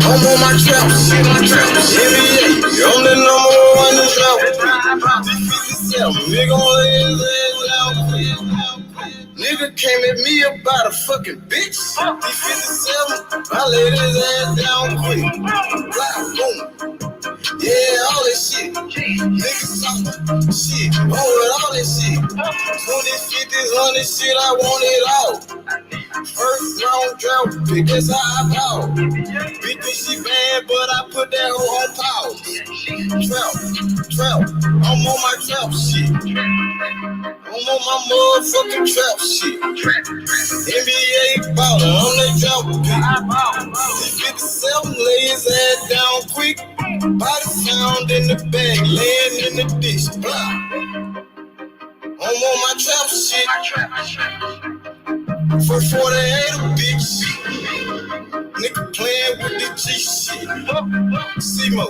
I'm on my trap shit. NBA, I'm the number one in trap. D57, nigga on his ass out. Nigga came at me about a fucking bitch. D57, I laid his ass down quick. Black, boom. Yeah, all that shit. Niggas talking shit. Oh, with all that shit. 20s, 50s, 100 shit, I want it all. First round draft pick, that's how I ball. Bitch, she bad, but I put that hoe on pause. Trap, I'm on my trap shit. I'm on my motherfucking trap shit. NBA baller, on that trap pick. D57, lay his ass down quick. Body sound in the bag, laying in the dish. I'm on my trap shit. For 48 a bitch. Nigga playing with the G shit. C-Mo,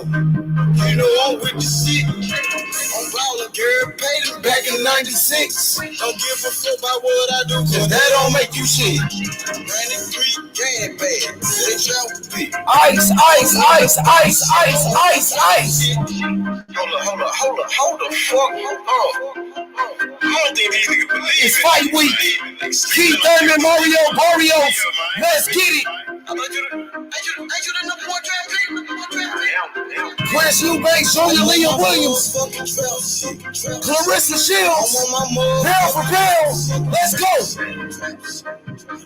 you know I'm with the shit. I'm ballin', Gary Payton back in 96. Don't give a fuck about what I do, cause that don't make you shit. 93 gang bad, they travel big. Ice. Hold the fuck on. I don't think these niggas believe it. It's fight week. Keith Thurman, Morrell, let's get it. Ain't you the number one draft pick? Chris Eubanks, Junior Leon Williams, Clarissa Shields, pound for pound. Let's go.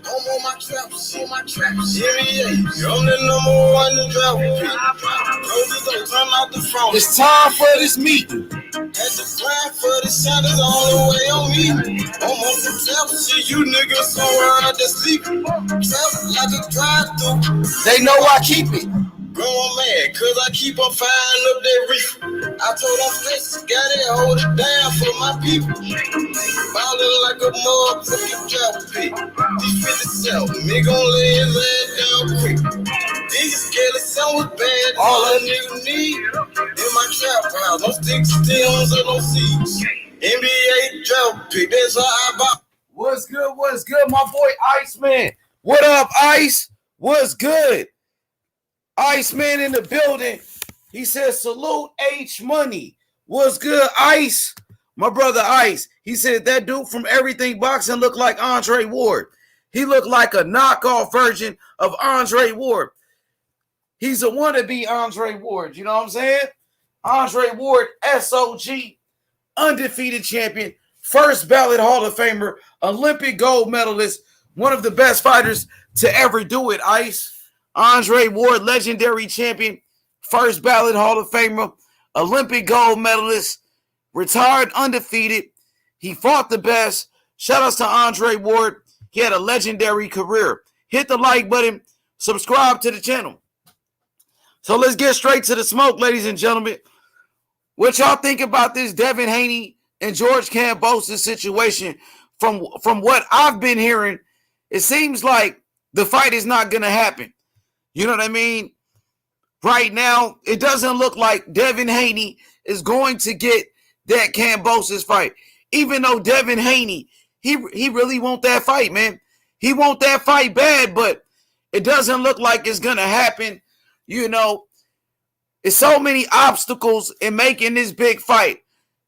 I'm on my trap shit. I'm the number one in draft pick. Roses don't turn out the phone. It's time for this meeting. At the grind for the shot is all the way on me. I'm on some trap shit. You niggas somewhere out there sleeping. Trap like a drive-through. They know I keep it. Growing mad, cause I keep on firing up that reefer. I told them flex, got it, hold it down for my people. Ballin' like a motherfucking trap pick. D57, nigga gon' lay his ass down quick. These scared son was bad, all a nigga need. In my trap house, no sticks, stems, or no seeds. NBA trap pick, that's how I bought. What's good, my boy Iceman? What up, Ice? What's good? Iceman in the building. He says, salute H Money. What's good, Ice? My brother Ice. He said that dude from Everything Boxing looked like Andre Ward. He looked like a knockoff version of Andre Ward. He's a wannabe Andre Ward. You know what I'm saying? Andre Ward, SOG, undefeated champion, first ballot Hall of Famer, Olympic gold medalist, one of the best fighters to ever do it, Ice. Andre Ward, legendary champion, first ballot Hall of Famer, Olympic gold medalist, retired undefeated. He fought the best. Shout outs to Andre Ward. He had a legendary career. Hit the like button. Subscribe to the channel. So let's get straight to the smoke, ladies and gentlemen. What y'all think about this Devin Haney and George Kambosos situation? From what I've been hearing, it seems like the fight is not going to happen. You know what I mean? Right now, it doesn't look like Devin Haney is going to get that Kambosos fight. Even though Devin Haney, he really want that fight, man. He want that fight bad, but it doesn't look like it's going to happen. You know, it's so many obstacles in making this big fight.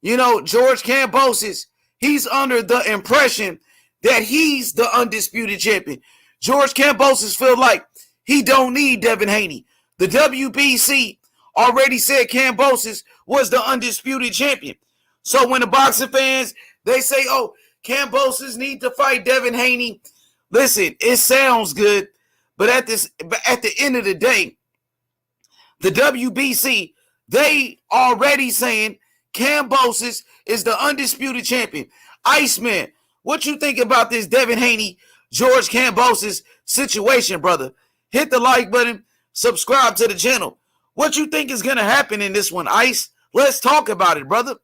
You know, George Kambosos, he's under the impression that he's the undisputed champion. George Kambosos feel like he don't need Devin Haney. The WBC already said Kambosos was the undisputed champion. So when the boxing fans, they say, oh, Kambosos need to fight Devin Haney. Listen, it sounds good, but at the end of the day, the WBC, they already saying Kambosos is the undisputed champion. Iceman, what you think about this Devin Haney, George Kambosos situation, brother? Hit the like button, subscribe to the channel. What you think is going to happen in this one, Ice? Let's talk about it, brother.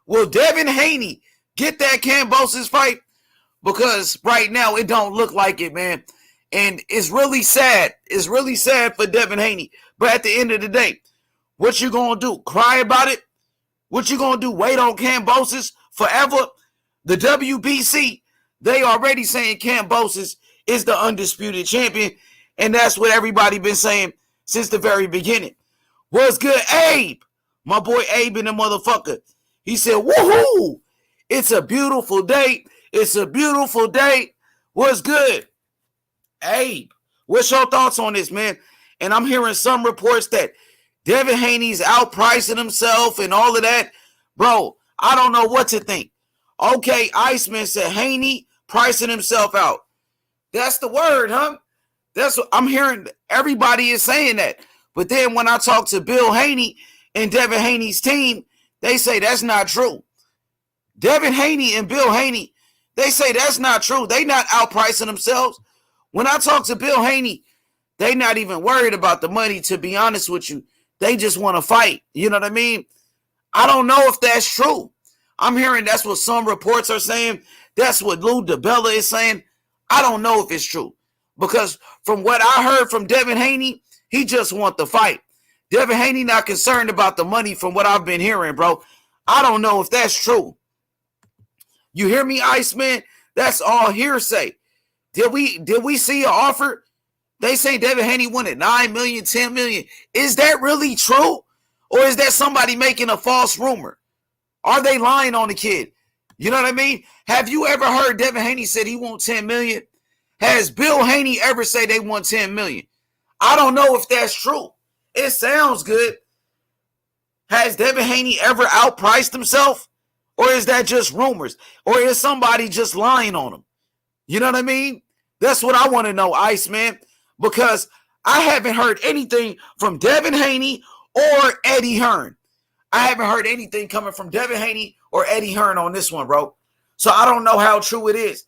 Will Devin Haney get that Kambosos fight? Because right now it don't look like it, man. And it's really sad. It's really sad for Devin Haney. But at the end of the day, what you going to do? Cry about it? What you going to do? Wait on Kambosos forever? The WBC, they already saying Kambosos is the undisputed champion. And that's what everybody been saying since the very beginning. What's good, Abe? My boy Abe in the motherfucker. He said, woohoo! It's a beautiful day. It's a beautiful day. What's good? Abe, what's your thoughts on this, man? And I'm hearing some reports that Devin Haney's outpricing himself and all of that. Bro, I don't know what to think. Okay, Iceman said Haney pricing himself out. That's the word, huh? That's what I'm hearing. Everybody is saying that. But then when I talk to Bill Haney and Devin Haney's team, they say that's not true. Devin Haney and Bill Haney, they say that's not true. They not outpricing themselves. When I talk to Bill Haney, they not even worried about the money, to be honest with you. They just want to fight. You know what I mean? I don't know if that's true. I'm hearing that's what some reports are saying. That's what Lou DiBella is saying. I don't know if it's true. Because from what I heard from Devin Haney, he just wants to fight. Devin Haney not concerned about the money from what I've been hearing, bro. I don't know if that's true. You hear me, Iceman? That's all hearsay. Did we see an offer? They say Devin Haney wanted 9 million, 10 million. Is that really true? Or is that somebody making a false rumor? Are they lying on the kid? You know what I mean? Have you ever heard Devin Haney said he wants 10 million? Has Bill Haney ever said they want 10 million? I don't know if that's true. It sounds good. Has Devin Haney ever outpriced himself? Or is that just rumors? Or is somebody just lying on him? You know what I mean? That's what I want to know, Iceman. Because I haven't heard anything from Devin Haney or Eddie Hearn. I haven't heard anything coming from Devin Haney or Eddie Hearn on this one, bro. So I don't know how true it is.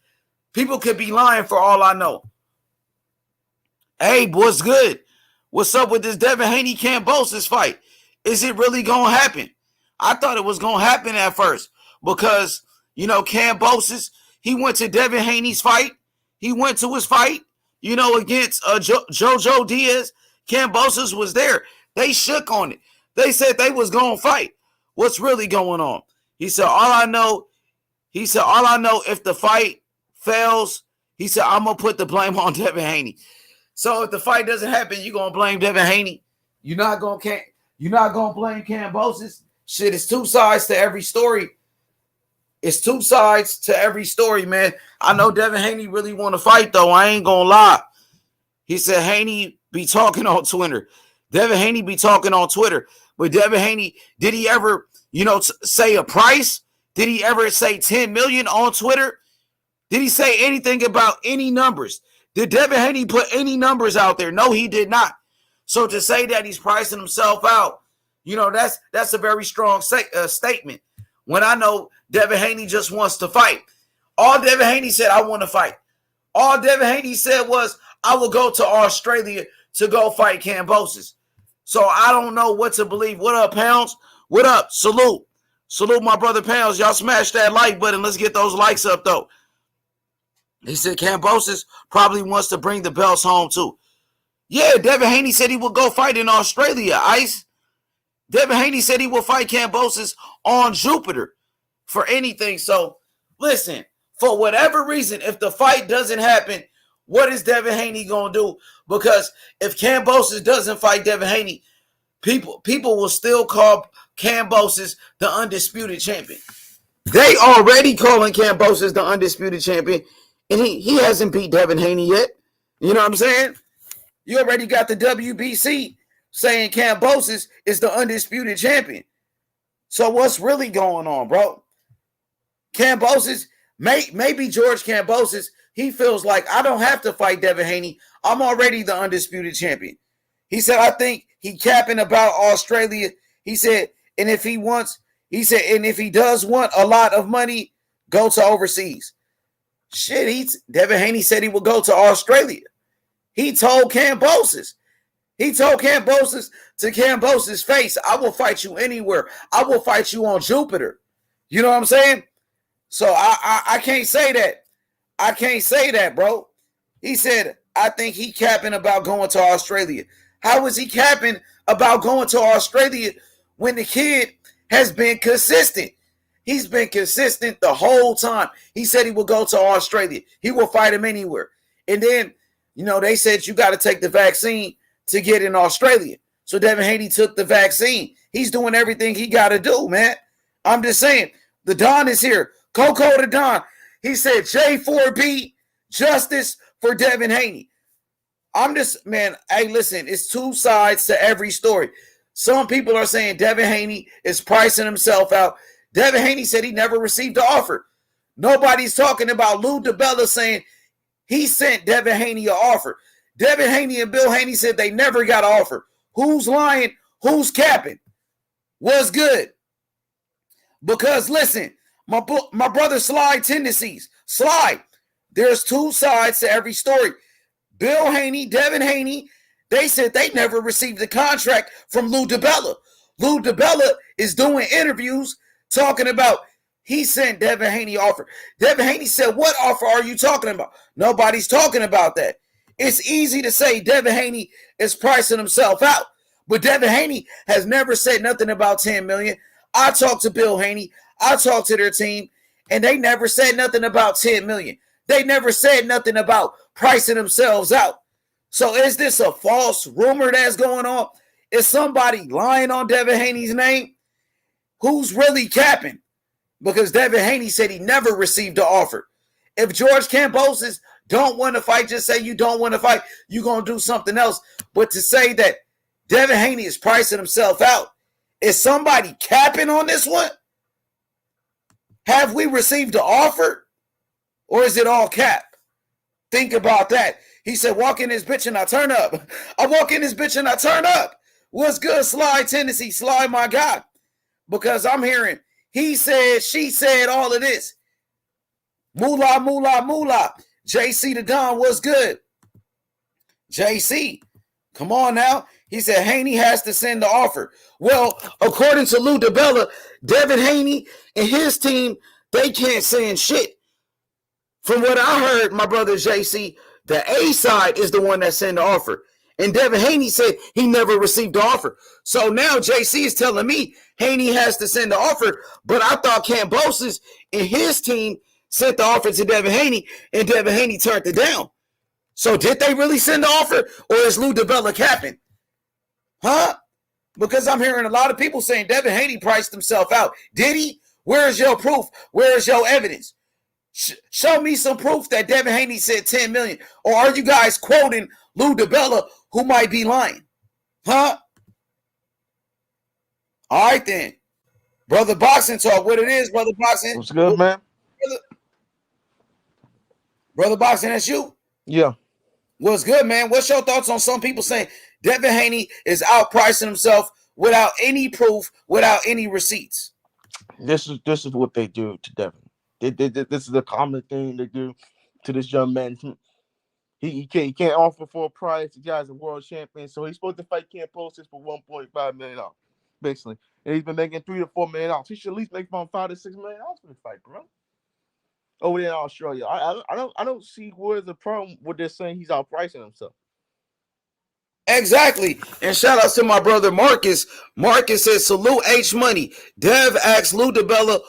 People could be lying for all I know. Hey, what's good? What's up with this Devin Haney Kambosos fight? Is it really going to happen? I thought it was going to happen at first because, you know, Kambosos, he went to Devin Haney's fight. He went to his fight, you know, against Jojo Diaz. Kambosos was there. They shook on it. They said they was going to fight. What's really going on? He said, all I know if the fight fails, he said, I'm going to put the blame on Devin Haney. So if the fight doesn't happen, you're going to blame Devin Haney. You're not going to blame Kambosos. Shit, it's two sides to every story. It's two sides to every story, man. I know Devin Haney really want to fight, though. I ain't going to lie. He said Haney be talking on Twitter. Devin Haney be talking on Twitter. But Devin Haney, did he ever, you know, say a price? Did he ever say 10 million on Twitter? Did he say anything about any numbers? Did Devin Haney put any numbers out there? No, he did not. So to say that he's pricing himself out, you know, that's a very strong statement. When I know Devin Haney just wants to fight. All Devin Haney said, I want to fight. All Devin Haney said was, I will go to Australia to go fight Kambosos. So I don't know what to believe. What up, Pounds? What up? Salute. Salute my brother Pounds. Y'all smash that like button. Let's get those likes up, though. He said Kambosos probably wants to bring the belts home, too. Yeah, Devin Haney said he would go fight in Australia, Ice. Devin Haney said he will fight Kambosos on Jupiter for anything. So, listen, for whatever reason, if the fight doesn't happen, what is Devin Haney going to do? Because if Kambosos doesn't fight Devin Haney, people will still call Kambosos the undisputed champion. They already calling Kambosos the undisputed champion, and he hasn't beat Devin Haney yet. You know what I'm saying? You already got the WBC saying Kambosos is the undisputed champion. So what's really going on, bro? Kambosos, maybe George Kambosos, he feels like I don't have to fight Devin Haney. I'm already the undisputed champion. He said, I think he capping about Australia. He said, and if he does want a lot of money, go to overseas. Shit, Devin Haney said he would go to Australia. He told Kambosos. He told Kambosos to Kambosos' face, I will fight you anywhere. I will fight you on Jupiter. You know what I'm saying? So I can't say that. I can't say that, bro. He said, I think he capping about going to Australia. How is he capping about going to Australia when the kid has been consistent? He's been consistent the whole time. He said he will go to Australia. He will fight him anywhere. And then, you know, they said you got to take the vaccine to get in Australia. So Devin Haney took the vaccine. He's doing everything he got to do, man. I'm just saying, the Don is here. Coco the Don. He said J4B, justice for Devin Haney. I'm just, man, hey, listen, it's two sides to every story. Some people are saying Devin Haney is pricing himself out. Devin Haney said he never received the offer. Nobody's talking about Lou DiBella saying he sent Devin Haney an offer. Devin Haney and Bill Haney said they never got an offer. Who's lying? Who's capping? What's good? Because listen, my brother Sly tendencies. Sly, there's two sides to every story. Bill Haney, Devin Haney, they said they never received the contract from Lou DiBella. Lou DiBella is doing interviews talking about he sent Devin Haney offer. Devin Haney said, what offer are you talking about? Nobody's talking about that. It's easy to say Devin Haney is pricing himself out, but Devin Haney has never said nothing about $10 million. I talked to Bill Haney. I talked to their team, and they never said nothing about $10 million. They never said nothing about pricing themselves out. So is this a false rumor that's going on? Is somebody lying on Devin Haney's name? Who's really capping? Because Devin Haney said he never received the offer. If George Kambosos don't want to fight, just say you don't want to fight. You're going to do something else. But to say that Devin Haney is pricing himself out, is somebody capping on this one? Have we received the offer? Or is it all cap? Think about that. He said, walk in this bitch and I turn up. I walk in this bitch and I turn up. What's good, Sly Tennessee? Sly, my God. Because I'm hearing he said, she said, all of this. Moolah, moolah, moolah. JC the Don, what's good? JC, come on now. He said Haney has to send the offer. Well, according to Lou DiBella, Devin Haney and his team, they can't send shit. From what I heard, my brother JC, the A side is the one that sent the offer. And Devin Haney said he never received the offer. So now JC is telling me Haney has to send the offer, but I thought Kambosos and his team sent the offer to Devin Haney, and Devin Haney turned it down. So did they really send the offer, or is Lou DiBella capping? Huh? Because I'm hearing a lot of people saying Devin Haney priced himself out. Did he? Where's your proof? Where's your evidence? Show me some proof that Devin Haney said $10 million. Or are you guys quoting Lou DiBella, who might be lying? Huh? All right, then. Brother Boxing Talk, what it is, Brother Boxing. What's good, man? Brother Boxing, that's you? Yeah. What's good, man? What's your thoughts on some people saying Devin Haney is outpricing himself without any proof, without any receipts? This is what they do to Devin. This is a common thing they do to this young man. He can't offer for a price. The guy's a world champion, so he's supposed to fight Kambosos for $1.5 million, basically. And he's been making $3 to $4 million. He should at least make about $5 to $6 million for the fight, bro. Over there in Australia, I don't see where's the problem with this saying he's outpricing himself. Exactly. And shout out to my brother Marcus. Marcus says, salute H Money. Dev asked Lou DiBella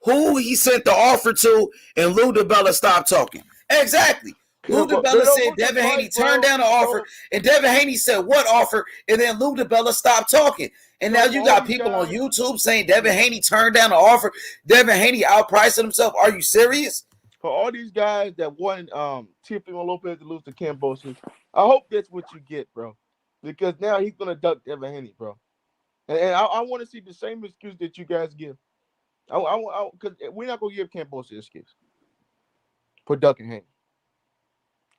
who he sent the offer to, and Lou DiBella stopped talking. Exactly. Lou DiBella said Devin Haney turned down the offer, and Devin Haney said, what offer? And then Lou DiBella stopped talking. And now you got people on YouTube saying Devin Haney turned down the offer. Devin Haney outpricing himself. Are you serious? For all ththese guys that want Teofimo Lopez to lose to Kambosos, I hope that's what you get, bro. Because now he's going to duck Devin Haney, bro. And I want to see the same excuse that you guys give. Because we're not going to give Kambosos an excuse for ducking Haney.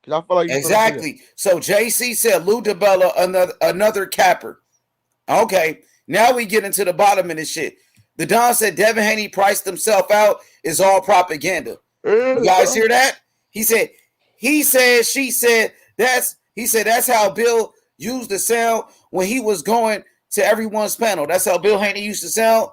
Because I feel like exactly. So JC said Lou DiBella, another capper. Okay, now we get into the bottom of this shit. The Don said Devin Haney priced himself out is all propaganda. You guys hear that? He said, she said, that's how Bill used the sound when he was going to everyone's panel. That's how Bill Haney used to sound.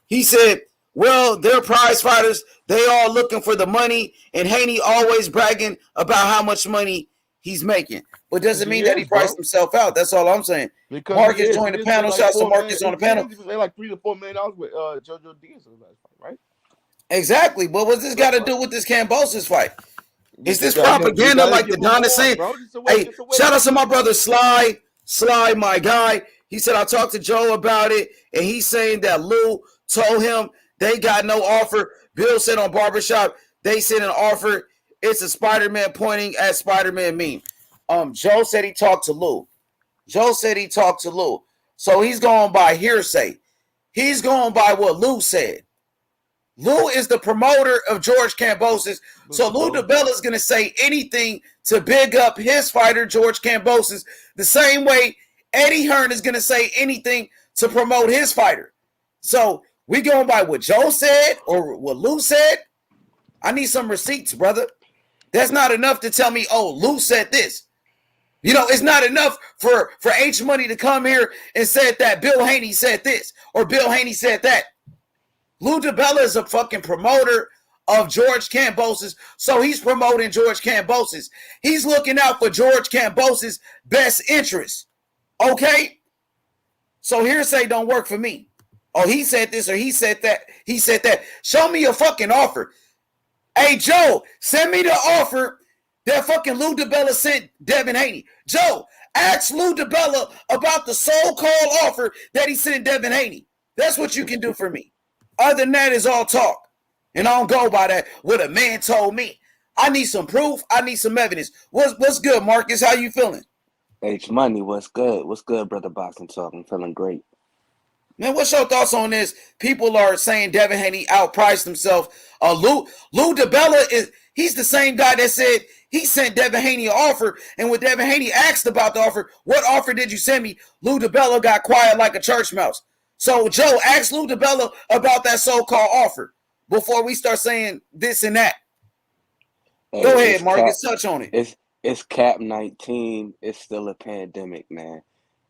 He said, well, they're prize fighters. They all looking for the money, and Haney always bragging about how much money he's making. But doesn't mean that he priced himself out. That's all I'm saying. Because Marcus joined the panel. Shouts to Marcus on the panel. They like $3 to $4 million with JoJo Diaz, right? Exactly. But what's this got to do with this Kambosos fight? Is this propaganda like the Don is saying? Hey, shout out to my brother Sly. Sly, my guy, he said, I talked to Joe about it, and he's saying that Lou told him they got no offer. Bill said on Barbershop, they sent an offer. It's a Spider-Man pointing at Spider-Man meme. Joe said he talked to Lou. So he's going by hearsay. He's going by what Lou said. Lou is the promoter of George Kambosos. So Lou DiBella is going to say anything to big up his fighter, George Kambosos, the same way Eddie Hearn is going to say anything to promote his fighter. So we going by what Joe said or what Lou said? I need some receipts, brother. That's not enough to tell me, oh, Lou said this. You know, it's not enough for H Money to come here and said that Bill Haney said this or Bill Haney said that. Lou DiBella is a fucking promoter of George Kambosos, so he's promoting George Kambosos. He's looking out for George Kambosos' best interests. Okay? So hearsay don't work for me. Oh, he said this or he said that. He said that. Show me a fucking offer. Hey, Joe, send me the offer that fucking Lou DiBella sent Devin Haney. Joe, ask Lou DiBella about the so-called offer that he sent Devin Haney. That's what you can do for me. Other than that, it's all talk. And I don't go by that, what a man told me. I need some proof. I need some evidence. What's good, Marcus? How you feeling? H Money, what's good? What's good, brother Boxing Talk? I'm feeling great. Man, what's your thoughts on this? People are saying Devin Haney outpriced himself. Lou DiBella he's the same guy that said he sent Devin Haney an offer, and when Devin Haney asked about the offer, what offer did you send me? Lou DiBella got quiet like a church mouse. So, Joe, ask Lou DiBella about that so-called offer before we start saying this and that. Hey, go ahead, Marcus. Touch on it. It's Cap 19. It's still a pandemic, man.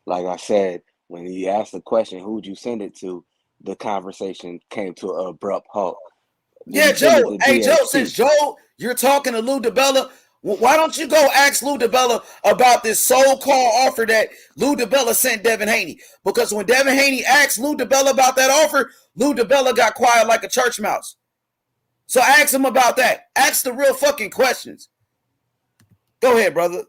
Like I said, when he asked the question, who'd you send it to, the conversation came to an abrupt halt. Yeah, Joe. Hey, Joe, since Joe, you're talking to Lou DiBella, why don't you go ask Lou DiBella about this so-called offer that Lou DiBella sent Devin Haney? Because when Devin Haney asked Lou DiBella about that offer, Lou DiBella got quiet like a church mouse. So ask him about that. Ask the real fucking questions. Go ahead, brother.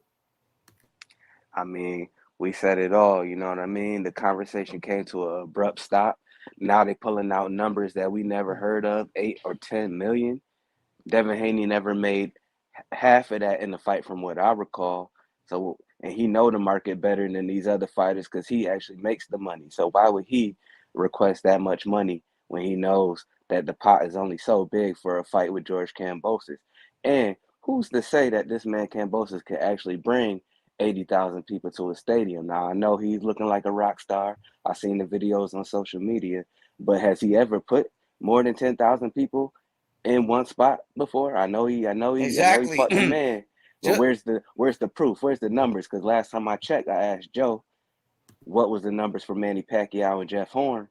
I mean, we said it all, you know what I mean? The conversation came to an abrupt stop. Now they're pulling out numbers that we never heard of, 8 or 10 million. Devin Haney never made half of that in the fight from what I recall. So, and he know the market better than these other fighters because he actually makes the money. So why would he request that much money when he knows that the pot is only so big for a fight with George Kambosos? And who's to say that this man Kambosos can actually bring 80,000 people to a stadium? Now, I know he's looking like a rock star. I've seen the videos on social media, but has he ever put more than 10,000 people in one spot before? I know he Exactly. fought the man. But where's the proof? Where's the numbers? Because last time I checked, I asked Joe, what was the numbers for Manny Pacquiao and Jeff Horn?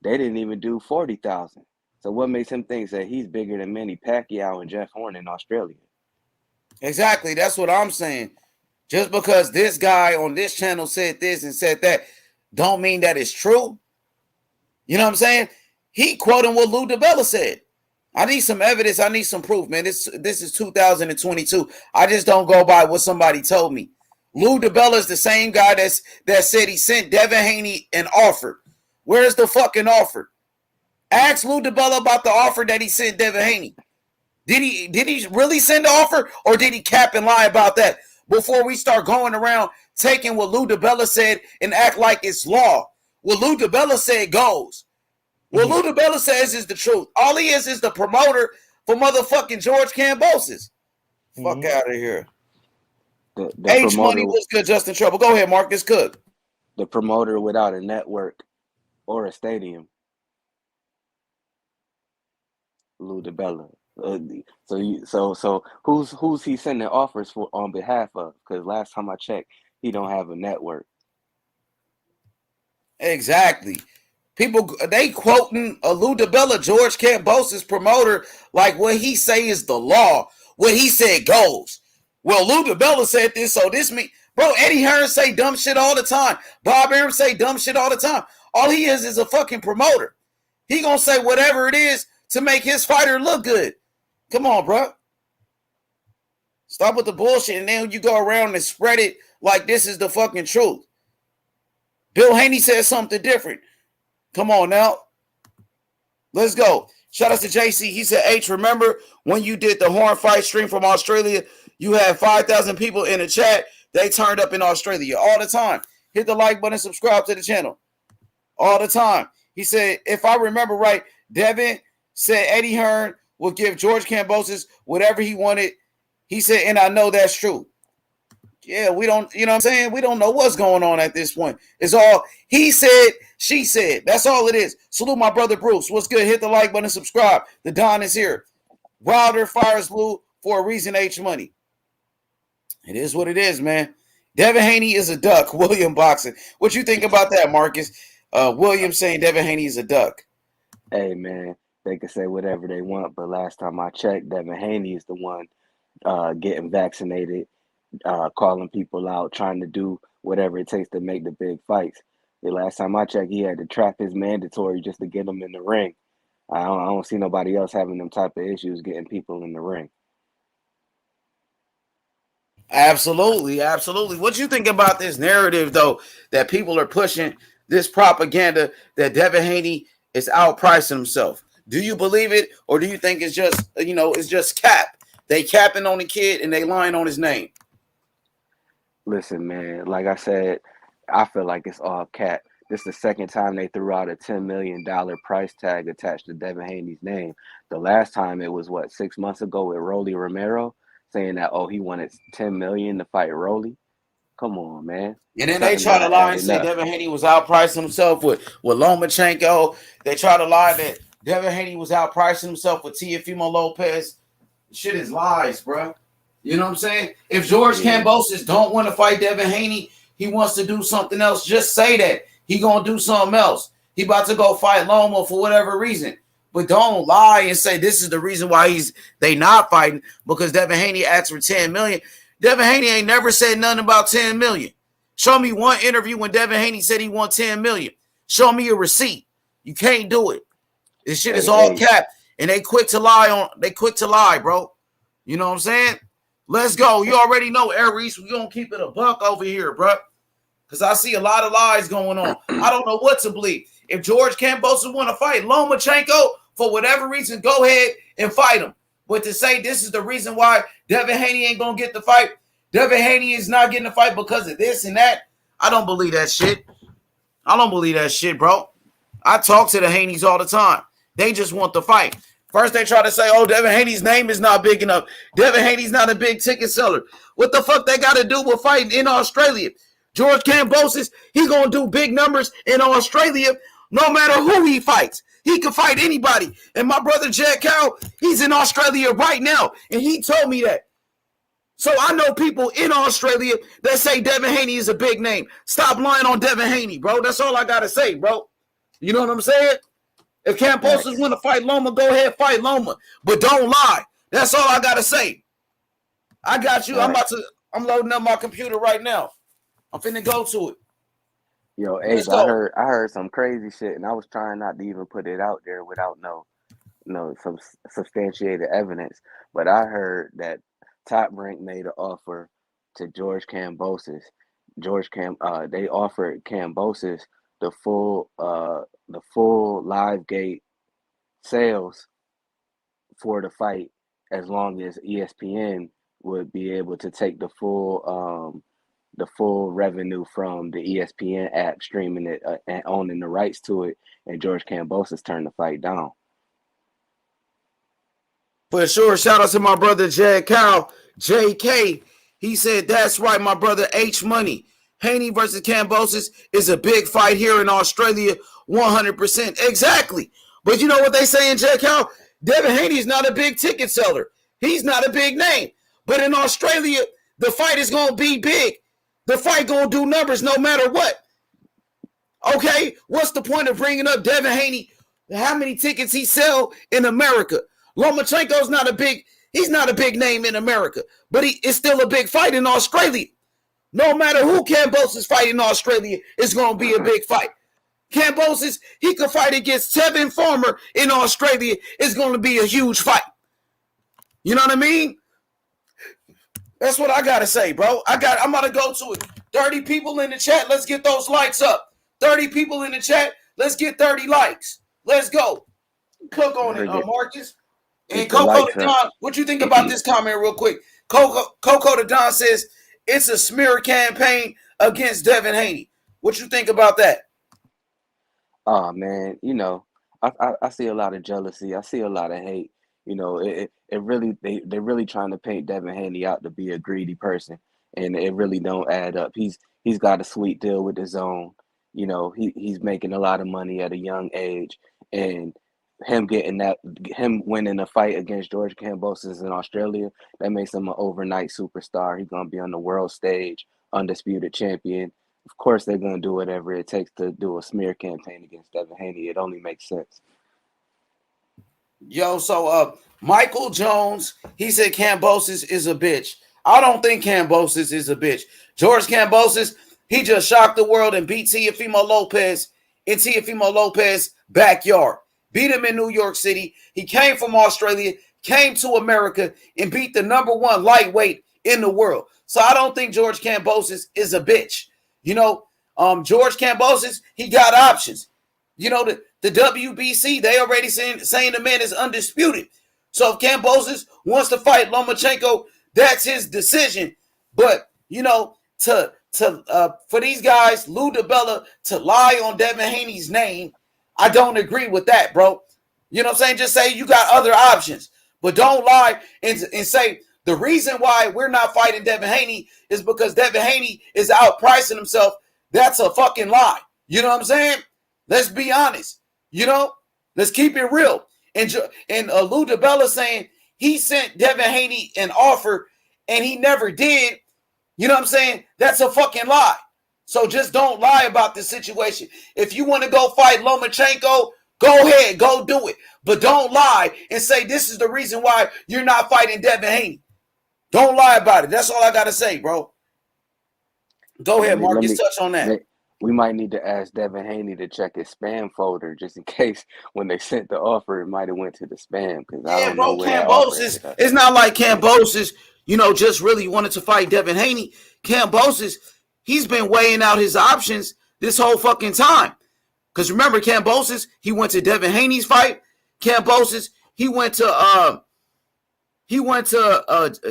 They didn't even do 40,000. So what makes him think that he's bigger than Manny Pacquiao and Jeff Horn in Australia? Exactly. That's what I'm saying. Just because this guy on this channel said this and said that, don't mean that it's true. You know what I'm saying? He quoting what Lou DiBella said. I need some evidence. I need some proof, man. This is 2022. I just don't go by what somebody told me. Lou DiBella is the same guy that said he sent Devin Haney an offer. Where's the fucking offer? Ask Lou DiBella about the offer that he sent Devin Haney. Did he really send the offer, or did he cap and lie about that before we start going around taking what Lou DiBella said and act like it's law? What Lou DiBella said goes. What Lou DiBella says is the truth. All he is the promoter for motherfucking George Kambosos. Fuck out of here. The H Money was good, Justin Trouble. Go ahead, Marcus Cook. The promoter without a network or a stadium. Lou DiBella. So who's he sending offers for on behalf of? Because last time I checked, he don't have a network. Exactly. People, they quoting Lou DiBella, George Kambosos' promoter, like what he say is the law. What he said goes. Well, Lou DiBella said this, so this mean, bro, Eddie Hearn say dumb shit all the time. Bob Arum say dumb shit all the time. All he is a fucking promoter. He gonna say whatever it is to make his fighter look good. Come on, bro. Stop with the bullshit, and then you go around and spread it like this is the fucking truth. Bill Haney said something different. Come on now. Let's go. Shout out to JC. He said, H, remember when you did the Horn Fight stream from Australia? You had 5,000 people in the chat. They turned up in Australia all the time. Hit the like button, subscribe to the channel. All the time. He said, if I remember right, Devin said Eddie Hearn would give George Kambosos whatever he wanted. He said, and I know that's true. Yeah, we don't, you know what I'm saying? We don't know what's going on at this point. It's all he said, she said. That's all it is. Salute my brother Bruce. What's good? Hit the like button, subscribe. The Don is here. Wilder fires Blue for a reason, H Money. It is what it is, man. Devin Haney is a duck. William Boxing. What you think about that, Marcus? William saying Devin Haney is a duck. Hey, man, they can say whatever they want, but last time I checked, Devin Haney is the one getting vaccinated, calling people out, trying to do whatever it takes to make the big fights. The last time I checked, he had to trap his mandatory just to get them in the ring. I don't see nobody else having them type of issues getting people in the ring. Absolutely, absolutely. What you think about this narrative, though, that people are pushing this propaganda that Devin Haney is outpricing himself? Do you believe it, or do you think it's just, it's just cap? They capping on the kid and they lying on his name. Listen, man, like I said, I feel like it's all cap. This is the second time they threw out a $10 million price tag attached to Devin Haney's name. The last time it was, 6 months ago with Rolly Romero, saying that, he wanted $10 million to fight Rolly. Come on, man. And then they try to lie and say Devin Haney was outpricing himself with Lomachenko. They try to lie that Devin Haney was outpricing himself with Teofimo Lopez. Shit is lies, bro. You know what I'm saying? If George Kambosos don't want to fight Devin Haney, he wants to do something else, just say that. He gonna do something else. He about to go fight Loma for whatever reason. But don't lie and say this is the reason why they not fighting, because Devin Haney asked for $10 million. Devin Haney ain't never said nothing about $10 million. Show me one interview when Devin Haney said he want $10 million. Show me a receipt. You can't do it. This shit is all cap. And they quick to lie, bro. You know what I'm saying? Let's go. You already know, Aries. We're gonna keep it a buck over here, bro. Because I see a lot of lies going on. I don't know what to believe. If George Kambosos want to fight Lomachenko, for whatever reason, go ahead and fight him. But to say this is the reason why Devin Haney ain't going to get the fight, Devin Haney is not getting the fight because of this and that, I don't believe that shit. I don't believe that shit, bro. I talk to the Haneys all the time. They just want the fight. First, they try to say, Devin Haney's name is not big enough. Devin Haney's not a big ticket seller. What the fuck they got to do with fighting in Australia? George Kambosos, he going to do big numbers in Australia no matter who he fights. He can fight anybody. And my brother Jack Cow, he's in Australia right now, and he told me that. So I know people in Australia that say Devin Haney is a big name. Stop lying on Devin Haney, bro. That's all I got to say, bro. You know what I'm saying? If Kambosos want to fight Loma, go ahead, fight Loma. But don't lie. That's all I got to say. I got you. I'm loading up my computer right now. I'm finna go to it. Yo, Ace, I heard some crazy shit, and I was trying not to even put it out there without some substantiated evidence. But I heard that Top Rank made an offer to George Kambosos. They offered Kambosos the full live gate sales for the fight, as long as ESPN would be able to take the full revenue from the ESPN app, streaming it and owning the rights to it, and George Kambosos turned the fight down. For sure, shout out to my brother Jed Cow, JK. He said, that's right, my brother H Money. Haney versus Kambosos is a big fight here in Australia, 100%. Exactly. But you know what they say in Jed Cow? Devin Haney is not a big ticket seller. He's not a big name. But in Australia, the fight is going to be big. The fight going to do numbers no matter what. Okay, what's the point of bringing up Devin Haney? How many tickets he sell in America? Lomachenko's not a big name in America, but it's still a big fight in Australia. No matter who Kambosos fight in Australia, it's going to be a big fight. Kambosos, he could fight against Tevin Farmer in Australia. It's going to be a huge fight. You know what I mean? That's what I got to say, bro. I'm about to go to it. 30 people in the chat. Let's get those likes up. 30 people in the chat. Let's get 30 likes. Let's go. Cook on it, Marcus. And Coco the Don, what you think about this comment real quick? Coco the Don says it's a smear campaign against Devin Haney. What you think about that? Oh man, I see a lot of jealousy. I see a lot of hate. It really they're really trying to paint Devin Haney out to be a greedy person, and it really don't add up. He's got a sweet deal with his own. He's making a lot of money at a young age, and him winning a fight against George Kambosos in Australia, that makes him an overnight superstar. He's gonna be on the world stage, undisputed champion. Of course, they're going to do whatever it takes to do a smear campaign against Devin Haney. It only makes sense. Yo, so Michael Jones, he said Kambosos is a bitch. I don't think Kambosos is a bitch. George Kambosos, he just shocked the world and beat Teofimo Lopez in Teofimo Lopez's backyard. Beat him in New York City. He came from Australia, came to America, and beat the #1 lightweight in the world. So I don't think George Kambosos is a bitch. George Kambosos, he got options. The WBC, they already saying the man is undisputed. So if Kambosos wants to fight Lomachenko, that's his decision. But, for these guys, Lou DiBella, to lie on Devin Haney's name, I don't agree with that, bro. You know what I'm saying? Just say you got other options. But don't lie and say the reason why we're not fighting Devin Haney is because Devin Haney is outpricing himself. That's a fucking lie. You know what I'm saying? Let's be honest. Let's keep it real. And Lou DiBella saying he sent Devin Haney an offer and he never did. You know what I'm saying? That's a fucking lie. So just don't lie about the situation. If you want to go fight Lomachenko, go ahead, go do it. But don't lie and say this is the reason why you're not fighting Devin Haney. Don't lie about it. That's all I got to say, bro. Go ahead, Marcus, touch on that. We might need to ask Devin Haney to check his spam folder just in case when they sent the offer, it might have went to the spam. Because I don't know where Kambosos, it's not like Kambosos, just really wanted to fight Devin Haney. Kambosos, he's been weighing out his options this whole fucking time. Because remember, Kambosos, he went to Devin Haney's fight. Kambosos, he went to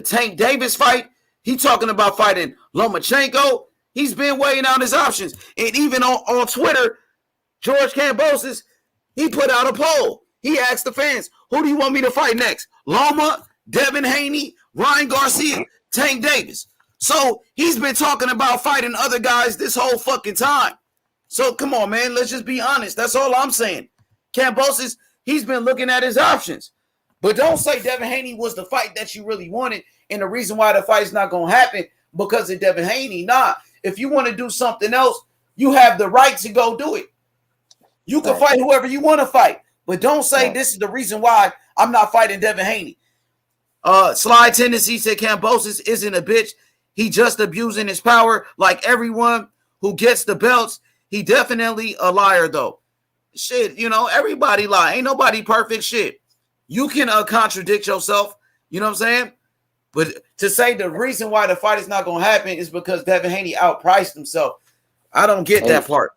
Tank Davis fight. He talking about fighting Lomachenko. He's been weighing out his options. And even on Twitter, George Kambosos, he put out a poll. He asked the fans, who do you want me to fight next? Loma, Devin Haney, Ryan Garcia, Tank Davis. So he's been talking about fighting other guys this whole fucking time. So come on, man. Let's just be honest. That's all I'm saying. Kambosos, he's been looking at his options. But don't say Devin Haney was the fight that you really wanted and the reason why the fight's not going to happen because of Devin Haney. Nah, if you want to do something else, you have the right to go do it. You can fight whoever you want to fight. But don't say this is the reason why I'm not fighting Devin Haney. Sly Tendency said Kambosos isn't a bitch. He just abusing his power like everyone who gets the belts. He definitely a liar, though. Shit, everybody lie. Ain't nobody perfect. Shit. You can contradict yourself. You know what I'm saying? But to say the reason why the fight is not going to happen is because Devin Haney outpriced himself. I don't get that part.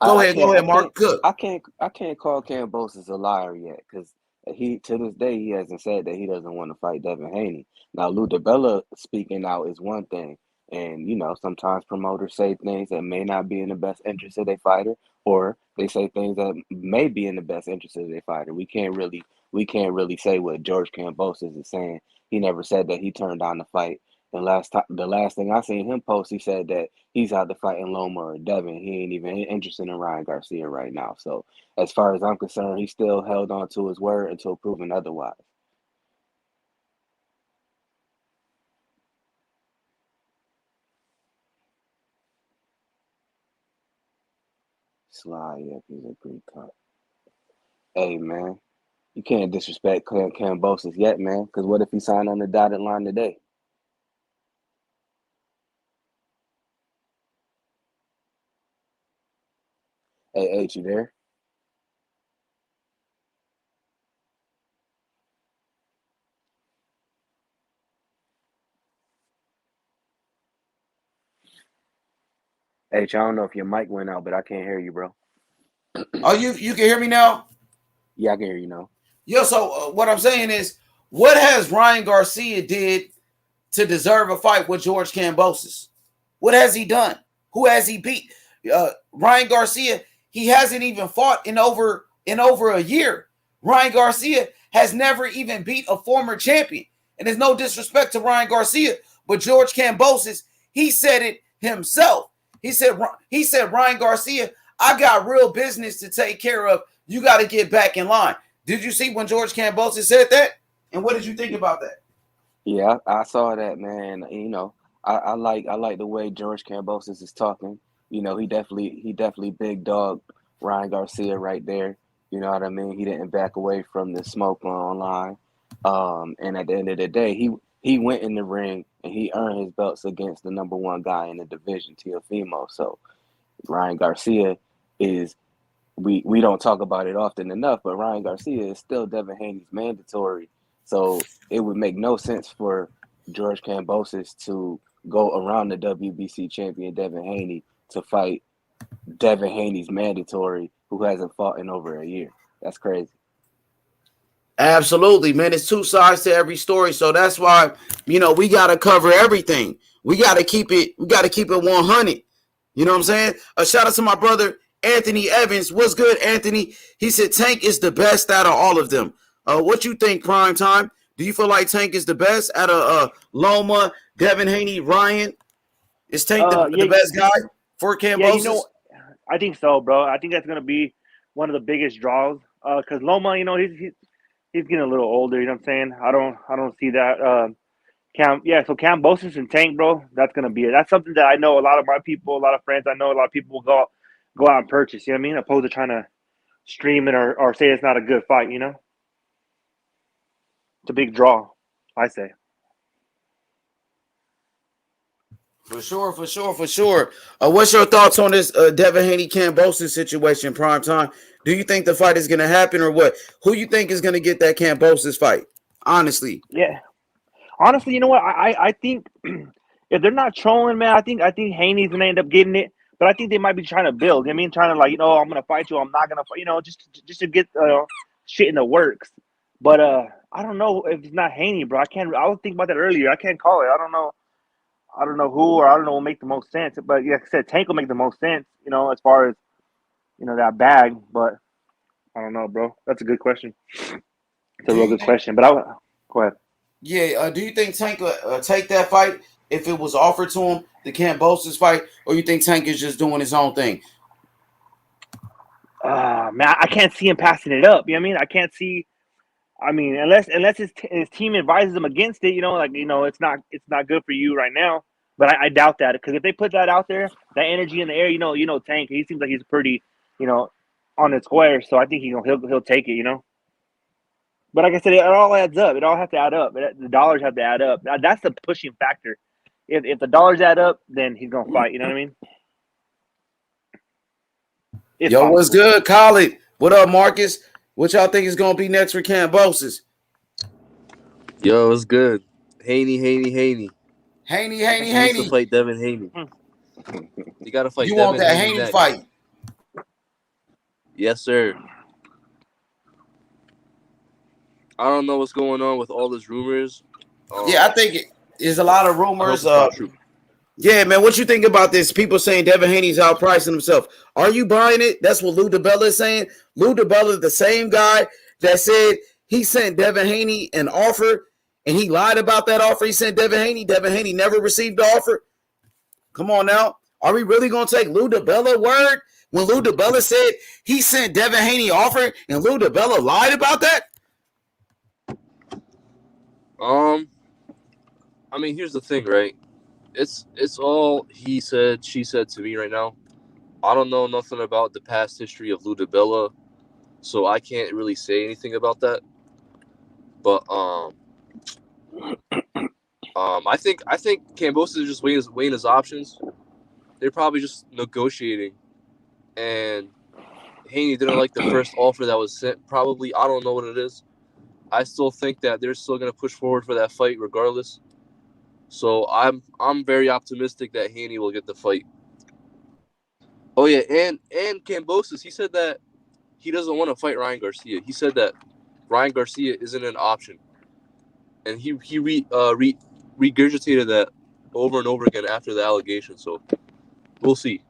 Go ahead, Mark. Good. I can't call Kambosos a liar yet because to this day he hasn't said that he doesn't want to fight Devin Haney. Now Lou DiBella speaking out is one thing, and sometimes promoters say things that may not be in the best interest of their fighter, or they say things that may be in the best interest of their fighter. We can't really say what George Kambosos is saying. He never said that he turned down the fight. And the last thing I seen him post, he said that he's out to fighting Loma or Devin. He ain't even interested in Ryan Garcia right now. So as far as I'm concerned, he still held on to his word until proven otherwise. Sly, yep, he's a great cut. Hey, man, you can't disrespect Kambosos yet, man, because what if he signed on the dotted line today? Hey, H, you there? H, I don't know if your mic went out, but I can't hear you, bro. Oh, you can hear me now? Yeah, I can hear you now. Yo, so what I'm saying is, what has Ryan Garcia did to deserve a fight with George Kambosos? What has he done? Who has he beat? Ryan Garcia, he hasn't even fought in over a year. Ryan Garcia has never even beat a former champion. And there's no disrespect to Ryan Garcia, but George Kambosos, he said it himself. He said, Ryan Garcia, I got real business to take care of. You got to get back in line. Did you see when George Kambosos said that? And what did you think about that? Yeah, I saw that, man. You know, I like the way George Kambosos is talking. You know, he definitely big dog Ryan Garcia right there. You know what I mean? He didn't back away from the smoke online. And at the end of the day, he went in the ring and he earned his belts against the number one guy in the division, Teofimo. So Ryan Garcia is we don't talk about it often enough, but Ryan Garcia is still Devin Haney's mandatory. So it would make no sense for George Kambosos to go around the WBC champion Devin Haney to fight Devin Haney's mandatory who hasn't fought in over a year. That's crazy. Absolutely, man. It's two sides to every story. So that's why, we got to cover everything. We got to keep it 100. You know what I'm saying? A shout out to my brother, Anthony Evans. What's good, Anthony? He said Tank is the best out of all of them. What you think, Prime Time? Do you feel like Tank is the best out of Loma, Devin Haney, Ryan? Is Tank the best guy for Kambosos? Yeah, I think so, bro. I think that's gonna be one of the biggest draws. Because Loma, he's getting a little older. You know what I'm saying? I don't see that. So Kambosos and Tank, bro, that's gonna be it. That's something that I know a lot of my people, a lot of friends I know, a lot of people will go out and purchase. You know what I mean? Opposed to trying to stream it or say it's not a good fight. It's a big draw, I say. For sure. What's your thoughts on this Devin Haney Kambosos situation, Prime Time? Do you think the fight is going to happen or what? Who you think is going to get that Kambosos fight? Honestly. Yeah. Honestly, you know what? I think if they're not trolling, man, I think Haney's going to end up getting it. But I think they might be trying to build. Trying to I'm going to fight you. I'm not going to fight, just to get shit in the works. But I don't know if it's not Haney, bro. I was thinking about that earlier. I can't call it. I don't know who or I don't know what will make the most sense. But like I said, Tank will make the most sense, as far as, that bag. But I don't know, bro. That's a good question. It's a real good question. But go ahead. Yeah, do you think Tank will take that fight if it was offered to him, the Kambosos fight, or you think Tank is just doing his own thing? Man, I can't see him passing it up. You know what I mean? I can't see. Unless his team advises him against it, it's not good for you right now. But I doubt that, because if they put that out there, that energy in the air, Tank, he seems like he's pretty, on the square. So I think he'll take it, But like I said, it all adds up. It all has to add up. The dollars have to add up. That's the pushing factor. If the dollars add up, then he's gonna fight. You know what I mean? It's Yo, possible. what's good, Khalid? What up, Marcus? What y'all think is gonna be next for Kambosos? Yo, it's good. Haney. Haney. He needs to fight Devin Haney. You gotta fight. You Devin want that Haney Haney fight? Yes, sir. I don't know what's going on with all these rumors. I think there's a lot of rumors. True. Yeah, man, what you think about this? People saying Devin Haney's outpricing himself. Are you buying it? That's what Lou DiBella is saying. Lou DiBella is the same guy that said he sent Devin Haney an offer and he lied about that offer. He sent Devin Haney. Devin Haney never received the offer. Come on now. Are we really going to take Lou DiBella word when Lou DiBella said he sent Devin Haney offer and Lou DiBella lied about that? Here's the thing, right? It's all he said, she said to me right now. I don't know nothing about the past history of Lou DiBella, so I can't really say anything about that. But I think Kambosos is just weighing his options. They're probably just negotiating, and Haney didn't like the first offer that was sent. Probably, I don't know what it is. I still think that they're still gonna push forward for that fight regardless. So I'm very optimistic that Haney will get the fight. Oh yeah, and Kambosos, he said that he doesn't want to fight Ryan Garcia. He said that Ryan Garcia isn't an option, and he regurgitated that over and over again after the allegation. So we'll see.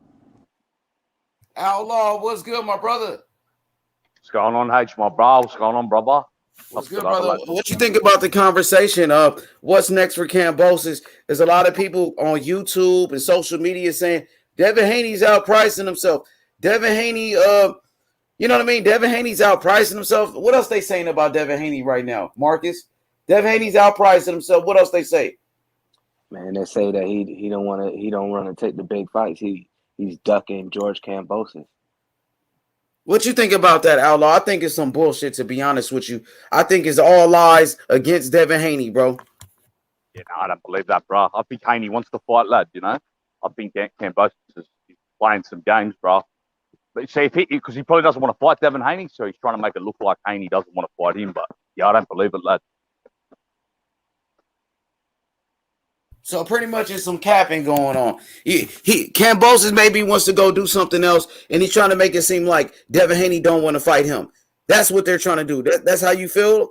Outlaw, what's good, my brother? What's going on, H, my bro? What's going on, brother? What's good, brother? What you think about the conversation of what's next for Kambosos? There's a lot of people on YouTube and social media saying Devin Haney's outpricing himself. Devin Haney, you know what I mean? Devin Haney's outpricing himself. What else they saying about Devin Haney right now, Marcus? Devin Haney's outpricing himself. What else they say? Man, they say that he don't want to take the big fights. He's ducking George Kambosos. What you think about that, Outlaw? I think it's some bullshit, to be honest with you. I think it's all lies against Devin Haney, bro. Yeah, no, I don't believe that, bro. I think Haney wants to fight, lad, you know? I think Kambosos is playing some games, bro. But see, because he probably doesn't want to fight Devin Haney, so he's trying to make it look like Haney doesn't want to fight him. But, yeah, I don't believe it, lad. So pretty much it's some capping going on. Kambosos maybe wants to go do something else, and he's trying to make it seem like Devin Haney don't want to fight him. That's what they're trying to do. That's how you feel?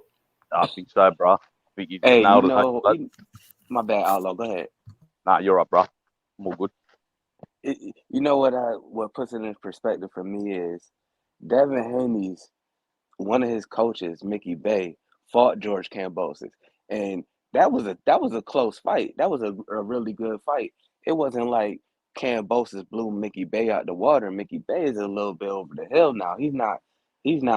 I think so, bro. I think you Hey, nailed it. My bad, Outlaw. Go ahead. Nah, you're up, bro. I'm all good. You know what puts it in perspective for me is Devin Haney's one of his coaches, Mickey Bay, fought George Kambosos, and that was a close fight. That was a really good fight. It wasn't like Kambosos blew Mickey Bay out the water. Mickey Bay is a little bit over the hill now. He's not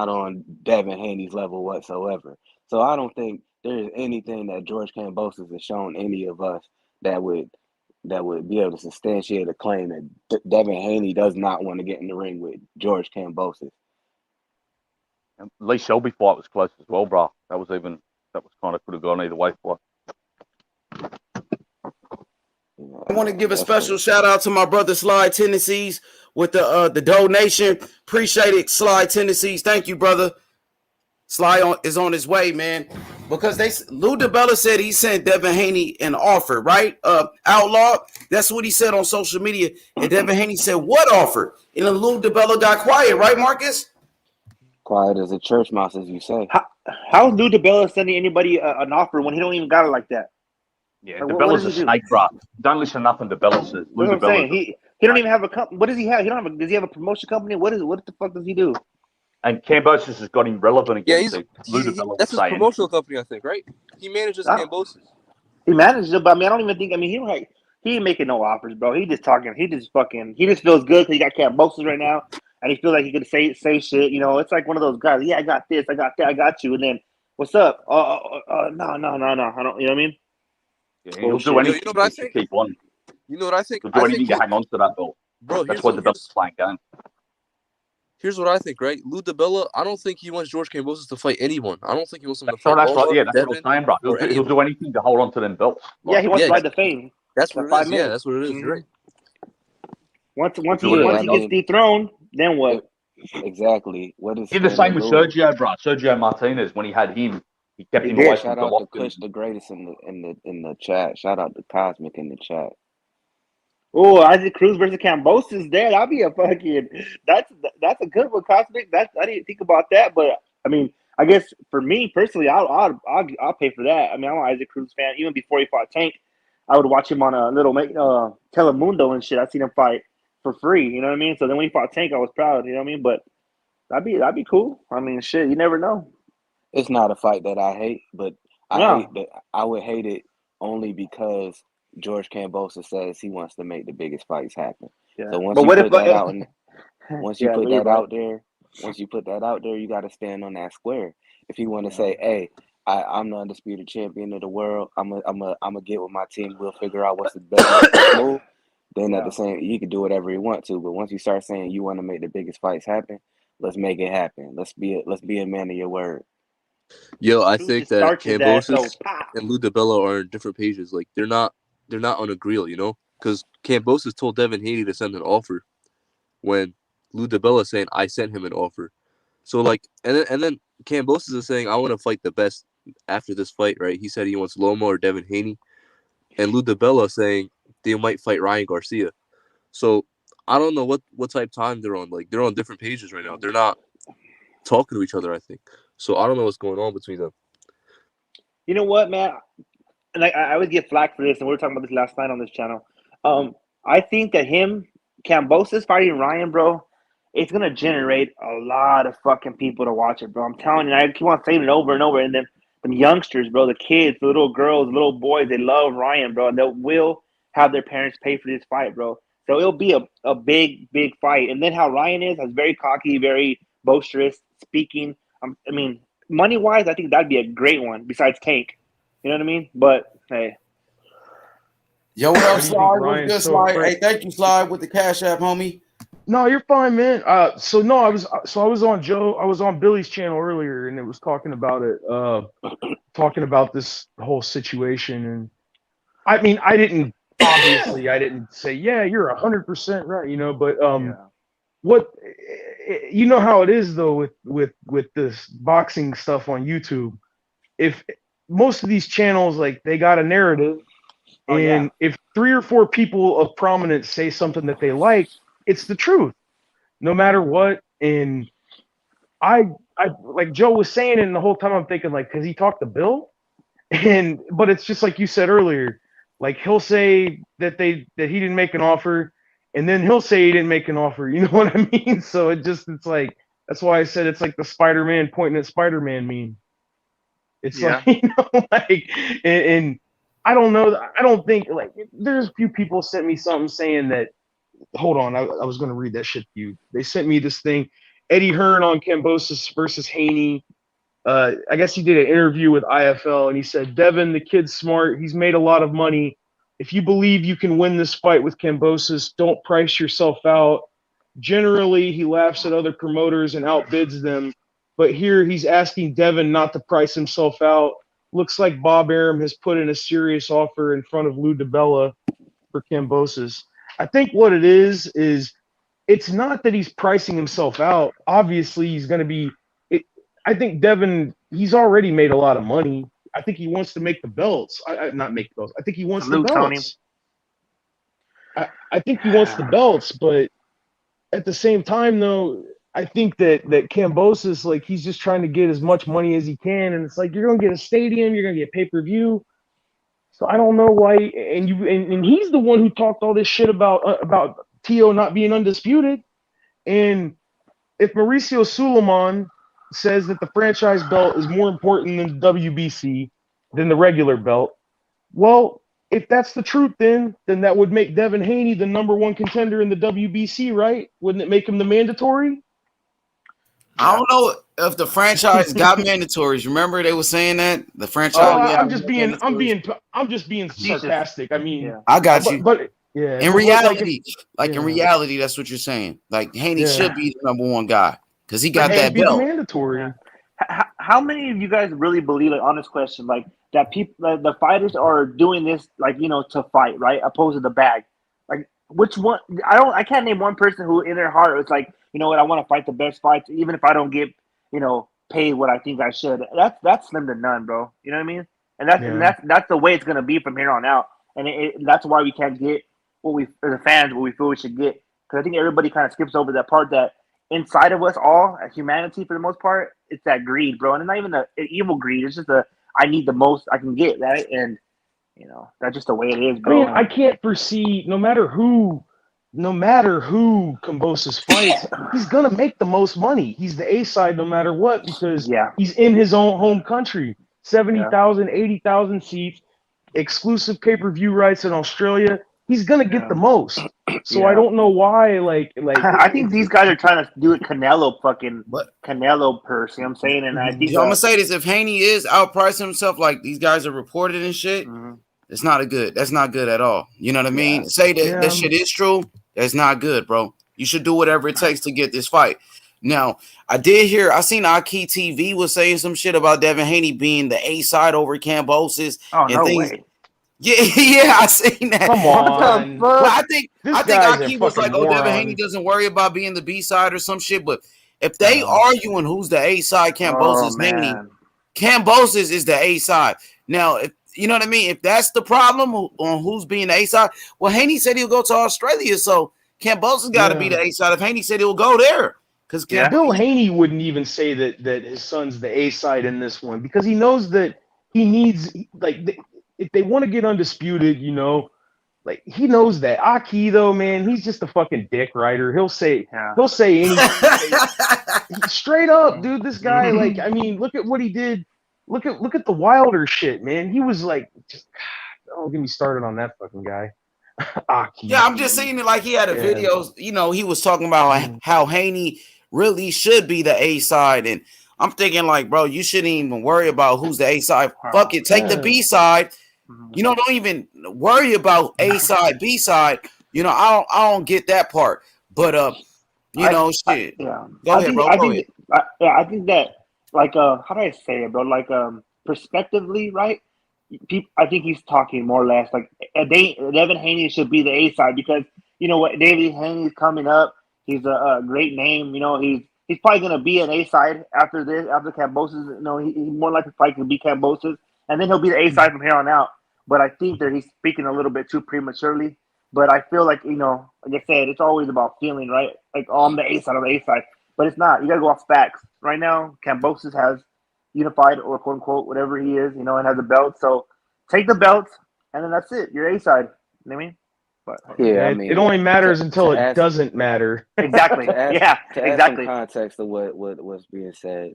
on Devin Haney's level whatsoever. So I don't think there is anything that George Kambosos has shown any of us that would be able to substantiate a claim that Devin Haney does not want to get in the ring with George Kambosos. Lee Shelby fight was close as well, bro. That was kind of could have gone either way for us. I want to give a special shout out to my brother Sly Tennessees with the donation. Appreciate it, Sly Tennessees. Thank you, brother. Sly is on his way, man. Because Lou DiBella said he sent Devin Haney an offer, right? Outlaw. That's what he said on social media. And Devin Haney said, "What offer?" And then Lou DiBella got quiet, right, Marcus? Quiet as a church mouse, as you say. How's Lou DiBella sending anybody an offer when he don't even got it like that? Yeah, DiBella's a snake, bro. Don't listen to nothing DiBella says. That's what I'm saying. He don't even have a company. What does he have? Does he have a promotion company? What the fuck does he do? And Kambosos has got him relevant again. Yeah, that's his promotional company, I think, right? He manages Kambosos. He manages it, but I mean, I don't even think. I mean, he ain't making no offers, bro. He just talking. He just feels good because he got Kambosos right now, and he feels like he could say shit. You know, it's like one of those guys. Yeah, I got this. I got that. I got you. And then what's up? No. I don't. You know what I mean? Yeah, he'll do anything to keep on. You know what I think? He'll do anything to hang on to that belt. Bro, that's what DiBella's playing game. Here's what I think, right? Lou DiBella, I don't think he wants George Kambosos to fight anyone. I don't think he wants him to fight. That's right. Yeah, that's what I'm saying, bro. He'll do anything to hold on to them belts. Yeah, he wants to ride the fame. That's what it is. Yeah, that's what it is. You're right. Once he gets dethroned, then what? Exactly. What is? He did the same with Sergio, bro. Sergio Martinez, when he had him, he kept him away from Shout out to Kush the Greatest in the chat. Shout out to Cosmic in the chat. Oh, Isaac Cruz versus Kambosos there. That'd be a fucking. That's a good one, Cosmic. I didn't think about that, but I mean, I guess for me personally, I'll pay for that. I mean, I'm an Isaac Cruz fan. Even before he fought Tank, I would watch him on a little Telemundo and shit. I seen him fight for free. You know what I mean? So then when he fought Tank, I was proud. You know what I mean? But that'd be cool. I mean, shit, you never know. It's not a fight that I hate, but I would hate it only because George Kambosos says he wants to make the biggest fights happen. Yeah. So once you put that out there, you got to stand on that square. If you want to say, "Hey, I'm the undisputed champion of the world. I'm gonna get with my team. We'll figure out what's the best move." Then at the same, you can do whatever you want to. But once you start saying you want to make the biggest fights happen, let's make it happen. Let's be a man of your word. Yo, I think that Kambosos and Lou DiBella are on different pages. Like they're not on a grill, you know, because Kambosos told Devin Haney to send an offer when Lou DiBella is saying I sent him an offer. So like, and then Kambosos is saying I want to fight the best after this fight, right? He said he wants Loma or Devin Haney, and Lou DiBella saying they might fight Ryan Garcia. So I don't know what type time they're on. Like they're on different pages right now. They're not talking to each other, I think. So I don't know what's going on between them. You know what, man? And I would get flack for this, and we were talking about this last night on this channel. I think that Kambosos fighting Ryan, bro, it's gonna generate a lot of fucking people to watch it, bro. I'm telling you, I keep on saying it over and over. And then them youngsters, bro, the kids, the little girls, the little boys, they love Ryan, bro, and they will have their parents pay for this fight, bro. So it'll be a big, big fight. And then how Ryan is very cocky, very boisterous, speaking. I mean, money wise, I think that'd be a great one. Besides Tank, you know what I mean? But hey. Yo, what up, Sly? What's good, Sly? Hey, thank you, Sly, with the Cash App, homie. No, you're fine, man. I was on Billy's channel earlier, and it was talking about it, talking about this whole situation. And I mean, I didn't say, yeah, you're 100% right, you know, but what, you know how it is though with this boxing stuff on YouTube. If most of these channels, like, they got a narrative. And if 3 or 4 people of prominence say something that they like, it's the truth, no matter what. And I like Joe was saying, and the whole time I'm thinking, like, because he talked to Bill, but it's just like you said earlier, like he'll say that he didn't make an offer, and then he'll say he didn't make an offer. You know what I mean? So it's like, that's why I said it's like the Spider-Man pointing at Spider-Man meme. It's like, you know, like, and I don't know. I don't think, like, there's a few people sent me something saying that, hold on, I was going to read that shit to you. They sent me this thing, Eddie Hearn on Kambosos versus Haney. I guess he did an interview with IFL, and he said, Devin, the kid's smart. He's made a lot of money. If you believe you can win this fight with Kambosos, don't price yourself out. Generally, he laughs at other promoters and outbids them. But here he's asking Devin not to price himself out. Looks like Bob Arum has put in a serious offer in front of Lou DiBella for Kambosos. I think what it is it's not that he's pricing himself out. Obviously, he's going to be – I think Devin, he's already made a lot of money. I think he wants to make the belts. Not make the belts. I think he wants the belts. I think he wants the belts, but at the same time, though, I think that Kambosos, like, he's just trying to get as much money as he can, and it's like, you're going to get a stadium, you're going to get pay-per-view. So I don't know why, and he's the one who talked all this shit about Tio not being undisputed. And if Mauricio Suleiman says that the franchise belt is more important than the WBC, than the regular belt, well, if that's the truth, then that would make Devin Haney the #1 contender in the WBC, right? Wouldn't it make him the mandatory? I don't know if the franchise got mandatories. Remember they were saying that the franchise. I'm just being sarcastic. I mean, I got you. But yeah, in reality, in reality, that's what you're saying. Like, Haney should be the #1 guy because he got that belt. Mandatory. How many of you guys really believe, like, honest question, like, that people, the fighters are doing this, like, you know, to fight, right? Opposed to the bag. Like, which one? I can't name one person who in their heart was like, you know what, I want to fight the best fights, even if I don't get, you know, paid what I think I should. That's slim to none, bro. You know what I mean? And that's the way it's gonna be from here on out. And that's why we can't get the fans, what we feel we should get. Because I think everybody kind of skips over that part that inside of us all, as humanity for the most part, it's that greed, bro. And it's not even the evil greed. It's just I need the most I can get, right? And, you know, that's just the way it is, bro. I mean, I can't foresee, no matter who Kambosos fights, he's gonna make the most money. He's the A side no matter what, because he's in his own home country. 70,000, 80,000 seats, exclusive pay-per-view rights in Australia. He's gonna get the most. So I don't know why. Like I think these guys are trying to do it Canelo purse. You know what I'm saying? And I think I'm gonna say this: if Haney is outpricing himself, like these guys are reported and shit, it's not good. That's not good at all. You know what I mean? Say that that shit is true. That's not good, bro. You should do whatever it takes to get this fight. Now, I seen Aki TV was saying some shit about Devin Haney being the A side over Kambosos. Oh, no way. Yeah, I seen that. Come on. Well, I think Aki was like, Devin Haney doesn't worry about being the B side or some shit. But if they arguing who's the A side, Kambosos, Haney, Kambosos is the A side. Now, if you know what I mean, if that's the problem on who's being the A side, well, Haney said he'll go to Australia, so Kambosos got to be the A side. If Haney said he'll go there, because Bill Haney wouldn't even say that his son's the A side in this one because he knows that he needs if they want to get undisputed, like he knows that. Aki though, man, he's just a fucking dick writer. He'll say anything. Straight up, dude. This guy, like, I mean, look at what he did. Look at the Wilder shit, man. He was like, don't get me started on that fucking guy. Aki. Yeah, I'm just saying it like he had a videos. He was talking about how Haney really should be the A side, and I'm thinking like, bro, you shouldn't even worry about who's the A side. Fuck it, take the B side. Don't even worry about A side, B side. I don't get that part. But shit. Go ahead, bro. I think that like how do I say it, bro? Like perspectively, right? I think he's talking more or less like Devin Haney should be the A side because you know what, Devin Haney's coming up. He's a great name. He's probably gonna be an A side after Kambosos. He more likely probably can be Kambosos, and then he'll be the A side from here on out. But I think that he's speaking a little bit too prematurely. But I feel like, like I said, it's always about feeling, right? Like, I'm the A side, But it's not. You got to go off facts. Right now, Kambosos has unified or quote unquote, whatever he is, and has a belt. So take the belts, and then that's it. You're A side. You know what I mean? But, it only matters until it doesn't matter. Exactly. To add exactly. some context to what's being said,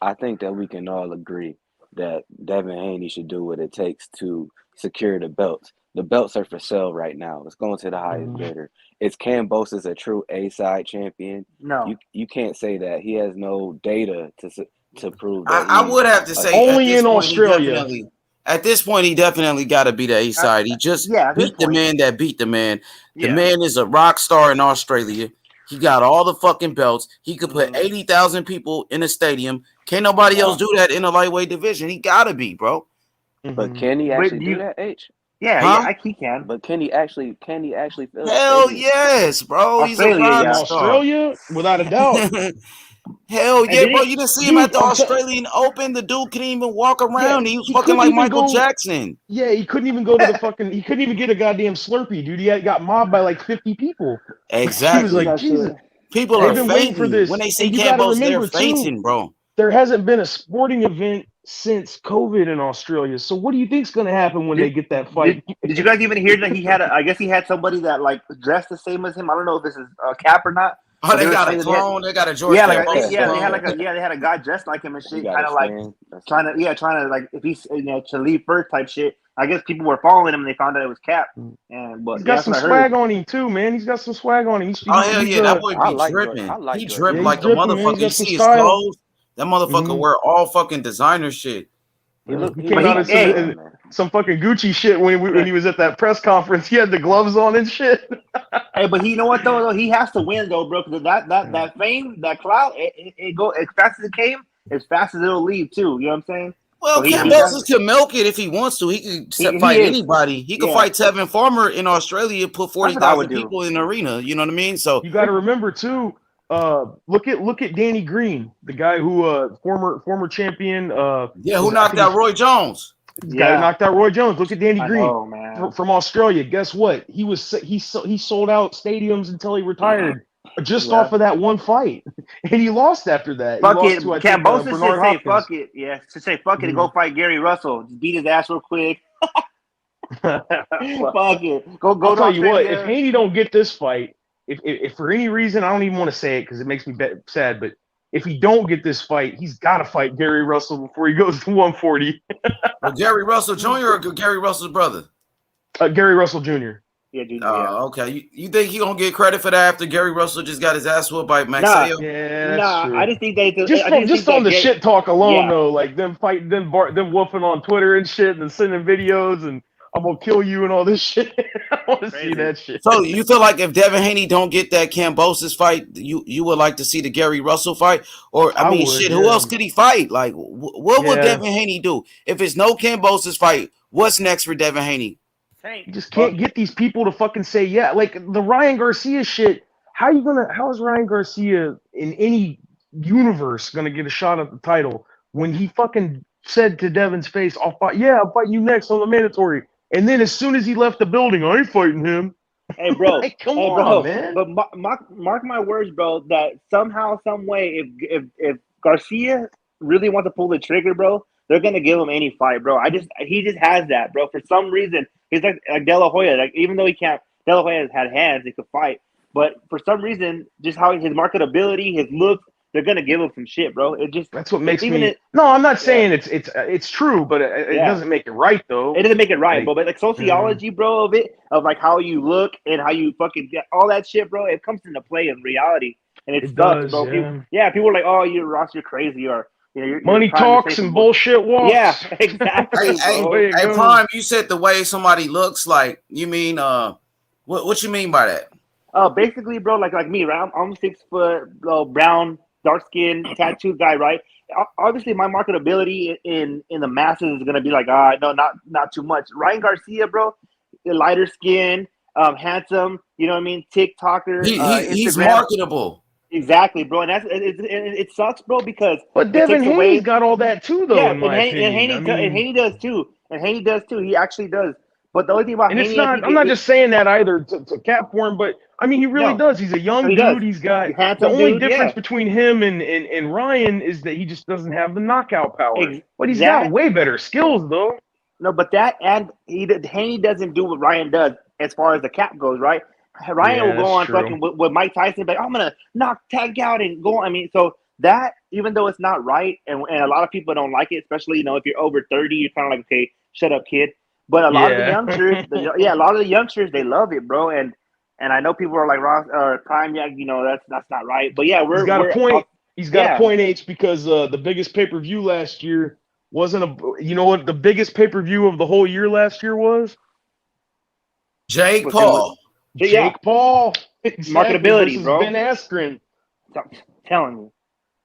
I think that we can all agree that Devin Haney should do what it takes to secure the belts. The belts are for sale right now. It's going to the highest bidder. Is Kambosos a true A-side champion? No. You can't say that. He has no data to prove that. I would have to say only in Australia. At this point, he definitely got to be the A-side. He just beat the man that beat the man. The man is a rock star in Australia. He got all the fucking belts. He could put 80,000 people in a stadium. Can't nobody else do that in the lightweight division. He got to be, bro. But can he actually do that, H? Yeah, he can. But can he actually fill Hell yes, bro. Australia, without a doubt. Hell yeah, bro. You didn't see him at the Australian Open. The dude couldn't even walk around. He was fucking like Michael Jackson. Yeah, he couldn't even go to the fucking. He couldn't even get a goddamn Slurpee, dude. He got mobbed by like 50 people. Exactly. He was like, Jesus. People are fainting for this. When they see Kambosos, they're fainting, bro. There hasn't been a sporting event since COVID in Australia. So what do you think's going to happen when they get that fight? Did you guys even hear that he had? I guess he had somebody that like dressed the same as him. I don't know if this is a cap or not. Oh, they got a clone. They got a George. They had a guy dressed like him and shit, kind of like trying to like if he's to leave first type shit. I guess people were following him and they found out it was Cap. He's got some swag on him too, man. He's got some swag on him. Hell yeah, that boy be dripping. He dripped like a motherfucker. You see his clothes? That motherfucker wear all fucking designer shit. He came out of some fucking Gucci shit when he was at that press conference. He had the gloves on and shit. Hey, but you know what though? He has to win though, bro. Because that fame, that clout, it go as fast as it came, as fast as it'll leave too. You know what I'm saying? Well, Kambosos can milk it if he wants to. He can fight anybody. He could fight Tevin Farmer in Australia, put 40,000 people in the arena. You know what I mean? So you got to remember too. Look at Danny Green, the guy who former champion. Who knocked out Roy Jones. The guy who knocked out Roy Jones. Look at Danny Green from Australia. Guess what? He sold out stadiums until he retired. Just off of that one fight, and he lost after that. Fuck it, Kambosos should say fuck it. Yeah, should say fuck it and go fight Gary Russell. Just beat his ass real quick. Fuck it. Go. I'll tell you what. If Haney don't get this fight, if for any reason, I don't even want to say it because it makes me sad, but if he don't get this fight, he's got to fight Gary Russell before he goes to 140. Gary Russell Jr. or Gary Russell's brother? Gary Russell Jr. Okay. You think he gonna get credit for that after Gary Russell just got his ass whooped by Maxwell? True. I just think they just on the shit talk alone though, like them fighting, them whooping on Twitter and shit, and sending videos, and I'm gonna kill you and all this shit. I want to see that shit. So you feel like if Devin Haney don't get that Kambosos fight, you would like to see the Gary Russell fight, or who else could he fight? Like, what would Devin Haney do if it's no Kambosos fight? What's next for Devin Haney? You just can't get these people to fucking say like the Ryan Garcia shit. How is Ryan Garcia in any universe gonna get a shot at the title when he fucking said to Devin's face, I'll fight you next on the mandatory. And then as soon as he left the building, I ain't fighting him. Hey, bro. Like, come Hey, on, bro. man. But mark my words, bro. That somehow, some way, if Garcia really wants to pull the trigger, bro, they're gonna give him any fight, bro. He just has that, bro. For some reason, he's like De La Hoya. Like even though he can't, De La Hoya has had hands, he could fight. But for some reason, just how his marketability, his looks, they're gonna give him some shit, bro. It just That's what makes even me. it. No, I'm not Yeah. saying it's true, but it Yeah. doesn't make it right though. It doesn't make it right, Like, but like sociology, bro, of it, of like how you look and how you fucking get all that shit, bro. It comes into play in reality, and it it sucks, does, bro. People are like, "Oh, you Ross, you're crazy," or you're Money trying to say talks some and bullshit walks. Yeah, exactly, Hey, bro. Way to go. Prime, you said the way somebody looks like. You mean what you mean by that? Basically, bro, like me, right? I'm 6 foot, brown, dark skin, tattooed guy, right? Obviously, my marketability in the masses is gonna be like, no, not too much. Ryan Garcia, bro, lighter skin, handsome, you know what I mean? TikToker, He's Instagram. marketable. Exactly, bro, and it sucks, bro, because But it Devin takes Haney's away. got all that too, though, Yeah, in my opinion. and Haney does too, He actually does. But the only thing about And it's Haney, I not. think I'm not just saying that either to cap for him, but I mean he really no, does. He's a young he does. dude. He's got He's a the handsome only dude, difference yeah. between him and Ryan is that he just doesn't have the knockout power. But he's That- got way better skills though. No, but that and Haney doesn't do what Ryan does as far as the cap goes, right? Ryan Yeah, will go that's on true. fucking with Mike Tyson, but I'm gonna knock tag out and go. I mean, so that even though it's not right, and a lot of people don't like it, especially if you're over 30, you're kind of like, okay, shut up, kid. But a lot of the Yeah. youngsters, a lot of the youngsters, they love it, bro. And I know people are like Ross or Prime, yeah, that's not right. But yeah, He's got a point. He's got a point, H, because the biggest pay-per-view last year wasn't a. You know what the biggest pay-per-view of the whole year last year was? Jake Paul. Jake Paul. Exactly, Marketability, versus bro. Ben Askren. I'm telling you.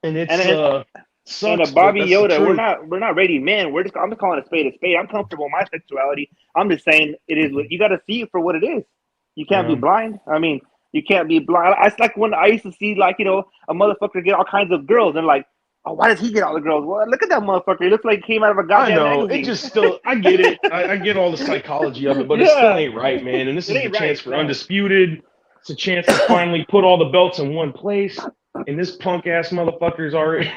And it's sucks, and a Bobby but that's the Yoda, truth. we're not ready men. I'm just calling a spade a spade. I'm comfortable in my sexuality. I'm just saying it is. You got to see it for what it is. You can't be blind. I mean, you can't be blind. It's like when I used to see a motherfucker get all kinds of girls and like, oh, why does he get all the girls? Well, look at that motherfucker. He looks like he came out of a goddamn I know. magazine. It just still. I get it. I get all the psychology of it, but it still ain't right, man. And this is the chance for Undisputed. It's a chance to finally put all the belts in one place. And this punk ass motherfucker's already.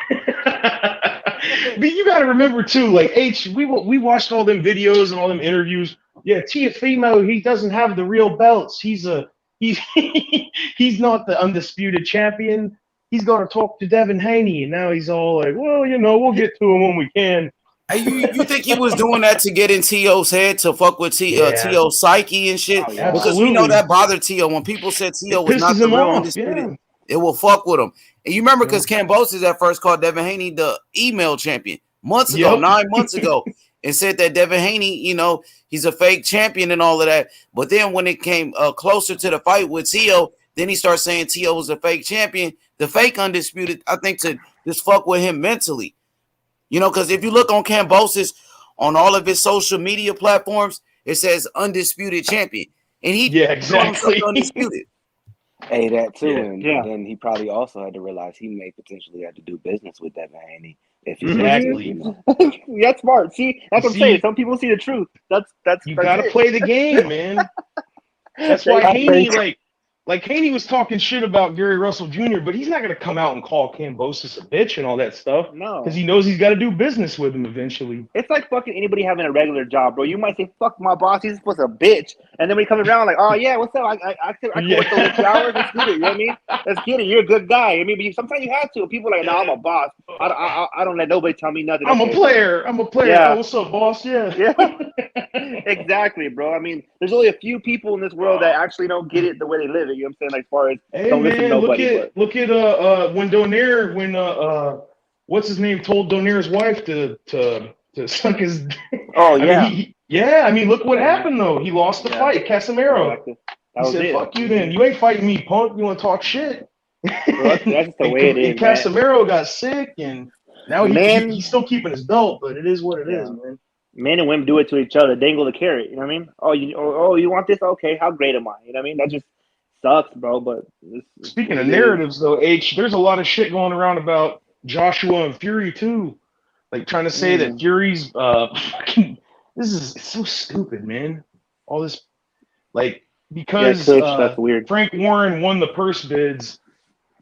But you got to remember too, like H, we watched all them videos and all them interviews. Yeah, Tiafimo, he doesn't have the real belts. He's he's not the undisputed champion. He's going to talk to Devin Haney, and now he's all like, well, we'll get to him when we can. Hey, you think he was doing that to get in T.O.'s head to fuck with T.O.'s psyche and shit? yeah. Because we know that bothered T.O. When people said T.O. was not the real undisputed, it will fuck with him. And you remember because Kambosos at first called Devin Haney the email champion months ago, 9 months ago, and said that Devin Haney, he's a fake champion and all of that. But then when it came closer to the fight with T.O., then he started saying T.O. was a fake champion, the fake undisputed, I think, to just fuck with him mentally. Because if you look on Kambosos on all of his social media platforms, it says undisputed champion. And he exactly undisputed. Hey, that too. And then he probably also had to realize he may potentially have to do business with Devin Haney. If he That's smart. See, that's what I'm saying. Some people see the truth. That's you got to play the game, man. That's why Haney, like Haney was talking shit about Gary Russell Jr., but he's not going to come out and call Kambosos a bitch and all that stuff. No. Because he knows he's got to do business with him eventually. It's like fucking anybody having a regular job, bro. You might say, fuck my boss, he's supposed to bitch. And then when he comes around, like, oh, yeah, what's up? I can work the 2 hours. Let's get it. You know what I mean? Let's get it. You're a good guy. I mean, but sometimes you have to. People are like, no, I'm a boss. I don't let nobody tell me nothing. I'm a player. Yeah. Oh, what's up, boss? Yeah. Exactly, bro. I mean, there's only a few people in this world that actually don't get it the way they live it. You know what I'm saying? Like, as far as don't listen to nobody. Look at when Donaire, what's his name, told Donaire's wife to suck his. Oh yeah. I mean, look what happened though. He lost the fight, Casemiro. Exactly. He said, "Fuck you, then. You ain't fighting me, punk. You want to talk shit?" Well, that's the way it is. And Casemiro got sick, and now he's still keeping his belt, but it is what it is, man. Men and women do it to each other. Dangle the carrot. You know what I mean? Oh, you want this? Okay, how great am I? You know what I mean? That just sucks, bro. But speaking of narratives, though, H, there's a lot of shit going around about Joshua and Fury too, like trying to say that Fury's fucking. It's so stupid, man. All this, like, because Kush, that's weird. Frank Warren won the purse bids.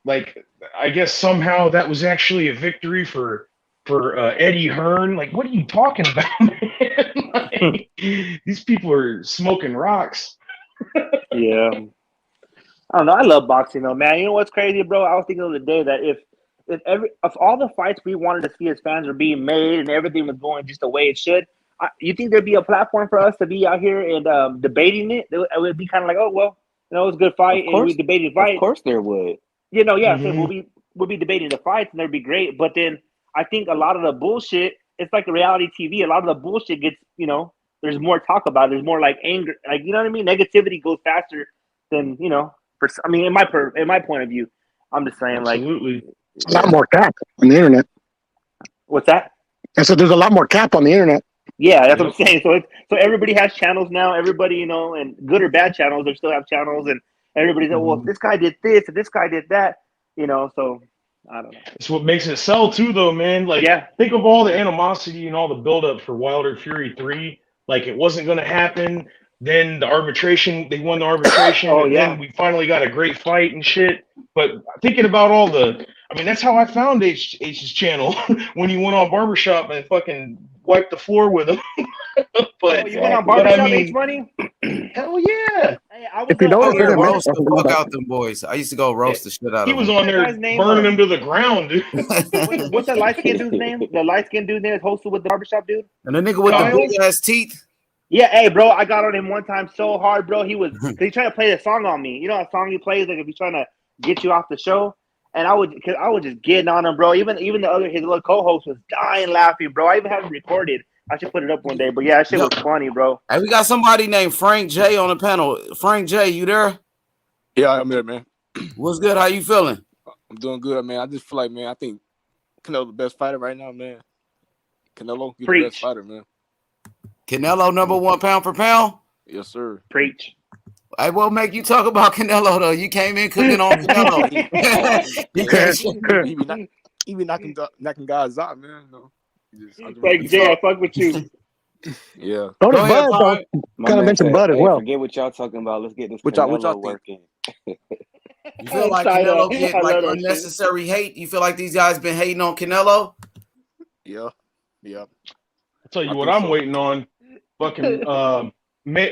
Like, I guess somehow that was actually a victory for Eddie Hearn. Like, what are you talking about, man? Like, these people are smoking rocks. Yeah. I don't know. I love boxing though, man. You know what's crazy, bro? I was thinking the other day that if all the fights we wanted to see as fans were being made and everything was going just the way it should, you think there'd be a platform for us to be out here and debating it? It would be kind of like, oh well, you know, it was a good fight, and we debated fights. Of course, there would. You know, yeah. Mhm. So we'll be debating the fights, and that'd be great. But then I think a lot of the bullshit, it's like the reality TV. A lot of the bullshit gets, you know, there's more talk about it. There's more like anger, like, you know what I mean. Negativity goes faster than, you know. I mean, in my point of view, I'm just saying, Absolutely. A lot more cap on the internet. what's that? I said there's a lot more cap on the internet. Yeah, that's what I'm saying. So everybody has channels now. Everybody, you know, and good or bad channels, they still have channels, and everybody's like, well, this guy did this and this guy did that, you know. So I don't know. It's what makes it sell too, though, man. Like, think of all the animosity and all the buildup for Wilder Fury 3. Like, it wasn't going to happen. Then the arbitration, they won the arbitration. Then we finally got a great fight and shit. But thinking about all I mean, that's how I found H's channel when he went on Barbershop and fucking wiped the floor with him. But you went on Barbershop, I mean, H Money? Hell yeah. Hey, I was If you notice, I roast the fuck out them boys. I used to go roast the shit out of them. He was on there burning them to the ground, dude. What's that light skinned dude's name? The light skinned dude there is hosted with the Barbershop dude? And the nigga with the big ass teeth. Yeah, hey, bro, I got on him one time so hard, bro. He tried to play the song on me. You know that song he plays, like if he's trying to get you off the show. And I was just getting on him, bro. Even his little co-host was dying laughing, bro. I even have it recorded. I should put it up one day. But yeah, that shit was funny, bro. Hey, we got somebody named Frank J on the panel. Frank J, you there? Yeah, I'm there, man. What's good? How you feeling? I'm doing good, man. I just feel like, man, I think Canelo the best fighter right now, man. Canelo, you the best fighter, man. Canelo number one pound for pound? Yes, sir. Preach. I will make you talk about Canelo though. You came in cooking on Canelo. he be knocking guys out, man. Like Jay, I fuck with you. Yeah. Don't Bud kind of mention Bud as well. Forget what y'all talking about. Let's get this what y'all working. You feel like Canelo get like unnecessary hate? You feel like these guys been hating on Canelo? Yeah. I'll tell you what I'm waiting on. Fucking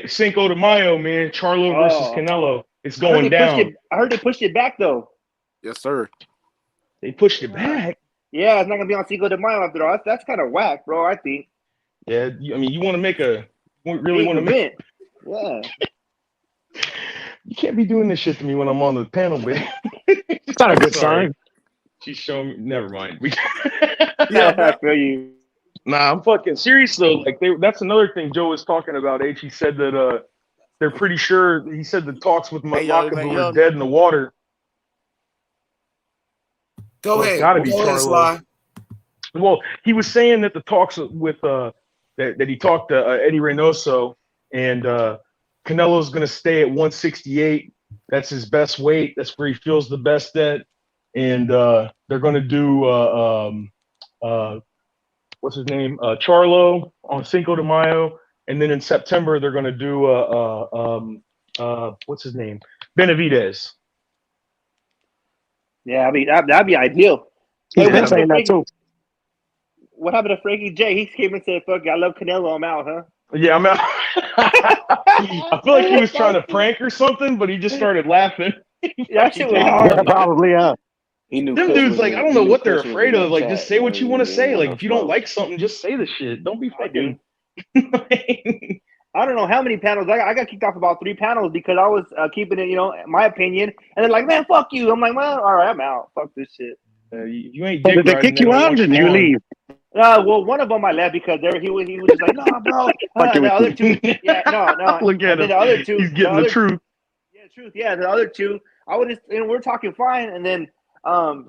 Cinco de Mayo, man. Charlo versus Canelo. It's going down. I heard they pushed it back though. Yes, sir. They pushed it back. Yeah, it's not gonna be on Cinco de Mayo after all. That's kind of whack, bro. I think. Yeah, I mean, you want to make Yeah. You can't be doing this shit to me when I'm on the panel, man. It's not a good sign. She's showing me. Never mind. Yeah, I feel you. Nah, I'm fucking serious though. Like that's another thing Joe was talking about. He said that they're pretty sure. He said the talks with Makabu are dead in the water. Go ahead. Gotta be Charlo. Well, he was saying that the talks with that he talked to Eddie Reynoso, and Canelo's going to stay at 168. That's his best weight. That's where he feels the best at. And they're going to do what's his name? Charlo on Cinco de Mayo, and then in September they're going to do what's his name? Benavidez. Yeah, I mean that'd be ideal. He's been saying that too. What happened to Frankie J? He came and said, "Fuck, I love Canelo. I'm out, huh?" Yeah, I'm out. I feel like he was trying to prank or something, but he just started laughing. That shit was hard. Yeah, probably, yeah. He knew them dudes like I don't know what they're afraid of. Like, just say what you want to say. Like, if you don't like something, just say the shit. Don't be fucking. I don't know how many panels. I got kicked off about 3 panels because I was keeping it, my opinion. And they're like, "Man, fuck you." I'm like, "Well, all right, I'm out. Fuck this shit." You ain't. Did they kick you out? Or did you leave? Well, one of them I left because he was just like, "Nah, bro." The other 2, yeah, no. Look at him. The other 2, he's getting the truth. Yeah, truth. Yeah, the other 2, I would just, we're talking fine, and then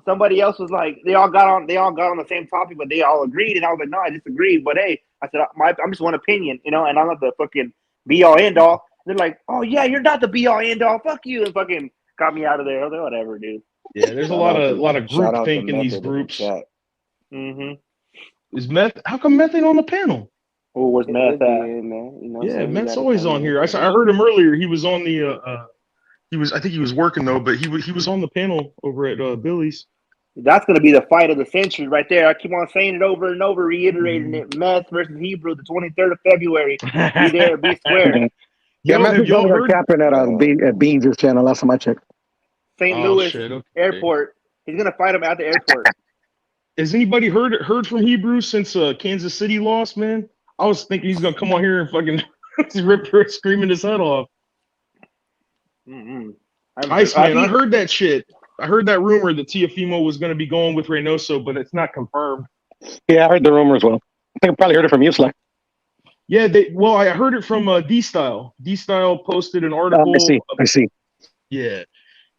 somebody else was like, they all got on the same topic, but they all agreed, and I was like, "No, I disagree." But hey, I said, I'm just one opinion, and I'm not the fucking be all end all. They're like, "Oh yeah, you're not the be all end all. Fuck you," and fucking got me out of there. I was like, whatever, dude. Yeah, there's a lot of group think in these groups. Mm-hmm. Is Meth? How come Meth ain't on the panel? Oh, where's Matt It'd be at? it, man. You know what I'm Yeah, saying? He Matt's got to always come on in. here. I heard him earlier. He was on the I think he was working though, but he was on the panel over at Billy's. That's going to be the fight of the century right there. I keep on saying it over and over, reiterating it. Meth versus Hebrew, the 23rd of February. Be there, be square. Yeah, Yo, Matt have is y'all heard? captain at Beans' channel. Last time I checked. St. Oh Louis shit! Okay. Airport. He's going to fight him at the airport. Has anybody heard from Hebrew since Kansas City lost? Man, I was thinking he's gonna come on here and fucking rip screaming his head off. Mm-hmm. Iceman, I heard that shit. I heard that rumor that Teofimo was gonna be going with Reynoso, but it's not confirmed. Yeah, I heard the rumor as well. I think I probably heard it from you, Sly. Yeah, I heard it from D-Style. D-Style posted an article. I see. Yeah,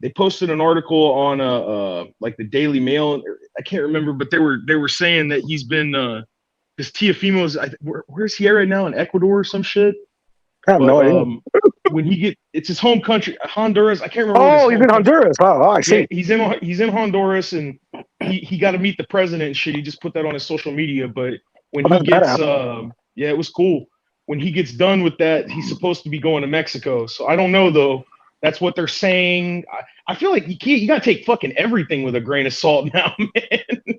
they posted an article on like the Daily Mail. I can't remember, but they were saying that he's been because Teofimo's where's he at right now, in Ecuador or some shit. I have no idea. When it's his home country, Honduras. I can't remember. Oh, he's in Honduras. Oh, I see. Yeah, he's in Honduras, and he got to meet the president and shit. He just put that on his social media. But when he gets, yeah, it was cool. When he gets done with that, he's supposed to be going to Mexico. So I don't know though. That's what they're saying. I feel like you gotta take fucking everything with a grain of salt now, man.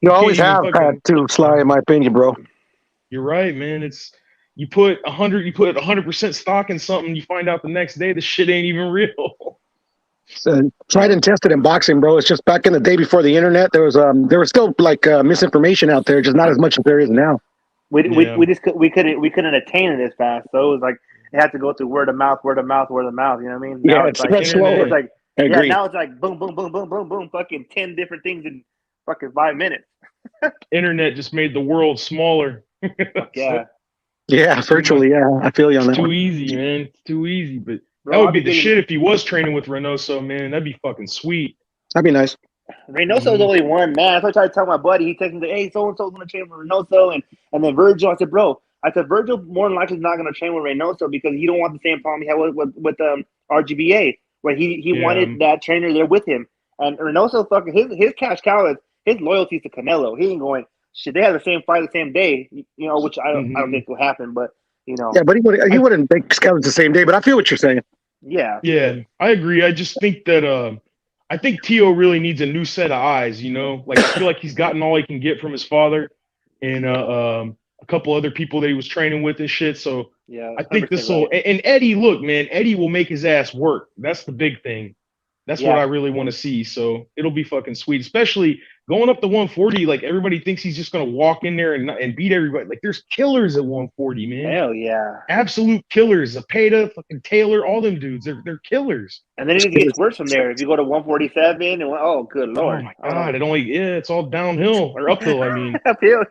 You always have had to, Sly, in my opinion, bro. You're right, man. You put 100% stock in something, you find out the next day the shit ain't even real. Tried and tested in boxing, bro. It's just back in the day before the internet, there was still like misinformation out there, just not as much as there is now. We couldn't attain it as fast, so it was like it had to go through word of mouth. You know what I mean? Now it's like slow. It's like now it's like boom, boom, boom, boom, boom, boom, fucking 10 different things in fucking 5 minutes. Internet just made the world smaller. Yeah. Yeah, virtually. Yeah, I feel you on that. It's too one. easy, man. It's too easy. But Bro, that would be the shit if he was training with Reynoso, man. That'd be fucking sweet. That'd be nice. Reynoso's only one man. So I tried to tell my buddy. He texted me, "Hey, so and so's gonna train with Reynoso," and then Virgil. I said, "Bro, Virgil more than likely is not gonna train with Reynoso because he don't want the same problem he had with RGBA, where he wanted that trainer there with him. And Reynoso fucking his cash cow is his loyalty to Canelo. He ain't going. Shit, they had the same fight the same day, you know, which I don't think will happen, but you know. Yeah, but he wouldn't make scouts the same day. But I feel what you're saying. Yeah. Yeah, I agree. I just think that I think Tio really needs a new set of eyes, you know? Like, I feel like he's gotten all he can get from his father and a couple other people that he was training with and shit. So yeah, I think this will and Eddie, look, man, Eddie will make his ass work. That's the big thing. That's what I really want to see. So it'll be fucking sweet, especially going up to 140. Like, everybody thinks he's just gonna walk in there and beat everybody. Like, there's killers at 140, man. Hell yeah, absolute killers. Zapata, fucking Taylor, all them dudes. They're killers. And then it gets worse from there. If you go to 147, and oh, good lord, oh my god, it's all downhill or uphill. I mean, uphill.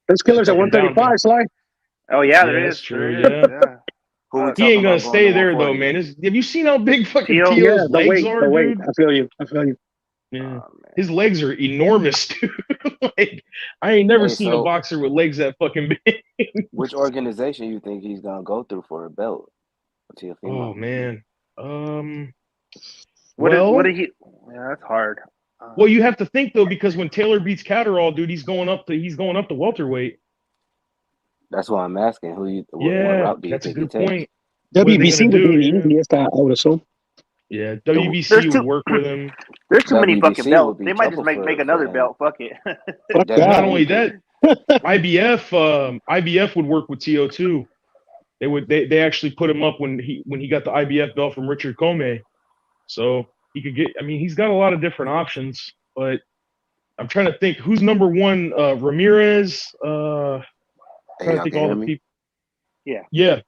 There's killers at 135, Sly. Oh yeah, there is. True. Yeah. He ain't gonna stay there though, man. Have you seen how big fucking Tio's legs are, dude? I feel you. Yeah, his legs are enormous, dude. Like, I ain't never seen a boxer with legs that fucking big. Which organization you think he's gonna go through for a belt? Oh man, what did he? Yeah, that's hard. Well, you have to think though, because when Taylor beats Catterall, dude, he's going up to welterweight. That's why I'm asking who you. What route do you think a good point. WBC would be the easiest, I would assume. Yeah, WBC would work with him. There's too many fucking belts. They might just make another belt. Fuck it. Not only that, IBF would work with TO too. They actually put him up when he got the IBF belt from Richard Comey. So he could get. I mean, he's got a lot of different options, but I'm trying to think who's number one. Ramirez. Trying to think all the people. Yeah. I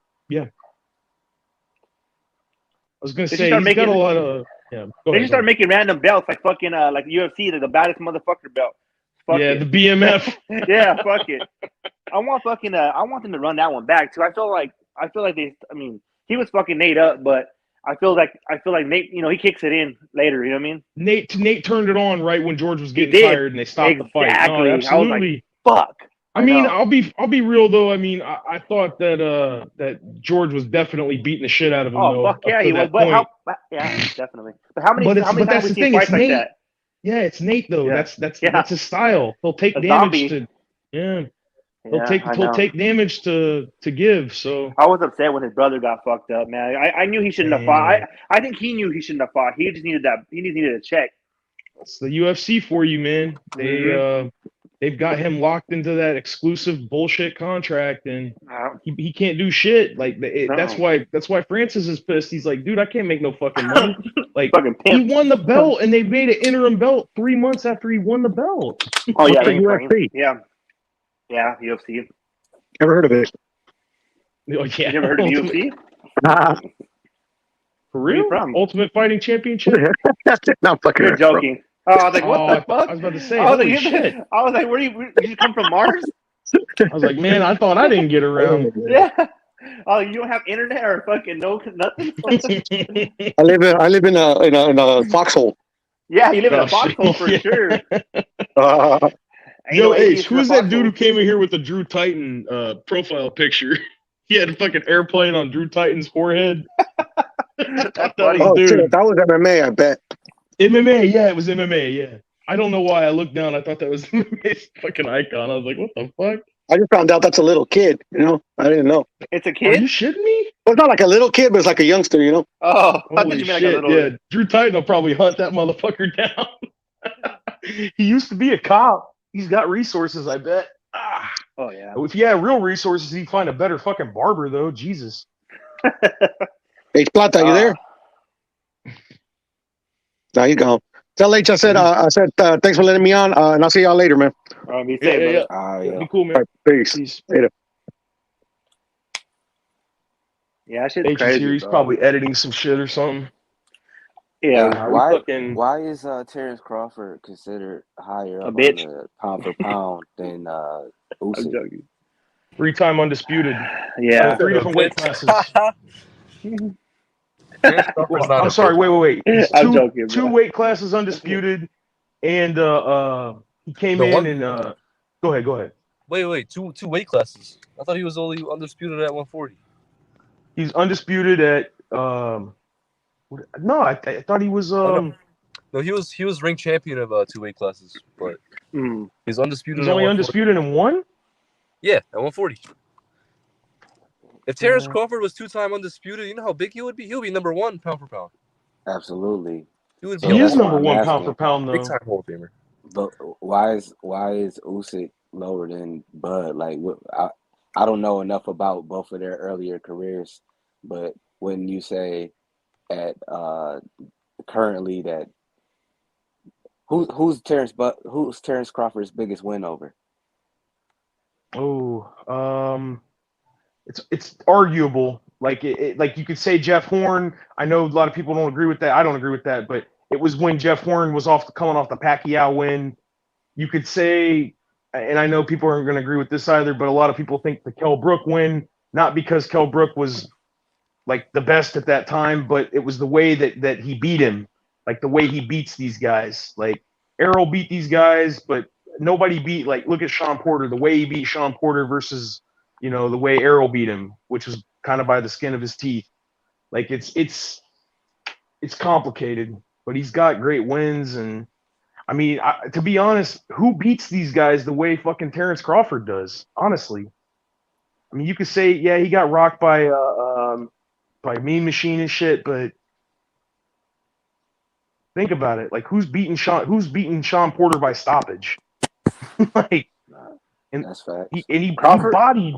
was gonna say he's got a lot of. Yeah. They just start making random belts like fucking like UFC, like the baddest motherfucker belt. Fuck it. The BMF. Yeah, fuck it. I want them to run that one back too. I feel like they. I mean, he was fucking Nate up, but I feel like Nate. You know, he kicks it in later. You know what I mean? Nate turned it on right when George was getting tired, and they stopped the fight. No, absolutely. I was like, fuck. I mean, I'll be real though. I mean, I thought that George was definitely beating the shit out of him. Oh, fuck yeah, he was. But definitely. But how many times that's we the see thing. fights It's like Nate. that? Yeah, it's Nate though. Yeah. That's his style. He'll take damage to. Yeah. He'll take damage to give. So I was upset when his brother got fucked up, man. I knew he shouldn't have fought. I think he knew he shouldn't have fought. He just needed that. He just needed a check. It's the UFC for you, man. They've got him locked into that exclusive bullshit contract, and he can't do shit. Like that's why Francis is pissed. He's like, dude, I can't make no fucking money. Like he won the belt, and they made an interim belt 3 months after he won the belt. Oh yeah, the UFC. Yeah, UFC. Never heard of it. Oh, yeah. You never heard of UFC? For real? From? Ultimate Fighting Championship? Not fucking. You're joking. Oh, I was like, what the fuck? I was about to say, I was holy like, shit. I was like, where you come from, Mars? I was like, man, I thought I didn't get around. Yeah. Oh, you don't have internet or fucking nothing? I live in a foxhole. Yeah, you live in a foxhole for sure. Yo, Ace, who's that dude who came in here with the Drew Titan profile picture? He had a fucking airplane on Drew Titan's forehead. That was MMA, I bet. MMA, yeah, it was MMA, yeah. I don't know why I looked down. I thought that was MMA's fucking icon. I was like, what the fuck? I just found out that's a little kid, I didn't know. It's a kid? Are you shitting me? Well, it's not like a little kid, but it's like a youngster, Oh, I holy shit, yeah. Drew Titan will probably hunt that motherfucker down. He used to be a cop. He's got resources, I bet. Oh, yeah. If he had real resources, he'd find a better fucking barber, though. Jesus. H. Plata, you there? No, he's gone. Tell H I said thanks for letting me on, and I'll see y'all later, man. All right, be safe, yeah. Be cool, man. All right, peace. Later. Yeah, that shit's crazy. He's probably editing some shit or something. Yeah. Why is Terrence Crawford considered higher up on the pound for pound than Usyk? 3-time undisputed. Yeah. 3 different weight classes. I'm sorry. Wait. He's I'm joking. Two weight classes undisputed, and he came in and go ahead. Wait. Two weight classes. I thought he was only undisputed at 140. He's undisputed at no, I thought he was No, he was ranked champion of 2 weight classes, but he's undisputed. He's only undisputed in 1? Yeah, at 140. If Terrence Crawford was 2-time undisputed, you know how big he would be? He'll be number 1 pound for pound. Absolutely. He is number 1 pound for pound, though. Big time Hall of Famer. But why is Usyk lower than Bud? Like, I don't know enough about both of their earlier careers, but when you say at currently that who's Terrence Crawford's biggest win over? It's arguable. Like like you could say Jeff Horn. I know a lot of people don't agree with that. I don't agree with that, but it was when Jeff Horn was coming off the Pacquiao win. You could say, and I know people aren't going to agree with this either, but a lot of people think the Kell Brook win, not because Kell Brook was like the best at that time, but it was the way that he beat him, like the way he beats these guys. Like Errol beat these guys, but nobody beat, like, look at Sean Porter, the way he beat Sean Porter versus, the way Errol beat him, which was kind of by the skin of his teeth. Like it's complicated, but he's got great wins. And I mean, to be honest, who beats these guys the way fucking Terrence Crawford does? Honestly, I mean, you could say, yeah, he got rocked by Mean Machine and shit, but think about it. Like, who's beating Sean Porter by stoppage? Like, and that's fact. He bodied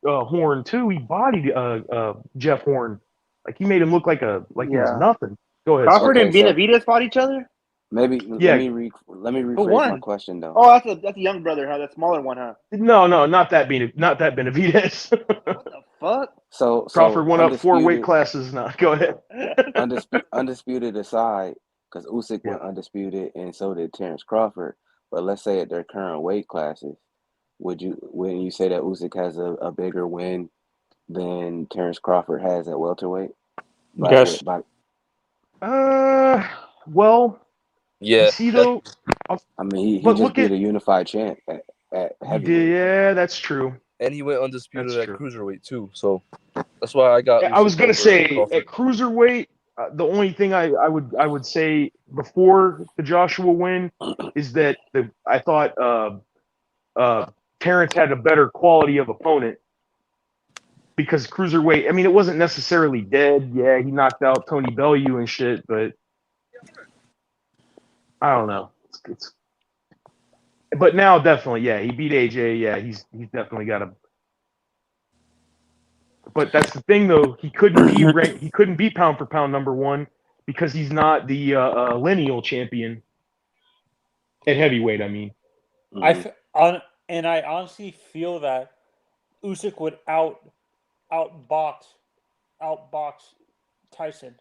Horn too. He bodied Jeff Horn. Like, he made him look like he was nothing. Go ahead. Crawford and Benavidez fought each other? Maybe. Let me rephrase my question though. Oh, that's a young brother, huh? That smaller one, huh? No, not that Benavidez. What the fuck? So Crawford went up 4 weight classes now. Go ahead. Undisputed aside, because Usyk went undisputed, and so did Terrence Crawford. But let's say at their current weight classes, when you say that Usyk has a bigger win than Terrence Crawford has at welterweight? Yes. Well. Yeah. See, though, I mean, he just did a unified champ at heavyweight. Yeah, that's true. And he went undisputed at cruiserweight too. So that's why I got. I was gonna say at cruiserweight, the only thing I would say before the Joshua win is that I thought Terrence had a better quality of opponent because cruiserweight. I mean, it wasn't necessarily dead. Yeah, he knocked out Tony Bellew and shit, but I don't know. But now definitely, yeah, he beat AJ. Yeah, he's definitely got a. But that's the thing, though. He couldn't beat pound for pound number one because he's not the lineal champion at heavyweight. I mean, I honestly feel that Usyk would outbox Tyson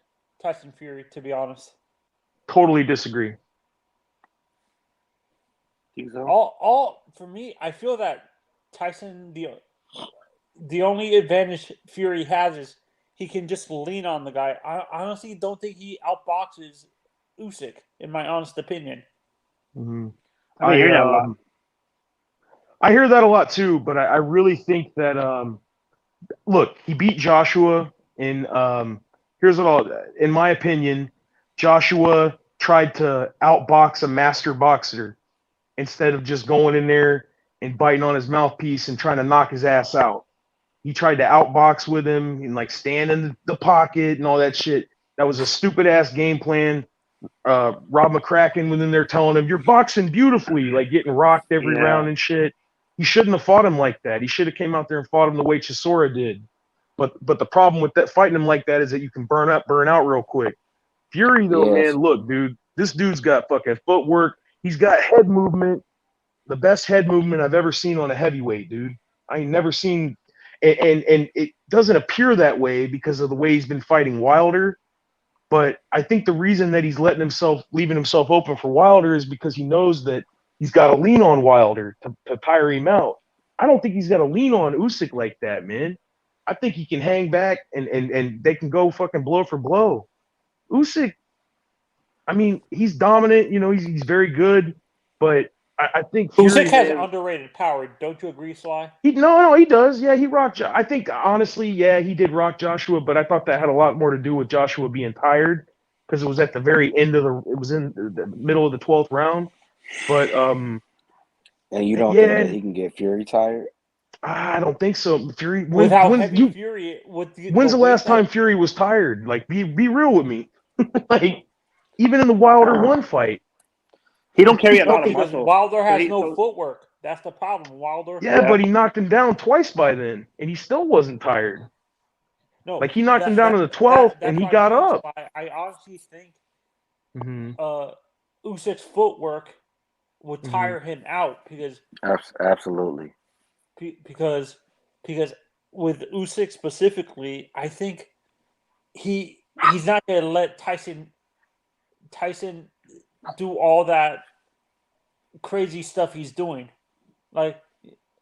Fury. To be honest, totally disagree. Think so? All for me, I feel that Tyson the only advantage Fury has is he can just lean on the guy. I honestly don't think he outboxes Usyk, in my honest opinion. Mm-hmm. I hear that a lot. I hear that a lot too, but I really think that look, he beat Joshua in in my opinion, Joshua tried to outbox a master boxer instead of just going in there and biting on his mouthpiece and trying to knock his ass out. He tried to outbox with him and like stand in the pocket and all that shit. That was a stupid ass game plan. Rob McCracken was in there telling him, "You're boxing beautifully," like getting rocked every round and shit. He shouldn't have fought him like that. He should have came out there and fought him the way Chisora did. But the problem with that fighting him like that is that you can burn out real quick. Fury though, man, look, dude, this dude's got fucking footwork. He's got head movement, the best head movement I've ever seen on a heavyweight, dude. I ain't never seen, and it doesn't appear that way because of the way he's been fighting Wilder. But I think the reason that he's leaving himself open for Wilder is because he knows that he's got to lean on Wilder to tire him out. I don't think he's got to lean on Usyk like that, man. I think he can hang back and they can go fucking blow for blow. Usyk, I mean, he's dominant. You know, he's very good, but I think Usyk has underrated power. Don't you agree, Sly? No, he does. Yeah, he rocked. I think honestly, yeah, he did rock Joshua, but I thought that had a lot more to do with Joshua being tired because it was at the very end of it was in the middle of the 12th round. But and you don't think that he can get Fury tired? I don't think so. Fury. When's the last time Fury was tired? Like, be real with me. Like, even in the Wilder 1 fight. He don't carry a lot of muscle. Wilder has no footwork. That's the problem. Wilder. Yeah, but he knocked him down twice by then, and he still wasn't tired. No, like he knocked him down in the 12th, and he got up. I honestly think Usyk's footwork would tire him out because absolutely because with Usyk specifically, I think he's not going to let Tyson do all that crazy stuff he's doing, like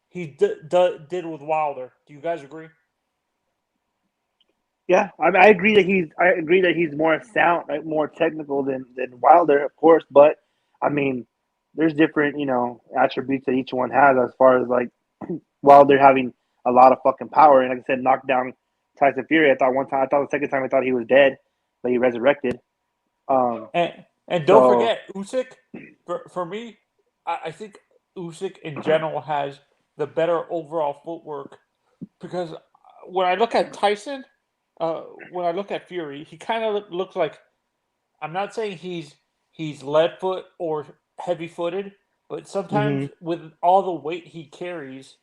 he did with Wilder. Do you guys agree? Yeah, I agree that he's more sound, like more technical than Wilder, of course. But I mean, there's different attributes that each one has. As far as like Wilder having a lot of fucking power, and like I said, knocked down Tyson Fury. I thought the second time I thought he was dead, but he resurrected. And don't forget, Usyk, for me, I think Usyk in general has the better overall footwork because when I look at Tyson, when I look at Fury, he kind of looks like, I'm not saying he's lead foot or heavy footed, but sometimes with all the weight he carries,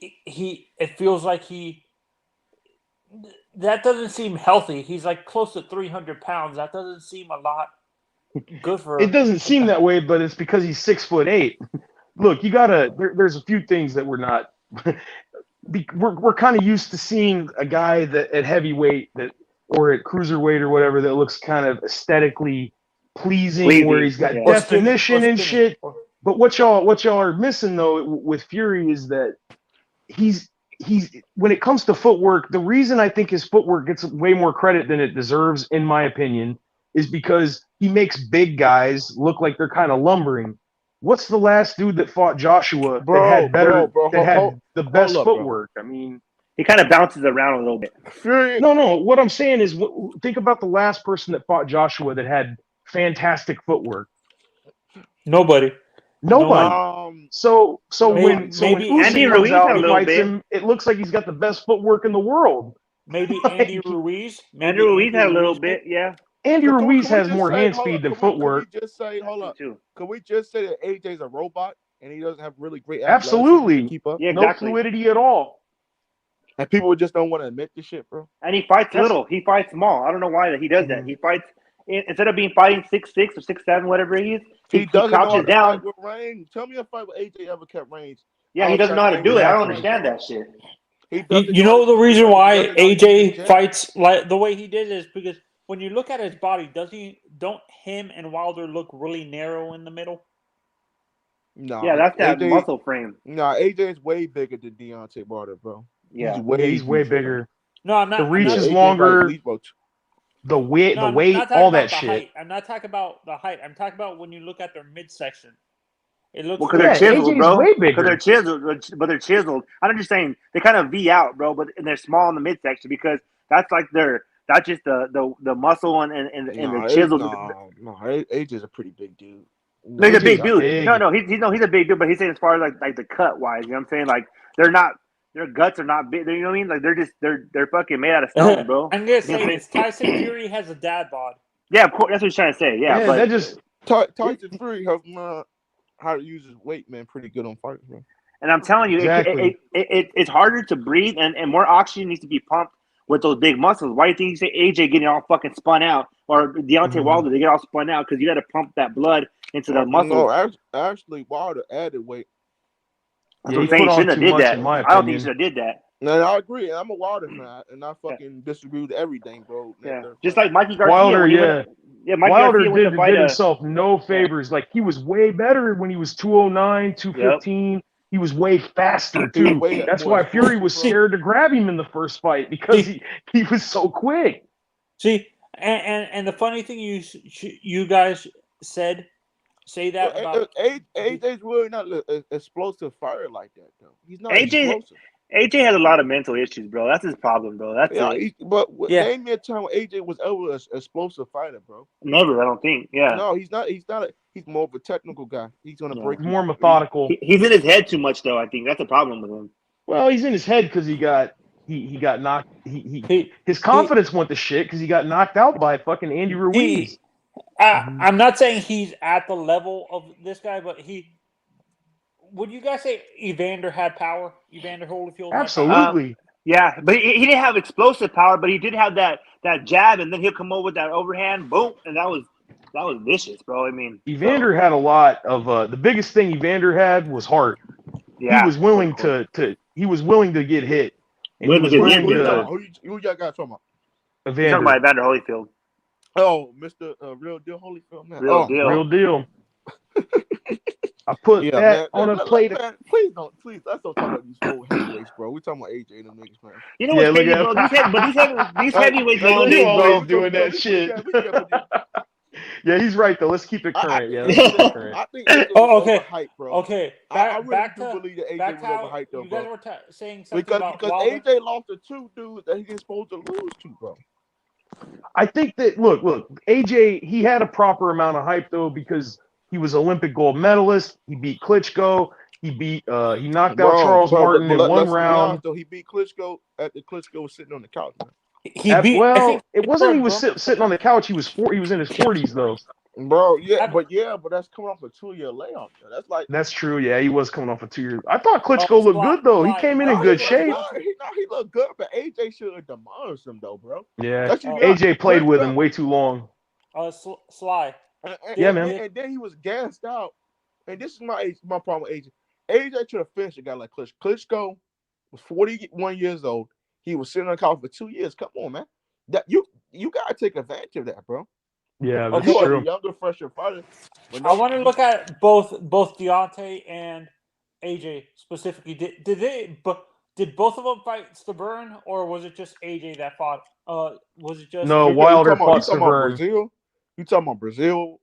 it feels like that doesn't seem healthy. He's like close to 300 pounds. That doesn't seem a lot good for him. It doesn't seem that way, but it's because he's 6'8". Look, you gotta. There's a few things that we're not. We're kind of used to seeing a guy that at heavyweight or at cruiserweight or whatever that looks kind of aesthetically pleasing where he's got definition and shit. But what y'all are missing though with Fury is that he's when it comes to footwork, the reason I think his footwork gets way more credit than it deserves, in my opinion, is because he makes big guys look like they're kind of lumbering. What's the last dude that fought Joshua that had the best footwork? I mean, he kind of bounces around a little bit. No. What I'm saying is, think about the last person that fought Joshua that had fantastic footwork. Nobody. Nobody. Um, So when maybe Usyk Andy comes Ruiz out had a and little fights bit. him, it looks like he's got the best footwork in the world. Maybe Like, Andy Ruiz. Andy Ruiz had a little bit, yeah. Andy can Ruiz we has just more say, hand hold speed up, than can we footwork. just say, hold up, Too. can we just say that AJ's a robot and he doesn't have really great athleticism to Absolutely. keep up? Yeah, No exactly. fluidity at all. And people just don't want to admit this shit, bro. And he fights That's- little. He fights small. I don't know why that he does that. He fights instead of being fighting 6'6" or 6'7", whatever he is. He doesn't know how crouches to down. fight with range. Tell me a fight with AJ ever kept range. Yeah, he doesn't know how to do it. I don't understand that shit. You know the reason why AJ fights like the way he did is because when you look at his body, don't him and Wilder look really narrow in the middle? No. Yeah, that's that AJ, muscle frame. No, AJ's way bigger than Deontay Wilder, bro. Yeah, he's way bigger. No, I'm not. The reach I'm not, is longer. Like the weight, no, the weight, I'm not talking all about that the shit. height. I'm not talking about the height. I'm talking about when you look at their midsection. It looks because they're chiseled, AJ's bro. way bigger. Because they're chiseled, but they're chiseled. I'm just saying they kind of V out, bro. But and they're small in the midsection because that's like that's just the muscle and the chisel. No, AJ's a pretty big dude. He's a big dude. big. No, he's a big dude. But he's saying as far as like the cut wise, you know what I'm saying? Like they're not. Their guts are not big. You know what I mean? Like they're fucking made out of stone, bro. I'm gonna say this: Tyson Fury has a dad bod. Yeah, of course. That's what he's trying to say. Yeah, but that just Tyson Fury has how to use his weight, man, pretty good on fights, man. And I'm telling you, Exactly. it's harder to breathe, and more oxygen needs to be pumped with those big muscles. Why do you think you say AJ getting all fucking spun out, or Deontay Wilder they get all spun out because you got to pump that blood into the muscles? No, actually, Wilder added weight. That's what I'm saying. He shouldn't have did that. I don't think he should have did that. No, I agree. I'm a Wilder fan, and I fucking disagree with everything, bro. Yeah, just like Mikey Garcia. Wilder, Mikey Wilder Garcia did himself no favors. Like he was way better when he was 209, 215. Yep. He was way faster too. That's why Fury was scared to grab him in the first fight because he was so quick. See, and the funny thing you guys say that about AJ's really not an explosive fighter like that, though. He's not explosive. AJ has a lot of mental issues, bro. That's his problem, bro. That's name me a time when AJ was ever an explosive fighter, bro. Never, I don't think. Yeah. No, he's not. He's more of a technical guy. He's gonna break. More methodical. He's in his head too much, though. I think that's a problem with him. Well, he's in his head because he got knocked. His confidence went to shit because he got knocked out by fucking Andy Ruiz. I'm not saying he's at the level of this guy, but would you guys say Evander had power? Evander Holyfield? Absolutely. Yeah, but he didn't have explosive power, but he did have that jab, and then he'll come over with that overhand, boom, and that was vicious, bro. I mean, Evander had a lot of the biggest thing Evander had was heart. Yeah, he was willing to get hit. And he was willing to, who y'all got talking about? Evander. You're talking about Evander Holyfield. Oh, Mr. Real Deal Holyfield, man. Real deal. I put that on a plate. Man, please let's don't talk about these old heavyweights, bro. We talking about AJ and them niggas, man. You know what's crazy, bro? These heavyweights nowadays, you always bro, doing that shit. Yeah, he's right though. Let's keep it current. I think AJ was overhyped, bro. Okay. I really do believe that AJ was overhyped, though, bro. You guys were saying something about because AJ lost to two dudes that he didn't supposed to lose to, bro. I think that look, AJ, he had a proper amount of hype though because he was Olympic gold medalist. He beat Klitschko. He knocked out Charles Martin in one round. So he beat Klitschko after Klitschko was sitting on the couch, man. It wasn't he was sitting on the couch. He was in his 40s though. Bro, but that's coming off a 2-year layoff. That's true. Yeah, he was coming off a 2 years. I thought Klitschko looked good though. He came in good shape. He looked good, but AJ should have demolished him though, bro. Yeah, AJ played with him way too long. Sly. Man. And then he was gassed out. And this is my problem with AJ. AJ should have finished a guy like Klitschko. Klitschko was 41 years old. He was sitting on the couch for 2 years. Come on, man. That you gotta take advantage of that, bro. Yeah, that's you true. Are a younger, fresher fighter. I want to look at both Deontay and AJ specifically. Did both of them fight Stavern, or was it just AJ that fought? Was it just Wilder fought Stavern? You talking about Brazil?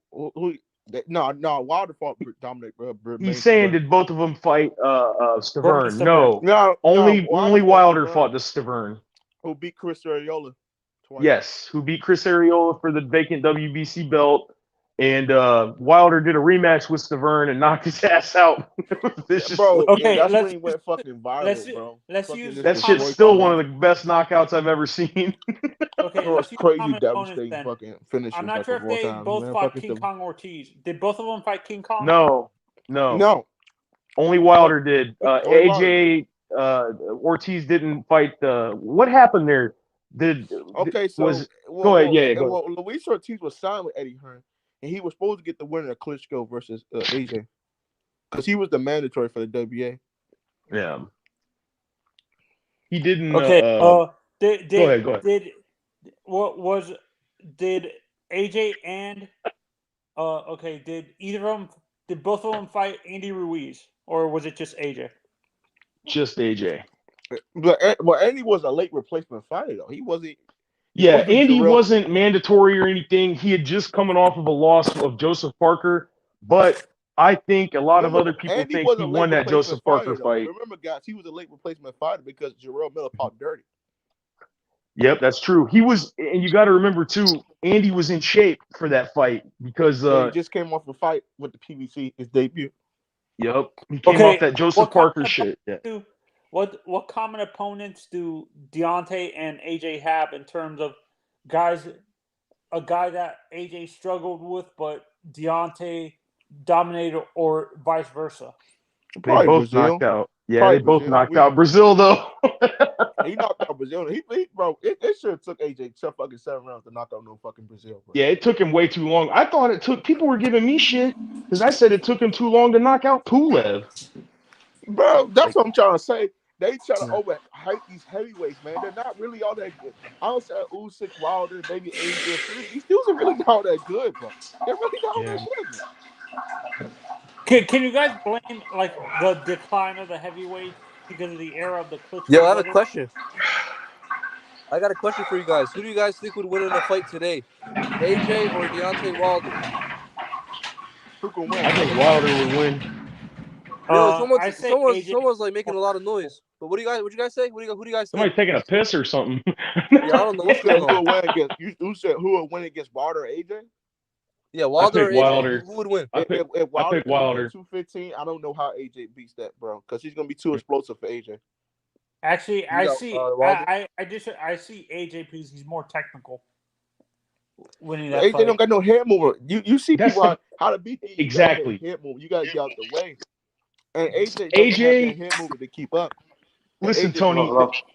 No, Wilder fought Dominic. He's saying did both of them fight Stavern? No, only Wilder fought the Stavern. Who beat Chris Arreola twice? Yes, who beat Chris Arreola for the vacant WBC belt. And Wilder did a rematch with Severn and knocked his ass out. Bro, Okay, that's when let's he went fucking viral, bro. let's Fucking use just that destroyed shit's still the one man. of the best knockouts I've ever seen. Okay, Bro, let's it's use crazy, common opponents devastating then. fucking finishes. I'm not like sure of if all they time, both man. fought Fucking King Kong Ortiz. Did both of them fight King Kong? No. Only Wilder did. Only Wilder AJ Ortiz didn't fight. What happened there? Okay, so Go ahead. Yeah, go ahead. Luis Ortiz was signed with Eddie Hearn, and he was supposed to get the winner of Klitschko versus AJ, because he was the mandatory for the WBA. Yeah. He didn't. Okay. Go ahead. Did AJ and did both of them fight Andy Ruiz, or was it just AJ? Just AJ. But Andy was a late replacement fighter though. He wasn't. Yeah, Andy wasn't mandatory or anything. He had just coming off of a loss of Joseph Parker, but I think a lot of other people Andy think was he a late won that replacement Joseph Parker fighter, fight. Remember, guys, he was a late replacement fighter because Jermall Miller fought dirty. Yep, that's true. He was, and you got to remember too, Andy was in shape for that fight because he just came off a fight with the PBC, his debut. Yep, he came off that Joseph Parker shit. Yeah. What common opponents do Deontay and AJ have in terms of guys? A guy that AJ struggled with, but Deontay dominated, or vice versa. They both knocked out. Yeah, they both knocked out Brazil though. He knocked out Brazil. Bro, it should have took AJ fucking 7 rounds to knock out no fucking Brazil, bro. Yeah, it took him way too long. I thought it took. People were giving me shit because I said it took him too long to knock out Pulev. Bro, that's what I'm trying to say. They try to overhype these heavyweights, man. They're not really all that good. I don't say Usyk, Wilder, maybe AJ. These dudes are really not all that good, bro. They're really not all that good, man. Can you guys blame like the decline of the heavyweight because of the era of the Klitschko? Yo, I have a question. I got a question for you guys. Who do you guys think would win in a fight today, AJ or Deontay Wilder? Who can win? I think Wilder would win. Yo, someone's like making a lot of noise. But what you guys say? Who do you guys think? Somebody taking a piss or something. Yeah, I don't know what's going on. You said who would win against Wilder or AJ? Yeah, Wilder or AJ. Wilder. Who would win? I pick Wilder. 215. I don't know how AJ beats that, bro, because he's gonna be too explosive for AJ. Actually, I see AJ because he's more technical. Winning that AJ fight. don't got no head mover. You see people how to beat AJ. Exactly. Head mover. You gotta get out the way. And AJ doesn't have that head mover to keep up. Listen, Tony,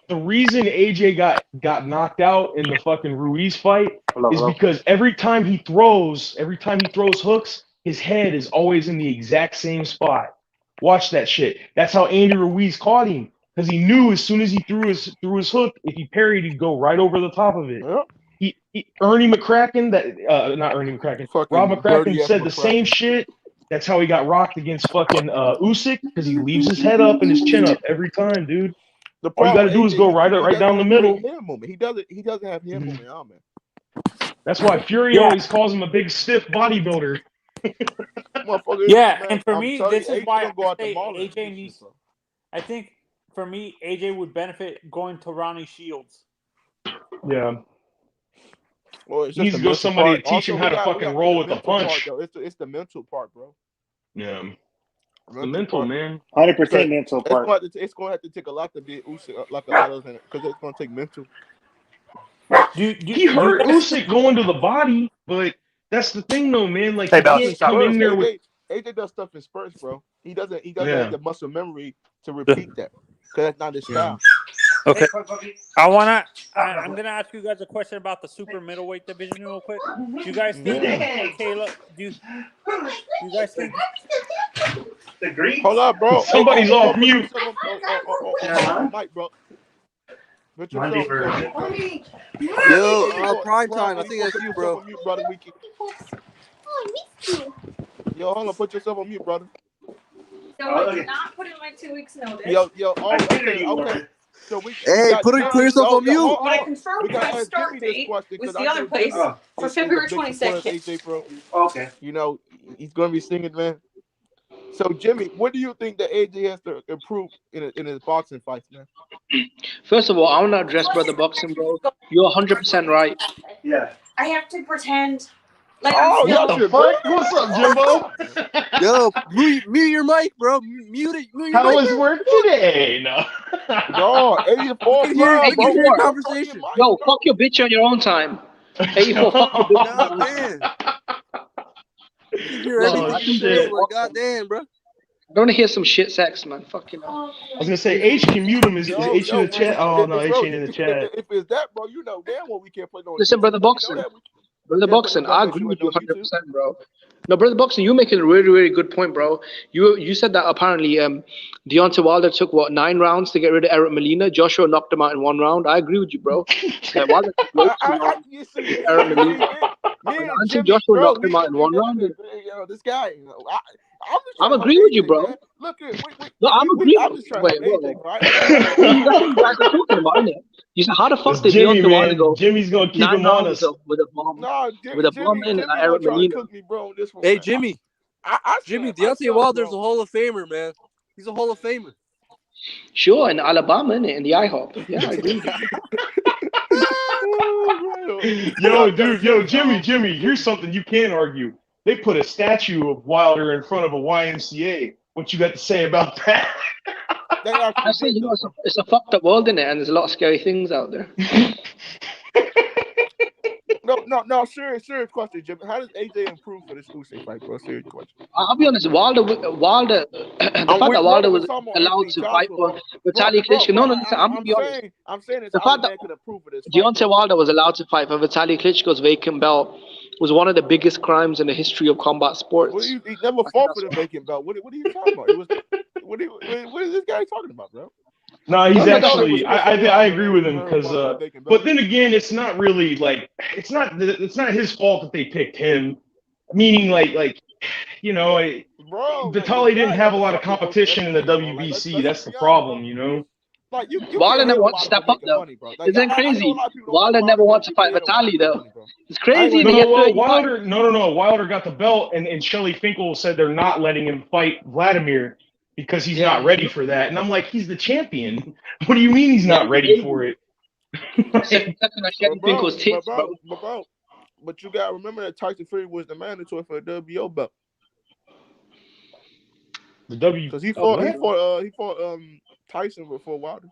the reason AJ got knocked out in the fucking Ruiz fight is because every time he throws hooks, his head is always in the exact same spot. Watch that shit. That's how Andy Ruiz caught him, because he knew as soon as he threw his hook, if he parried, he'd go right over the top of it. Yep. Rob McCracken said the same shit. That's how he got rocked against fucking Usyk, because he leaves his head up and his chin up every time, dude. All you gotta do is go right down the middle. He doesn't have head movement on, man. That's why Fury always calls him a big stiff bodybuilder. Yeah, and for me, this is why I say AJ needs. I think for me, AJ would benefit going to Ronnie Shields. Yeah. Well, he needs to go somebody to teach him how to fucking roll with a punch. It's the mental part, bro. Yeah. The mental, man. 100% mental part. It's going to have to take a lot to beat Usyk, like a lot of them, because it's going to take mental. He hurt Usyk going to the body, but that's the thing, though, man. Like, he can't come in there with. AJ does stuff in spurts, bro. He doesn't have the muscle memory to repeat that, because that's not his style. Okay. I'm gonna ask you guys a question about the super middleweight division real quick. Do you guys think Caleb? Do you guys think? Hold up, bro. Somebody's off mute. Mike, bro. Yo, prime time. I think that's you, bro. Yo, hold on. Put yourself on mute, brother. No, I did not put in my 2 weeks notice. Yo. Okay. So put yourself on mute. But I confirmed my start date with the other place for February 22nd. Okay. You know, he's going to be singing, man. So, Jimmy, what do you think that AJ has to improve in his boxing fights, man? First of all, I want to address Brother Boxing, bro. You're 100% right. Yeah. I have to pretend Like, what the fuck? What's up, Jimbo? Yo, mute your mic, bro. Mute it. Mute your How mic, was bro. work today? No. No, 84 I can hear bro. your conversation. Yo, fuck your bitch on your own time. 84, fuck your bitch. God damn. I can hear No, everything I you think say. they're Like, goddamn, bro. I don't want to hear some shit sex, man. Fuck you know. I was gonna say H can mute him. Is H in the chat? Oh no, H ain't in the chat. If it's that, bro, you know damn well we can't play no. Listen, brother Boxing. Brother Boxing, I agree with you 100%, bro. No, brother Boxing, you making a really, really good point, bro. You said that apparently Deontay Wilder took 9 rounds to get rid of Eric Molina. Joshua knocked him out in 1 round. I agree with you, bro. Wilder took Eric Molina. I think Joshua knocked him out in 1 round. This guy, I'm agreeing with you, bro. Look at No, I'm agreeing. I'm just trying Wait, to AJ, right? That's what you guys are talking about, isn't it? You said, how the fuck did Deontay Wilder go? Jimmy's gonna keep 9 him on us with a bomb. No, with a bomb in and Eric Molina. Cook me, bro, on this one, Hey, man. Jimmy. Jimmy, Deontay Wilder's a Hall of Famer, man. He's a Hall of Famer. Sure, in Alabama, innit? In the IHOP. Yeah, I agree. Jimmy, here's something you can't argue. They put a statue of Wilder in front of a YMCA. What you got to say about that? I say, it's a fucked up world, innit? And there's a lot of scary things out there. No, serious question, Jim. How does AJ improve for this Usyk fight, bro? Serious question. I'll be honest, Wilder, the fact that Wilder was allowed to fight for Vitaly Klitschko. No, I'm gonna be honest. I'm saying it's the fact that Deontay Wilder was allowed to fight for Vitaly Klitschko's vacant belt was one of the biggest crimes in the history of combat sports. Well, he never fought for the vacant belt. What are you talking about? What is this guy talking about, bro? No, he's actually. I agree with him because. But then again, it's not really like it's not his fault that they picked him. Meaning, you know, Vitaly didn't have a lot of competition in the WBC. That's the problem, you know. Like Wilder never wants to step up though. Isn't that crazy? Wilder never wants to fight Vitaly though. It's crazy. Wilder got the belt, and Shelley Finkel said they're not letting him fight Vladimir because he's not ready for that. And I'm like, he's the champion. What do you mean he's not ready for it? But you gotta remember that Tyson Fury was the mandatory for the WBO belt. Because he fought Tyson before Wilder,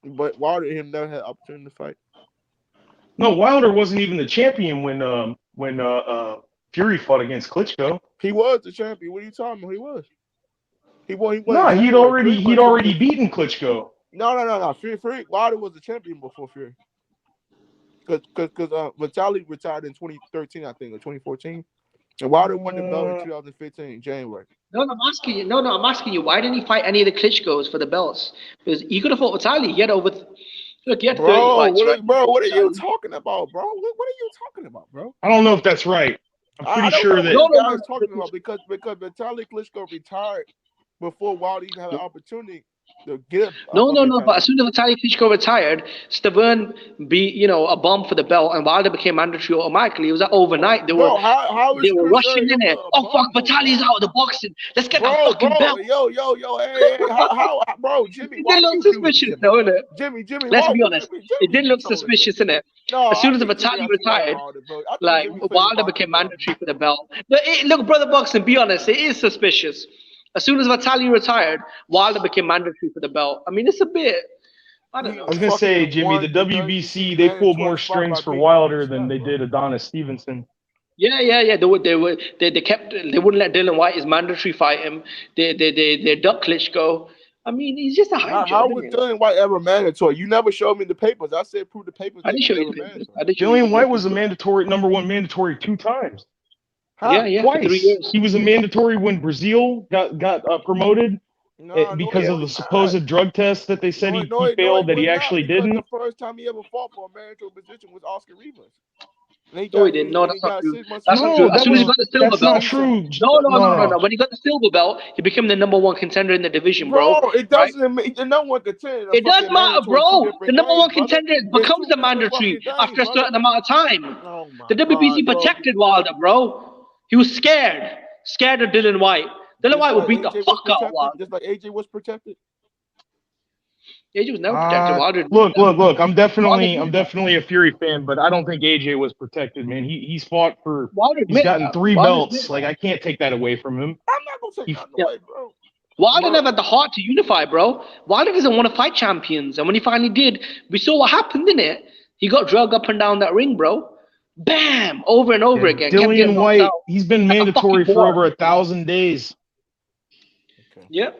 but Wilder and him never had opportunity to fight. No, Wilder wasn't even the champion when Fury fought against Klitschko. He was the champion. What are you talking about? He was. He won. No, he'd already beaten Klitschko. No. Fury Wilder was the champion before Fury. Because Vitaly retired in 2013, I think, or 2014, and Wilder won the belt in 2015, January. No, I'm asking you. I'm asking you. Why didn't he fight any of the Klitschkos for the belts? Because he could have fought Vitaly. He had 30 fights. Bro, what are you talking about, bro? What are you talking about, bro? I don't know if that's right. I'm pretty sure that. I was talking about because Vitaly Klitschko retired before Wilder even had an opportunity to get him. No. But as soon as Vitaly Klitschko retired, Stavern beat a bomb for the belt, and Wilder became mandatory automatically. It was overnight. They were rushing in there. Oh fuck, Vitaly's out of the boxing. Let's get the fucking belt. Yo, hey, how, bro, Jimmy? It didn't look suspicious, though, innit? Jimmy. Let's be honest. It didn't look suspicious, innit? No, as soon as Vitaly retired, Wilder became mandatory for the belt. Look, brother Boxing, be honest. It is suspicious. As soon as Vitaly retired, Wilder became mandatory for the belt. I mean, it's a bit. I don't know. I was gonna say, Jimmy, the WBC they pulled more strings for Wilder than they did Adonis Stevenson. Yeah. They wouldn't let Dylan White his mandatory fight him. They ducked Klitschko. I mean, he's just a high How was Dylan White ever mandatory? You never showed me the papers. I said prove the papers. I didn't show you the papers. Dylan White was a number one mandatory 2 times. Yeah, twice. For 3 years. He was a mandatory when Brazil got promoted because of the supposed drug test that they said he failed that he actually didn't. The first time he ever fought for a mandatory position was Oscar Rivas. No, he didn't. No, that's not true. That's not true. As soon as he got the silver belt. That's not true. No. When he got the silver belt, he became the number 1 contender in the division, bro. It doesn't make the number 1 contender. It does matter, bro. The number 1 contender becomes the mandatory after a certain amount of time. The WBC protected Wilder, bro. He was scared of Dylan White. Dylan White would beat the fuck out of Wilder. Just like AJ was protected. AJ was never protected. Wilder. Look. I'm definitely a Fury fan, but I don't think AJ was protected, man. He's fought for. He's gotten 3 belts. Like I can't take that away from him. I'm not gonna take nothing away, bro. Wilder never had the heart to unify, bro. Wilder doesn't want to fight champions, and when he finally did, we saw what happened, didn't it? He got drugged up and down that ring, bro. Bam, over and over again. Dillian White, he's been mandatory for over 1,000 days. Yeah.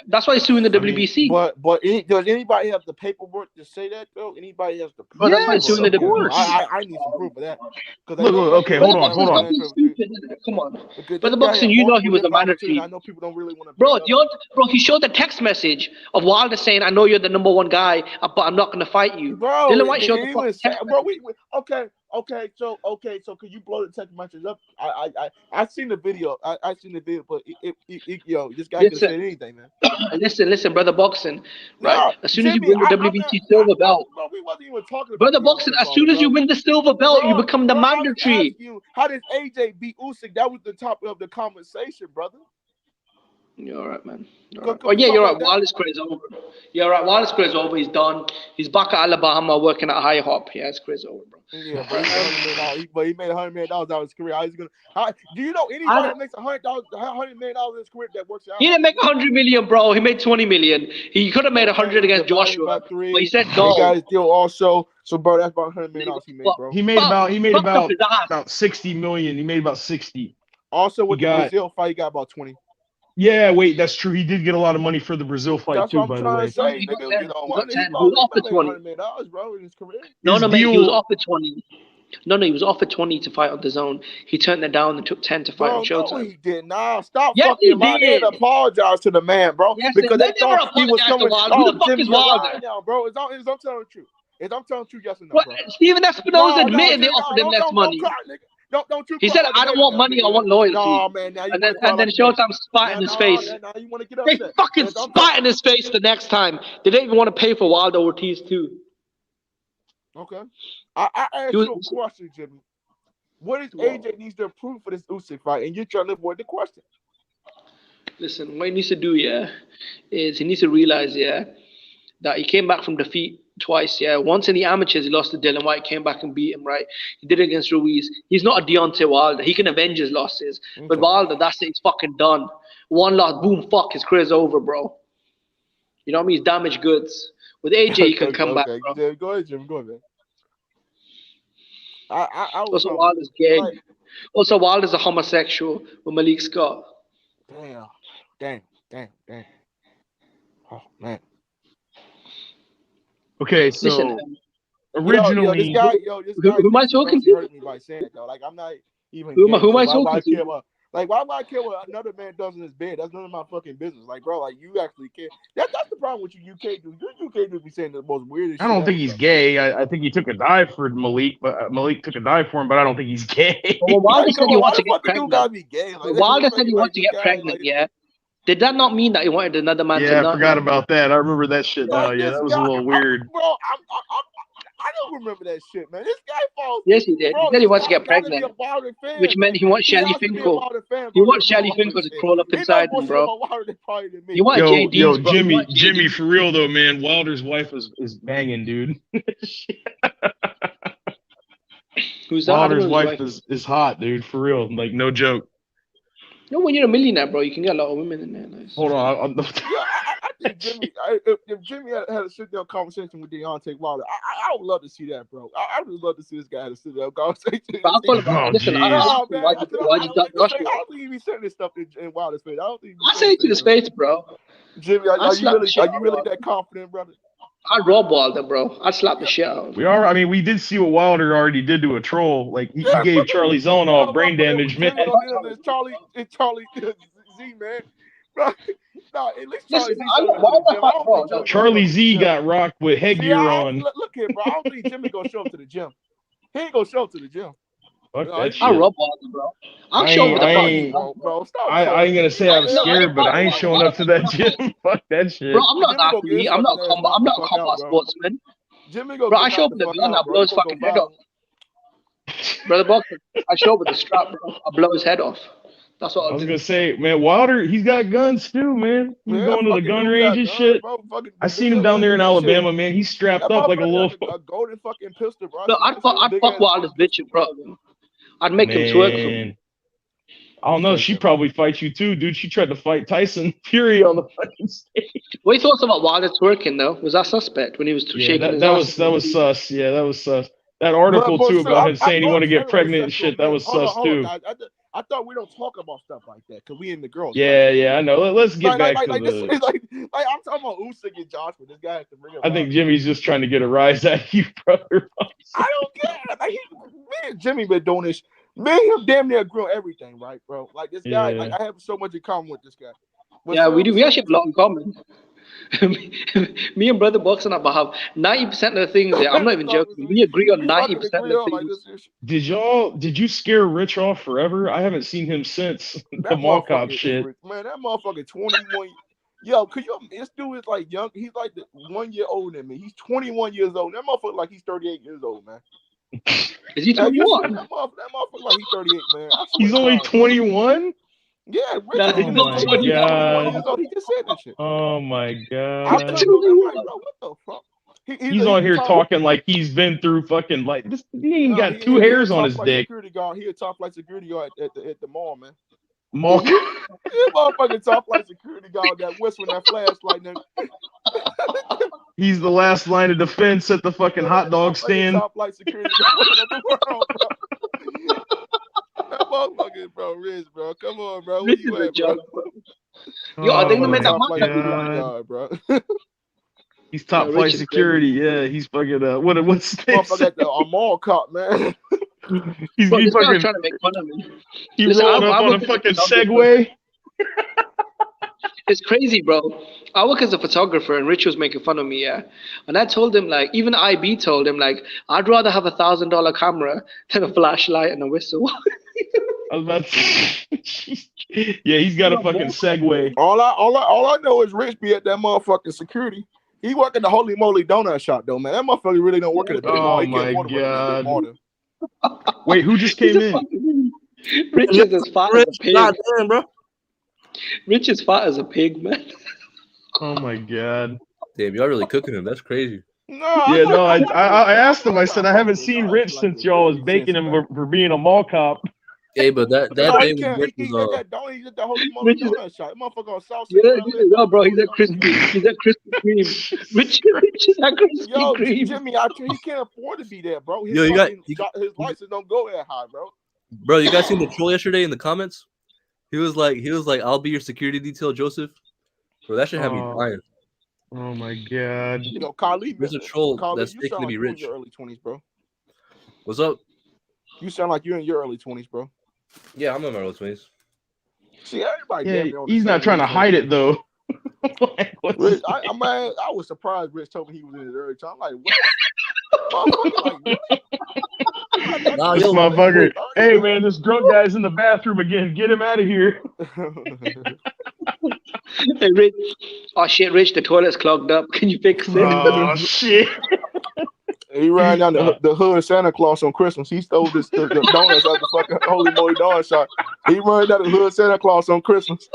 That's why he's suing the WBC. Does anybody have the paperwork to say that though? Anybody has the proof? Well, that's why he's suing the WBC. I need some proof of that. Look, okay, hold on. Come on. But the boxing, you know he was a mandatory. I know people don't really want to. Bro, he showed the text message of Wilder saying, "I know you're the #1 guy, but I'm not going to fight you." Bro, Dylan White showed the text message. Okay. So can you blow the text message up? I've seen the video. I've seen the video, but this guy can say anything, man. Listen, brother boxing. Right. No, as soon as you win the WBC silver belt, we wasn't even talking about brother boxing. As soon as you win the silver belt, you become the mandatory. How did AJ beat Usyk? That was the top of the conversation, brother. You're all right, man. You're right. Wilder's career is over. You're right. Wilder's career is over. He's done. He's back at Alabama working at High Hop. Yeah, his career's over, bro. Yeah, but he made $100 million out of his career. Do you know anybody that makes $100 million in his career that works out? He didn't make $100 million, bro. He made $20 million. He could have made $100 against Joshua, but he said no. He got his deal also. So, bro, that's about $100 million he made, bro. He made about $60 million. He made about 60. Also, with the Brazil fight, he got about 20. Yeah, wait, that's true. He did get a lot of money for the Brazil fight too, by the way. He was offered $20 million, bro, in his career. No, mate, he was offered 20. No, he was offered 20 to fight on the zone. He turned it down and took 10 to fight on Showtime. No, he did not. Stop fucking lying. They had to apologize to the man, bro. Yes, because they thought he was coming. Who the fuck is Wilder? Now, bro. I'm telling the truth. Yes or no, bro. Steven Espinosa admitted they offered him less money. Don't you he said, "I don't want money. I want loyalty." No, man. And then Showtime spat in his face. You want to get they fucking spat in his face the next time. They didn't even want to pay for Wilder Ortiz too. Okay. I asked you a question, Jimmy. What is AJ needs to improve for this Usyk fight? And you're trying to avoid the question. Listen, what he needs to do, is he needs to realize, that he came back from defeat twice, Once in the amateurs, he lost to Dylan White, came back and beat him, right? He did it against Ruiz. He's not a Deontay Wilder. He can avenge his losses. Okay. But Wilder, that's it. He's fucking done. One loss, boom, fuck, his career's over, bro. You know what I mean? He's damaged goods. With AJ, he can come back, bro. Go ahead, Jim. Go ahead, man. Also, Wilder's gay. Also, Wilder's a homosexual with Malik Scott. Damn. Oh, man. Okay, so originally, this guy, who am I talking to? Hurt me by saying it, though. Like, I'm not even. Who am I talking to? Why would I care what another man does in his bed? That's none of my fucking business. Like, bro, like you actually care. That's the problem with you UK dudes. You UK dudes be saying the most weirdest. I don't think he's gay. I think he took a dive for Malik, but Malik took a dive for him. But I don't think he's gay. Well, Wilder said he wants to get pregnant. Wilder said he wants to get pregnant. Did that not mean that he wanted another man to nut? Yeah, I forgot about that. I remember that shit. That was a little weird. Bro, I don't remember that shit, man. This guy falls. Yes, he did. He said he wants to get pregnant, which meant he wants Shelly Finkel. He wants Shelly Finkel to crawl up inside him, bro. You want JD? Jimmy, for real though, man. Wilder's wife is banging, dude. Who's that? Wilder's wife is hot, dude. For real, like no joke. No, when you're a millionaire, bro, you can get a lot of women in there. Nice. Hold on. I think Jimmy, if Jimmy had a sit-down conversation with Deontay Wilder, I would love to see that, bro. I would love to see this guy have a sit-down conversation. Listen, I don't think he be saying this stuff in Wilder's face. I say it to his face, bro. Jimmy, are you really that confident, brother? I'd rob Wilder, bro. I'd slap the shit out of him. I mean, we did see what Wilder already did to a troll. Like, he gave Charlie Zone off brain damage. Man. It's Charlie Z, man. Bro, no, at least Charlie Z got rocked with headgear on. Look here, bro. I don't think Jimmy gonna show up to the gym. He ain't gonna show up to the gym. Fuck that shit. I'll rob Wilder, bro. I'll show up the bro. Stop. I ain't gonna say I'm scared, but I ain't showing up to that gym. Fuck that shit. Bro, I'm not an athlete. I'm not a combat sportsman. Bro, I show up with the gun, I blow his fucking head off. Brother Boxer, I show up with the strap, bro. I blow his head off. That's what I was I'll do. gonna say, man, Wilder, he's got guns too, man. He's going to the gun range and shit. I seen him down there in Alabama, man. He's strapped up like a little. A golden fucking pistol, bro. No, I'd fuck Wilder's bitch, bro. I'd make him twerk for me. I don't know. She probably fights you too, dude. She tried to fight Tyson Fury on the fucking stage. What you thought about Wilder twerking though? Was that suspect when he was shaking his ass? That was sus. Yeah, that was sus. That article too about him saying he want to get pregnant and shit. That was sus too. I thought we don't talk about stuff like that because we in the girls. Yeah, I know. Let's get back to like the. I'm talking about Usyk and Joshua. This guy has to bring up. I think Jimmy's just trying to get a rise out of you, brother. I don't care. Like, me and Jimmy been doing this. Me and him damn near grill everything, right, bro? Like this guy, like I have so much in common with this guy. But we do. We actually have a lot in common. Me and Brother Boxing have 90% of the things. I'm not even joking. We agree on 90% of the things. Did you scare Rich off forever? I haven't seen him since the mall cop shit. Man, that motherfucker 21. Yo, could you? This dude is like young. He's like 1 year older than me. He's 21 years old. That motherfucker like he's 38 years old, man. Is he 21? That motherfucker like he's 38, man. He's only 21? Yeah, Rich. Oh my god. He just said that shit. Oh my god. I'm like, bro, what the fuck? He's on here talking like he's been through fucking like this. He ain't got two hairs on his dick. Security guard. He a top flight security guard at the mall, man. Mall. He a motherfucking top flight security guard that whistling that flashlight. He's the last line of defense at the fucking hot dog stand. Top flight security guard in the world, bro. That motherfucker, bro, Riz, bro. Come on, bro. Where you at, bro? Yo, I think they made that bro. He's top flight security. Yeah, he's fucking what's his name? A mall cop, man. He's fucking trying to make fun of me. He rolled up on a fucking Segway. It's crazy, bro. I work as a photographer, and Rich was making fun of me, yeah. And I told him, like, even IB told him, like, I'd rather have $1,000 camera than a flashlight and a whistle. I was about to... Yeah, he's got a fucking Segway. All I know is Rich be at that motherfucking security. He work at the Holy Moly Donut shop, though, man. That motherfucker really don't work at the big mall. Oh my god! Wait, who just came in? Rich is as fat as a pig. Damn, bro. Rich is fat as a pig, man. Oh my god! Damn, y'all really cooking him. That's crazy. I asked him. I said I haven't seen Rich since y'all was baking him for being a mall cop. Hey, but that day was He's at the Holy Moly Donut shop. That motherfucker on South Street. Yeah, bro. He's at Krispy. He's at Krispy Kreme. Rich is at Krispy Kreme. Jimmy, he can't afford to be there, bro. His license don't go that high, bro. Bro, you guys seen the troll yesterday in the comments? He was like, I'll be your security detail, Joseph. Bro, that should have me crying. Oh my god. You know, Khalid, there's a troll that's faking to be rich. You're in your early 20s, bro. What's up? You sound like you're in your early 20s, bro. Yeah, I'm in my early 20s. See, everybody. Yeah, he's not trying to hide it though. Rich, I was surprised Rich told me he was in his early 20s. I'm like, what? This motherfucker. Hey man, this drunk guy's in the bathroom again. Get him out of here. Hey Rich. Oh shit, Rich, the toilet's clogged up. Can you fix it? Oh shit. He ran down the hood Santa Claus on Christmas. He stole the donuts out the fucking Holy Moly Donut shop. He ran down the hood Santa Claus on Christmas.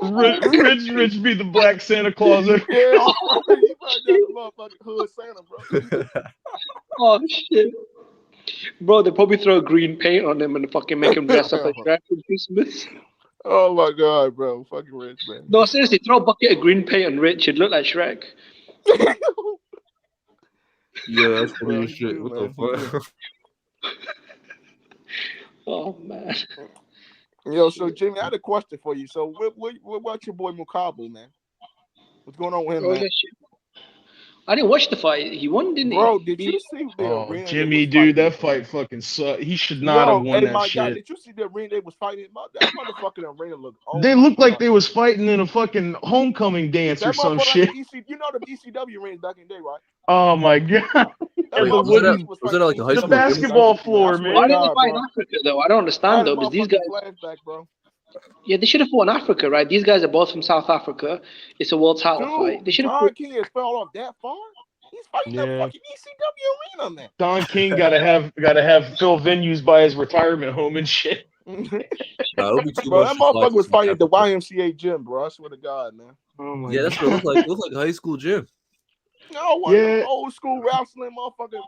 Rich be the black Santa Claus. Yeah, he ran down the motherfucking hood Santa, bro. Oh shit. Bro, they probably throw green paint on him and fucking make him dress up as Shrek for Christmas. Oh my god, bro. Fucking Rich, man. No, seriously, throw a bucket of green paint on Rich. It'd look like Shrek. Yeah, that's funny as shit. What the fuck? Oh man. Yo, so Jimmy, I had a question for you. So, what's your boy Mukabu, man? What's going on with him, man? Shit. I didn't watch the fight. He won, didn't he? Bro, did you see the arena? Jimmy, dude, that fight fucking sucked. He should not have won that shit. God, did you see the arena they was fighting? That motherfucking arena looked. They looked like they was fighting in a fucking homecoming dance or some shit. You know the ECW rings back in the day, right? Oh my god! Was it like a high school? The basketball floor, man. Why didn't they fight in Africa though? I don't understand though, because these guys. Flashback, bro. Yeah, they should have fought in Africa, right? These guys are both from South Africa. It's a world title fight. They should have. Don King has fell off that far. He's fighting that fucking ECW arena, man. Don King gotta have Phil Venues by his retirement home and shit. it'll be too Bro, much. that motherfucker was fighting at the YMCA gym, bro. I swear to God, man. Oh my Yeah, that's what it looked like. A high school gym. No, one of them old school wrestling motherfucking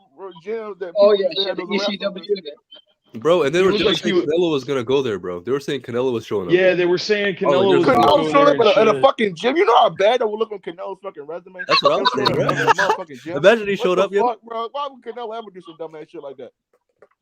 gyms that Oh people yeah, used to have the those ECW. Bro, and they were looked like saying Canelo was gonna go there, bro. They were saying Canelo was showing up. Yeah, they were saying Canelo was there's going to Canelo go showed there up and at a shit. fucking gym. You know how bad that would look on Canelo's fucking resume? That's what I was saying, Showing up right? at a motherfucking gym. Imagine he showed What up, the yeah. fuck, bro? Why would Canelo ever do some dumb ass shit like that?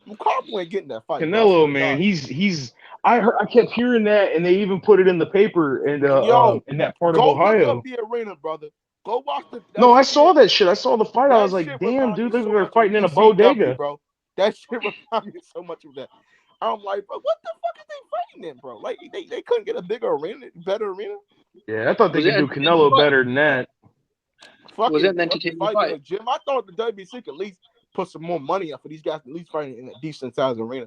Mukabu ain't getting that fight. Canelo, man, he's. I kept hearing that, and they even put it in the paper in that part of go look Ohio. up the arena, brother. Go watch the. No, I saw that shit. I saw the fight. I That was like, shit damn, remind dude, me they so were much of fighting in a ECW, bodega. bro. That shit reminds me so much of that. I'm like, bro, what the fuck is they fighting in, bro? Like, they couldn't get a bigger arena, better arena. Yeah, I thought they could do Canelo better than that. Was it an entertaining fight? In a gym. I thought the WBC could at least put some more money up for these guys to at least fighting in a decent sized arena.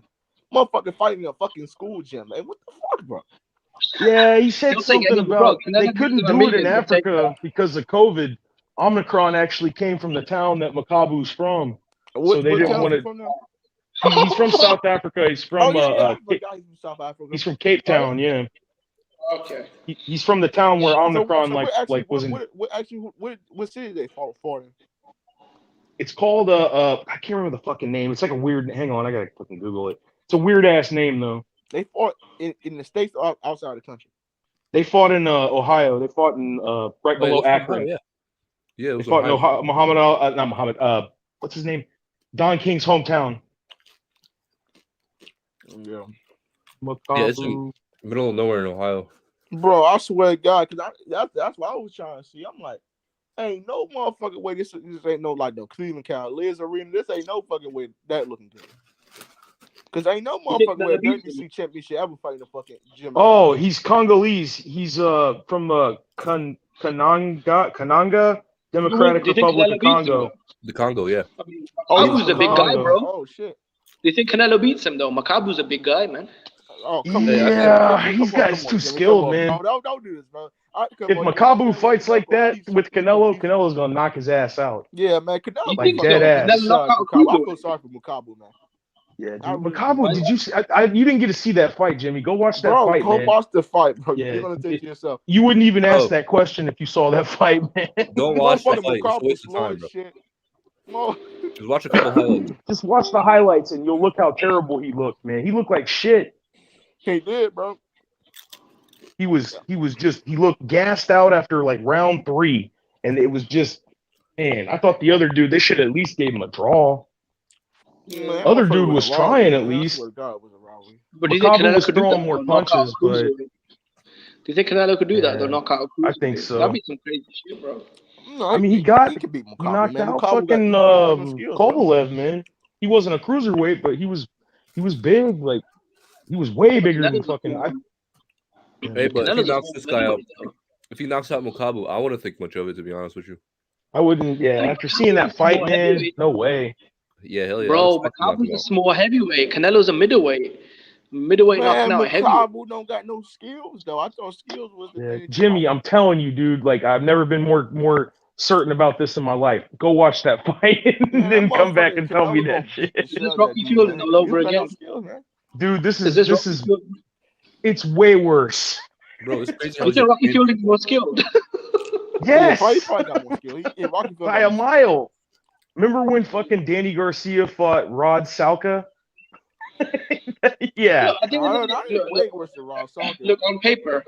Motherfucker fighting in a fucking school gym, man. What the fuck, bro? Yeah, he said something about they couldn't do it in Africa because of COVID. Omicron actually came from the town that Makabu's from, so they didn't want to. He's from South Africa. He's from South Africa. He's from Cape Town. Yeah. Okay. He's from the town where Omicron what city they fought in? It's called I can't remember the fucking name. It's like a weird. Hang on, I gotta fucking Google it. It's a weird ass name though. They fought in the States or outside the country. They fought in Ohio. They fought in right below Akron. Yeah. It was they fought in Ohio. Not Muhammad. What's his name? Don King's hometown. Yeah. It's in the middle of nowhere in Ohio. Bro, I swear to God, because that's what I was trying to see. I'm like, ain't no motherfucking way this ain't no like no Cleveland Cavaliers arena. This ain't no fucking way that looking good. Because ain't no motherfucking way WBC championship ever fighting the fucking gym. Oh, he's Congolese. He's from Kananga, Democratic Republic of Congo. The Congo, yeah. Makabu's a big guy, bro. Oh shit. Do you think Canelo beats him though? Makabu's a big guy, man. Oh, come on. He's too skilled, man. Don't do this, bro. If Makabu fights like that with Canelo, Canelo's gonna knock his ass out. Yeah, man. Canelo like dead ass. I feel sorry for Makabu, man. Yeah, Makabu, did you see? You didn't get to see that fight, Jimmy. Go watch that fight, man. Go watch the fight, bro. Yeah. You're gonna think to yourself. You wouldn't even ask that question if you saw that fight, man. Don't watch the fight. It's a waste of time, bro. Just watch a couple highlights. Just watch the highlights, and you'll look how terrible he looked, man. He looked like shit. He did, bro. He looked gassed out after like round 3, and it was just, man. I thought the other dude, they should at least gave him a draw. Yeah, other dude was trying at least. But do you think Canelo was could do throwing that? more punches, but Do you think Canelo could do that? They'll knock out. I think so. That'd be some crazy shit, bro. No, I mean, he knocked out fucking Kovalev, man. He wasn't a cruiserweight, but he was big. Like he was way bigger than fucking. Hey, but if he knocks this guy out, if he knocks out Makabu, I wouldn't think much of it, to be honest with you. I wouldn't. Yeah, after seeing that fight, man, no way. Yeah, hell yeah. Bro, Makabu's a small heavyweight. Canelo's a middleweight. Middleweight knocking out heavyweight. Makabu don't got no skills though. I thought skills was the thing. Jimmy, I'm telling you, dude. Like I've never been more certain about this in my life. Go watch that fight and then come back and tell me that shit. This is Rocky Fielding all over again. Dude, this is it's way worse. Bro, it's crazy. You think Rocky Fielding more skilled? Yes. Yeah, probably got more skill. By a mile. Remember when fucking Danny Garcia fought Rod Salka? Yeah. Look, on paper,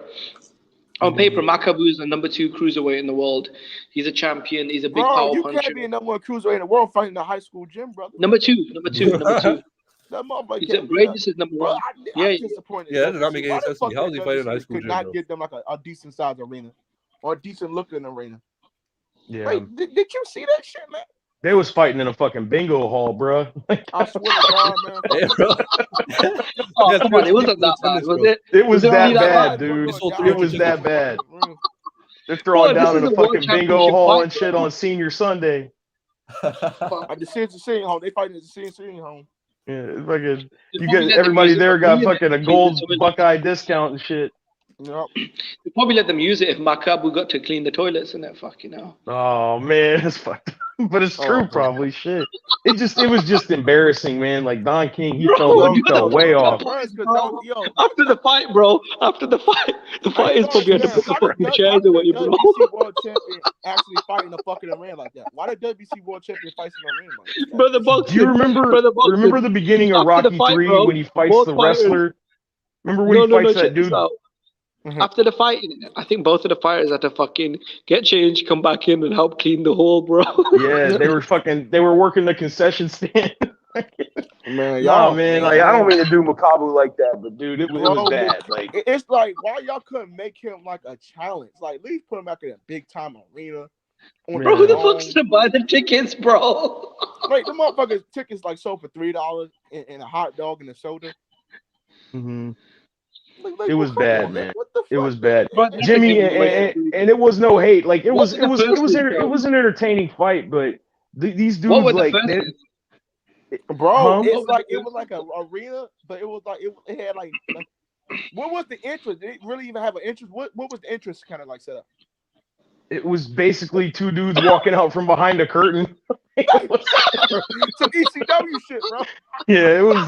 Makabu is the number 2 cruiserweight in the world. He's a champion. He's a big power puncher. You can't be a number 1 cruiserweight in the world fighting in a high school gym, brother. Number two. That motherfucker He's greatness is number 1. I'm disappointed. Yeah, that did not make any sense to me. How is he fighting in a high school gym? Could not get them like a decent sized arena or a decent looking arena. Yeah. Wait, did you see that shit, man? They was fighting in a fucking bingo hall, bro. I swear to God, man. Hey, bro. Oh, come on, it wasn't that bad, was it? It was that bad, dude. It was that bad. They're throwing down in a fucking bingo hall and shit on Senior Sunday. At the senior home, they fighting at the senior home. Yeah, it's fucking. You get everybody there got fucking a gold Buckeye discount and shit. Yep. They probably let them use it if Makabu got to clean the toilets and that fucking hell. Oh man, it's fucked. But it's true, probably. Shit. It was just embarrassing, man. Like Don King, he fell way off. After the fight, bro. After the fight is probably had to put the fucking chairs away, bro. WBC World Champion actually fighting a fucking arena like that? Why did WBC World Champion fight in an arena like that? Brother Boxing. Do you remember the beginning of Rocky 3 when he fights the wrestler? Remember when he fights that dude? After the fight, I think both of the fighters had to fucking get changed, come back in, and help clean the hole, bro. Yeah, they were working the concession stand. Man, man, like I don't mean to do Makabu like that, but dude, it was bad. Like it's like why y'all couldn't make him like a challenge? Like at least put him back in a big time arena. Bro, who the fuck's gonna buy the tickets, bro? Like the motherfuckers tickets like sold for $3 and a hot dog and a soda. Mm-hmm. Like, it was bad, man. It was bad, bro, Jimmy, and it was no hate. Like it was an entertaining fight, but these dudes like bro, it's like it was like an arena, but it was like it had like what was the interest? Did it really even have an interest? What was the interest kind of like set up? It was basically two dudes walking out from behind a curtain. Some ECW shit, bro. Yeah, it was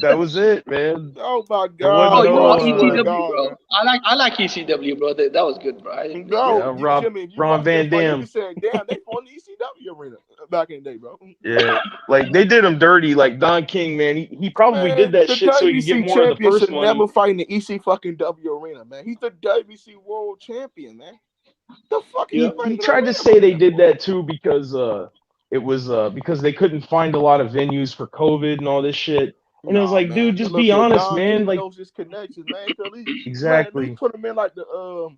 that was it, man. Oh my god. ECW, bro. I like ECW, bro. That was good, bro. Ron Van Dam. You said, damn, they fought in the ECW arena back in the day, bro. Yeah, like they did him dirty. Like Don King, man, he probably did that shit so he could get more of the first one. Never fight in the EC fucking W arena, man. He's the WBC World Champion, man. The fuck he tried to say they did that too because it was because they couldn't find a lot of venues for COVID and all this shit. And it was like, man, dude, just be honest, man. Like knows his connections, man. Exactly. Man, put him in like the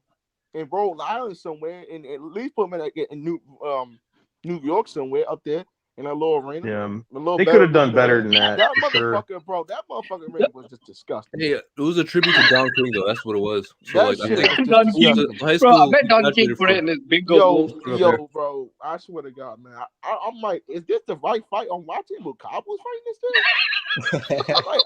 in Rhode Island somewhere, and at least put him in like in New York somewhere up there in a little arena. Yeah, they could have done better than that. That motherfucker, bro. That motherfucker arena was just disgusting. Hey, it was a tribute to Don King, though. That's what it was. So, that like, shit I think Don King, bro. I bet Don King put it in his bingo. Yo, bro. I swear to God, man. I'm like, is this the right fight? I'm watching Makabu was fighting this thing. Like,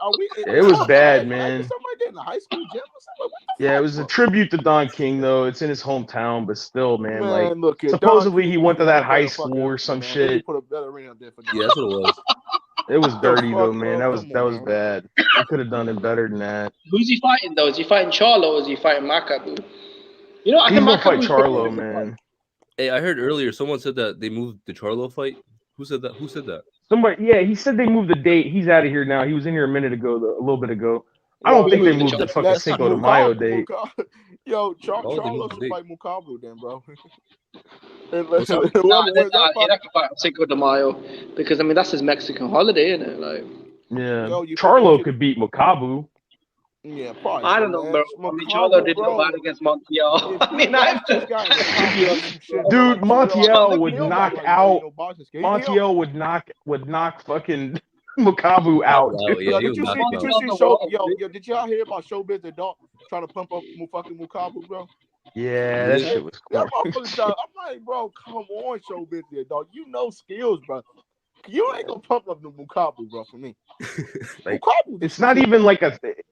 it was bad, man. Somebody did in a high school gym or something. Yeah, it was a tribute to Don King, though. It's in his hometown, but still, man. Like, look, supposedly he went to that high school or some shit. Put a better arena up there for yeah, that's what it was. It was dirty though, man. That was bad. They could have done it better than that. Who's he fighting though? Is he fighting Charlo or is he fighting Makabu? You know, I He's think gonna fight Charlo, man. Hey, I heard earlier someone said that they moved the Charlo fight. Who said that? Who said that? Somebody, yeah, he said they moved the date. He's out of here now. He was in here a minute ago, a little bit ago. I don't think they moved the fucking Cinco de Mayo date. Yo, Charlo should fight Makabu then, bro. He can fight Cinco de Mayo because I mean that's his Mexican holiday, isn't it? Like, yeah, Charlo could beat Makabu. Yeah, probably. I don't know, bro. I mean, Charlo did no bad against Montiel. I mean, dude, Montiel would knock out. Montiel would knock fucking Makabu out. Oh, yeah, did y'all hear about Showbiz the dog trying to pump up fucking Makabu, bro? Yeah, that shit was cool. I'm like, bro, come on, Showbiz the dog. You know skills, bro. You ain't gonna pump up the Makabu, bro, for me. Like, it's not even like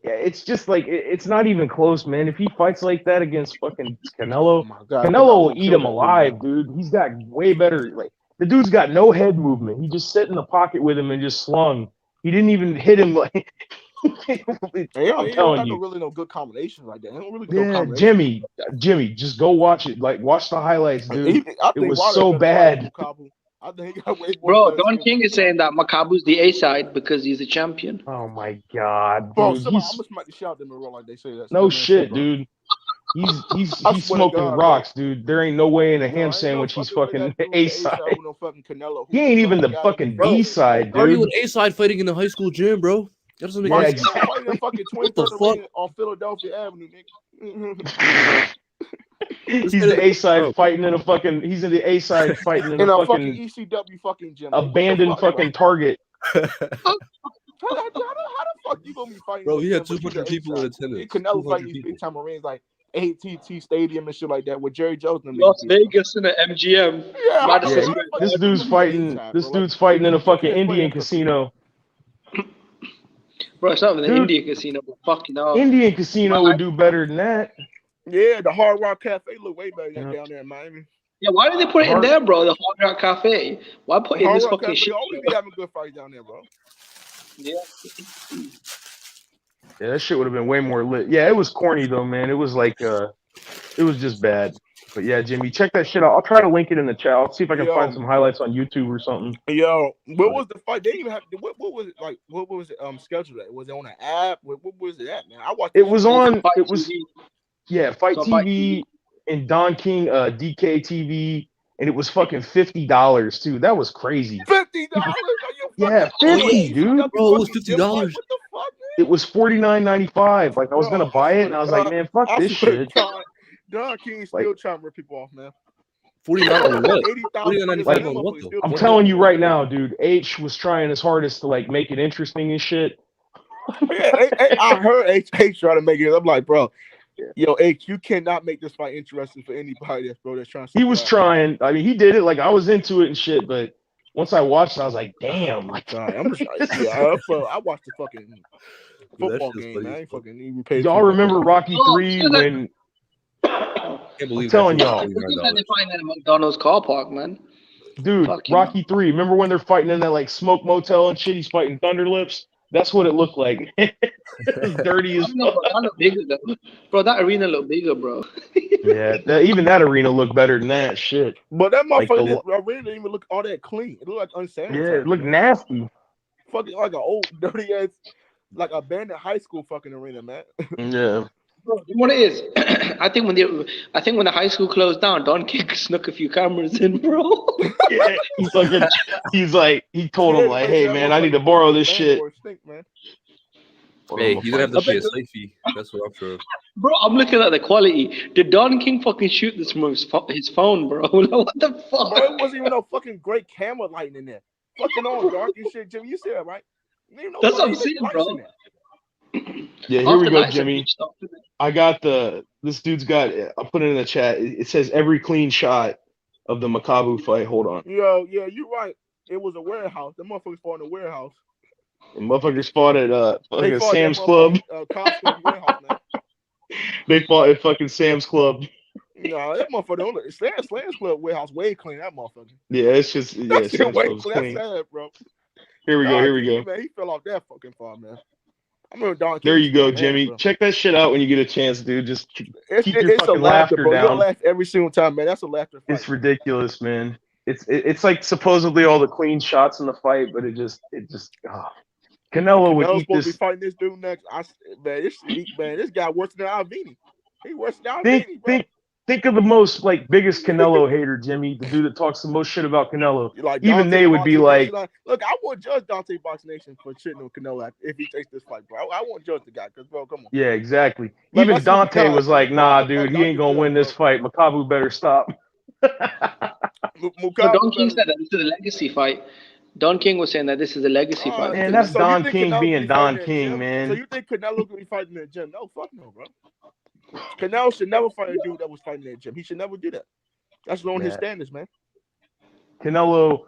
it's just like it's not even close, man. If he fights like that against fucking Canelo, Canelo will eat him alive, dude. He's got way better. Like the dude's got no head movement. He just sat in the pocket with him and just slung. He didn't even hit him like. I'm telling you, really no good combinations like that. Really Jimmy, just go watch it. Like watch the highlights, dude. It was so bad. I think I bro, Don King is saying that Makabu's the A side because he's a champion. Oh my god, bro! Dude, I'm gonna smack the shit out them in real like they say that. No shit, dude. He's smoking rocks, dude. There ain't no way in a ham sandwich he's fucking A side. He ain't even the fucking B side, dude. Are you an A side fighting in the high school gym, bro? That doesn't make sense. What the fuck? On Philadelphia Avenue, nigga. He's the A side fighting in a fucking. He's in the A side fighting in a fucking ECW fucking gym. Abandoned fucking Target. How the fuck you gonna be fighting? Bro, he had 200 people in attendance. Canelo fighting these big time arenas like AT&T Stadium and shit like that with Jerry Jones. Las Vegas in the MGM. Yeah, this dude's fighting. This dude's fighting in a fucking Indian casino. Bro, it's not with the Dude. Indian casino, but fucking hell. Indian casino would do better than that. Yeah, the Hard Rock Cafe look way better than down there in Miami. Yeah, why did they put it in there, bro? The Hard Rock Cafe. Why put in this fucking shit? Always be having good fights down there, bro. Yeah. Yeah, that shit would have been way more lit. Yeah, it was corny though, man. It was like it was just bad. But yeah, Jimmy, check that shit out. I'll try to link it in the chat. I'll see if I can find some highlights on YouTube or something. Yo, what was the fight? They didn't even have what was it like? What was it scheduled at? Was it on an app? What was it at, man? I watched. It was on. Fight It was TV. yeah, Fight So TV Fight TV. and Don King DK TV, and it was fucking $50 too. That was crazy. $50? Yeah, 50, dude. Bro, it was $50. What the fuck, man? It was $49.95. Like I was gonna buy it, and I was like, man, fuck this shit. Don King still trying to rip people off, man. $49 on what? $80,000 on what though? I'm telling you right now, dude. H was trying his hardest to like make it interesting and shit. Yeah, I heard H try to make it. I'm like, bro, yo, H, you cannot make this fight interesting for anybody that's trying to. He was trying. I mean, he did it. Like I was into it and shit, but once I watched it, I was like, damn. Like, I'm just I watched the fucking football game, man. I ain't fucking even paid. Y'all remember Rocky 3 when? Can't believe I'm telling y'all. They find that in McDonald's car park, man. Dude, Rocky 3. Remember when they're fighting in that like smoke motel and shit? He's fighting Thunder Lips. That's what it looked like. It's dirty as fuck. Bro, that arena looked bigger, bro. Yeah, even that arena looked better than that shit. But that motherfucker like arena didn't even look all that clean. It looked like unsanitary. Yeah, it looked nasty. Fucking like an old dirty ass, like abandoned high school fucking arena, man. Yeah. Bro, you know what it is? I think when the high school closed down, Don King snuck a few cameras in, bro. Yeah, he told him like, hey man, I need to borrow this shit. Hey, he's gonna have to pay a site fee. That's what I'm sure. Bro, I'm looking at the quality. Did Don King fucking shoot this from his phone, bro? What the fuck? Bro, it wasn't even no fucking great camera lighting in there. Fucking on dark and shit, Jimmy. You see that, right? That's what I'm saying, bro. Yeah, here we go, Jimmy. I got this dude's got, I'll put it in the chat. It says every clean shot of the Makabu fight. Hold on. Yo, yeah, you're right. It was a warehouse. The motherfuckers fought in a warehouse. The motherfuckers fought at fucking Sam's Club. Costco warehouse, man. They fought at fucking Sam's Club. No, that motherfucker, Sam's Club warehouse way clean, that motherfucker. Yeah, it's just, yeah, Sam's Club's clean. That's sad, bro. Here we go. Man, he fell off that fucking far, man. I remember Don King. There you go, Jimmy. Man, check that shit out when you get a chance, dude. Just keep your it's fucking a laughter, laughter bro. down. You'll laugh every single time, man. That's a laughter fight. It's ridiculous, man. It's like supposedly all the clean shots in the fight, but it just Canelo would eat supposed this. to be fighting this dude next. This guy worse than Alvini. He worse than Alvini, bro. Think of the most biggest Canelo hater, Jimmy, the dude that talks the most shit about Canelo. Like even they would be like, look, I won't judge Dante Box Nation for shitting on Canelo if he takes this fight, bro. I won't judge the guy because, bro, come on. Yeah, exactly. Even Dante was like, nah, dude, he ain't gonna win this fight. Makabu better stop. Don King said that this is a legacy fight. Don King was saying that this is a legacy fight. Man, that's Don King being Don King, man. So you think Canelo could be fighting in the gym? No, fuck no, bro. Canelo should never fight a dude that was fighting in the gym. He should never do that. That's on his standards, man. Canelo,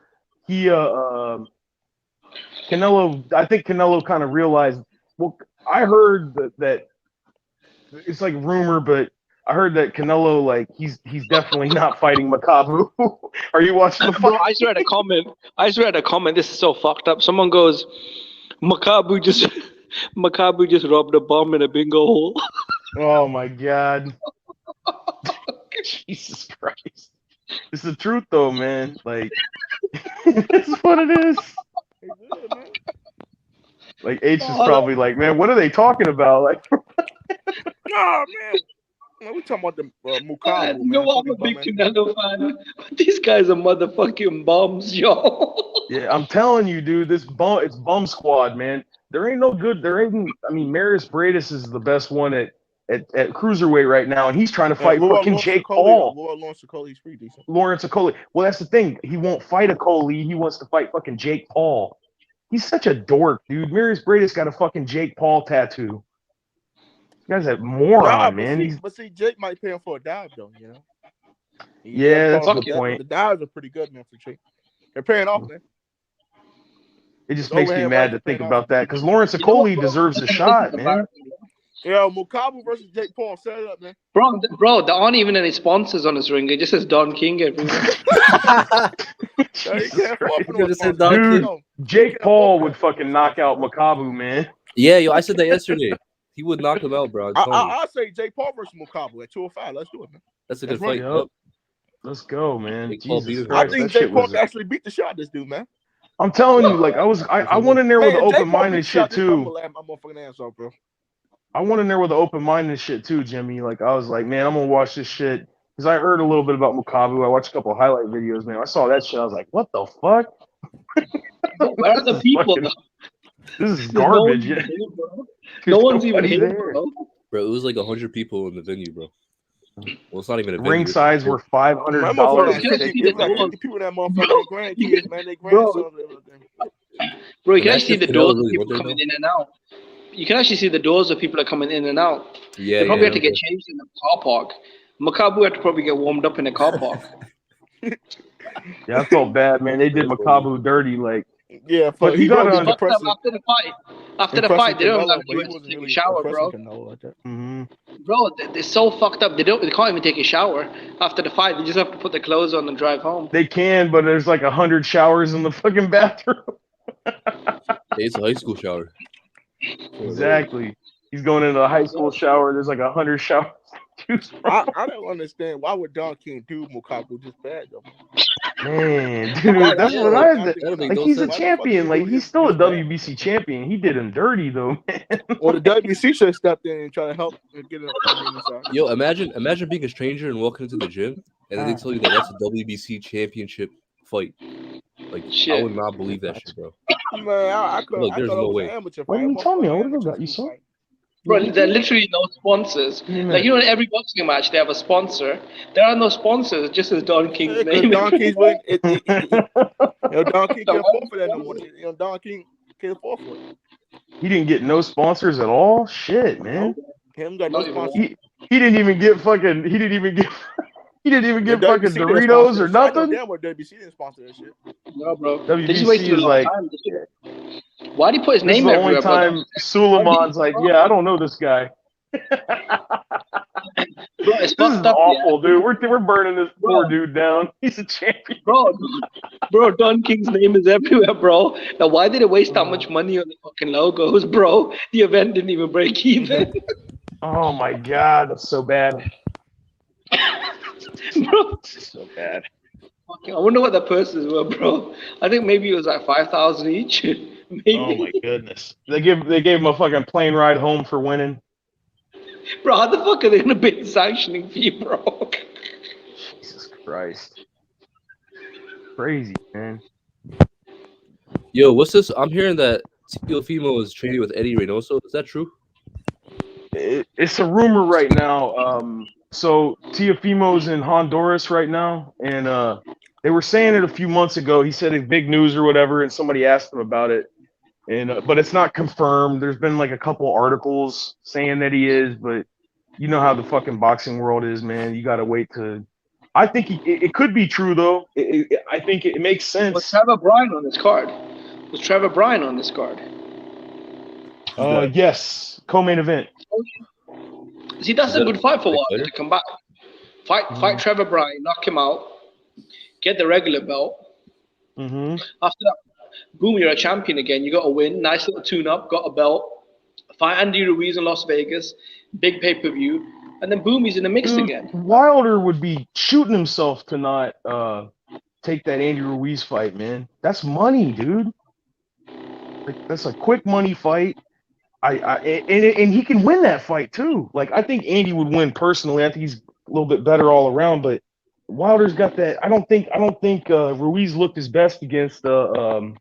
I think Canelo kind of realized. Well, I heard that it's like rumor, but I heard that Canelo, he's definitely not fighting Makabu. Are you watching the fight? Bro, I just read a comment. This is so fucked up. Someone goes, Makabu just robbed a bomb in a bingo hole. Oh my God. Jesus Christ. It's the truth though, man. It's what it is. H is probably like, man, what are they talking about? Nah, man, we talking about the Makabu. You know what? I'm a big Canelo fan. These guys are motherfucking bums, yo. Yeah, I'm telling you, dude. It's bum squad, man. There ain't no good. Maris Bradis is the best one at cruiserweight right now, and he's trying to fight fucking Jake Paul. Lawrence Okolie's pretty decent. Lawrence Okolie. Well, that's the thing. He won't fight Okolie. He wants to fight fucking Jake Paul. He's such a dork, dude. Maris Bradis got a fucking Jake Paul tattoo. This guy's a moron, man. But see, Jake might pay him for a dive, though, you know? Yeah, that's the point. The dives are pretty good, man, for Jake. They're paying off, man. It just makes me mad to think about that because Lawrence Okoli deserves a shot, man. Yeah, Mukabu versus Jake Paul. Set it up, man. Bro, there aren't even any sponsors on this ring. It just says Don King everywhere. Dude, Jake Paul would fucking knock out Mukabu, man. Yeah, yo, I said that yesterday. He would knock him out, bro. I say Jake Paul versus Mukabu at 205. Let's do it, man. That's a good fight. Yep. Let's go, man. Jesus I Christ, think Jake Paul can actually beat the shot this dude, man. I'm telling you, like I went in there with an open mind and shit too. I'm gonna laugh my motherfucking ass off, bro. I went in there with an open mind and shit too, Jimmy. Like I was like, man, I'm gonna watch this shit because I heard a little bit about Mukabu. I watched a couple of highlight videos, man. I saw that shit. I was like, what the fuck? Where are the people? This is garbage. No one's even here, bro. Bro, it was like 100 people in the venue, bro. Well, it's not even a venue. Ring sides were $500. People in that motherfucking grandkids, man. They grandsons. Bro, you can actually see the doors of people coming in and out. You can actually see the doors of people that are coming in and out. Yeah, they probably had to get changed in the car park. Mukabu had to probably get warmed up in the car park. Yeah, I felt bad, man. They did Mukabu dirty, like. Yeah, but he got on after the fight. After the fight, they don't let him take a shower, bro. Bro, they're so fucked up. They can't even take a shower after the fight. They just have to put their clothes on and drive home. They can, but there's like 100 showers in the fucking bathroom. It's a high school shower. Exactly. He's going into a high school shower. There's like 100 showers. I don't understand why would Don King do Mukabu just bad though. Man, dude, that's what I said. Like he's a champion. Like he's still a WBC champion. He did him dirty though, man. Well, the WBC should have stepped in and try to help and get him. Yo, imagine being a stranger and walking into the gym and then they tell you that that's a WBC championship fight. Like shit. I would not believe that shit, bro. Man, I could. Look, there's no way. Why didn't you tell me? I would have got you saw. Bro, there are literally no sponsors. Like, you know, in every boxing match, they have a sponsor. There are no sponsors, just as Don King's name. Don King's winning. Don King can't afford for that no more. Don King can't afford for it. He didn't get no sponsors at all? Shit, man. Him got no sponsors. He didn't even get fucking, he didn't even get fucking Doritos or nothing? Damn, WBC didn't sponsor that shit. No, bro. WBC is like... Why'd he put his name everywhere? This is the only time Suleiman's like, yeah, I don't know this guy. Bro, it's this is awful, dude. We're burning this poor dude down. He's a champion. Bro, Don King's name is everywhere, bro. Now, why did they waste that much money on the fucking logos, bro? The event didn't even break even. Oh, my God. That's so bad. Bro, so bad. I wonder what the purses were, bro. I think maybe it was like 5,000 each. Maybe. Oh my goodness! They gave him a fucking plane ride home for winning. Bro, how the fuck are they gonna pay the sanctioning fee, bro? Jesus Christ! Crazy, man. Yo, what's this? I'm hearing that Teofimo is training with Eddie Reynoso. Is that true? It's a rumor right now. So Teofimo's in Honduras right now, and they were saying it a few months ago. He said it's big news or whatever, and somebody asked him about it. And but it's not confirmed. There's been like a couple articles saying that he is, but you know how the fucking boxing world is, man. You gotta wait to. I think it could be true though. I think it makes sense. Was Trevor Bryan on this card? Yes, co-main event. See, that's a good fight for Wilder to come back. Fight Trevor Bryan, knock him out, get the regular belt. Mm-hmm. After that, boom, you're a champion again. You got a win, nice little tune-up, got a belt. Fight Andy Ruiz in Las Vegas, big pay-per-view, and then boom, he's in the mix again. Wilder would be shooting himself to not take that Andy Ruiz fight, man. That's money, dude. Like, that's a quick money fight. And he can win that fight too. Like, I think Andy would win personally. I think he's a little bit better all around, but Wilder's got that. I don't think Ruiz looked his best against Areola.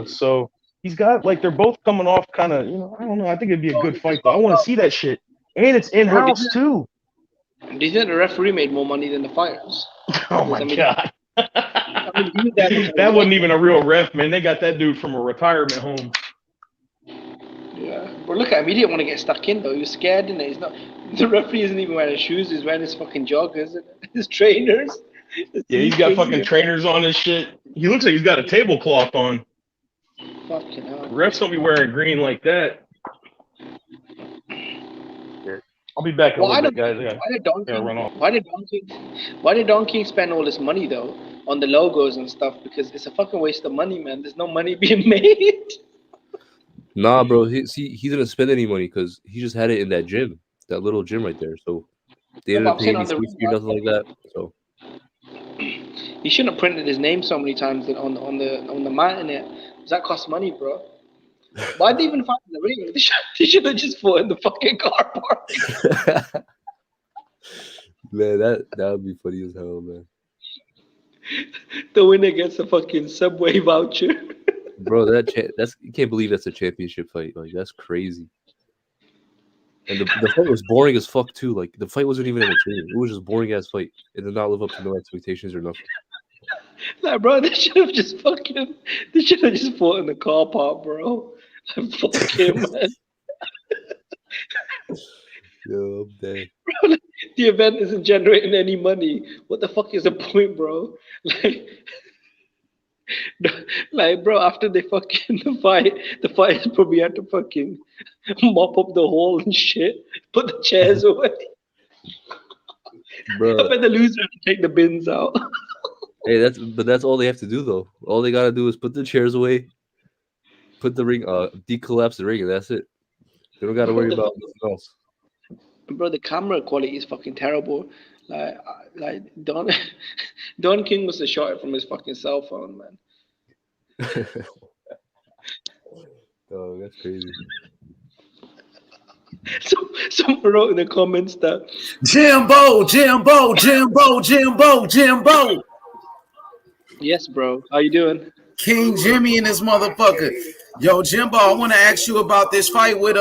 So he's got, like, they're both coming off kind of, I don't know. I think it'd be a good fight though. I want to see that shit, and it's in house too. Do you think the referee made more money than the fighters? Oh my God. That wasn't even a real ref, man. They got that dude from a retirement home. Yeah, but look at him. He didn't want to get stuck in though. He was scared, and he's not. The referee isn't even wearing his shoes. He's wearing his fucking joggers and his trainers. Yeah, he's got fucking trainers on his shit. He looks like he's got a tablecloth on. Fucking hell. Refs don't be wearing green like that. I'll be back in a little bit, guys. Why did Don King spend all this money though on the logos and stuff? Because it's a fucking waste of money, man. There's no money being made. Nah, bro. He didn't spend any money because he just had it in that gym, that little gym right there. So they didn't pay any sweet fee, nothing like that. So he shouldn't have printed his name so many times on the mat in it. Does that cost money, bro? Why'd they even fight in the ring? They should have just fought in the fucking car park. Man, that would be funny as hell, man. The winner gets a fucking Subway voucher. Bro, that's you can't believe that's a championship fight. Like, that's crazy. And the fight was boring as fuck too. Like, the fight wasn't even entertaining. It was just boring ass fight. It did not live up to no expectations or nothing. Like, bro, they should have just fought in the car park, bro. Fuck him, man. Yo, I'm dead. Bro, the event isn't generating any money. What the fuck is the point, bro? Like, bro, after they fucking the fighters probably had to fucking mop up the hall and shit, put the chairs away. Bro, I bet the loser had to take the bins out. Hey, that's all they have to do though. All they gotta do is put the chairs away, put the ring, decollapse the ring, and that's it. They don't gotta worry about nothing else. Bro, the camera quality is fucking terrible. Like Don King must have shot it from his fucking cell phone, man. Oh, that's crazy. Someone wrote in the comments that Jimbo. Yes, bro. How you doing? King Jimmy and this motherfucker. Yo, Jimbo, I want to ask you about this fight with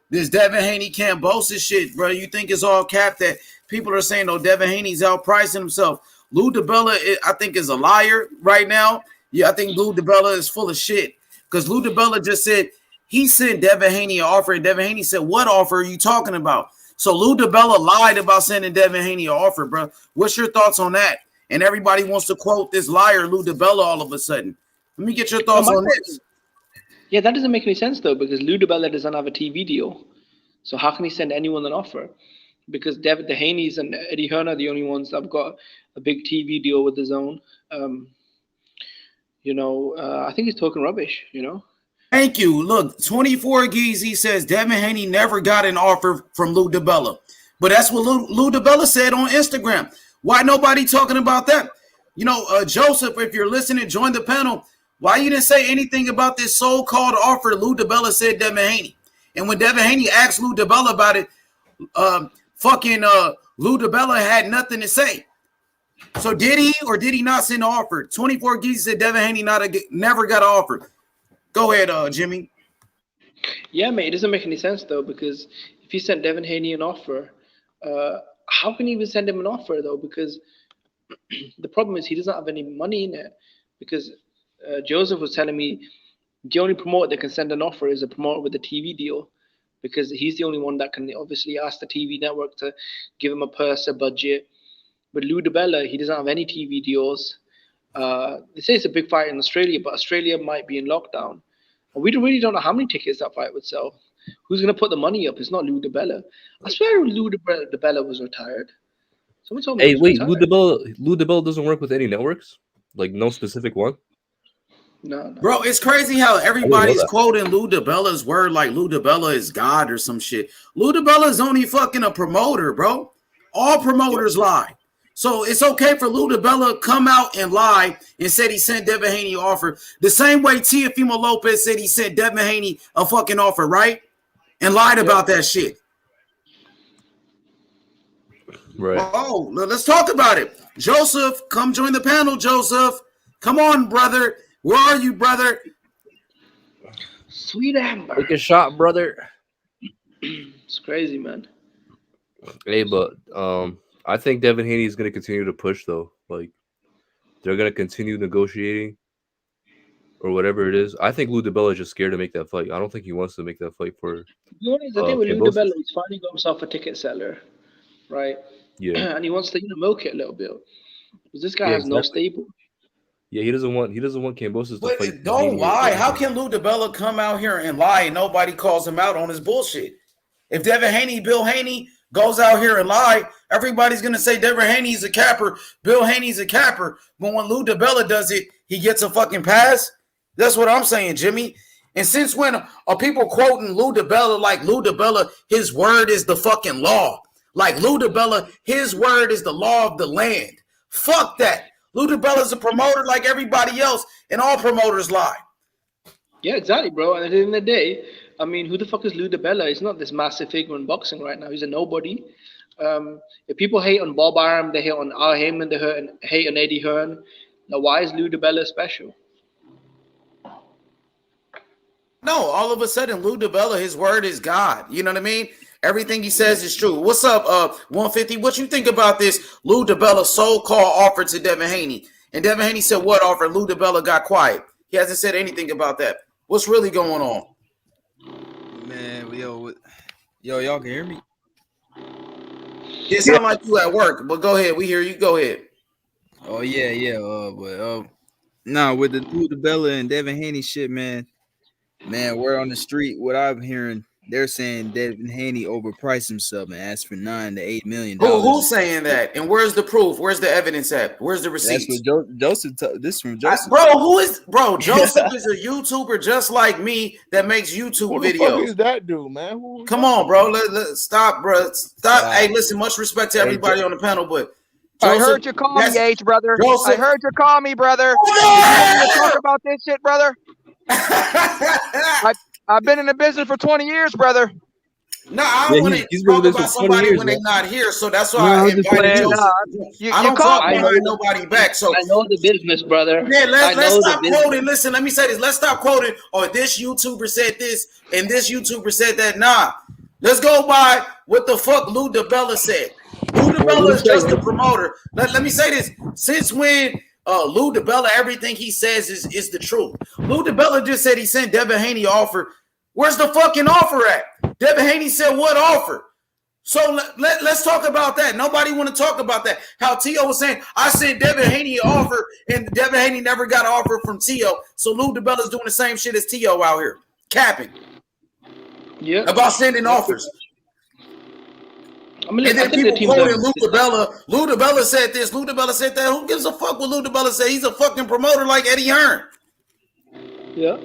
this Devin Haney Kambosos shit, bro. You think it's all cap that people are saying, oh, Devin Haney's outpricing himself. Lou DiBella, I think, is a liar right now. Yeah, I think Lou DiBella is full of shit because Lou DiBella just said he sent Devin Haney an offer, and Devin Haney said, what offer are you talking about? So Lou DiBella lied about sending Devin Haney an offer, bro. What's your thoughts on that? And everybody wants to quote this liar, Lou DiBella, all of a sudden. Let me get your thoughts on this. Yeah, that doesn't make any sense, though, because Lou DiBella doesn't have a TV deal. So how can he send anyone an offer? Because the Haneys and Eddie Hearn are the only ones that have got a big TV deal with the Zone. I think he's talking rubbish, Thank you. Look, 24 Geezy says Devin Haney never got an offer from Lou DiBella. But that's what Lou DiBella said on Instagram. Why nobody talking about that? Joseph, if you're listening, join the panel. Why you didn't say anything about this so-called offer Lou DiBella said Devin Haney? And when Devin Haney asked Lou DiBella about it, Lou DiBella had nothing to say. So did he or did he not send an offer? 24 Geezy said Devin Haney never got an offer. Go ahead, Jimmy. Yeah, mate, it doesn't make any sense, though, because if he sent Devin Haney an offer, how can he even send him an offer, though? Because the problem is he doesn't have any money in it. Because Joseph was telling me the only promoter that can send an offer is a promoter with a TV deal, because he's the only one that can obviously ask the TV network to give him a purse, a budget. But Lou DiBella, he doesn't have any TV deals. They say it's a big fight in Australia, but Australia might be in lockdown. And we really don't know how many tickets that fight would sell. Who's going to put the money up? It's not Lou DiBella. I swear Lou DiBella was retired. Someone told me. Hey, wait, Lou DiBella doesn't work with any networks? Like, no specific one? No. Bro, it's crazy how everybody's quoting Lou DiBella's word like Lou DiBella is God or some shit. Lou DiBella is only fucking a promoter, bro. All promoters lie. So it's okay for Lou DiBella come out and lie and said he sent Devin Haney an offer. The same way Teofimo Lopez said he sent Devin Haney a fucking offer, right? And lied about that shit. Right. Oh, let's talk about it. Joseph, come join the panel, Joseph. Come on, brother. Where are you, brother? Sweet Amber. Take a shot, brother. It's crazy, man. Hey, but I think Devin Haney is going to continue to push, though. Like, they're going to continue negotiating or whatever it is. I think Lou DiBella is just scared to make that fight. I don't think he wants to make that fight for. The thing with Lou DiBella, he's finally got himself a ticket seller, right? Yeah. And he wants to, milk it a little bit. Because this guy has no stable. Yeah, he doesn't want Kambosos to fight. Don't lie. How can Lou DiBella come out here and lie and nobody calls him out on his bullshit? If Devin Haney, Bill Haney goes out here and lie, everybody's gonna say Devin Haney's a capper, Bill Haney's a capper. But when Lou DiBella does it, he gets a fucking pass. That's what I'm saying, Jimmy. And since when are people quoting Lou DiBella like Lou DiBella, his word is the fucking law? Like Lou DiBella, his word is the law of the land. Fuck that. Lou DiBella's a promoter like everybody else, and all promoters lie. Yeah, exactly, bro. And at the end of the day, I mean, who the fuck is Lou DiBella? He's not this massive figure in boxing right now. He's a nobody. If people hate on Bob Arum, they hate on Al Heyman, they hate on Eddie Hearn. Now, why is Lou DiBella special? No, all of a sudden, Lou DiBella, his word is God. You know what I mean? Everything he says is true. What's up, 150? What you think about this Lou DiBella so-called offer to Devin Haney? And Devin Haney said what offer? Lou DiBella got quiet. He hasn't said anything about that. What's really going on? Man, yo, y'all can hear me? It sounds like you at work, but go ahead. We hear you. Go ahead. Oh, yeah. Nah, with the Lou DiBella and Devin Haney shit, man, we're on the street. What I'm hearing, they're saying Devin Haney overpriced himself and asked for $9 to $8 million. Who's saying that? And where's the proof? Where's the evidence at? Where's the receipts? That's what Joseph. This is from Joseph. Joseph is a YouTuber just like me that makes YouTube Who the videos. fuck is that dude, man? Come on, bro. Let's stop, bro. Stop. Hey, listen. Much respect to everybody on the panel, but Joseph, I heard you call me, H, brother. Joseph. I heard you call me, brother. You talk about this shit, brother. I've been in the business for 20 years, brother. No, I don't want to talk about somebody when they're not here, so that's why I invited you. I don't talk behind nobody back. So I know the business, brother. Yeah, let's stop quoting. Listen, let me say this. Let's stop quoting. Or this YouTuber said this and this YouTuber said that. Nah, let's go by what the fuck Lou DiBella said. Lou DiBella is just a promoter. Let me say this. Since when Lou DiBella, everything he says is the truth. Lou DiBella just said he sent Devin Haney an offer. Where's the fucking offer at? Devin Haney said what offer? So let's talk about that. Nobody want to talk about that. How T.O. was saying, I sent Devin Haney an offer, and Devin Haney never got an offer from T.O. So Lou DiBella's doing the same shit as T.O. out here, capping. Yeah. About sending offers. And then people quoting Lou DiBella. Lou DiBella said this. Lou DiBella said that. Who gives a fuck what Lou DiBella said? He's a fucking promoter like Eddie Hearn. Yeah.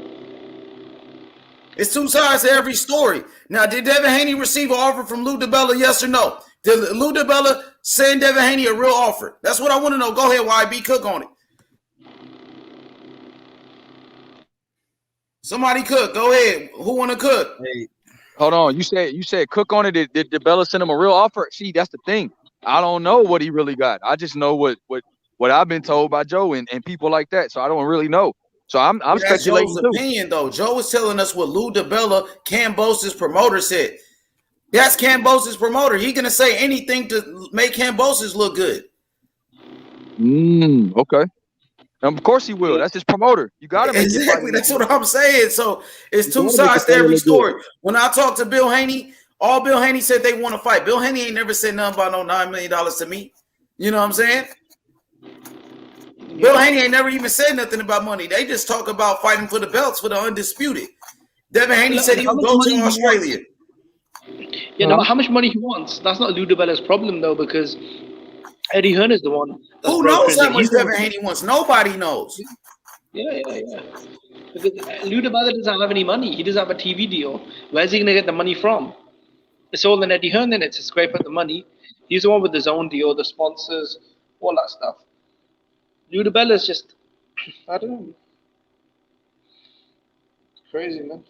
It's two sides to every story. Now, did Devin Haney receive an offer from Lou DiBella? Yes or no? Did Lou DiBella send Devin Haney a real offer? That's what I want to know. Go ahead, YB. Cook on it. Somebody cook. Go ahead. Who want to cook? Hey, hold on. You said cook on it. Did DiBella send him a real offer? See, that's the thing. I don't know what he really got. I just know what I've been told by Joe and people like that. So I don't really know. So I'm speculating Joe's opinion, though. Joe is telling us what Lou DiBella, Kambosos' promoter, said. That's Kambosos' promoter. He's gonna say anything to make Kambosos look good. Okay. Of course he will. That's his promoter. You got to make exactly. That's what I'm saying. So it's two sides to every story. When I talked to Bill Haney, all Bill Haney said they want to fight. Bill Haney ain't never said nothing about no $9 million to me. You know what I'm saying? Bill Haney ain't never even said nothing about money. They just talk about fighting for the belts for the undisputed. Devin Haney said he would go to Australia. Yeah, no, but how much money he wants? That's not Lou DiBella's problem, though, because Eddie Hearn is the one. Who knows how much Devin Haney wants? Nobody knows. Yeah. Because Lou DiBella doesn't have any money. He doesn't have a TV deal. Where's he going to get the money from? It's all in Eddie Hearn, then it's to scrape up the money. He's the one with his own deal, the sponsors, all that stuff. Lou DiBella is just, I don't know. Crazy, man.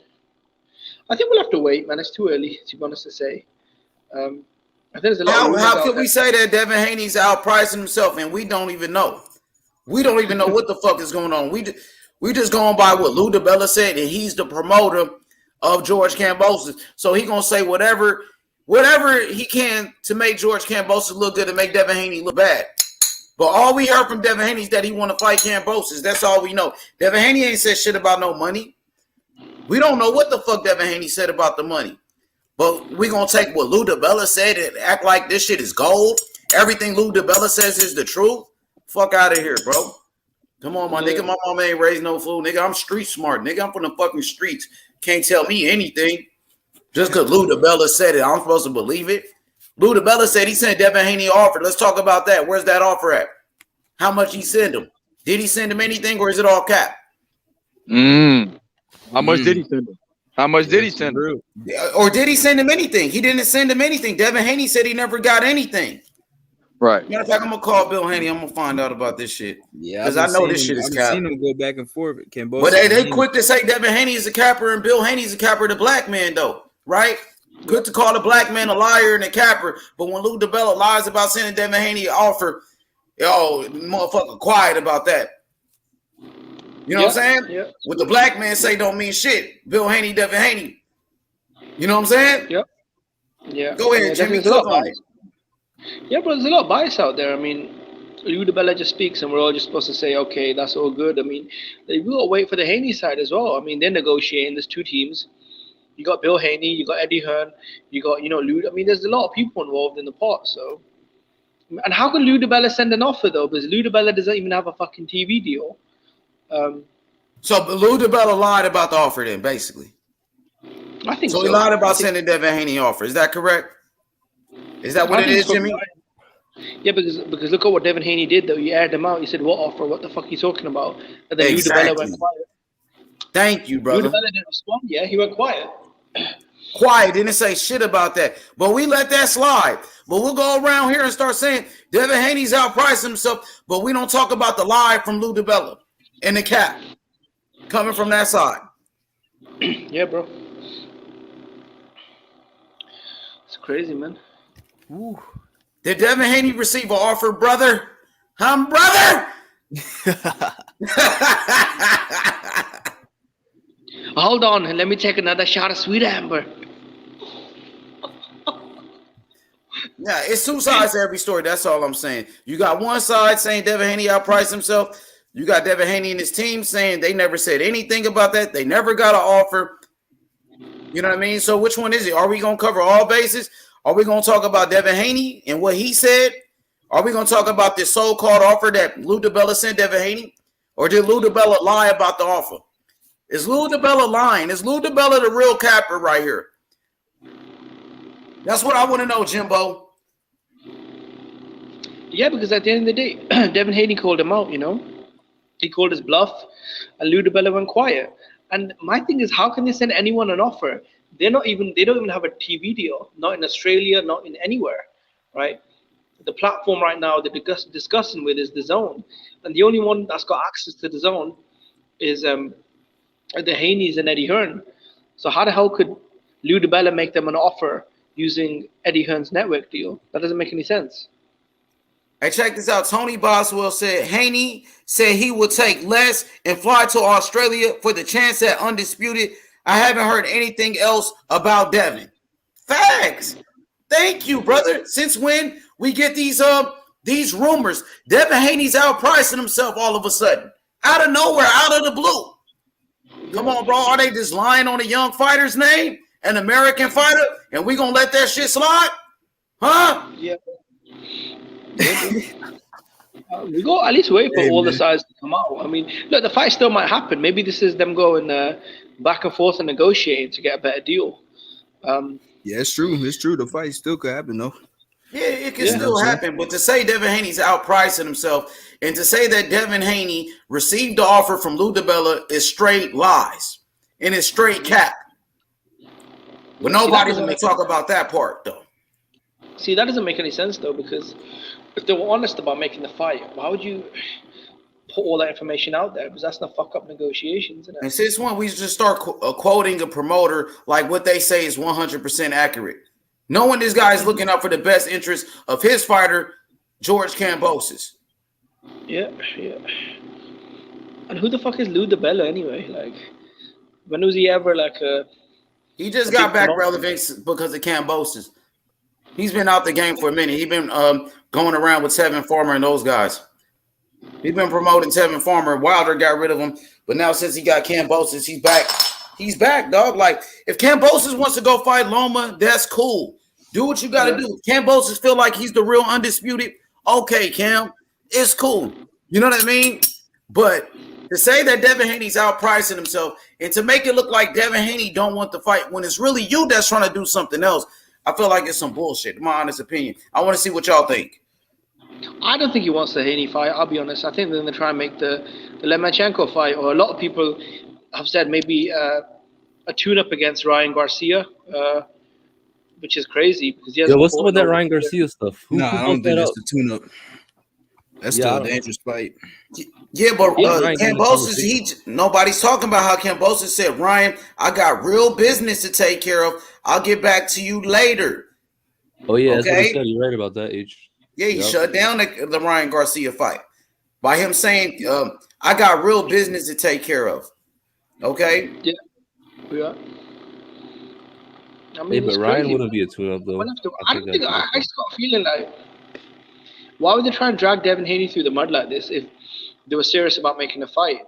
I think we'll have to wait, man. It's too early, to be honest to say. I think there's a lot how can we say that Devin Haney's outpricing himself and we don't even know? We don't even know what the fuck is going on. We just going by what Lou DiBella said, and he's the promoter of George Kambosos. So he gonna say whatever he can to make George Kambosos look good and make Devin Haney look bad. But all we heard from Devin Haney is that he want to fight Kambosos. That's all we know. Devin Haney ain't said shit about no money. We don't know what the fuck Devin Haney said about the money. But we going to take what Lou DiBella said and act like this shit is gold. Everything Lou DiBella says is the truth. Fuck out of here, bro. Come on, my nigga. My mama ain't raised no fool, nigga. I'm street smart, nigga. I'm from the fucking streets. Can't tell me anything. Just because Lou DiBella said it, I'm supposed to believe it. Lou DiBella said he sent Devin Haney an offer. Let's talk about that. Where's that offer at? How much he send him? Did he send him anything, or is it all cap? How much did he send him? How much did he send him? Or did he send him anything? He didn't send him anything. Devin Haney said he never got anything. Right. Matter of fact, I'm gonna call Bill Haney. I'm gonna find out about this shit. Yeah, because I know this shit is I've cap. seen them go back and forth. But they quick to say Devin Haney is a capper and Bill Haney's a capper, the black man though, right? Good to call the black man a liar and a capper, but when Lou DiBella lies about sending Devin Haney an offer, yo, motherfucker, quiet about that. You know what I'm saying? Yeah. What the black man say don't mean shit. Bill Haney, Devin Haney. You know what I'm saying? Yep. Yeah. Go ahead, Jimmy. Cook on it. Yeah, but there's a lot of bias out there. I mean, Lou DiBella just speaks, and we're all just supposed to say, okay, that's all good. I mean, they will wait for the Haney side as well. I mean, they're negotiating. There's two teams. You got Bill Haney, you got Eddie Hearn, you got, Lou. I mean, there's a lot of people involved in the pot. So, and how can Lou DiBella send an offer though? Because Lou DiBella doesn't even have a fucking TV deal. So Lou DiBella lied about the offer then, basically. I think so. So he lied about sending Devin Haney offer. Is that correct? Is that what it is, Jimmy? Yeah, because look at what Devin Haney did though. He aired him out. He said, "What offer? What the fuck are you talking about?" And then Lou DiBella went quiet. Thank you, brother. Lou DiBella didn't respond. Yeah, he went quiet. Quiet, didn't say shit about that. But we let that slide. But we'll go around here and start saying Devin Haney's outpriced himself, but we don't talk about the lie from Lou DiBella and the cap coming from that side. Yeah, bro. It's crazy, man. Ooh. Did Devin Haney receive an offer, brother? Brother? Hold on, let me take another shot of sweet amber. Yeah, it's two sides to every story. That's all I'm saying. You got one side saying Devin Haney outpriced himself. You got Devin Haney and his team saying they never said anything about that. They never got an offer. You know what I mean? So which one is it? Are we going to cover all bases? Are we going to talk about Devin Haney and what he said? Are we going to talk about this so-called offer that Lou DiBella sent Devin Haney? Or did Lou DiBella lie about the offer? Is Lou DiBella lying? Is Lou DiBella the real capper right here? That's what I want to know, Jimbo. Yeah, because at the end of the day, Devin Haney called him out, He called his bluff, and Lou DiBella went quiet. And my thing is, how can they send anyone an offer? They don't even have a TV deal, not in Australia, not in anywhere, right? The platform right now they're discussing with is the Zone, and the only one that's got access to the Zone is the Haneys and Eddie Hearn. So how the hell could Lou DiBella make them an offer using Eddie Hearn's network deal? That doesn't make any sense. Hey, check this out. Tony Boswell said Haney said he would take less and fly to Australia for the chance at Undisputed. I haven't heard anything else about Devin. Facts. Thank you, brother. Since when we get these rumors? Devin Haney's outpricing himself all of a sudden. Out of nowhere, out of the blue. Come on, bro. Are they just lying on a young fighter's name? An American fighter? And we gonna let that shit slide? Huh? Yeah. We go at least wait for all the sides to come out. I mean, look, the fight still might happen. Maybe this is them going back and forth and negotiating to get a better deal. Yeah, it's true. It's true. The fight still could happen, though. Yeah, it can still happen. But to say Devin Haney's outpricing himself and to say that Devin Haney received the offer from Lou DiBella is straight lies and it's straight cap. But nobody want to talk about that part, though. See, that doesn't make any sense, though, because if they were honest about making the fight, why would you put all that information out there? Because that's not fuck up negotiations. Isn't it? And since when we just start quoting a promoter like what they say is 100% accurate, knowing this guy is looking out for the best interest of his fighter, George Kambosos. Yeah. And who the fuck is Lou DiBella anyway? Like, when was he ever like a? He just got back relevance because of Kambosos. He's been out the game for a minute. He's been going around with Tevin Farmer and those guys. He's been promoting Tevin Farmer. Wilder got rid of him, but now since he got Kambosos, he's back. He's back, dog. Like, if Kambosos wants to go fight Loma, that's cool. Do what you got to do. Kambosos feel like he's the real undisputed. Okay, Cam, it's cool. You know what I mean? But to say that Devin Haney's outpricing himself and to make it look like Devin Haney don't want to fight when it's really you that's trying to do something else, I feel like it's some bullshit, in my honest opinion. I want to see what y'all think. I don't think he wants the Haney fight, I'll be honest. I think they're going to try and make the Lomachenko fight, or a lot of people have said maybe a tune-up against Ryan Garcia, which is crazy. Because he has what's up with that Ryan Garcia stuff? Nah, I don't think that's the tune-up. That's still a dangerous fight. Yeah, but Kambosos, nobody's talking about how Kambosos said, Ryan, I got real business to take care of. I'll get back to you later. Oh, yeah, that's what he said. You're right about that, H. Yeah, he shut down the Ryan Garcia fight by him saying, I got real business to take care of. Okay? Yeah. I mean, but Ryan wouldn't be a tune-up, though. I just got a feeling like, why would they try and drag Devin Haney through the mud like this if they were serious about making a fight?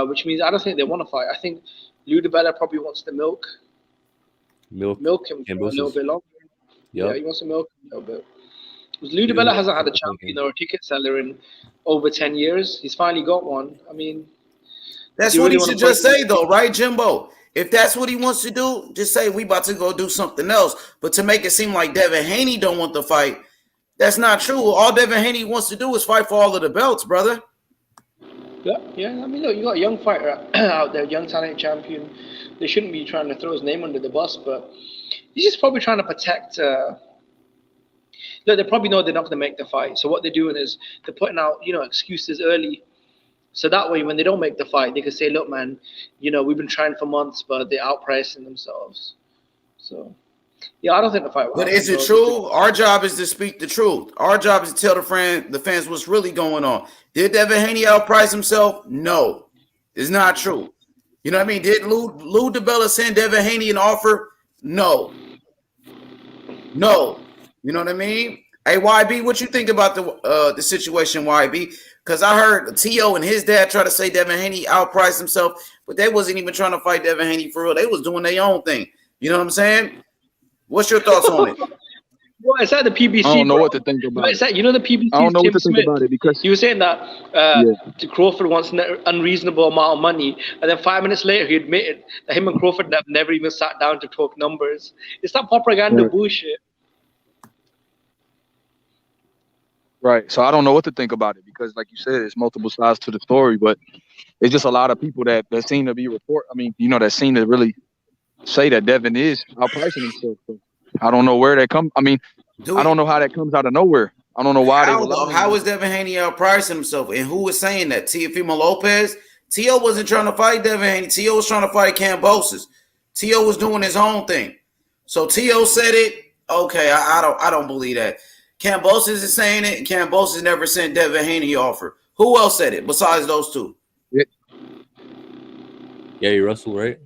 Which means I don't think they want to fight. I think Lou DiBella probably wants to milk him for a little bit longer. Yeah, he wants to milk him a little bit. Because Lou DiBella hasn't had a champion or a ticket seller in over 10 years. He's finally got one. I mean, that's what he should just say, though, right, Jimbo? If that's what he wants to do, just say we about to go do something else. But to make it seem like Devin Haney don't want to fight, that's not true. All Devin Haney wants to do is fight for all of the belts, brother. Yeah. I mean, look, you got a young fighter out there, young talented champion. They shouldn't be trying to throw his name under the bus, but he's just probably trying to protect. Look, they probably know they're not going to make the fight. So what they're doing is they're putting out, excuses early. So that way, when they don't make the fight, they can say, look, man, we've been trying for months, but they're outpricing themselves. So, yeah, I don't think the fight will happen. But is it true? Our job is to speak the truth. Our job is to tell the fans what's really going on. Did Devin Haney outprice himself? No. It's not true. You know what I mean? Did Lou DiBella send Devin Haney an offer? No. You know what I mean? Hey, YB, what you think about the situation, YB? Because I heard T.O. and his dad try to say Devin Haney outpriced himself, but they wasn't even trying to fight Devin Haney for real. They was doing their own thing. You know what I'm saying? What's your thoughts on it? Well, it's at the PBC. I don't know what to think about it. The PBC. I don't know what to think about it because he was saying that Crawford wants an unreasonable amount of money, and then 5 minutes later he admitted that him and Crawford have never even sat down to talk numbers. It's that propaganda bullshit. Right. So I don't know what to think about it because, like you said, there's multiple sides to the story, but it's just a lot of people that seem to be that seem to really say that Devin is outpricing himself. So I don't know where that comes. I mean, I don't know how that comes out of nowhere. I don't know why how is Devin Haney outpricing himself? And who was saying that? Teofimo Lopez? T.O. wasn't trying to fight Devin Haney. T.O. was trying to fight Kambosos. T.O. was doing his own thing. So T.O. said it. Okay, I don't believe that. Kambosos is saying it, and Kambosos never sent Devin Haney offer. Who else said it besides those two? Gary Russell, right?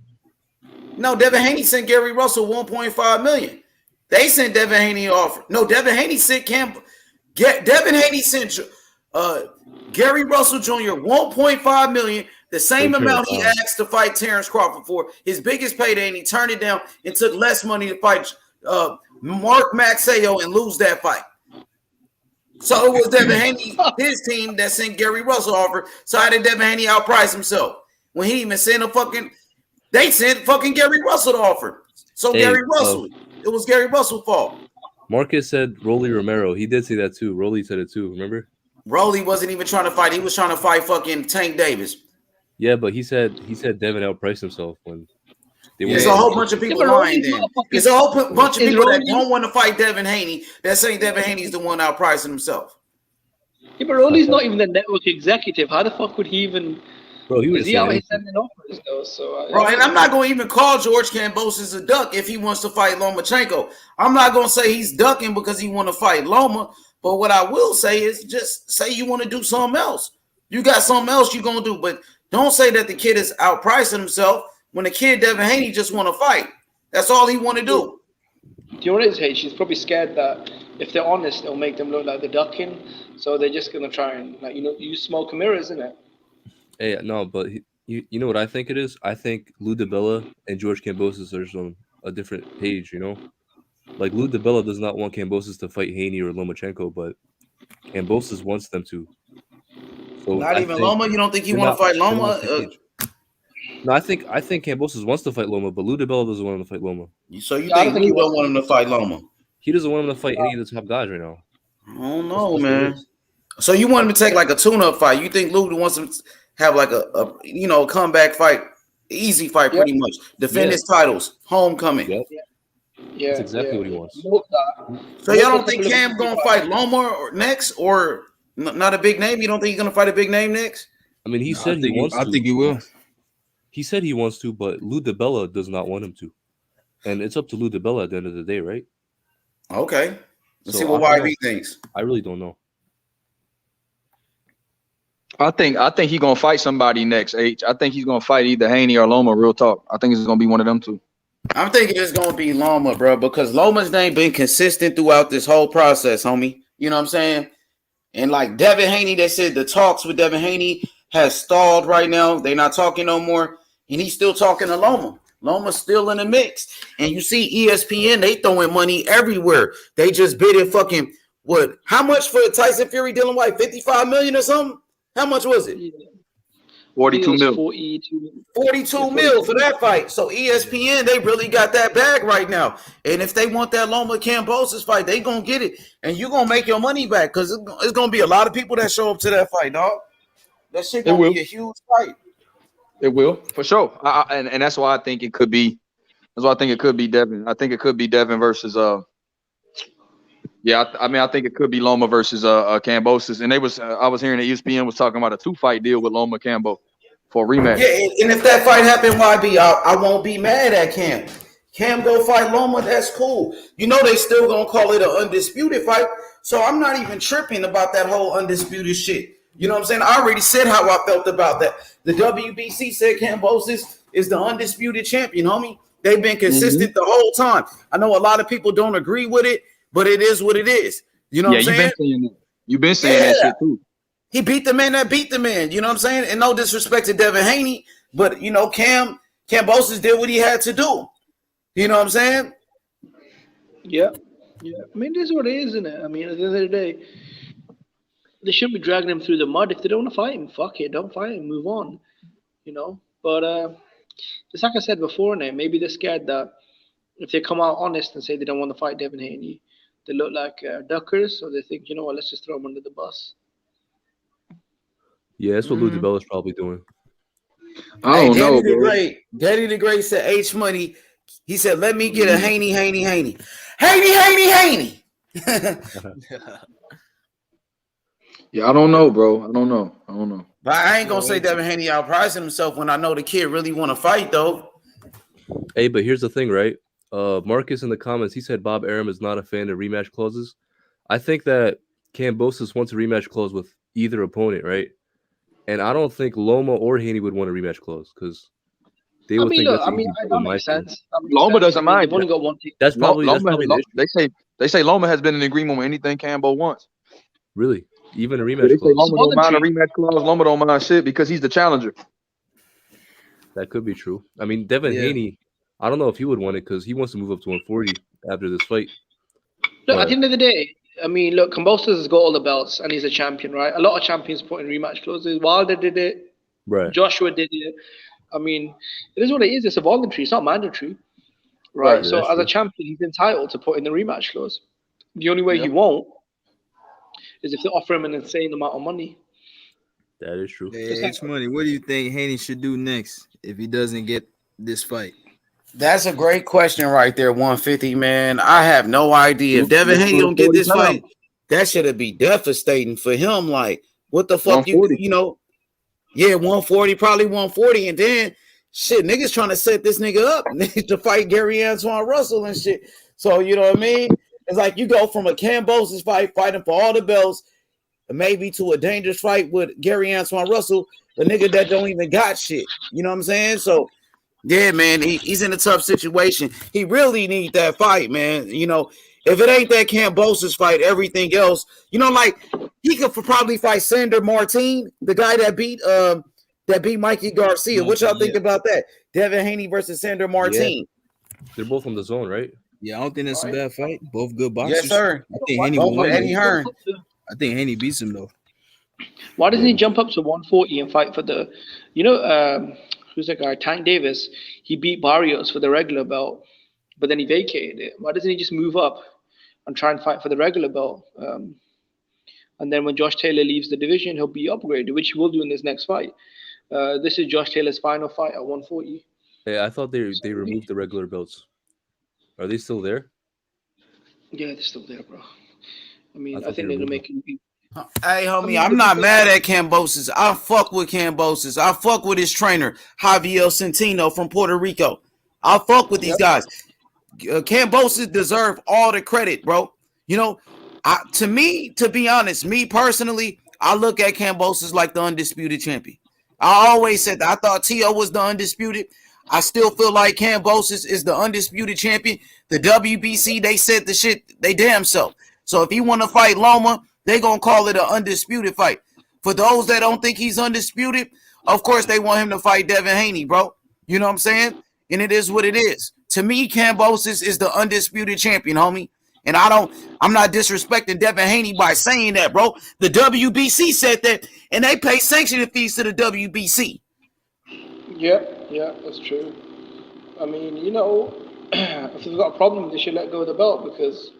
No, Devin Haney sent Gary Russell $1.5 million. They sent Devin Haney offer. No, Devin Haney sent Devin Haney sent Gary Russell Jr. $1.5 million, the same amount he asked to fight Terrence Crawford for his biggest payday, and he turned it down and took less money to fight Mark Maxayo and lose that fight. So it was Devin Haney, his team, that sent Gary Russell offer. So how did Devin Haney outprice himself? When he even sent they sent fucking Gary Russell the offer. So Gary Russell, it was Gary Russell's fault. Marcus said Rolly Romero. He did say that too. Rolly said it too, remember? Rolly wasn't even trying to fight. He was trying to fight fucking Tank Davis. Yeah, but he said Devin outpriced himself when there's a whole bunch of people lying there. There's a whole bunch of people that don't want to fight Devin Haney that saying Devin Haney's the one outpricing himself. Yeah, but Rolly's not even the network executive. How the fuck would he even... Bro, he out here sending offers though? So, bro, and I'm not going to even call George Kambosos a duck if he wants to fight Lomachenko. I'm not going to say he's ducking because he want to fight Loma. But what I will say is just say you want to do something else. You got something else you're going to do. But don't say that the kid is outpricing himself when the kid, Devin Haney, just want to fight. That's all he want to do. Do you know what it is, Hey? She's probably scared that if they're honest, it'll make them look like they're ducking. So they're just going to try and, use smoke and mirrors, isn't it? Hey, no, but you know what I think it is? I think Lou DiBella and George Kambosos are on a different page, Like, Lou DiBella does not want Kambosos to fight Haney or Lomachenko, but Kambosos wants them to. So Not I even think Loma. You don't think you they're want to not- fight they're not on Loma? the same page. No, I think Kambosos wants to fight Loma, but Lou DiBella doesn't want him to fight Loma. So you Yeah, I think don't think he Lou don't wants want him to fight Loma? He doesn't want him to fight any of the top guys right now. I don't know, That's what it man. is. So you want him to take like a tune-up fight? You think Lou wants him to have like a comeback fight, easy fight, Yep. pretty much defend Yeah. his titles, homecoming? Yep. Yeah, That's exactly yeah. what he wants. So y'all don't think Cam gonna fight Loma or next, or not a big name? You don't think he's gonna fight a big name next? I mean, he No, said he wants to. I think he will. He said he wants to, but Lou DiBella does not want him to. And it's up to Lou DiBella at the end of the day, right? Okay. Let's see So what I don't YB know. thinks. I really don't know. I think he's gonna fight somebody next. H. I think he's gonna fight either Haney or Loma. Real talk. I think it's gonna be one of them two. I'm thinking it's gonna be Loma, bro, because Loma's name been consistent throughout this whole process, homie. You know what I'm saying? And like Devin Haney, they said the talks with Devin Haney has stalled right now. They're not talking no more, and he's still talking to Loma. Loma's still in the mix, and you see ESPN, they throwing money everywhere. They just bidded fucking what? How much for Tyson Fury Dylan White? 55 million or something? How much was it? 42 mil. 42 mil for that fight. So ESPN, they really got that bag right now. And if they want that Loma Kambosos fight, they gonna get it, and you gonna make your money back because it's gonna be a lot of people that show up to that fight, dog. That shit gonna be a huge fight. It will for sure. And that's why I think it could be. That's why I think it could be Devin. I think it could be Devin versus Yeah, I mean, I think it could be Loma versus Kambosos, and I was hearing that ESPN was talking about a 2-fight deal with Loma Kambo for a rematch. Yeah, and if that fight happened, YB, I won't be mad at Cam. Cam go fight Loma, that's cool. You know they still gonna call it an undisputed fight, so I'm not even tripping about that whole undisputed shit. You know what I'm saying? I already said how I felt about that. The WBC said Kambosos is the undisputed champion, homie. They've been consistent the whole time. I know a lot of people don't agree with it, but it is what it is. You know what I'm saying? You've been saying that shit too. He beat the man that beat the man. You know what I'm saying? And no disrespect to Devin Haney, but you know, Kambosos did what he had to do. You know what I'm saying? Yeah. I mean, this is what it is, isn't it? I mean, at the end of the day, they shouldn't be dragging him through the mud. If they don't want to fight him, fuck it, don't fight him, move on. You know. But just like I said before, now maybe they're scared that if they come out honest and say they don't want to fight Devin Haney, they look like duckers, so they think, you know what, let's just throw him under the bus. Yeah, that's what Lou DiBella's probably doing. I don't know, Daddy bro. Daddy the Great said H Money. He said, "Let me get a Haney." Yeah, I don't know, bro. I don't know. But I ain't gonna say Devin Haney outpricing himself when I know the kid really want to fight though. Hey, but here's the thing, right? Marcus in the comments, he said Bob Arum is not a fan of rematch clauses. I think that Kambosos wants a rematch clause with either opponent, right? And I don't think Loma or Haney would want a rematch clause because they would think that's that makes sense. Loma doesn't mind. They've only got one team. That's probably the issue. They say Loma has been in agreement with anything Kambo wants. Really, even a They rematch say clause. Loma don't mind a rematch clause. Loma don't mind shit because he's the challenger. That could be true. I mean, Devin Haney, I don't know if he would want it because he wants to move up to 140 after this fight. Look, at the end of the day, I mean, look, Kambosos has got all the belts and he's a champion, right? A lot of champions put in rematch clauses. Wilder did it. Right. Joshua did it. I mean, it is what it is. It's a voluntary. It's not mandatory, right? So as a champion, he's entitled to put in the rematch clause. The only way he won't is if they offer him an insane amount of money. That is true. Hey, H Money, what do you think Haney should do next if he doesn't get this fight? That's a great question right there, 150, man. I have no idea. If Devin Haney don't get this fight, that should be devastating for him. Like, what the fuck you know? Yeah, 140, probably 140. And then, shit, niggas trying to set this nigga up to fight Gary Antoine Russell and shit. So, you know what I mean? It's like you go from a Kambosos fight, fighting for all the belts, maybe to a dangerous fight with Gary Antoine Russell, the nigga that don't even got shit. You know what I'm saying? So, yeah, man, he's in a tough situation. He really need that fight, man. You know, if it ain't that Kambosos fight, everything else, you know, like he could probably fight Sandor Martin, the guy that beat Mikey Garcia. What y'all think about that? Devin Haney versus Sandor Martin. Yeah. They're both on the zone, right? Yeah, I don't think that's a bad fight. Both good boxers. Yes, sir. I think Haney Eddie Hearn. I think Haney beats him though. Why doesn't he jump up to 140 and fight for the, who's that guy? Tank Davis. He beat Barrios for the regular belt, but then he vacated it. Why doesn't he just move up and try and fight for the regular belt? And then when Josh Taylor leaves the division, he'll be upgraded, which he will do in this next fight. This is Josh Taylor's final fight at 140. Yeah, I thought they removed the regular belts. Are they still there? Yeah, they're still there, bro. I mean, I think they're gonna make it. Hey, homie, I'm not mad at Kambosos. I fuck with Kambosos. I fuck with his trainer, Javier Centeno from Puerto Rico. I fuck with these guys. Kambosos deserve all the credit, bro. You know, to me, to be honest, me personally, I look at Kambosos like the undisputed champion. I always said that. I thought T.O. was the undisputed. I still feel like Kambosos is the undisputed champion. The WBC, they said the shit they damn self. So if he want to fight Loma, they going to call it an undisputed fight. For those that don't think he's undisputed, of course they want him to fight Devin Haney, bro. You know what I'm saying? And it is what it is. To me, Kambosos is the undisputed champion, homie. And I'm not disrespecting Devin Haney by saying that, bro. The WBC said that, and they pay sanctioning fees to the WBC. Yeah, that's true. I mean, if they've got a problem, they should let go of the belt because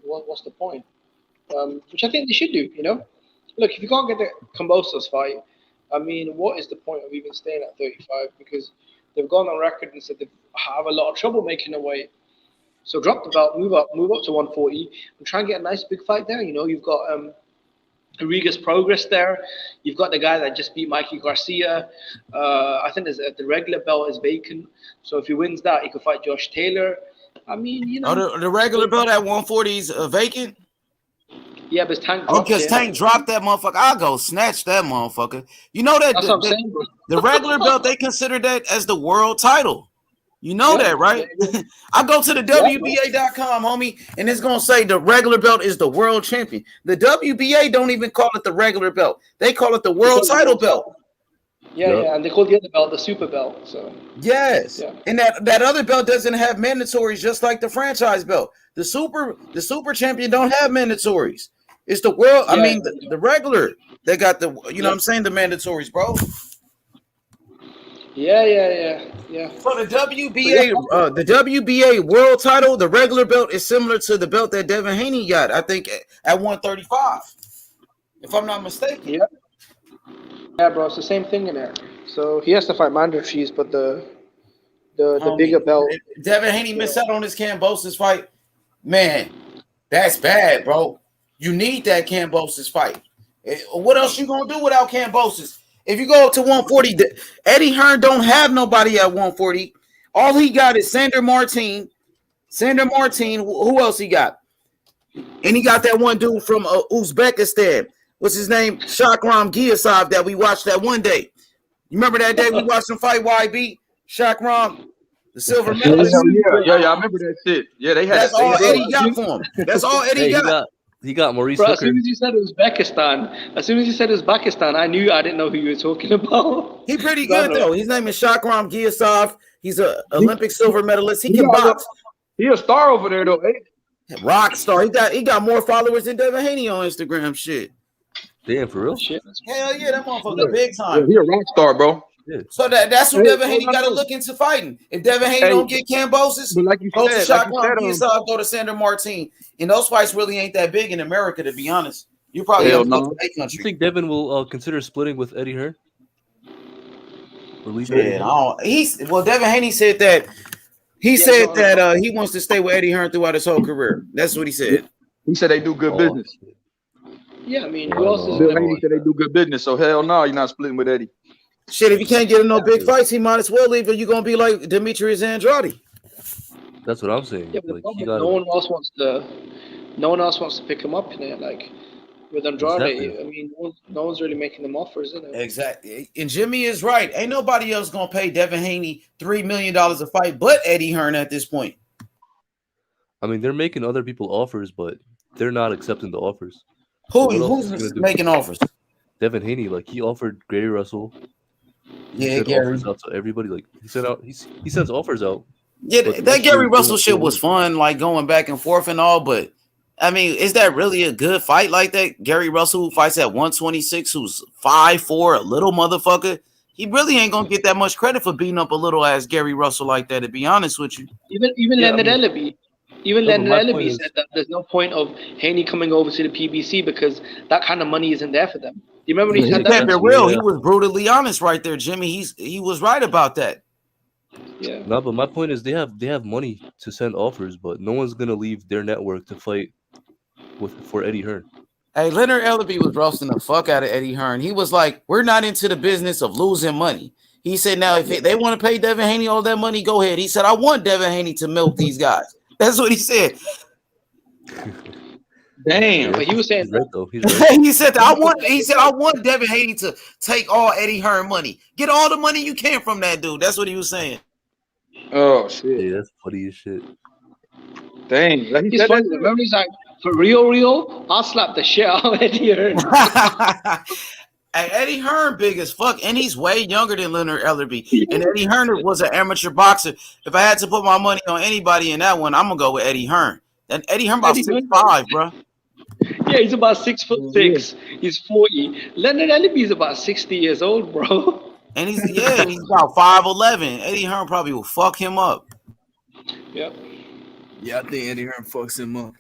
what's the point? Which I think they should do, Look, if you can't get the Kambosos fight, I mean, what is the point of even staying at 35? Because they've gone on record and said they have a lot of trouble making a weight. So drop the belt, move up to 140, and try and get a nice big fight there. You've got Riga's Progress there. You've got the guy that just beat Mikey Garcia. I think the regular belt is vacant. So if he wins that, he could fight Josh Taylor. I mean, the regular belt at 140 is vacant? Yeah, but Tank dropped because Tank dropped that motherfucker. I'll go snatch that motherfucker. You know that that's what I'm saying, bro. The regular belt, they consider that as the world title. You know that, right? I go to the WBA.com, homie, and it's going to say the regular belt is the world champion. The WBA don't even call it the regular belt. They call it the world title belt. Yeah, and they call the other belt the super belt. So yes, and that other belt doesn't have mandatories, just like the franchise belt. The super champion don't have mandatories. It's the world. I mean, the regular. They got the. You know what I'm saying? The mandatories, bro. Yeah. For the WBA world title, the regular belt is similar to the belt that Devin Haney got. I think at 135, if I'm not mistaken. Yeah, bro, it's the same thing in there. So he has to fight mandatories, but the bigger belt. Devin Haney missed out on his Kambosos fight. Man, that's bad, bro. You need that Kambosos fight. What else you gonna do without Kambosos? If you go up to 140, Eddie Hearn don't have nobody at 140. All he got is Sander Martin. Who else he got? And he got that one dude from Uzbekistan. What's his name? Shakram Giyasov that we watched that one day. You remember that day we watched him fight YB? Shakram, the silver medalist. Yeah, I remember that shit. Yeah, they had. That's all Eddie got for him. That's all Eddie got. He got Maurice. Bro, as soon as you said Uzbekistan, I didn't know who you were talking about. He pretty good though. His name is Shakram Giyasov. He's an Olympic silver medalist. He can box. He a star over there though, eh? Rock star. He got more followers than Devin Haney on Instagram. Shit. Damn, for real? Shit. Hell yeah, that motherfucker big time. Yeah, he a rock star, bro. Yeah. So that's who Devin Haney got to look into fighting. If Devin Haney don't get Kambosos, like you go said, to Shakram Giyasov, go to Sander Martin. And those fights really ain't that big in America, to be honest. You probably have to go to a country. You think Devin will consider splitting with Eddie Hearn? Devin Haney said that. He said that he wants to stay with Eddie Hearn throughout his whole career. That's what he said. He said they do good business. Yeah, I mean, who else is Bill Haney said they do good business, so hell no, you're not splitting with Eddie. Shit, if you can't get in no big fights, he might as well leave, or you're gonna be like Demetrius Andrade. That's what I'm saying. Yeah, but no one else wants to pick him up in it. Like with Andrade, exactly. I mean, no one's really making them offers, isn't it? Exactly. And Jimmy is right. Ain't nobody else gonna pay Devin Haney $3 million a fight, but Eddie Hearn at this point. I mean, they're making other people offers, but they're not accepting the offers. Who's making offers? Devin Haney, like he offered Gary Russell. Yeah, Gary. Out to everybody, like he sends offers out. Yeah, that Gary Russell shit was fun, like going back and forth and all, but I mean, is that really a good fight like that? Gary Russell, who fights at 126, who's 5'4", a little motherfucker. He really ain't gonna get that much credit for beating up a little ass Gary Russell like that. To be honest with you, Even Yeah, I Leonard mean, Ellaby. Even no, but Leonard my Ellaby point said is, that there's no point of Haney coming over to the PBC because that kind of money isn't there for them. Do you remember when he he said that? kept it yeah, real. He was brutally honest right there, Jimmy. He was right about that. Yeah. no, but my point is they have money to send offers, but no one's gonna leave their network to fight for Eddie Hearn. Hey, Leonard Ellaby was roasting the fuck out of Eddie Hearn. He was like, "We're not into the business of losing money." He said, "Now, if they want to pay Devin Haney all that money, go ahead." He said, "I want Devin Haney to milk these guys." That's what he said. Damn, but he was saying He's right though. He's right. He said, "I want Devin Haney to take all Eddie Hearn money. Get all the money you can from that dude." That's what he was saying. Oh shit. Yeah, that's funny as shit. Dang, like he He's said funny. that shit? Remember, he's like, for real, I'll slap the shit out of Eddie Hearn. Hey, Eddie Hearn big as fuck, and he's way younger than Leonard Ellaby. And Eddie Hearn was an amateur boxer. If I had to put my money on anybody in that one, I'm gonna go with Eddie Hearn. And Eddie Hearn about 6'5", bro. Yeah, he's about 6'6". He's 40. Leonard Ellaby is about 60 years old, bro. And he's about 5'11". Eddie Hearn probably will fuck him up. Yep. Yeah, I think Eddie Hearn fucks him up.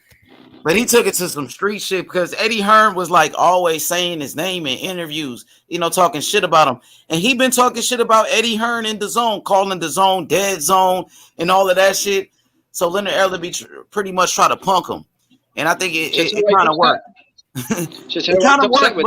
But he took it to some street shit because Eddie Hearn was like always saying his name in interviews, talking shit about him. And he been talking shit about Eddie Hearn in the zone, calling the zone dead zone and all of that shit. So Leonard Ellaby pretty much try to punk him. And I think it kind of worked. It kind of worked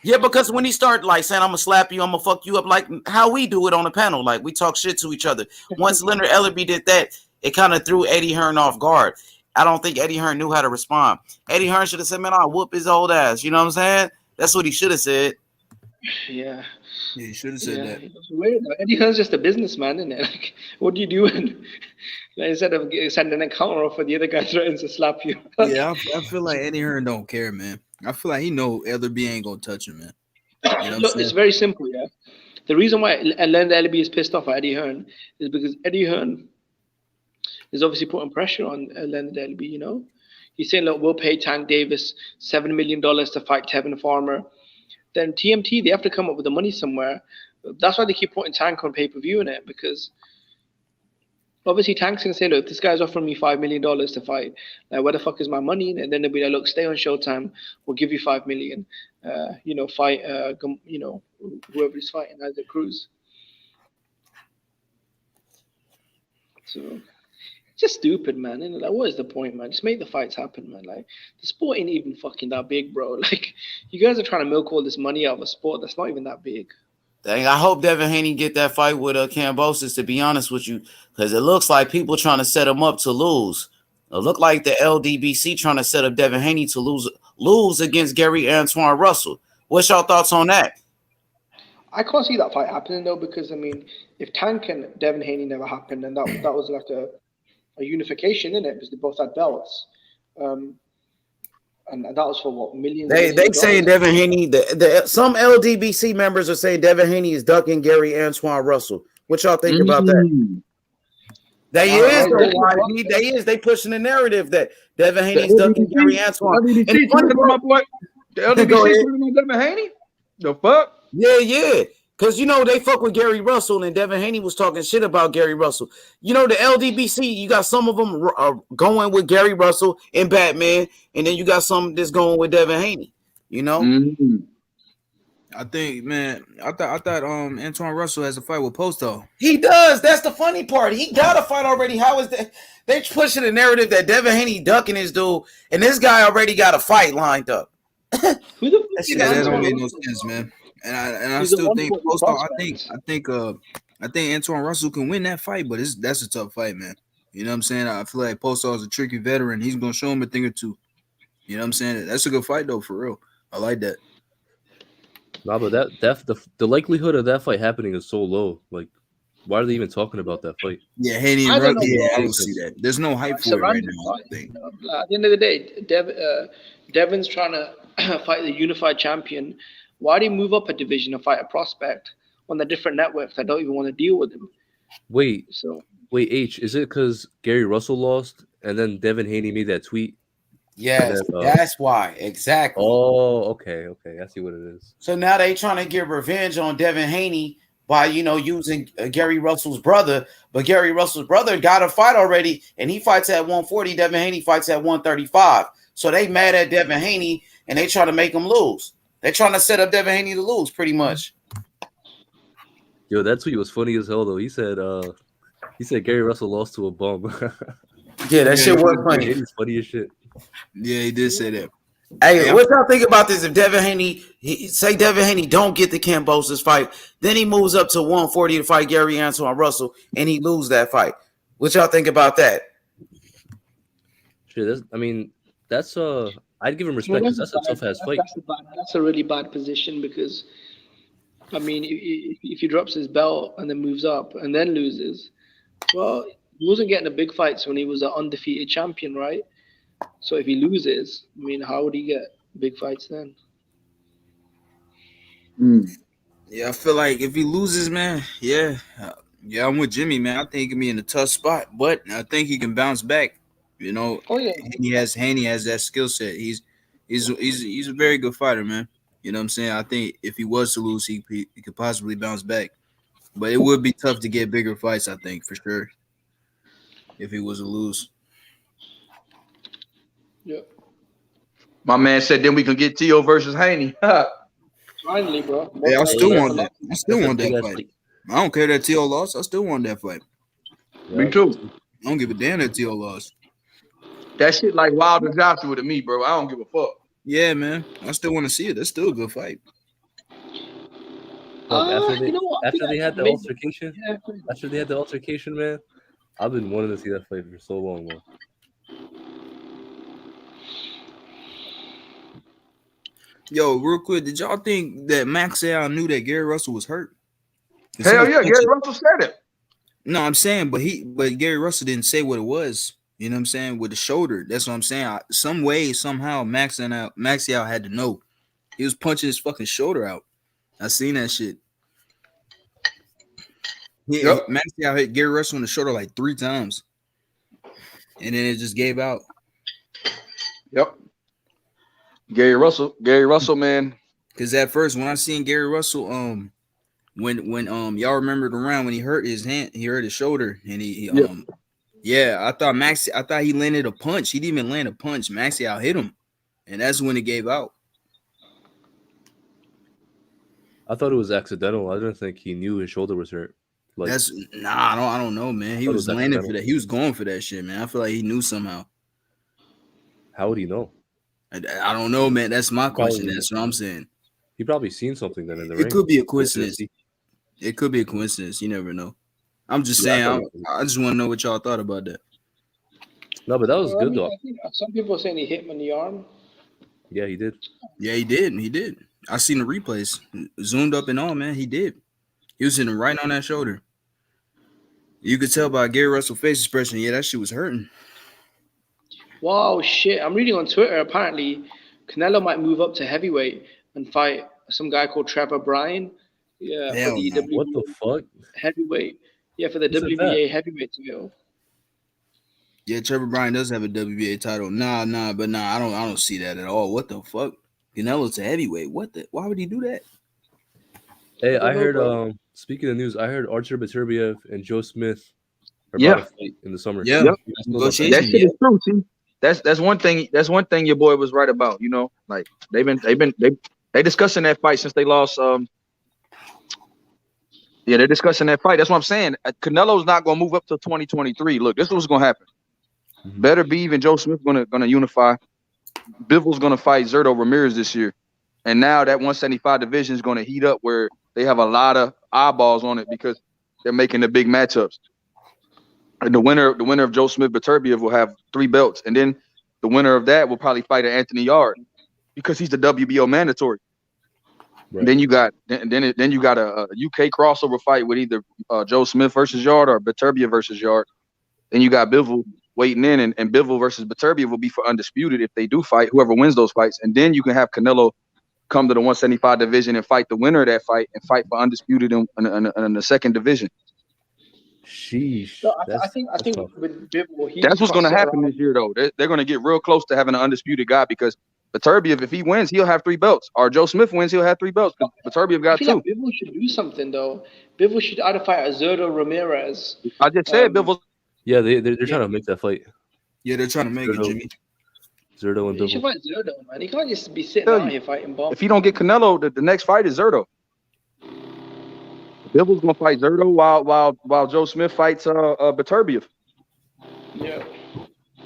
because when he started like saying, "I'm gonna slap you, I'm gonna fuck you up," like how we do it on the panel, like we talk shit to each other. Once Leonard Ellaby did that, it kind of threw Eddie Hearn off guard. I don't think Eddie Hearn knew how to respond. Eddie Hearn should have said, "Man, I'll whoop his old ass." You know what I'm saying? That's what he should have said. Yeah. Yeah, he should have said that. It's weird. Eddie Hearn's just a businessman, isn't it? Like, what do you do when, instead of sending a counter offer, the other guy threatens to slap you? Yeah, I feel like Eddie Hearn don't care, man. I feel like he know Ellaby ain't gonna touch him, man. You know Look, it's very simple, yeah. The reason why Leonard Ellaby is pissed off at Eddie Hearn is because Eddie Hearn is obviously putting pressure on Leonard Ellaby, He's saying, look, we'll pay Tank Davis $7 million to fight Tevin Farmer. Then TMT, they have to come up with the money somewhere. That's why they keep putting Tank on pay-per-view in it, because obviously Tank's going to say, look, this guy's offering me $5 million to fight. Like, where the fuck is my money? And then they'll be like, look, stay on Showtime. We'll give you $5 million. Fight, whoever is fighting, either Cruz. So just stupid, man. And like, what is the point, man? Just make the fights happen, man. Like, the sport ain't even fucking that big, bro. Like, you guys are trying to milk all this money out of a sport that's not even that big. Dang, I hope Devin Haney get that fight with Kambosos, to be honest with you, because it looks like people trying to set him up to lose. It look like the LDBC trying to set up Devin Haney to lose against Gary Antoine Russell. What's your thoughts on that? I can't see that fight happening, though, because, I mean, if Tank and Devin Haney never happened, then that was like a unification, in it, because they both had belts, and that was for what, millions. They saying Devin Haney. Some LDBC members are saying Devin Haney is ducking Gary Antoine Russell. What y'all think about that? They pushing the narrative that Devin Haney's ducking Gary Antoine. LDBC talking about my boy. The LDBC talking about Devin Haney. The fuck? Yeah. Because, they fuck with Gary Russell, and Devin Haney was talking shit about Gary Russell. The LDBC, you got some of them going with Gary Russell and Batman, and then you got some that's going with Devin Haney, I think, man, I thought Antoine Russell has a fight with Posto. He does. That's the funny part. He got a fight already. How is that? They pushing the narrative that Devin Haney ducking his dude, and this guy already got a fight lined up. That don't make no sense, man. And I still think Posto. I think Antoine Russell can win that fight, but that's a tough fight, man. You know what I'm saying? I feel like Posto is a tricky veteran. He's gonna show him a thing or two. You know what I'm saying? That's a good fight though, for real. I like that. Nah, but the likelihood of that fight happening is so low. Like, why are they even talking about that fight? Yeah, Haney and Russell. Yeah, I don't see that. There's no hype for it right now, I think. At the end of the day, Devin's trying to fight the unified champion. Why do you move up a division and fight a prospect on the different networks that don't even want to deal with him? Wait, H, is it because Gary Russell lost and then Devin Haney made that tweet Yes, then, that's why. Exactly. Oh, okay. I see what it is. So now they trying to get revenge on Devin Haney by using Gary Russell's brother, but Gary Russell's brother got a fight already, and he fights at 140. Devin Haney fights at 135. So they mad at Devin Haney, and they try to make him lose. They're trying to set up Devin Haney to lose, pretty much. Yo, that tweet was funny as hell though. He said Gary Russell lost to a bum. Yeah, that shit was funny. It's funny as shit. Yeah, he did say that. Hey, what y'all think about this? If Devin Haney, Devin Haney don't get the Kambosos fight, then he moves up to 140 to fight Gary Antoine Russell, and he lose that fight. What y'all think about that? Shit, that's I'd give him respect because that's a tough ass fight. That's a really bad position because, I mean, if he drops his belt and then moves up and then loses, well, he wasn't getting the big fights when he was an undefeated champion, right? So if he loses, I mean, how would he get big fights then? Yeah, I feel like if he loses, man, yeah, I'm with Jimmy, man. I think he can be in a tough spot, but I think he can bounce back. Oh yeah, Haney has that skill set. He's a very good fighter, man. You know what I'm saying? I think if he was to lose, he could possibly bounce back, but it would be tough to get bigger fights. I think for sure if he was to lose. Yeah. My man said then we can get Tio versus Haney. Finally, bro. Yeah, I still want that. I still want that fight. I don't care that Tio lost. I still want that fight. Me too. I don't give a damn that Tio lost. That shit like Wilder Joshua to me, bro. I don't give a fuck. Yeah, man. I still want to see it. That's still a good fight. After they had the altercation, man, I've been wanting to see that fight for so long, man. Yo, real quick, did y'all think that Maxwell knew that Gary Russell was hurt? Hell yeah, Gary Russell said it. No, I'm saying, but Gary Russell didn't say what it was. You know what I'm saying? With the shoulder. That's what I'm saying. Some way, somehow, Maxwell had to know. He was punching his fucking shoulder out. I seen that shit. Maxwell hit Gary Russell in the shoulder like 3 times. And then it just gave out. Yep. Gary Russell, man. Because at first, when I seen Gary Russell, when y'all remember the round when he hurt his hand, he hurt his shoulder, and I thought he landed a punch. He didn't even land a punch. Maxwell hit him, and that's when it gave out. I thought it was accidental. I didn't think he knew his shoulder was hurt. I don't know, man. He was landing for that. He was going for that shit, man. I feel like he knew somehow. How would he know? I don't know, man. That's my question. That's what I'm saying. He probably seen something then in the ring. It could be a coincidence. It could be a coincidence. You never know. I'm just saying. I just want to know what y'all thought about that. No, but that was good though. I think some people are saying he hit him in the arm. Yeah, he did. Yeah, he did. He did. I seen the replays, zoomed up and all. Man, he did. He was hitting right on that shoulder. You could tell by Gary Russell's face expression. Yeah, that shit was hurting. Wow, shit. I'm reading on Twitter, apparently, Canelo might move up to heavyweight and fight some guy called Trevor Bryan. Yeah, for the WBA what the fuck? Heavyweight. Yeah, for the WBA heavyweight title. Yeah, Trevor Bryan does have a WBA title. Nah, I don't see that at all. What the fuck? Canelo's a heavyweight. Why would he do that? Hey, I heard, speaking of news, I heard Artur Beterbiev and Joe Smith are about to fight in the summer. Yeah. That shit is true, see. That's one thing. That's one thing your boy was right about. You know, like they discussing that fight since they lost. Yeah, they're discussing that fight. That's what I'm saying. Canelo's not gonna move up to 2023. Look, this is what's gonna happen. Better Beeve and Joe Smith gonna unify. Bivol's gonna fight Zerto Ramirez this year, and now that 175 division is gonna heat up where they have a lot of eyeballs on it because they're making the big matchups. And the winner of Joe Smith Beterbiev will have 3 belts, and then the winner of that will probably fight Anthony Yard because he's the WBO mandatory. Right. Then you got a UK crossover fight with either Joe Smith versus Yard or Beterbiev versus Yard. Then you got Bivol waiting in, and Bivol versus Beterbiev will be for undisputed if they do fight. Whoever wins those fights, and then you can have Canelo come to the 175 division and fight the winner of that fight and fight for undisputed in the second division. Sheesh. No, I think with Bivol, That's what's going to happen this year, though. They're going to get real close to having an undisputed guy because Beterbiev, if he wins, he'll have 3 belts. Or Joe Smith wins, he'll have 3 belts. Beterbiev got 2. Like Bivol should do something though. Bivol should either fight Azurdo Ramirez. I just said Bivol. Yeah, they're trying to make that fight. Yeah, they're trying to make it, Jimmy. Zurdo and He should Bivol. fight Zurdo, man. He can't just be sitting out here fighting bombs. If he don't get Canelo, the next fight is Zurdo. Bivol's gonna fight Zurdo while Joe Smith fights Beterbiev. Yeah.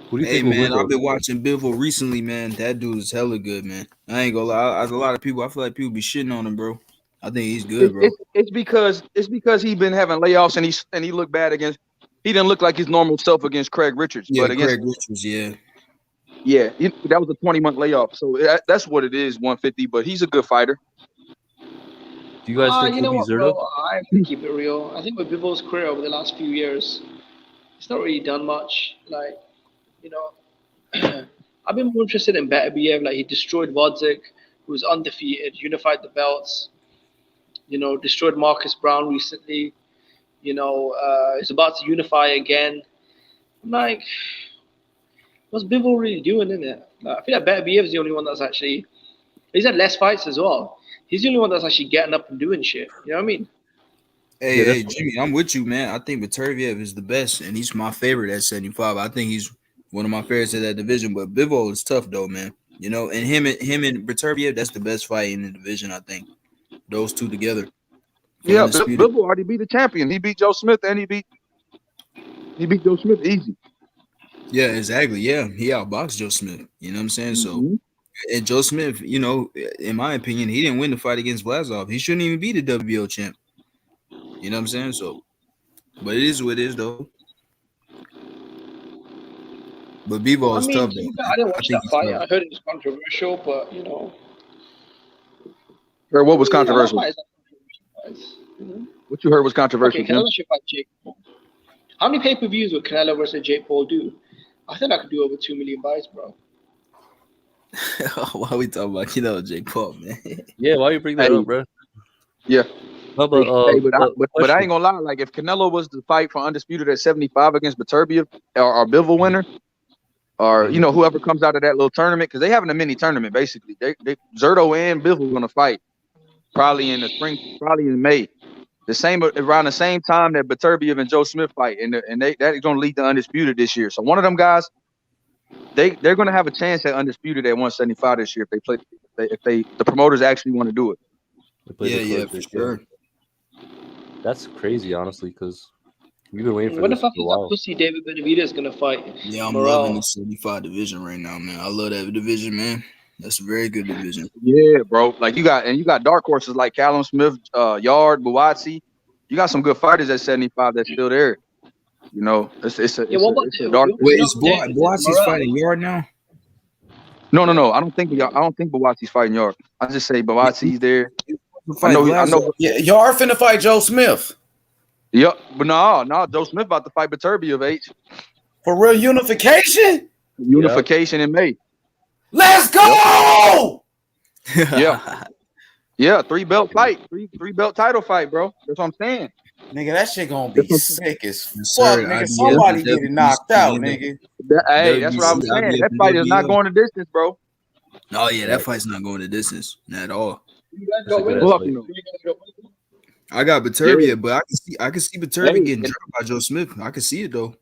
Who do you Hey think will man, win, I've been watching Bivol recently, man. That dude is hella good, man. I ain't gonna lie. A lot of people, I feel like people be shitting on him, bro. I think he's good, bro. It's because he been having layoffs and he looked bad against. He didn't look like his normal self against Craig Richards. Yeah, but against Craig Richards, yeah. Yeah, that was a 20-month layoff. So that's what it is, 150. But he's a good fighter. Do you guys think you know he'll what, be Zurdo? bro? I have to keep it real. I think with Bivol's career over the last few years, it's not really done much. Like, you know, I've been more interested in Benavidez. Like, he destroyed Vodzik, who was undefeated, unified the belts. You know, destroyed Marcus Brown recently. You know, is about to unify again. I'm like, what's Bivol really doing in it? Like, I feel like Benavidez is the only one that's actually. He's had less fights as well. He's the only one that's actually getting up and doing shit. You know what I mean? Hey, Jimmy, I'm with you, man. I think Beterbiev is the best, and he's my favorite at 75. I think he's one of my favorites in that division. But Bivol is tough, though, man. You know, and him and Beterbiev, that's the best fight in the division, I think. Those two together. Yeah, Bivol already beat the champion. He beat Joe Smith, and he beat Joe Smith easy. Yeah, exactly. Yeah, he outboxed Joe Smith. You know what I'm saying? So, and Joe Smith, you know, in my opinion, he didn't win the fight against Vlasov. He shouldn't even be the WBO champ. You know what I'm saying? So, but it is what it is, though. But Bivol is tough, though. I didn't watch that fight. I heard it was controversial, but you know. Or what was controversial? What you heard was controversial. Okay, Canelo should fight Jake Paul. How many pay-per-views would Canelo versus Jake Paul do? I think I could do over 2 million buys, bro. Why are we talking about Jake Paul, man? Yeah, why you bring that up, bro? Yeah. But I ain't gonna lie. Like, if Canelo was to fight for undisputed at 75 against Beterbiev or Bivol winner, or you know whoever comes out of that little tournament, because they having a mini tournament basically. They Zurdo and Bivol gonna fight probably in the spring, probably in May. Around the same time that Beterbiev and Joe Smith fight, and that is gonna lead to undisputed this year. So one of them guys, they're gonna have a chance at undisputed at 175 this year if the promoters actually want to do it. Yeah, for sure. That's crazy, honestly, because we've been waiting for what this the fuck for a is while. that pussy David Benavidez is gonna fight? Yeah, I'm Morrell. loving the 75 division right now, man. I love that division, man. That's a very good division. Yeah, bro. Like you got dark horses like Callum Smith, Yard, Buatsi. You got some good fighters at 75 that's still there. You know, it's a dark. Wait, is Buatsi's fighting Yard now? No. I don't think Buatsi's fighting Yard. I just say Buatsi's there. I know. Yeah, Yard finna fight Joe Smith. Yep, but no, Joe Smith about to fight Beterbiev H. For real unification? Unification in May. Let's go! Yeah, 3-belt fight. Three belt title fight, bro. That's what I'm saying. Nigga, that shit gonna be sick as fuck, sir, nigga. Somebody get it knocked out, nigga. Hey, that's what I'm saying. That fight is not going the distance, bro. Oh yeah, that fight's not going the distance, not at all. I got Beterbiev, but I can see Beterbiev getting dropped by Joe Smith. I can see it though.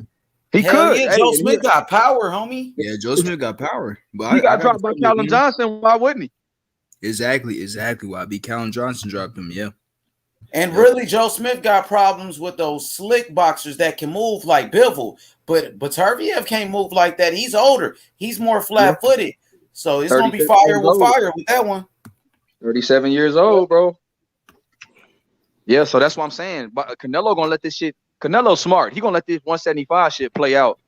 He could. Yeah, Joe Smith got power, homie. Yeah, Joe Smith got power, but he got dropped by Callum Johnson. Why wouldn't he? Exactly. Why Callum Johnson dropped him? Yeah. And really, Joe Smith got problems with those slick boxers that can move like Bivol, but Beterbiev can't move like that. He's older. He's more flat-footed, so it's gonna be fire with fire with that one. 37 years old, bro. Yeah, so that's what I'm saying. But Canelo gonna let this shit. Canelo's smart. He gonna let this 175 shit play out,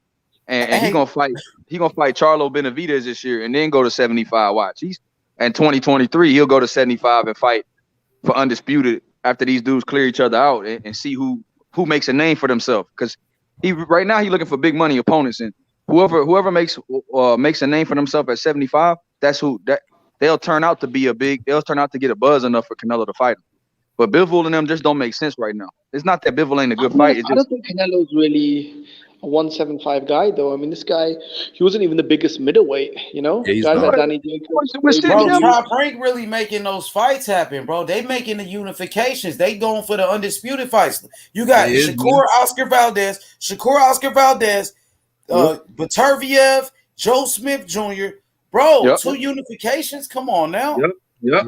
and he gonna fight. He gonna fight Charlo Benavidez this year, and then go to 75. Watch. And 2023 he'll go to 75 and fight for undisputed after these dudes clear each other out and see who makes a name for themselves. Because right now he's looking for big money opponents, and whoever makes a name for themselves at 75, they'll turn out to get a buzz enough for Canelo to fight him. But Bivol and them just don't make sense right now. It's not that Bivol ain't a good I fight. It's just don't think Canelo's really a 175 guy, though. I mean, this guy, he wasn't even the biggest middleweight, you know? Yeah, he's Guys not. like Danny Jacobs. Bro, Top Rank really making those fights happen, bro. They making the unifications. They going for the undisputed fights. You got Shakur Oscar Valdez, Baturviev, Joe Smith Jr. Bro, 2 unifications. Come on now. Yep.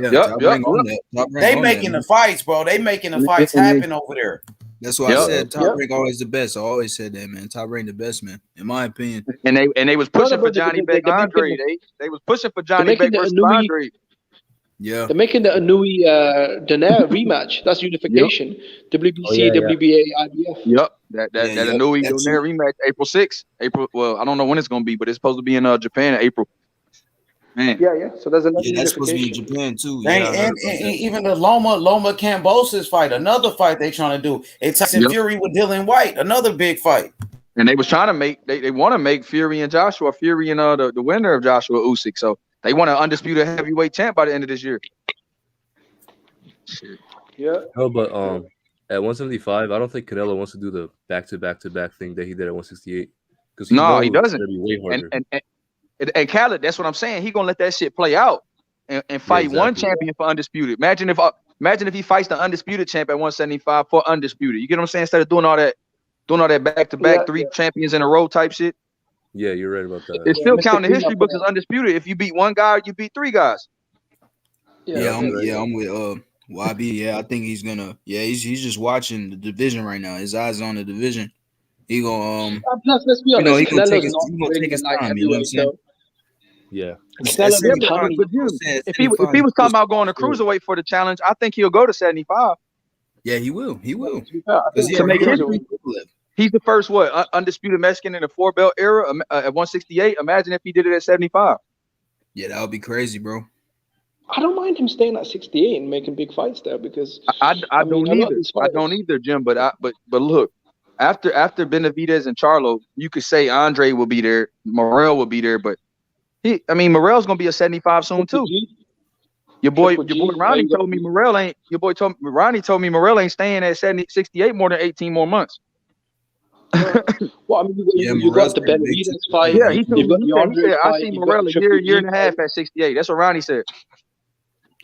They making the fights, bro. They making the fights happen over there. That's why I said Top Rank always the best. I always said that, man. Top Rank the best, man, in my opinion. And they was pushing for Johnny Beck Andre. They was pushing for Johnny Beck versus Andre. Yeah. They're making the Anui Daenerys rematch. That's unification. WBC, WBA, IBF. Yep. That Anui Daenerys rematch April 6th. Well, I don't know when it's gonna be, but it's supposed to be in Japan in April. Man. Yeah. So there's another that's supposed to be in Japan too. And even the Loma Kambosos fight, another fight they trying to do. Tyson Fury with Dylan White, another big fight. And they was trying to make they want to make Fury and Joshua, the winner of Joshua Usyk. So they want an undisputed heavyweight champ by the end of this year. Shit. Yeah. Oh, but at 175, I don't think Canelo wants to do the back-to-back thing that he did at 168. Because he doesn't. Be way harder. And Khaled, that's what I'm saying. He gonna let that shit play out and fight one champion for undisputed. Imagine if he fights the undisputed champ at 175 for undisputed. You get what I'm saying? Instead of doing all that back-to-back 3 champions in a row type shit. Yeah, you're right about that. It's still counting the history books as undisputed. If you beat one guy, you beat 3 guys. I'm with YB. Yeah, I think he's gonna. Yeah, he's just watching the division right now. His eyes on the division. He gonna plus, let's be honest, he gonna take his time. You know what I'm saying? Yeah. If he was talking about going to cruiserweight for the challenge, I think he'll go to 75. Yeah, he will. He will. To make history. He's the first undisputed Mexican in the 4-belt era at 168. Imagine if he did it at 75. Yeah, that would be crazy, bro. I don't mind him staying at 68 and making big fights there because I don't either, Jim. But look, after Benavidez and Charlo, you could say Andre will be there, Morrell will be there, but Morrell's gonna be a 75 soon too. Your boy Ronnie told me Morrell ain't. Ronnie told me Morrell ain't staying at 68 more than 18 more months. Well, you got the Benavidez fight. Yeah, he told me. I see Morrell a year and a half at 68. That's what Ronnie said.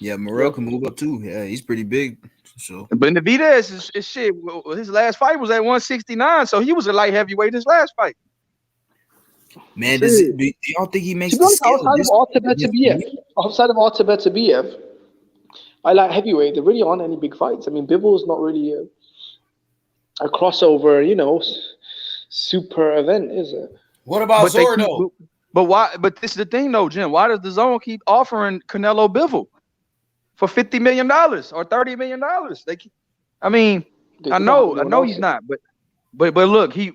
Yeah, Morrell can move up too. Yeah, he's pretty big. So Benavidez is shit. His last fight was at 169, so he was a light heavyweight his last fight. Man, do y'all think he makes the scale? Outside of Altabetabev, I like heavyweight. There really aren't any big fights. I mean, Bivol's not really a crossover, super event, is it? What about Zordo? But why? But this is the thing, though, Jim. Why does the zone keep offering Canelo Bivol for $50 million or $30 million? I know he's not, but look, he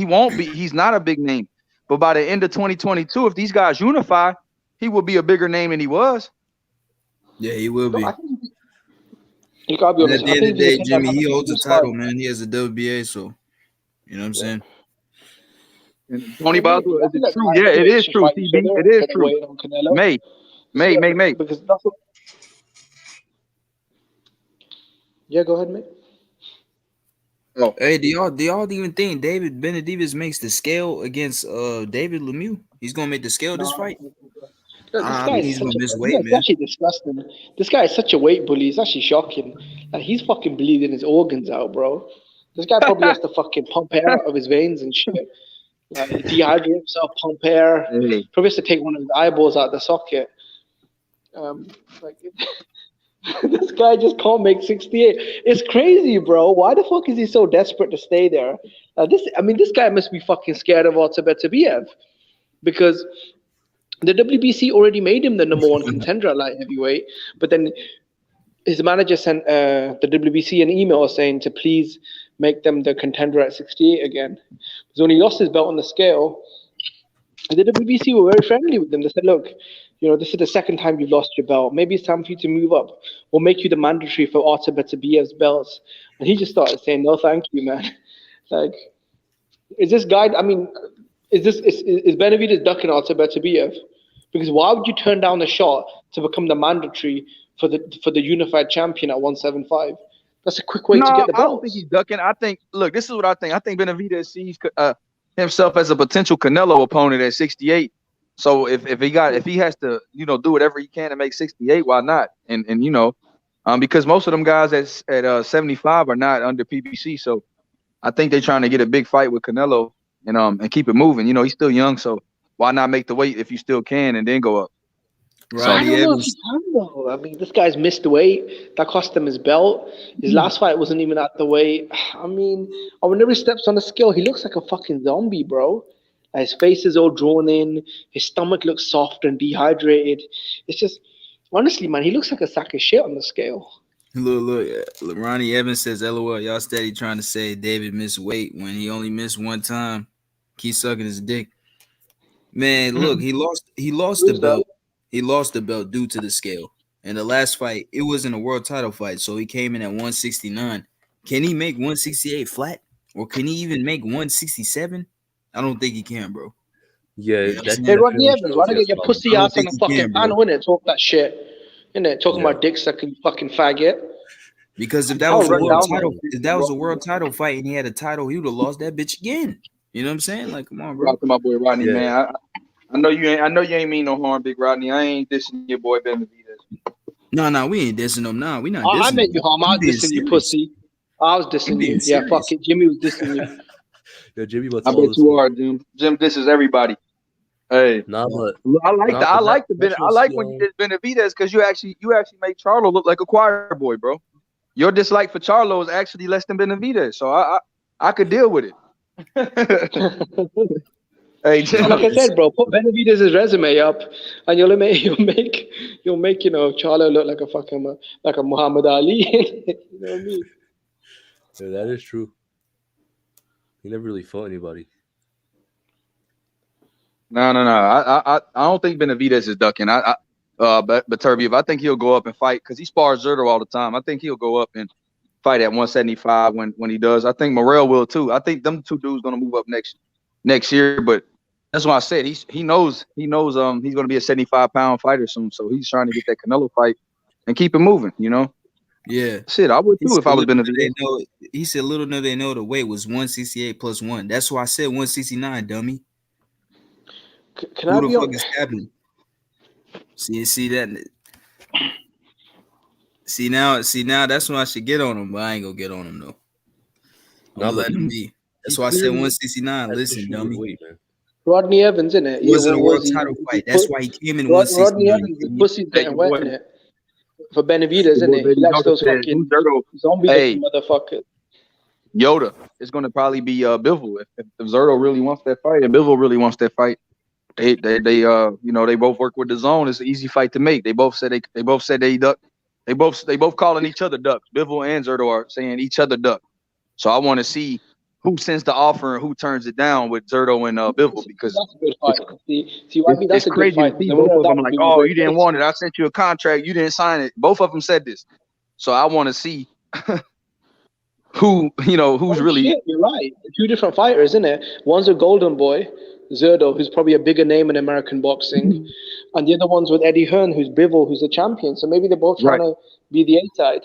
won't be. He's not a big name. But by the end of 2022, if these guys unify, he will be a bigger name than he was. Yeah, he will be. You gotta be honest. At the end of the day, Jimmy, he holds the title, man. He has a WBA, so you know what I'm saying. Tony Boswell, is it true? Yeah, it is true. CB, it is true. May. Because that's what... Yeah, go ahead, mate. Oh, hey, do y'all even think David Benavidez makes the scale against David Lemieux? He's gonna make the scale this fight. He's gonna miss weight, man. It's actually disgusting. This guy is such a weight bully. It's actually shocking. Like, he's fucking bleeding his organs out, bro. This guy probably has to fucking pump air out of his veins and shit. Like, dehydrate himself, pump air. Probably has to take one of his eyeballs out of the socket. This guy just can't make 68. It's crazy, bro. Why the fuck is he so desperate to stay there? This guy must be fucking scared of Altabetabev because the WBC already made him the number 1 contender at light heavyweight, but then his manager sent the WBC an email saying to please make them the contender at 68 again. So when he lost his belt on the scale, the WBC were very friendly with him. They said, look, this is the second time you've lost your belt. Maybe it's time for you to move up. We'll make you the mandatory for Altabetabiev's belts. And he just started saying, no, thank you, man. Like, is this guy, is Benavidez ducking Altabetabev? Because why would you turn down the shot to become the mandatory for the unified champion at 175. That's a quick way to get the I don't belt. think he's ducking. I think, look, this is what I think. I think Benavidez sees himself as a potential Canelo opponent at 68. So if he has to, do whatever he can to make 68, why not? And because most of them guys at 75 are not under PBC. So I think they're trying to get a big fight with Canelo and keep it moving. He's still young, so why not make the weight if you still can and then go up? I don't know if he can though. I mean, this guy's missed weight. That cost him his belt. His last fight wasn't even at the weight. I mean, whenever he steps on the scale, he looks like a fucking zombie, bro. Like, his face is all drawn in. His stomach looks soft and dehydrated. It's just, honestly, man, he looks like a sack of shit on the scale. Look, Ronnie Evans says, LOL, y'all steady trying to say David missed weight when he only missed one time. Keep sucking his dick. Man, look, he lost the belt. He lost the belt due to the scale. And the last fight, it wasn't a world title fight, so he came in at 169. Can he make 168 flat? Or can he even make 167? I don't think he can, bro. Yeah, hey, Rodney Evans, why don't you get your pussy ass on the fucking panel, innit? Talk that shit. Innit? Talking about dick sucking fucking faggot. Because if that was a world title fight and he had a title, he would have lost that bitch again. You know what I'm saying? Like, come on, bro. Talk to my boy Rodney, man. I know you ain't mean no harm, Big Rodney. I ain't dissing your boy Benavidez. No, we ain't dissing him. No, we not dissing him. I meant you harm. I was dissing you, pussy. I was dissing you. Yeah, fuck it. Jimmy was dissing you. Yo, Jimmy, I bet you are, Jim. Jim disses everybody. Hey, nah, but I like when you did Benavidez because you actually made Charlo look like a choir boy, bro. Your dislike for Charlo is actually less than Benavidez, so I could deal with it. Hey, Jim, like I said, bro, put Benavidez's resume up, and you'll make Charlo look like a fucking like a Muhammad Ali. You know what I mean? Yeah, that is true. He never really fought anybody. No. I don't think Benavidez is ducking. But Turbiev, I think he'll go up and fight because he spars Zurdo all the time. I think he'll go up and fight at 175 when he does. I think Morrell will too. I think them two dudes gonna move up next year. But that's why I said he knows he's gonna be a 75-pound fighter soon. So he's trying to get that Canelo fight and keep it moving. Yeah. Shit, I would too if I was Benavidez. He said little did they know the weight was 168 plus 1. That's why I said 169, dummy. Can I be fuck is happening? See that? See now that's when I should get on him, but I ain't gonna get on him though. I'm letting him be. That's why I said 169. Listen, dummy. Weight, man. Rodney Evans, innit? It wasn't a world title fight. That's why he came in 169. Rodney Evans, the pussy's getting wet, innit? For Benavidez, innit? He likes those fucking zombie motherfuckers. Yoda, it's gonna probably be Bivol if Zurdo really wants that fight and Bivol really wants that fight. They both work with the zone. It's an easy fight to make. They both said they duck. They both calling each other ducks. Bivol and Zurdo are saying each other duck. So I want to see who sends the offer and who turns it down with Zurdo and Bivol because that's a good fight. It's crazy to see both of them like, oh, you didn't want it. I sent you a contract. You didn't sign it. Both of them said this. So I want to see who's really. Shit, you're right. Two different fighters, isn't it? One's a golden boy, Zurdo, who's probably a bigger name in American boxing, and the other one's with Eddie Hearn, who's Bivol, who's a champion. So maybe they're both trying to be the A side.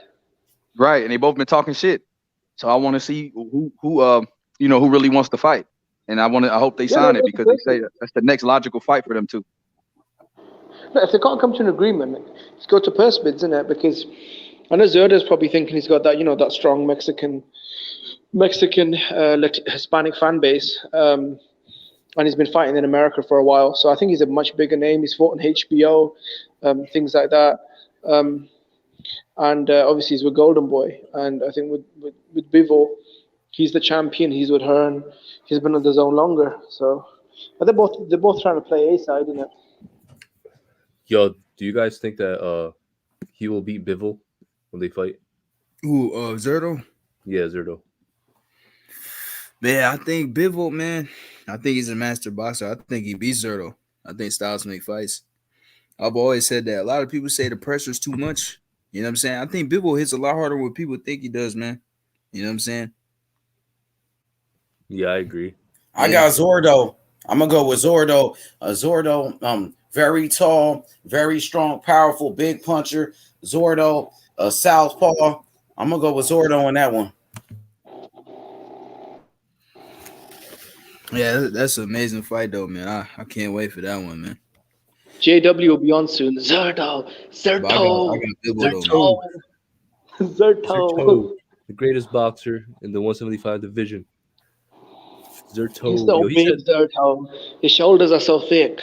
Right, and they both been talking shit. So I want to see who really wants to fight, and I hope they sign it because they say that's the next logical fight for them too. No, if they can't come to an agreement, just go to purse bids, isn't it? Because I know Zurdo's probably thinking he's got that, that strong Mexican Hispanic fan base, and he's been fighting in America for a while. So I think he's a much bigger name. He's fought on HBO, things like that. And obviously he's with Golden Boy. And I think with Bivol, he's the champion. He's with Hearn. He's been on the zone longer. So, but they're both trying to play A side, isn't it? Yo, do you guys think that he will beat Bivol when they fight? Who, Zurdo? Yeah, Zurdo. Man, I think Bivol, man. I think he's a master boxer. I think he beats Zurdo. I think styles make fights. I've always said that. A lot of people say the pressure's too much. You know what I'm saying? I think Bivol hits a lot harder than what people think he does, man. You know what I'm saying? Yeah, I agree. I got Zurdo. I'm gonna go with Zurdo. Zurdo, very tall, very strong, powerful, big puncher. Zordo, Southpaw. I'm gonna go with Zordo on that one. Yeah, that's an amazing fight though, man. I can't wait for that one, man. JW will be on soon. Zerto. Zerto, the greatest boxer in the 175 division. Zerto. He's so big, Zerto. His shoulders are so thick.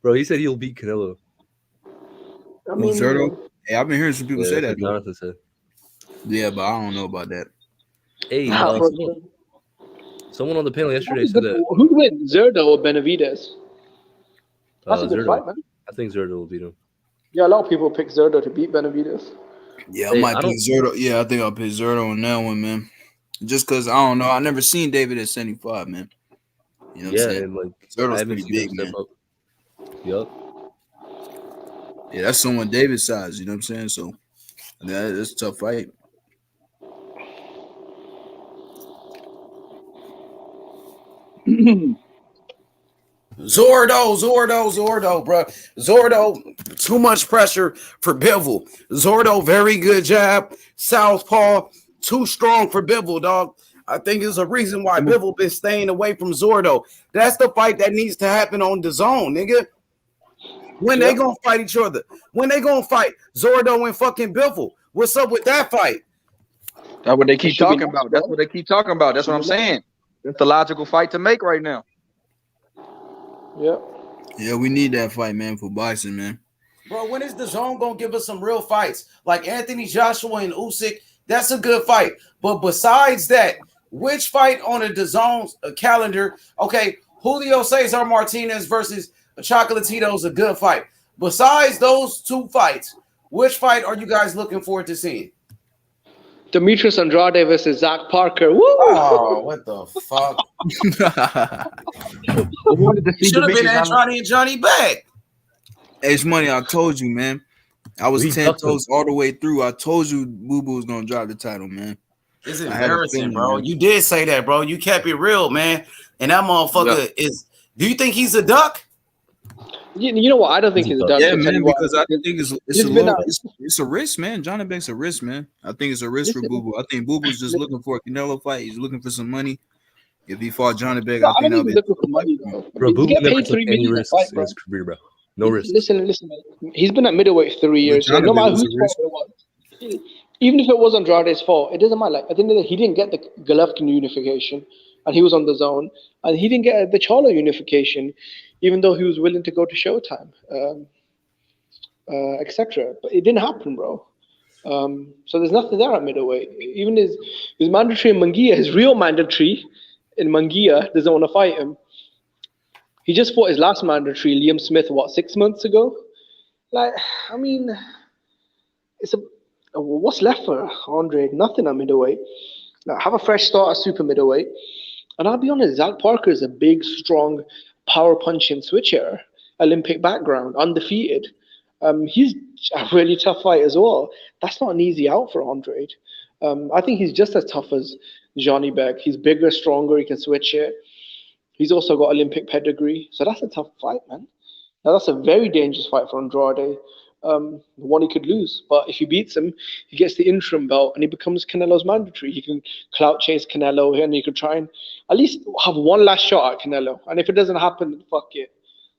Bro, he said he'll beat Canelo. I mean, Zerto? Hey, I've been hearing some people say that. Jonathan said. Yeah, but I don't know about that. Hey, someone on the panel yesterday said that. Who wins, Zerto or Benavidez? That's a good fight, man. I think Zerto will beat him. Yeah, a lot of people pick Zerto to beat Benavidez. Yeah, I might pick Zerto. Yeah, I think I'll pick Zerto on that one, man. Just because I don't know, I never seen David at 75, man. You know what I'm saying? And like Zerto's pretty big, man. Yup. Yeah, that's someone David's size. You know what I'm saying? So that's a tough fight. Zordo, bro. Zordo, too much pressure for Bivol. Zordo, very good jab. Southpaw, too strong for Bivol, dog. I think there's a reason why Bivol been staying away from Zordo. That's the fight that needs to happen on the zone, nigga. When they gonna fight each other? When they gonna fight Zordo and fucking Bivol? What's up with that fight? That's what they keep talking about. That's what they keep talking about. That's what I'm saying. That's the logical fight to make right now. Yep. Yeah, we need that fight, man, for boxing, man. Bro, when is the zone gonna give us some real fights? Like Anthony Joshua and Usyk, that's a good fight. But besides that, which fight on the zone's calendar? Okay, Julio Cesar Martinez versus Chocolatito is a good fight. Besides those two fights, which fight are you guys looking forward to seeing? Demetrius Andrade versus Zach Parker. Woo! Oh, what the fuck? Should have been Andrade and Johnny back. It's money. I told you, man. I was 10 toes all the way through. I told you Boo Boo was gonna drop the title, man. It's embarrassing, bro. Man. You did say that, bro. You kept it real, man. And that motherfucker is. Do you think he's a duck? You know what? I don't think he's a duck. Yeah, man, because I think it's a risk, man. Johnny Beck's a risk, man. I think it's a risk for Boo Boo. I think Boo Boo's just looking for a Canelo fight. He's looking for some money. If he fought Johnny Beck, I think that'll be looking for money, bro. Boo Boo never took any risks in his career, bro. No risk. Listen, man. He's been at middleweight 3 years. So no matter whose fault it was, even if it was Andrade's fault, it doesn't matter. Like, at the end of the day, he didn't get the Golovkin unification, and he was on the zone, and he didn't get the Charlo unification, even though he was willing to go to Showtime, etc. But it didn't happen, bro. So there's nothing there at middleweight. Even his mandatory in Munguia, his real mandatory in Munguia, doesn't want to fight him. He just fought his last mandatory, Liam Smith, 6 months ago? Like, I mean, what's left for Andre? Nothing at middleweight. Now, have a fresh start at super middleweight. And I'll be honest, Zach Parker is a big, strong, power punching switcher, Olympic background, undefeated. He's a really tough fight as well. That's not an easy out for Andre. I think he's just as tough as Johnny Beck. He's bigger, stronger, he can switch it. He's also got Olympic pedigree. So that's a tough fight, man. Now, that's a very dangerous fight for Andrade. One he could lose. But if he beats him, he gets the interim belt and he becomes Canelo's mandatory. He can clout chase Canelo and he could try and at least have one last shot at Canelo. And if it doesn't happen, fuck it.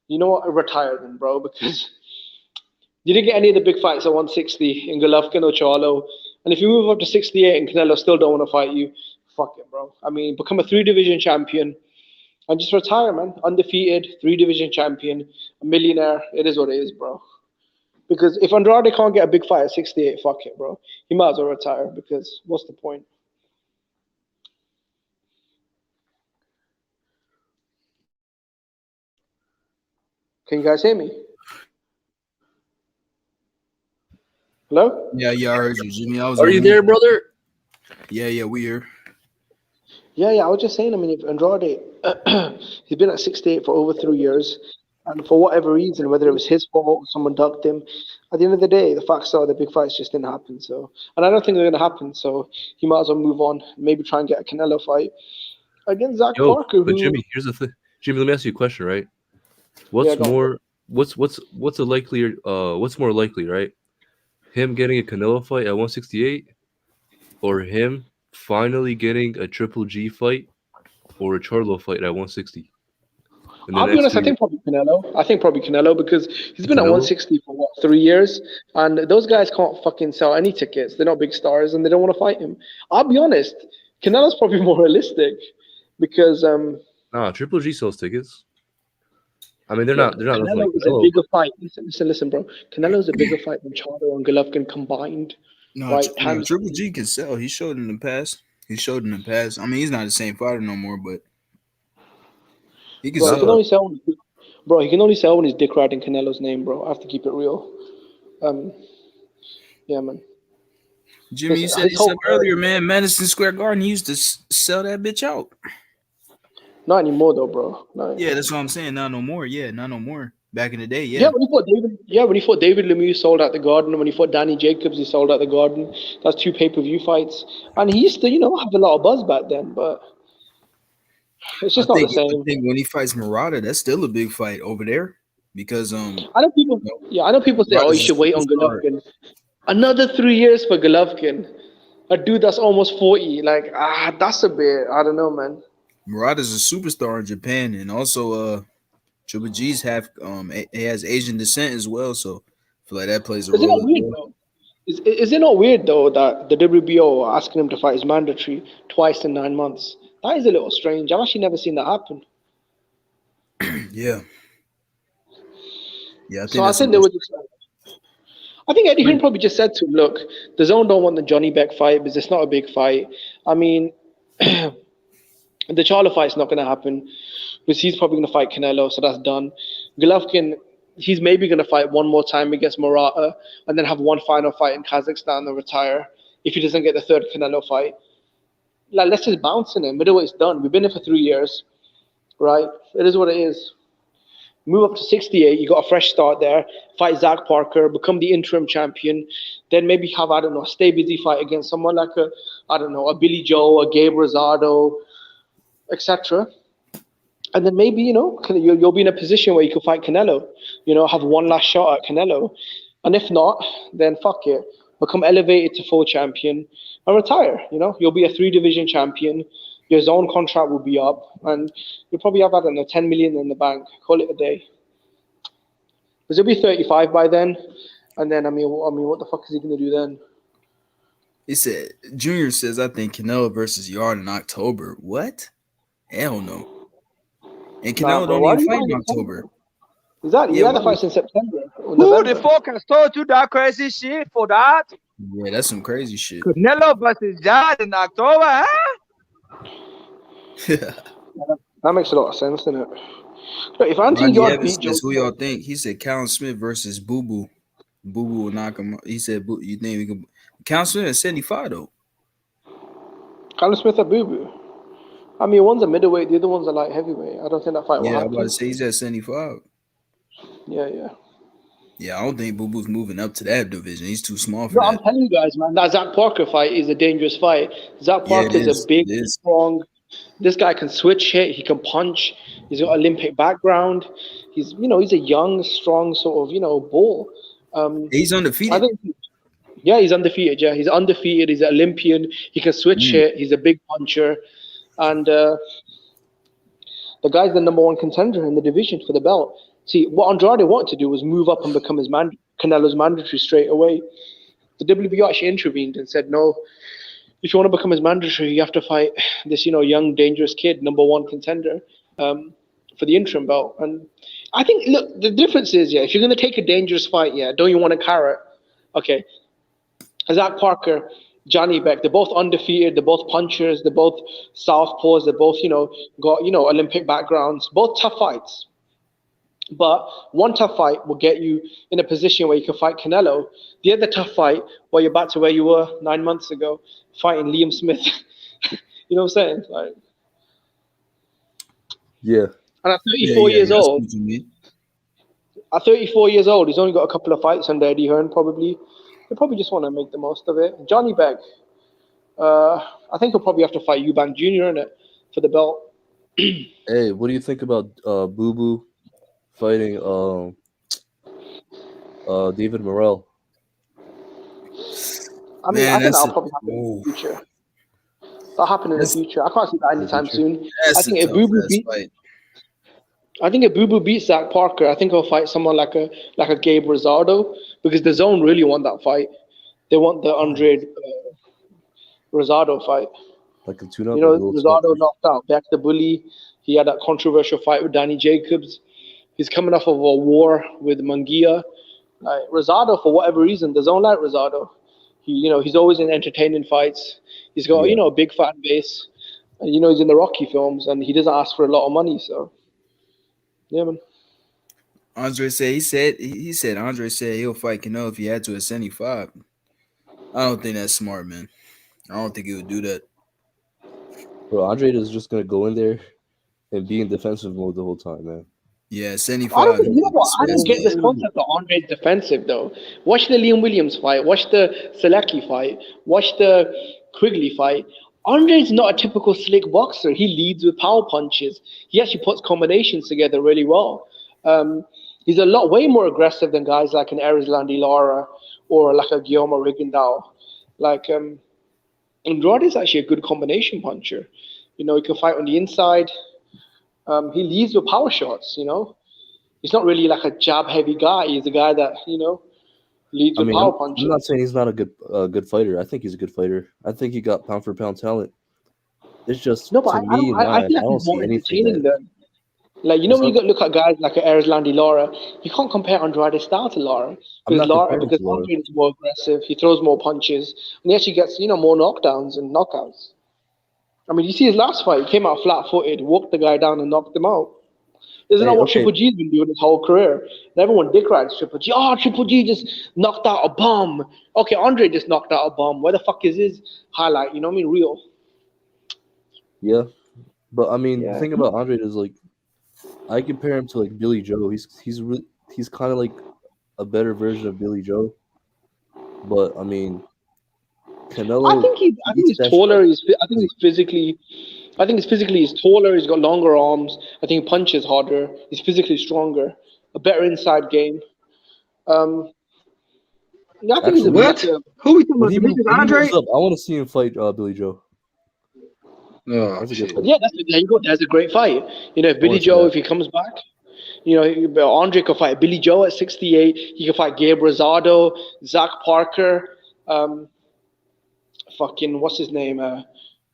You know what? Retire then, bro, because you didn't get any of the big fights at 160 in Golovkin or Charlo. And if you move up to 68 and Canelo still don't want to fight you, fuck it, bro. I mean, become a 3-division champion and just retire, man. Undefeated, 3-division champion, a millionaire. It is what it is, bro. Because if Andrade can't get a big fight at 68, fuck it, bro. He might as well retire because what's the point? Can you guys hear me? Hello? Yeah, I heard you, Jimmy. Are you there, brother? Yeah, we here. Yeah, I was just saying, I mean, if Andrade, he's been at 68 for over 3 years, and for whatever reason, whether it was his fault or someone ducked him, at the end of the day, the facts are the big fights just didn't happen. So, and I don't think they're going to happen, so he might as well move on, maybe try and get a Canelo fight against Zach Parker. But Jimmy, here's the thing. Jimmy, let me ask you a question, right? What's more likely, right? him getting a Canelo fight at 168, or him finally getting a Triple G fight or a Charlo fight at 160 in the I'll be next honest, 2 I years? think probably Canelo. I think probably Canelo because he's been at Canelo? 160 for what, 3 years, and those guys can't fucking sell any tickets. They're not big stars, and they don't want to fight him. I'll be honest, Canelo's probably more realistic because Nah, Triple G sells tickets. I mean, they're look, not nothing like Canelo is a Canelo, bigger fight. Listen, bro. Canelo's a bigger fight than Charlo and Golovkin combined. No, Right? Times Triple G can sell. He showed in the past. I mean, he's not the same fighter no more, but he can bro, he can sell. only sell. Bro, he can only sell when he's dick riding Canelo's name, bro. I have to keep it real. Yeah, man. Jimmy, you said earlier, man, Madison Square Garden used to sell that bitch out. Not anymore, though, bro. Yeah, that's what I'm saying. Not no more. Yeah, not no more. Back in the day, Yeah, when he fought David Lemieux, sold out the Garden. When he fought Danny Jacobs, he sold out the Garden. That's 2 pay-per-view fights, and he used to, have a lot of buzz back then. But it's just not the same. I think when he fights Murata, that's still a big fight over there because I know people. Yeah, I know people say, "Oh, you should wait on Golovkin." Another 3 years for Golovkin, a dude that's almost 40. Like, that's a bit. I don't know, man. Murata's a superstar in Japan, and also Triple G's he has Asian descent as well, so I feel like that plays a Is it role not as weird well. though? Is it not weird though that the WBO are asking him to fight is mandatory twice in 9 months? That is a little strange. I've actually never seen that happen. Yeah. I think they were just. I think Eddie Hearn probably just said to him, "Look, the Zone don't want the Johnny Beck fight because it's not a big fight. I mean, the Charlo fight's not going to happen because he's probably going to fight Canelo, so that's done. Golovkin, he's maybe going to fight one more time against Murata and then have one final fight in Kazakhstan and retire if he doesn't get the third Canelo fight. Like, let's just bounce in it. Middleweight's done. We've been here for 3 years, right? It is what it is. Move up to 68. You got a fresh start there. Fight Zach Parker, become the interim champion. Then maybe have, I don't know, a stay busy fight against someone like a Billy Joe, a Gabe Rosado, etc. And then maybe, you'll be in a position where you can fight Canelo, have one last shot at Canelo. And if not, then fuck it. Become elevated to full champion and retire. You'll be a 3-division champion. Your Zone contract will be up, and you'll probably have, I don't know, 10 million in the bank. Call it a day. Because he'll be 35 by then, and then I mean, what the fuck is he gonna do then? He said, Junior says, I think Canelo versus Yard in October. What? Hell no. And Canelo don't even fight in October. Exactly. He had the fights in September. Who the fuck has told you that crazy shit for that? Yeah, that's some crazy shit. Canelo versus Yard in October, huh? That makes a lot of sense, doesn't it? But if Anthony Yard beat Joe, who y'all think? He said Callum Smith versus Boo Boo. Boo Boo will knock him. He said, "You think we can?" Callum Smith at 75 though. Callum Smith at Boo Boo. I mean, one's a middleweight, the other one's a light heavyweight. I don't think that fight will happen. I'm about to say he's at 75. Yeah. Yeah, I don't think Boo Boo's moving up to that division. He's too small for that. I'm telling you guys, man, that Zach Parker fight is a dangerous fight. Zach Parker is a big, strong. This guy can switch hit. He can punch. He's got Olympic background. He's, he's a young, strong sort of, bull. He's undefeated. He's undefeated. Yeah, he's undefeated. He's an Olympian. He can switch hit. He's a big puncher, and the guy's the number 1 contender in the division for the belt. See, what Andrade wanted to do was move up and become Canelo's mandatory straight away. The WBO actually intervened and said, no, if you want to become his mandatory, you have to fight this, young, dangerous kid, number 1 contender for the interim belt. And I think, look, the difference is, if you're going to take a dangerous fight, don't you want a carrot? Okay. Zach Parker, Johnny Beck, they're both undefeated. They're both punchers. They're both southpaws. They're both, got, Olympic backgrounds. Both tough fights. But one tough fight will get you in a position where you can fight Canelo. The other tough fight, you're back to where you were 9 months ago, fighting Liam Smith. You know what I'm saying? Like, yeah. And at 34 years old, at 34 years old, he's only got a couple of fights under Eddie Hearn. Probably, he'll probably just want to make the most of it. Johnny Beck, I think he'll probably have to fight Eubank Jr. in it for the belt. Hey, what do you think about Boo Boo fighting David Morrell? I mean, Man, I think that's that'll a, probably happen in ooh, the future. That'll happen in the that's future. I can't see that anytime soon. I that's a think if tough Boo Boo ass beat, fight. I think if Boo Boo beats Zach Parker, I think he'll fight someone like a Gabe Rosado because the Zone really want that fight. They want the Andre Rosado fight. Like a tune-up, You like a know, little tune-up. Rosado knocked out Beck the Bully. He had that controversial fight with Danny Jacobs. He's coming off of a war with Munguia. Like Rosado, for whatever reason, the Zone like Rosado. He's always in entertaining fights. He's got Yeah. a big fan base. And, he's in the Rocky films, and he doesn't ask for a lot of money. So, yeah, man. Andre said Andre said he'll fight Canelo if he had to at 75. I don't think that's smart, man. I don't think he would do that. Bro, Andre is just gonna go in there and be in defensive mode the whole time, man. Yeah, I 75. don't think, I don't get this concept of Andre's defensive though. Watch the Liam Williams fight. Watch the Selecki fight. Watch the Quigley fight. Andre's not a typical slick boxer. He leads with power punches. He actually puts combinations together really well. He's a lot way more aggressive than guys like an Erislandy Lara or like a Guillermo Rigondeaux. Like Andrade's actually a good combination puncher. He can fight on the inside. He leads with power shots. He's not really like a jab heavy guy. He's a guy that leads with power punches. I'm not saying he's not a good fighter. I think he's a good fighter. I think he got pound for pound talent. It's just No, but to me, I feel like don't he's more see anything entertaining that. than. Like, when you look at guys like Erislandy Lara, you can't compare Andrade's style to Lara. I'm not comparing Because to Lara. Andre is more aggressive, he throws more punches, and he actually gets, more knockdowns and knockouts. I mean, you see his last fight, he came out flat-footed, walked the guy down and knocked him out. Isn't that what Triple G's been doing his whole career? And everyone dick rides Triple G. Oh, Triple G just knocked out a bomb. Okay, Andre just knocked out a bomb. Where the fuck is his highlight? You know what I mean? Real. Yeah, but I mean, the thing about Andre is like, I compare him to like Billy Joe. He's kind of like a better version of Billy Joe. But I mean, Canelo. I think he's taller. I think he's physically he's taller. He's got longer arms. I think he punches harder. He's physically stronger. A better inside game. I think he's a better. Who we talking When he Andre? moves up, I want to see him fight Billy Joe. Oh, yeah, there you go. That's a great fight. If Billy Joe, if he comes back, Andre could fight Billy Joe at 68. He could fight Gabe Rosado, Zach Parker, fucking what's his name? Who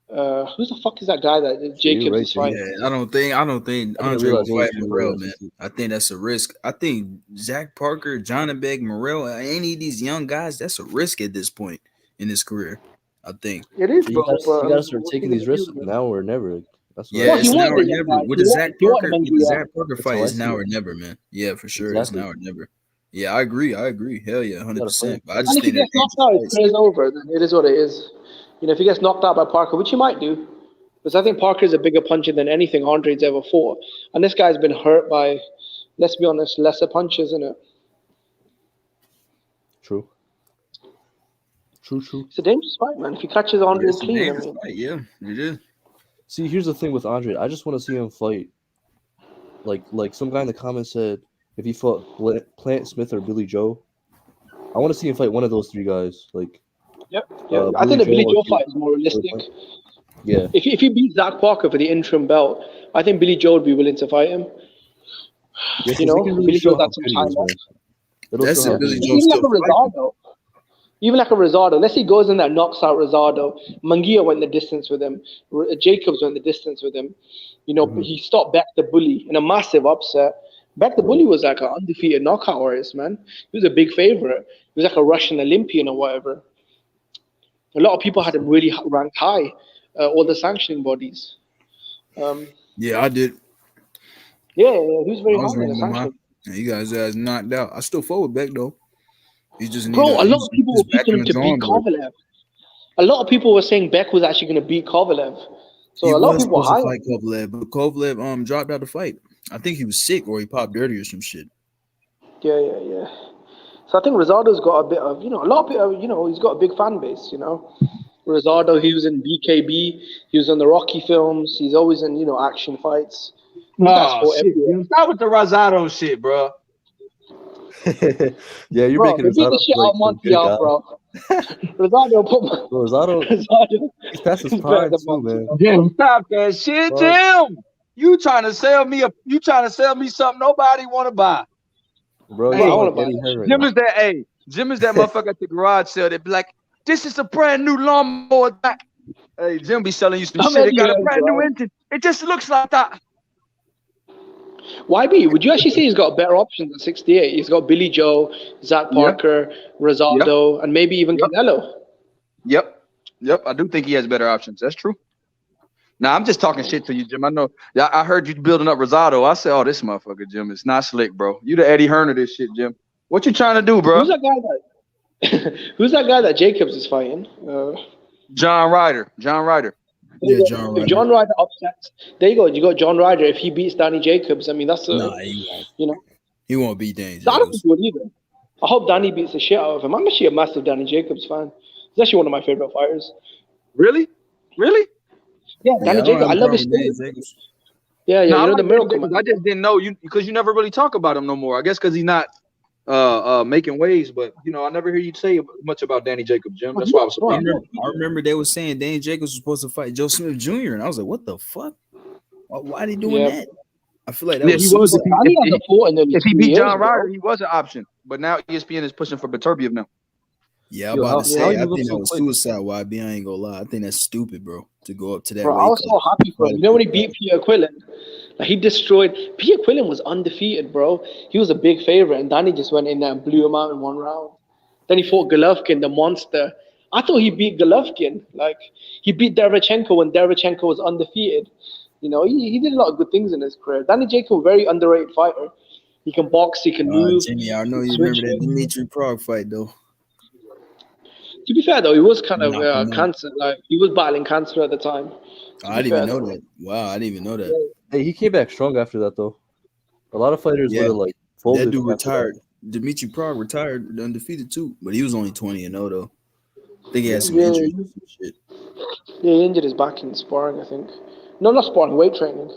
the fuck is that guy that Jacobs is fighting? Yeah, I don't think Andre will fight Morrell, man. I think that's a risk. I think Zach Parker, Jonathan Morrell, any of these young guys, that's a risk at this point in his career. I think it is. You gotta start taking these risks now or never. That's yeah, it's now or never. With the Zach Parker fight, it's now or never, man. Yeah, for sure, it's now or never. Yeah, I agree. Hell yeah, 100%. But I just think if he gets knocked out, it plays over. Then it is what it is. If he gets knocked out by Parker, which he might do, because I think Parker is a bigger puncher than anything Andre's ever fought, and this guy's been hurt by, let's be honest, lesser punches, isn't it? True. It's a dangerous fight, man. If he catches Andre clean, yeah, it is. See, here's the thing with Andre. I just want to see him fight. Like some guy in the comments said, if he fought Plant Smith or Billy Joe, I want to see him fight one of those three guys. Like, yeah. I think the Billy Joe fight is more realistic. Yeah. If he beats Zach Parker for the interim belt, I think Billy Joe would be willing to fight him. Yeah, Billy Joe got some time off. That's it. Billy Joe Even like a Rosado. Even like a Rosado. Let's say he goes in there, knocks out Rosado. Munguia went the distance with him. Jacobs went the distance with him. He stopped Beck the Bully in a massive upset. Beck the Bully was like an undefeated knockout artist, man. He was a big favorite. He was like a Russian Olympian or whatever. A lot of people had him really ranked high, all the sanctioning bodies. Yeah, I did. Yeah, he was very high in the sanctioning. You guys knocked out. I still forward Beck though. He just a lot of people were picking him to beat Kovalev. A lot of people were saying Beck was actually going to beat Kovalev. So a lot of people were high. Fight Kovalev, but Kovalev dropped out the fight. I think he was sick or he popped dirty or some shit. Yeah. So I think Rosado's got a bit of, a lot of people, he's got a big fan base, Rosado, he was in BKB, he was in the Rocky films, he's always in, action fights. Oh, shit, stop with the Rosado shit, bro. Yeah, you're making the shit out Montreal, bro. Rosado put Rosado, he's past his is better prime than too, man. Jim, stop that shit, Bro. Jim. You trying to sell me something nobody want to buy. Bro, Hey, he's I not want like to buy Eddie that Hearn shit. right Jim now. is that Jim is that motherfucker at the garage sale that be like, this is a brand new lawnmower back. Hey, Jim be selling you some I'm shit. It Eddie got a Hearn, brand new bro. engine. It just looks like that. YB, would you actually say he's got better options at 68? He's got Billy Joe, Zach Parker, Rosado, and maybe even Canelo. Yep. I do think he has better options. That's true. Now, I'm just talking shit to you, Jim. I know. Yeah, I heard you building up Rosado. I said, oh, this motherfucker, Jim, it's not slick, bro. You the Eddie Hearn of this shit, Jim. What you trying to do, bro? Who's that guy that Jacobs is fighting? John Ryder. Yeah, John If Ryder. John Ryder upsets, there you go. You got John Ryder. If he beats Danny Jacobs, I mean that's Nah, he won't. you know. He won't beat Danny I don't Jacobs. think he would either. I hope Danny beats the shit out of him. I'm actually a massive Danny Jacobs fan. He's actually one of my favorite fighters. Really? Yeah, Yeah, Danny I don't Jacobs. have I a love problem his with Danny story. Jacobs. Yeah, No, I you know like the Danny miracle Jacobs. man. I just didn't know you because you never really talk about him no more. I guess because he's not making waves, but I never hear you say much about Danny Jacobs, Jim. That's why I was surprised. I remember they were saying Danny Jacobs was supposed to fight Joe Smith Jr. and I was like, what the fuck? Why are they doing that? I feel like that was he was. suicide. If he beat John Ryder, he was an option. But now ESPN is pushing for Beterbiev now. Yeah, I'm about to say, I think that was suicide, YB. I ain't gonna lie. I think that's stupid, bro, to go up to that Bro, weight I was so happy for him. You know when he beat Peter Quillen? Like, he destroyed. Peter Quillen was undefeated, bro. He was a big favorite, and Danny just went in there and blew him out in one round. Then he fought Golovkin, the monster. I thought he beat Golovkin. Like, he beat Derevchenko when Derevchenko was undefeated. He did a lot of good things in his career. Danny Jacobs, very underrated fighter. He can box, he can move. Jimmy, I know you remember that Dimitri Prague fight, though. To be fair, though, he was kind of cancer. Like, he was battling cancer at the time. I didn't even know that. Wow, I didn't even know that. Hey, he came back strong after that, though. A lot of fighters were like folded. That dude retired. Dimitri Prague retired undefeated too, but he was only 20-0 though. I think he had some injuries and some shit. Yeah, he injured his back in sparring, I think. No, not sparring, weight training.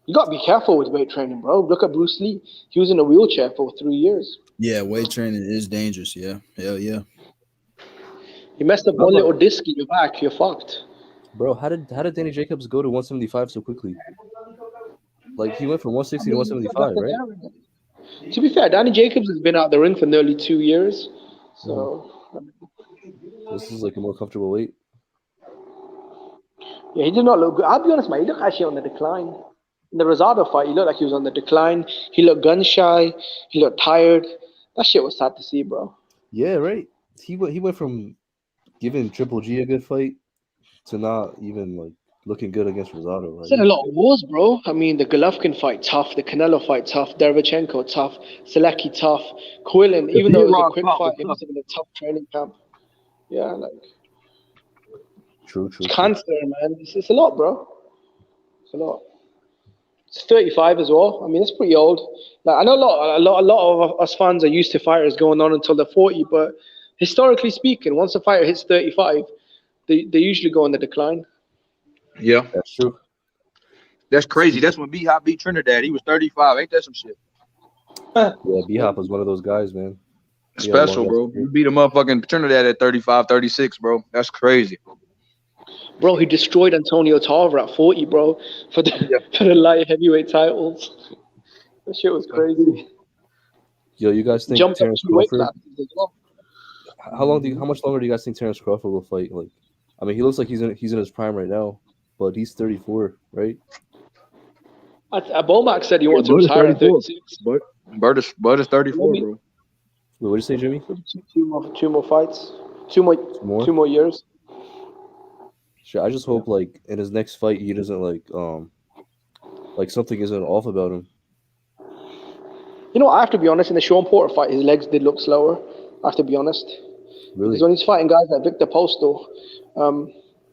You got to be careful with weight training, bro. Look at Bruce Lee. He was in a wheelchair for 3 years. Yeah, weight training is dangerous. Yeah, hell yeah. You messed up one little disc in your back, you're fucked. Bro, how did Danny Jacobs go to 175 so quickly? Like, he went from 160 to 175, right? To be fair, Danny Jacobs has been out the ring for nearly 2 years. So this is like a more comfortable weight. Yeah, he did not look good. I'll be honest, man. He looked actually on the decline. In the Rosado fight, he looked like he was on the decline. He looked gun shy. He looked tired. That shit was sad to see, bro. Yeah, right. He went from giving Triple G a good fight to not even like looking good against Rosado. It's a lot of wars, bro. I mean, the Golovkin fight tough, the Canelo fight tough, Derevchenko tough, Selecki tough, Quillen. Even though it was a quick fight, it must have been a tough training camp. Yeah, like. True. It's cancer, man. It's a lot, bro. It's a lot. It's 35 as well. I mean, it's pretty old. Like, I know a lot of us fans are used to fighters going on until they're 40, but historically speaking, once a fighter hits 35, they usually go on the decline. Yeah, that's true. That's crazy. That's when B-Hop beat Trinidad. He was 35. Ain't that some shit? Yeah, B-Hop was one of those guys, man. Special, bro. You beat a motherfucking Trinidad at 35, 36, bro. That's crazy. Bro, he destroyed Antonio Tarver at 40, bro, for the light heavyweight titles. That shit was crazy. Yo, you guys think Jumped Terence up 2 weight Crawford? classes as well. How much longer do you guys think Terence Crawford will fight? Like, I mean, he looks like he's in his prime right now, but he's 34, right? Bomac said he wants to retire at 36. But Bud is 34, bro. Wait, what did you say, Jimmy? Two more fights. Two more years. Sure, I just hope like in his next fight he doesn't like something isn't off about him. You know, I have to be honest, in the Sean Porter fight, his legs did look slower. I have to be honest. Really? Because when he's fighting guys like Victor Postal,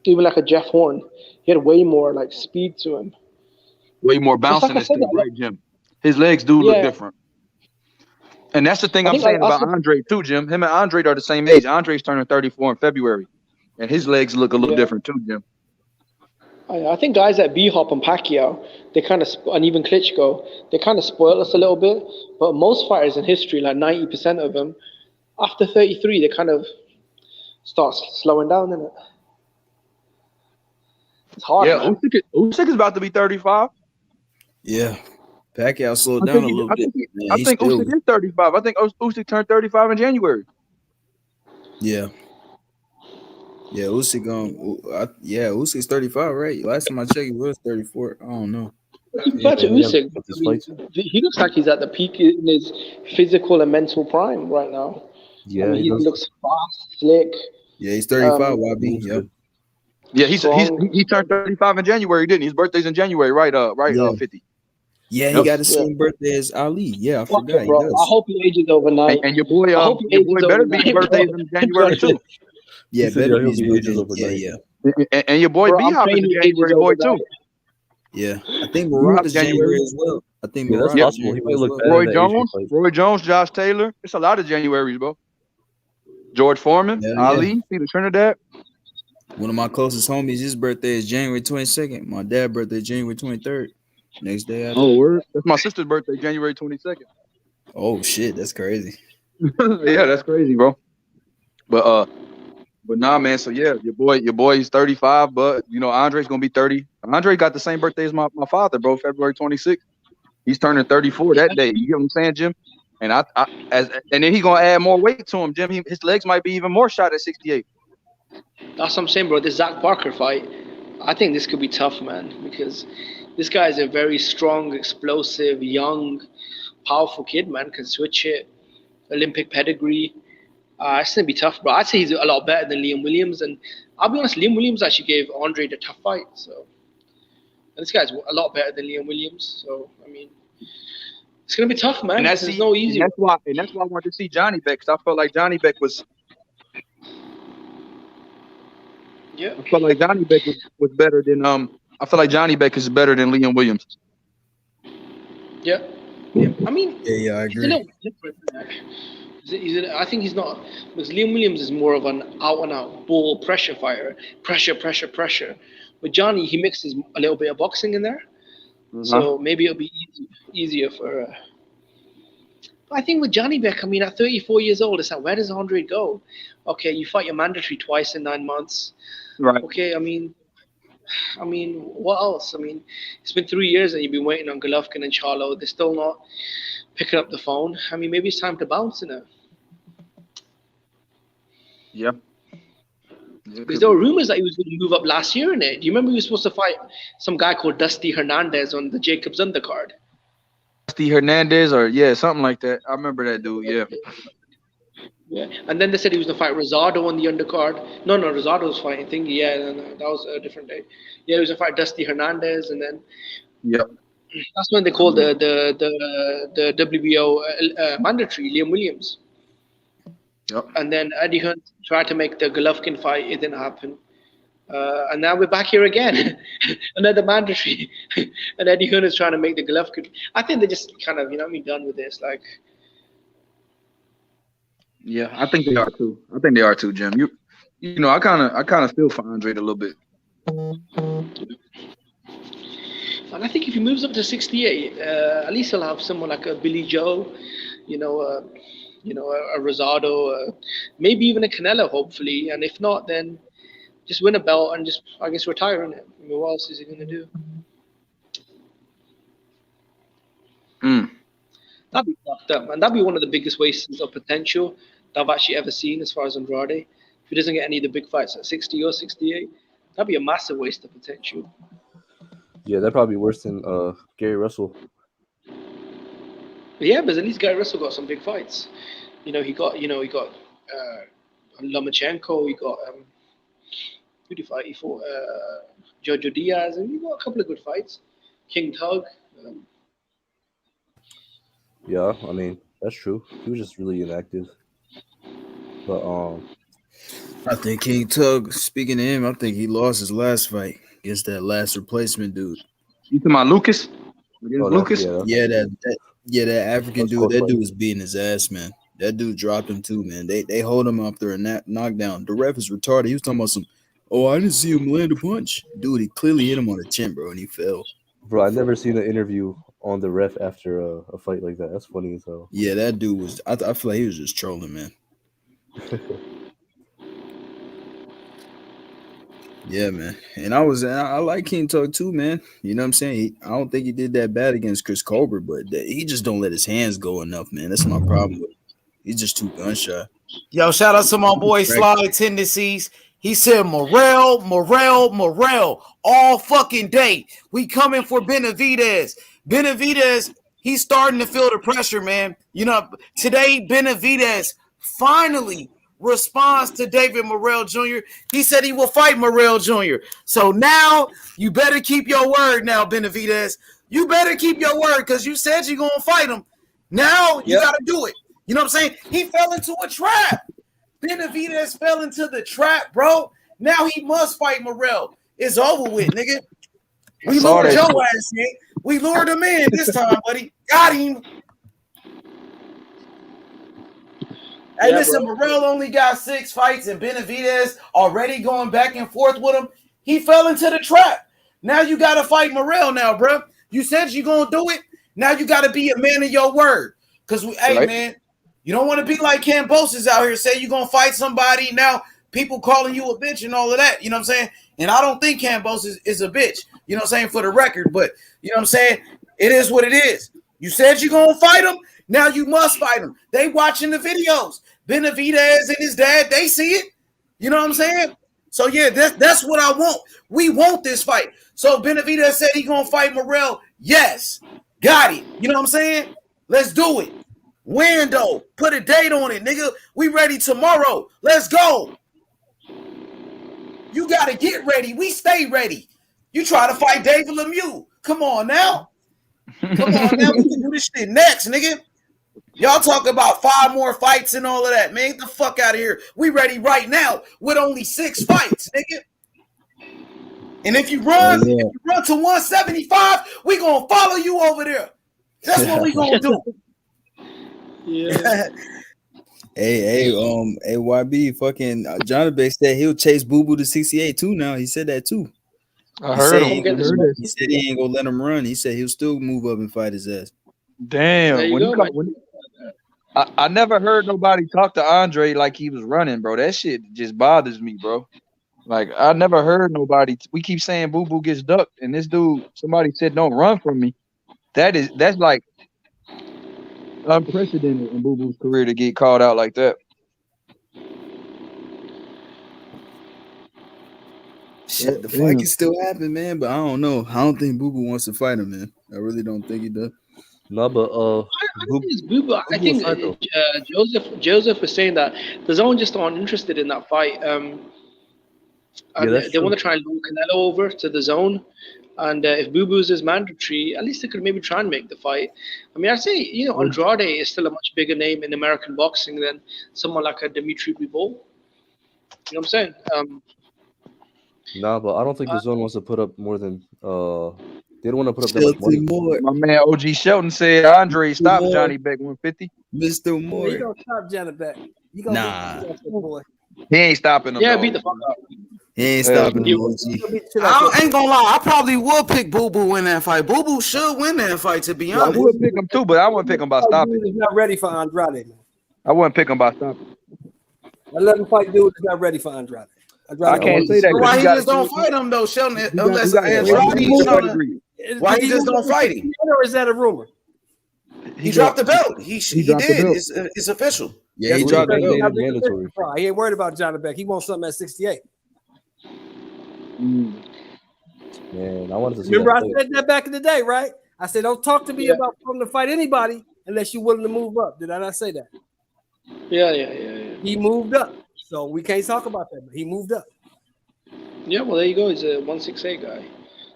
even like a Jeff Horn, he had way more like speed to him. Way more bounce in his thing, right, Jim? His legs do look different. And that's the thing I'm saying about Andre too, Jim. Him and Andre are the same age. Andre's turning 34 in February. And his legs look a little different too, Jim. I think guys like B-Hop and Pacquiao, they kind of, and even Klitschko, they kind of spoil us a little bit. But most fighters in history, like 90% of them, after 33, they kind of starts slowing down, isn't it? It's hard, man. Usyk is about to be 35. Yeah. Pacquiao slowed down a little bit. I think Usyk is 35. I think Usyk turned 35 in January. Yeah. Yeah, Usyk Usyk's 35, right? Last time I checked, he was 34. I don't know. Compared to Usyk, he looks like he's at the peak in his physical and mental prime right now. Yeah, he looks fast, slick. Yeah, he's 35, YB. Yep. Yeah, he turned 35 in January, didn't he? His birthday's in January, right? 50. Yeah, he got the same birthday as Ali. Yeah, I forgot. Bro, he does. I hope he ages overnight. And your boy, better be his birthday in January too. Yeah, better be his birthday overnight. Yeah. And your boy B-Hop is a January boy too. Yeah, I think Morrell is January as well. I think that's possible. He might look better. Roy Jones, Josh Taylor. It's a lot of Januaries, bro. George Foreman, Ali, Peter Trinidad. One of my closest homies, his birthday is January 22nd. My dad's birthday is January 23rd. Next day after. Oh, word. That's my sister's birthday, January 22nd. Oh shit, that's crazy. Yeah, that's crazy, bro. But nah, man. So yeah, your boy is 35, but you know Andre's gonna be 30. Andre got the same birthday as my father, bro. February 26th. He's turning 34 that day. You get what I'm saying, Jim? And and then he gonna add more weight to him, Jim. His legs might be even more shot at 68. That's what I'm saying, bro. This Zach Parker fight, I think this could be tough, man, because this guy is a very strong, explosive, young, powerful kid, man. Can switch it, Olympic pedigree. It's gonna be tough, bro. I'd say he's a lot better than Liam Williams, and I'll be honest, Liam Williams actually gave Andre the tough fight. So and this guy's a lot better than Liam Williams. So I mean, it's gonna be tough, man. There's no easy. And that's why I wanted to see Johnny Beck, because I felt like Johnny Beck was. Yeah. I felt like Johnny Beck was better than I feel like Johnny Beck is better than Liam Williams. Yeah. I mean, yeah, I agree. He's a little different. I think he's not, because Liam Williams is more of an out-and-out ball pressure fighter. Pressure. With Johnny, he mixes a little bit of boxing in there. Mm-hmm. So maybe it'll be easier for. I think with Johnny Beck, I mean, at 34 years old, it's like, where does Andre go? Okay, you fight your mandatory twice in 9 months. Right. Okay, I mean, what else? I mean, it's been 3 years and you've been waiting on Golovkin and Charlo. They're still not picking up the phone. I mean, maybe it's time to bounce in it. Yeah. Because there were rumors that he was going to move up last year in it. Do you remember he was supposed to fight some guy called Dusty Hernandez on the Jacobs undercard? Dusty Hernandez, or something like that. I remember that dude. Yeah. Yeah, and then they said he was going to fight Rosado on the undercard. No, Rosado was fighting thingy. Yeah, no, that was a different day. Yeah, he was going to fight Dusty Hernandez, and then. Yep. That's when they called the WBO mandatory Liam Williams. Yep. And then Eddie Hunt tried to make the Golovkin fight. It didn't happen. And now we're back here again. Another mandatory. And Eddie Hunt is trying to make the Golovkin. I think they're just kind of, done with this. Like. Yeah, I think they are too, Jim. I kind of feel for Andre a little bit. And I think if he moves up to 68, at least he'll have someone like a Billy Joe, a Rosado, maybe even a Canelo, hopefully. And if not, then just win a belt and just, I guess, retire in it. I mean, what else is he going to do? That'd be fucked up, man. That'd be one of the biggest wastes of potential that I've actually ever seen as far as Andrade. If he doesn't get any of the big fights at 60 or 68, that'd be a massive waste of potential. Yeah, that'd probably be worse than Gary Russell. Yeah, but at least Gary Russell got some big fights. He got Lomachenko. He got who did he fight? He fought Jojo Diaz, and he got a couple of good fights. King Tug. Yeah, I mean that's true. He was just really inactive. But I think King Tug. Speaking of him, I think he lost his last fight against that last replacement dude. You talking about Lucas? Lucas? That African dude. That dude was beating his ass, man. That dude dropped him too, man. They hold him up there in that knockdown. The ref is retarded. He was talking about some. Oh, I didn't see him land a punch, dude. He clearly hit him on the chin, bro, and he fell. Bro, I've never seen an interview on the ref after a fight like that. That's funny as hell. Yeah, that dude was. I feel like he was just trolling, man. Yeah, man. And I like King Talk too, man. You know what I'm saying? I don't think he did that bad against Chris Colbert, but he just don't let his hands go enough, man. That's my problem with him. He's just too gun shy. Yo, shout out to my boy Sly Tendencies. He said Morrell all fucking day. We coming for Benavidez. Benavidez, he's starting to feel the pressure, man. You know, today Benavidez finally responds to David Morrell Jr. He said he will fight Morrell Jr. So now you better keep your word now, Benavidez. You better keep your word because you said you're going to fight him. Now you got to do it. You know what I'm saying? He fell into a trap. Benavidez fell into the trap, bro. Now he must fight Morrell. It's over with, nigga. We lured your ass in. We lured him in this time, buddy. Got him. Hey, listen, Morrell only got 6 fights, and Benavidez already going back and forth with him. He fell into the trap. Now you got to fight Morrell now, bro. You said you're going to do it. Now you got to be a man of your word. Because, hey, man, you don't want to be like Kambosos out here. Say you're going to fight somebody. Now people calling you a bitch and all of that. You know what I'm saying? And I don't think Kambosos is a bitch. You know what I'm saying? For the record. But, you know what I'm saying? It is what it is. You said you're going to fight him. Now you must fight him. They watching the videos. Benavidez and his dad, they see it. You know what I'm saying? So, yeah, that's what I want. We want this fight. So Benavidez said he going to fight Morrell. Yes. Got it. You know what I'm saying? Let's do it. Window. Put a date on it, nigga. We ready tomorrow. Let's go. You got to get ready. We stay ready. You try to fight David Lemieux. Come on now. Come on now. We can do this shit next, nigga. Y'all talk about 5 more fights and all of that, man. Get the fuck out of here. We ready right now with only 6 fights, nigga. And if you run, if you run to 175, we gonna follow you over there. That's what we gonna do. Yeah. Hey, YB, fucking Jonathan Beck said he'll chase Boo Boo to 68 too. Now he said that too. I heard him. He said he ain't gonna let him run. He said he'll still move up and fight his ass. Damn. I never heard nobody talk to Andre like he was running, bro. That shit just bothers me, bro. Like, I never heard nobody. We keep saying Boo Boo gets ducked, and this dude, somebody said, don't run from me. That's like unprecedented in Boo Boo's career to get called out like that. Shit, the fight can still happen, man, but I don't know. I don't think Boo Boo wants to fight him, man. I really don't think he does. No, but I think Joseph was saying that the zone just aren't interested in that fight. They want to try and lure Canelo over to the zone, and if Boo Boo's is mandatory, at least they could maybe try and make the fight. I mean, I'd say Andrade is still a much bigger name in American boxing than someone like a Dimitri Bivol. You know what I'm saying? Nah, but I don't think the zone wants to put up more than they don't want to put up that much money. My man OG Shelton said Andre stopped Johnny Beck 150. Mr. Moore. He gonna stop Johnny Beck. He ain't stopping him. Yeah, beat the fuck up. He ain't stopping him. I ain't gonna lie. I probably will pick Boo Boo in that fight. Boo Boo should win that fight, to be honest. I would pick him too, but I wouldn't pick him by stopping. He's not ready for Andrade, man. I wouldn't pick him by stopping. 11 fight dude is not ready for Andrade. I can't say that. Why he just don't fight him though, Sheldon? Unless why he just don't fight him? Or is that a rumor? He dropped the belt. He did. It's official. Yeah, he dropped the belt. Mandatory. He ain't worried about Johnny Beck. He wants something at 68. Man, I wanted to see. Remember, I said that back in the day, right? I said, don't talk to me about coming to fight anybody unless you're willing to move up. Did I not say that? Yeah. He moved up. So we can't talk about that, but he moved up. Yeah, well, there you go. He's a 168 guy.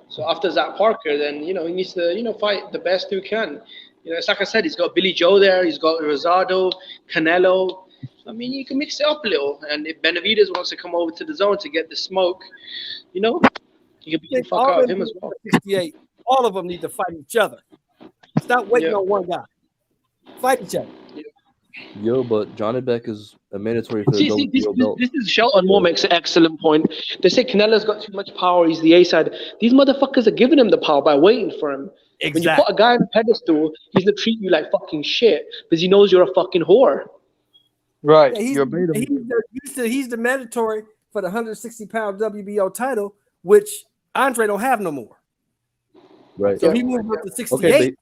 So after Zach Parker, then, he needs to, fight the best who can. It's like I said, he's got Billy Joe there. He's got Rosado, Canelo. I mean, you can mix it up a little. And if Benavidez wants to come over to the zone to get the smoke, you can beat the fuck out of him as well. 68. All of them need to fight each other. Stop waiting on one guy. Fight each other. Yo, but Johnny Beck is a mandatory for the WBO belt. This is Shelton Moore makes an excellent point. They say Canelo's got too much power. He's the A side. These motherfuckers are giving him the power by waiting for him. Exactly. When you put a guy on a pedestal, he's gonna treat you like fucking shit because he knows you're a fucking whore. Right. Yeah, he's the mandatory for the 160-pound WBO title, which Andre don't have no more. Right. So he moved up to 68. Okay,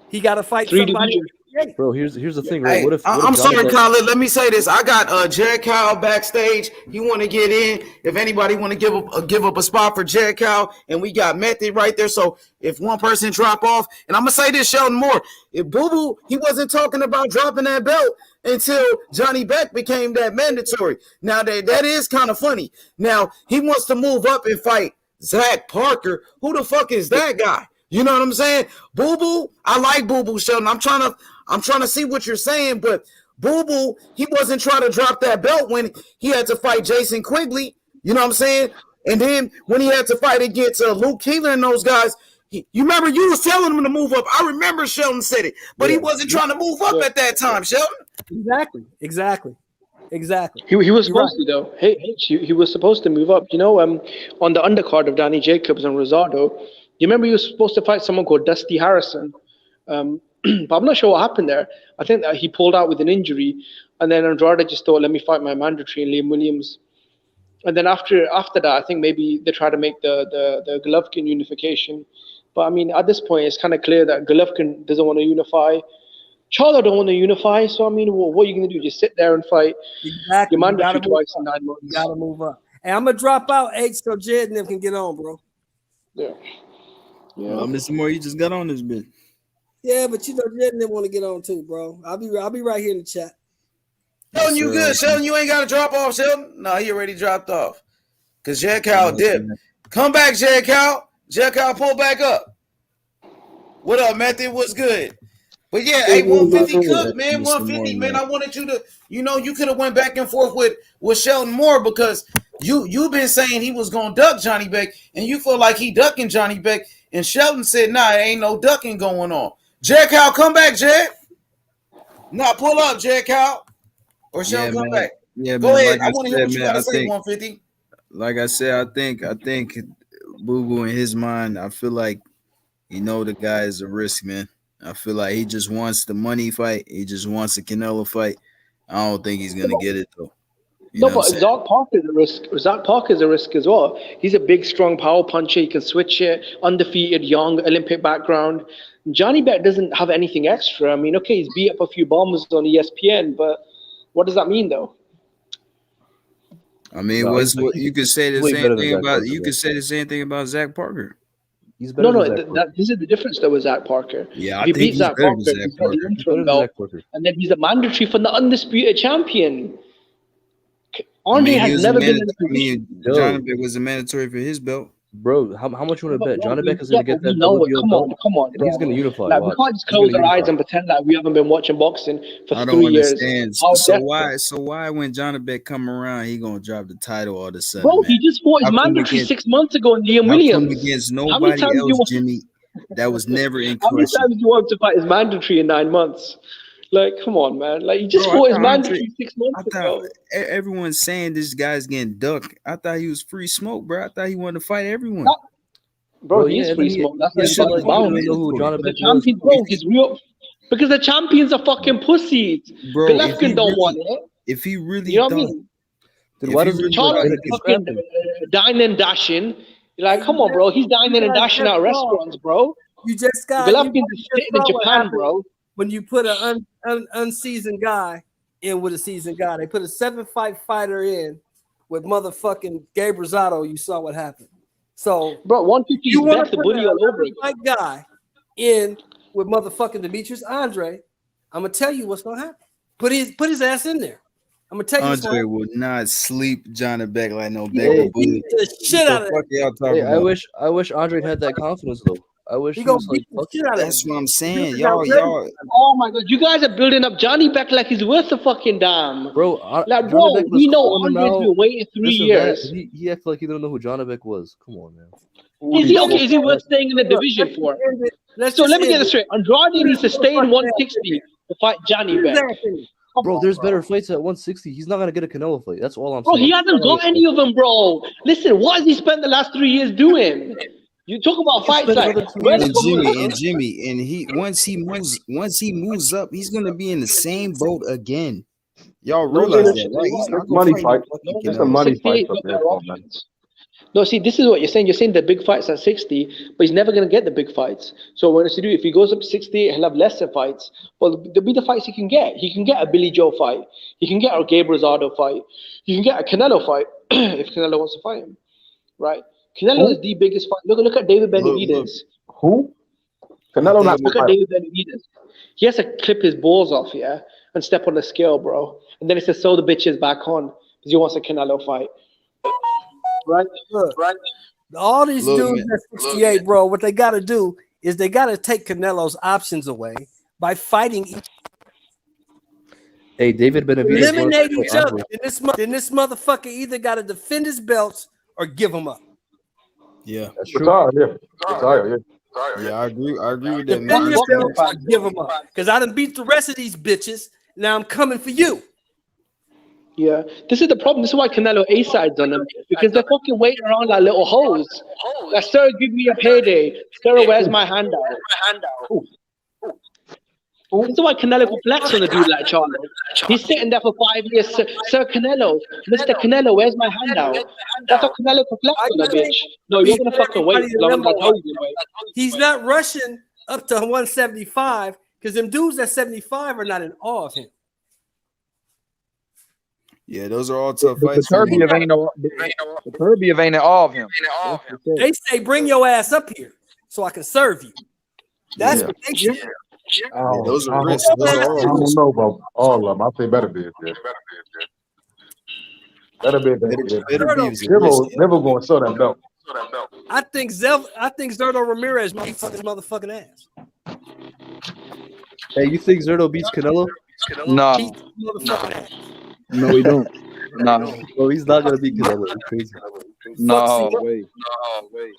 he got to fight 3 somebody. divisions. bro, here's the thing, right? Hey, What if I'm Johnny sorry, Beck- Khaled. Let me say this. I got Jed Cow backstage. He want to get in. If anybody want to give up a spot for Jed Cow, and we got Method right there. So if one person drop off, and I'm gonna say this, Sheldon Moore, if Boo Boo, he wasn't talking about dropping that belt until Johnny Beck became that mandatory. Now that is kind of funny. Now he wants to move up and fight Zach Parker. Who the fuck is that guy? You know what I'm saying? Boo Boo, I like Boo Boo, Sheldon. I'm trying to see what you're saying, but Boo Boo, he wasn't trying to drop that belt when he had to fight Jason Quigley. You know what I'm saying? And then when he had to fight against Luke Keeler and those guys, you remember you was telling him to move up. I remember Sheldon said it, but he wasn't trying to move up at that time, Sheldon. Exactly. He was supposed to though. He was supposed to move up. You know, on the undercard of Danny Jacobs and Rosado, you remember he was supposed to fight someone called Dusty Harrison. But I'm not sure what happened there. I think that he pulled out with an injury, and then Andrade just thought, let me fight my mandatory and Liam Williams. And then after that, I think maybe they try to make the Golovkin unification. But I mean, at this point, it's kind of clear that Golovkin doesn't want to unify. Charlo don't want to unify. So I mean, what are you going to do? Just sit there and fight your mandatory twice in 9 months? You got to move up. Hey, I'm gonna drop out H so Jed and them can get on, bro. Yeah. Mr. Moore, you just got on this bit. Yeah, but you know, Jed and them want to get on too, bro. I'll be right here in the chat. Sheldon, you good? Sheldon, you ain't got to drop off, Sheldon? No, he already dropped off. Because Jed Cow dipped. Come back, Jed Cow. Jed Cow, pull back up. What up, Method? What's good? But yeah, hey, 150 Cook, man. 150, man. I wanted you to, you could have went back and forth with Sheldon Moore because you've been saying he was going to duck Johnny Beck, and you feel like he ducking Johnny Beck, and Sheldon said, nah, there ain't no ducking going on. Jed Cow, come back, Jed. Nah, pull up, Jed Cow. Or Sheldon, come back. Yeah, go ahead. Like I want to hear what you got to say, think, 150. Like I said, I think Boo Boo in his mind, I feel like the guy is a risk, man. I feel like he just wants the money fight. He just wants a Canelo fight. I don't think he's gonna get it though. But Zach Parker is a risk. Zach Parker is a risk as well. He's a big, strong power puncher. He can switch it. Undefeated, young, Olympic background. Johnny Beck doesn't have anything extra. I mean, okay, he's beat up a few bombers on ESPN, but what does that mean though? I mean, you could say the same thing about the same thing about Zach Parker. This is the difference though with Zach Parker. Yeah, if he beats Zach Parker, he's got the interim belt, and then he's a mandatory for the undisputed champion. Andre has never been in a position. Johnny Beck was a mandatory for his belt. Bro, how much you want to bet? Johnny Beck is going to get that WBO belt. Come on, he's going to unify. Like, we can't just close our eyes and pretend like we haven't been watching boxing for 3 years. I don't understand. So why when Johnny Beck come around, he gonna drop the title all of a sudden? Bro, he just fought his mandatory 6 months ago in Liam Williams. Against nobody else, Jimmy. That was never in question. How many times do you want to fight his mandatory in 9 months? Like, come on, man. Like, he just fought his mandatory 6 months ago. Everyone's saying this guy's getting ducked. I thought he was free smoke, bro. I thought he wanted to fight everyone. Bro, he is free smoke. That's the champion, bro. He's real. Because the champions are fucking pussies. Bro, Golovkin don't want it. If he really, you know what I mean? Then why doesn't Charlo fucking dining and dashing? Like, come on, bro. He's dining and dashing out restaurants, bro. You just got Golovkin's sitting in Japan, bro. When you put an unseasoned guy in with a seasoned guy, they put a 7-fight fighter in with motherfucking Gabe Rosado. You saw what happened. So, bro, 150 you want to the booty all over it. Fight guy in with motherfucking Demetrius Andre. I'm gonna tell you what's gonna happen. Put his ass in there. I'm gonna tell you. Andre would not sleep Johnny Beck like no Beck. Beat the shit out of it. I wish Andre had that confidence though. I wish he was like, that's what I'm saying. Y'all. Oh my god, you guys are building up Johnny Beck like he's worth a fucking damn. Bro, we know Andre's been waiting 3 years. He acted like he don't know who Johnny Beck was. Come on, man. Is he worth staying in the division for? So let me get this straight. Andrade needs to stay in 160 to fight Johnny Beck. Bro, there's better fights at 160. He's not gonna get a Canelo fight. That's all I'm saying. Bro, he hasn't got any of them, bro. Listen, what has he spent the last 3 years doing? You talk about fights like Jimmy, and he once he moves up, he's gonna be in the same boat again. Y'all No realize better that, shit. right? He's not It's gonna money fight fight. fucking It's a Canelo. money fight 68 for got better Paul, man. options. No, see, this is what you're saying. You're saying the big fights at 60, but he's never going to get the big fights. So what does he do? If he goes up to 68, he'll have lesser fights. Well, there'll be the fights he can get. He can get a Billy Joe fight. He can get a Gabriel Rosado fight. He can get a Canelo fight if Canelo wants to fight him, right? Canelo is the biggest fight. Look at David Benavidez. Who? Canelo not Look at David Benavidez. He has to clip his balls off, yeah, and step on the scale, bro. And then he says, "Sew the bitches back on," because he wants a Canelo fight. Right? Look, all these dudes at 68, bro, what they got to do is they got to take Canelo's options away by fighting each. Hey, David Benavidez. Eliminate each other. Then this motherfucker either got to defend his belts or give them up. Yeah. That's true. Retire, Yeah, I agree with that, Defend man. your belts or give them up. Because I done beat the rest of these bitches. Now I'm coming for you. Yeah, this is the problem. This is why Canelo A-sides on them, because they're fucking waiting around like little hoes. Like, sir, give me a payday. Sir, where's my handout? This is why Canelo can flex on a dude like Charlo. He's sitting there for 5 years. Sir Canelo, Mr. Canelo, where's my handout? That's how Canelo can flex on a bitch. No, you're going to fucking wait as long as I tell you to wait. He's not rushing up to 175 because them dudes at 75 are not in awe of him. Yeah, those are all tough The fights. for him. Turbiev ain't at all of him. They say, bring your ass up here so I can serve you. That's what they say. Those are risks. Those are I all don't risks. know about all of them. I'll say better be. Better be. Never going to show that belt. I think Zerto Ramirez might fuck his motherfucking ass. Hey, you think Zerto beats Canelo? No. Beat his motherfucking ass. No, he don't. No. Bro, he's not gonna beat Canelo. He's crazy. No way.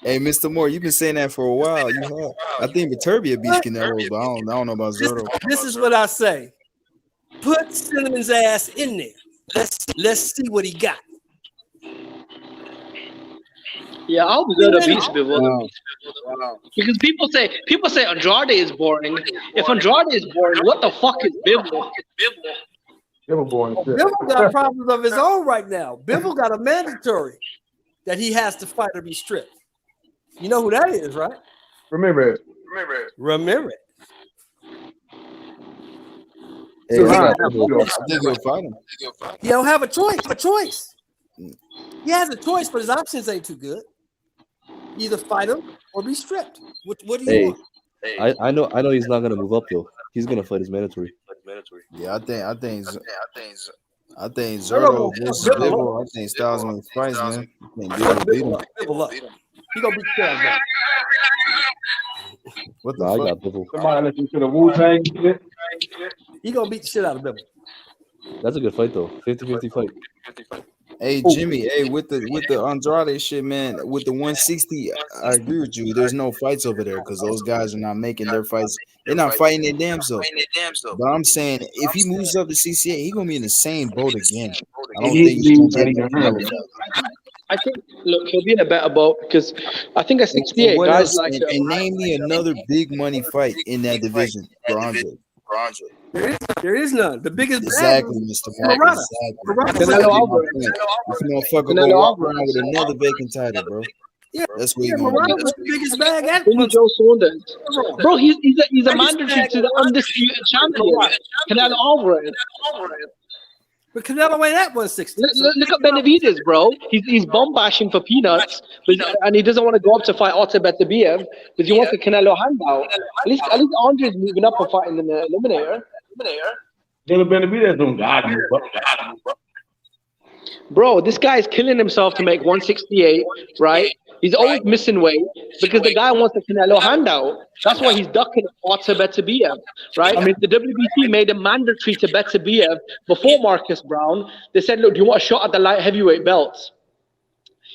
Hey, Mr. Moore, you've been saying that for a while. You have. I think Viterbia beats Canelo, but I don't know about Zerto. This is what I say. Put Cinnamon's ass in there. Let's see what he got. Yeah, I'll be good at beats Bivol. Because people say Andrade is boring. If Andrade is boring, what the fuck is Bivol? Bivol got problems of his own right now. Bivol got a mandatory that he has to fight or be stripped. You know who that is, right? Remember it. Hey, I think he'll fight him. He don't have a choice. He has a choice, but his options ain't too good. Either fight him or be stripped. What do you want? I know he's not gonna move up though. He's gonna fight his mandatory. Yeah, I think Zerto versus Bivol. I think Styles wins fights, man. I think Bivol beat him. Bivol up. He gonna beat Styles up. What the I fuck? got Bivol. Somebody listen to the Wu-Tang shit. He gonna beat the shit out of Bivol. That's a good fight though. 50-50 fight. Hey Jimmy, hey, with the Andrade shit, man, with the 160, I agree with you. There's no fights over there because those guys are not making their fights. They're not fighting their damn self. But I'm saying if he moves up to 68, he's gonna be in the same boat again. I don't think he's gonna get another fight. I think, look, he'll be in a better boat because I think at 68, What guys else? like And name me another big money fight in that division for Andre. There is none. The biggest Exactly, Mr. Moore. Exactly. Canelo Alvarez. This motherfucker go walk around with another vacant title, bro. Yeah, that's what he's gonna do. the biggest bag at Billy Joe Saunders. Bro, he's a mandatory to the undisputed champion. Canelo Alvarez. But Canelo ain't at 160. Look at Benavidez, bro. He's bomb bashing for peanuts, and he doesn't want to go up to fight Artur Beterbiev because he wants the Canelo handout. At least Andre's moving up and fighting in the eliminator. David Benavidez don't got him. Bro, this guy's killing himself to make 168, right? He's always missing weight because the guy wants the Canelo handout. That's why he's ducking Artur Beterbiev, right? I mean, the WBC made him mandatory to Beterbiev before Marcus Brown. They said, look, do you want a shot at the light heavyweight belts?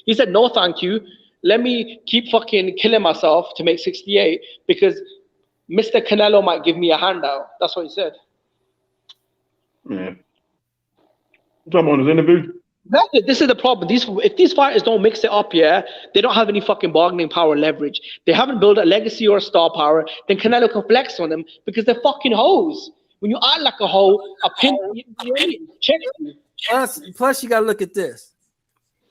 He said, no, thank you. Let me keep fucking killing myself to make 68 because Mr. Canelo might give me a handout. That's what he said. Man. I'm talking about his interview. This is the problem. If these fighters don't mix it up, yeah, they don't have any fucking bargaining power leverage. They haven't built a legacy or a star power. Then Canelo can flex on them because they're fucking hoes. When you act like a hoe, a pin, check you. Plus, you gotta look at this.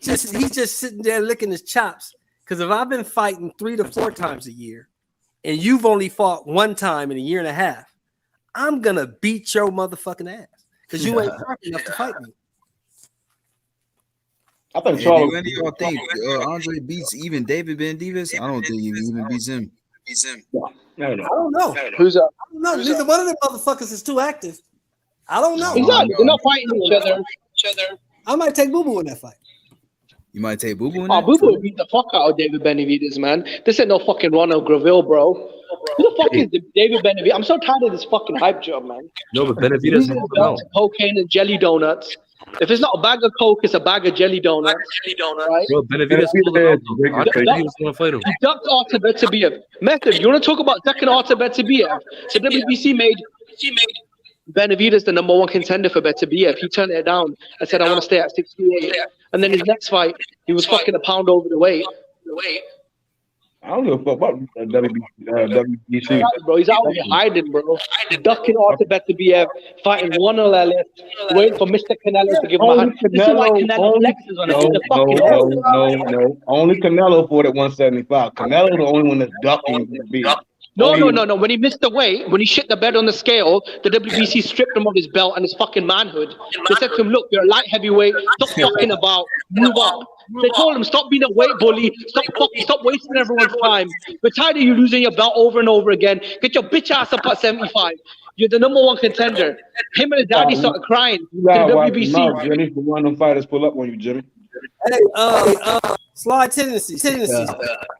He's just sitting there licking his chops. Because if I've been fighting 3 to 4 times a year, and you've only fought 1 time in a year and a half, I'm gonna beat your motherfucking ass because you ain't sharp enough to fight me. I think Charlo. When do y'all think Andre beats even David Benavidez? I don't think he even beats him. I don't know. Who's up? I don't know. Neither one of them motherfuckers is too active. I don't know. Exactly. They're not fighting each other. I might take Boo Boo in that fight. You might take Boo Boo in that? that? Boo Boo beat the fuck out of David Benavidez, man. This ain't no fucking Ronald Graville, bro. Who the fuck is David Benavidez? I'm so tired of this fucking hype job, man. No, but Benavidez cocaine and jelly donuts. If it's not a bag of coke, it's a bag of jelly donuts. Right? Bro, Benavidez gonna fight him. He ducked Artur Beterbiev. Method, you want to talk about ducking Artur Beterbiev? So WBC made Benavidez the number 1 contender for Beterbiev. He turned it down and said, I want to stay at 68. And then his next fight, he was fucking a pound over the weight. I don't give a fuck about WBC. Bro, he's out here hiding, bro. Ducking Artur Beterbiev, fighting 1 on that left, waiting for Mr. Canelo to give him a hand. This is why Canelo flexes on him. No. Only Canelo fought at 175. Canelo the only one that's ducking the beat. No. When he missed the weight, when he shit the bed on the scale, the WBC stripped him of his belt and his fucking manhood. They said to him, look, you're a light heavyweight. Stop fucking about. Move up. They told him, stop being a weight bully. Stop wasting everyone's time. We're tired of you losing your belt over and over again. Get your bitch ass up at 75. You're the number 1 contender. Him and his daddy started crying to the WBC. Jimmy, for one of them fighters pull up on you, Jimmy. Hey, slide tendencies.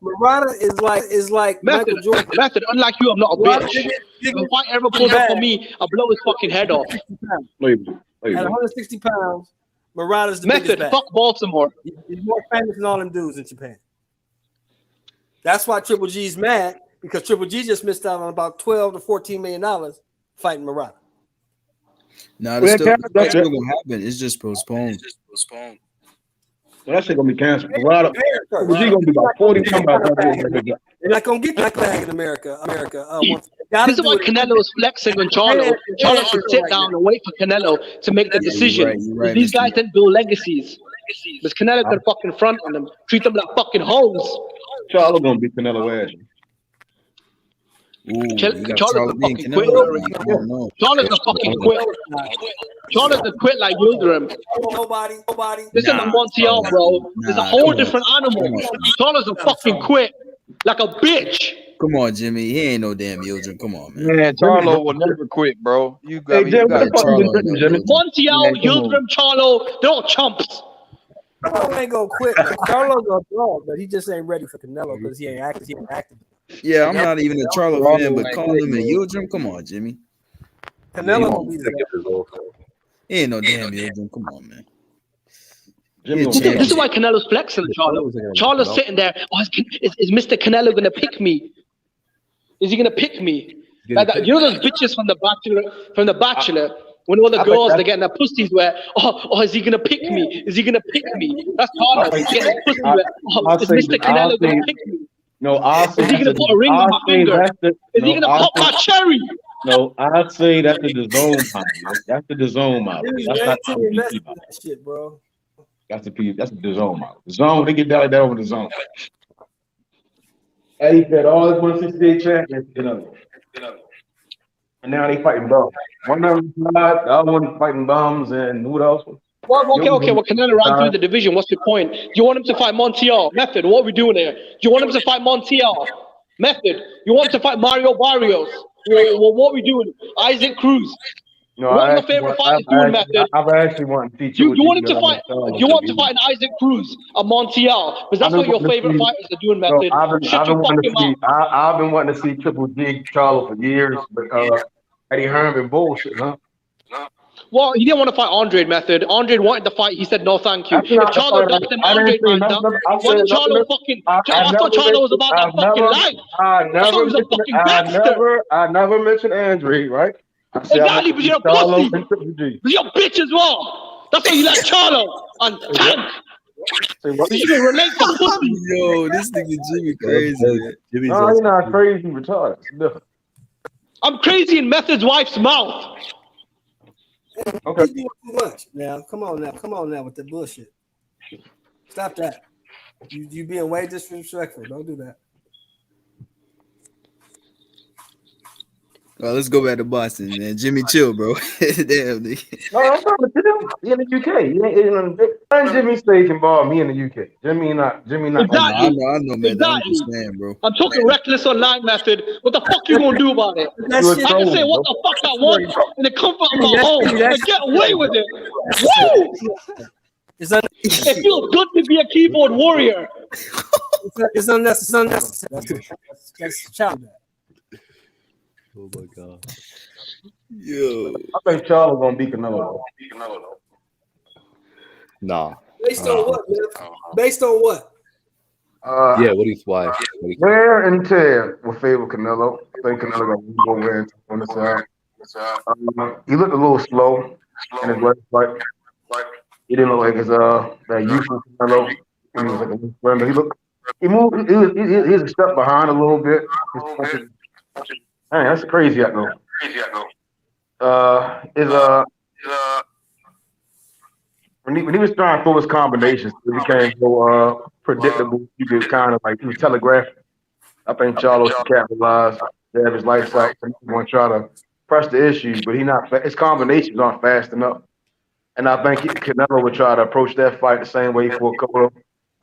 Murata is like Method, Michael Jordan. Method, unlike you, I'm not a bitch. If a fight ever pulls up on me, I'll blow his fucking head off. At 160 pounds, Murata's the Method, biggest bag. fuck Baltimore. He's more famous than all them dudes in Japan. That's why Triple G's mad, because Triple G just missed out on about $12 to $14 million fighting Murata. No, that's still gonna happen. It's just postponed. So that shit gonna be canceled. Triple G gonna be about 40 comebacks. They're not gonna get that bag in America. This is why Canelo is flexing on Charlo. Charlo should sit down and wait for Canelo to make the decision. Right, These guys didn't build legacies. Because Canelo could fucking front on them, treat them like fucking hoes. Charlo gonna beat Canelo ass. Charlo's a fucking quit already. Charlo's a fucking quit. Charlo's a quit like Yildirim. Nobody. This isn't Montiel, bro. This is a whole different animal. Charlo's a fucking quit. Like a bitch. Come on, Jimmy. He ain't no damn Yildirim. Come on, man. Man, Charlo will never quit, bro. You got Jimmy. Montiel, Yildirim, Charlo, they're all chumps. Charlo ain't gonna quit. Charlo's a dog, but he just ain't ready for Canelo because he ain't active. Yeah, I'm not even a Charlo fan, but calling him a Yildirim, come on, Jimmy. Canelo gonna be the guy. He ain't no damn Yildirim. Come on, man. This is why Canelo's flexing Charlo. Charlo's sitting there. Oh, is Mr. Canelo gonna pick me? Is he gonna pick me? Like that, you know those bitches from the Bachelor, when all the girls they're getting their pussies wet. Oh, is he gonna pick me? Is he gonna pick me? That's Charlo. He's getting his pussy wet. Oh, is Mr. Canelo gonna pick me? No, I'll say. Is he gonna put a ring on my finger? Is he gonna pop my cherry? No, I'd say that's the DAZN model. That's the DAZN model. That's not that shit, bro. That's the DAZN model. The zone, they get down like that over the zone. Eddie said all his 168 champions, and now they fighting bums. One of them died, the other one fighting bums, and who else? Well, okay. Well, Canelo ran through the division. What's the point? You want him to fight Montiel? Method. What are we doing here? You want him to fight Montiel? Method. You want him to fight Mario Barrios? Well, what are we doing? Isaac Cruz. No, what are your favorite fighters doing, Method? I've actually wanted to teach you want him to fight? You want him to fight an Isaac Cruz, a Montiel? Because that's what your favorite fighters are doing, Method. I've been wanting to see Triple G Charlo for years, but Eddie Hearn been bullshit, huh? Well, he didn't want to fight Andre, Method. Andre wanted to fight. He said, no, thank you. If Charlo ducked him, Andre lined up. I thought Charlo was about that fucking life. I never mentioned Andre, right? Exactly, but you're a pussy. But you're a bitch as well. That's why you like Charlo and Tank. You can relate to pussy. Yo, this nigga Jimmy crazy. No, you're not crazy, retarded. No. I'm crazy in Method's wife's mouth. Okay. You're doing too much now. Come on now with the bullshit. Stop that. You being way disrespectful. Don't do that. Well, let's go back to Boston, man. Jimmy, chill, bro. Damn, nigga. No, I'm talking to him. He in the UK. Jimmy stays involved. Me in the UK. Jimmy not. Exactly. I know, man. Exactly. I'm just saying, bro. I'm talking reckless online method. What the fuck you gonna do about it? I can say what the fuck I want in the comfort of my home and get away with it. Woo! It feels good to be a keyboard warrior. It's unnecessary. That's child. Oh my god. Yo. I think Charlo gonna beat Canelo. Nah. Based on what, man? Based on what? Yeah, why? Wear and tear will favor Canelo. I think Canelo gonna go in on the side. He looked a little slow in his last fight. He didn't look like his that youthful Canelo. He was like a little friend. He moved. He was a step behind a little bit. Man, that's crazy, I know. When he was trying to throw his combinations, it became so predictable. You could kind of like he was telegraphed. I think Charlo should capitalize, have his life sight. He's going to try to press the issues, but his combinations aren't fast enough. And I think Canelo would try to approach that fight the same way he fought Cotto.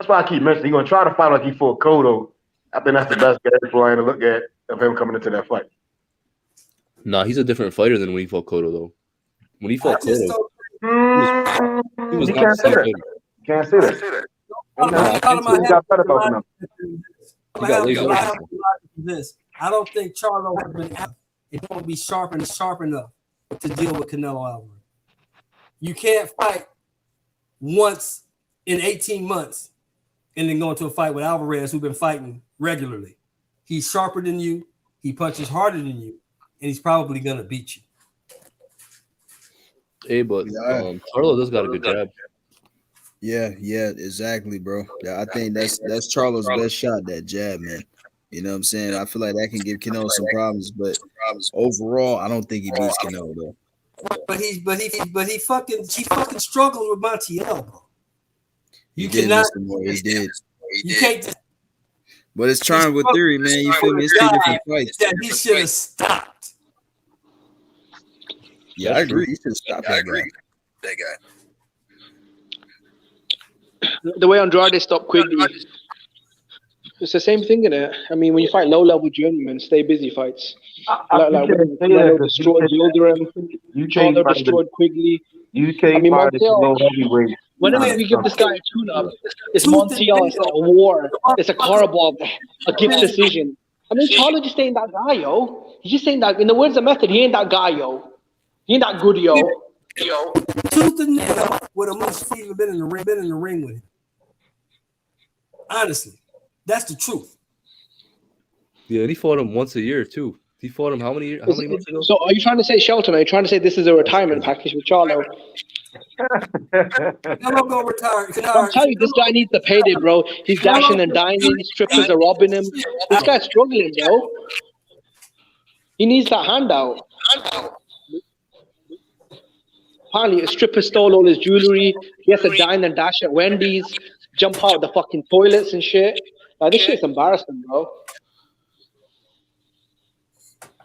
That's why I keep mentioning he's going to try to fight like he fought Cotto. I think that's the best game plan to look at of him coming into that fight. Nah, he's a different fighter than when he fought Cotto, though. When he fought Cotto, he was not the same fighter. Can't say that. I don't think Charlo would have been out. It won't be sharp enough to deal with Canelo Alvarez. You can't fight once in 18 months and then go into a fight with Alvarez, who's been fighting regularly. He's sharper than you. He punches harder than you, and he's probably gonna beat you. Hey, but Charlo does got a good jab. Yeah, exactly, bro. Yeah, I think that's Charlo's best shot, that jab, man. You know what I'm saying? I feel like that can give Canelo some problems, but overall, I don't think he beats Canelo though. But he fucking struggled with Montiel, bro. You cannot. He did. You can't just. But it's trying with theory, man. You feel me? It's two different fights. That he should have stopped. Yeah, I agree. He should have stopped that guy. The way Andrade stopped quickly. It's the same thing in it. I mean, when you fight low-level journeymen, stay busy fights. Like when Canelo destroyed Yildirim, Charlo destroyed Quigley. I mean, Montiel, whenever we give this guy a tune-up, it's Montiel, it's a war, it's a Karabov, a gift decision. I mean, Charlo just ain't that guy, yo. He just ain't that. In the words of Method, he ain't that guy, yo. He ain't that good, yo. Truth and nail would have most people been in the ring with him. Honestly, that's the truth. Yeah, and he fought him once a year too. He fought him how many months ago? So, are you trying to say, Shelton? Are you trying to say this is a retirement package with Charlo? I'm gonna retire. I'm telling you, this guy needs the payday, bro. He's dashing and dining. Strippers are robbing him. This guy's struggling, bro. He needs that handout. Apparently, a stripper stole all his jewelry. He has to dine and dash at Wendy's, jump out of the fucking toilets and shit. Like, this shit's embarrassing, bro.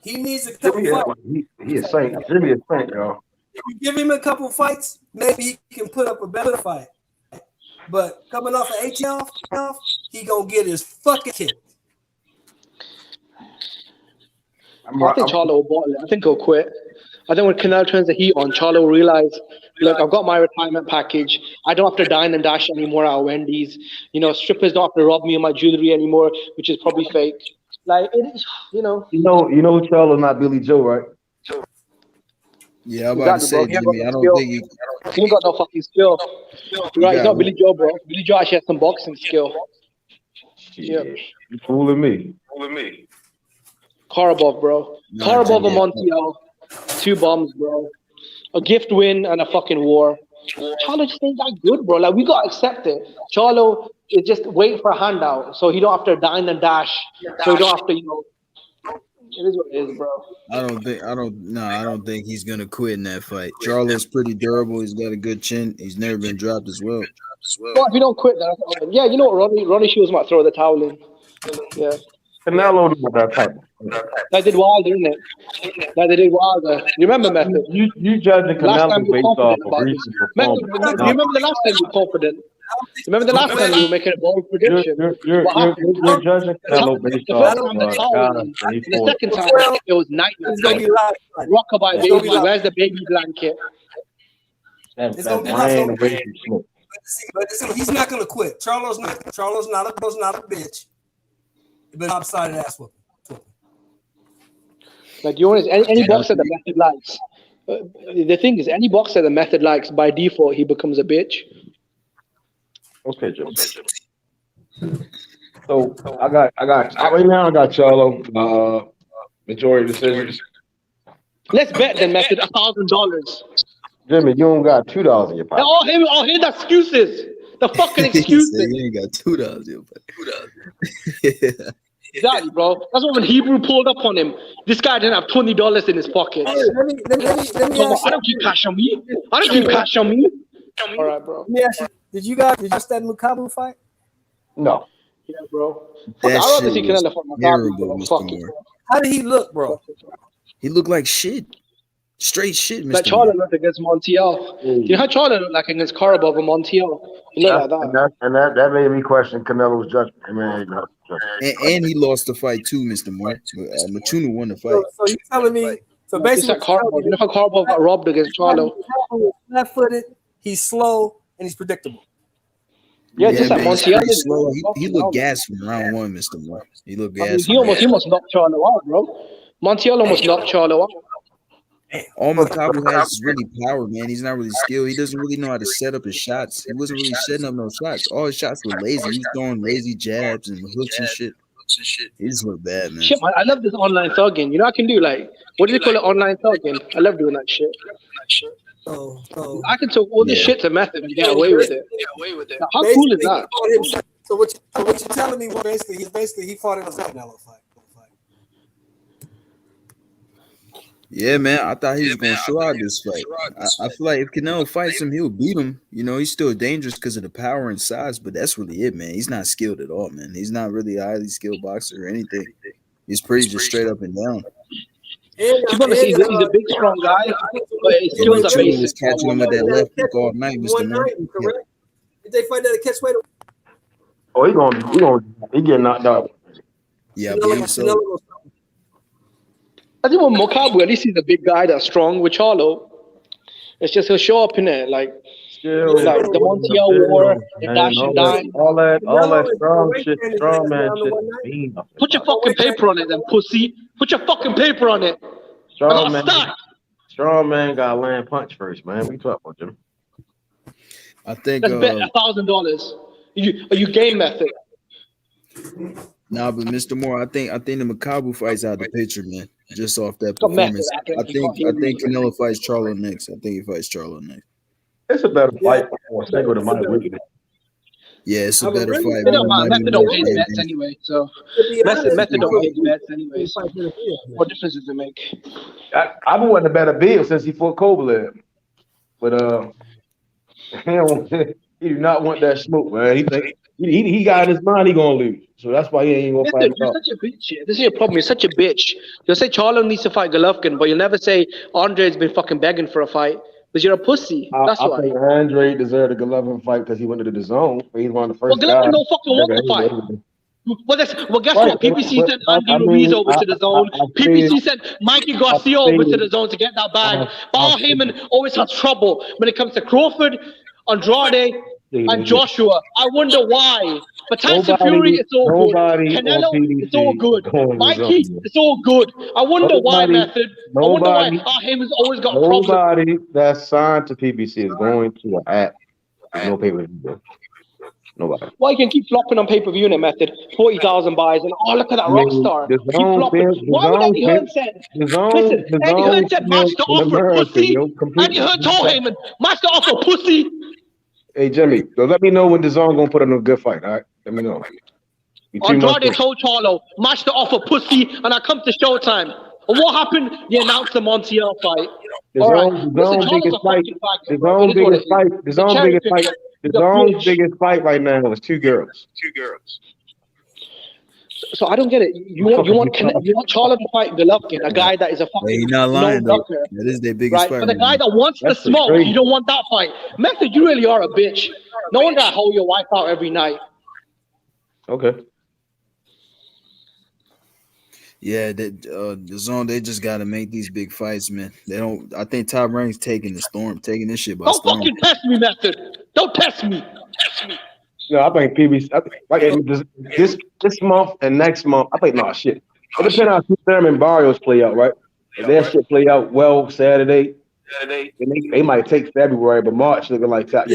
He needs a couple fights. He is saint. Jimmy is saint, y'all. If you give him a couple fights, maybe he can put up a better fight. But coming off an ATL, he gonna get his fucking kick. I think Charlo will bottle it. I think he'll quit. I think when Canelo turns the heat on, Charlo will realize, look, I've got my retirement package. I don't have to dine and dash anymore at Wendy's. You know, strippers don't have to rob me of my jewelry anymore, which is probably fake. Like, it is, you know. You know, Charlo not Billy Joe, right? Yeah, I'm about to say, Jimmy, I don't think he ain't got no fucking skill. Right, he's not Billy Joe, bro. Billy Joe actually has some boxing skill. Yeah. You fooling me. Karabov, bro. Karabov and Montiel. 2 bombs, bro. A gift win and a fucking war. Charlo just ain't that good, bro. Like, we got to accept it. Charlo is just wait for a handout so he don't have to dine and dash. So he don't have to, It is what it is, bro. I don't think he's gonna quit in that fight. Charlo's pretty durable. He's got a good chin. He's never been dropped as well. Well, if you don't quit, then yeah, you know what, Ronnie Shields might throw the towel in. Yeah. Canelo do that type. They did Wilder, didn't it? They did Wilder. You remember, Method? You judging Canelo based off of recent performance. You remember the last time you were confident? Remember the last time you were making a bold prediction? You're judging Canelo based off of the second time, it was nightmare. Rockabye baby, where's the baby blanket? But see, he's not gonna quit. Charlo's not a bitch. But upside ass whooping. Like you want any boxer the method likes. The thing is, any boxer the method likes, by default he becomes a bitch. Okay, Joe. So I got right now. I got Charlo. Majority decisions. Let's bet then, Method $1,000. Jimmy, you don't got $2 in your pocket. All him the excuses. The fucking excuses. You ain't got $2 in your pocket. Exactly, bro. That's what when Hebrew pulled up on him. This guy didn't have $20 in his pocket. Hey, let me I don't keep cash on me. All right, bro. Let me ask you, did you watch that Mukabu fight? No. Yeah, bro. That I'd rather shit see Canelo fight was Mukabu, terrible, bro. Mr. Fuck Moore. it. How did he look, bro? He looked like shit. Straight shit, Mr. Like Charlo looked against Montiel. You know how Charlo looked like against Karabov and Montiel? He looked like that. And that made me question Canelo's judgment. And he lost the fight too, Mr. Moore. Matunu won the fight. So you telling me? So basically, it's like Karabov. You know how Karabov got robbed against Charlo? Left-footed. He's slow and he's predictable. Yeah, just like man, Montiel. slow. He looked gassed from round one, Mr. Moore. He looked gassed. He almost knocked Charlo out, bro. Montiel almost knocked Charlo out. All Mukabu has is really power, man. He's not really skilled. He doesn't really know how to set up his shots. He wasn't really setting up no shots. All his shots were lazy. He was throwing lazy jabs and hooks and shit. He just looked bad, man. Shit, man, I love this online thugging. You know, I can do like, what do they call it? Online thugging. I love doing that shit. I can talk all this shit to Method and get away with it. Now, how cool is that? So what you're telling me? Basically, he fought in a Canelo fight. Yeah, man. I thought he was going to show out this fight. I feel like if Canelo fights him, he'll beat him. You know, he's still dangerous because of the power and size, but that's really it, man. He's not skilled at all, man. He's not really a highly skilled boxer or anything. He's pretty just straight up and down. He's a big, strong guy, but his skills are basic. Just catching him with that left hook all night, Mr. Moore. Correct? Did they fight that at catchweight? Oh, he getting knocked out. Yeah, I believe so. I think with Mukabu, at least he's a big guy that's strong. With Charlo, it's just he'll show up in it like the Montiel War, the dash and dine. All that strong shit, strong man shit. Put your fucking paper on it, then pussy. Put your fucking paper on it. Strong man got to land punch first, man. We talk about Jim. I think let's bet $1,000. You game Method. Nah, but Mr. Moore, I think the Mukabu fight's out of the picture, man. Just off that performance, I think Canelo fights Charlo next. I think he fights Charlo next. It's a better fight for a single than my weakness. Yeah, it's a better fight. Method don't hate bets anyway, so Method don't hate bets anyway. So what difference does it make? I've been wanting to bet a bill since he fought Kovalev, but he do not want that smoke, man. He think he got in his mind he gonna lose, so that's why he ain't gonna fight. You're such a bitch. This is your problem. You're such a bitch. You'll say Charlo needs to fight Golovkin, but you'll never say Andre's been fucking begging for a fight because you're a pussy. That's why. I think Andre deserved a Golovkin fight because he went to the zone. He's one of the first guys. Well, Golovkin don't fucking want the fight. Well, guess what? PBC sent Andy Ruiz over to the zone. PBC sent Mikey Garcia over to the zone to get that bag. Paul Heyman always has trouble when it comes to Crawford, Andrade, and Joshua. I wonder why. But Tyson Fury, it's all good. Canelo, it's all good. Mikey, it's all good. I wonder why, Method. I wonder why Heyman's always got problems. Nobody that's signed to PBC is going to an app. There's no pay-per-view. Nobody. Why you can keep flopping on pay-per-view in a Method? 40,000 buys and look at that rock star. Keep flopping. Why would Eddie Hearn say? Listen, Eddie Hearn said match the offer, pussy. Eddie Hearn told Heyman, match the offer, pussy. Hey Jimmy, so let me know when DAZN gonna put on a good fight. All right, let me know. Andrade told Charlo, match the offer, pussy, and I come to Showtime. And what happened? They announced the Montiel fight. All right. Listen, Charlo's a fucking faggot, bro. It is what it is. His own biggest fight right now was two girls. So I don't get it. You want Charlo to fight Golovkin, a guy that is a fucking He's not lying though. no-ducker, That is their biggest right? fight. But the guy right now. that wants the That's smoke, crazy. you don't want that fight. Method, you really are a bitch. No one gotta hold your wife out every night. Okay. Yeah, the zone. They just got to make these big fights, man. They don't. I think Top Rank's taking this shit by Don't storm. fucking test me, Method. Don't test me. No, I think PBC. This month and next month. I think shit. It depends on how Keith Thurman and Barrios play out, right? If their shit play out well Saturday, they might take February, but March looking like top.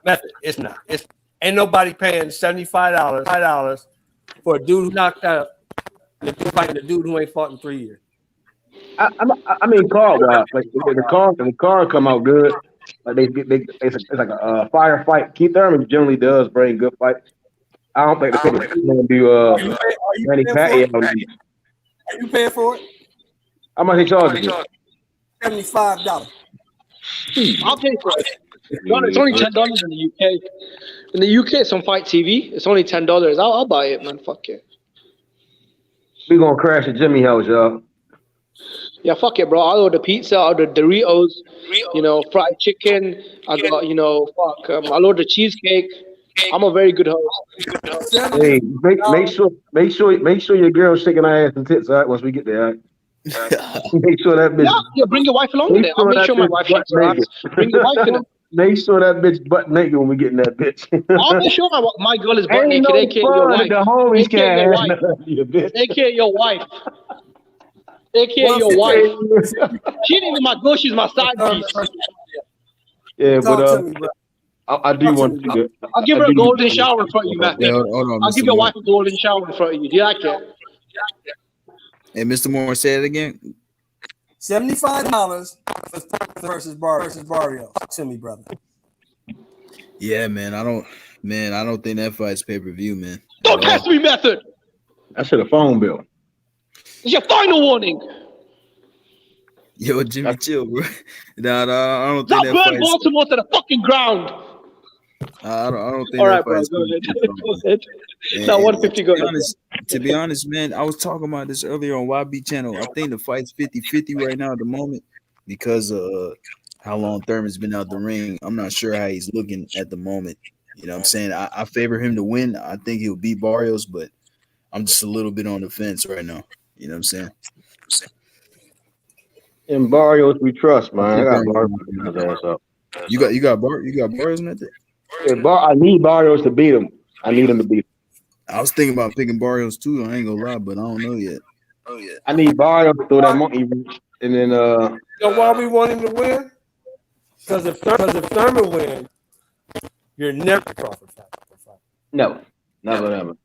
Method. It's not. Ain't nobody paying $75 for a dude who knocked out. They're fighting the dude who ain't fought in 3 years. I mean, card-wise, like the card come out good. Like it's like a firefight. Keith Thurman generally does bring good fights. I don't think the people going to do Manny Pacquiao. Are you paying for it? How much they charge you? $75. I'll pay for it. It's only $10 in the UK. In the UK, it's on Fight TV. It's only $10. I'll buy it, man. Fuck it. We gonna crash at Jimmy house, y'all. Yeah, fuck it, bro. I'll order pizza, I'll order Doritos, fried chicken. I got, I'll order cheesecake. I'm a very good host. Hey, make sure your girl's shaking her ass and tits, all right, once we get there, all right? Make sure that bitch. Yeah, bring your wife along with it. I'll make sure my wife shakes her ass. Bring your wife in it. Make sure that bitch butt naked when we get in that bitch. I'll make sure my girl is butt naked, aka your wife. The homies can't you, bitch. AKA your wife. AKA your wife. She ain't even my girl, she's my side piece. Yeah, but I do want to do it. I'll give her a golden shower in front of you, Matt. Yeah, hold on, I'll give your wife a golden shower in front of you. Do you like it? Hey, Mr. Moore, say it again. $75 versus Barrios. To me, brother. Yeah, man. I don't think that fight's pay-per-view, man. Don't test me, Method. I should have phone bill. It's your final warning. Yo, Jimmy, chill, bro. I don't think Now that burn fight's... Baltimore to the fucking ground. I don't think All that right, bro. fight's Go pay-per-view. ahead. Now 150 go ahead. To be honest, man, I was talking about this earlier on YB channel. I think the fight's 50-50 right now at the moment because of how long Thurman's been out the ring. I'm not sure how he's looking at the moment. You know what I'm saying? I favor him to win. I think he'll beat Barrios, but I'm just a little bit on the fence right now. You know what I'm saying? In Barrios we trust, man. I got Barrios up. You got Barrios in that? I need Barrios to beat him. I need him to beat him. I was thinking about picking Barrios too. I ain't gonna lie, but I don't know yet. I need Barrios to throw that monkey wrench, and then You know why we want him to win? Because if Thurman wins, you're never Crawford fight. No, never.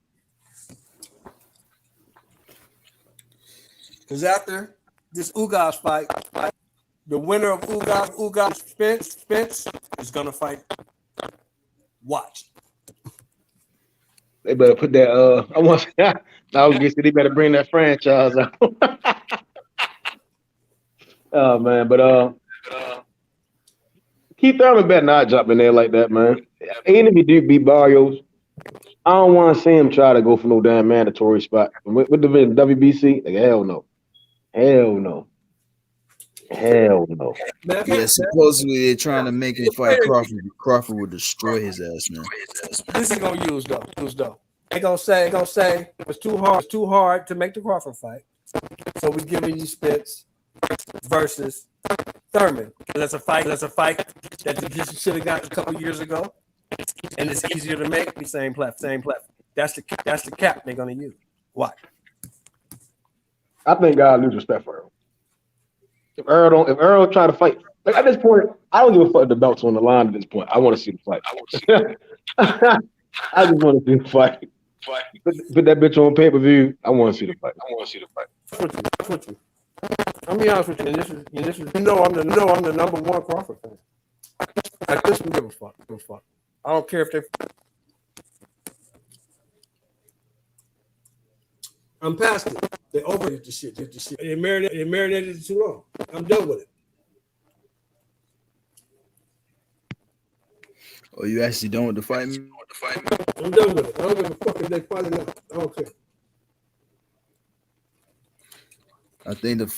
Because after this Ugas fight, the winner of Ugas Spence is gonna fight. Watch. They better put that. I was gonna say they better bring that franchise out. Oh man, but Keith Thurman better not jump in there like that, man. Even if he do beat Barrios, I don't want to see him try to go for no damn mandatory spot. With the WBC, like hell no. Yeah, supposedly they're trying to make him fight Crawford. Crawford would destroy his ass, man. This is gonna use though. They gonna say it's too hard to make the Crawford fight. So we're giving you Spence versus Thurman. That's a fight that you should have got a couple years ago, and it's easier to make. The same platform. That's the cap they're gonna use. Watch. I think God lose respect for Earl. If Earl try to fight, like at this point, I don't give a fuck if the belt's on the line at this point. I want to see the fight. I just want to see the fight. Put that bitch on pay-per-view. I want to see the fight. With you. I'll be honest with you, and this is I'm the number one Crawford fan. Like this, give a fuck. I don't care if they. I'm past it. They overrated the shit. They marinated it too long. I'm done with it. Oh, you actually done with the fight? I'm done with it. I don't give a fuck if they fight or not. I don't care. I think the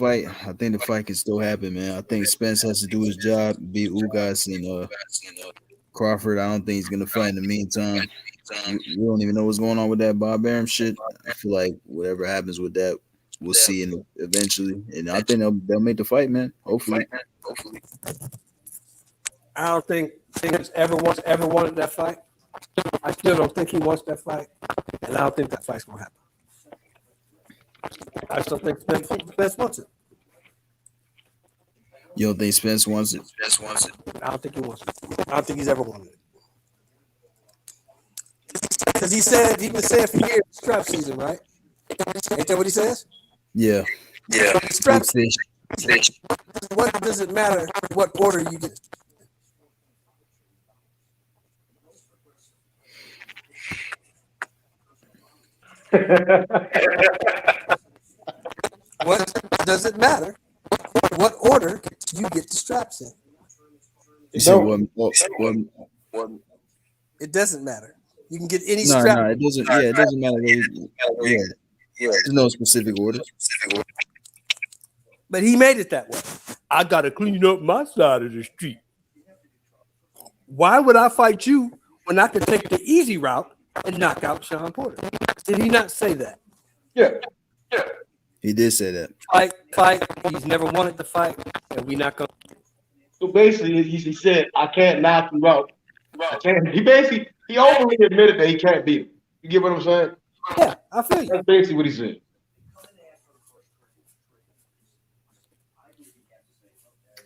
fight can still happen, man. I think Spence has to do his job, beat Ugas and Crawford. I don't think he's gonna fight in the meantime. We don't even know what's going on with that Bob Arum shit. I feel like whatever happens with that, we'll see eventually. And I think they'll make the fight, man. Hopefully. I don't think Spence ever wanted that fight. I still don't think he wants that fight, and I don't think that fight's gonna happen. I still think Spence wants it. You don't think Spence wants it? I don't think he wants it. I don't think he's ever wanted it. Because he's been saying for years, strap season, right? Ain't that what he says? Yeah. Strap season. What does it matter what order you get? What does it matter what order you get the straps in? You said what? It doesn't matter. You can get any No, strap. no, it doesn't. Yeah, it doesn't matter. There's no specific order. But he made it that way. I gotta clean up my side of the street. Why would I fight you when I could take the easy route and knock out Sean Porter? Did he not say that? Yeah. He did say that. Fight. He's never wanted to fight, and we not gonna. So basically, he said, "I can't knock you out." I can't. He openly admitted that he can't beat him. You get what I'm saying? Yeah, I feel you. That's basically what he said.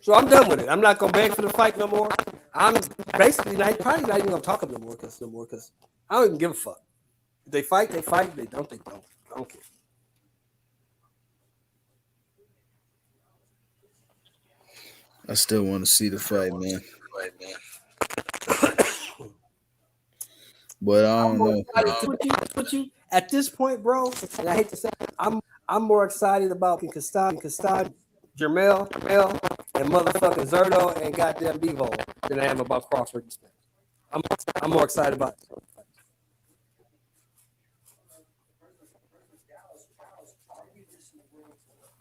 So I'm done with it. I'm not gonna beg for the fight no more. I'm basically probably not even gonna talk no more because I don't even give a fuck. If they fight, they fight. If they don't, they don't. I don't care. I still want to see the fight, man. But I don't know. Put you at this point, bro. And I hate to say, I'm more excited about Castad, Jermall, and motherfucking Zerto and goddamn Bevo than I am about Crawford and Spence. I'm more excited about it.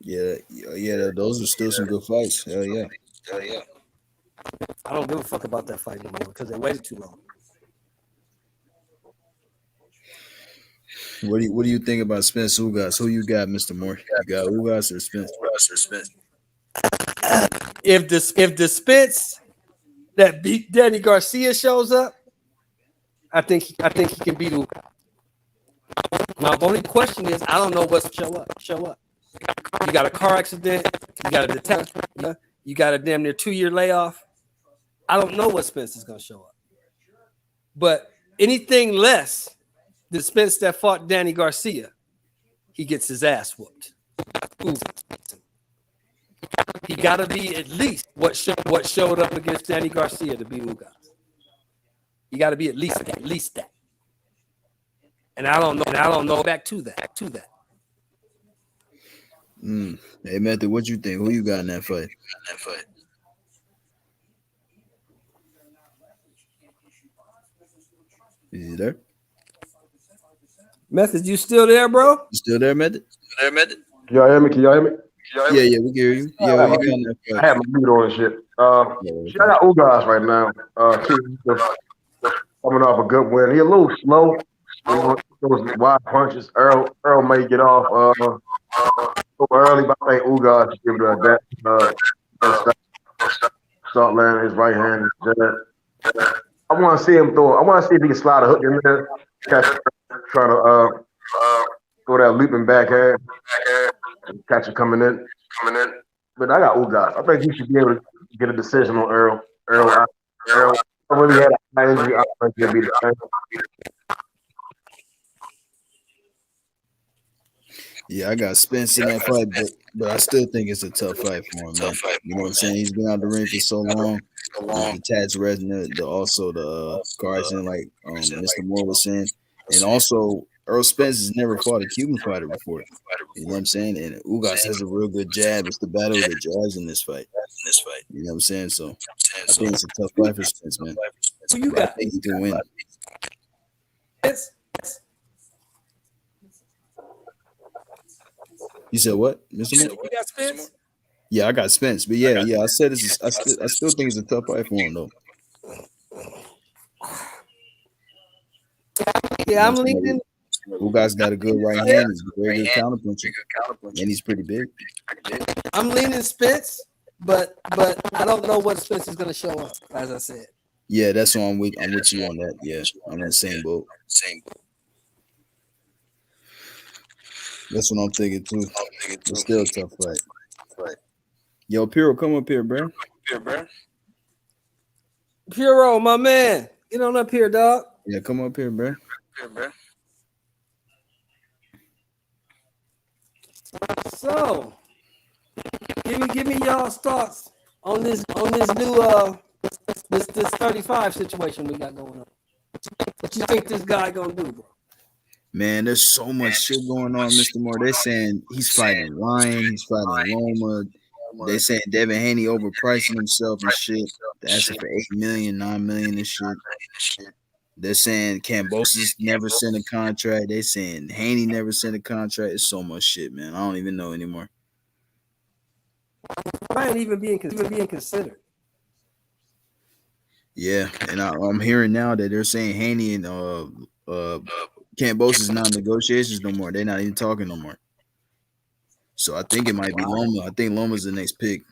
Yeah, those are still some good fights. Hell yeah. I don't give a fuck about that fight anymore because they waited too long. What do you think about Spence Ugas? Who you got, Mr. Moore? You got Ugas or Spence? If the Spence that beat Danny Garcia shows up, I think he can beat Ugas. My only question is, I don't know what's show up. You got a car accident, you got a detention, you got a damn near 2-year layoff. I don't know what Spence is going to show up. But anything less than Spence that fought Danny Garcia, he gets his ass whooped. Ooh. He got to be at least what showed up against Danny Garcia to beat Ugas. You got to be at least that. And I don't know back to that. Hey, Method, what you think? Who you got in that fight? Is he there? Method, you still there, bro? You still there, Method? Can y'all hear me? Yeah, we can hear you. I have my mute on and shit. Shout out Ugas right now. Coming off a good win. He a little slow. Those wide punches. Earl may get off so early, but I think Ugas should give it that. Start landing his right hand. I want to see him throw. I want to see if he can slide a hook in there. Try to throw that leaping backhand. Catch it coming in. But I got Ugas. I think he should be able to get a decision on Earl. Earl really had a high injury. I think he'll be the same. Yeah, I got Spence in that fight, but I still think it's a tough fight for him, man. You know what I'm saying? He's been out the ring for so long. The Tats resonant, also the car accident, like Mr. Moore was saying. And also, Earl Spence has never fought a Cuban fighter before. You know what I'm saying? And Ugas has a real good jab. It's the battle of the jabs in this fight. You know what I'm saying? So I think it's a tough fight for Spence, man. Who you But I got? think he can win. You said what, Mr. Moore? You got Spence? Yeah, I got Spence. But yeah, I said it's. I still think it's a tough fight for him though. Yeah, I'm leaning. Ugas got a good right hand. He's a very good counterpuncher, and he's pretty big. I'm leaning Spence, but I don't know what Spence is going to show up. As I said. Yeah, that's why I'm with you on that. Yeah, I'm in the same boat. That's what I'm thinking too. It's still a tough fight. Yo, Piro, come up here, bro. Puro, my man, get on up here, dog. Yeah, come up here, bro. So, give me y'all's thoughts on this new this 35 situation we got going on. What you think this guy gonna do, bro? Man, there's so much shit going on, Mr. Moore. They're saying he's fighting Ryan, he's fighting Loma. They saying Devin Haney overpricing himself and shit. They're asking for $8 million, $9 million and shit. They're saying Kambosos never sent a contract. They saying Haney never sent a contract. It's so much shit, man. I don't even know anymore. Ryan even being considered. Yeah, and I'm hearing now that they're saying Haney and Kambosos not in negotiations no more. They're not even talking no more. So I think it might be Loma. I think Loma's the next pick.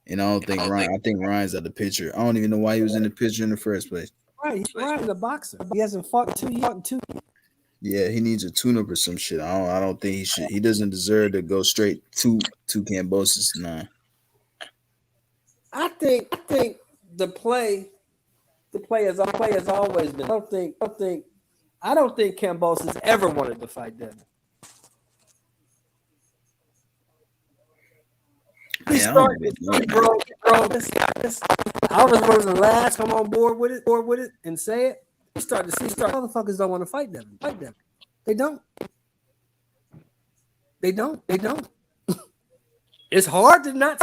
And I don't think Ryan. I think Ryan's out the picture. I don't even know why he was in the picture in the first place. Right, Ryan's a boxer. He hasn't fought in 2 years. Yeah, he needs a tune-up or some shit. I don't think he should. He doesn't deserve to go straight to Kambosos. Nah. I think the play has always been. I don't think Kambosos ever wanted to fight Devin. He started, bro. I was one of the last come on board with it, and say it. We start to see motherfuckers don't want to fight Devin. They don't. It's hard to not.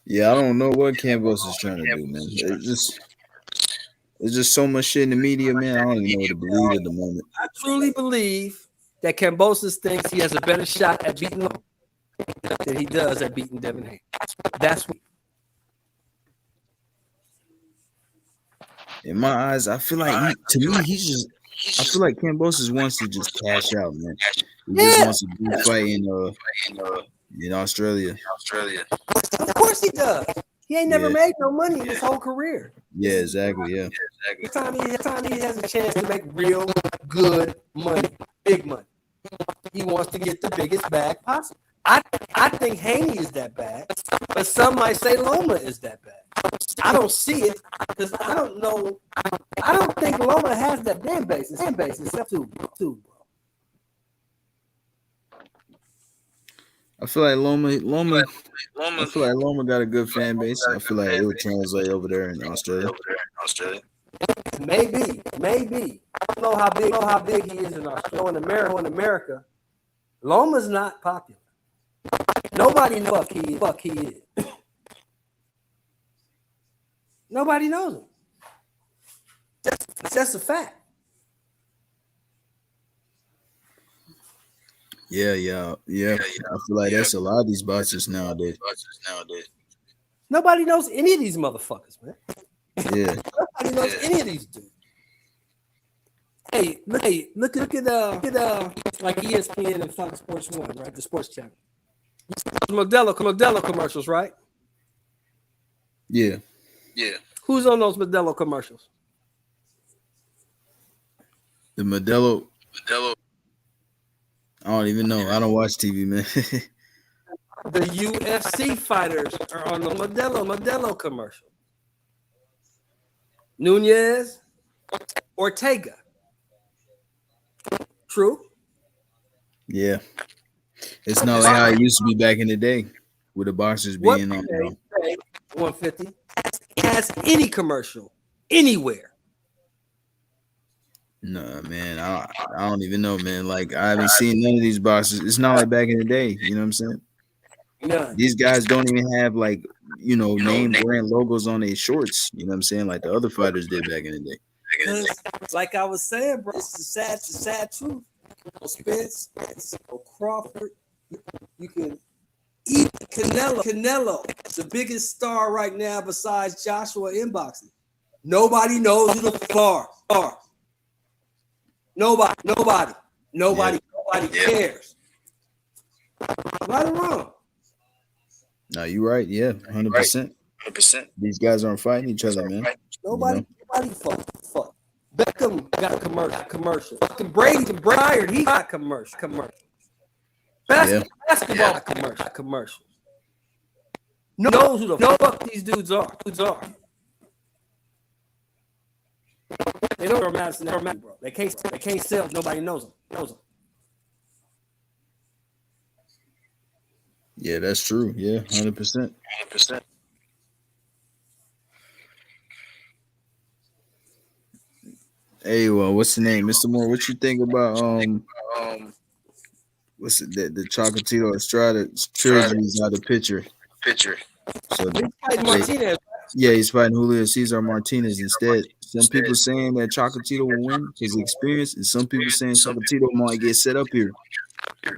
Yeah, I don't know what Kambosos is trying to do, man. It's just so much shit in the media, man. I don't even know what to believe at the moment. I truly believe that Kambosos thinks he has a better shot at beating Loma than he does at beating Devin Haney. That's what. In my eyes, I feel like I feel like Kambosos wants to just cash out, man. He just wants to do a fight in Australia. Of course he does. He ain't never made no money in his whole career. Yeah, exactly. Yeah. Every time he has a chance to make real good money, big money, he wants to get the biggest bag possible. I think Haney is that bad, but some might say Loma is that bad. I don't see it because I don't know. I don't think Loma has that damn basis. Except too, bro. I feel like Loma. I feel like Loma got a good fan base. I feel like it would translate over there in Australia. Maybe. I don't know how big he is in Australia. In America, Loma's not popular. Nobody knows fuck he is. Nobody knows him. That's a fact. Yeah. I feel like that's a lot of these boxers nowadays. Nobody knows any of these motherfuckers, man. Yeah. Nobody knows any of these dudes. Hey, look at like ESPN and Fox Sports 1, right? The sports channel. Modelo commercials, right? Yeah. Who's on those Modelo commercials? The Modelo. I don't even know. I don't watch TV, man. The UFC fighters are on the Modelo commercial. Nunez, Ortega. True. Yeah. It's not like how it used to be back in the day with the boxers being on. 150. has any commercial anywhere. No, man, I don't even know, man. Like I haven't seen none of these boxes. It's not like back in the day. You know what I'm saying? None. These guys don't even have like name brand logos on their shorts. You know what I'm saying? Like the other fighters did back in the day. Because, like I was saying, bro, it's the sad truth. Spence, Crawford, you can eat Canelo, the biggest star right now besides Joshua in boxing. Nobody knows who the fuck are. Nobody cares. Right or wrong? No, you're right. Yeah, 100%. 100%. These guys aren't fighting each other, man. Nobody fuck. Beckham got a commercial. Fucking Brady Bryard, he got commercial. Basketball commercial. Knows who the fuck these dudes are. They don't matter, bro. They can't sell. Nobody knows them. Yeah, that's true. Yeah, 100%. 100%. Hey, well, what's the name, Mr. Moore? What you think about what's it, the Chocolatito Estrada trilogy is out of picture? So Martinez. Yeah, he's fighting Julio Cesar Martinez instead. Some people saying that Chocolatito will win his experience, and some people saying Chocolatito might get set up here.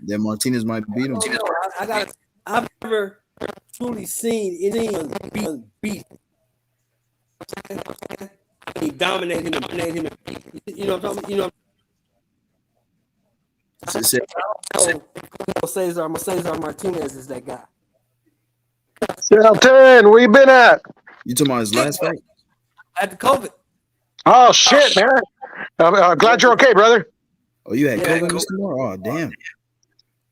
That Martinez might beat him. I've never truly seen anyone beat. He dominated him. You know what I'm talking about? Cesar Martinez is that guy. Yeah, 10. Where you been at? You talking about his last fight? At the COVID. Oh shit, man! I'm glad you're okay, brother. Oh, you had COVID, Mr. Moore? Oh, damn.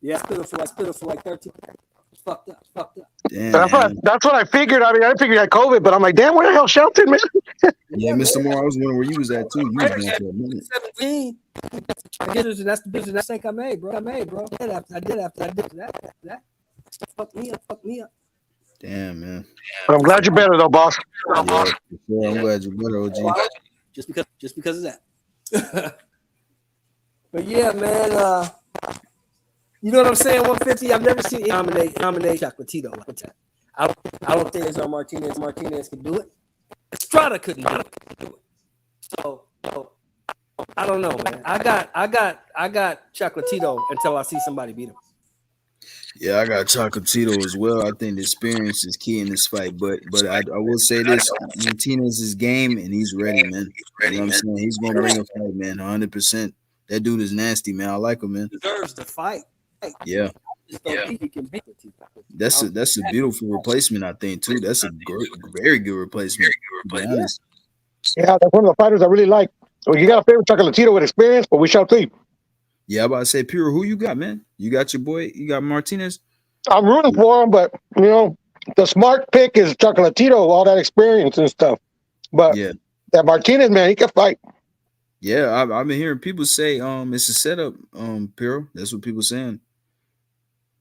Yeah, I spit for like 13. Fucked up. Damn. That's what I figured. I mean, I figured you had COVID, but I'm like, damn, where the hell Shelton, man? Yeah, Mr. Moore, I was wondering where you was at too. You was going for a minute. 17. That's the business mistake I made, bro. I did after that. Fuck me up. Damn, man. I'm glad you're better though, boss. Yeah, for sure. I'm glad you're better, OG. Just because of that. But yeah, man. You know what I'm saying? 150. I've never seen nominate Chocolatito like that. I don't think Cesar Martinez could do it. Estrada couldn't do it. So I don't know, man. I got Chocolatito until I see somebody beat him. Yeah, I got Chocolatito as well. I think the experience is key in this fight. But I will say this: Martinez is game and he's ready, man. You know what I'm saying? He's gonna bring a fight, man. 100%. That dude is nasty, man. I like him, man. Deserves the fight. Yeah. That's a beautiful replacement, I think, too. That's a very good replacement. To be honest. Yeah, that's one of the fighters I really like. Well, you got a favorite Chocolatito with experience, but we shall see. Yeah, I'm about to say, Pure, who you got, man? You got your boy, you got Martinez? I'm rooting for him, but, the smart pick is Chocolatito, all that experience and stuff. But that Martinez, man, he can fight. Yeah, I've been hearing people say it's a setup, Pure. That's what people saying.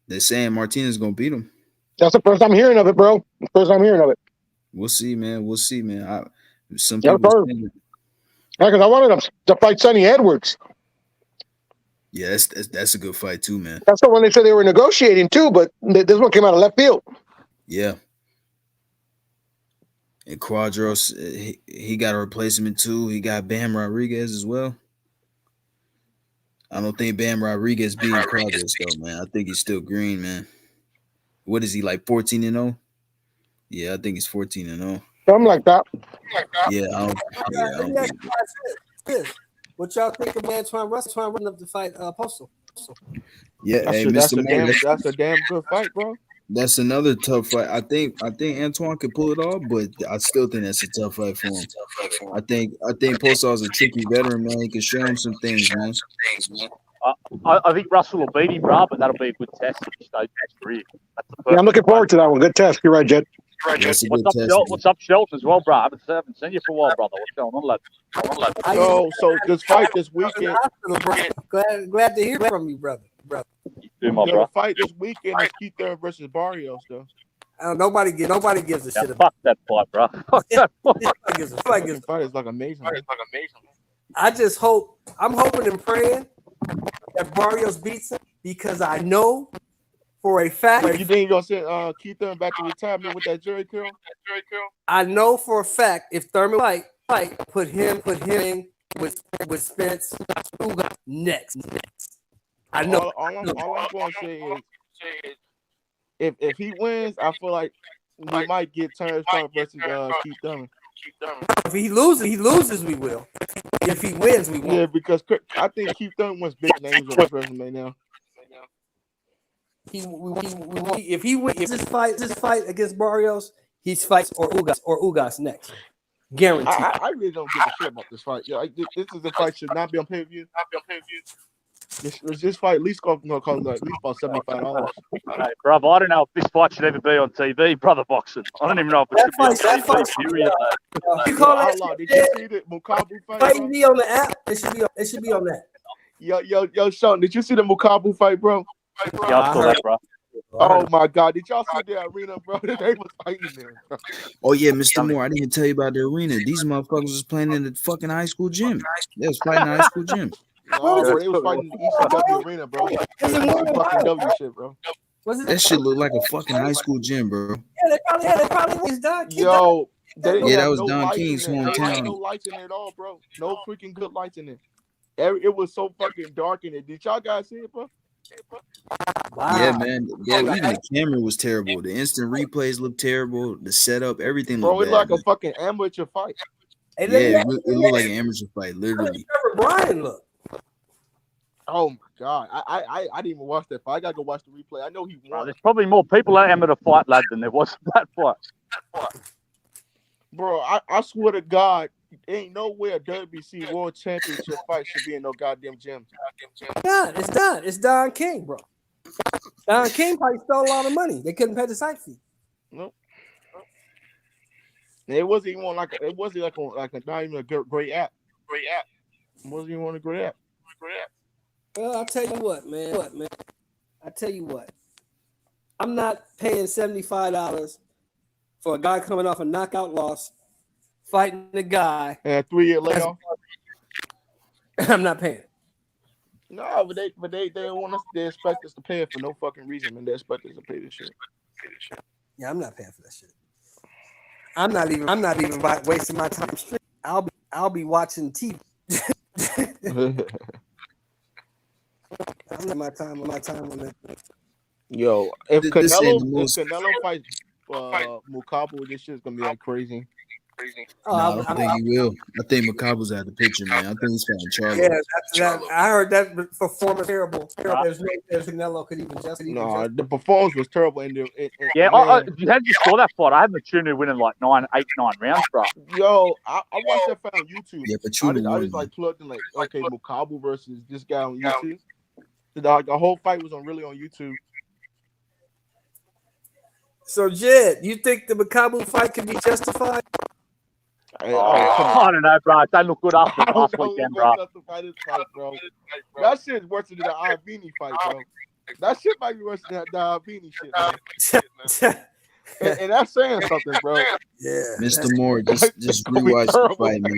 They're saying Martinez is going to beat him. That's the first I'm hearing of it, bro. First I'm hearing of it. We'll see, man. Some Yeah, people because I wanted him to fight Sonny Edwards. Yeah, that's a good fight too, man. That's the one they said they were negotiating too, but this one came out of left field. Yeah. And Quadros, he got a replacement too. He got Bam Rodriguez as well. I don't think Bam Rodriguez beating Quadros though, man. I think he's still green, man. What is he, like 14-0? Yeah, I think he's 14-0. Something like that. Yeah, I don't think. What y'all think of Antoine Russell running up to fight Postal? Yeah, that's a damn good fight, bro. That's another tough fight. I think Antoine could pull it off, but I still think that's a tough fight for him. I think Postal is a tricky veteran, man. He can show him some things, man. I think Russell will beat him, bro, but that'll be a good test at this stage of his career. Yeah, I'm looking forward to that one. Good test. You're right, Jed. What's up, Shelton, as well, bro? I haven't seen you for a while, brother. What's going on, lad? So this fight this weekend. Glad to hear from you, brother. You doing, my bro? The fight this weekend is Keith Thurman versus Barrios, though. Nobody gives a shit about fuck that fight, bro. Fuck that fight. Fucking fight is like amazing. I'm hoping and praying that Barrios beats him because I know for a fact. You think you're gonna send Keith Thurman back to retirement with that Jerry curl? I know for a fact if Thurman fight, put him in with Spence next. I know. All I'm gonna say is if he wins, I feel like we might get Terrence Crawford versus Keith Thurman. If he loses, we will. If he wins, we won't. Yeah, because I think Keith Thurman wants big names on his resume now. If he wins this fight against Barrios, he fights or Ugas next. Guaranteed. I really don't give a shit about this fight. Yeah, this is a fight should not be on pay-per-view. This fight at least cost at least about $75. Hey, brother, I don't know if this fight should ever be on TV, brother boxing. I don't even know if it should be on TV. Period. You call that? Did you see the Mukabu fight? Fight be on the app. It should be on that. Yo, Sean, did you see the Mukabu fight, bro? Yeah, I saw that, bro. Oh my God! Did y'all see the arena, bro? They was fighting there. Bro. Oh yeah, Mr. Moore, I didn't even tell you about the arena. These motherfuckers was playing in the fucking high school gym. They was fighting in the high school gym. No, bro, they was fighting in the ECW arena, bro. Fucking W shit, bro. That shit looked like a fucking high school gym, bro. Yeah, they probably was Don King. Yo, that was Don King's hometown. hometown. No lights in there at all, bro. No freaking good lights in there. It was so fucking dark in there. Did y'all guys see it, bro? Wow. Yeah, man. Bro, even the camera was terrible. The instant replays looked terrible. The setup, everything looked bad. Bro, it like a fucking amateur fight. Yeah, it looked like an amateur fight, literally. Brian look. Oh my God. I didn't even watch that fight. I gotta go watch the replay. I know he won. There's probably more people at amateur fight, lad, than there was that fight. Bro, I swear to God, ain't no way a WBC World Championship fight should be in no goddamn gym. It's done. It's Don King, bro. Don King probably stole a lot of money. They couldn't pay the site fee. Nope. It wasn't even like not even a great app. It wasn't even on a great app. Well, I'll tell you what, man. I tell you what. I'm not paying $75 for a guy coming off a knockout loss, fighting a guy. And a 3-year layoff. I'm not paying. No, but they want us. They expect us to pay it for no fucking reason, man. They expect us to pay this shit. Yeah, I'm not paying for that shit. I'm not even wasting my time straight. I'll be watching TV. I'm my time on that. Yo, if Canelo fights Mukabu, this shit's gonna be like crazy. I don't think he will. I think Makabu's out of the picture, man. I think he's fighting Charlo. Yeah, I heard that performance terrible. There's Canelo could even just. No, the performance was terrible. How did you score that fight? I had Machunu winning like 9 rounds, bro. Yo, I watched that fight on YouTube. Yeah, but I just like plugged in like, okay, Mukabu versus this guy on YouTube. The whole fight was on YouTube. So, Jed, you think the Mukabu fight can be justified? I don't know, bro. They look good after last weekend, bro. That shit's worse than the Albini fight, bro. That shit might be worse than the Albini shit, man. and that's saying something, bro. Yeah. Mr. Moore, just rewatch the fight, man.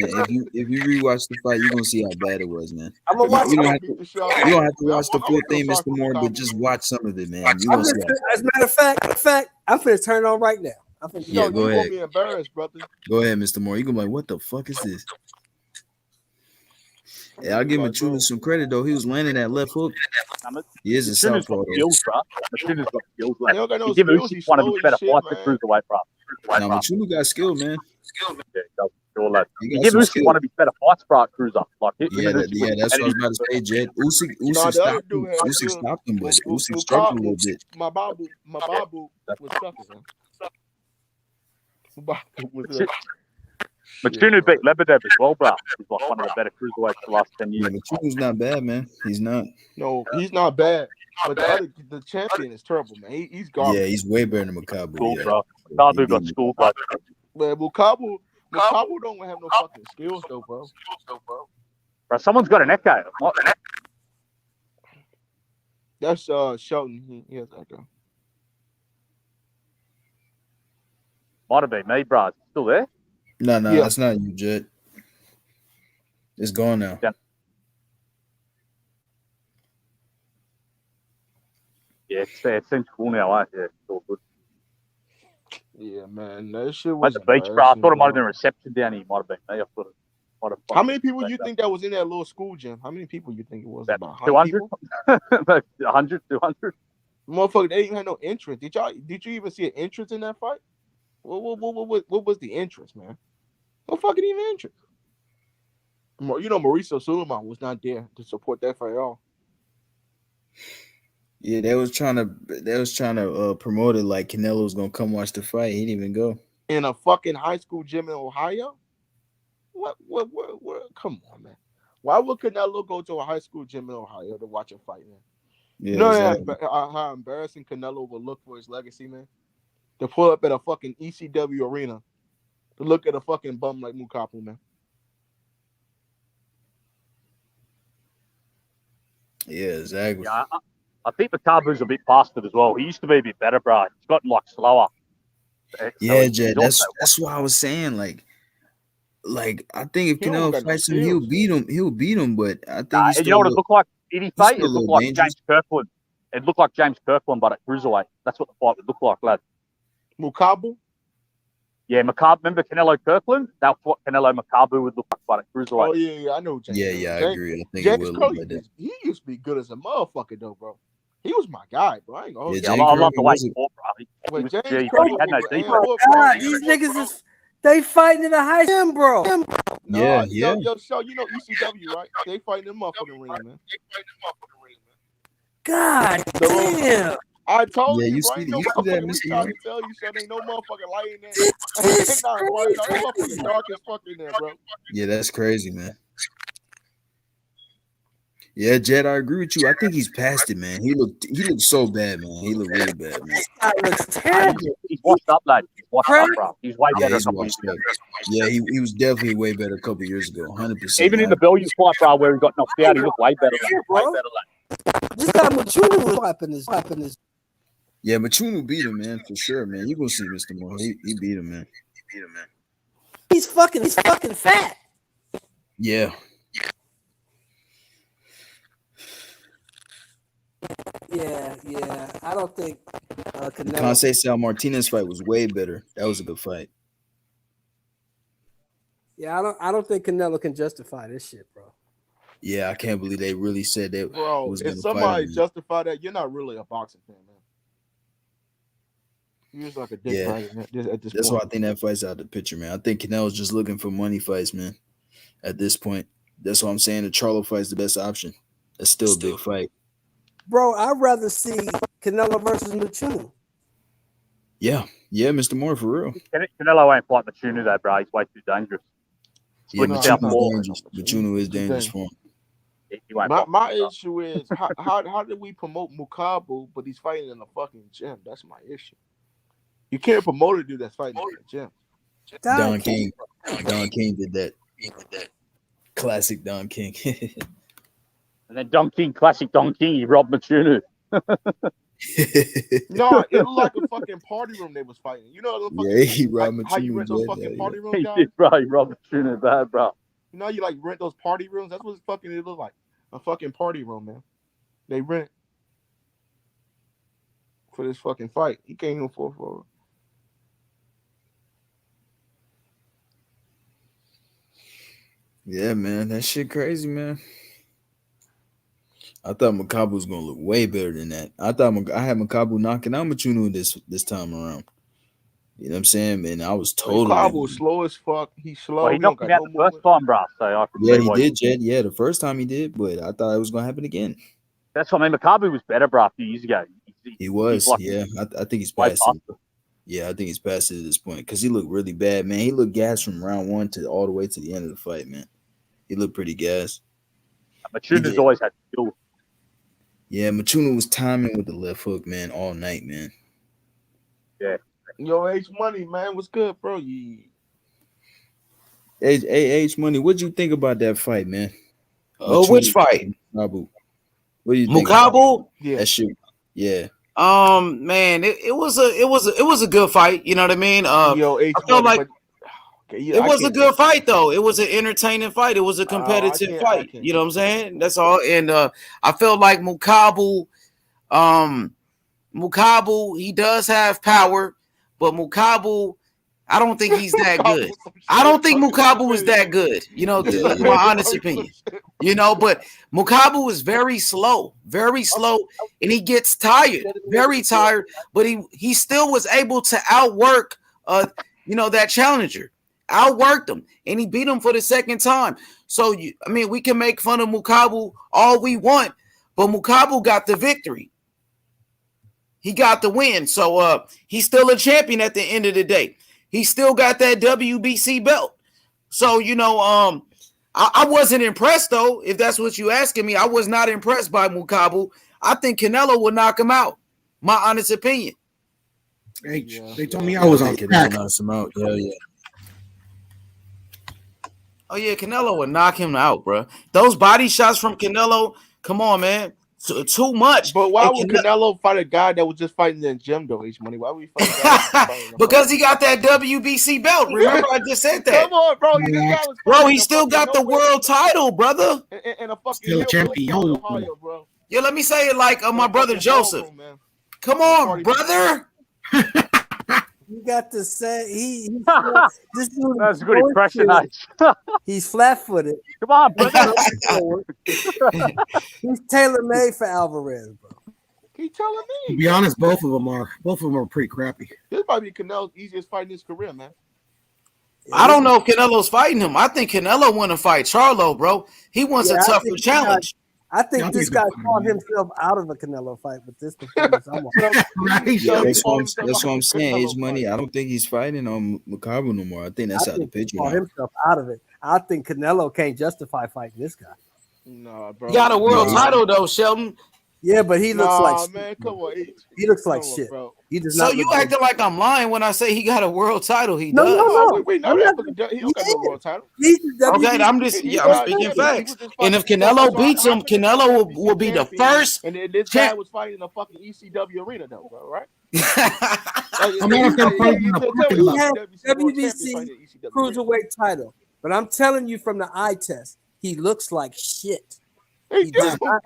If you rewatch the fight, you're gonna see how bad it was, man. I'm gonna watch you don't have to watch the full thing, Mr. Moore, but just watch some of it, man. As a matter of fact, I'm gonna turn it on right now. Go ahead. Be embarrassed, brother. Go ahead, Mr. Moore. You gonna be like, what the fuck is this? Yeah, I'll give Machula some credit though. He was landing that left hook. He is a southpaw. Machuna's got skills, lad. You give Usyk one of his better fights to cruiserweight, bro. Now Machula got skill, man. You give Usyk one of his better fights, bro, at cruiser. That's what I was about to say, Jed. Usyk stopped him, but Usyk struggled a little bit. My babu was sucking, man. Machunu beat Lebedev as well, bro. He's like one of the better cruiserweights for the last 10 years. Machuna's not bad, man. He's not. No, he's not bad. But the champion is terrible, man. He's garbage. Yeah, he's way better than Mukabu. Cool, bro. Mukabu got school, bro. Man, Mukabu don't have no fucking skills, though, bro. Bro, someone's got an echo. That's Shelton. He has echo. Might have been me, bro. Is it still there? No, Yeah. that's not you, Jet. It's gone now. Yeah, it seems cool now, eh? Yeah, it's all good. Yeah, man, that shit At was the beach, bro. I thought it might have been bro. a reception down here. Might have been me. I thought it might have. How many people you think that was in that little school gym? How many people you think it was? About 100 200? people? About 100, 200? Motherfucker, they didn't even have no entrance. Did you even see an entrance in that fight? What was the entrance, man? No fucking even entrance. You know, Mauricio Suleiman was not there to support that fight at all. Yeah, they was trying to promote it like Canelo was gonna come watch the fight. He didn't even go. In a fucking high school gym in Ohio? What? Come on, man. Why would Canelo go to a high school gym in Ohio to watch a fight, man? Yeah, you know exactly. how embarrassing Canelo would look for his legacy, man? To pull up at a fucking ECW arena to look at a fucking bum like Mukapu, man. Yeah, exactly. Yeah, I think Makabu's a bit bastard as well. He used to be a bit better, bro. He's gotten like slower. Yeah, Jed. That's what I was saying. Like I think if Canelo fights him, he'll beat him. He'll beat him, but I think he's still. You know what it looked like? Did he fight? It looked like dangerous. James Kirkland. It looked like James Kirkland, but at cruiserweight. That's what the fight would look like, lad. Mukabu? Yeah, Makabu. Remember Canelo Kirkland? That's what Canelo Makabu would look like, but at cruiserweight. Oh yeah, I know James. Yeah, I agree. I think James it will Curry, look like that. he used to be good as a motherfucker though, bro. He was my guy, bro. I ain't gonna hold Yeah, I love the way he fought, bro. He was James G, Curry he had no was defense. bro. These niggas is they fighting in a high gym, bro. Yeah. Yo, so you know ECW, right? They fighting in the motherfucking ring, man. God damn. I told Yeah, you, you bro. see Ain't no that, motherfucking Mr. trying Moore? to tell you, son. Ain't no motherfucking light in there. This is Nah, bro, that crazy. motherfucking dark as fuck in there, bro. Yeah, that's crazy, man. Yeah, Jed, I agree with you. I think he's past it, man. He looked so bad, man. He looked really bad, man. That looks terrible. He's washed up, lad. He's washed up, bro. He's way Yeah, better. he's washed up. Yeah, he was definitely way better a couple years ago. 100%. Even in the Bellew fight, bro, where he got knocked out, he looked way better. Way better, lad. Just got Machunu was slapping his. Yeah, Machunu beat him, man, for sure, man. You gonna see Mr. Moore. He beat him, man. He's fucking fat. Yeah. Yeah. I don't think The Canelo. Conceição Martinez fight was way better. That was a good fight. Yeah, I don't think Canelo can justify this shit, bro. Yeah, I can't believe they really said that. Bro, was if gonna somebody fight him. justify that, you're not really a boxing fan, man. You're just like a dick Yeah, fighter at this that's point. why I think that fight's out of the picture, man. I think Canelo's just looking for money fights, man. At this point, that's why I'm saying the Charlo fight's the best option. That's still a big fight. Bro, I'd rather see Canelo versus Machunu. Yeah, Mr. Moore, for real. Canelo won't fight Machunu, though, bro. He's way too dangerous. Yeah, Machunu Machunu is dangerous for him. My issue is how did we promote Mukabu, but he's fighting in a fucking gym? That's my issue. You can't promote a dude that's fighting in a gym. Don King did that. Classic Don King. And then Don King, classic Don King, he robbed Machunu. No, it looked like a fucking party room they was fighting. You know, Yeah, he robbed how you Machunu rent those bad, fucking yeah. party rooms, He guys? did, bro. He robbed Machunu bad, bro. You know, you like rent those party rooms. That's what it looked like. A fucking party room, man. They rent for this fucking fight. He can't even afford for it. Yeah, man, that shit crazy, man. I thought Makabu was gonna look way better than that. I had Makabu knocking out Machunu this time around. You know what I'm saying, man? I was totally. Makabu was slow as fuck. He's slow. Well, he knocked him out the first time, bro. So I can Yeah, see he why did, Jed. Yeah, the first time he did, but I thought it was gonna happen again. That's what I mean. Makabu was better, bro, a few years ago. He was, yeah. I think he's way past it. Yeah, I think he's past it at this point because he looked really bad, man. He looked gassed from round one to all the way to the end of the fight, man. He looked pretty gassed. Machunu's always had skill. Yeah, Machunu was timing with the left hook, man, all night, man. Yeah. Yo, H Money, man, what's good, bro? H Money, what'd you think about that fight, man? Which fight? Mukabu. What do you think? Mukabu? Yeah. That shit. Yeah. Man, it was a good fight. You know what I mean? Yo, I felt like it was a can't good fight though. It was an entertaining fight. It was a competitive fight. You know what I'm saying? That's all. And I felt like Mukabu, he does have power, but Mukabu, I don't think he's that good. I don't think Mukabu is that good. You know, my honest opinion. You know, but Mukabu is very slow, and he gets tired, very tired. But he still was able to outwork, that challenger, outworked him, and he beat him for the second time. So we can make fun of Mukabu all we want, but Mukabu got the victory. He got the win. So he's still a champion at the end of the day. He still got that WBC belt. So, I wasn't impressed, though, if that's what you're asking me. I was not impressed by Mukabu. I think Canelo will knock him out. My honest opinion. They told me I was on crack. Yeah. Oh, yeah, Canelo will knock him out, bro. Those body shots from Canelo, come on, man. Too much. But why would Canelo fight a guy that was just fighting in the gym though? H-Money. Why would he fight? Because he got that WBC belt. Remember, I just said that. Come on, bro. Bro, he still got the world title, brother. And a fucking still champion. Ohio, bro. Yeah, let me say it like my brother Joseph. Come on, brother. You got to say this dude. That's a good impression. He's flat-footed. Come on, brother. He's tailor-made for Alvarez, bro. He telling me. To be honest, both of them are pretty crappy. This might be Canelo's easiest fight in his career, man. I don't know if Canelo's fighting him. I think Canelo want to fight Charlo, bro. He wants a tougher challenge. I think this guy fought himself out of a Canelo fight with this performance. That's what I'm saying. H Money. I don't think he's fighting on Mukabu no more. I think that's out the picture. Fought himself out of it. I think Canelo can't justify fighting this guy. No, bro. He got a world title though, Sheldon. Yeah, but he looks like man, come on. He looks like shit. Bro. He does so not. You acting like I'm lying when I say he got a world title. He No, does. no. We know that. He don't got no world title. Okay, I'm speaking facts. And if Canelo beats him, Canelo will be the first. And then this guy was fighting in a fucking ECW arena, though, bro, right? I'm not gonna fight in the parking lot. He had WBC cruiserweight title, but I'm telling you from the eye test, he looks like shit. He does, bro.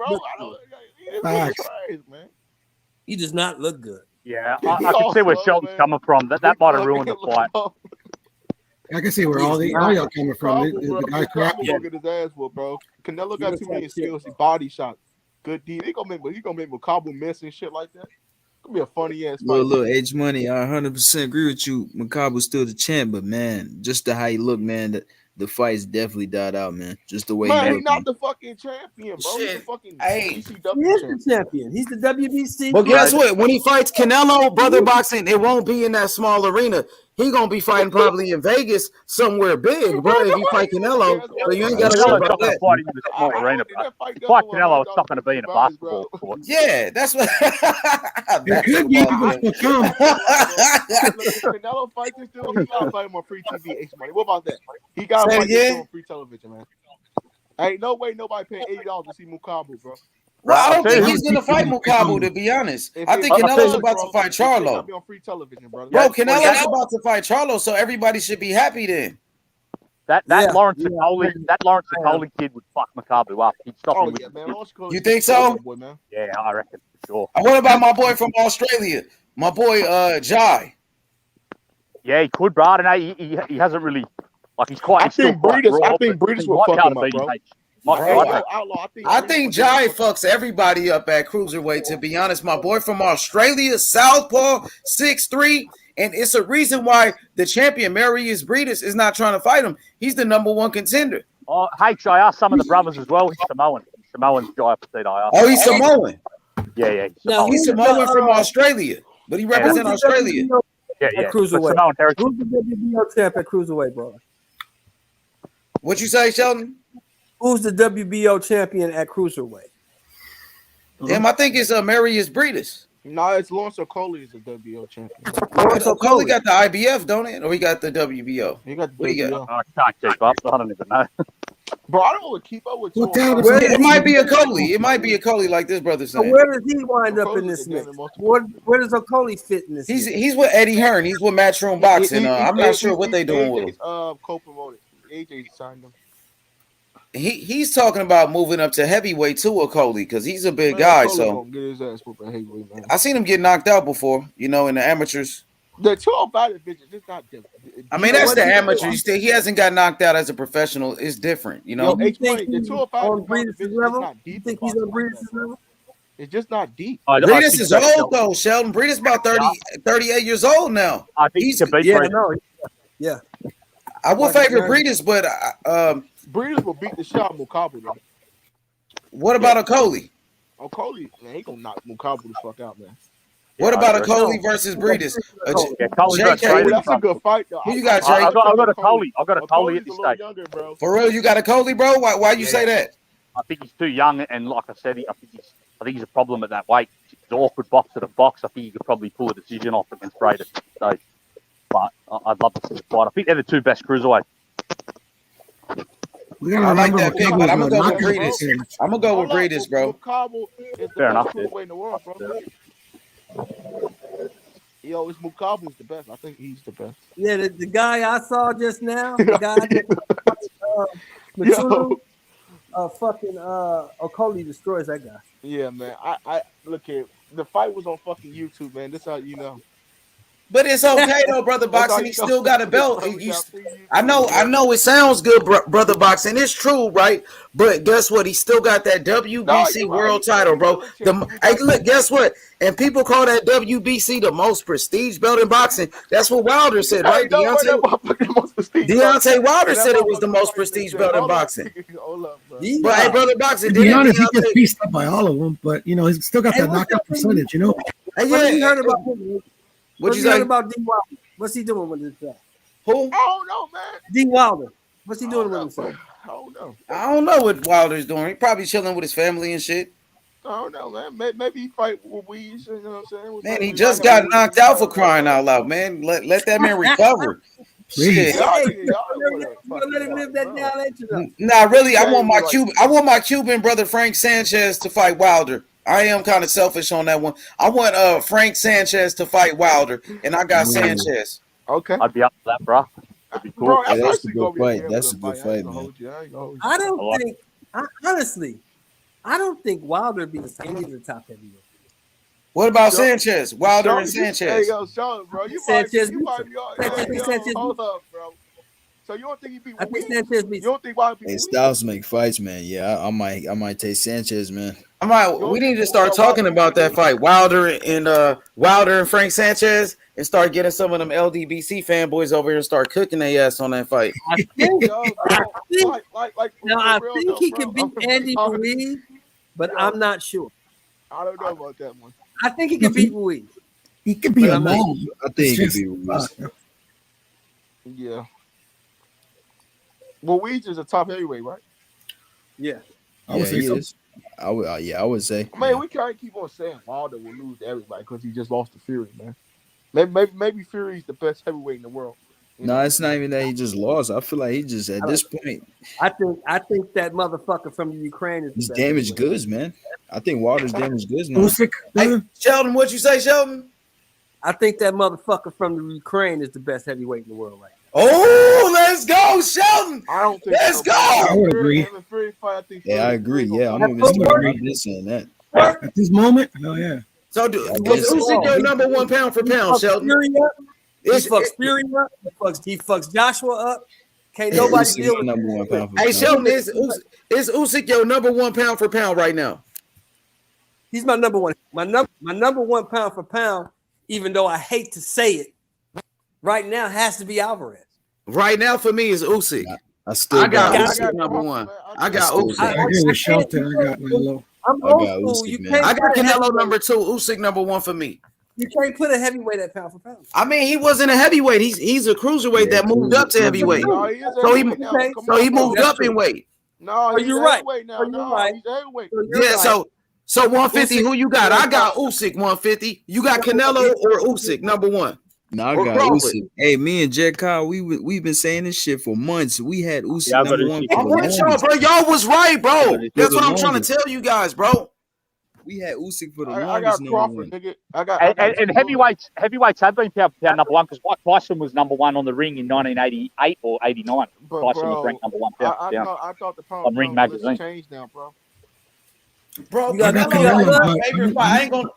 He does not look good. Yeah, I can see where Shelton's coming from. That might have ruined the fight. I can see where all y'all coming from. The guy crap. Yeah. Get his ass whooped, bro. Canelo got too many skills. He body shots. Good D. He gonna make Mukabu miss and shit like that. Gonna be a funny ass fight. Look, H Money. I 100% agree with you. Mukabu's still the champ, but man, just how he look, man. The fight's definitely died out, man. Just the way he looked. He's not the fucking champion, bro. He's the fucking ECW He is the champion. He's the WBC. But guess what? When he fights Canelo, brother boxing, it won't be in that small arena. He gonna be fighting probably in Vegas somewhere big, bro. If you fight Canelo, so you ain't gotta worry about that. Fighting in the small arena, bro. Fight Canelo, it's not going to be in a basketball court. Yeah, that's what. It could be. Canelo fights this dude. He gotta fight him on free TV. H-Money. What about that? He gotta fight this dude on free television, man. Ain't no way nobody paying $80 to see Mukabu, bro. Well, I don't think he's gonna fight Mukabu, to be honest. I think Canelo's about to fight Charlo. Be on free television, brother. Bro, Canelo's about to fight Charlo, so everybody should be happy then. That Lawrence Okoli kid would fuck Mukabu up. He'd stop him with You think so? Yeah, I reckon for sure. What about my boy from Australia? My boy Jai. Yeah, he could, bro. I don't know. He hasn't really he's quite. I think Breeders will fuck him up, bro. I think Jai fucks everybody up at cruiserweight, to be honest. My boy from Australia, Southpaw, 6'3", and it's a reason why the champion, Marius Breeders, is not trying to fight him. He's the #1 contender. Oh, hey, I asked some of the brothers as well. He's Samoan. Samoan's Jai Petito. Oh, he's Samoan? Yeah. No, he's Samoan from Australia, but he represents Australia. Yeah. Cruiserweight. Samoan heritage. Who's the WBO champ at cruiserweight, bro? What you say, Sheldon? Who's the WBO champion at cruiserweight? Damn, I think it's Marius Breeders. No, it's Lawrence Okoli is the WBO champion. Lawrence Okoli got the IBF, don't it? Or he got the WBO? He got the what WBO. I can't keep up. I don't even know. Bro, I don't want to keep up with you. It might be a Coley. It might be a Coley, like this brother So saying. where does he wind up in this mix? Where does Okolie fit in this? He's with Eddie Hearn. He's with Matchroom Boxing. I'm not sure what they doing with him. Co-promoted. AJ signed him. He's talking about moving up to heavyweight too, Okolie, because he's a big guy. So get his ass whooped at heavyweight, man. I seen him get knocked out before, in the amateurs. The 205 division is not different. I mean, that's the amateur. He hasn't got knocked out as a professional. It's different, The 205 division is not deep. Think he's on Breedis' level? It's just not deep. Breedis is old though, Sheldon. Breedis about 38 years old now. I think he's Yeah. I would favor Breedis, but Breedis will beat the shot of Mukabu though. What about Okolie? Okolie, man, he gonna knock Mukabu the fuck out, man. What about Okolie versus Breedis? That's a good fight, though. Who you got, Jay? I've got Okolie. I've got Okolie at this stage. For real, you got Okolie, bro? Why you say that? I think he's too young, and like I said, I think he's a problem at that weight. He's an awkward boxer to box. I think he could probably pull a decision off against Breidis at this stage. But I'd love to see the fight. I think they're the two best cruiserweights. I like that pick, but I'm gonna go with Breedis. I'm gonna go with Breedis, bro. Fair enough. In the world, bro. Yo, it's Mukabu's the best. I think he's the best. Yeah, the guy I saw just now, the guy Matulu, fucking Okolie destroys that guy. Yeah, man. I look here. The fight was on fucking YouTube, man. That's how you know. But it's okay though, brother boxing. He still got a belt. I know it sounds good, brother boxing. It's true, right? But guess what? He still got that WBC world title, bro. Hey, look, guess what? And people call that WBC the most prestige belt in boxing. That's what Wilder said, right? Deontay Wilder said it was the most prestige belt in boxing. But hey, brother boxing, to be honest, he gets pieced up by all of them. But he's still got that knockout percentage. What you heard about him? What you heard about D. Wilder? What's he doing with himself? Who? I don't know, man. D. Wilder. What's he doing with himself? I don't know what Wilder's doing. He probably chilling with his family and shit. I don't know, man. Maybe he fight with Weeds. You know what I'm saying? Man, he just got knocked out for crying out loud, man. Let that man recover. Shit. Let him live that down, ain't you? Nah, really, I want my Cuban brother Frank Sanchez to fight Wilder. I am kind of selfish on that one. I want Frank Sanchez to fight Wilder, and I got Sanchez. Okay, I'd be up for that, bro. That'd be cool. Bro, that's a good fight. That's a good fight, man. I don't think, honestly, I don't think Wilder would be the same as the top heavyweight. What about Sanchez? Wilder and Sanchez. Hey, yo, Sean, bro, Sanchez. Hold up, bro. So you don't think he beat? I think Sanchez beats. You don't think Wilder beat? Hey, styles make fights, man. Yeah, I might take Sanchez, man. We need to start talking about that fight, Wilder and Frank Sanchez, and start getting some of them LDBC fanboys over here and start cooking their ass on that fight. I think he can beat Andy Ruiz, but I'm not sure. I don't know about that one. I think he can beat Ruiz. He could be a man. I think he could be Ruiz. Yeah. Well, Weeds is a top heavyweight, right? Yeah. I would say he is. I would say. Man, we can't keep on saying Wilder will lose to everybody because he just lost to Fury, man. Maybe Fury's the best heavyweight in the world. No, it's not even that he just lost. I feel like he just at this point. I think that motherfucker from the Ukraine is. He's damaged goods, man. I think Wilder's damaged goods now. Hey, Sheldon, what you say, Sheldon? I think that motherfucker from the Ukraine is the best heavyweight in the world right now. Oh, let's go, Sheldon. I don't think let's so, go. I would agree. Yeah, I agree. Yeah, I'm even still saying that. At this moment, oh yeah. So, who's your number one pound for pound, Sheldon? He fucks Fury up. He fucks Joshua up. Can't nobody deal with number one pound for Hey, pound. Sheldon, is Usyk your number one pound for pound right now? He's my number one. My number one pound for pound, even though I hate to say it, right now has to be Alvarez. Right now for me is Usyk. I got Usyk number one. I got Usyk. I agree with Shelton. I got Canelo. I'm old school. I got Canelo number two. Usyk number one for me. You can't put a heavyweight at pound for pound. I mean, he wasn't a heavyweight. He's a cruiserweight that moved up to heavyweight. So he moved up in weight. No, you're right. Yeah, so 150. Who you got? I got Usyk 150. You got Canelo or Usyk number one? No, I or got Crawford? Usyk. Hey, me and Jet Kyle, we've been saying this shit for months. We had Usyk Yeah, I got number one Usyk. for I'm the with y'all, longest. bro. Y'all was right, bro. For That's the what I'm trying to longest. tell you guys, bro. We had Usyk for the I longest got number Crawford, one. nigga. I got And heavyweights have been pound for pound number one because Mike Tyson was number one on the ring in 1988 or 89. But Tyson was bro, ranked number one pound for pound I thought the pound on Ring pound list magazine. changed now, bro. Bro, I got Canelo, Canelo, my but favorite fight. I ain't gonna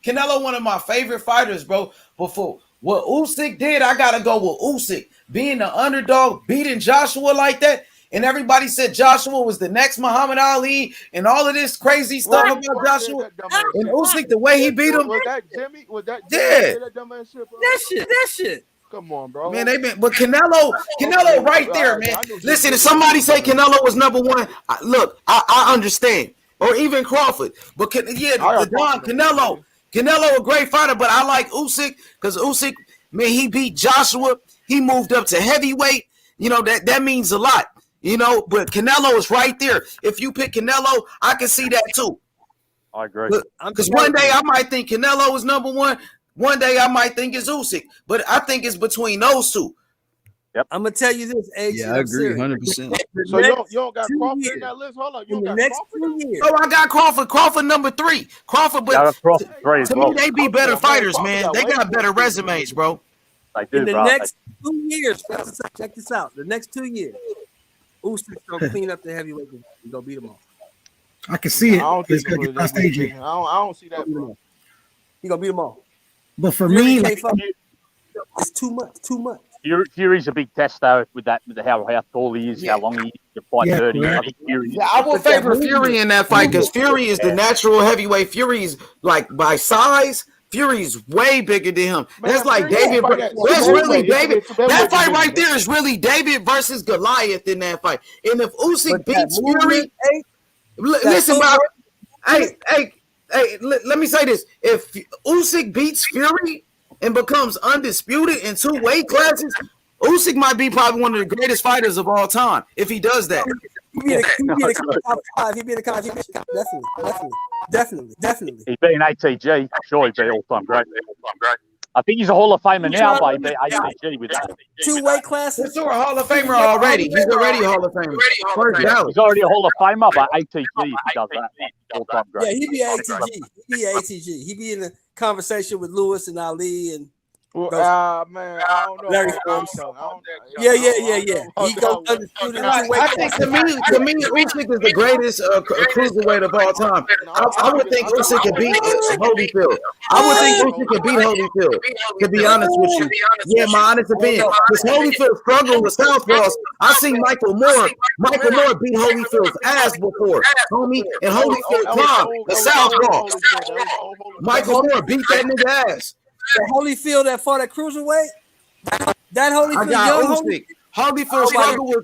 Canelo, one of my favorite fighters, bro. Before what Usyk did, I gotta go with Usyk being the underdog, beating Joshua like that, and everybody said Joshua was the next Muhammad Ali, and all of this crazy stuff about Joshua. And Usyk, the way he beat him, Was that Jimmy? Was that Jimmy? yeah. That dumbass shit, bro? That shit. Come on, bro. Man, but Canelo right there, man. Listen, if somebody say Canelo was number one, I understand. Or even Crawford. But Canelo a great fighter, but I like Usyk because Usyk, man, he beat Joshua. He moved up to heavyweight. You know, that means a lot. You know, but Canelo is right there. If you pick Canelo, I can see that too. I agree. Because one day I might think Canelo is number one. One day I might think it's Usyk, but I think it's between those two. Yep. I'm gonna tell you this, H. Yeah, I agree 100%. So you don't got Crawford in that list? Hold on, you don't got Crawford? Oh, I got Crawford. Crawford number 3. Crawford, but to me, they be better fighters, man. They got better resumes, bro. In the next 2 years, check this out. The next 2 years, Usyk's gonna clean up the heavyweight and go beat them all. I can see it. I don't It's think gonna get past AJ. I don't see that, bro. He gonna beat them all. But for me, it's too much. Too much. Fury's a big test though with how tall he is, how long he is. You fight 30. I think Fury. Yeah, I will favor Fury in that fight because Fury is the natural heavyweight. Fury's like by size. Fury's way bigger than him. That's like David. That's really David. That fight right there is really David versus Goliath in that fight. And if Usyk beats Fury, listen, Bob. Hey, let me say this. If Usyk beats Fury and becomes undisputed in 2 weight classes, Usyk might be probably one of the greatest fighters of all time if he does that. He'd be in the top 5. He'd be in the top 5. Definitely. He'd be an ATG. Sure, he'd be all-time great. I think he's a Hall of Famer now, but he'd be ATG with that. 2 weight classes. He's a Hall of Famer already. He's already a Hall of Famer. He's already a Hall of Famer, but ATG if he does that. All-time great. Yeah, he'd be ATG. He'd be in a conversation with Lewis and Ali and man, I don't know. Larry Holmes. Yeah. He goes undisputed. I think to me, Usyk is the greatest cruiserweight of all time. I would think Usyk could beat Holyfield. I would think Usyk could beat Holyfield. To be honest with you, yeah, my honest opinion. Because Holyfield struggled with southpaws. I seen Michael Moore. Michael Moore beat Holyfield's ass before, homie, and Holyfield climbed the southpaw. Michael Moore beat that nigga ass. The Holyfield that fought at cruiserweight. That Holyfield, I got Usyk. Holyfield struggled with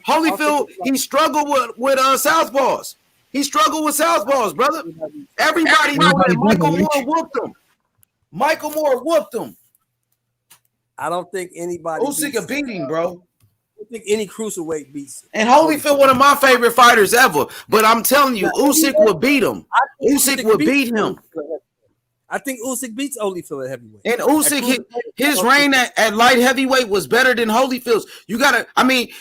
Holyfield. He struggled with southpaws. He struggled with southpaws, brother. Everybody knew that Michael Moore whooped him. Michael Moore whooped him. I don't think anybody. Usyk a beating, bro. I don't think any cruiserweight beats him. And Holyfield, one of my favorite fighters ever. But I'm telling you, Usyk would beat him. Usyk would beat him. I think Usyk beats Holyfield at heavyweight. And Usyk, his reign at light heavyweight was better than Holyfield's.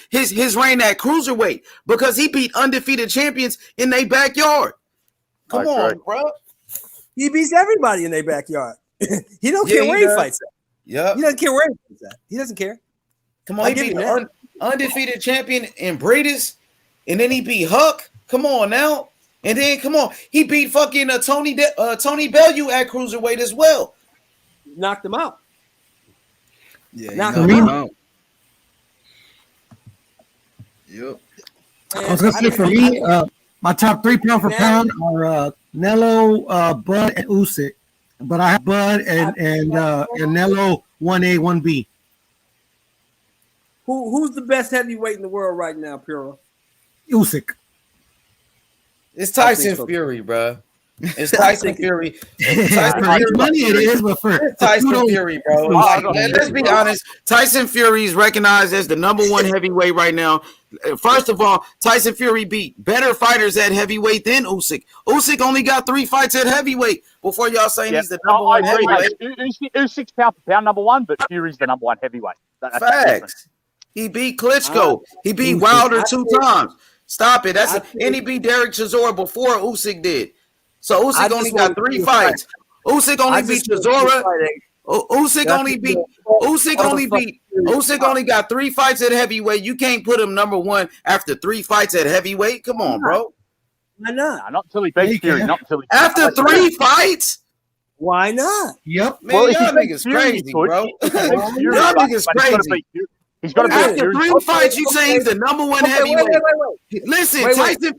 His reign at cruiserweight because he beat undefeated champions in their backyard. Come on, bro. He beats everybody in their backyard. He don't care where he fights at. Yeah, he doesn't care where he fights at. He doesn't care. Come on, he beat the undefeated champion in Breeders, and then he beat Huck. Come on now. And then, come on, he beat fucking Tony Bellew at cruiserweight as well. Knocked him out. Yeah, knocked him out. Yep. I was gonna say for me, my top 3 pound for pound are Canelo, Bud, and Usyk. But I have Bud and Canelo 1A, 1B. Who's the best heavyweight in the world right now, Puro? Usyk. It's Tyson Fury, bro. It's Tyson Fury. Tyson Fury, bro. Let's be honest. Tyson Fury is recognized as the number 1 heavyweight right now. First of all, Tyson Fury beat better fighters at heavyweight than Usyk. Usyk only got 3 fights at heavyweight. before y'all saying Yeah, he's the number one I agree. heavyweight. Usyk's pound for pound number one, but Fury's the number one heavyweight. That's the difference. Facts. He beat Klitschko. He beat Wilder 2 times. Stop it. And he beat Derek Chisora before Usyk did. So Usyk only got 3 fights. Usyk only beat Chisora. Usyk only got 3 fights at heavyweight. You can't put him number one after 3 fights at heavyweight. Come on, bro. Why not? Nah, not until he beats Fury. Not until he after 3 fights. Why not? Yep. Man, y'all niggas crazy, bro. Y'all niggas crazy. He's got to after 3 fights, you say he's the number one heavyweight. Listen, Tyson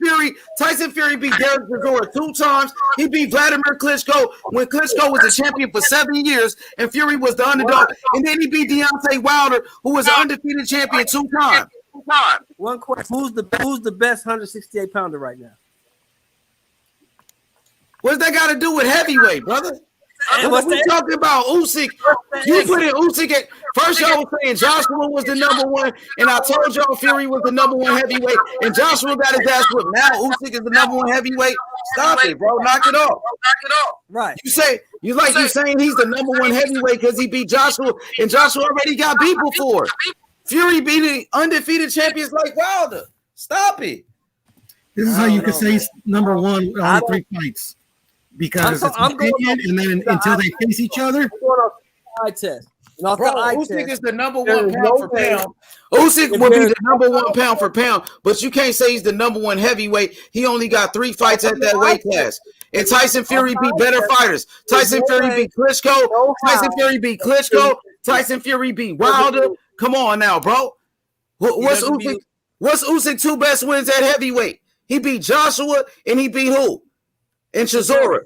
Fury beat Derek Chisora 2 times. He beat Vladimir Klitschko when Klitschko was the champion for 7 years and Fury was the underdog. And then he beat Deontay Wilder, who was the undefeated champion 2 times. One question: Who's the best 168 pounder right now? What's that got to do with heavyweight, brother? We talking about Usyk. You put in Usyk at first. Y'all was saying Joshua was the number one, and I told y'all Fury was the number one heavyweight, and Joshua got his ass whipped. Now Usyk is the number one heavyweight. Stop it, bro. Knock it off. Right. You saying he's the number one heavyweight because he beat Joshua, and Joshua already got beat before. Fury beating undefeated champions like Wilder. Stop it. This is how you can say he's number one with only 3 fights. Because it's an opinion, and then until they face each other. I'm going off the eye test. And Bro, Usyk is the number one pound for pound. Usyk will be the number one pound for pound, but you can't say he's the number one heavyweight. He only got 3 fights at that weight class. And Tyson Fury beat better fighters. Tyson Fury beat Klitschko. Tyson Fury beat Klitschko. Tyson Fury beat Wilder. Come on now, bro. What's Usyk 2 best wins at heavyweight? He beat Joshua and he beat who? And Chisora.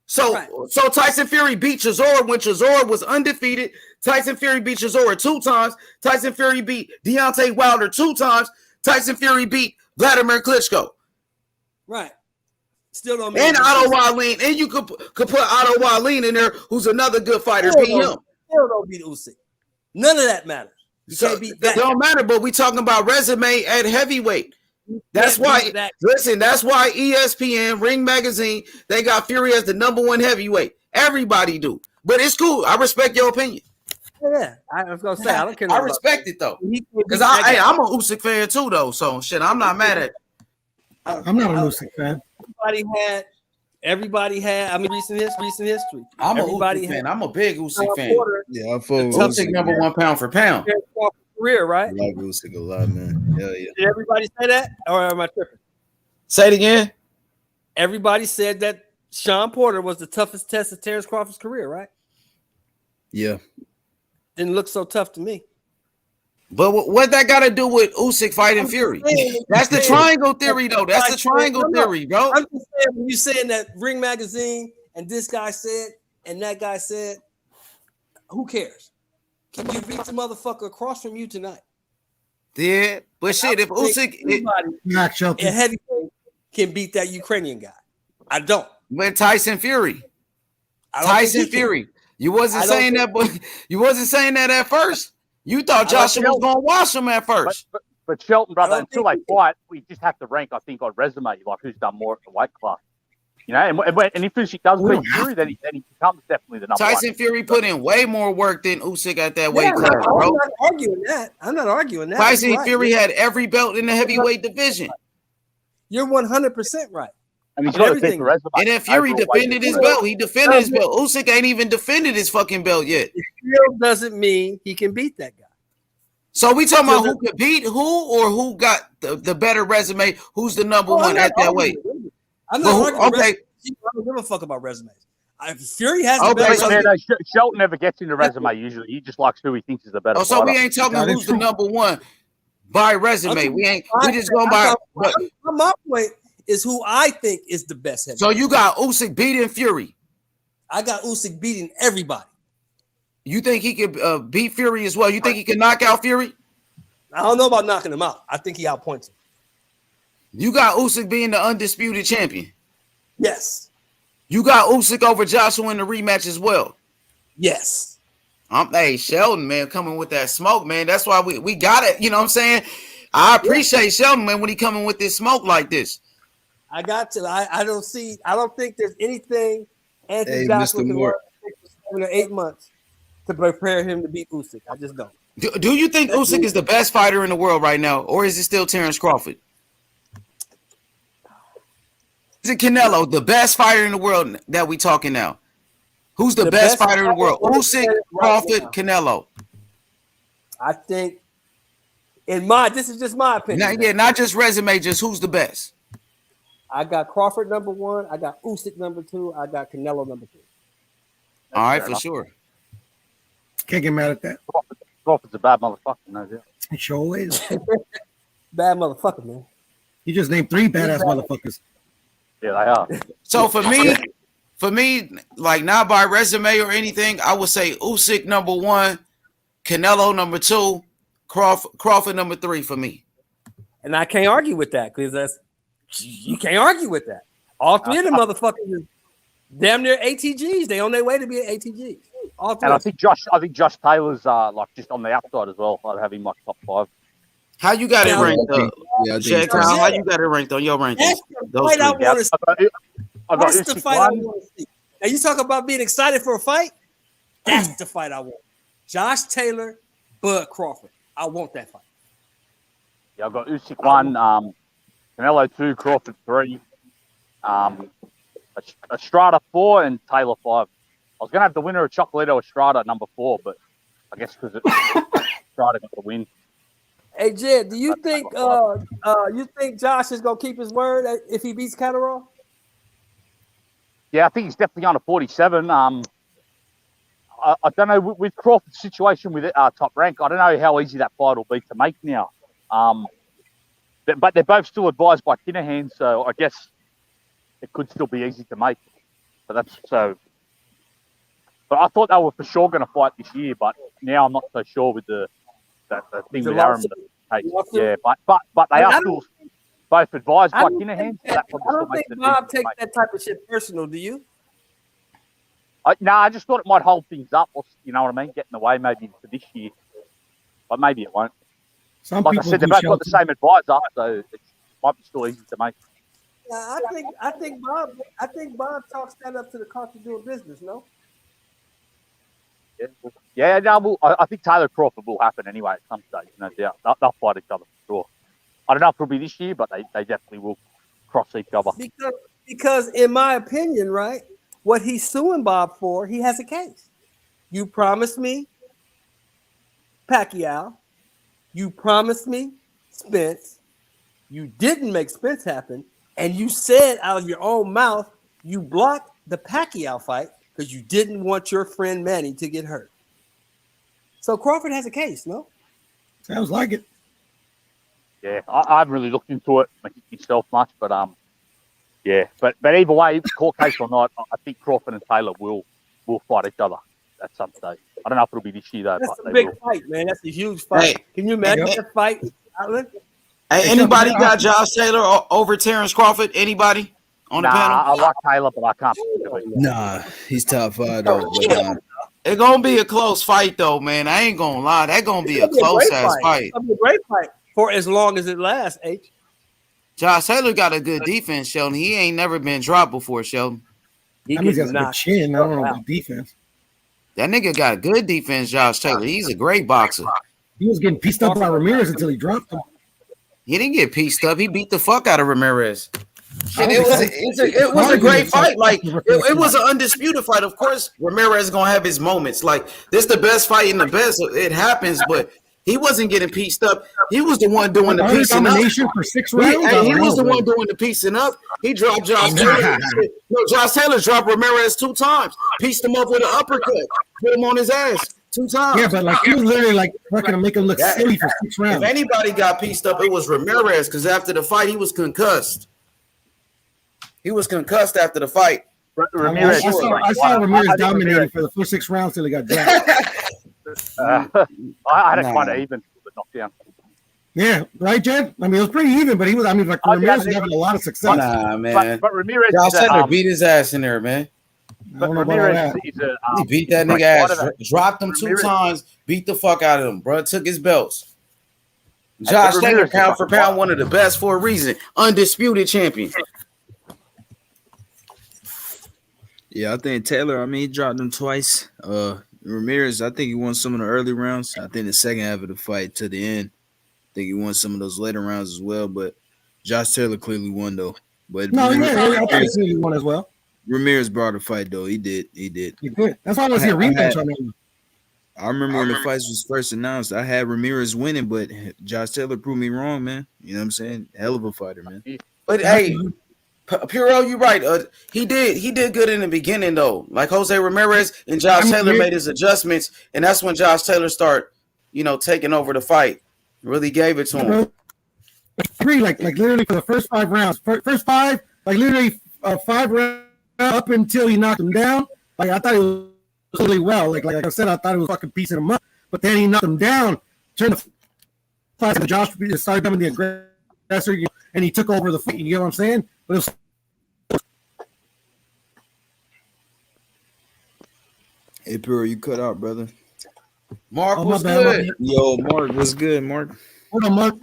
So Tyson Fury beat Chisora when Chisora was undefeated. Tyson Fury beat Chisora 2 times. Tyson Fury beat Deontay Wilder 2 times. Tyson Fury beat Vladimir Klitschko. Right. Still don't mean. And Otto Wallin. And you could put Otto Wallin in there, who's another good fighter. Beat him. Still don't beat Usyk. None of that matters. You can't beat that. It don't matter, but we talking about resume at heavyweight. That's why, listen, that's why ESPN, Ring Magazine, they got Fury as the number one heavyweight. Everybody do. But it's cool. I respect your opinion. Yeah, I was going to say, I don't care. I respect it, though. Because I'm a Usyk fan, too, though. So, shit, I'm not mad at it. I'm not a Usyk fan. Everybody had, I mean, recent history. I'm a Usyk fan. I'm a big Usyk fan. Yeah, I'm full Usyk number one pound for pound. Career, right? I like Usyk a lot, man. Hell yeah. Did everybody say that, or am I tripping? Say it again. Everybody said that Sean Porter was the toughest test of Terrence Crawford's career, right? Yeah. Didn't look so tough to me. But what that got to do with Usyk fighting Fury? That's the triangle theory, though. That's the triangle theory, bro. I'm just saying, when you saying that Ring Magazine and this guy said and that guy said, who cares? Can you beat the motherfucker across from you tonight? Yeah, but shit, if Usyk a heavyweight can beat that Ukrainian guy, I don't. With Tyson Fury, Fury, you wasn't saying that, but you wasn't saying that at first. You thought Joshua was gonna wash him at first. But Shelton, brother, until they fight, we just have to rank, I think, on resume, like who's done more at the weight class. You know, and if Usyk does beat Fury, then he becomes definitely the number one. Tyson Fury put in way more work than Usyk at that weight class, bro. I'm not arguing that. Tyson Fury had every belt in the heavyweight division. You're 100% right. And he's got a big resume. And then Fury defended his belt. He defended his belt. Usyk ain't even defended his fucking belt yet. It still doesn't mean he can beat that guy. So we talking about who could beat who, or who got the better resume? Who's the number one at that weight? I'm not arguing. Okay. I don't give a fuck about resumes. Fury has the better. Shelton never gets into resume usually. He just likes who he thinks is the better. Oh, so we ain't talking who's the number one by resume. We just going by. My point is who I think is the best heavyweight. So you got Usyk beating Fury. I got Usyk beating everybody. You think he could beat Fury as well? You think he can knock out Fury? I don't know about knocking him out. I think he outpoints him. You got Usyk being the undisputed champion. Yes. You got Usyk over Joshua in the rematch as well. Yes. Hey, Sheldon, man, coming with that smoke, man. That's why we got it. You know what I'm saying? I appreciate Sheldon, man, when he coming with this smoke like this. I got to. I don't think there's anything Anthony Hey, Joshua Mr. can Moore. work 7 or 8 months to prepare him to beat Usyk. I just don't. Do you think Usyk is the best fighter in the world right now, or is it still Terrence Crawford? Is it Canelo the best fighter in the world that we talking now? Who's the best fighter in the world? Usyk, Crawford, Canelo. I think this is just my opinion. Not just resume, just who's the best. I got Crawford number 1. I got Usyk number 2. I got Canelo number 3. All right, for sure. Can't get mad at that. Crawford's a bad motherfucker, no doubt. It sure is. Bad motherfucker, man. You just named 3 badass motherfuckers. Yeah, they are. So for me, like not by resume or anything, I would say Usyk number 1, Canelo number 2, Crawford number 3 for me. And I can't argue with that because you can't argue with that. All 3 of them motherfuckers is damn near ATGs. They on their way to be an ATG. All 3. And I think Josh Taylor's like just on the outside as well. I'd have him like top 5. How you got it ranked up? How you got it ranked on your rankings? That's the fight I want to see. That's the fight I want to see. Now you talk about being excited for a fight. That's the fight I want. Josh Taylor, Bud Crawford. I want that fight. Yeah, I've got Usyk 1, Canelo 2, Crawford 3, Estrada 4, and Taylor 5. I was going to have the winner of Chocolito Estrada at number 4, but I guess because Estrada got the win. Hey Jed, do you think Josh is gonna keep his word if he beats Catterall? Yeah, I think he's definitely on a 47. I don't know with Crawford's situation with Top Rank. I don't know how easy that fight will be to make now. But they're both still advised by Kinahan, so I guess it could still be easy to make. But I thought they were for sure going to fight this year, but now I'm not so sure with the thing with Aaron. Yeah, but they are still both advised by Kinahan. So I don't think Bob takes that type of shit personal. Do you? I just thought it might hold things up, or you know what I mean, get in the way maybe for this year, but maybe it won't. Like I said, they've both got the same advisor, so it might be still easy to make. Yeah, I think Bob talks that up to the cost of doing business. No. Yeah, no, I think Taylor Crawford will happen anyway at some stage, no doubt. They'll fight each other for sure. I don't know if it'll be this year, but they definitely will cross each other. Because in my opinion, right, what he's suing Bob for, he has a case. You promised me Pacquiao. You promised me Spence. You didn't make Spence happen. And you said out of your own mouth, you blocked the Pacquiao fight because you didn't want your friend Manny to get hurt. So Crawford has a case, no? Sounds like it. Yeah, I haven't really looked into it myself much, but yeah. But either way, court case or not, I think Crawford and Taylor will fight each other at some stage. I don't know if it'll be this year though. That's a big fight, man. That's a huge fight. Hey, can you imagine that fight? Hey, anybody got Josh Taylor over Terrence Crawford? Anybody on the panel? I like Taylor, but I can't. Nah, he's top 5 though. But, it's gonna be a close fight though, man. I ain't gonna lie. That's gonna be a close ass fight. It's gonna be a great fight for as long as it lasts, H. Josh Taylor got a good defense, Sheldon. He ain't never been dropped before, Sheldon. That means he has a good chin. I don't know about defense. That nigga got a good defense, Josh Taylor. He's a great boxer. He was getting pieced up by Ramirez until he dropped him. He didn't get pieced up. He beat the fuck out of Ramirez. Shit, it was a great fight. Like it was an undisputed fight. Of course, Ramirez is gonna have his moments. Like this, the best fight in the best. It happens, but he wasn't getting pieced up. He was the one doing the piecing up. For 6 rounds. He was the one doing the piecing up. He dropped Josh Taylor. No, Josh Taylor dropped Ramirez 2 times. Pieced him up with an uppercut. Put him on his ass 2 times. Yeah, but like he was literally like fucking make him look silly for 6 rounds. If anybody got pieced up, it was Ramirez because after the fight, he was concussed. He was concussed after the fight. Ramirez. I saw Ramirez dominating for the first 6 rounds till he got dropped. I had it kind of even with the knockdown. Yeah, right, Jed? I mean, it was pretty even, but he was, Ramirez was having a lot of success. Nah, man. But Ramirez Josh Taylor beat his ass in there, man. But Ramirez is a... he beat that nigga ass, dropped him 2 times, beat the fuck out of him, bro. Took his belts. Josh Taylor, pound for pound, one of the best for a reason. Undisputed champion. Yeah, I think Taylor, I mean, he dropped him twice. Ramirez, I think he won some of the early rounds. I think the second half of the fight to the end, I think he won some of those later rounds as well. But Josh Taylor clearly won, though. But No, yeah, I think he won as well. Ramirez brought the fight, though. He did. He did. That's why I want to see a rematch on him. I remember when the fights was first announced, I had Ramirez winning, but Josh Taylor proved me wrong, man. You know what I'm saying? Hell of a fighter, man. But hey, Puro, you're right. He did good in the beginning though. Like Jose Ramirez and Josh Taylor made his adjustments, and that's when Josh Taylor started, taking over the fight. Really gave it to him. Agree, like literally for the first 5 rounds, first 5, like literally 5 rounds up until he knocked him down. Like I thought he was really well. Like I said, I thought he was fucking piecing him up. But then he knocked him down, turned the fight, and Josh started becoming the aggressor, and he took over the fight. You know what I'm saying? But it was. Hey, Puro, you cut out, brother. Mark, what's good? Yo, Mark, what's good, Mark? Hold on, Mark.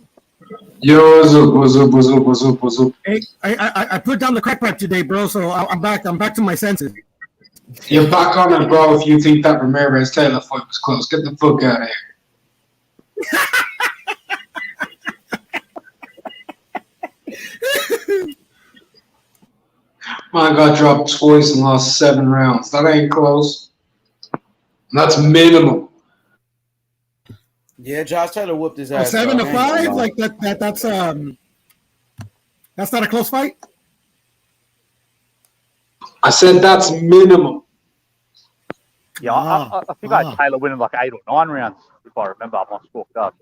Yo, what's up? Hey, I put down the crack pipe today, bro. So I'm back. I'm back to my senses. You're back on it, bro. If you think that Ramirez Taylor fight was close, get the fuck out of here. Man got dropped twice and lost 7 rounds. That ain't close. That's minimum. Yeah, Josh Taylor whooped his ass. 7-5, like that's not a close fight. I said that's minimum. Yeah, I think I had Taylor winning like 8 or 9 rounds, if I remember. I'm not scored up.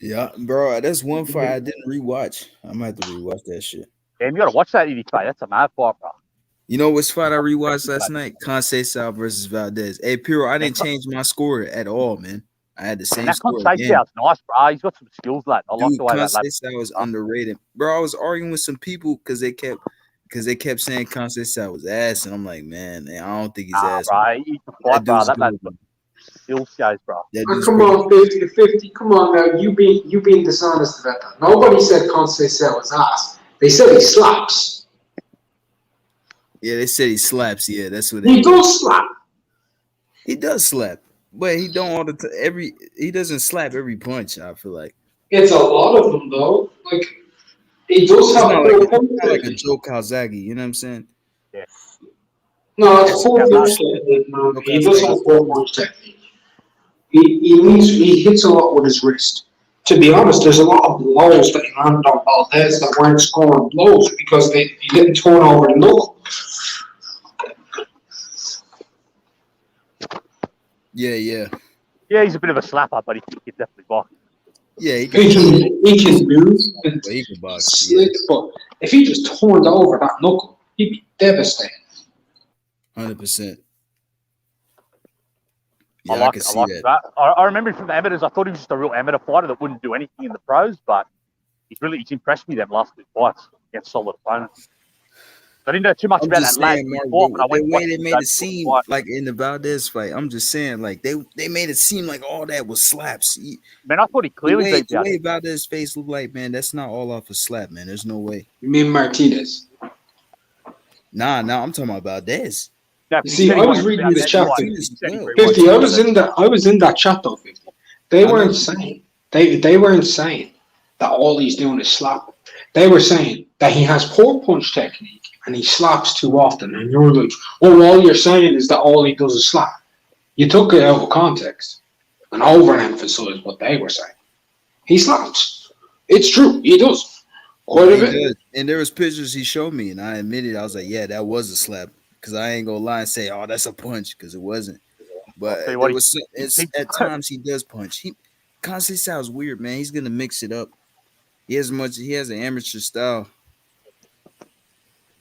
Yeah, bro, that's one fight I didn't rewatch. I might have to rewatch that shit. Damn, you gotta watch that EV fight. That's a mad fight, bro. You know which fight I rewatched last night? Conceição versus Valdez. Hey, Puro, I didn't change my score at all, man. I had the same score again. Conceição's nice, bro. He's got some skills, lad. I like Dude, the way that lad. Conceição was underrated, bro. I was arguing with some people because they kept saying Conceição was ass, and I'm like, man, I don't think he's ass. Bro, he's the fight, bro. That lad's got skills, guys, bro. Come on, 50-50. Come on now, you being dishonest about that. Nobody said Conceição was ass. They said he slaps. Yeah, they said he slaps. Yeah, that's what he does slap. He does slap, but he don't all the he doesn't slap every punch. I feel like it's a lot of them though. Like he does have like a Joe Calzaghe. You know what I'm saying? Yeah. No, it's full punch technique, man. He does have full punch technique. He hits a lot with his wrist. To be honest, there's a lot of blows that he landed on Valdez that weren't scoring blows because he didn't turn over the knuckle. Yeah. Yeah, he's a bit of a slapper, but he can definitely box. Yeah, he can move and he can box. Slick, but if he just turned over that knuckle, he'd be devastated. 100%. Yeah, I can see that. I remember from the amateurs, I thought he was just a real amateur fighter that wouldn't do anything in the pros, but he's impressed me them last 2 fights against solid opponents. I didn't know too much about that lad before, but I went the way they made it seem like in the Valdez fight. I'm just saying, like they made it seem like all that was slaps. Man, I thought he clearly beat the way Valdez's face looked like, man, that's not all off a slap, man. There's no way. You mean Martinez? Nah, I'm talking about Valdez. See, I was reading the chat. 50. I was in that chat though. 50. They weren't saying they weren't saying that all he's doing is slap. They were saying that he has poor punch technique and he slaps too often. And you're like, oh, all you're saying is that all he does is slap. You took it out of context and overemphasized what they were saying. He slaps. It's true. He does. Quite a bit. And there was pictures he showed me, and I admitted, I was like, yeah, that was a slap. Because I ain't gonna lie and say, oh, that's a punch, because it wasn't. But at times he does punch. Conceição is weird, man. He's gonna mix it up. He has an amateur style.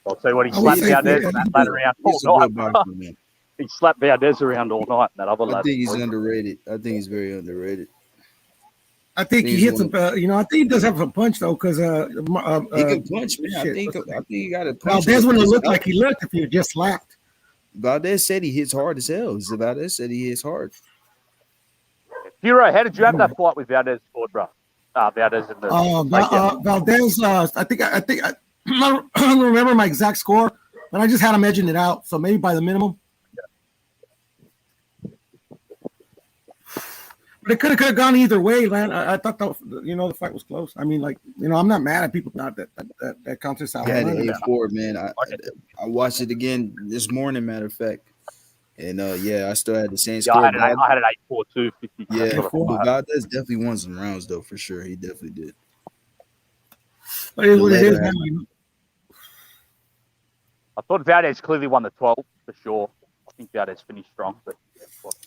I'll tell you what, he slapped Valdez that lad around all night. He slapped Valdez around all night. That other lad. I think he's underrated. I think he's very underrated. I think he hits him. I think he does have a punch though, because he can punch, man. I think he got a punch. Valdez wouldn't look like he looked if he had just slapped. Valdez said he hits hard as hell. Valdez said he hits hard. Hero, how did you have that fight with Valdez, bro? Valdez in the Valdez. I don't remember my exact score, but I just had him edging it out. So maybe by the minimum. But it could have gone either way, man. I thought that, the fight was close. I mean, like, I'm not mad at people not that contest out. I had an 8-4, man. I watched it again this morning, matter of fact. And I still had the same score. I had an 8-4 too. 50. Yeah, but Valdez definitely won some rounds though, for sure. He definitely did. But it is, man. I thought Valdez clearly won the 12 for sure. I think Valdez finished strong, but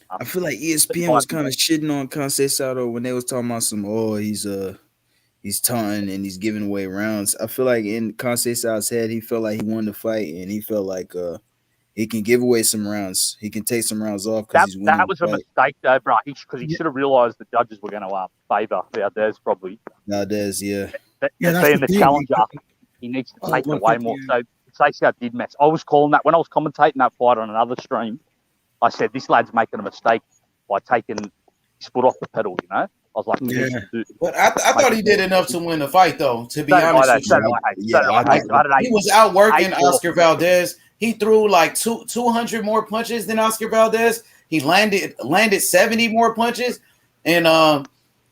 I feel like ESPN was kind of shitting on Conceição when they was talking about he's taunting and he's giving away rounds. I feel like in Conceição's head, he felt like he won the fight and he felt like he can give away some rounds. He can take some rounds off because he's winning. That was a mistake, though, bro. Because he should have realized the judges were going to favor Valdez, probably. Valdez, yeah. Being the challenger, he needs to take away more. So Conceição did mess. I was calling that when I was commentating that fight on another stream. I said, this lad's making a mistake by taking his foot off the pedal, I was like, But I thought he did enough to win the fight, though, to be honest with you. He was outworking Oscar Valdez. He threw like 200 more punches than Oscar Valdez. He landed 70 more punches, and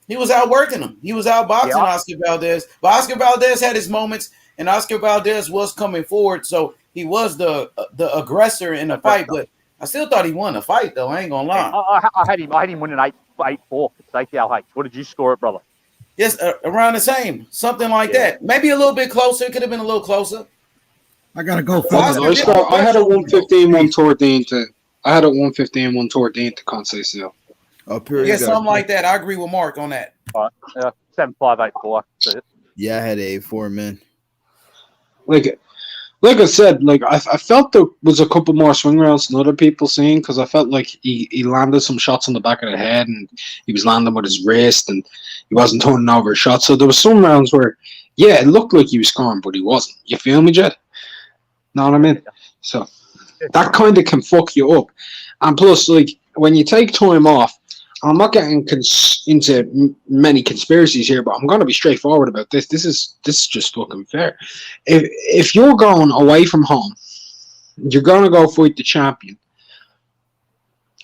he was outworking him. He was outboxing Oscar Valdez. But Oscar Valdez had his moments, and Oscar Valdez was coming forward, so he was the aggressor in the fight, but I still thought he won the fight, though. I ain't gonna lie. I had him winning 8-4. What did you score it, brother? Yes, around the same, something like that. Maybe a little bit closer. It could have been a little closer. I gotta go. I had a 115-1 toward the end. I had a 115-1 toward the end to Conceição. Yeah, something like that. I agree with Mark on that. 7-5, 8-4. Yeah, I had an 8-4, man. Like I said, I felt there was a couple more swing rounds than other people seeing because I felt like he landed some shots on the back of the head and he was landing with his wrist and he wasn't turning over his shot. So there was some rounds where, it looked like he was scoring, but he wasn't. You feel me, Jed? Know what I mean? So that kind of can fuck you up. And plus, when you take time off, I'm not getting into many conspiracies here, but I'm going to be straightforward about this. This is just fucking fair. If you're going away from home, you're going to go fight the champion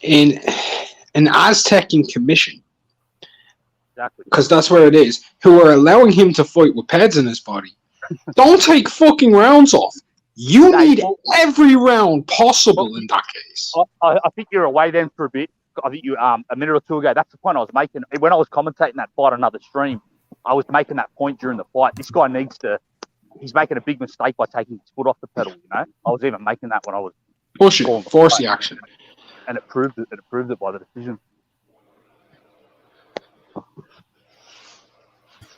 in an Aztecian commission, because that's where it is, who are allowing him to fight with pads in his body. Don't take fucking rounds off. You need every round possible in that case. I think you're away then for a bit. I think you a minute or two ago. That's the point I was making when I was commentating that fight on another stream. I was making that point during the fight. This guy he's making a big mistake by taking his foot off the pedal. I was even making that when I was pushing, force the action, and it proved it. It proved it by the decision.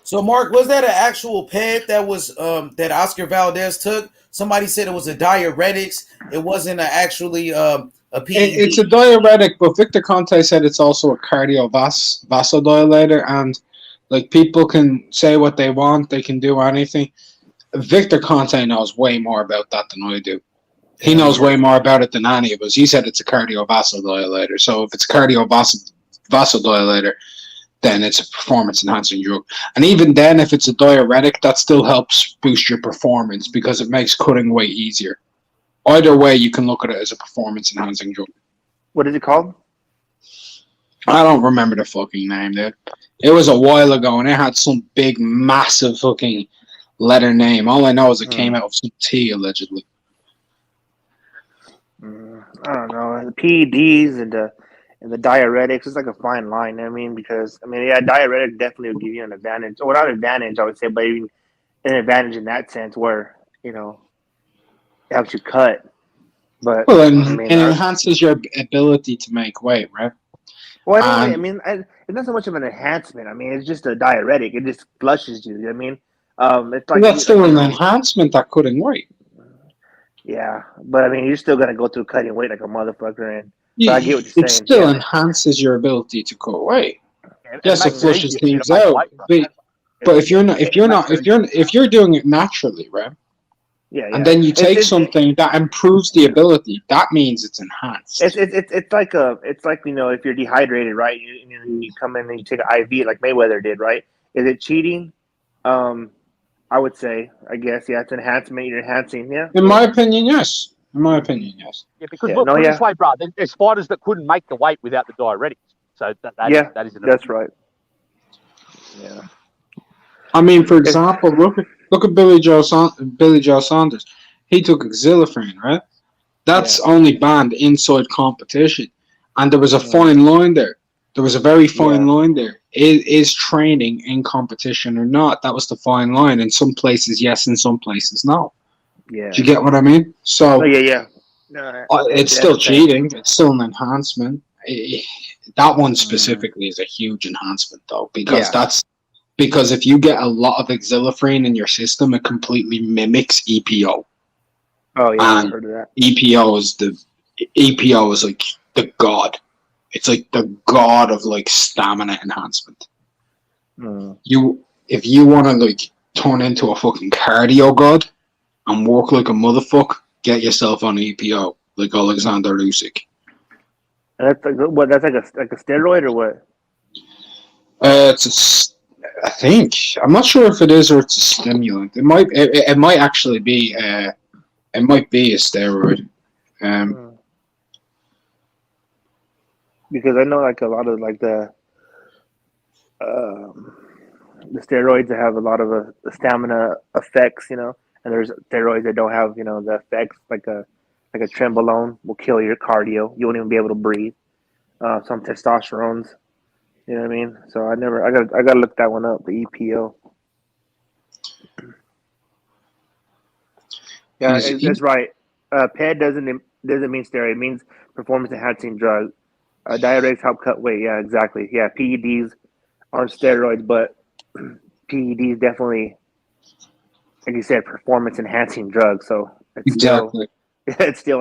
So, Mark, was that an actual ped that was that Oscar Valdez took? Somebody said it was a diuretics. It wasn't actually a PED. It's a diuretic, but Victor Conte said it's also a vasodilator, and people can say what they want, they can do anything. Victor Conte knows way more about that than I do. He knows way more about it than any of us. He said it's a cardiovasodilator. So if it's a cardiovasodilator, then it's a performance-enhancing drug. And even then, if it's a diuretic, that still helps boost your performance because it makes cutting weight easier. Either way, you can look at it as a performance-enhancing drug. What is it called? I don't remember the fucking name, dude. It was a while ago, and it had some big, massive fucking letter name. All I know is it came out of some tea, allegedly. I don't know. The PEDs and the diuretics is like a fine line. Because diuretic definitely will give you an advantage, or not advantage, I would say, but even an advantage in that sense where it helps you cut. But it enhances your ability to make weight, right? Well, it's not so much of an enhancement. It's just a diuretic. It just flushes you. It's like that's still an enhancement that cutting weight. Yeah, but you're still gonna go through cutting weight like a motherfucker, and so I get what you're saying. It still enhances your ability to cut weight. Yes, it flushes things out, but if you're doing it naturally, right? Yeah. And then you take something that improves the ability. That means it's enhanced. It's like if you're dehydrated, right? You come in and you take an IV like Mayweather did, right? Is it cheating? I I would say. I guess it's enhancement. You're enhancing. Yeah. In my opinion, yes. In my opinion, yes. Yeah, because look, put it this way, bro. There's fighters that couldn't make the weight without the diuretics. So that is that's right. Yeah. I mean, for example, look at Billy Joe Saunders. He took Xylophrene, right? That's only banned inside competition, and there was a fine line there. There was a very fine line there. Is training in competition or not? That was the fine line. In some places, yes. In some places, no. Yeah. Do you get what I mean? So yeah. It's still cheating. It's still an enhancement. That one specifically is a huge enhancement, though, because if you get a lot of Xylophrene in your system, it completely mimics EPO. Oh yeah, and I've heard of that. EPO is like the god. It's like the god of like stamina enhancement. If you want to like turn into a fucking cardio god and work like a motherfucker, get yourself on EPO like Alexander Usyk. And that's like what? That's like a steroid or what? I think I'm not sure if it is or it's a stimulant. It might actually be. It might be a steroid. Because I know like a lot of like the steroids that have a lot of the stamina effects, and there's steroids that don't have the effects like a trenbolone will kill your cardio. You won't even be able to breathe. Some testosterones, you know what I mean. So I gotta look that one up. The EPO. Yeah, that's right. PED doesn't mean steroid. It means performance enhancing drug. Diuretics help cut weight. Yeah, exactly. Yeah, PEDs aren't steroids, but PEDs definitely, like you said, performance enhancing drugs. So it's still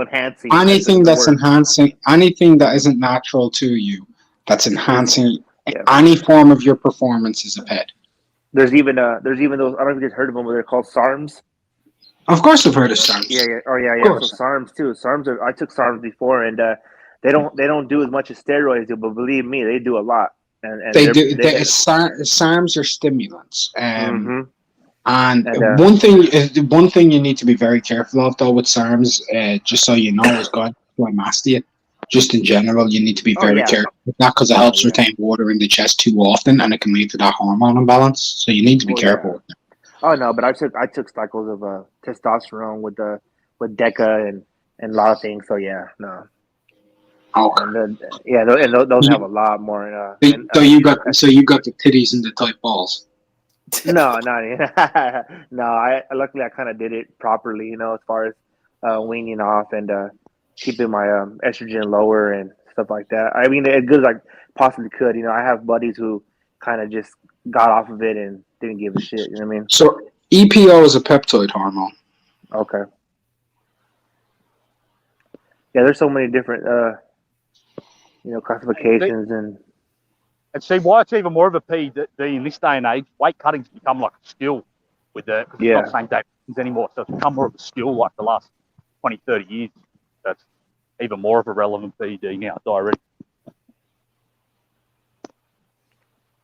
enhancing. Anything that's enhancing, anything that isn't natural to you, that's enhancing any form of your performance is a PED. There's even those. I don't know if you guys heard of them, but they're called SARMs. Of course, I've heard of SARMs. Yeah. Oh, yeah. So SARMs too. I took SARMs before, and they don't do as much as steroids do, but believe me, they do a lot. And they do. SARMs are stimulants. Mm-hmm. And one thing you need to be very careful of though with SARMs, just so you know, is glymastia. Just in general, you need to be very careful with that because it helps retain water in the chest too often, and it can lead to that hormone imbalance. So you need to be careful with that. Oh no, but I took cycles of testosterone with DECA and a lot of things. So yeah, no. Okay. And those have a lot more. So you got the titties and the tight balls. No, not no. Luckily I kind of did it properly, as far as weaning off and keeping my estrogen lower and stuff like that. I mean, as good as I possibly could. I have buddies who kind of just got off of it and didn't give a shit. You know what I mean? So EPO is a peptide hormone. Okay. Yeah, there's so many different classifications and see why it's even more of a PED in this day and age. Weight cutting's become like a skill because it's not St. David's anymore. So it's become more of a skill like the last 20, 30 years. That's even more of a relevant PED now, diuretic.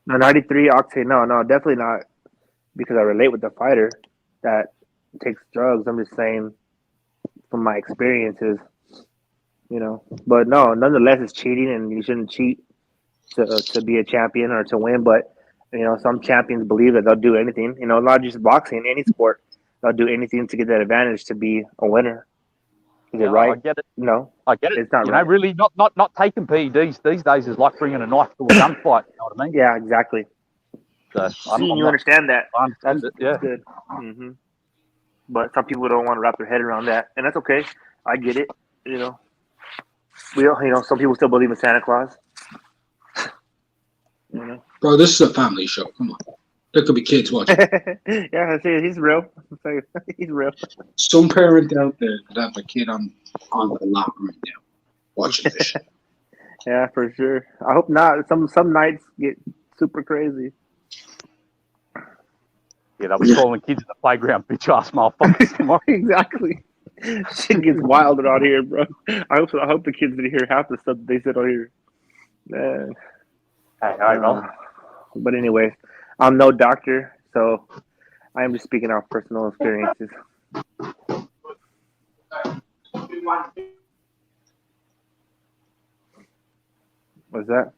No, 93 octane. No, definitely not. Because I relate with the fighter that takes drugs. I'm just saying from my experiences, But no, nonetheless, it's cheating, and you shouldn't cheat to be a champion or to win. But some champions believe that they'll do anything. Not just boxing, any sport, they'll do anything to get that advantage to be a winner. Is it right? I get it. No, I get it. It's not right. Really, not taking PEDs these days is like bringing a knife to a gunfight. You know what I mean? Yeah, exactly. So you understand that? I understand it. Yeah. That's good. Mm-hmm. But some people don't want to wrap their head around that, and that's okay. I get it. We all, some people still believe in Santa Claus. Bro, this is a family show. Come on. There could be kids watching. Yeah, I see. He's real. He's real. Some parent out there could have a kid on the lap right now watching this shit. Yeah, for sure. I hope not. Some nights get super crazy. Yeah, they'll be calling kids in the playground bitch ass motherfuckers tomorrow. Exactly. Shit gets wild out here, bro. I hope the kids didn't hear half the stuff they said on here. Man. Hey, all right, bro. But anyways, I'm no doctor, so I am just speaking out personal experiences. What's that?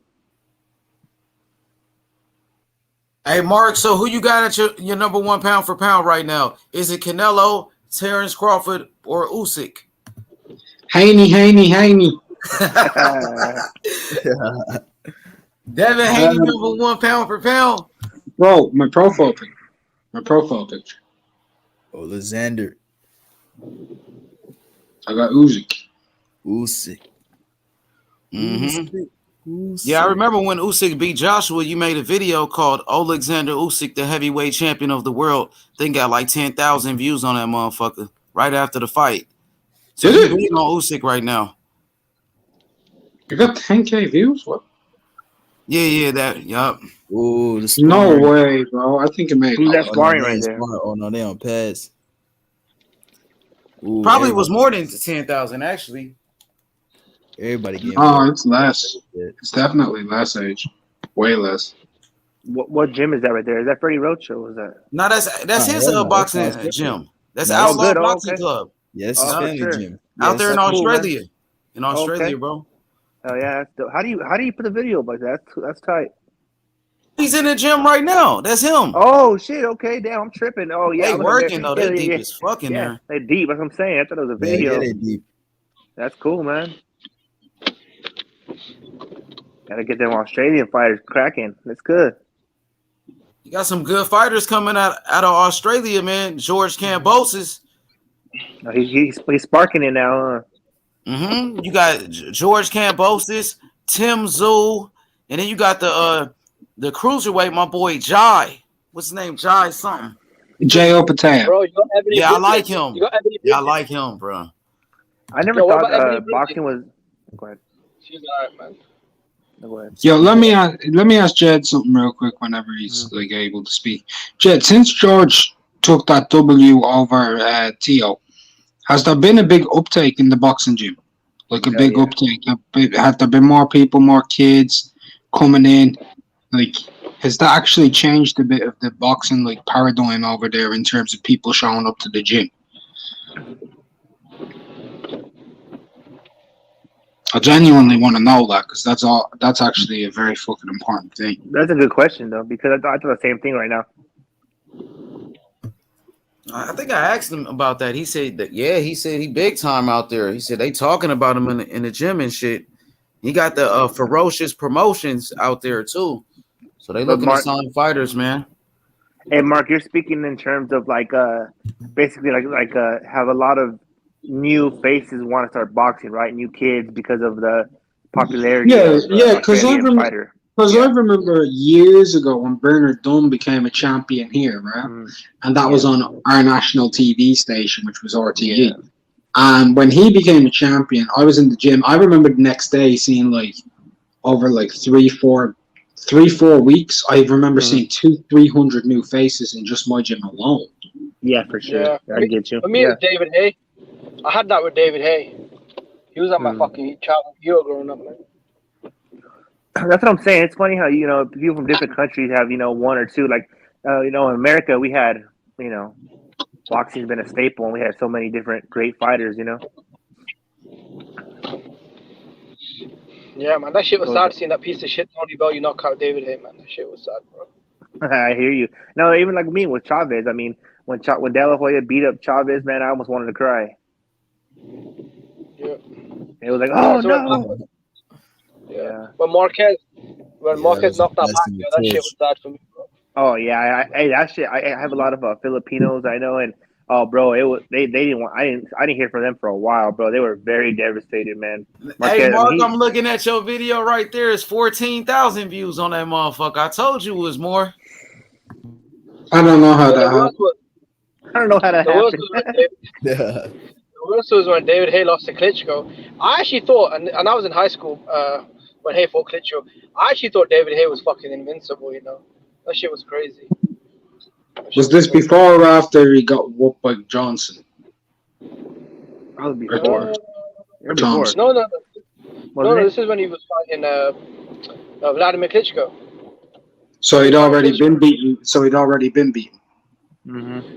Hey, Mark, so who you got at your number one pound for pound right now? Is it Canelo, Terrence Crawford, or Usyk? Haney. Devin Haney, number one pound for pound. Bro, my profile picture. Alexander. I got Usyk. Mm-hmm. Yeah, I remember when Usyk beat Joshua, you made a video called Alexander Usyk, the heavyweight champion of the world. Then got like 10,000 views on that motherfucker right after the fight. So you're beating on Usyk right now. You got 10K views? What? Yeah, yup. Ooh, the no way, bro. I think it made. Who's that sparring right there? Oh no, they on pads. Ooh, Probably was more than 10,000 actually. Everybody getting. Oh, it's less. It's definitely less age. Way less. What gym is that right there? Is that Freddie Roach or was that? No, that's his boxing gym. That's Outlaw Boxing Club. Yeah, it's his family gym. Out there in Australia. Cool, in Australia, bro. Oh yeah, that's dope. How do you put a video up like that? That's tight. He's in the gym right now. That's him. Oh shit! Okay, damn, I'm tripping. Oh yeah, they working though. They deep as fucking there. They deep. That's what I'm saying. I thought it was a video. Yeah, they deep. That's cool, man. Gotta get them Australian fighters cracking. That's good. You got some good fighters coming out of Australia, man. George Kambosos. Oh, he's sparking it now, huh? Mm-hmm. You got George Kambosos, Tim Zhu, and then you got the cruiserweight, my boy Jai. What's his name? Jai something. J.O. Patel. Bro, you got Ebony yeah, I Bridges. like him. You got Ebony Yeah, I Bridges. like him, bro. I never thought boxing was. Go ahead. She's alright, man. Go ahead. Yo, let me ask Jed something real quick whenever he's like able to speak. Jed, since George took that W over Tio, has there been a big uptake in the boxing gym? Like a big uptake? Have there been more people, more kids coming in? Like, has that actually changed a bit of the boxing like paradigm over there in terms of people showing up to the gym? I genuinely want to know that because that's actually a very fucking important thing. That's a good question though, because I thought the same thing right now. I think I asked him about that. He said that he said he big time out there. He said they talking about him in the gym and shit. He got the ferocious promotions out there too. So they looking to sign fighters, man. Hey Mark, you're speaking in terms of like basically like have a lot of new faces want to start boxing, right? New kids because of the popularity. Yeah, because I remember years ago when Bernard Dunn became a champion here, right? And that was on our national TV station, which was RTE. And when he became a champion, I was in the gym. I remember the next day seeing like over like 3-4 weeks. I remember seeing 200-300 new faces in just my gym alone. Yeah, for sure. Yeah. I get you. For me, it was David Hay. I had that with David Hay. He was at my fucking childhood hero growing up, man. That's what I'm saying. It's funny how people from different countries have one or two. Like in America, we had boxing's been a staple, and we had so many different great fighters. Yeah, man, that shit was sad seeing that piece of shit Tony Bellew knock out David Hay, man. That shit was sad, bro. I hear you. No, even like me with Chavez. I mean, when De La Hoya beat up Chavez, man, I almost wanted to cry. Yeah. It was like, oh no. Yeah. When Marquez knocked that back, that shit was sad for me, bro. Oh yeah, that shit. I have a lot of Filipinos I know, and bro, it was they didn't want. I didn't hear from them for a while, bro. They were very devastated, man. Marquez, Hey Mark, I'm looking at your video right there. It's 14,000 views on that motherfucker. I told you it was more. I don't know how that happened. I don't know how that happened. Yeah. The worst was when David Hay lost to Klitschko. I actually thought, and I was in high school when Hay fought Klitschko. I actually thought David Hay was fucking invincible. That shit was crazy. Was this before or after he got whooped by Johnson? Probably before. Johnson. No, this is when he was fighting Vladimir Klitschko. So he'd already been beaten.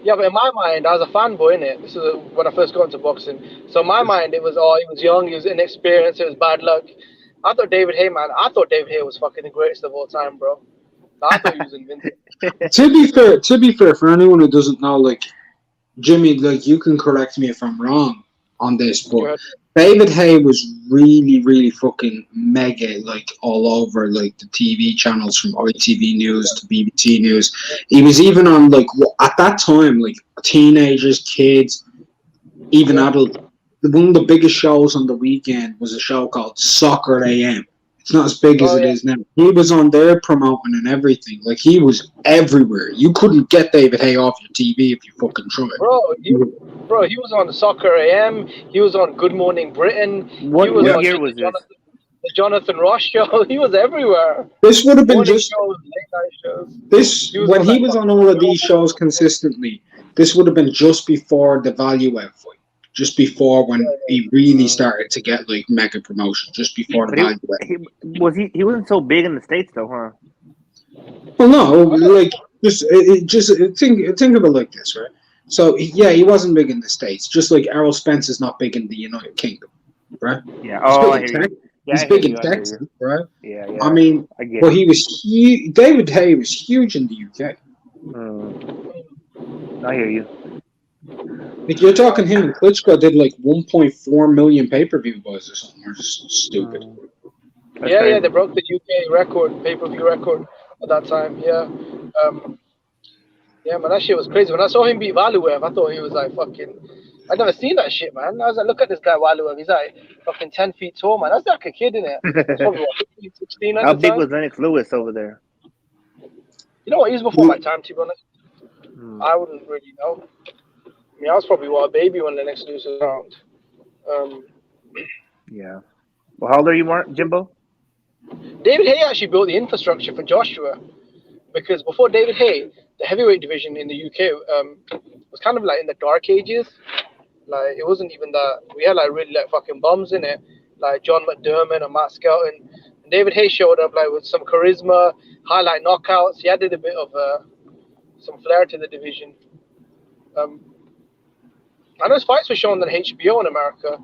Yeah, but in my mind, I was a fanboy, innit? This is when I first got into boxing. So in my mind, it was, he was young, he was inexperienced, it was bad luck. I thought David Hay was fucking the greatest of all time, bro. I thought he was invincible. To be fair, for anyone who doesn't know, like Jimmy, like you can correct me if I'm wrong on this, but David Hay was really, really fucking mega, like all over, like the TV channels from ITV News to BBC News. He was even on like at that time, like teenagers, kids, even adults. One of the biggest shows on the weekend was a show called Soccer AM. It's not as big as it is now. He was on there promoting and everything. Like he was everywhere. You couldn't get David Hay off your TV if you fucking tried. Bro, he was on the Soccer AM. He was on Good Morning Britain. What year was this? The Jonathan Ross show. He was everywhere. This would have been Morning just shows, late night shows. this when he was on all of these shows consistently. This would have been just before the value out fight. Just before when he really started to get like mega promotion. Just before the value out. He wasn't so big in the States though, huh? Well, no, like think of it like this, right? So he wasn't big in the States, just like Errol Spence is not big in the United Kingdom, right? Yeah. He's big in Texas, right? Yeah. I mean, but he was huge. David Hay was huge in the UK. I hear you. Like you're talking him and Klitschko did like 1.4 million pay-per-view buys or something. Or just stupid. Yeah, they broke the UK record, pay-per-view record at that time. Yeah. Yeah, man, that shit was crazy. When I saw him beat Valuev, I thought he was like fucking. I'd never seen that shit, man. I was like, look at this guy Valuev. He's like fucking 10 feet tall, man. That's like a kid, isn't it? Probably what, 15, 16 at How the big time? was Lennox Lewis over there? You know what? He was before my time, to be honest. I wouldn't really know. I mean, I was probably a baby when Lennox Lewis was around. Yeah. Well, how old are you, Jimbo? David Hay actually built the infrastructure for Joshua, because before David Hay, the heavyweight division in the UK was kind of like in the dark ages. Like it wasn't even that. We had like really like fucking bums in it, like John McDermott and Matt Skelton. And David Hay showed up like with some charisma, highlight knockouts. He added a bit of some flair to the division. I know his fights were shown on HBO in America,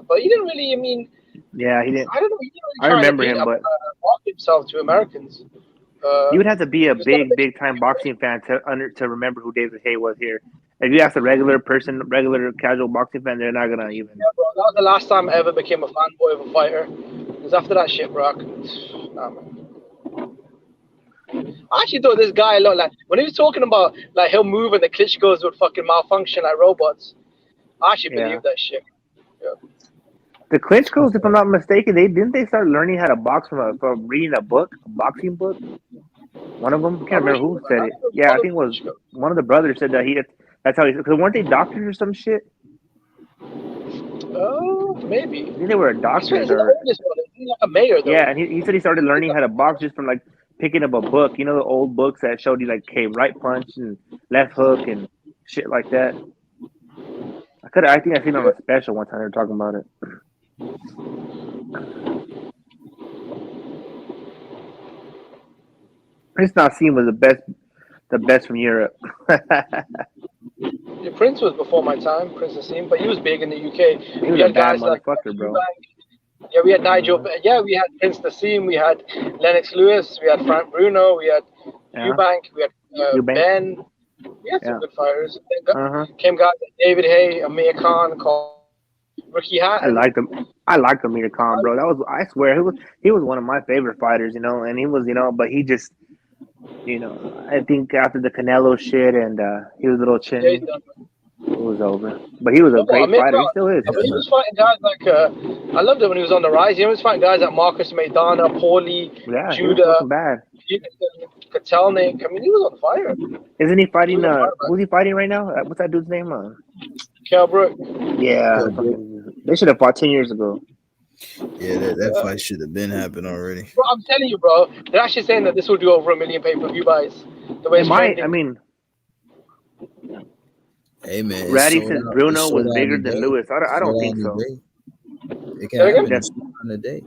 but he didn't really. I mean, yeah, he didn't. I don't know. He didn't really I remember him, but market himself to Americans. You would have to be a big time boxing fan to remember who David Hay was here. If you ask a regular casual boxing fan, they're not gonna even. Yeah, bro, that was the last time I ever became a fanboy of a fighter. Because after that shit, bro, nah, man. I actually thought this guy looked like when he was talking about like he'll move and the Klitschko's would fucking malfunction like robots. I actually believe that shit. Yeah. The Klitschko's, if I'm not mistaken, they start learning how to box from reading a boxing book. One of them, I can't remember who said it. Yeah, I think it was one of the brothers said that that's how because weren't they doctors or some shit? Oh, maybe. I think they were doctors He's like a mayor, though. Yeah, and he said he started learning how to box just from like picking up a book. You know the old books that showed you like right punch and left hook and shit like that. I think I seen it on a special one time they were talking about it. Prince Nassim was the best from Europe. Yeah, Prince was before my time, Prince Nassim, but he was big in the UK. He was a bad motherfucker, bro. Yeah, we had Nigel. Yeah, we had Prince Nassim. We had Lennox Lewis. We had Frank Bruno. We had Eubank. We had Ben. We had some good fighters. Came guys like David Hay, Amir Khan, Ricky Hatton. I liked Amir Khan, bro. I swear he was one of my favorite fighters, and he was, but he just, I think after the Canelo shit and he was a little chinny. It was over. But he was a great fighter. He still is. But he was fighting guys like I loved it when he was on the rise. He was fighting guys like Marcus Maidana, Paulie, Judah, Kotelnik. I mean, he was on fire. Isn't he fighting? Who's he fighting right now? What's that dude's name? Kell Brook. Yeah, they should have fought 10 years ago. Yeah, that fight should have been happened already. Bro, I'm telling you, bro. They're actually saying that this will do over 1 million pay-per-view buys. The way it's trending. I mean, hey man, Ratty says Bruno was bigger than Lewis. I don't think so. It can happen on the day.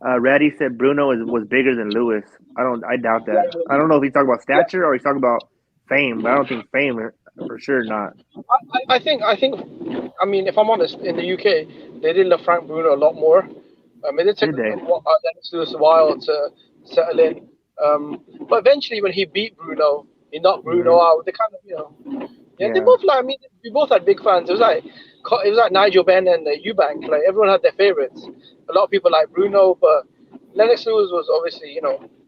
Ratty said Bruno was bigger than Lewis. I doubt that. I don't know if he's talking about stature or he's talking about fame, but I don't think fame for sure not. I think. I mean, if I'm honest, in the UK, they did love Frank Bruno a lot more. It did take Lennox Lewis a while to settle in. But eventually, when he beat Bruno, he knocked Bruno out. They kind of, they both like. I mean, we both had big fans. It was like Nigel Benn and Eubank. Like everyone had their favorites. A lot of people like Bruno, but Lennox Lewis was obviously,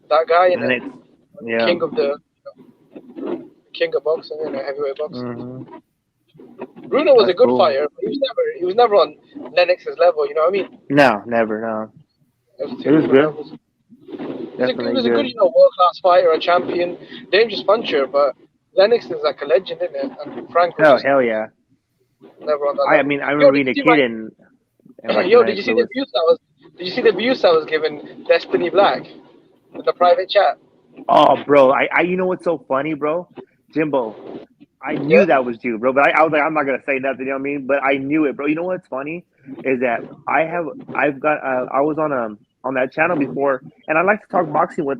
that guy and king of boxing and heavyweight boxing. Mm-hmm. Bruno was a good fighter, but he was never on Lennox's level. You know what I mean? No, never. No. It was good. He was a good, world class fighter, a champion, dangerous puncher. But Lennox is like a legend, isn't it? And Frank was hell yeah. Never on that I level. mean, I remember being a kid and did you see the abuse that was? Did you see the abuse that was given Destiny Black in the private chat? Oh, bro, I you know what's so funny, bro? Jimbo, I knew that was you, bro. But I was like, I'm not gonna say nothing. You know what I mean? But I knew it, bro. You know what's funny is that I was on that channel before, and I like to talk boxing with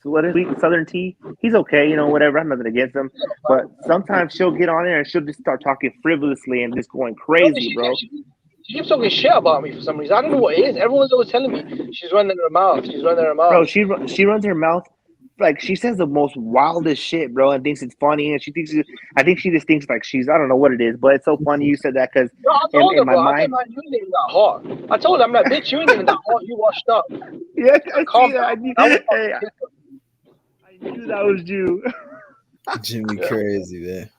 what is he, Southern T. He's okay, whatever. I have nothing against him. But sometimes she'll get on there and she'll just start talking frivolously and just going crazy, bro. She keeps talking shit about me for some reason. I don't know what it is. Everyone's always telling me she's running her mouth. Bro, she runs her mouth. Like, she says the most wildest shit, bro, and thinks it's funny. And I think she just thinks like I don't know what it is, but it's so funny you said that because in my mind. I told her, you ain't that hot. I told her, I'm like, bitch, you ain't even that hot. You washed up. Yeah, I see that. I knew that was you. Jimmy crazy, man.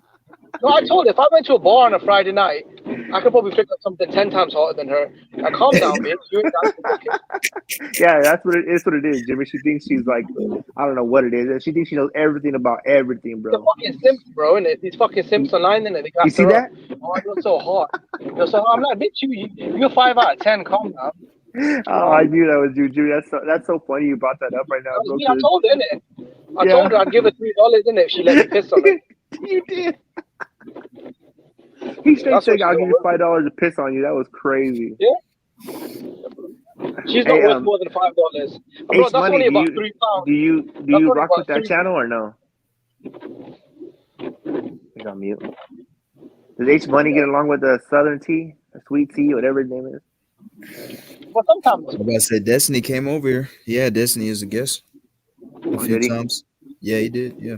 No, I told her, if I went to a bar on a Friday night, I could probably pick up something 10 times hotter than her. Like, calm down, bitch. You ain't that Yeah, that's what it is, Jimmy. She thinks she's like, I don't know what it is. She thinks she knows everything about everything, bro. The fucking simps, bro, innit? These fucking simps online, innit? They got you see that? Oh, you're so hot. You're so hot. I'm like, bitch, you're 5 out of 10. Calm down. Oh, I knew that was you, Jimmy. That's so funny you brought that up right now, bro. I told her, innit? I told her I'd give her $3, innit, if she let me piss on her. You did. He straight said, I'll give you $5 to piss on you. That was crazy. Yeah. She's not worth more than $5. Bro, that's Money, only about £3. Do you rock with that channel or no? He's on mute. Does H Money get along with the Southern Tea, or Sweet Tea, whatever his name is? Well, sometimes. I was about to say Destiny came over here. Yeah, Destiny is a guest a few times. Yeah, he did. Yeah.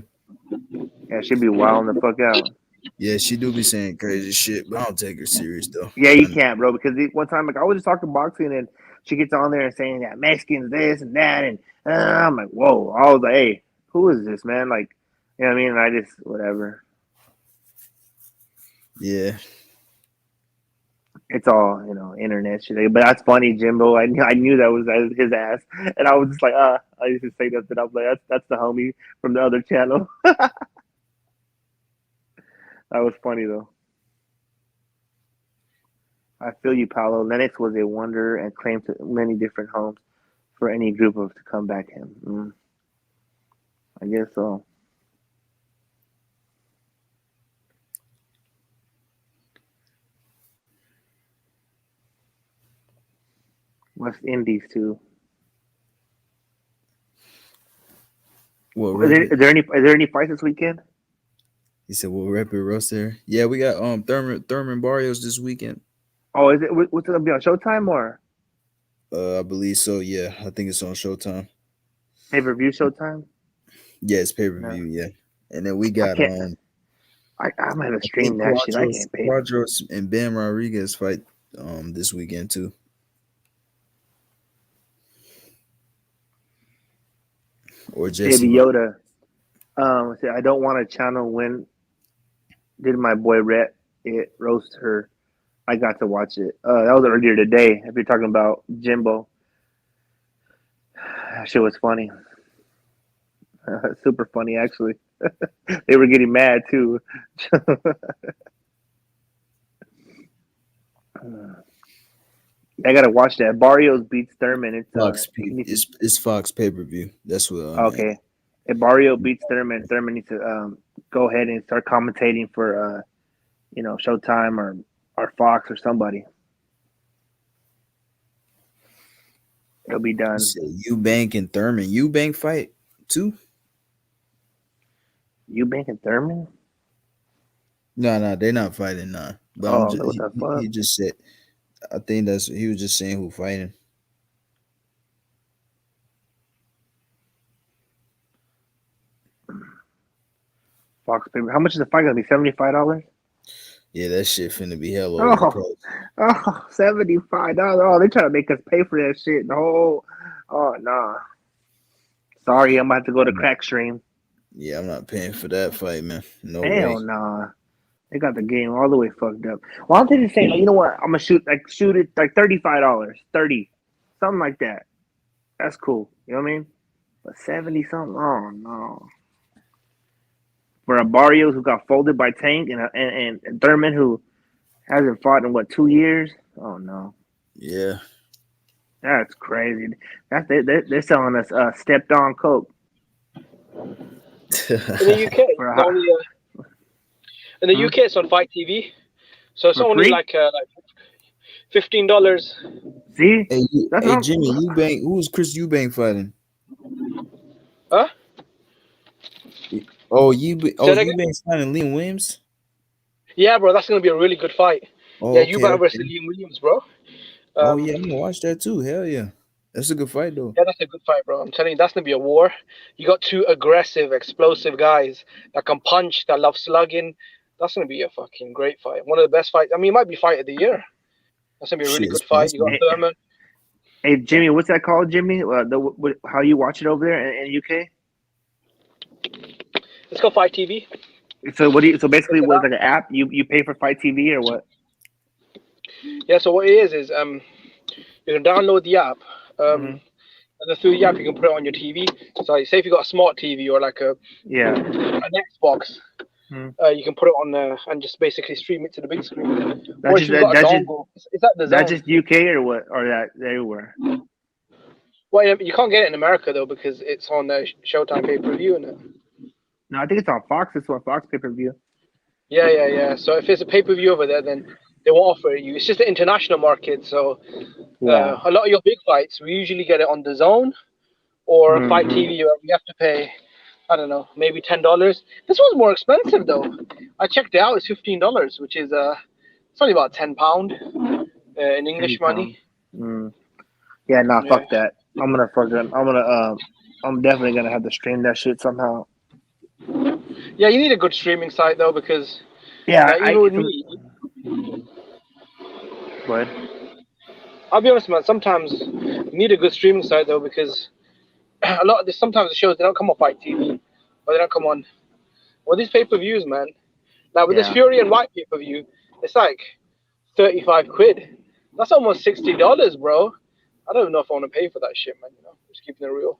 Yeah, she'd be wilding the fuck out. Yeah, she do be saying crazy shit, but I don't take her serious though. Yeah, you can't, bro. Because one time, like, I was just talking boxing, and she gets on there and saying that Mexicans this and that, and I'm like, whoa. I was like, hey, who is this, man? Like, you know what I mean? And I just whatever. Yeah. It's all, internet shit. But that's funny, Jimbo. I knew that was his ass, and I was just like, I used to say nothing. I was like, that's the homie from the other channel. That was funny though. I feel you, Paolo. Lennox was a wonder and claimed to many different homes for any group of to come back him. I guess so. West Indies too. Well, is there any fights this weekend? He said, "Well, Rapid Russ there." Yeah, we got Thurman Barrios this weekend. Oh, is it? What's it gonna be on Showtime or? I believe so. Yeah, I think it's on Showtime. Pay-per-view Showtime. Yeah, it's pay-per-view. Yeah, and then we got I'm gonna stream that shit. I can't pay. Quadros and Ben Rodriguez fight this weekend too. Or Jesse Baby Yoda. I don't want a channel when did my boy Rhett it roast her. I got to watch it. That was earlier today. If you're talking about Jimbo, that shit was funny. Super funny, actually. They were getting mad too. I gotta watch that. Barrios beats Thurman. It's Fox. It's Fox pay-per-view. That's what. Okay. If Barrio beats Thurman, Thurman needs to go ahead and start commentating for Showtime or Fox or somebody. It'll be done. Eubank and Thurman. Eubank fight too. Eubank and Thurman? No, they're not fighting. Nah, but I'm just what the fuck? he just said. I think he was just saying who fighting. Fox paper. How much is the fight gonna be? $75? Yeah, that shit finna be hell over the price. Oh, $75. Oh, they trying to make us pay for that shit. The whole. Oh nah. Sorry, I'm about to go to crack stream. Yeah, I'm not paying for that fight, man. No Hell way. nah. They got the game all the way fucked up. Why don't they just say, you know what? I'm gonna shoot it like $35, 30, something like that. That's cool. You know what I mean? But 70 something. Oh no. For a Barrios who got folded by Tank and Thurman who hasn't fought in 2 years. Oh no. Yeah. That's crazy. They're selling us stepped on coke. In the UK, it's only, in the UK, it's on Fight TV, so it's For only free? like $15. See, Hey, Jimmy, Eubank. Who's Chris Eubank fighting? Huh? Oh, Say that again? Eubank's fighting Liam Williams. Yeah, bro, that's gonna be a really good fight. Oh, Yeah, okay, Eubank versus okay. Liam Williams, bro. Oh yeah, I'm gonna watch that too. Hell yeah, that's a good fight though. Yeah, that's a good fight, bro. I'm telling you, that's gonna be a war. You got two aggressive, explosive guys that can punch, that love slugging. That's gonna be a fucking great fight. One of the best fights. I mean, it might be fight of the year. That's gonna be a really Shit, good it's fight. You got possible. Thurman. Hey Jimmy, what's that called, Jimmy? How you watch it over there in UK? Let's go Fight TV. So So basically, what's like an app? You pay for Fight TV or what? Yeah. So what it is you can download the app. And then through the app, you can put it on your TV. So, like, say if you got a smart TV or like an Xbox, you can put it on there and just basically stream it to the big screen. Or if you've got a dongle, is that the That's zone? just UK or what? Or that everywhere? Well, you can't get it in America though because it's on Showtime pay-per-view, isn't it? No, I think it's on Fox. It's on Fox pay-per-view. Yeah. So if it's a pay-per-view over there, then they won't offer it you. It's just the international market. So a lot of your big fights, we usually get it on the zone or Fight TV. We have to pay, I don't know, maybe $10. This one's more expensive though. I checked it out. It's $15, which is it's only about £10 in English money. Yeah, nah, fuck that. I'm definitely gonna have to stream that shit somehow. Yeah, you need a good streaming site though because even with me. What? I'll be honest, man. Sometimes you need a good streaming site though because sometimes the shows they don't come on Fight TV or they don't come on these pay-per-views, man. Now with this Fury and White pay-per-view, it's like 35 quid. That's almost $60, bro. I don't know if I want to pay for that shit, man. You know, just keeping it real.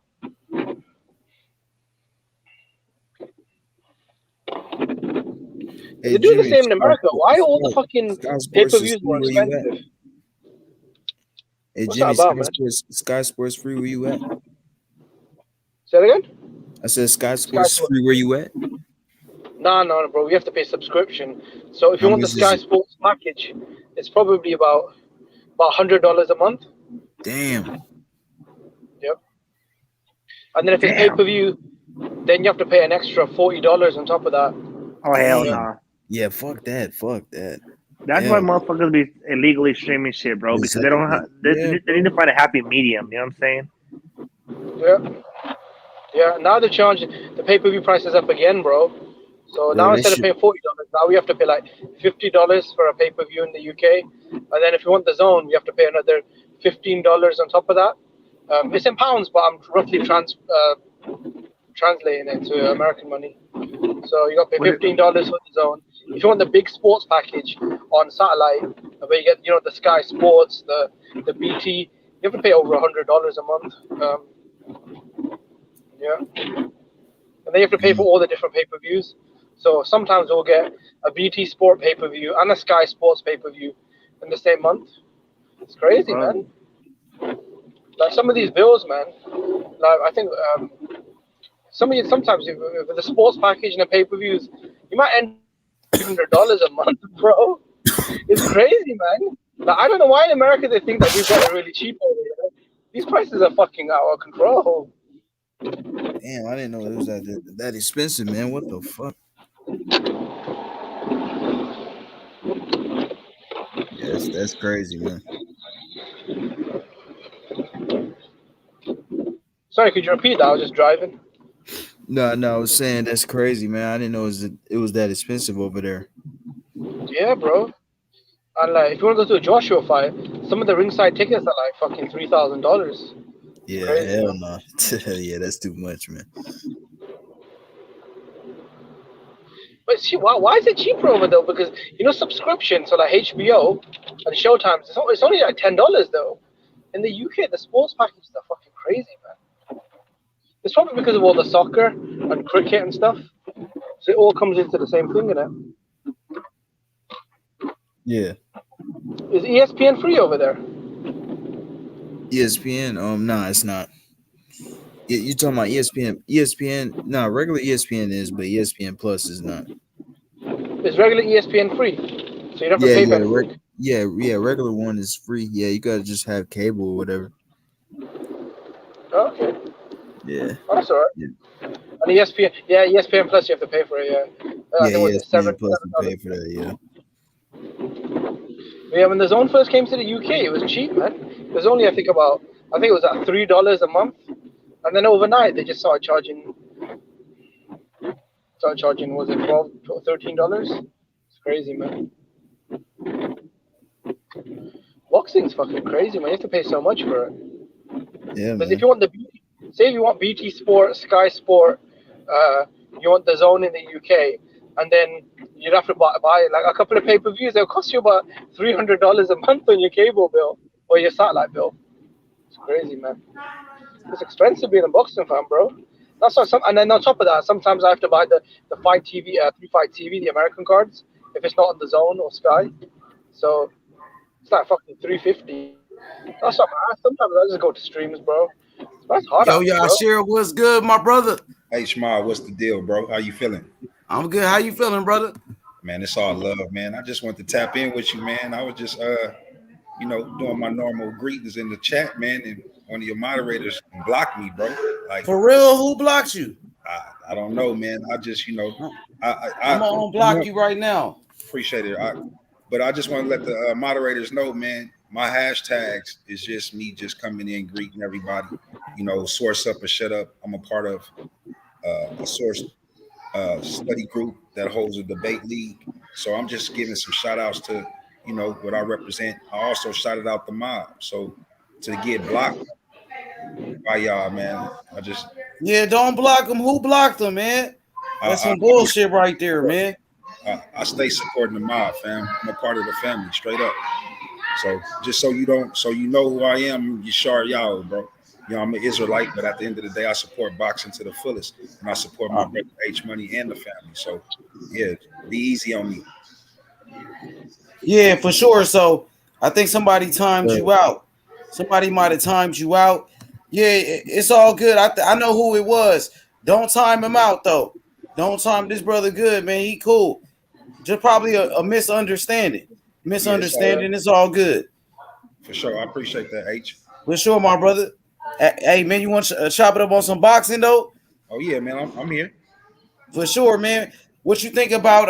Hey, They're doing the Jimmy, same in America. Why are all the fucking pay-per-views more where you at? expensive? Hey, What's Jimmy, that about, man? Sky Sports Free, where you at? Say that again? I said Sky Sports Free, where you at? No, bro. We have to pay subscription. So if you want the Sky Sports package, it's probably about $100 a month. Damn. Yep. And then if it's pay-per-view, then you have to pay an extra $40 on top of that. Oh hell no. Yeah, fuck that. That's why motherfuckers be illegally streaming shit, bro. Because they don't they need to find a happy medium. You know what I'm saying? Yeah. Now they're charging the pay-per-view prices up again, bro. So now instead of paying $40, now we have to pay like $50 for a pay-per-view in the UK, and then if you want the zone, we have to pay another $15 on top of that. It's in pounds, but I'm roughly translating it to American money. So you got to pay $15 for the zone. If you want the big sports package on satellite, where you get the Sky Sports, the BT, you have to pay over $100 a month. And then you have to pay for all the different pay-per-views. So sometimes we'll get a BT Sport pay-per-view and a Sky Sports pay-per-view in the same month. It's crazy, man. Like some of these bills, man. Like I think sometimes with the sports package and the pay-per-views, you might end $100 a month, bro. It's crazy, man. Like I don't know why in America they think that we've got it really cheap over here. These prices are fucking out of control. Damn, I didn't know it was that expensive, man. What the fuck? Yes, that's crazy, man. Sorry, could you repeat that? I was just driving. No, I was saying that's crazy, man. I didn't know it was that expensive over there. Yeah, bro. And like, if you want to go to a Joshua fight, some of the ringside tickets are like fucking $3,000. Yeah, Crazy. hell no. Yeah, that's too much, man. But see, why is it cheaper over there? Because subscription, so like HBO and Showtime, it's only like $10 though. In the UK, the sports packages are fucking crazy, man. It's probably because of all the soccer and cricket and stuff. So it all comes into the same thing, innit? Yeah. Is ESPN free over there? ESPN? Nah, it's not. You talking about ESPN? ESPN? No, regular ESPN is, but ESPN Plus is not. Is regular ESPN free? So you don't have to pay for anything? Yeah, regular one is free. Yeah, you gotta just have cable or whatever. Okay. Yeah. Oh, that's alright. Yeah. And ESPN Plus you have to pay for it, yeah. I think it was ESPN Plus to pay for that, yeah. Yeah, when the Zone first came to the UK, it was cheap, man. It was only, I think it was at $3 a month. And then overnight, they just started charging, was it $12 or $13? It's crazy, man. Boxing's fucking crazy, man. You have to pay so much for it. Yeah, because if you want if you want BT Sport, Sky Sport, you want the Zone in the UK, and then you'd have to buy like a couple of pay-per-views. It'll cost you about $300 a month on your cable bill or your satellite bill. It's crazy, man. It's expensive being a boxing fan, bro. That's why and then on top of that, sometimes I have to buy the Fight TV, 3Fight TV, the American cards, if it's not on the Zone or Sky. So it's like fucking $350. That's why sometimes I just go to streams, bro. That's hard. Yo, Yashir, what's good, my brother? Hey, Shma, what's the deal, bro? How you feeling? I'm good. How you feeling, brother? Man, it's all love, man. I just want to tap in with you, man. I was just, doing my normal greetings in the chat, man, and one of your moderators blocked me, bro. Like, for real, who blocked you? I don't know, man. I just, I'm gonna unblock you right now. Appreciate it. But I just want to let the moderators know, man. My hashtags is just me just coming in, greeting everybody. Source up or shut up. I'm a part of a source study group that holds a debate league. So I'm just giving some shout outs to, what I represent. I also shouted out the mob. So to get blocked by y'all, man, don't block them. Who blocked them, man? That's some bullshit right there, man. I stay supporting the mob, fam. I'm a part of the family, straight up. So just so you know who I am, Yashar Yao, bro. I'm an Israelite, but at the end of the day, I support boxing to the fullest, and I support my brother H Money and the family. So, yeah, be easy on me. Yeah, for sure. So I think somebody timed you out. Somebody might have timed you out. Yeah, it's all good. I know who it was. Don't time him out though. Don't time this brother good, man. He cool. Just probably a misunderstanding. Misunderstanding. It's all good. For sure. I appreciate that, H. For sure, my brother. Hey, man, you want to chop it up on some boxing, though? Oh, yeah, man. I'm here. For sure, man. What you think about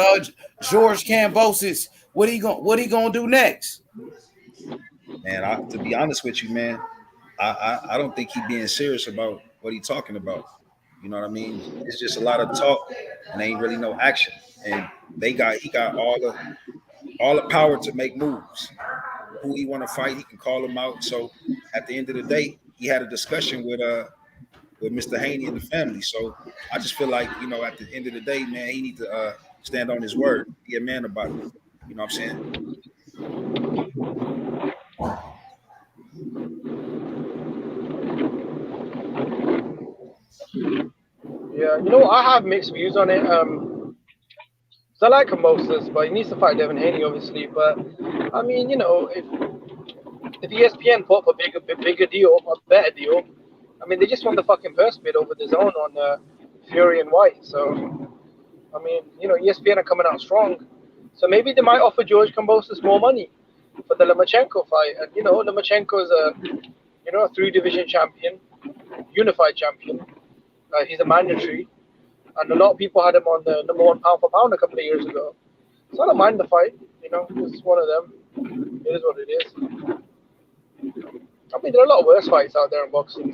George Kambosos? What he gonna do next? Man, to be honest with you, man, I don't think he being serious about what he talking about. You know what I mean? It's just a lot of talk and ain't really no action. And he got all the power to make moves. Who he want to fight, he can call him out. So at the end of the day, he had a discussion with Mr. Haney and the family. So I just feel like, at the end of the day, man, he need to stand on his word, be a man about it. You know what I'm saying? Yeah, I have mixed views on it. I like Kambosos, but he needs to fight Devin Haney, obviously. But I mean, if ESPN put up a bigger deal, a better deal, I mean, they just won the fucking purse bid over the Zone on Fury and White. So, I mean, ESPN are coming out strong. So maybe they might offer George Kambosos more money for the Lomachenko fight. And Lomachenko is a 3-division champion, unified champion. He's a mandatory, and a lot of people had him on the number 1 pound for pound a couple of years ago. So I don't mind the fight. You know, it's one of them. It is what it is. I mean, there are a lot of worse fights out there in boxing.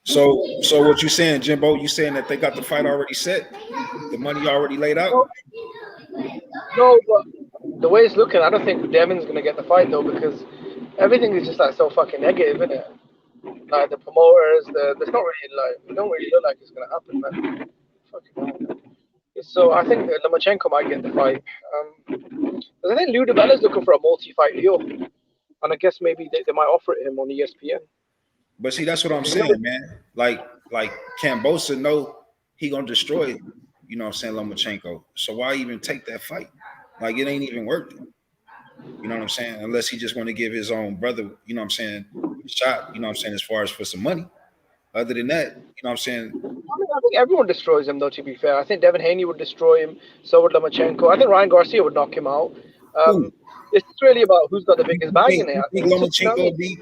So what you saying, Jimbo? You saying that they got the fight already set, the money already laid out? No, but the way it's looking, I don't think Devin's gonna get the fight though, because everything is just like so fucking negative, isn't it? Like the promoters, there's not really like, it don't really look like it's gonna happen, man. Fucking hell. So I think Lomachenko might get the fight. I think Lou DiBella's looking for a multi-fight deal, and I guess maybe they might offer it him on ESPN. But see, that's what I'm saying, man. Like Kambosos know he gonna destroy, you know what I'm saying, Lomachenko. So why even take that fight? Like it ain't even worth it. You know what I'm saying? Unless he just want to give his own brother, you know what I'm saying, a shot, you know what I'm saying, as far as for some money. Other than that, you know what I'm saying? I mean, I think everyone destroys him, though, to be fair. I think Devin Haney would destroy him. So would Lomachenko. I think Ryan Garcia would knock him out. It's really about who's got the biggest bag in it. You think Lomachenko beat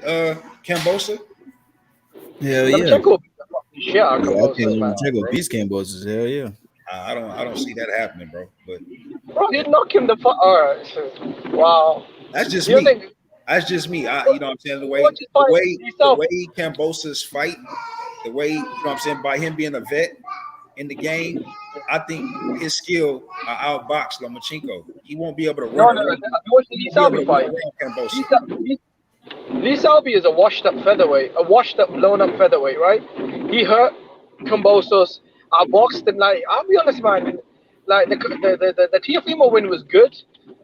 Kambosos? Hell yeah. Lomachenko would beat the fucking shit out of I Kambosos, think man. Lomachenko beats Kambosos. Hell yeah. I don't see that happening, bro. But bro, he'd knock him the fuck. All right. Wow. That's just You me. think- That's just me. You know what I'm saying? The way Kambosos fight, the way, you know what I'm saying, by him being a vet in the game, I think his skill outbox Lomachenko. He won't be able to run. No. Watch the Lee Selby fight. Lee Selby is a washed-up featherweight, a washed-up, blown-up featherweight, right? He hurt Kambosos. I boxed him. Like, I'll be honest, man. Like the Teofimo win was good.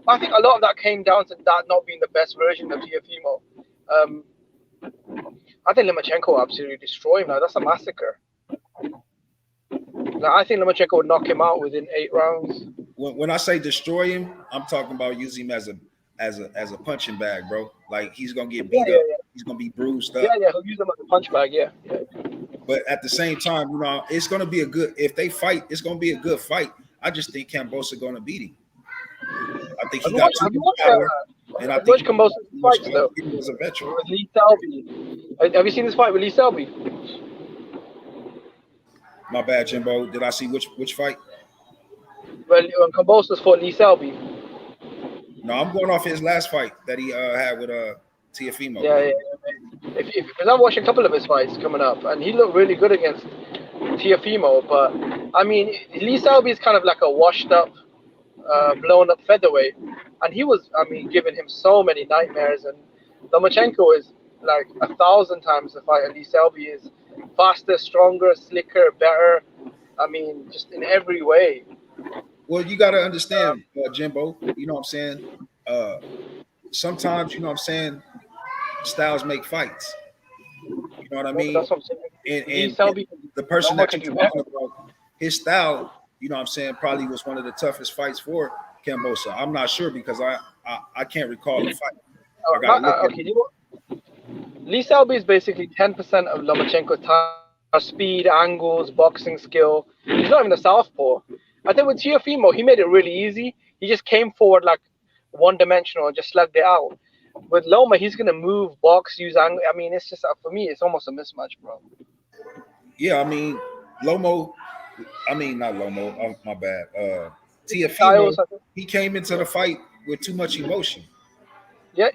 I think a lot of that came down to that not being the best version of Teofimo. I think Lomachenko absolutely destroyed him. Like, that's a massacre. Like, I think Lomachenko would knock him out within 8 rounds. When I say destroy him, I'm talking about using him as a punching bag, bro. Like he's gonna get beat up. Yeah. He's gonna be bruised up. Yeah, he'll use him as a punch bag. Yeah. But at the same time, you know, it's gonna be a good. If they fight, it's gonna be a good fight. I just think Kambosos gonna beat him. I think he got too much power. And I think Kambosos fights though. He was a veteran. With Lee Selby. Have you seen this fight with Lee Selby? My bad, Jimbo. Did I see which fight? Well, when Kambosos fought Lee Selby. No, I'm going off his last fight that he had with Teofimo. Yeah. Because I'm watching a couple of his fights coming up, and he looked really good against Teofimo. But I mean, Lee Selby is kind of like a washed-up, blown-up featherweight, and he was, I mean, giving him so many nightmares. And Lomachenko is like 1,000 times the fighter Lee Selby is. Faster, stronger, slicker, better. I mean, just in every way. Well, you got to understand, Jimbo, you know what I'm saying? Sometimes, you know what I'm saying, styles make fights. You know what I mean? That's what I'm saying. And the person that you're talking about, his style, you know what I'm saying, probably was one of the toughest fights for Kambosos. I'm not sure because I can't recall the fight. Lee Selby is basically 10% of Lomachenko's time, speed, angles, boxing skill. He's not even a southpaw. I think with Teofimo, he made it really easy. He just came forward like one-dimensional and just slugged it out. With Loma, he's going to move, box, use angle. I mean, it's just, for me, it's almost a mismatch, bro. Yeah, I mean, not Lomo, my bad. Teofimo, he came into the fight with too much emotion. Yeah.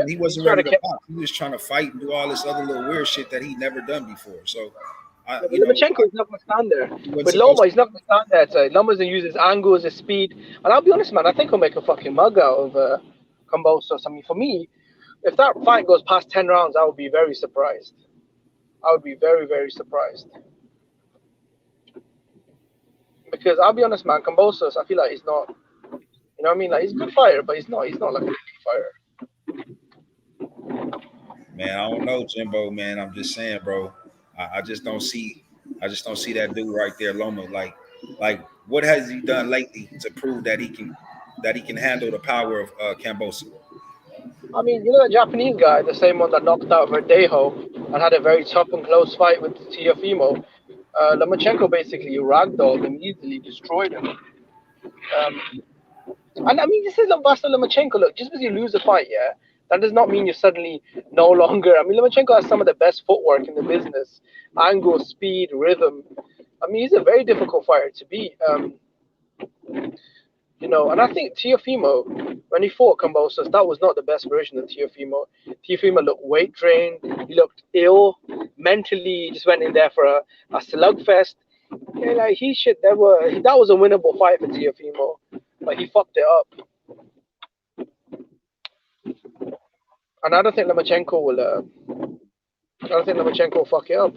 He wasn't ready to box. He was trying to fight and do all this other little weird shit that he'd never done before. So, Lomachenko is not going to stand there. With Loma, he's not going to stand there. So Loma's going to use his angles, his speed. And I'll be honest, man, I think he'll make a fucking mug out of Kambosos. I mean, for me, if that fight goes past 10 rounds, I would be very surprised. I would be very, very surprised. Because I'll be honest, man, Kambosos, I feel like he's not, you know what I mean? Like, he's a good fighter, but he's not like a elite fighter. Man, I don't know, Jimbo, man. I'm just saying, bro. I just don't see that dude right there, Loma. Like what has he done lately to prove that he can handle the power of Kambosos? I mean, you know the Japanese guy, the same one that knocked out Verdejo and had a very tough and close fight with Teofimo. Lomachenko basically ragdolled him, easily destroyed him. And I mean, this is Lomachenko. Look, just because you lose a fight, yeah, That does not mean you're suddenly no longer. I mean, Lomachenko has some of the best footwork in the business, angle, speed, rhythm. I mean, he's a very difficult fighter to beat. And I think Teofimo, when he fought Kambosos, that was not the best version of Teofimo. Teofimo looked weight drained. He looked ill. Mentally, he just went in there for a slugfest. Yeah, like that was a winnable fight for Teofimo, but he fucked it up. And I don't think Lomachenko will fuck it up.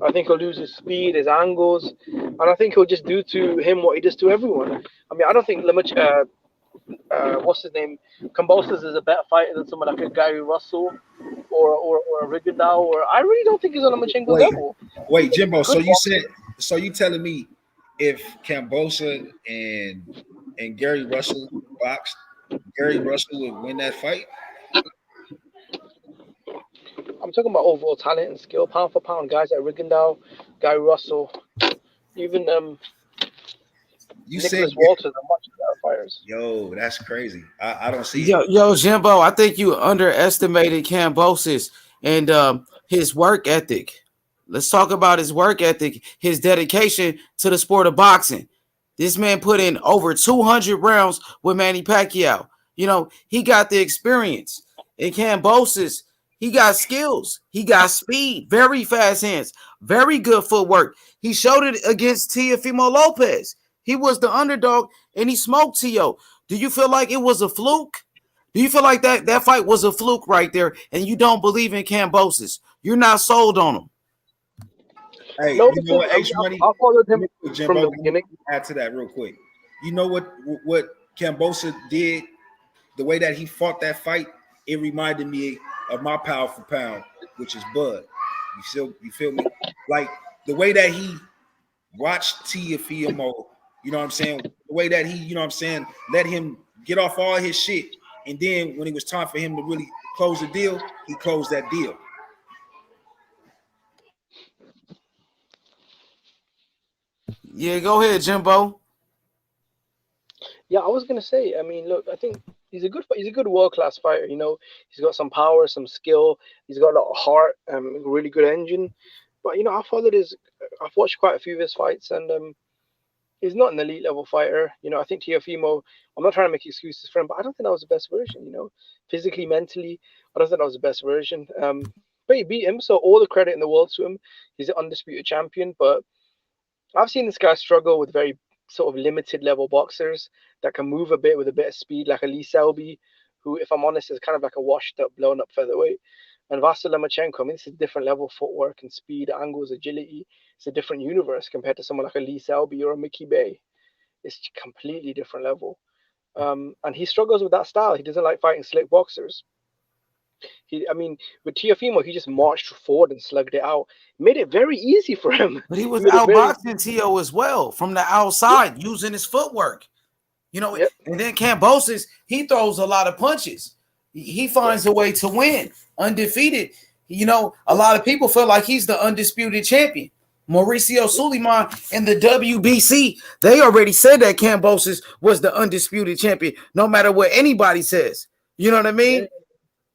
I think he'll lose his speed, his angles, and I think he'll just do to him what he does to everyone. I mean, I don't think what's his name, Kambosos is a better fighter than someone like a Gary Russell or a Rigondeaux. Or I really don't think he's on Lomachenko's level. Wait, Jimbo. So you telling me if Kambosos and Gary Russell boxed, Gary Russell would win that fight? I'm talking about overall talent and skill, pound for pound. Guys like Rigondeaux, Gary Russell, even Nicholas Walters are much better fighters. Yo, that's crazy. I don't see Yo, Jimbo, I think you underestimated Kambosos and his work ethic. Let's talk about his work ethic, his dedication to the sport of boxing. This man put in over 200 rounds with Manny Pacquiao. He got the experience. In Kambosos, he got skills. He got speed, very fast hands, very good footwork. He showed it against Teofimo Lopez. He was the underdog, and he smoked Teo. Do you feel like it was a fluke? Do you feel like that fight was a fluke right there, and you don't believe in Kambosos? You're not sold on him. Hey, No, you know what, because H-Money? I followed him Jimbo, from the let me beginning. add to that real quick. You know what Kambosos did, the way that he fought that fight, it reminded me of my pound for pound, which is Bud. You feel me? Like the way that he watched Teofimo, you know what I'm saying? The way that he, you know what I'm saying, let him get off all his shit. And then when it was time for him to really close the deal, he closed that deal. Yeah, go ahead, Jimbo. Yeah, I was gonna say. I mean, look, I think he's a good world-class fighter. He's got some power, some skill. He's got a lot of heart, really good engine. But I've watched quite a few of his fights, and he's not an elite level fighter. I think Teofimo. I'm not trying to make excuses for him, but I don't think that was the best version. Physically, mentally, I don't think that was the best version. But he beat him, so all the credit in the world to him. He's an undisputed champion. But I've seen this guy struggle with very sort of limited level boxers that can move a bit with a bit of speed, like a Lee Selby, who, if I'm honest, is kind of like a washed up, blown up featherweight. And Vasyl Lomachenko, I mean, it's a different level of footwork and speed, angles, agility. It's a different universe compared to someone like a Lee Selby or a Mickey Bay. It's a completely different level. And he struggles with that style. He doesn't like fighting slick boxers. With Teofimo, he just marched forward and slugged it out. Made it very easy for him. But he was outboxing Teo as well from the outside, using his footwork. And then Kambosos, he throws a lot of punches. He finds a way to win, undefeated. A lot of people feel like he's the undisputed champion. Mauricio Suleiman and the WBC, they already said that Kambosos was the undisputed champion, no matter what anybody says. You know what I mean? Yeah.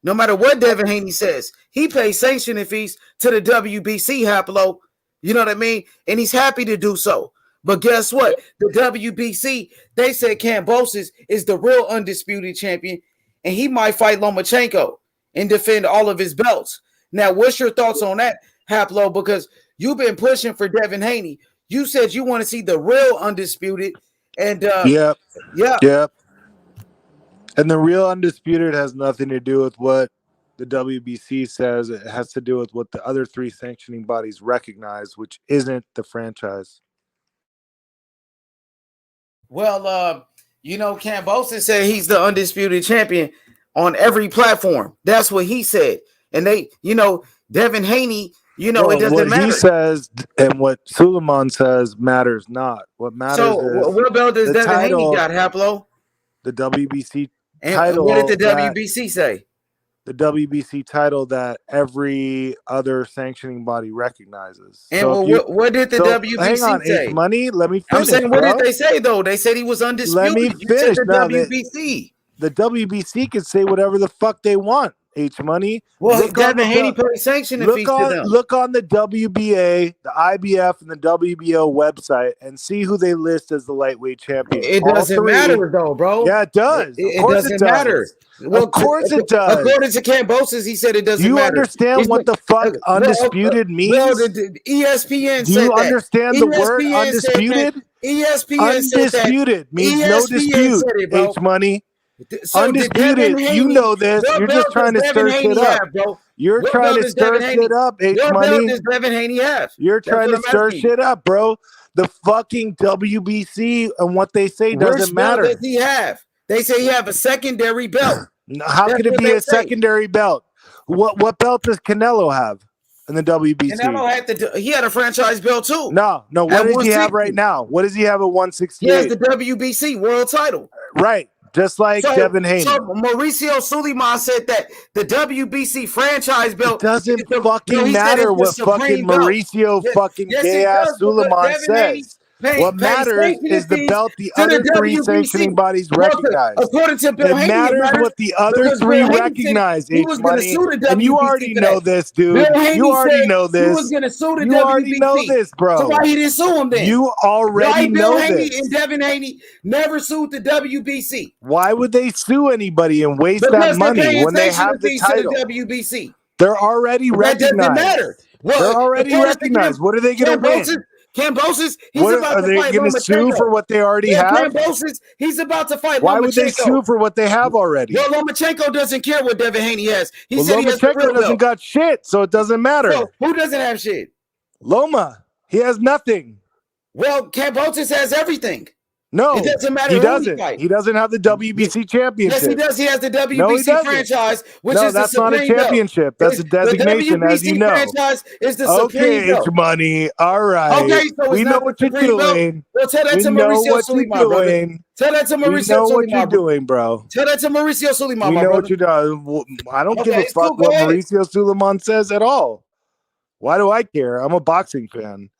No matter what Devin Haney says, he pays sanctioning fees to the WBC, Haplo. You know what I mean? And he's happy to do so. But guess what? The WBC, they said Kambosos is the real undisputed champion, and he might fight Lomachenko and defend all of his belts. Now, what's your thoughts on that, Haplo? Because you've been pushing for Devin Haney. You said you want to see the real undisputed. And Yep. And the real undisputed has nothing to do with what the WBC says. It has to do with what the other three sanctioning bodies recognize, which isn't the franchise. Well, Kambosos said he's the undisputed champion on every platform. That's what he said. And they, Devin Haney, it doesn't what matter. He says and what Suleiman says matters not. What matters is what belt does Devin Haney got, Haplo? The WBC and title. What did the WBC say? The WBC title that every other sanctioning body recognizes. And what did the WBC hang on, say? Money, let me finish. I'm saying, what did they say though? They said he was undisputed. Let me finish. The WBC. the WBC can say whatever the fuck they want. H Money. Well, Devin Haney paid sanctioning fees to them. Look on the WBA, the IBF, and the WBO website and see who they list as the lightweight champion. It doesn't matter though, bro. Yeah, it does. It doesn't matter. Well, of course it does. According to Kambosos, he said it doesn't matter. You understand what the fuck undisputed means? Well, the ESPN Do said you that. understand the word ESPN undisputed? ESPN said that. Undisputed means no dispute. H Money. So undisputed. You know this. You're just trying to stir shit up. You're trying to stir shit up, H Money. What belt does Devin Haney have? You're trying to stir shit up, bro. The fucking WBC and what they say doesn't matter. Which belt does he have? They say he have a secondary belt. How could it be a secondary belt? What belt does Canelo have in the WBC? Canelo he had a franchise belt too. No. What does he have right now? What does he have at 168? He has the WBC world title. Right. Just like Devin Haney. So Mauricio Suleiman said that the WBC franchise belt doesn't fucking matter what fucking Mauricio fucking gay ass Suleiman says. What matters is the belt the other three sanctioning bodies recognize. According to Bill Haney, it matters what the other three recognize, H Money. And you already know this, dude. You already know this. He was going to sue the WBC. You already know this, bro. So why he didn't sue him then? You already know this. Bill Haney and Devin Haney never sued the WBC. Why would they sue anybody and waste that money when they have the title? To the WBC. They're already recognized. That doesn't matter. Well, they're already recognized. What are they going to win? Kambosos, he's about to fight. Are they going to sue for what they already have? Kambosos, he's about to fight. Why would they sue for what they have already? Well, Lomachenko doesn't care what Devin Haney has. He said Lomachenko doesn't got shit, so it doesn't matter. So who doesn't have shit? Loma. He has nothing. Well, Kambosos has everything. No, it doesn't matter. He doesn't. He doesn't have the WBC championship. Yes, he does. He has the WBC franchise, which is that's not a championship. That's a designation, as you know. Franchise is the okay, it's money. All right. Okay, so we know what you're doing. Well, tell that to Mauricio Suleiman, brother. Tell that to Mauricio Suleiman. We know what you're doing, bro. Tell that to Mauricio Suleiman. We know what you're doing. I don't give a fuck what Mauricio Suleiman says at all. Why do I care? I'm a boxing fan.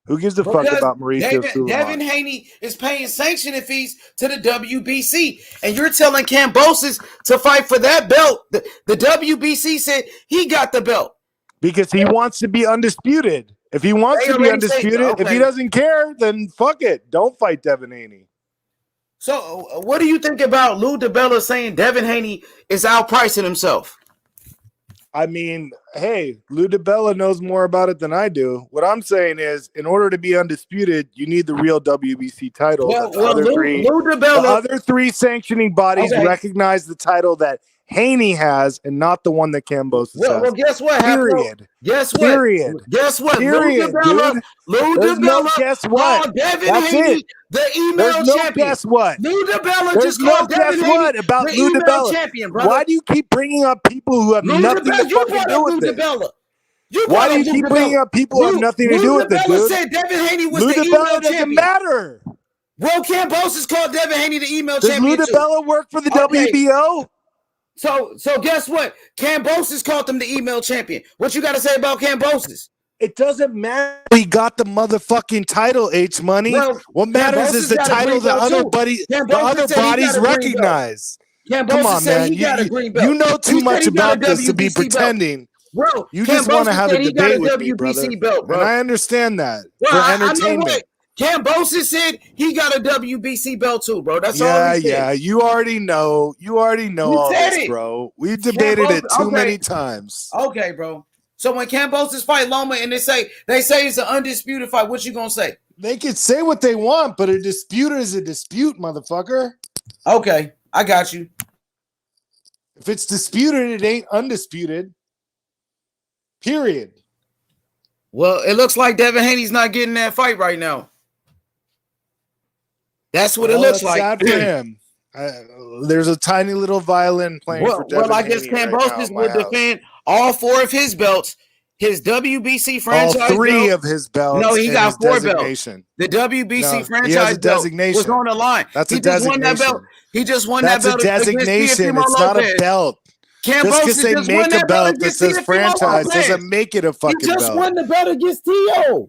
Who gives a fuck about Mauricio Suleiman? Devin Haney is paying sanctioning fees to the WBC, and you're telling Kambosos to fight for that belt. The WBC said he got the belt because he wants to be undisputed. If he wants to be undisputed, if he doesn't care, then fuck it. Don't fight Devin Haney. So, what do you think about Lou DiBella saying Devin Haney is outpricing himself? I mean, hey, Lou DiBella knows more about it than I do. What I'm saying is, in order to be undisputed, you need the real WBC title. The other three sanctioning bodies recognize the title that Haney has and not the one that Kambosos has. Well, guess what? Period. Guess what? Period. Guess what? Period, Lou DiBella guess what? Devin That's Haney, it. the email champion. Guess what? Lou DiBella There's just called Devin Haney about the Lou email DiBella. champion, brother. Why do you keep bringing up people who have nothing to fucking do with it? Why do you keep bringing up people who have nothing to do with it, dude? Said Devin Haney was Lou the DiBella email doesn't champion. matter. Well, Kambosos called Devin Haney the email champion. Does Lou DiBella work for the WBO? So guess what? Kambosos called him the email champion. What you got to say about Kambosos? It doesn't matter. He got the motherfucking title, H Money. Well, what matters is the title the other bodies recognize. Come on, man. You know too much about this to be pretending. Bro, you just want to have a debate with me, brother. Belt, bro. And I understand that for entertainment. Kambosos said he got a WBC belt too, bro. That's all he said. Yeah, you already know. You already know all this, bro. We've debated it too many times. Okay, bro. So when Kambosos fight Loma and they say it's an undisputed fight, what you gonna say? They can say what they want, but a dispute is a dispute, motherfucker. Okay, I got you. If it's disputed, it ain't undisputed. Period. Well, it looks like Devin Haney's not getting that fight right now. That's what it looks like. Sad for him. There's a tiny little violin playing for Devin I guess Kambosos will defend all four of his belts, his WBC franchise all three of his belts. No, he got four belts. The WBC franchise belt was on the line. That's a designation. He just won that belt. That's a designation. It's not a belt. Kambosos just because they make a belt that says franchise doesn't make it a fucking belt. He just won the belt against Tio.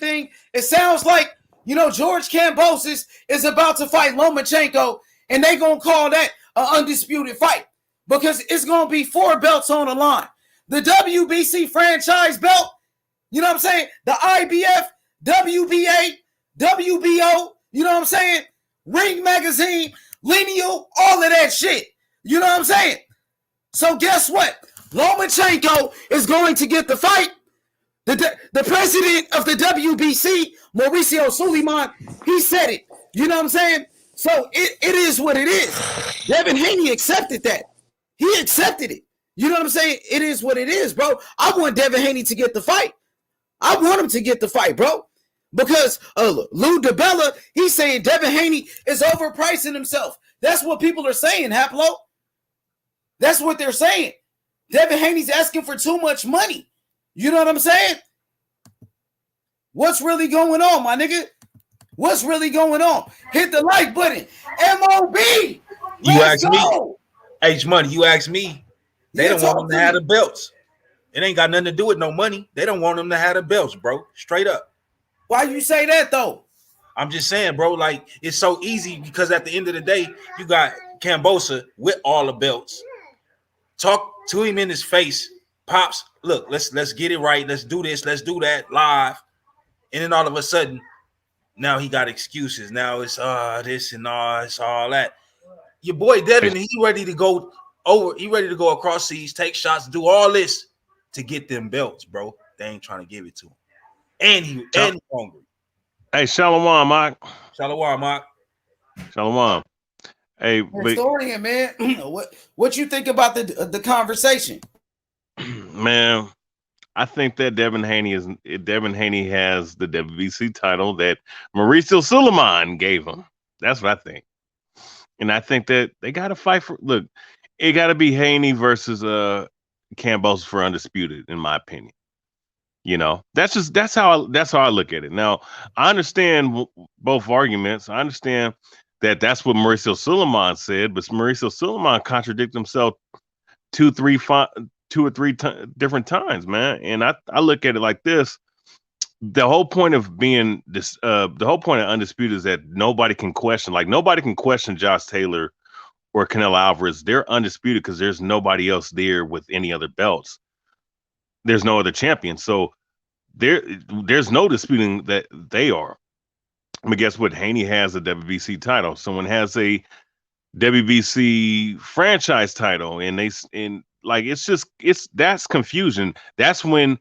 everything, it sounds like, George Kambosos is about to fight Lomachenko, and they're going to call that an undisputed fight because it's going to be 4 belts on the line. The WBC franchise belt, you know what I'm saying? The IBF, WBA, WBO, you know what I'm saying? Ring Magazine, Lineal, all of that shit. You know what I'm saying? So guess what? Lomachenko is going to get the fight. The president of the WBC, Mauricio Suleiman, he said it. You know what I'm saying? So it is what it is. Devin Haney accepted that. He accepted it. You know what I'm saying? It is what it is, bro. I want Devin Haney to get the fight. I want him to get the fight, bro. Because Lou DiBella, he's saying Devin Haney is overpricing himself. That's what people are saying, Haplo. That's what they're saying. Devin Haney's asking for too much money. You know what I'm saying? What's really going on, my nigga? What's really going on? Hit the like button. MOB. You ask me. H Money, you ask me. They don't want them to have the belts. It ain't got nothing to do with no money. They don't want them to have the belts, bro. Straight up. Why you say that though? I'm just saying, bro, like it's so easy because at the end of the day, you got Kambosos with all the belts. Talk to him in his face. Pops, look, let's get it right. Let's do this. Let's do that live. And then all of a sudden, now he got excuses. Now it's this and it's all that. Your boy Devin, he ready to go over. He ready to go across seas, take shots, do all this to get them belts, bro. They ain't trying to give it to him. And he hungry. Hey, Shalom, Mark. Shalom, Mark. Shalom. Hey, historian, man. What you think about the conversation? Man, I think that Devin Haney has the WBC title that Mauricio Suleiman gave him. That's what I think. And I think that they got to fight for. Look, it got to be Haney versus Kambosos for undisputed, in my opinion. You know, that's how I look at it. Now, I understand both arguments. I understand that that's what Mauricio Suleiman said, but Mauricio Suleiman contradicted himself two or three different times, man. And I look at it like this: the whole point of being this, the whole point of undisputed is that nobody can question Josh Taylor or Canelo Alvarez. They're undisputed because there's nobody else there with any other belts. There's no other champion, so there's no disputing that they are. But guess what? Haney has a WBC title. Someone has a WBC franchise title, and that's confusion. That's when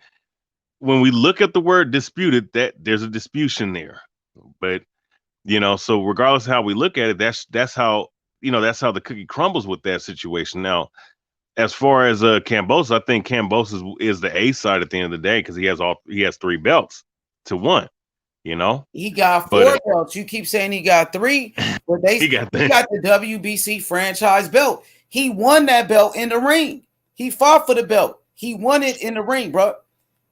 we look at the word disputed, that there's a disputation there. But so regardless of how we look at it, that's how the cookie crumbles with that situation. Now, as far as Kambosos, I think Kambosos is the A side at the end of the day because he has 3 belts to 1. He got 4 belts. You keep saying he got 3, but he got the WBC franchise belt. He won that belt in the ring. He fought for the belt. He won it in the ring, bro.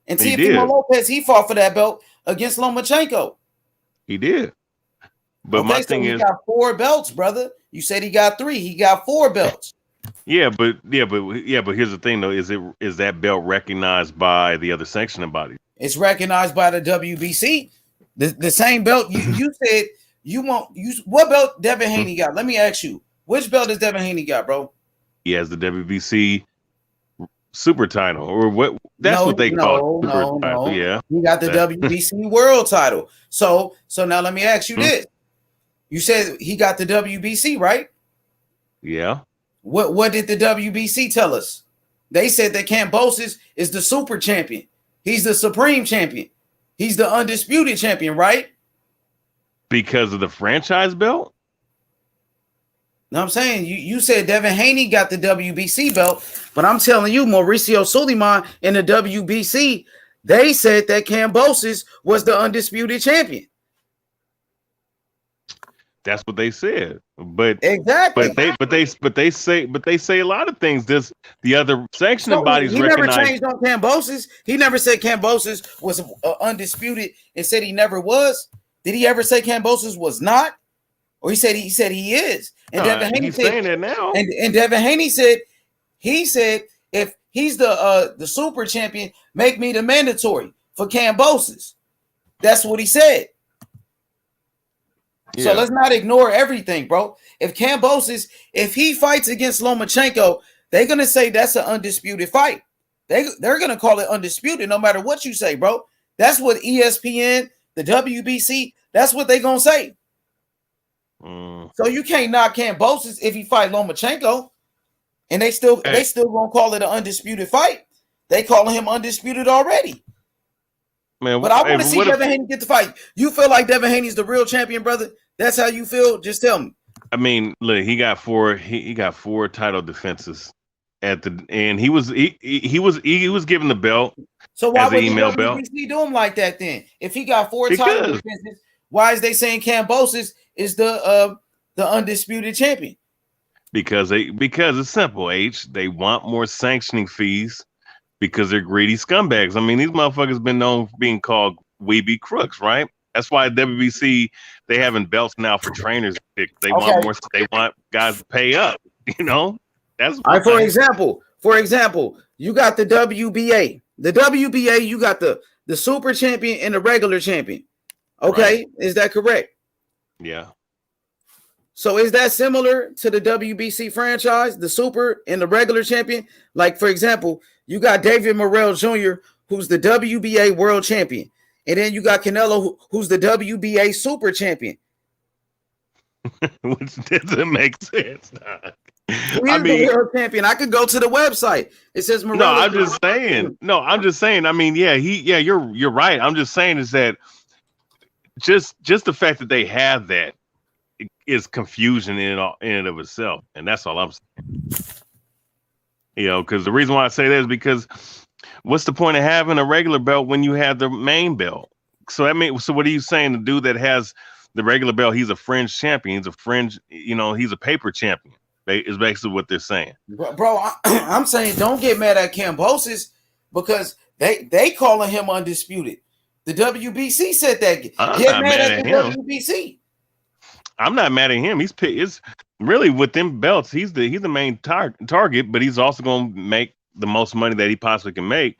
And Teofimo Lopez, he fought for that belt against Lomachenko. He did. But my thing is, he got 4 belts, brother. You said he got 3. He got 4 belts. Yeah, but here's the thing though: is that belt recognized by the other sanctioning body? It's recognized by the WBC. The same belt you said you want. What belt Devin Haney got? Let me ask you, which belt does Devin Haney got, bro? He has the WBC super title, or what? That's what they call it. Super title. Yeah, he got the WBC world title. So now let me ask you this: you said he got the WBC, right? Yeah. What did the WBC tell us? They said that Kambosos is the super champion. He's the supreme champion. He's the undisputed champion, right? Because of the franchise belt? No, I'm saying you said Devin Haney got the WBC belt, but I'm telling you, Mauricio Suleiman in the WBC, they said that Kambosos was the undisputed champion. That's what they said, but exactly. But they say a lot of things. The other sanctioning bodies he recognize. Never changed on Kambosos. He never said Kambosos was undisputed and said he never was. Did he ever say Kambosos was not? Or he said he is. And Devin Haney said, saying that now. And Devin Haney said if he's the super champion, make me the mandatory for Kambosos. That's what he said. So let's not ignore everything, bro. If Kambosos, if he fights against Lomachenko, they're gonna say that's an undisputed fight. They're gonna call it undisputed no matter what you say, bro. That's what ESPN, the WBC, that's what they're gonna say. So you can't knock Kambosos if he fight Lomachenko, and they still gonna call it an undisputed fight. They calling him undisputed already. Man, but I want to see Devin Haney get the fight. You feel like Devin Haney's the real champion, brother? That's how you feel? Just tell me. I mean, look, he got four title defenses at the end. He was given the belt. So why as would an the email belt. WBC do him like that then? If he got four title defenses, why is they saying Kambosos is the undisputed champion? Because it's simple, H. They want more sanctioning fees because they're greedy scumbags. I mean, these motherfuckers been known for being called weeby crooks, right? That's why WBC they having belts now for trainers. They want more. They want guys to pay up. You know, that's all right. For example, you got the WBA. The WBA, you got the super champion and the regular champion. Okay, is that correct? Yeah. So is that similar to the WBC franchise, the super and the regular champion? Like, for example, you got David Morrell Jr., who's the WBA world champion. And then you got Canelo, who's the WBA super champion. Which doesn't make sense. I mean, the world champion. I could go to the website. It says Morrell. No, I'm just saying. I mean, you're right. I'm just saying is that just the fact that they have that is confusion in and of itself, and that's all I'm saying. You know, because the reason why I say that is because what's the point of having a regular belt when you have the main belt? So what are you saying? The dude that has the regular belt, he's a fringe champion. He's a fringe, he's a paper champion. Is basically what they're saying. Bro, I'm saying don't get mad at Kambosos because they calling him undisputed. The WBC said that. Get mad at the WBC. I'm not mad at him. It's really with them belts. He's the main target, but he's also going to make the most money that he possibly can make.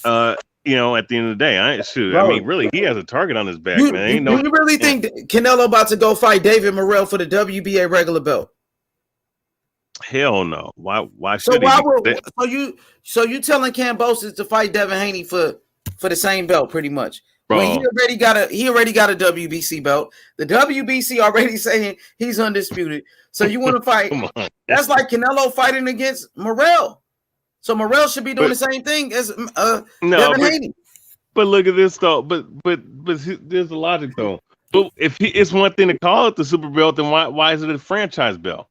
At the end of the day, I mean, really, he has a target on his back, man. Do you really think Canelo about to go fight David Morrell for the WBA regular belt? Hell no. Why should he? So you telling Kambosos to fight Devin Haney for the same belt, pretty much? Bro. When he already got a WBC belt. The WBC already saying he's undisputed. So you want to fight? That's like Canelo fighting against Morrell. So Morrell should be doing the same thing as Devin Haney. But look at this though. But there's a logic though. But if it's one thing to call it the super belt, then why is it a franchise belt?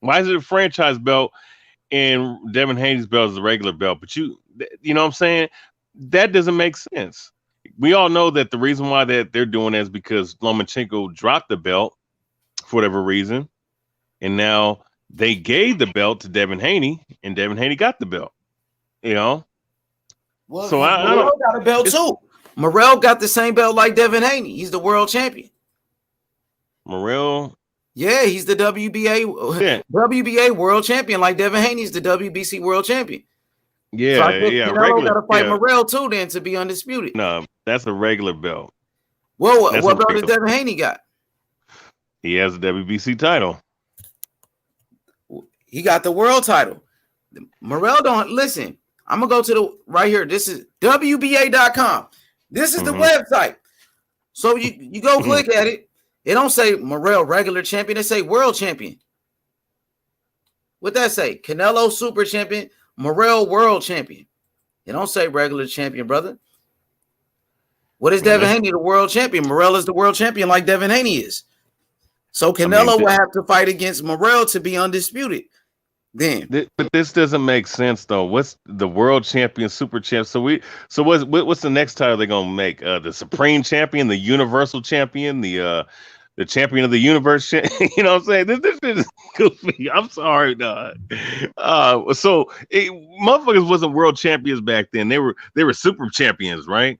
Why is it a franchise belt and Devin Haney's belt is a regular belt? But you know what I'm saying? That doesn't make sense. We all know that the reason why that they're doing that is because Lomachenko dropped the belt for whatever reason, and now they gave the belt to Devin Haney, and Devin Haney got the belt. Well, so Morrell got a belt too. Morrell got the same belt like Devin Haney. He's the world champion. Morrell. Yeah, he's the WBA world champion, like Devin Haney's the WBC world champion. Yeah, so I think Canelo got to fight yeah. Morrell too, then, to be undisputed. No, that's a regular belt. Well, what belt does Devin Haney got? He has a WBC title. He got the world title. Morrell don't listen. I'm gonna go to the right here. This is WBA.com. This is the website. So you go click at it. It don't say Morrell regular champion. It say world champion. What that say? Canelo super champion, Morrell world champion. It don't say regular champion, brother. What is Devin Haney, the world champion? Morrell is the world champion like Devin Haney is. So Canelo will have to fight against Morrell to be undisputed. Then, but this doesn't make sense though. What's the world champion, super champ? So what's the next title they're gonna make? The supreme champion, the universal champion, the champion of the universe. You know what I'm saying? This is goofy. I'm sorry, dog. Motherfuckers wasn't world champions back then. They were super champions, right?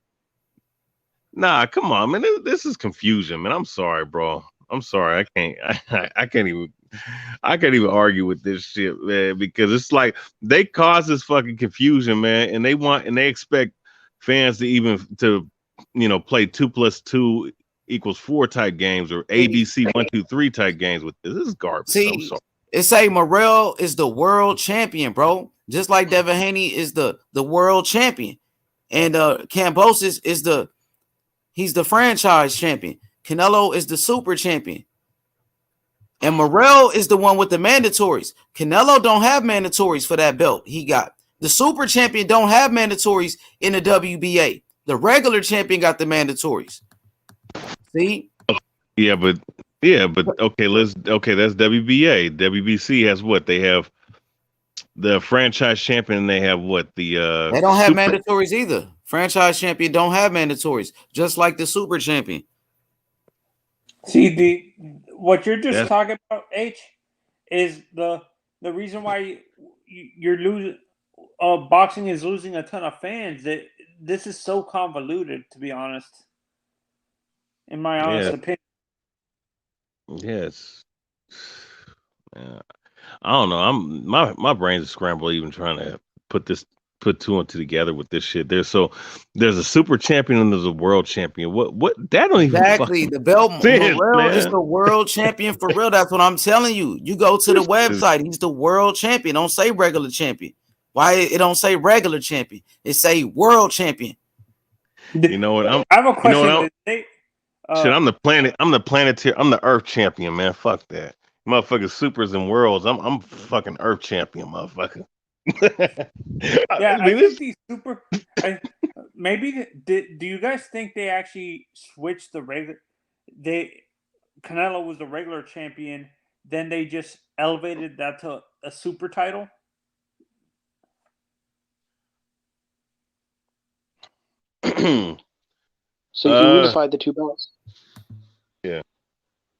Nah, come on, man. This is confusion, man. I'm sorry, bro. I'm sorry. I can't even argue with this shit, man, because it's like they cause this fucking confusion, man, and they expect fans to play 2+2 = 4 type games or ABC 1, 2, 3 type games with this. This is garbage. See, it say Morrell is the world champion, bro. Just like Devin Haney is the world champion, and Kambosos is he's the franchise champion. Canelo is the super champion. And Morrell is the one with the mandatories. Canelo don't have mandatories for that belt he got. The super champion don't have mandatories in the WBA. The regular champion got the mandatories. See? Yeah, but okay, that's WBA. WBC has what? They have the franchise champion. They have what? They don't have mandatories either. Franchise champion don't have mandatories, just like the super champion. See, what you're just talking about, H, is the reason why you're losing. Boxing is losing a ton of fans. That this is so convoluted, to be honest. In my honest opinion. Yes. Yeah. I don't know. My brain's scrambled even trying to put two and two together with this shit. There's a super champion and there's a world champion. What that don't even exactly the belt. Morrell is the world champion for real. That's what I'm telling you. You go to the website. He's the world champion. Don't say regular champion. Why it don't say regular champion? It say world champion. You know what? I have a question. You know shit, I'm the planetary. I'm the Earth champion, man. Fuck that. Motherfuckers, supers and worlds. I'm fucking Earth champion, motherfucker. Yeah, I think these super. Maybe do you guys think they actually switched the regular? Canelo was the regular champion. Then they just elevated that to a super title. So you unified the two belts. Yeah.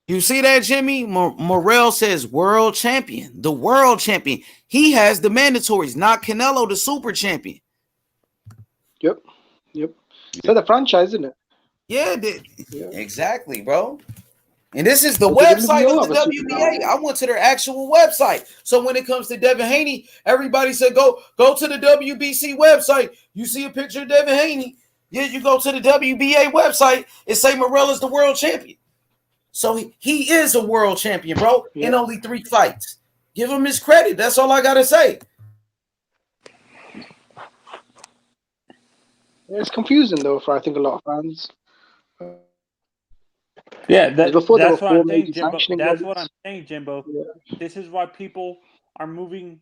You see that, Jimmy? Morrell says world champion. The world champion. He has the mandatories, not Canelo, the super champion. Yep. So the franchise, isn't it? Yeah, exactly, bro. And this is the website of the WBA. I went to their actual website. So when it comes to Devin Haney, everybody said go to the WBC website. You see a picture of Devin Haney. Yeah, you go to the WBA website and say Morrell is the world champion. So he is a world champion, bro, in only 3 fights. Give him his credit. That's all I got to say. It's confusing, though, for I think a lot of fans. Yeah, that's what I'm saying, Jimbo. That's what I'm saying, Jimbo. Yeah. This is why people are moving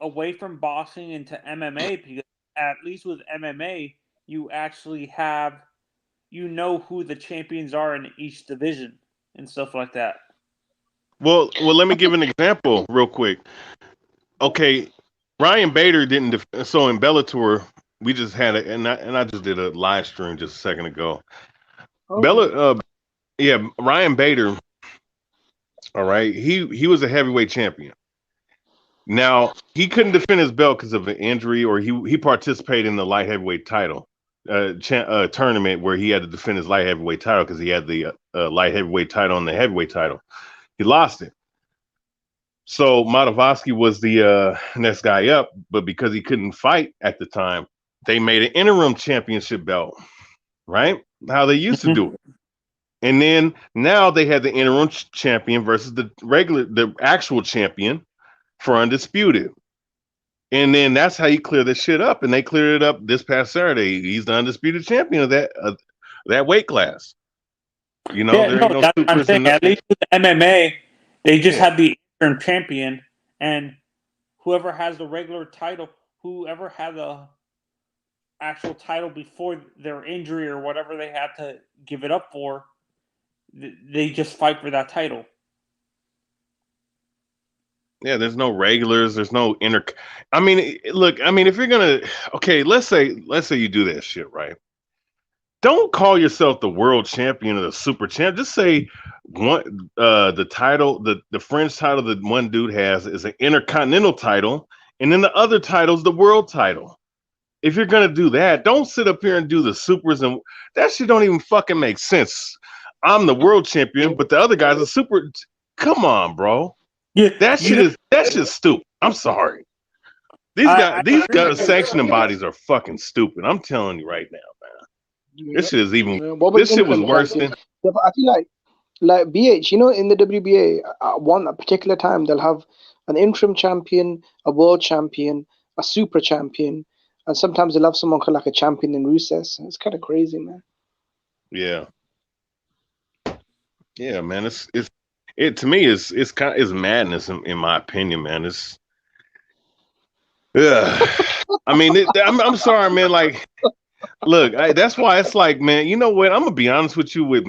away from boxing into MMA, because at least with MMA, you actually have, who the champions are in each division and stuff like that. Well, let me give an example real quick. Okay, Ryan Bader didn't. So in Bellator, we just had it, and I just did a live stream just a second ago. Oh. Ryan Bader. All right, he was a heavyweight champion. Now he couldn't defend his belt because of an injury, or he participated in the light heavyweight title tournament where he had to defend his light heavyweight title because he had the light heavyweight title and the heavyweight title. He lost it. So Matavosky was the next guy up, but because he couldn't fight at the time, they made an interim championship belt, right? How they used to do it. And then now they had the interim champion versus the actual champion for undisputed. And then that's how you clear this shit up. And they cleared it up this past Saturday. He's the undisputed champion of that weight class. You know, that's what I'm saying. At least with the MMA, they just have the interim champion, and whoever has the regular title, whoever had the actual title before their injury or whatever they had to give it up for, they just fight for that title. Yeah, there's no regulars. There's no I mean, look. I mean, if you're gonna, let's say you do that shit, right? Don't call yourself the world champion or the super champ. Just say the title, the fringe title that one dude has is an intercontinental title, and then the other title's the world title. If you're gonna do that, don't sit up here and do the supers, and that shit don't even fucking make sense. I'm the world champion, but the other guy's a super. Come on, bro. Yeah, that's just stupid. I'm sorry. These guys sanctioning bodies are fucking stupid. I'm telling you right now, man. This shit is even. This shit was worse than. Yeah, but I feel like BH, in the WBA, a particular time they'll have an interim champion, a world champion, a super champion, and sometimes they'll have someone called like a champion in recess. It's kind of crazy, man. Yeah. Yeah, man. It to me is madness in my opinion, man. It's I mean, I'm sorry, man. Like Look, that's why it's like, man, you know what? I'm gonna be honest with you. With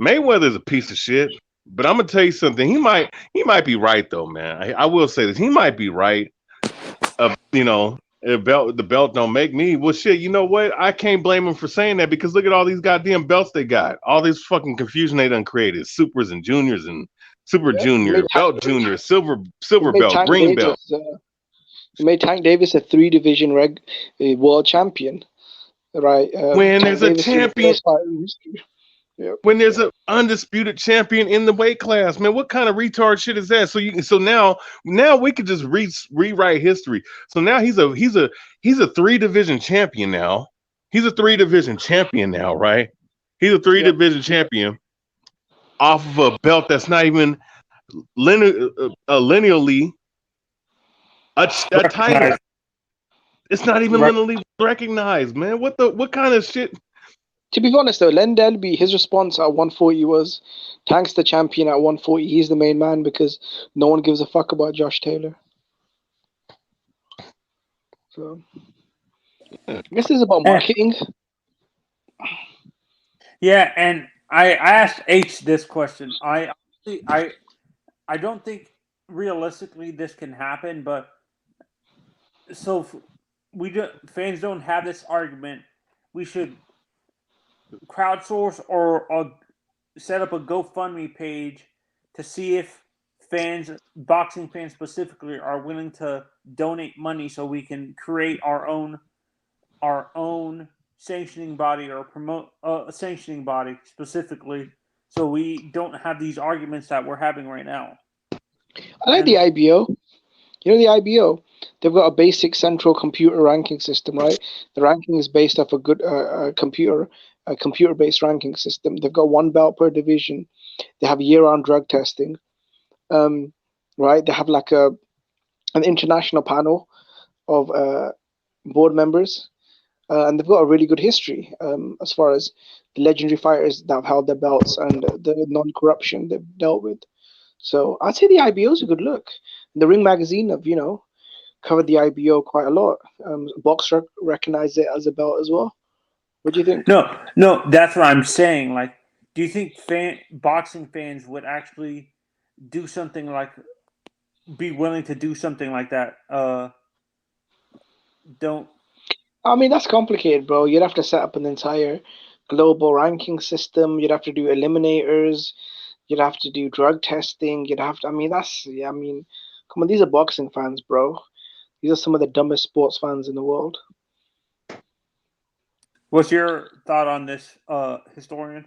Mayweather's a piece of shit, but I'm gonna tell you something. He might be right though, man. I will say this. He might be right. You know, the belt don't make me. Well, shit. You know what? I can't blame him for saying that because look at all these goddamn belts they got. All this fucking confusion they done created. Supers and juniors and super junior, belt junior, silver belt, green belt. He made Tank Davis a 3-division world champion, right? When Tank there's a Davis champion, Yep. when there's an undisputed champion in the weight class, man, what kind of retard shit is that? So now we could just rewrite history. So now he's a 3-division champion now. He's a 3-division champion now, right? He's a 3-division champion off of a belt that's not even linearly a title. It's not even linearly recognized, man. What kind of shit? To be honest though, Len Delby, his response at 140 was, Tank's the champion at 140. He's the main man because no one gives a fuck about Josh Taylor. So I guess it's about marketing. Yeah, and I asked H this question. I don't think realistically this can happen, but so fans don't have this argument. We should crowdsource or set up a GoFundMe page to see if boxing fans specifically, are willing to donate money so we can create our own sanctioning body or promote a sanctioning body specifically, so we don't have these arguments that we're having right now. I like the IBO. You know the IBO? They've got a basic central computer ranking system, right? The ranking is based off a good computer-based ranking system. They've got 1 belt per division. They have year-round drug testing, right? They have like an international panel of board members, and they've got a really good history as far as the legendary fighters that have held their belts and the non-corruption they've dealt with. So I'd say the IBO is a good look. The Ring magazine have, covered the IBO quite a lot. Boxer recognized it as a belt as well. What do you think? No, that's what I'm saying. Like, do you think boxing fans would actually do something like, be willing to do something like that? I mean, that's complicated, bro. You'd have to set up an entire global ranking system. You'd have to do eliminators. You'd have to do drug testing. Come on, these are boxing fans, bro. These are some of the dumbest sports fans in the world. What's your thought on this, historian?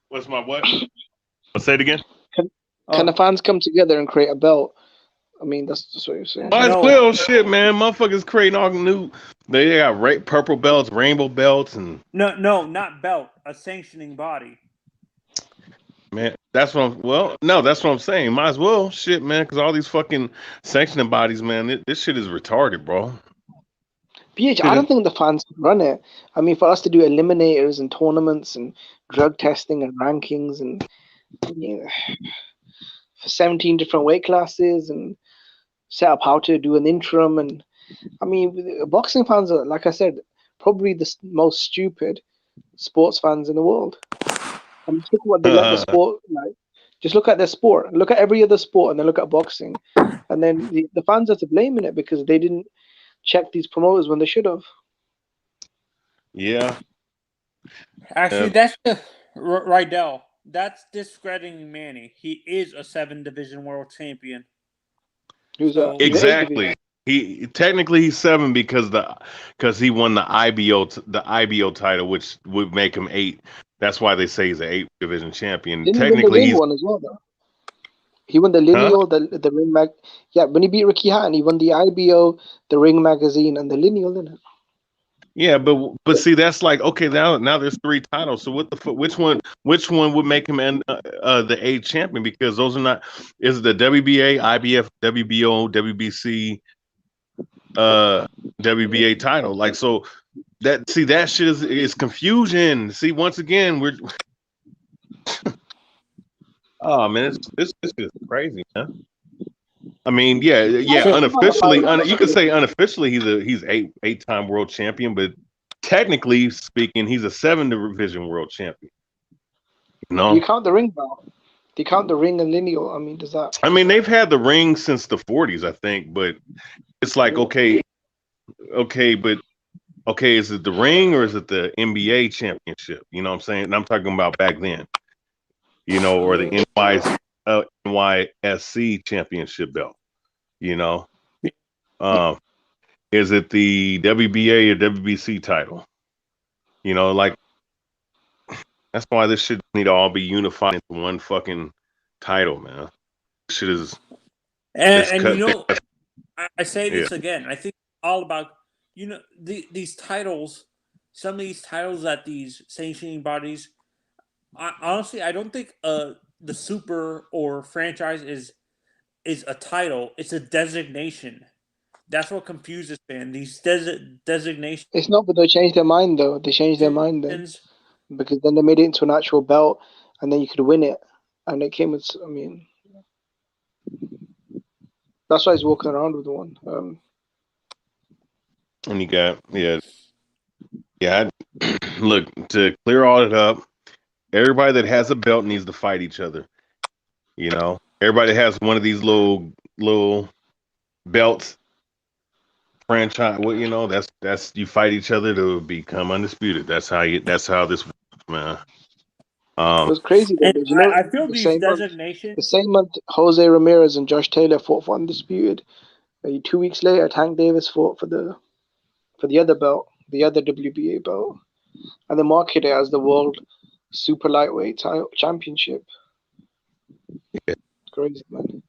What's my what? Say it again. Can the fans come together and create a belt? I mean, that's just what you're saying. Might as well, shit, man. Motherfuckers creating all new. They got purple belts, rainbow belts, and no, not belt. A sanctioning body. Man, that's what I'm saying. Might as well, shit, man, because all these fucking sanctioning bodies, man, this shit is retarded, bro. BH, I don't think the fans can run it. I mean, for us to do eliminators and tournaments and drug testing and rankings and for 17 different weight classes and set up how to do an interim, and I mean, boxing fans are, like I said, probably the most stupid sports fans in the world. And just look at what they let the sport, like, just look at their sport, look at every other sport, and then look at boxing, and then the fans are to blame in it because they didn't check these promoters when they should have. Yeah. Actually, that's Rydell. That's discrediting Manny. He is a 7-division world champion. Exactly. He's 7 because he won the IBO title, which would make him 8. That's why they say he's an 8-division champion. Didn't Technically, he won the ring one as well, though. He won the lineal, the ring mag. Yeah, when he beat Ricky Hatton, he won the IBO, the ring magazine, and the lineal, didn't it? Yeah, but see, that's like, okay, now there's 3 titles. So what the fuck? Which one would make him the 8th champion? Because those are not. Is the WBA, IBF, WBO, WBC, WBA title? Like, so that shit is confusion. See, once again, we're. Oh man, this is crazy, man. I mean, yeah. Unofficially, you could say unofficially he's eight-time world champion, but technically speaking, he's a 7-division world champion. Do you count the ring belt? Do you count the ring and lineal? I mean, does that? I mean, they've had the ring since the 40s, I think, but it's like okay, but is it the ring or is it the NBA championship? You know what I'm saying? And I'm talking about back then, or the NYSC championship belt. Is it the WBA or WBC title? Like that's why this shit need to all be unified into one fucking title, man. This shit is. I say this again. I think all about these titles. Some of these titles that these sanctioning bodies. Honestly, I don't think the super or franchise is a title. It's a designation. That's what confuses fans. These designations. It's not, but they changed their mind though. They changed their mind then, because then they made it into an actual belt, and then you could win it, and it came with. I mean, that's why he's walking around with one. And you got look, to clear all it up, everybody that has a belt needs to fight each other. Everybody that has one of these little belts. Franchise, that's you fight each other to become undisputed. That's how this works, man. It was crazy though. I feel these designations. The same month, Jose Ramirez and Josh Taylor fought for undisputed. 2 weeks later, Tank Davis fought for the other belt, the other WBA belt, and they marketed it as the World Super Lightweight Championship. Yeah. Crazy, man.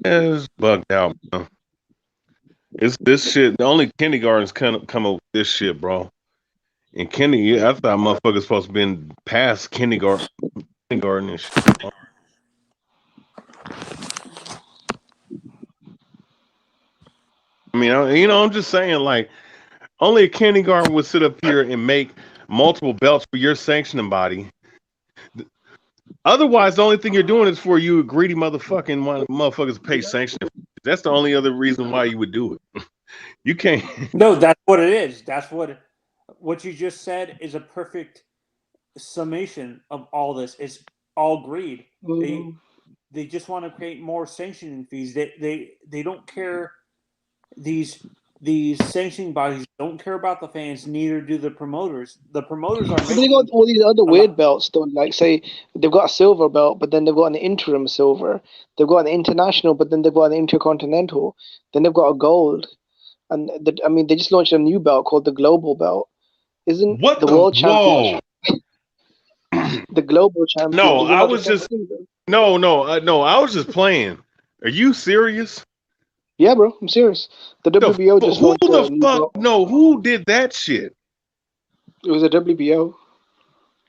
It was bugged out, man. It's this shit. The only kindergartens come up with this shit, bro. And I thought motherfuckers supposed to been past kindergarten and shit. Bro. I mean, I'm just saying, like, only a kindergarten would sit up here and make multiple belts for your sanctioning body. Otherwise, the only thing you're doing is for you greedy motherfuckers pay sanctioning. That's the only other reason why you would do it. You can't. No, that's what it is. That's what you just said is a perfect summation of all this. It's all greed. Mm-hmm. They just want to create more sanctioning fees. They don't care. These sanctioning bodies don't care about the fans. Neither do the promoters. The promoters are. They got all these other weird belts, though. Like, say they've got a silver belt, but then they've got an interim silver. They've got an international, but then they've got an intercontinental. Then they've got a gold. And they just launched a new belt called the Global Belt. Isn't the World Championship? The Global Championship. No, I was just no. I was just playing. Are you serious? Yeah, bro, I'm serious. The WBO just who the fuck? No, who did that shit? It was a WBO.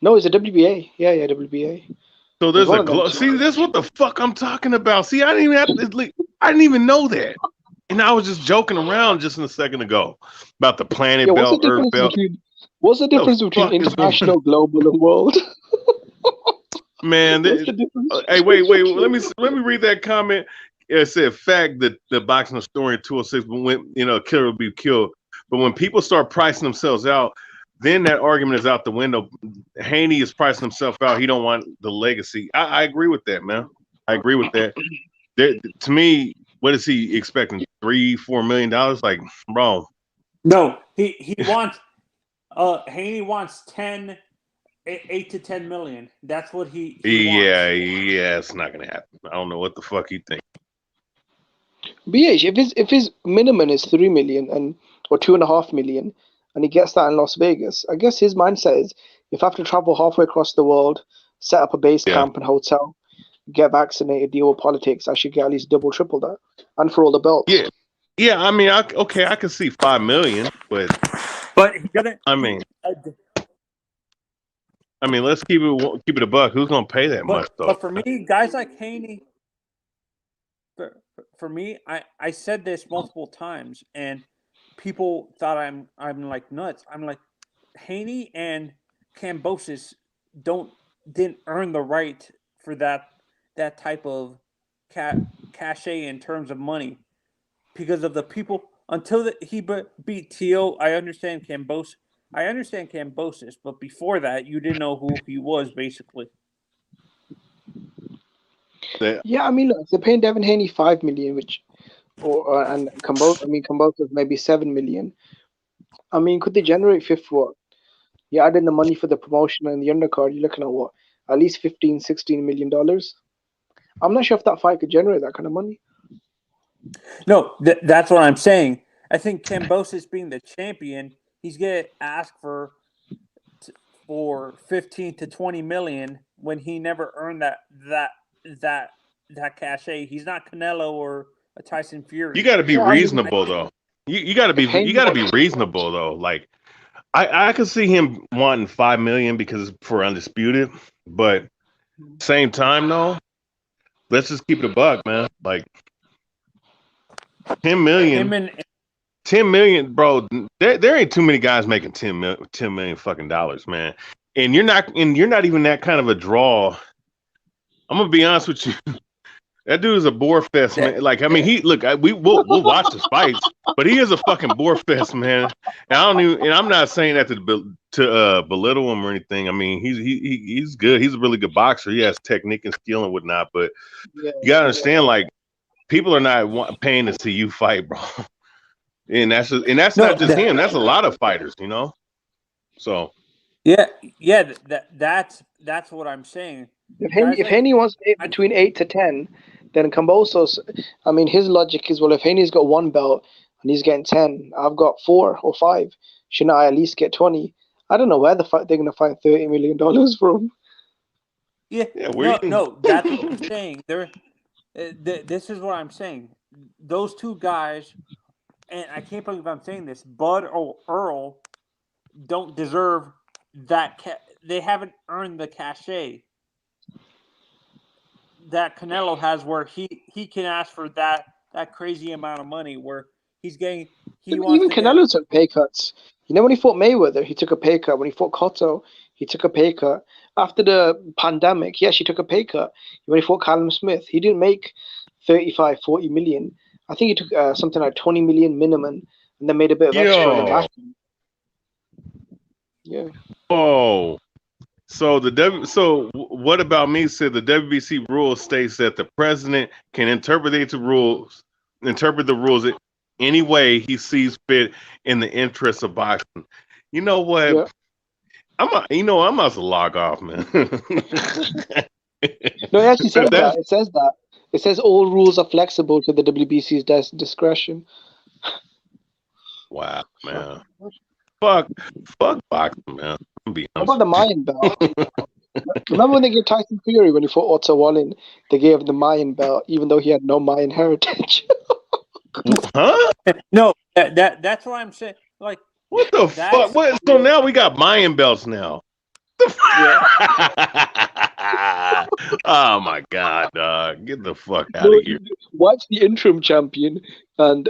No, it's a WBA. Yeah, WBA. So there's a see. This is what the fuck I'm talking about. See, I didn't even know that. And I was just joking around just a second ago about the planet belt, Earth belt. What's the difference between international, global, and world? Man, hey, wait. Let me read that comment. It said, "Fact that the boxing historian 206, when a killer will be killed, but when people start pricing themselves out, then that argument is out the window. Haney is pricing himself out. He don't want the legacy. I agree with that, man. I agree with that. To me." What is he expecting? $3-4 million? Like, bro. No, he wants. Haney wants 8 to 10 million. That's what he yeah. It's not gonna happen. I don't know what the fuck he thinks. BH, if his minimum is 3 million or 2.5 million, and he gets that in Las Vegas, I guess his mindset is if I have to travel halfway across the world, set up a base camp and hotel, get vaccinated, deal with politics, I should get at least double, triple that, and for all the belts. Yeah. I mean, I can see 5 million, but he doesn't. I mean, let's keep it a buck. Who's gonna pay that much though? But for me, guys like Haney, for me, I said this multiple times, and people thought I'm like nuts. I'm like, Haney and Kambosos didn't earn the right for that type of cachet in terms of money because of the people until he beat Tio. I understand Kambosos. But before that, you didn't know who he was, basically. Yeah, I mean, look, they're paying Devin Haney $5 million, and Kambosos maybe $7 million. I mean, could they generate fifth what? You add in the money for the promotion and the undercard, you're looking at what? At least $15-16 million. I'm not sure if that fight could generate that kind of money. No, that's what I'm saying. I think Kambosos being the champion, he's gonna ask for 15 to 20 million when he never earned that cachet. He's not Canelo or a Tyson Fury. You got to be reasonable though. You got to be reasonable though. Like I could see him wanting 5 million because for undisputed, but same time though, let's just keep it a buck, man. Like 10 million. 10 million, bro. There ain't too many guys making 10 million fucking dollars, man. And you're not even that kind of a draw. I'm gonna be honest with you. That dude is a bore fest, man. Like, I mean, we'll watch his fights, but he is a fucking bore fest, man. And I'm not saying that to belittle him or anything. I mean, he's good. He's a really good boxer. He has technique and skill and whatnot. But you gotta understand, like, people are not paying to see you fight, bro. And that's not just him. That's a lot of fighters, you know. So that's what I'm saying. If Haney wants between 8 to 10, then Kambosos, I mean, his logic is, well, if Haney's got 1 belt and he's getting 10, I've got 4 or 5. Shouldn't I at least get 20? I don't know where they're going to find $30 million from. Yeah, no, that's what I'm saying. This is what I'm saying. Those two guys, and I can't believe I'm saying this, Bud or Earl don't deserve that. They haven't earned the cachet that Canelo has, where he can ask for that crazy amount of money, where he's getting. Even Canelo took pay cuts. You know, when he fought Mayweather, he took a pay cut. When he fought Cotto, he took a pay cut. After the pandemic, yes, he took a pay cut. When he fought Callum Smith, he didn't make 35, 40 million. I think he took something like 20 million minimum, and then made a bit of extra in the back. Yeah. Oh. So what about me said the WBC rule states that the president can interpret the rules any way he sees fit in the interest of boxing. You know what? Yeah. I'm about to log off, man. No, it actually says that. It says that. It says all rules are flexible to the WBC's discretion. Wow, man. Fuck boxing, man. What about the Mayan belt? Remember when they gave Tyson Fury when he fought Otto Wallin? They gave the Mayan belt, even though he had no Mayan heritage. Huh? No, that's what I'm saying. Like, what the fuck? What? So now we got Mayan belts now. Oh my god, dog! Get the fuck out of here. Watch the interim champion, and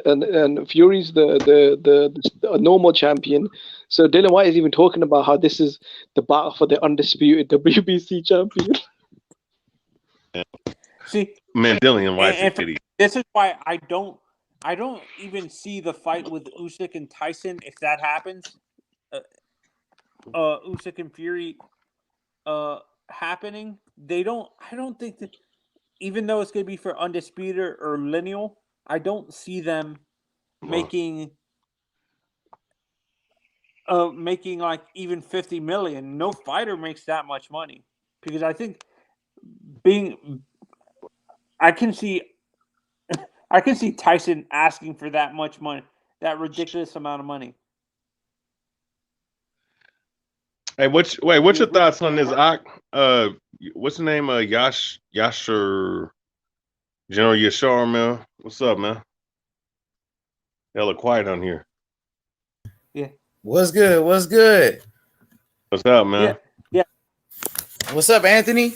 Fury's the normal champion. So Dylan White is even talking about how this is the battle for the undisputed WBC champion. See, man, Dylan White's a kitty. This is why I don't even see the fight with Usyk and Tyson if that happens. Usyk and Fury happening. I don't think that, even though it's going to be for undisputed or lineal, I don't see them making like even 50 million. No fighter makes that much money, because I think I can see Tyson asking for that much money, that ridiculous amount of money. Hey, what's your thoughts on this? What's the name? Yashar General Yashar, man. What's up, man? Hella quiet on here. Yeah. What's good? What's good? What's up, man? Yeah. What's up, Anthony?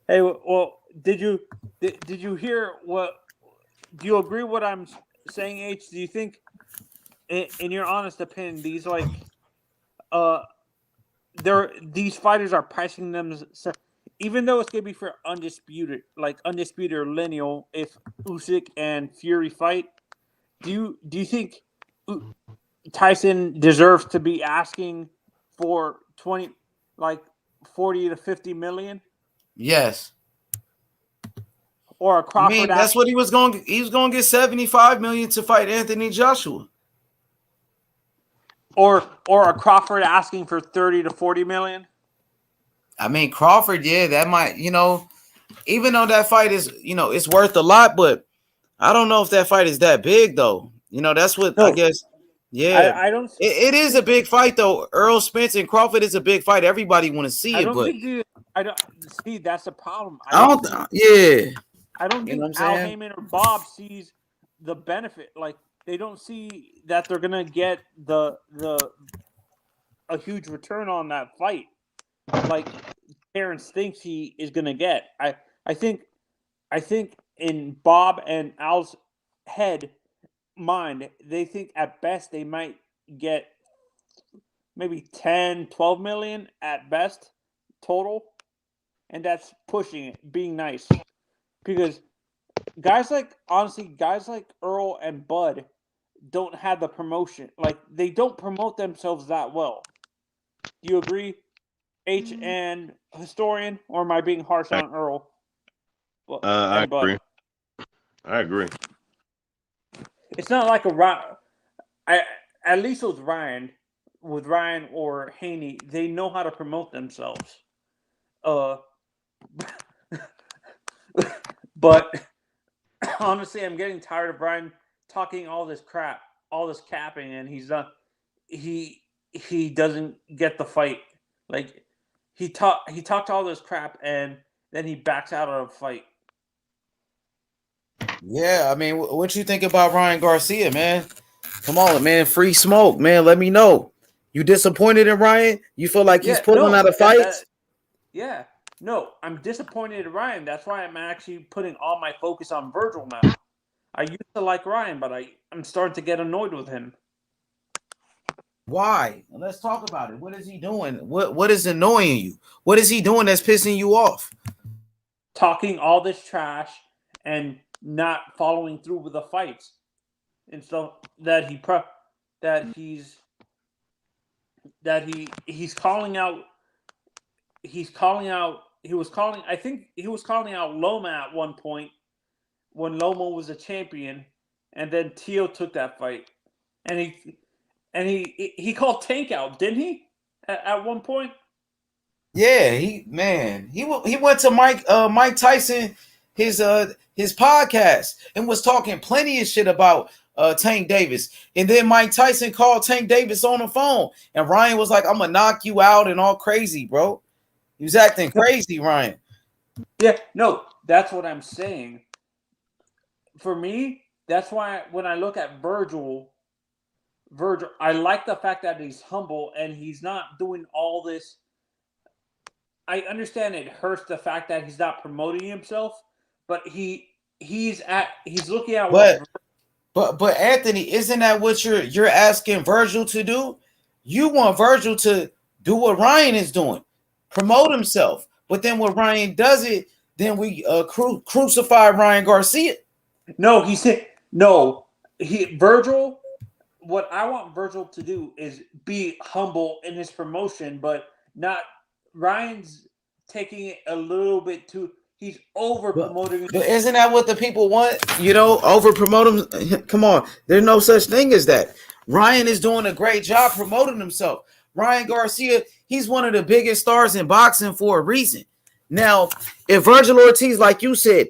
Hey, well, did you hear what? Do you agree what I'm saying, H? Do you think, in your honest opinion, these these fighters are pricing them even though it's gonna be for undisputed or lineal, if Usyk and Fury fight, do you think Tyson deserves to be asking for 40 to 50 million? Yes. Or a Crawford. That's what he was going. He was going to get 75 million to fight Anthony Joshua. Or a Crawford asking for 30 to 40 million. Crawford, yeah, that might, even though that fight is, it's worth a lot, but I don't know if that fight is that big though. That's what I guess. Yeah, I don't. It is a big fight though. Earl Spence and Crawford is a big fight. Everybody want to see it, but I don't see. That's the problem. I don't think Al Heyman or Bob sees the benefit. Like they don't see that they're gonna get a huge return on that fight. Like Terrence thinks he is gonna get. I think in Bob and Al's mind, they think at best they might get maybe 10, 12 million at best total. And that's pushing it, being nice. Because guys like Earl and Bud don't have the promotion. Like, they don't promote themselves that well. Do you agree, H and Historian? Or am I being harsh on Earl? I agree. I agree. It's not like at least with Ryan or Haney, they know how to promote themselves. But honestly, I'm getting tired of Brian talking all this crap, all this capping, and he's not. He doesn't get the fight. Like he talked all this crap, and then he backs out of a fight. Yeah, what you think about Ryan Garcia, man? Come on, man. Free smoke, man. Let me know. You disappointed in Ryan? You feel like he's pulling out of fights? Yeah. No, I'm disappointed in Ryan. That's why I'm actually putting all my focus on Virgil now. I used to like Ryan, but I'm starting to get annoyed with him. Why? Let's talk about it. What is he doing? What is annoying you? What is he doing that's pissing you off? Talking all this trash and not following through with the fights and stuff that he's calling out. I think he was calling out Loma at one point when Loma was a champion, and then Tio took that fight, and he called Tank out, didn't he? At one point. Yeah, he went to Mike Tyson his podcast and was talking plenty of shit about Tank Davis, and then Mike Tyson called Tank Davis on the phone, and Ryan was like, "I'm gonna knock you out," and all crazy, bro. He was acting crazy, Ryan. Yeah, no, that's what I'm saying. For me, that's why when I look at Virgil, I like the fact that he's humble and he's not doing all this. I understand it hurts the fact that he's not promoting himself, but he's looking at But Anthony, isn't that what you're asking Virgil to do? You want Virgil to do what Ryan is doing, promote himself. But then when Ryan does it, then we crucify Ryan Garcia. No, he said no. Virgil. What I want Virgil to do is be humble in his promotion, but not. Ryan's taking it a little bit too. He's over promoting. But isn't that what the people want? Over promote him. Come on, there's no such thing as that. Ryan is doing a great job promoting himself. Ryan Garcia, he's one of the biggest stars in boxing for a reason. Now, if Virgil Ortiz, like you said,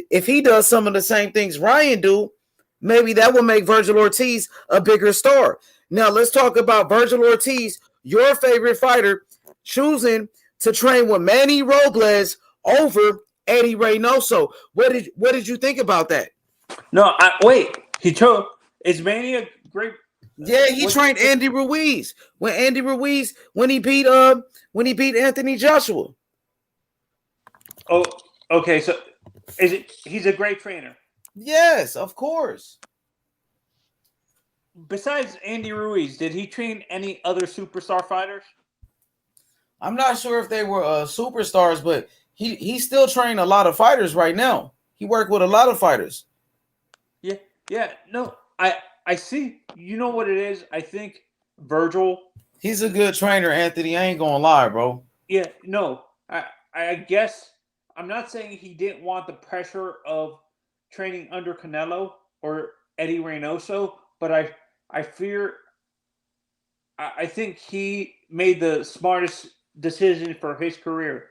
if he does some of the same things Ryan do, maybe that will make Virgil Ortiz a bigger star. Now, let's talk about Virgil Ortiz, your favorite fighter, choosing to train with Manny Robles over Eddie Reynoso. What did you think about that? No, wait. He chose. Is Manny a great? Yeah, he trained Andy Ruiz when he beat Anthony Joshua. Oh, okay. So he's a great trainer? Yes, of course. Besides Andy Ruiz, did he train any other superstar fighters? I'm not sure if they were superstars, but He's still training a lot of fighters right now. He worked with a lot of fighters. Yeah. No, I see. You know what it is? I think Virgil. He's a good trainer, Anthony. I ain't gonna lie, bro. Yeah. No, I guess I'm not saying he didn't want the pressure of training under Canelo or Eddie Reynoso, but I fear. I think he made the smartest decision for his career.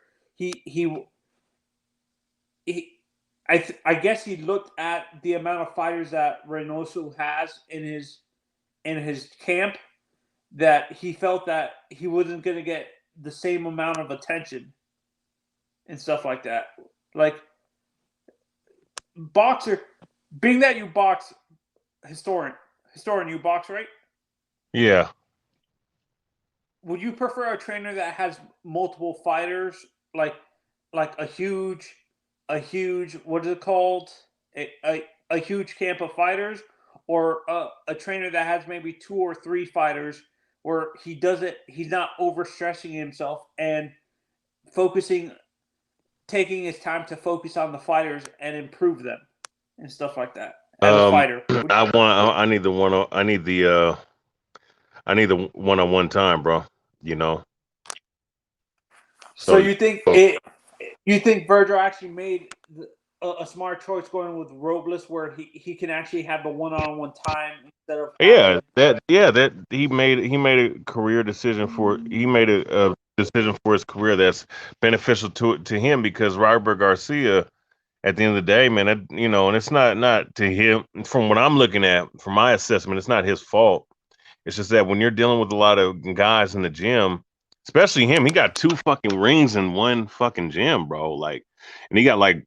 I guess he looked at the amount of fighters that Reynoso has in his camp, that he felt that he wasn't going to get the same amount of attention and stuff like that. Like, boxer, being that you box, historian, you box, right? Yeah. Would you prefer a trainer that has multiple fighters, like a huge, what is it called? A huge camp of fighters, or a trainer that has maybe 2 or 3 fighters where he's not overstressing himself and taking his time to focus on the fighters and improve them and stuff like that as a fighter? I need the one-on-one time, bro. You know. So you think Virgil actually made a smart choice going with Robles, where he can actually have the one-on-one time instead of that he made a career decision he made a decision for his career that's beneficial to him, because Robert Garcia, at the end of the day, man, and it's not to him, from what I'm looking at, from my assessment, it's not his fault. It's just that when you're dealing with a lot of guys in the gym, especially him, he got 2 fucking rings in one fucking gym, bro. Like, and he got like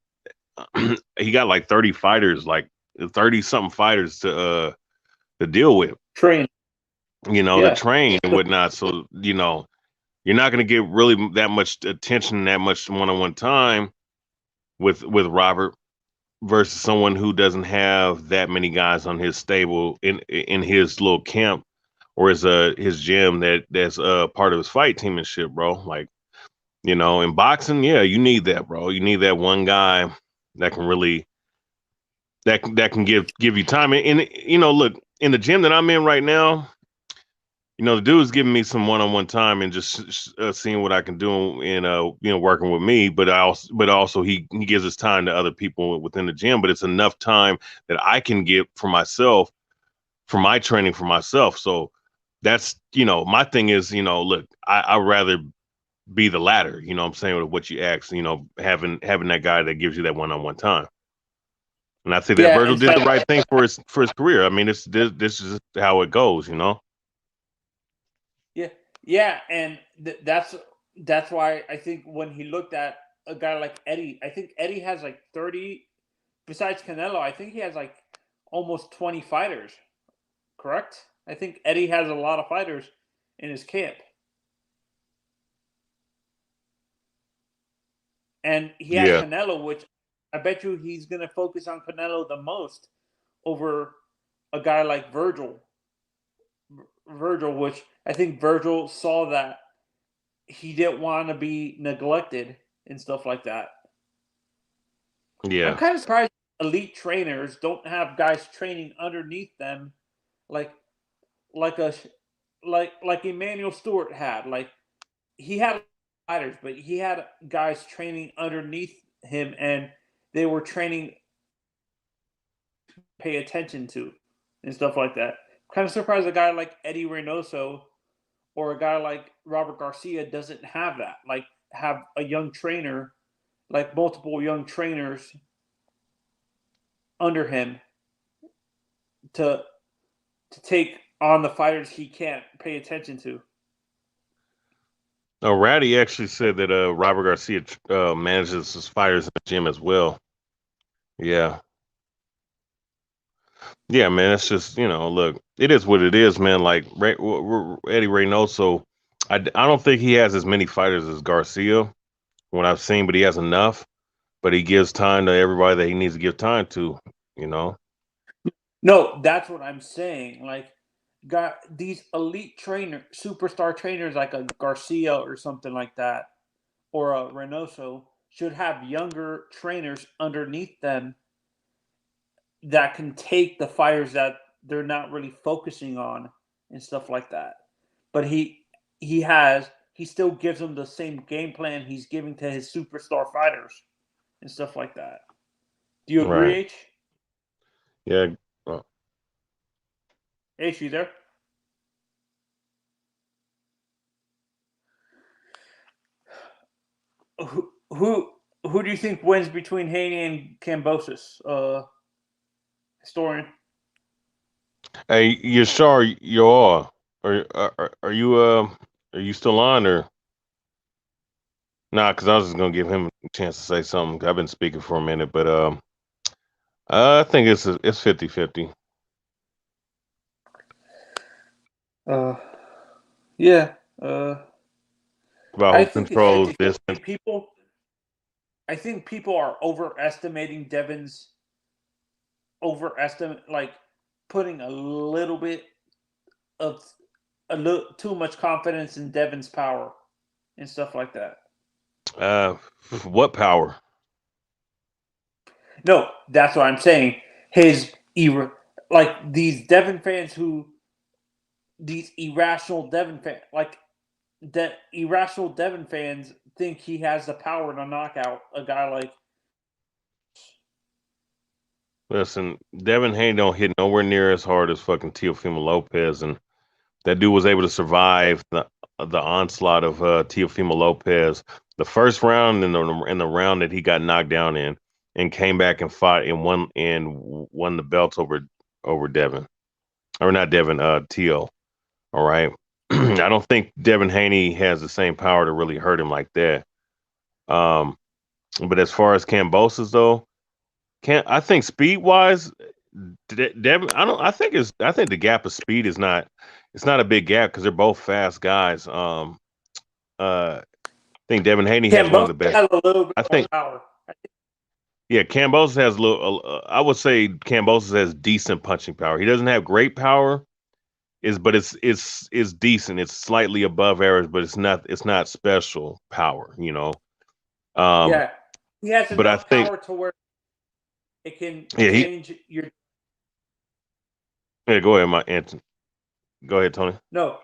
30 fighters, like 30 something fighters to deal with. Train. To train and whatnot. So, you're not going to get really that much attention, that much one-on-one time with Robert versus someone who doesn't have that many guys on his stable in his little camp or his gym that's part of his fight team and shit, bro. Like, in boxing, yeah, you need that, bro. You need that one guy that can really that can give you time. And look, in the gym that I'm in right now, the dude's giving me some one-on-one time and just seeing what I can do and working with me. But also he gives his time to other people within the gym. But it's enough time that I can give for myself, for my training for myself. So that's my thing is, look, I'd rather be the latter. You know what I'm saying, with what you asked. Having that guy that gives you that one-on-one time. And I think that Virgil did the right thing for his career. I mean, this is how it goes, Yeah, and that's why I think when he looked at a guy like Eddie, I think Eddie has like 30. Besides Canelo, I think he has like almost 20 fighters. Correct? I think Eddie has a lot of fighters in his camp. And he has Canelo, which I bet you he's going to focus on Canelo the most over a guy like Virgil, which I think Virgil saw that he didn't want to be neglected and stuff like that. Yeah. I'm kind of surprised elite trainers don't have guys training underneath them like Emmanuel Stewart had. Like, he had fighters, but he had guys training underneath him, and they were training to pay attention to and stuff like that. Kind of surprised a guy like Eddie Reynoso or a guy like Robert Garcia doesn't have that. Like, have a young trainer, like multiple young trainers under him to take on the fighters he can't pay attention to. Ratty actually said that Robert Garcia manages his fighters in the gym as well. Yeah. Yeah, man, it's just, look, it is what it is, man. Like, Eddie Reynoso, I don't think he has as many fighters as Garcia, what I've seen, but he has enough. But he gives time to everybody that he needs to give time to, No, that's what I'm saying. Like, got these elite superstar trainers like a Garcia or something like that, or a Reynoso, should have younger trainers underneath them that can take the fighters that they're not really focusing on and stuff like that. But he still gives them the same game plan he's giving to his superstar fighters and stuff like that. Do you agree, Right. H? Yeah. H, you there? Who do you think wins between Haney and Kambosos? Historian. Hey, Yashar, you are. Are you still on or? Nah, because I was just gonna give him a chance to say something. I've been speaking for a minute, but I think it's 50-50. Yeah. About who controls this. I think people are overestimating Devin's putting a little too much confidence in Devin's power and stuff like that. What power? No, that's what I'm saying. These Devin fans these irrational Devin fans, irrational Devin fans think he has the power to knock out a guy like. Listen, Devin Haney don't hit nowhere near as hard as fucking Teofimo Lopez, and that dude was able to survive the onslaught of Teofimo Lopez the first round and the round that he got knocked down in, and came back and fought and won the belts over Devin, or not Devin, Teo. All right, I don't think Devin Haney has the same power to really hurt him like that. But as far as Kambosos though, I think speed wise, Devin, I think the gap of speed is not. It's not a big gap because they're both fast guys. I think Devin Haney has one of the best. I think. Power. Yeah, Kambosos has a little. I would say Kambosos has decent punching power. He doesn't have great power, but it's decent. It's slightly above average, but it's not special power. You know. Yeah, he has enough but I think, power to where it can change your. Yeah, go ahead, Anthony. Go ahead, Tony. No,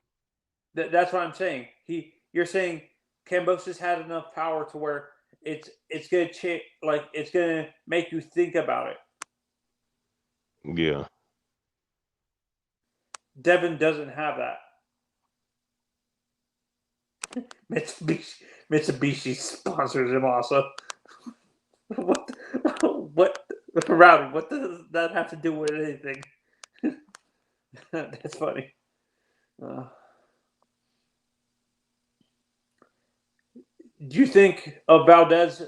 that's what I'm saying. You're saying Kambosos had enough power to where it's gonna change, it's gonna make you think about it. Yeah. Devin doesn't have that. Mitsubishi sponsors him also. What Rowdy? What does that have to do with anything? That's funny. Do you think Valdez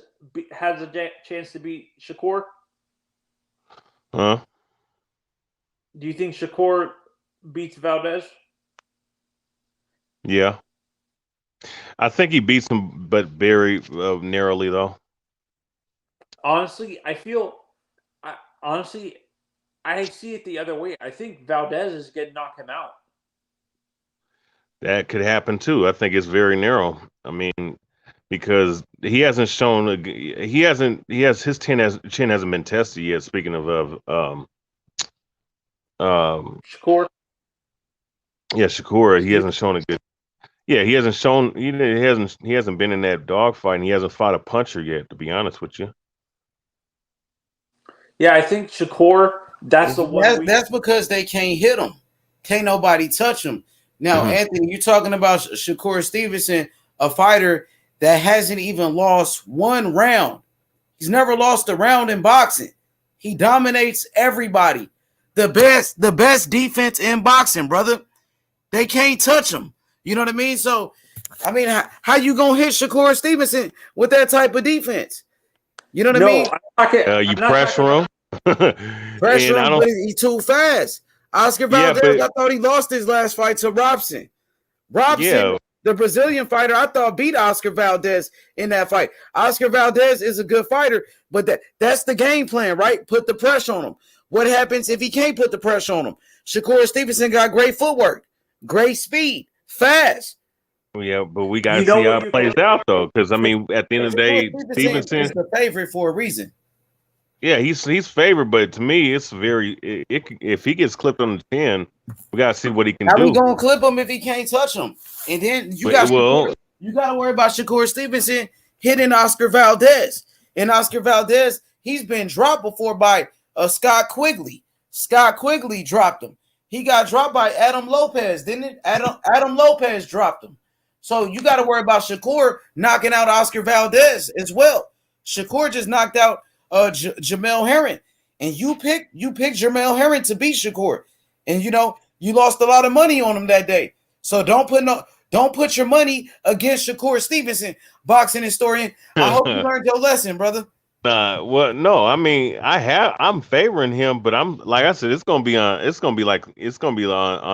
has a chance to beat Shakur? Huh? Do you think Shakur beats Valdez? Yeah. I think he beats him, but very narrowly though. Honestly, I see it the other way. I think Valdez is going to knock him out. That could happen too. I think it's very narrow. I mean, because he hasn't shown his chin hasn't been tested yet. Speaking of Shakur. Yeah, Shakur. He hasn't shown a good. Yeah, he hasn't been in that dogfight, and he hasn't fought a puncher yet. To be honest with you. Yeah, I think Shakur. That's the one. That's because they can't hit him. Can't nobody touch him. Now, Anthony, you're talking about Shakur Stevenson, a fighter that hasn't even lost one round. He's never lost a round in boxing. He dominates everybody. The best defense in boxing, brother. They can't touch him. You know what I mean? So, I mean, how you gonna hit Shakur Stevenson with that type of defense? You know what I mean? You pressure him. Pressure him, but he's too fast. Oscar Valdez, I thought he lost his last fight to Robson. Robson, the Brazilian fighter, I thought beat Oscar Valdez in that fight. Oscar Valdez is a good fighter, but that's the game plan, right? Put the pressure on him. What happens if he can't put the pressure on him? Shakur Stevenson got great footwork, great speed, fast. Yeah, but we gotta see how it plays out though, because I mean, at the end of the day, Stevenson is the favorite for a reason. Yeah, he's favored, but to me, it's very. If he gets clipped on the chin, we gotta see what he can How do. we gonna clip him if he can't touch him? And then you got you got to worry about Shakur Stevenson hitting Oscar Valdez. And Oscar Valdez, he's been dropped before by Scott Quigley. Scott Quigley dropped him. He got dropped by Adam Lopez, didn't it? Adam Lopez dropped him. So you got to worry about Shakur knocking out Oscar Valdez as well. Shakur just knocked out Jermall Charlo, and you picked Jermall Charlo to beat Shakur, and you lost a lot of money on him that day. So don't put your money against Shakur Stevenson, boxing historian. I hope you learned your lesson, brother. Well, no, I mean, I'm favoring him, but I'm like I said, it's gonna be on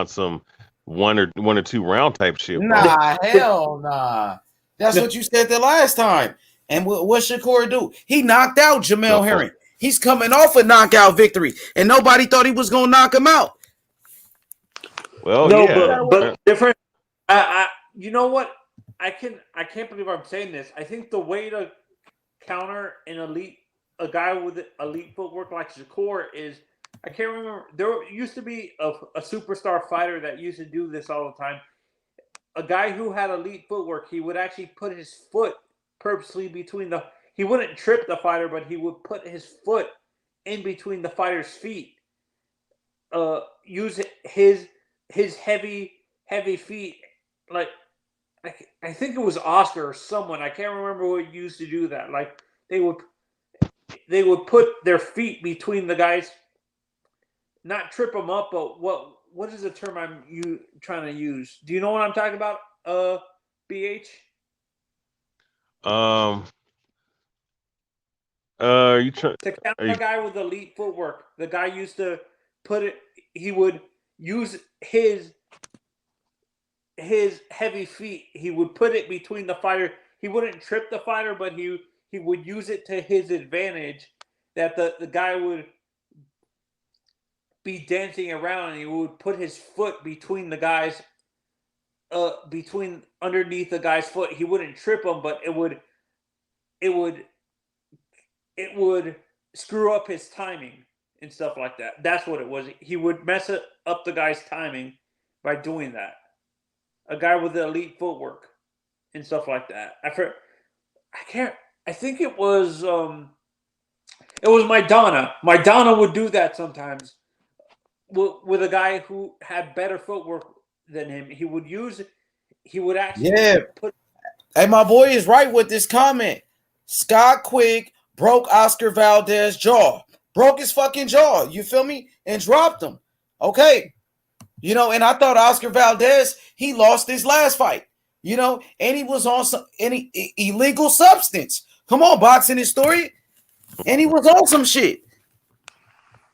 some one or two round type shit. Bro. Nah, hell nah. That's what you said the last time. And what Shakur do? He knocked out Jermall Charlo. He's coming off a knockout victory, and nobody thought he was gonna knock him out. Well, no, yeah, but different. You know what? I can't believe I'm saying this. I think the way to counter a guy with elite footwork like Shakur is, I can't remember. There used to be a superstar fighter that used to do this all the time. A guy who had elite footwork, he would actually put his foot purposely he wouldn't trip the fighter, but he would put his foot in between the fighter's feet. Use his heavy feet. Like, I think it was Oscar or someone. I can't remember who used to do that. Like, they would put their feet between the guys, not trip them up, but what is the term I'm trying to use? Do you know what I'm talking about? BH. You try to counter a guy with elite footwork. The guy used to put it. He would use his heavy feet. He would put it between the fighter. He wouldn't trip the fighter, but he would use it to his advantage. That the guy would be dancing around, and he would put his foot between the guys, between underneath the guy's foot. He wouldn't trip him, but it would screw up his timing and stuff like that. That's what it was. He would mess up the guy's timing by doing that. A guy with the elite footwork and stuff like that. I think it was Maidana. Maidana would do that sometimes with a guy who had better footwork than him. He would actually Hey, my boy is right with this comment. Scott Quigg broke Oscar Valdez's jaw. Broke his fucking jaw. You feel me? And dropped him. Okay. And I thought Oscar Valdez, he lost his last fight. And he was on any illegal substance. Come on, boxing historian. And he was on some shit.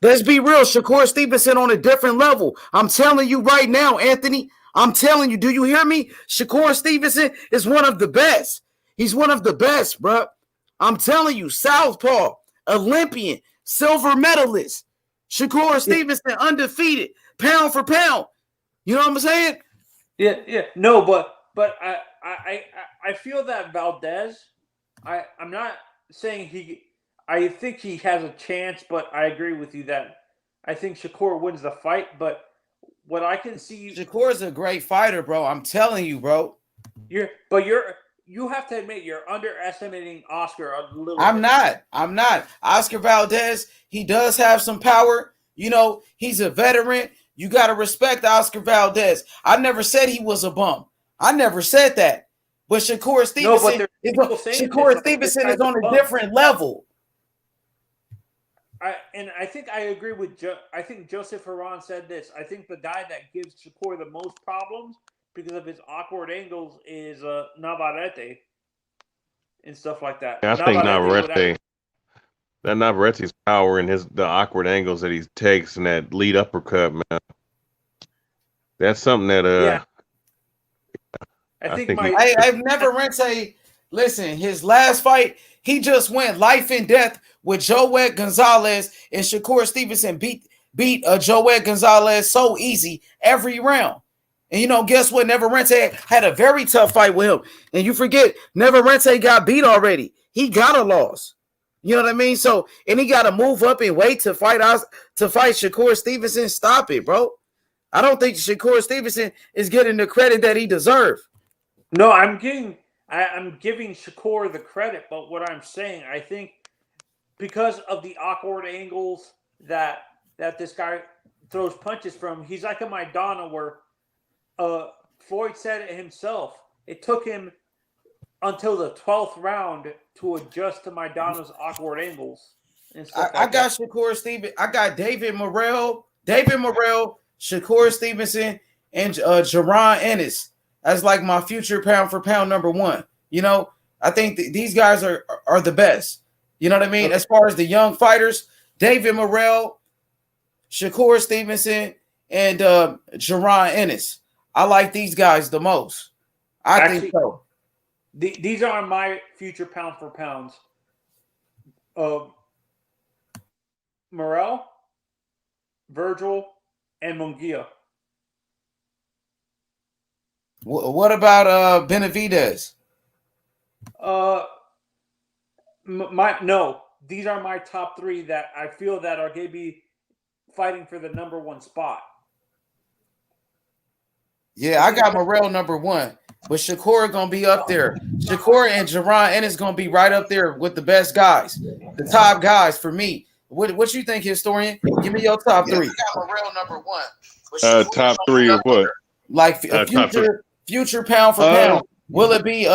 Let's be real. Shakur Stevenson on a different level. I'm telling you right now, Anthony. I'm telling you. Do you hear me? Shakur Stevenson is one of the best. He's one of the best, bro. I'm telling you, Southpaw, Olympian, silver medalist. Shakur Stevenson undefeated, pound for pound. You know what I'm saying? Yeah. No, but I feel that Valdez. I'm not saying I think he has a chance, but I agree with you that I think Shakur wins the fight. But what I can see, Shakur's a great fighter, bro. I'm telling you, bro. You have to admit you're underestimating Oscar a little. I'm not. Oscar Valdez, he does have some power. He's a veteran. You got to respect Oscar Valdez. I never said he was a bum. I never said that. But Shakur Stevenson, Stevenson is on a different level. I think I agree with I think Joseph Haran said this. I think the guy that gives Shakur the most problems because of his awkward angles is Navarrete and stuff like that. Yeah, I think Navarrete. That Navarrete's power and the awkward angles that he takes and that lead uppercut, man. That's something that I've never listen, his last fight, he just went life and death with Joet Gonzalez, and Shakur Stevenson beat Joet Gonzalez so easy every round. And guess what? Neverente had a very tough fight with him. And you forget, Neverente got beat already. He got a loss. You know what I mean? So, and he got to move up and wait to fight Shakur Stevenson. Stop it, bro. I don't think Shakur Stevenson is getting the credit that he deserves. No, I'm giving Shakur the credit, but what I'm saying, I think because of the awkward angles that this guy throws punches from, he's like a Maidana where Floyd said it himself. It took him until the 12th round to adjust to Maidana's awkward angles. And I got Shakur Stevenson. I got David Morrell, Shakur Stevenson, and Jerron Ennis as like my future pound for pound number one. I think these guys are the best. You know what I mean? As far as the young fighters, David Morrell, Shakur Stevenson, and Jerron Ennis. I like these guys the most. I think so. These are my future pound for pounds. Morrell, Virgil, and Munguia. What about Benavidez? No, these are my top three that I feel that are going to be fighting for the number one spot. Yeah, I got Morrell number one, but Shakur gonna be up there. Shakur and Jerron Ennis gonna be right up there with the best guys, the top guys for me. What you think, historian? Give me your top three. I got Morrell number one. Top three of what? Like future pound for pound. Will it be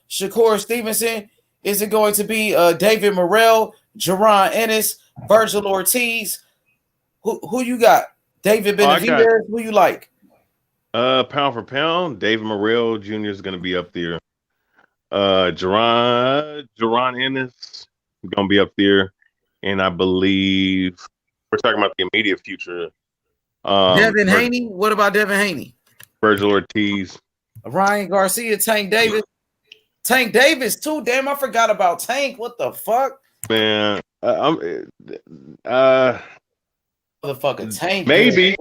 Shakur Stevenson? Is it going to be David Morrell, Jerron Ennis, Virgil Ortiz? Who you got? David Benavidez? Who you like? Pound for pound, David Morrell Jr. is going to be up there. Jerron Ennis is going to be up there. And I believe we're talking about the immediate future. Devin Haney? What about Devin Haney? Virgil Ortiz. Ryan Garcia, Tank Davis. Tank Davis, too. Damn, I forgot about Tank. What the fuck? Man, motherfucking Tank. Maybe.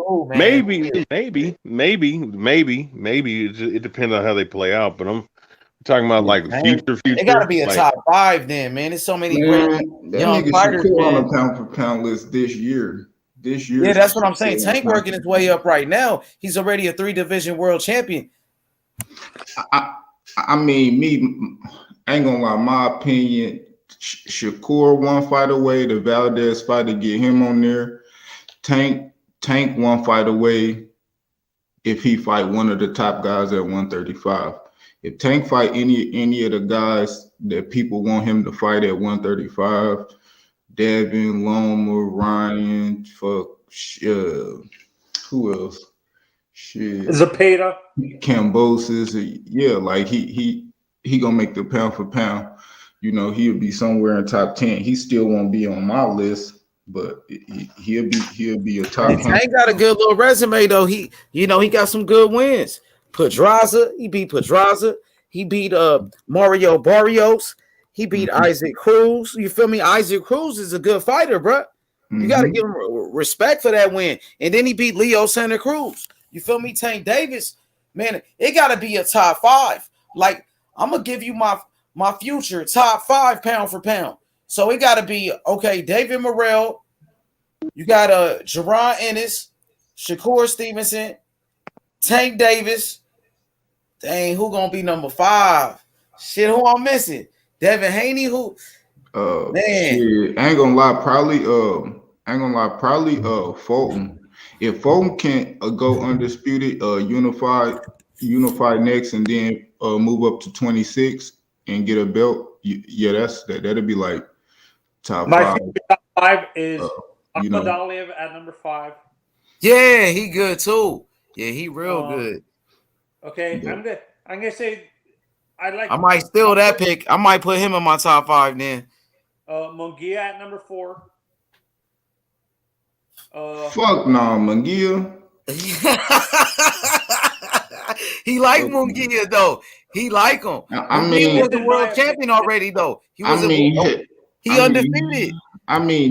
It depends on how they play out, but I'm talking about like future. It gotta be a top five then, man. There's so many great young fighters. On a pound for pound list this year. Yeah, that's what I'm saying. Tank working his way up right now. He's already a 3-division world champion. I mean, I ain't gonna lie. My opinion, Shakur one fight away. The Valdez fight to get him on there. Tank one fight away. If he fight one of the top guys at 135. If Tank fight any of the guys that people want him to fight at 135, Devin, Loma, Ryan, who else? Shit. Zepeda. Kambosos. Yeah, like he gonna make the pound for pound. He'll be somewhere in top 10. He still won't be on my list, but he'll be a top 10. Tank got a good little resume though. He got some good wins. He beat Pedraza. He beat Mario Barrios. He beat Isaac Cruz. You feel me? Isaac Cruz is a good fighter, bro. You got to give him respect for that win. And then he beat Leo Santa Cruz. You feel me? Tank Davis, man, it got to be a top five. Like, I'm going to give you my future top five pound for pound. So it got to be, okay, David Morrell. You got Jerron Ennis, Shakur Stevenson, Tank Davis. Dang, who gonna be number 5? Shit, who I'm missing? Devin Haney, who? Man, shit, I ain't gonna lie, probably Fulton. If Fulton can go undisputed, unified next, and then move up to 26 and get a belt, that'll be like top My 5. top 5 is Ahmed Aliev at number 5. Yeah, he good too. Yeah, he real good. Okay, yeah. I'm gonna say I might steal that pick. I might put him in my top 5 then. Munguia at number 4. Fuck no, Munguia. He like Munguia though. He like him. He was the world champion already though. He undefeated.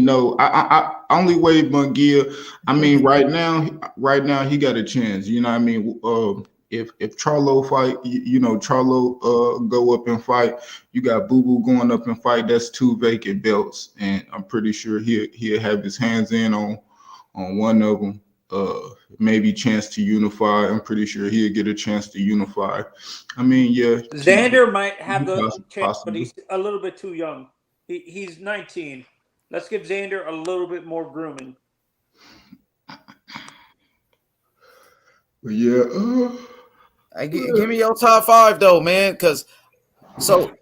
No. I only way Munguia. Right now he got a chance. You know what I mean? if Charlo fight, Charlo go up and fight, you got Boo Boo going up and fight. That's 2 vacant belts, and I'm pretty sure he'll have his hands in on one of them. Maybe chance to unify. I'm pretty sure he'll get a chance to unify. I mean, yeah. Xander might have the chance, possibly. but he's a little bit too young. He's 19. Let's give Xander a little bit more grooming. Yeah. Give me your top 5 though, man. Cause so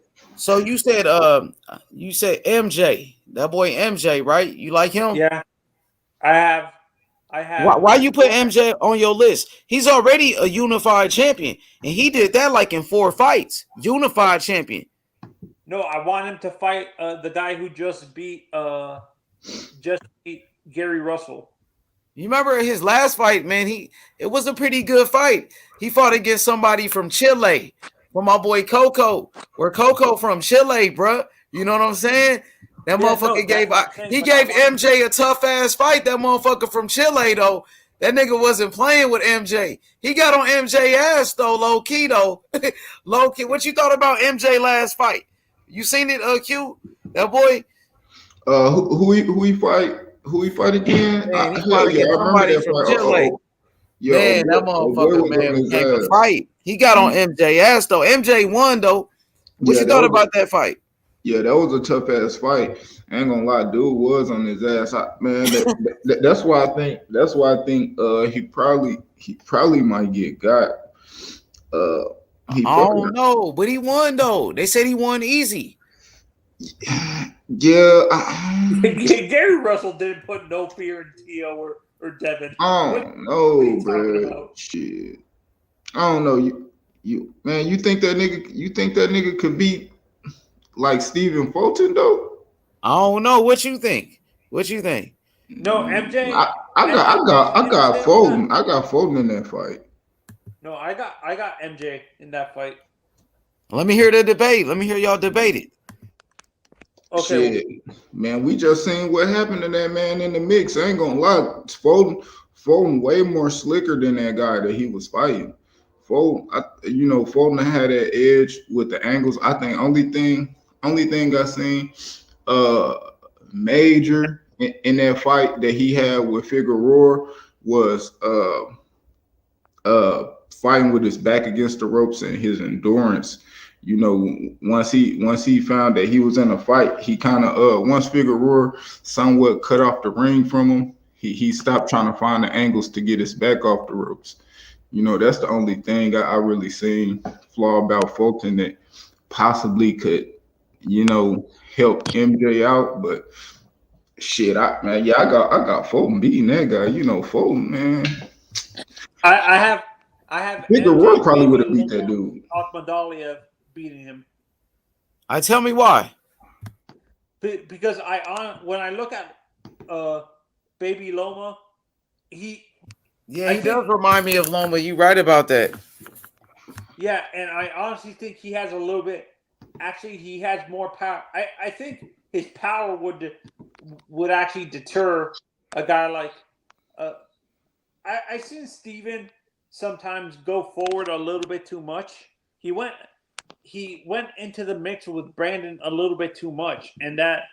you said MJ, that boy MJ, right? You like him? Yeah, I have. Why you put MJ on your list? He's already a unified champion, and he did that like in 4 fights. Unified champion. No, I want him to fight the guy who just beat Gary Russell. You remember his last fight, man? It was a pretty good fight. He fought against somebody from Chile, from my boy Coco. Where Coco from Chile, bro. You know what I'm saying? That motherfucker gave MJ a tough ass fight. That motherfucker from Chile though. That nigga wasn't playing with MJ. He got on MJ ass though, low key though. Low key. What you thought about MJ last fight? You seen it, Q? That boy. Who he fight? Who he fight again? Man, he fought against somebody from Chile. Man, that motherfucker, man, came to fight. He got on MJ ass though. MJ won though. What you thought about that fight? Yeah, that was a tough ass fight. I ain't gonna lie, dude was on his ass. That's why I think. That's why I think he probably might get got. I don't know, but he won though. They said he won easy. Yeah. Gary Russell didn't put no fear in Tio or Devin. I don't know, bro. Shit. I don't know. You man, you think that nigga could beat like Stephen Fulton though? I don't know. What you think? No, MJ. I got Fulton. I got Fulton in that fight. No, I got MJ in that fight. Let me hear the debate. Let me hear y'all debate it. Okay. Shit. Man, we just seen what happened to that man in the mix. I ain't gonna lie. Fulton way more slicker than that guy that he was fighting. Fulton had that edge with the angles. I think only thing I seen major in that fight that he had with Figueroa was fighting with his back against the ropes and his endurance. You know, once he found that he was in a fight, he kind of once Figueroa somewhat cut off the ring from him, he stopped trying to find the angles to get his back off the ropes. You know, that's the only thing I really seen flaw about Fulton that possibly could, help MJ out. But shit, I got Fulton beating that guy. You know, Fulton, man. I have Figueroa probably would have beat that dude. Akhmadaliev beating him. Tell me why. Because when I look at Baby Loma, he does remind me of Loma. You right about that. Yeah, and I honestly think he has a little bit. Actually, he has more power. I think his power would actually deter a guy like. I seen Steven sometimes go forward a little bit too much. He went into the mix with Brandon a little bit too much, and that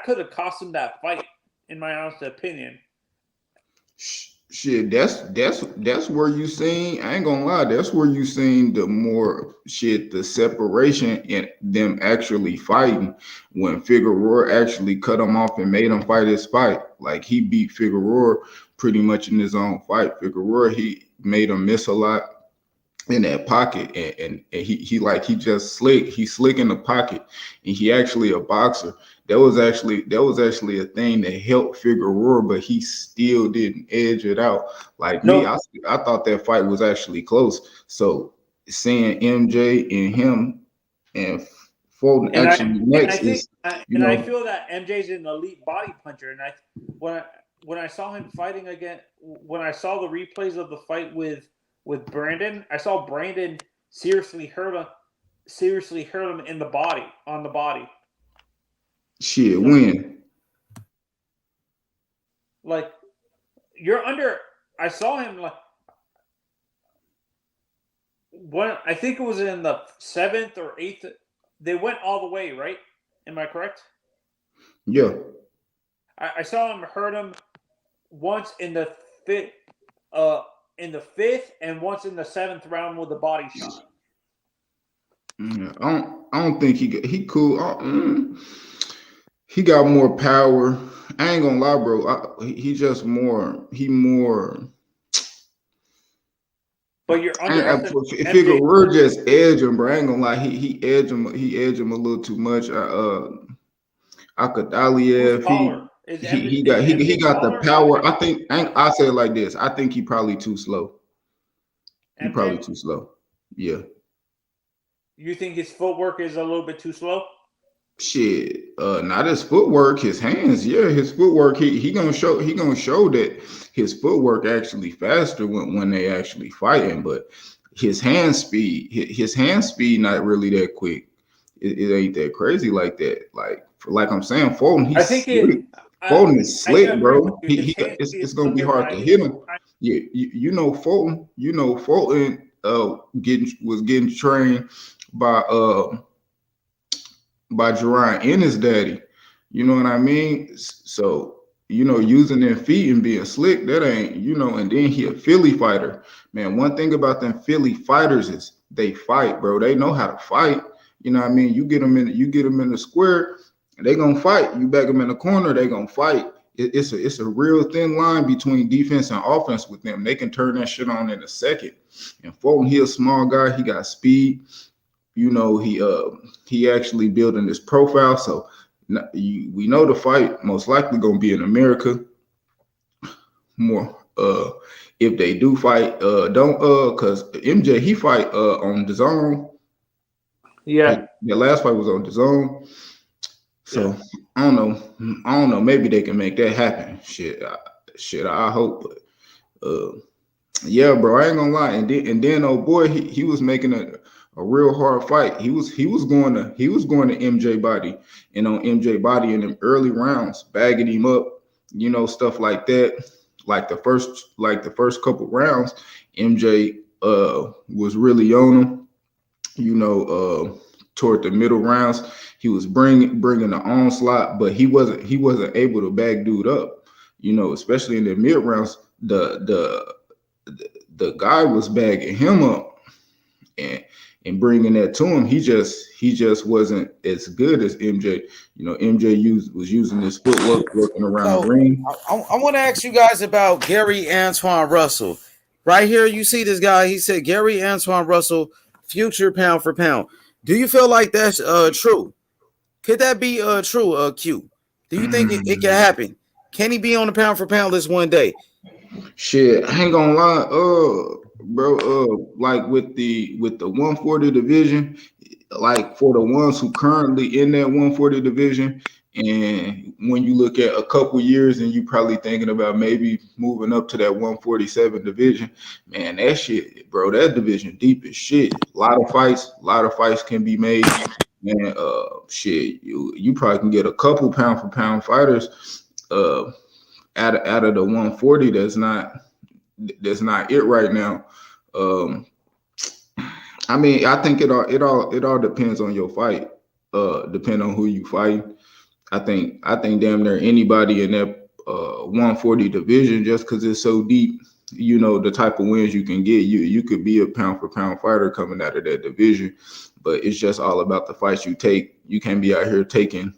could have cost him that fight, in my honest opinion. Shit, that's where you seen. I ain't gonna lie, that's where you seen the more the separation in them actually fighting. When Figueroa actually cut him off and made him fight his fight, like he beat Figueroa pretty much in his own fight. Figueroa, he made him miss a lot in that pocket, and he just slick. He's slick in the pocket, and he actually a boxer. That was actually a thing that helped Figueroa, but he still didn't edge it out. Like me, I thought that fight was actually close. So seeing MJ and him and Fulton I feel that MJ's an elite body puncher, and when I saw him fighting again, when I saw the replays of the fight with Brandon, I saw Brandon seriously hurt him in the body, on the body. Shit, when? Like, I saw him like, When I think it was in the 7th or 8th, they went all the way, right? Am I correct? Yeah. I saw him, heard him once in the fifth, and once in the 7th round with a body shot. I don't think he cool. He got more power. I ain't gonna lie, bro. He just more. He more. But you're underestimating. Figueroa just edge him, bro. I ain't gonna lie. He edge him. He edge him a little too much. Akadaliev. He got the power. I say it like this. I think he probably too slow. He probably too slow. Yeah. You think his footwork is a little bit too slow? Shit, not his footwork, his hands. Yeah, his footwork. He gonna show that his footwork actually faster when they actually fighting. But his hand speed not really that quick. It ain't that crazy like that. Like I'm saying, Fulton. Fulton is slick, bro. It's gonna be hard to hit him. Yeah, you know Fulton. You know Fulton. Was getting trained by Jerron and his daddy. You know what I mean? So, using their feet and being slick, that ain't, and then he a Philly fighter. Man, one thing about them Philly fighters is they fight, bro. They know how to fight. You know what I mean? You get them in the square, and they gonna fight. You back them in the corner, they gonna fight. It's a real thin line between defense and offense with them. They can turn that shit on in a second. And Fulton, he a small guy, he got speed. He actually building this profile, so we know the fight most likely gonna be in America. More if they do fight, because MJ he fight on DAZN. Yeah, the last fight was on DAZN. So yeah. I don't know. Maybe they can make that happen. Shit, I hope. But yeah, bro, I ain't gonna lie. And then old boy, he was making a real hard fight. He was going to MJ body, and on MJ body in them early rounds, bagging him up, stuff like that. Like the first couple rounds, MJ was really on him. Toward the middle rounds, he was bringing the onslaught, but he wasn't able to back dude up. Especially in the mid rounds, the guy was bagging him up and bringing that to him. He just wasn't as good as MJ. MJ was using his footwork, working around the ring. I want to ask you guys about Gary Antoine Russell. Right here, you see this guy. He said Gary Antoine Russell, future pound for pound. Do you feel like that's true? Could that be true, Q? Do you think it can happen? Can he be on the pound for pound list one day? Shit, I ain't gonna lie, bro. Like with the 140 division, like for the ones who currently in that 140 division, and when you look at a couple years and you probably thinking about maybe moving up to that 147 division, man, that shit, bro, that division deep as shit. A lot of fights can be made. Man, shit, you probably can get a couple pound for pound fighters out of the 140 that's not it right now. I mean, I think it all depends on your fight. Depending on who you fight. I think damn near anybody in that 140 division, just because it's so deep, the type of wins you can get, you could be a pound for pound fighter coming out of that division. But it's just all about the fights you take. You can't be out here taking,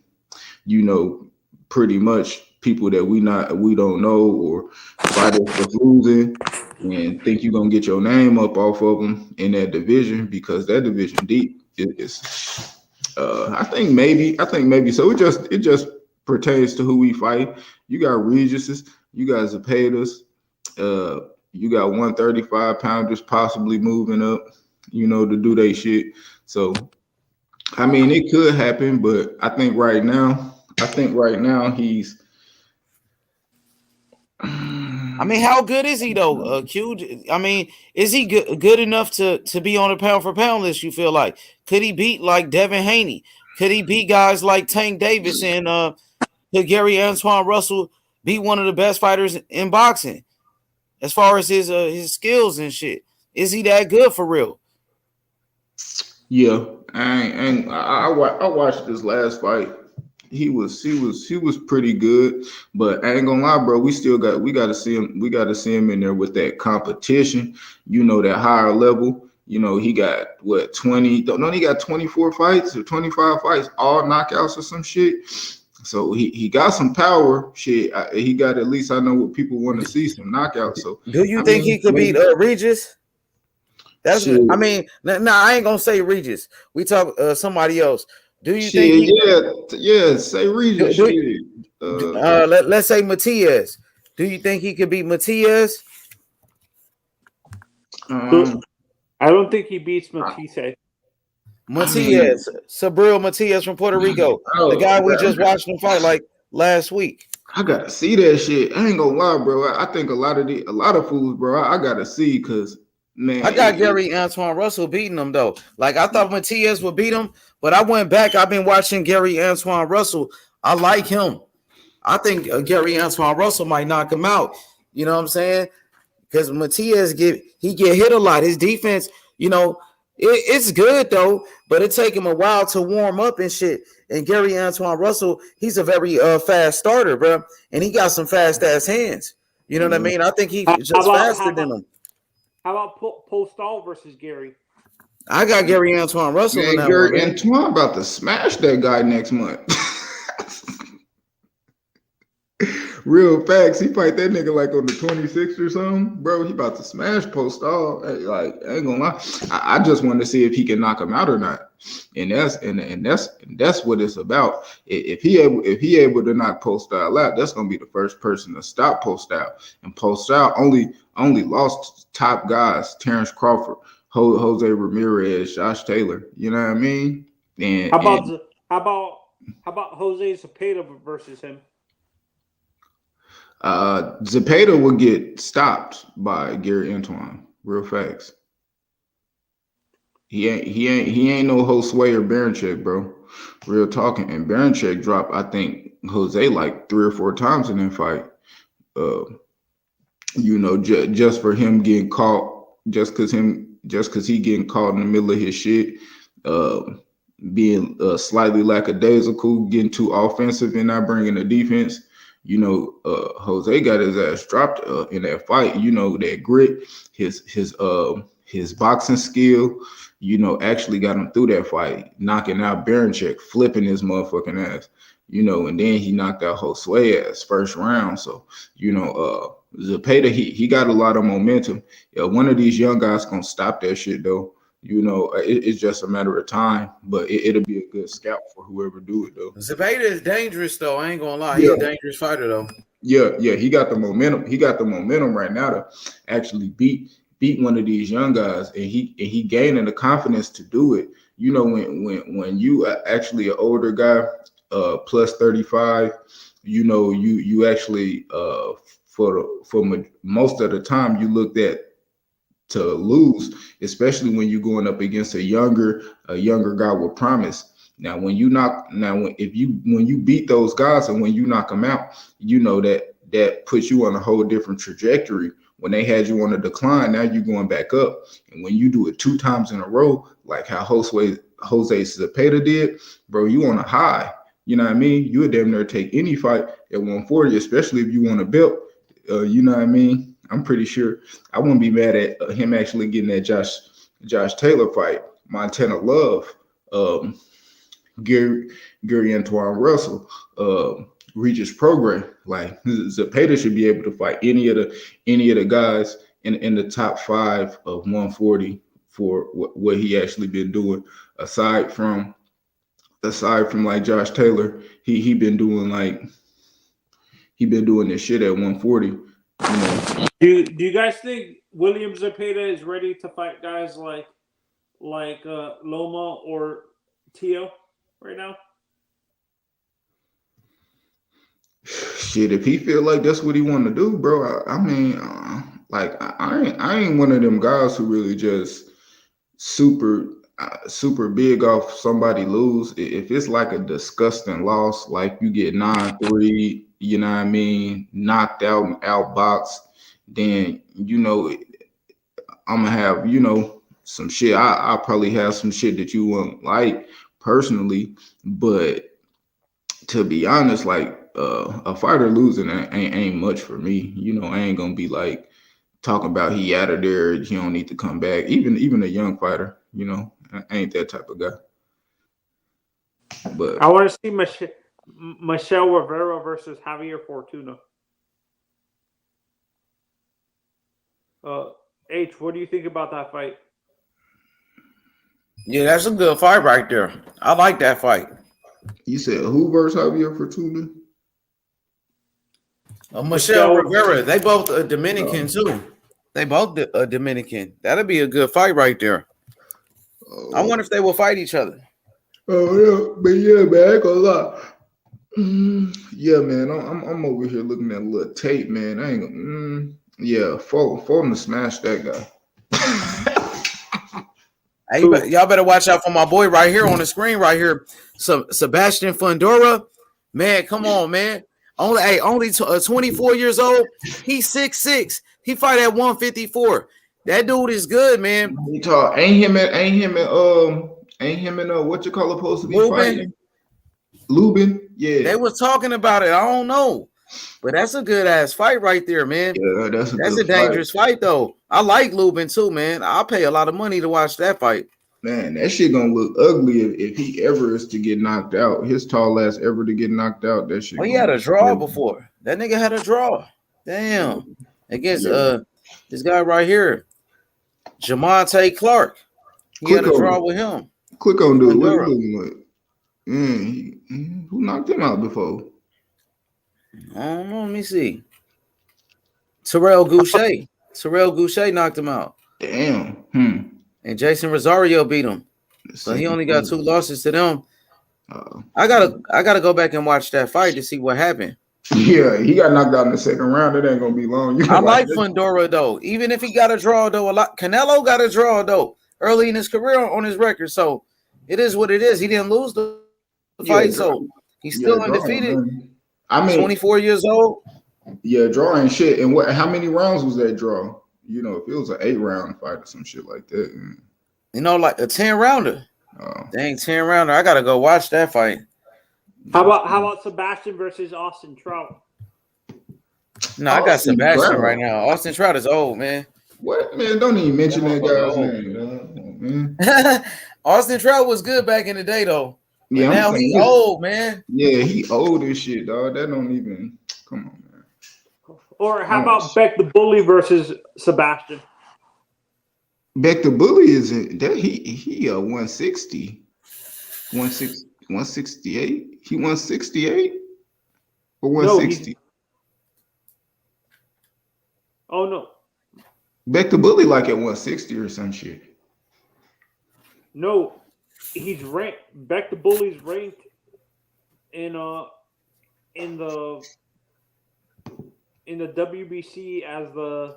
pretty much people that we don't know, or fighters that's losing, and think you're gonna get your name up off of them in that division, because that division deep. I think maybe so. It just pertains to who we fight. You got Regis's, you got Zepedas, you got 135 pounders possibly moving up, to do they shit. So, I mean, it could happen, but I think right now he's. I mean, how good is he though, Q? I mean, is he good enough to be on a pound for pound list? You feel like could he beat like Devin Haney? Could he beat guys like Tank Davis and could Gary Antoine Russell be one of the best fighters in boxing as far as his skills and shit? Is he that good for real? Yeah, I watched this last fight. He was pretty good, but I ain't gonna lie, bro. We got to see him. We got to see him in there with that competition. You know, that higher level. You know, he got what 20? No, he got 24 fights or 25 fights, all knockouts or some shit. So he got some power. Shit, he got, at least I know what people want to see, some knockouts. So do you think he could beat Regis? That's shit. I mean, I ain't gonna say Regis. We talk somebody else. Do you think? Say Regis. Let's say Matias. Do you think he could beat Matias? I don't think he beats Matisse. Matias, Sabril Matias from Puerto Rico, the guy we just watched him fight like last week. I gotta see that shit. I ain't gonna lie, bro. I think a lot of fools, bro. I gotta see, because man, I got Gary Antoine Russell beating him though. Like I thought Matias would beat him, but I went back. I've been watching Gary Antoine Russell. I like him. I think Gary Antoine Russell might knock him out. You know what I'm saying? Because Matias get hit a lot. His defense, you know, it's good though, but it take him a while to warm up and shit. And Gary Antoine Russell, he's a very fast starter, bro, and he got some fast ass hands. You know what I mean? I think he's just faster than him. How about Postal versus Gary? I got Gary Antoine Russell. Man, Gary Antoine about to smash that guy next month. Real facts. He fight that nigga like on the 26th or something, bro. He about to smash Postal. Like, I ain't gonna lie. I just want to see if he can knock him out or not. And that's what it's about. If he able to knock Postal out, that's gonna be the first person to stop Postal. And Postal only lost top guys: Terrence Crawford, Jose Ramirez, Josh Taylor. You know what I mean? And how about Jose Zepeda versus him? Zepeda will get stopped by Gary Antoine. Real facts. He ain't no Josue or Baranchek, bro. Real talking. And Baranchek dropped, I think, Jose like 3 or 4 times in that fight. You know, just for him getting caught, just cause he getting caught in the middle of his shit, being slightly lackadaisical, getting too offensive and not bringing the defense. You know, Jose got his ass dropped in that fight. You know, that grit, his boxing skill, you know, actually got him through that fight, knocking out Baranchek, flipping his motherfucking ass. You know, and then he knocked out Josue ass first round. So, you know, Zepeda, he got a lot of momentum. Yeah, one of these young guys gonna stop that shit though. You know, it's just a matter of time, but it'll be a good scalp for whoever do it though. Zepeda is dangerous though. I ain't gonna lie, he's a dangerous fighter though. Yeah, he got the momentum. He got the momentum right now to actually beat one of these young guys, and he gaining the confidence to do it. You know, when you actually an older guy, plus 35, you know, you actually for most of the time you looked at to lose, especially when you're going up against a younger guy with promise. Now, when you beat those guys and when you knock them out, you know that puts you on a whole different trajectory. When they had you on a decline, now you're going back up. And when you do it 2 times in a row, like how Jose Zepeda did, bro, you on a high. You know what I mean? You would damn near take any fight at 140, especially if you want a belt. You know what I mean? I'm pretty sure I wouldn't be mad at him actually getting that Josh Taylor fight, Montana Love, Gary Antoine Russell, Regis Program. Like Zepeda should be able to fight any of the guys in the top 5 of 140 for what he actually been doing. Aside from like Josh Taylor, he been doing this shit at 140. You know. Do you guys think William Zepeda is ready to fight guys like Loma or Tio right now? Shit, if he feel like that's what he want to do, bro. I mean, like I ain't one of them guys who really just super big off somebody lose. If it's like a disgusting loss, like you get 9-3, you know what I mean, knocked out and outboxed, then you know I'm gonna have, you know, some shit. I probably have some shit that you won't like personally, but to be honest, like a fighter losing ain't much for me. You know, I ain't gonna be like talking about he out of there, he don't need to come back. Even a young fighter, you know, I ain't that type of guy. But I want to see Michelle Rivera versus Javier Fortuna. H, what do you think about that fight? Yeah, that's a good fight right there. I like that fight. You said who versus Javier Fortuna? Michelle Rivera. They both Dominican too. They both Dominican. That'll be a good fight right there. I wonder if they will fight each other. Oh yeah, but yeah, man, I ain't gonna lie. Yeah, man, I'm over here looking at a little tape, man. I ain't gonna. Yeah, Fulton to smash that guy. Hey, y'all better watch out for my boy right here on the screen right here. Sebastian Fundora, man, come on, man. Only 24 years old. He's 6'6". He fight at 154. That dude is good, man. He talk ain't him and what you call it supposed to be fighting? Lubin, yeah. They was talking about it. I don't know, but that's a good ass fight right there, man. Yeah, that's a dangerous fight though. I like Lubin too, man. I'll pay a lot of money to watch that fight. Man, that shit gonna look ugly if he ever is to get knocked out. His tall ass ever to get knocked out. That shit. Oh, he had a draw before. That nigga had a draw. Damn. Against this guy right here, Jamonte Clark. He had a draw with him. Click on dude. What he looking like? Who knocked him out before? I don't know. Let me see. Terrell Goucher. Terrell Goucher knocked him out. Damn. And Jason Rosario beat him. So he only got 2 losses to them. I gotta go back and watch that fight to see what happened. Yeah, he got knocked out in the second round. It ain't gonna be long. I like Fundora though. Even if he got a draw though, Canelo got a draw though early in his career on his record. So it is what it is. He didn't lose the fight, so he's still undefeated. I mean, 24 years old. Yeah, draw ain't shit. And how many rounds was that draw? You know, if it was an 8-round fight or some shit like that. You know, like a 10-rounder. Dang, 10-rounder. I gotta go watch that fight. How about Sebastian versus Austin Trout? No, I got Sebastian right now. Austin Trout is old, man. What, man? Don't even mention that guy's name, man. Austin Trout was good back in the day, though. But Yeah, now he's old, man. Yeah, he old as shit, dog. That don't even come on, man. Or how about Beck the Bully versus Sebastian? Beck the Bully is that he 160, 168. He 168 or 160. Oh no, Beck the Bully like at 160 or some shit. No, he's ranked. Beck the Bully's ranked in the WBC as the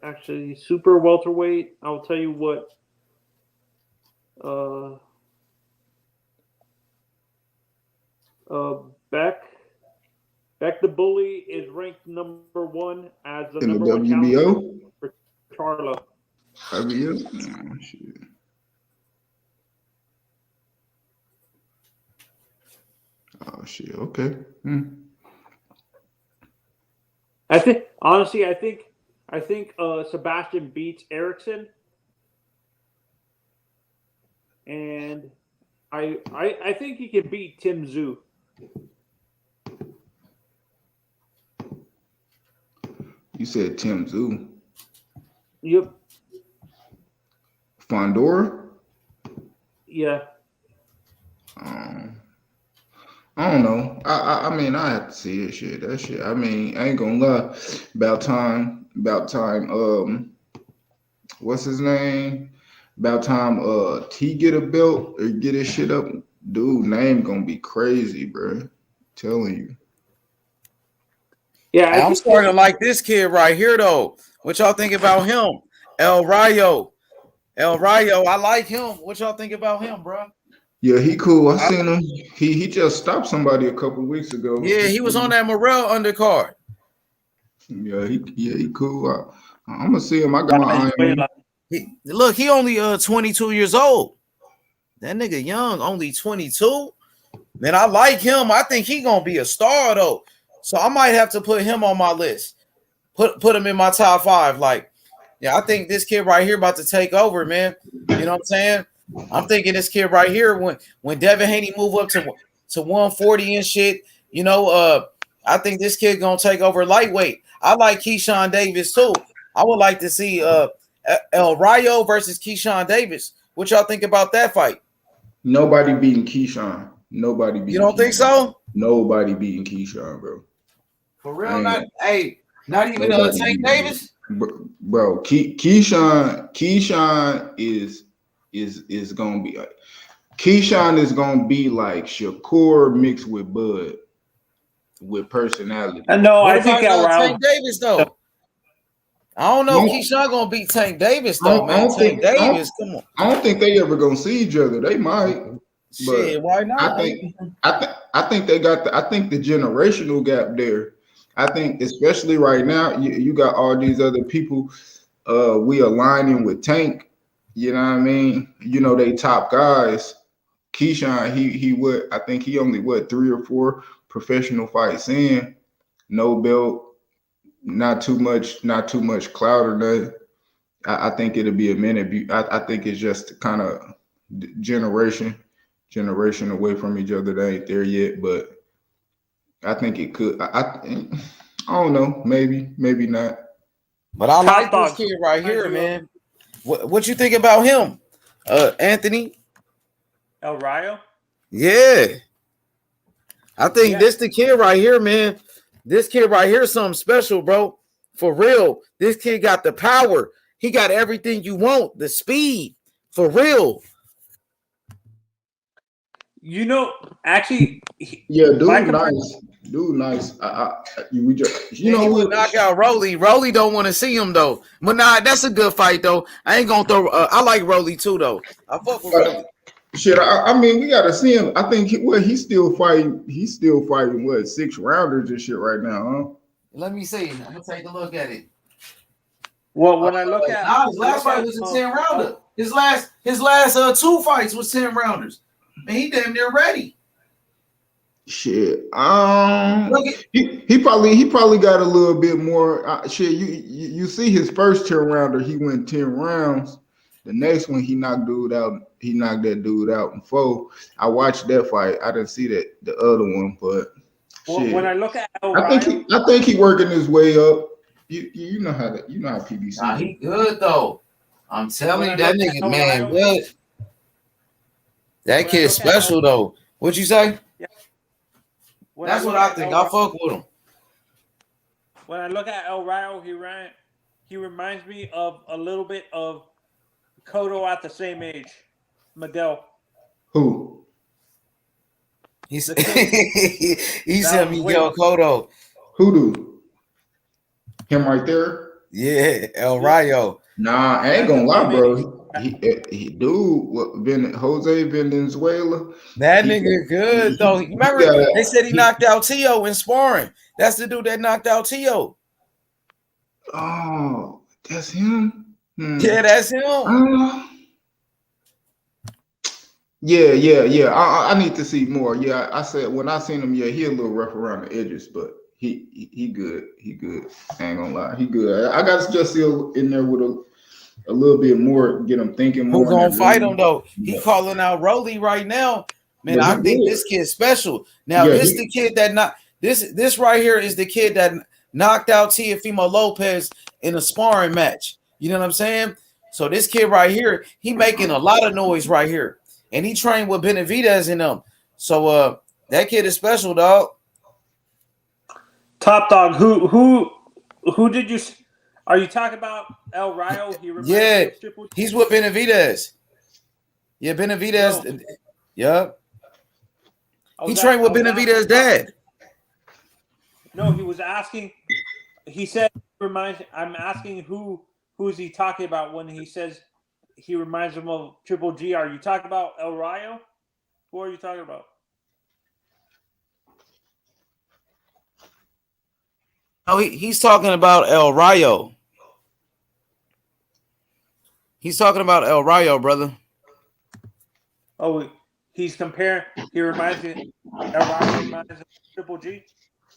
actually super welterweight. I'll tell you what. Beck the Bully is ranked number 1 as the in number the 1 WBO for Charlo. WBO? Oh, shit. Oh shit. Okay. I think honestly, I think Sebastian beats Erickson, and I think he can beat Tim Tszyu. You said Tim Tszyu. Yep. Fondora? Yeah. I don't know. I mean, I have to see that shit. That shit. I mean, I ain't gonna lie. About time. What's his name? About time. T get a belt or get his shit up. Dude, name gonna be crazy, bro. Telling you. Yeah, I'm starting to like this kid right here, though. What y'all think about him? El Rayo. I like him. What y'all think about him, bro? Yeah, he cool. I seen him. He just stopped somebody a couple weeks ago. Yeah, he was on that Morrell undercard. Yeah, he cool. I'm gonna see him. I got my eye on him. Look, he only 22 years old. That nigga young, only 22. Man, I like him. I think he gonna be a star though. So I might have to put him on my list. Put him in my top 5. Like, yeah, I think this kid right here about to take over, man. You know what I'm saying? I'm thinking this kid right here when Devin Haney move up to 140 and shit. You know, I think this kid gonna take over lightweight. I like Keyshawn Davis too. I would like to see El Rayo versus Keyshawn Davis. What y'all think about that fight? Nobody beating Keyshawn. Nobody beating. You don't think so? Nobody beating Keyshawn, bro. For real, not even Tank Davis, bro. Keyshawn is gonna be. Keyshawn is gonna be like Shakur mixed with Bud, with personality. No, I think Tank Davis though. I don't know if Keyshawn gonna beat Tank Davis though, man. Tank Davis, come on. I don't think they ever gonna see each other. They might. Shit, why not? I think they got I think the generational gap there. I think especially right now, you got all these other people we aligning with Tank. You know what I mean? You know, they top guys. Keyshawn, he would, I think he only 3 or 4 professional fights in, no belt, not too much clout or nothing. I think it'll be a minute. I think it's just kind of generation away from each other. They ain't there yet, but I think it could. I don't know. Maybe not. But I like this kid right here, man. What you think about him, Anthony? El Rayo? Yeah. I think this the kid right here, man. This kid right here is something special, bro. For real. This kid got the power. He got everything you want. The speed. For real. You know, actually, yeah, dude, nice. Dude, nice. We just, you know, we knock out Rolly. Rolly don't want to see him though. But nah, that's a good fight though. I ain't gonna throw. I like Rolly too though. I fuck with Rolly. Shit, I mean, we gotta see him. I think he's still fighting. He's still fighting 6 rounders and shit right now, huh? Let me see. I'm gonna take a look at it. Well, when I look at his last fight was a 10 rounder. His last 2 fights was 10 rounders. Man, he damn near ready. Shit. He probably got a little bit more. Shit, you see his first 10 rounder, he went 10 rounds. The next one, he knocked that dude out in 4. I watched that fight. I didn't see the other one, but shit. When I look at I think he working his way up. You know how PBC. Nah, he good though. I'm telling you, that nigga, man, good. That kid's special though. What'd you say? Yeah. That's what I think. I fuck with him. When I look at El Rayo, he reminds me of a little bit of Cotto at the same age. Miguel. Who? He said Miguel Cotto. Who do? Him right there? Yeah, El Rayo. Nah, I ain't gonna lie, bro. He dude, Jose Valenzuela. That nigga good though. Remember they said he knocked out Tio in sparring. That's the dude that knocked out Tio. Oh, that's him. Yeah, that's him. Yeah. I need to see more. Yeah, I said when I seen him, yeah, he a little rough around the edges, but he good. He good. I ain't gonna lie, he good. I got to just see in there with a little bit more, get him thinking more. Who gonna fight him though? He calling out Rolly right now. Man, I think this kid's special. Now, the kid that not this right here is the kid that knocked out Teofimo Lopez in a sparring match. You know what I'm saying? So this kid right here, he making a lot of noise right here. And he trained with Benavidez in them. So that kid is special, dog. Top dog, who did you? Are you talking about El Rayo? Yeah, he's with Benavidez. Yeah, Benavidez. No. Yeah. He trained with Benavidez's dad. No, he was asking. He said, I'm asking who's he talking about when he says he reminds him of Triple G. Are you talking about El Rayo? Who are you talking about? Oh, he's talking about El Rayo. He's talking about El Rayo, brother. Oh, he's comparing. He reminds me. El Rayo reminds me of Triple G.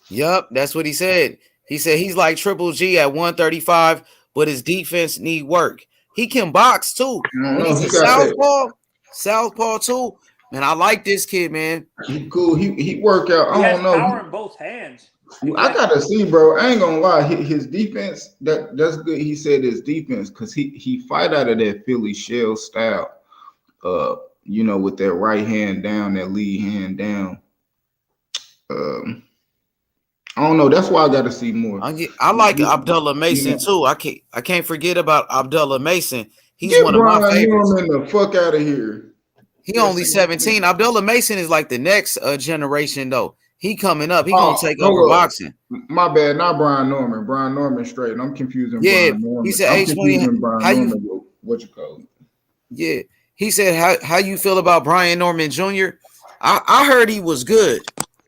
Yep, that's what he said. He said he's like Triple G at 135, but his defense need work. He can box too. He's a southpaw too. Man, I like this kid, man. He cool. He work out. He I has don't know. power in both hands. I gotta see, bro. I ain't gonna lie. His defense, that's good. He said his defense because he fight out of that Philly shell style. You know, with that right hand down, that lead hand down. I don't know. That's why I gotta see more. I like Abdullah Mason too. I can't forget about Abdullah Mason. He's Get one of my favorites. Get the fuck out of here. He only 17. Abdullah Mason is like the next generation though. He coming up. He gonna take over boxing. My bad. Not Brian Norman. Brian Norman straight. I'm confusing. Yeah, Brian Norman. he said H20. How you? What you call it? Yeah, he said how you feel about Brian Norman Jr. I heard he was good.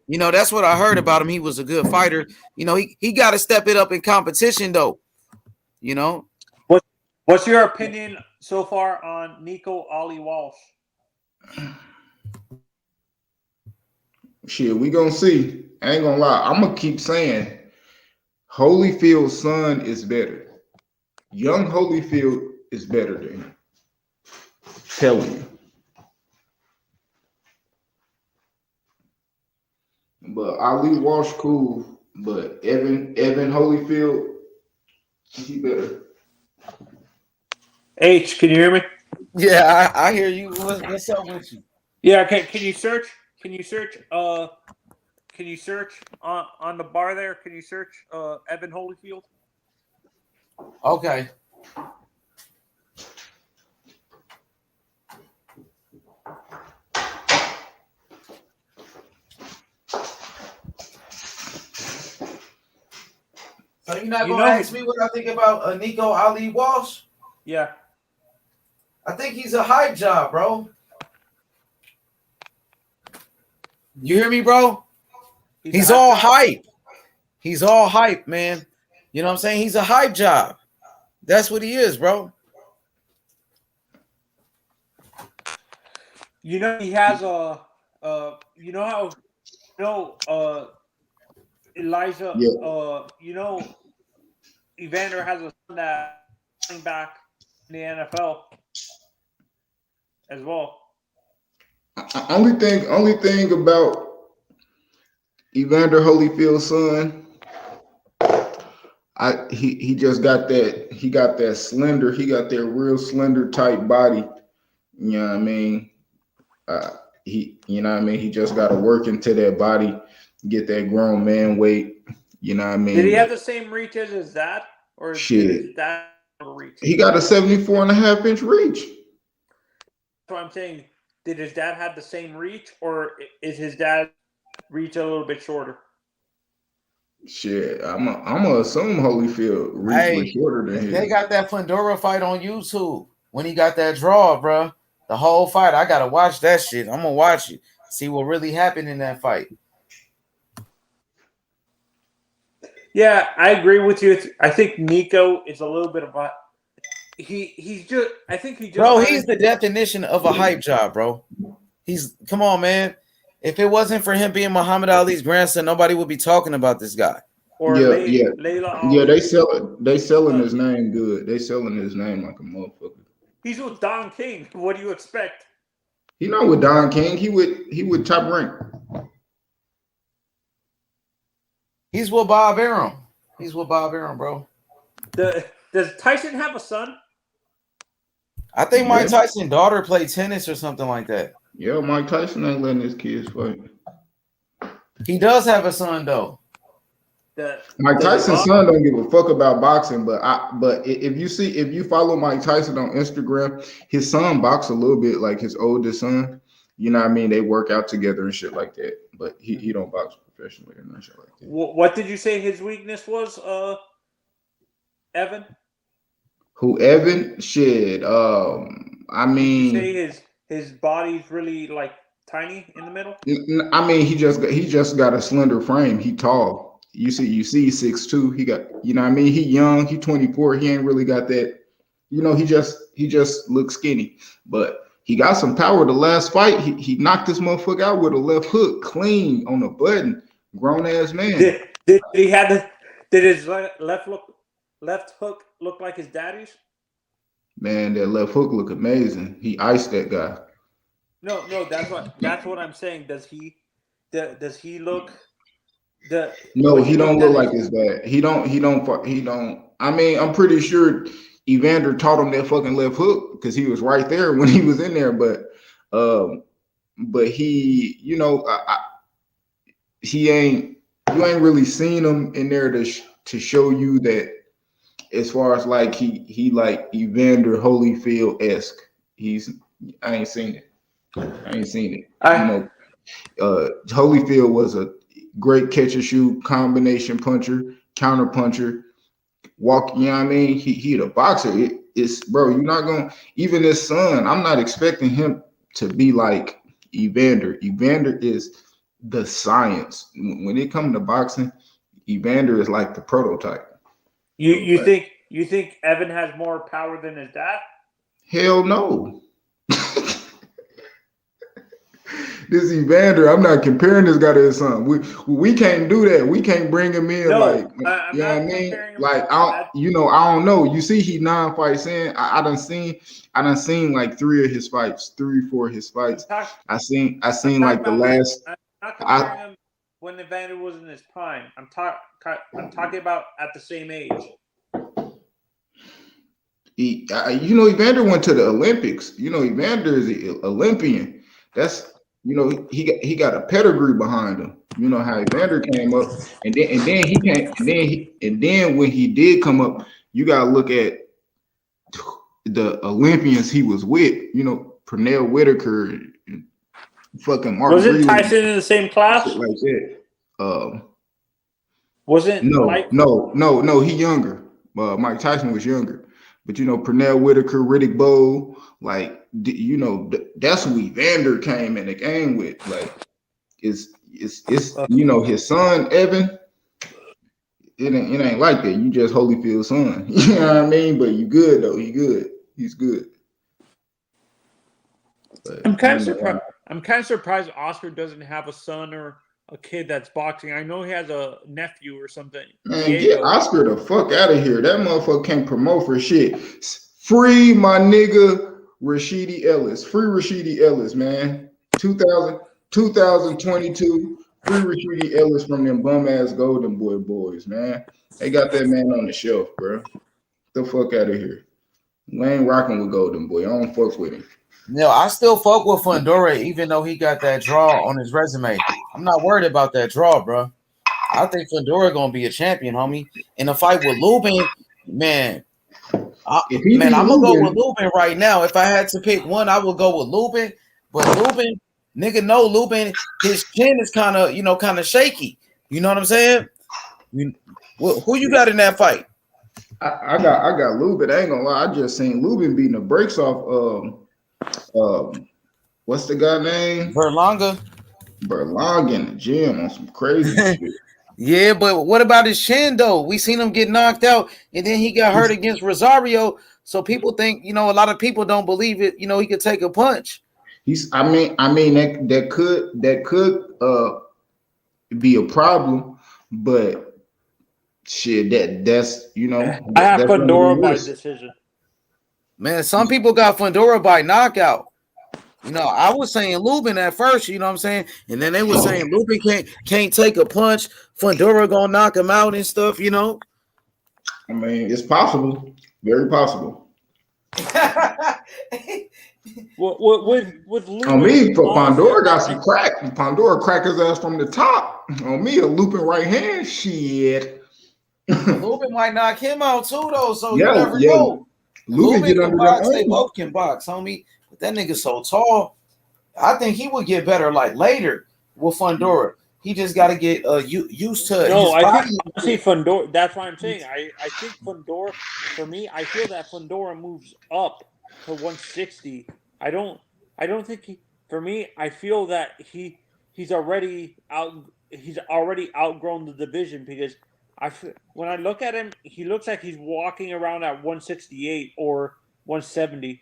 You know, that's what I heard about him. He was a good fighter. You know, he got to step it up in competition though. You know. What's your opinion so far on Nico Ali Walsh? Shit, we gonna see. I ain't gonna lie. I'm gonna keep saying Holyfield's son is better. Young Holyfield is better than him. Telling you. But Ali Walsh cool, but Evan Holyfield, he better. H, can you hear me? Yeah, I hear you. What's up with you? Yeah, can you search? Can you search? Can you search on the bar there? Can you search Evan Holyfield? Okay. So you're not gonna ask me what I think about Nico Ali Walsh? Yeah. I think he's a hype job, bro. You hear me, bro? He's all hype. He's all hype, man. You know what I'm saying? He's a hype job. That's what he is, bro. You know, he has Elijah, you know, Evander has a son that running back in the NFL as well. Only thing about Evander Holyfield's son, he just got that. He got that slender. He got that real slender type body. You know what I mean? You know what I mean? He just got to work into that body, get that grown man weight. You know what I mean? Did he have the same reach as his dad, or shit? Did his dad have a reach? He got a 74.5-inch reach. That's what I'm saying. Did his dad have the same reach, or is his dad reach a little bit shorter? Shit, I'm gonna assume Holyfield reach was shorter than his. They got that Pandora fight on YouTube when he got that draw, bro. The whole fight, I gotta watch that shit. I'm gonna watch it, see what really happened in that fight. Yeah, I agree with you. I think Nico is a little bit of a he's just. I think he just. Bro, he's the definition of a hype job, bro. Come on, man. If it wasn't for him being Muhammad Ali's grandson, nobody would be talking about this guy. Or yeah, they selling his name good. They selling his name like a motherfucker. He's with Don King. What do you expect? He not with Don King. He with Top Rank. He's with Bob Arum. He's with Bob Arum, bro. Does Tyson have a son? I think Mike Tyson's daughter played tennis or something like that. Yeah, Mike Tyson ain't letting his kids fight. He does have a son though. Mike Tyson's son don't give a fuck about boxing, but if you follow Mike Tyson on Instagram, his son boxes a little bit like his oldest son. You know what I mean? They work out together and shit like that. But he don't box professionally or nothing like that. What did you say his weakness was, Evan? Who Evan? Shit. I mean, did you say his body's really like tiny in the middle? I mean, he just got a slender frame. He tall. You see 6'2". He got, you know what I mean? He young, he 24. He ain't really got that, you know, he just looks skinny. But he got some power. The last fight, he knocked this motherfucker out with a left hook, clean on the button. Grown ass man. Did he have the? Did his left hook look like his daddy's? Man, that left hook look amazing. He iced that guy. No, that's what I'm saying. Does he look? No, he don't look like his dad. He don't. I mean, I'm pretty sure Evander taught him that fucking left hook because he was right there when he was in there. But he, you know, he ain't. You ain't really seen him in there to show you that. As far as like he like Evander Holyfield-esque. I ain't seen it. You know, Holyfield was a great catch and shoot, combination puncher, counter puncher, walk, you know what I mean? He the boxer. It's bro, you're not gonna, even his son, I'm not expecting him to be like Evander. Evander is the science. When it comes to boxing, Evander is like the prototype. You think Evan has more power than his dad? Hell no. This Evander, I'm not comparing this guy to his son. We can't do that. We can't bring him in you know what I mean? Like I don't know. You see, he 9 fights in. I done seen like 3 of his fights, 4 of his fights. I seen like the last. I'm not comparing him when Evander was in his prime. I'm talking about at the same age. You know, Evander went to the Olympics. You know, Evander is an Olympian. That's, you know, he got a pedigree behind him. You know how Evander came up, and then when he did come up, you gotta look at the Olympians he was with. You know, Pernell Whitaker, fucking Mark. Wasn't Tyson in the same class? Like that. Wasn't no, he younger. Mike Tyson was younger. But you know, Pernell Whitaker, Riddick Bowe, like, you know, that's who Evander came in the game with. Like, it's you know, his son Evan. It ain't like that. You just Holyfield's son. You know what I mean? But you good though. He's good. But, I'm kind of surprised. I'm kind of surprised Oscar doesn't have a son or a kid that's boxing. I know he has a nephew or something. Man, get Oscar the fuck out of here. That motherfucker can't promote for shit. Free my nigga Rashidi Ellis. Free Rashidi Ellis, man. 2022. Free Rashidi Ellis from them bum ass Golden Boy boys, man. They got that man on the shelf, bro. Get the fuck out of here. We ain't rocking with Golden Boy. I don't fuck with him. No, I still fuck with Fundora, even though he got that draw on his resume. I'm not worried about that draw, bro. I think Fundora gonna be a champion, homie. In a fight with Lubin, man, I'm gonna go with Lubin right now. If I had to pick one, I would go with Lubin. But Lubin, nigga, no, Lubin, his chin is kind of shaky. You know what I'm saying? Who you got in that fight? I got Lubin. I ain't gonna lie. I just seen Lubin beating the brakes off. What's the guy name? Berlanga in the gym on some crazy shit. Yeah, but what about his chin though? We seen him get knocked out, and then he got hurt against Rosario. So people think, you know, a lot of people don't believe it. You know, he could take a punch. I mean that could be a problem, but shit, that's you know. I have Fundora by decision. Man, some people got Fundora by knockout. You know, I was saying Lubin at first, you know what I'm saying? And then they were saying Lubin can't take a punch. Fundora gonna knock him out and stuff, you know? I mean, it's possible. Very possible. With Lubin, on me, Pandora got some crack. Pandora crack his ass from the top. On me, a looping right hand. Shit. Lubin might knock him out too, though, so you never know. Lubin get under that they both can box, homie. But that nigga so tall. I think he would get better like later with Fundora. He just got to get used to it. No, I think Fundora. That's what I'm saying. I think Fundora. For me, I feel that Fundora moves up to 160. I don't think he. For me, I feel that he he's already outgrown the division because when I look at him, he looks like he's walking around at 168 or 170,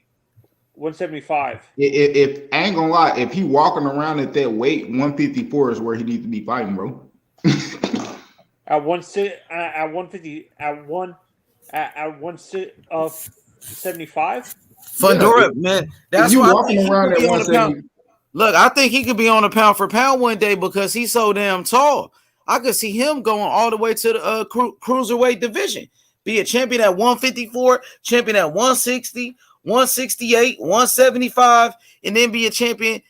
175. If I ain't gonna lie, if he walking around at that weight, 154 is where he needs to be fighting, bro. At 150 at 175. Fundora, man, that's why I think he around could at be on the pound. Look, I think he could be on the pound for pound one day because he's so damn tall. I could see him going all the way to the cruiserweight division, be a champion at 154, champion at 160, 168, 175, and then be a champion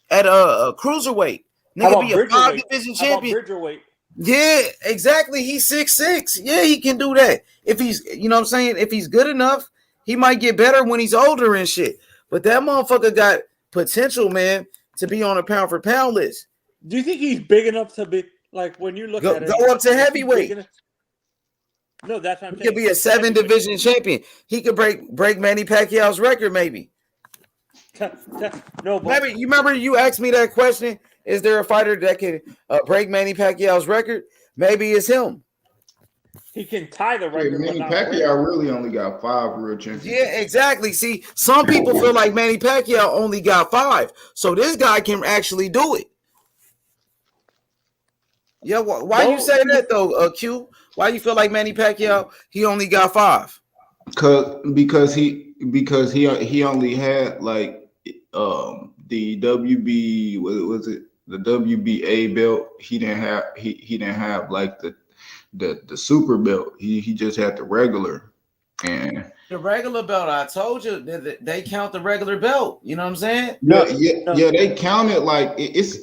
at a cruiserweight. Nigga be a 5 division champion. Yeah, exactly. He's 6'6". Yeah, he can do that. If he's, you know what I'm saying? If he's good enough, he might get better when he's older and shit. But that motherfucker got potential, man, to be on a pound for pound list. Do you think he's big enough to be like when you look at it? Go up to heavyweight. No, that's what I'm saying. He could be a 7 division champion. He could break Manny Pacquiao's record, maybe. No, maybe you remember you asked me that question. Is there a fighter that can break Manny Pacquiao's record? Maybe it's him. He can tie the record. Manny Pacquiao really only got 5 real championships. Yeah, exactly. See, some people feel like Manny Pacquiao only got 5, so this guy can actually do it. Yeah, why you say that though, Q? Why you feel like Manny Pacquiao he only got 5? Because he only had like the WB, what was it, the WBA belt. He didn't have like the super belt. He just had the regular. And the regular belt, I told you that they count the regular belt. You know what I'm saying? Yeah, they count it like it's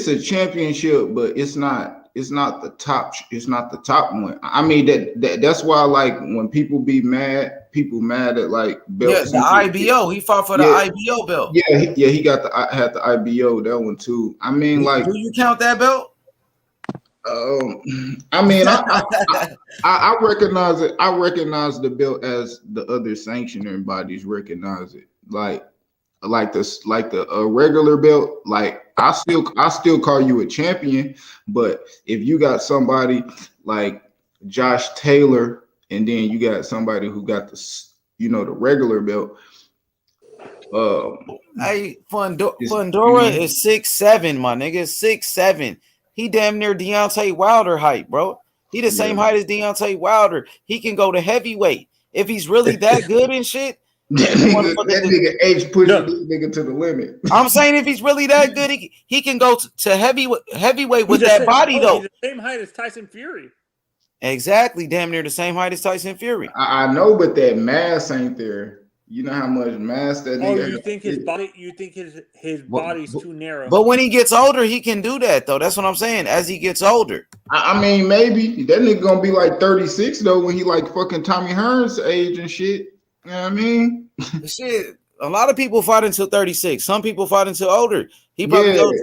a championship, but it's not the top. It's not the top one. I mean that's why like when people mad at like belts. Yeah, the IBO. He fought for the IBO belt. Yeah, he had the IBO, that one too. I mean, like, do you count that belt? I mean, I recognize it. I recognize the belt as the other sanctioning bodies recognize it. Like the regular belt. Like I still call you a champion. But if you got somebody like Josh Taylor, and then you got somebody who got the regular belt. Hey, Fundora is 6'7", my nigga. 6'7". He damn near Deontay Wilder height, bro. He the same height as Deontay Wilder. He can go to heavyweight if he's really that good and shit. that nigga H pushes this nigga to the limit. I'm saying if he's really that good, he can go to heavyweight with that body though. He's the same height as Tyson Fury. Exactly, damn near the same height as Tyson Fury. I know, but that mass ain't there. You know how much mass that nigga. Oh, you think his body? You think his body's too narrow? But when he gets older, he can do that though. That's what I'm saying. As he gets older, I mean, maybe that nigga gonna be like 36 though when he like fucking Tommy Hearn's age and shit. You know what I mean? Shit, a lot of people fight until 36. Some people fight until older. He probably goes.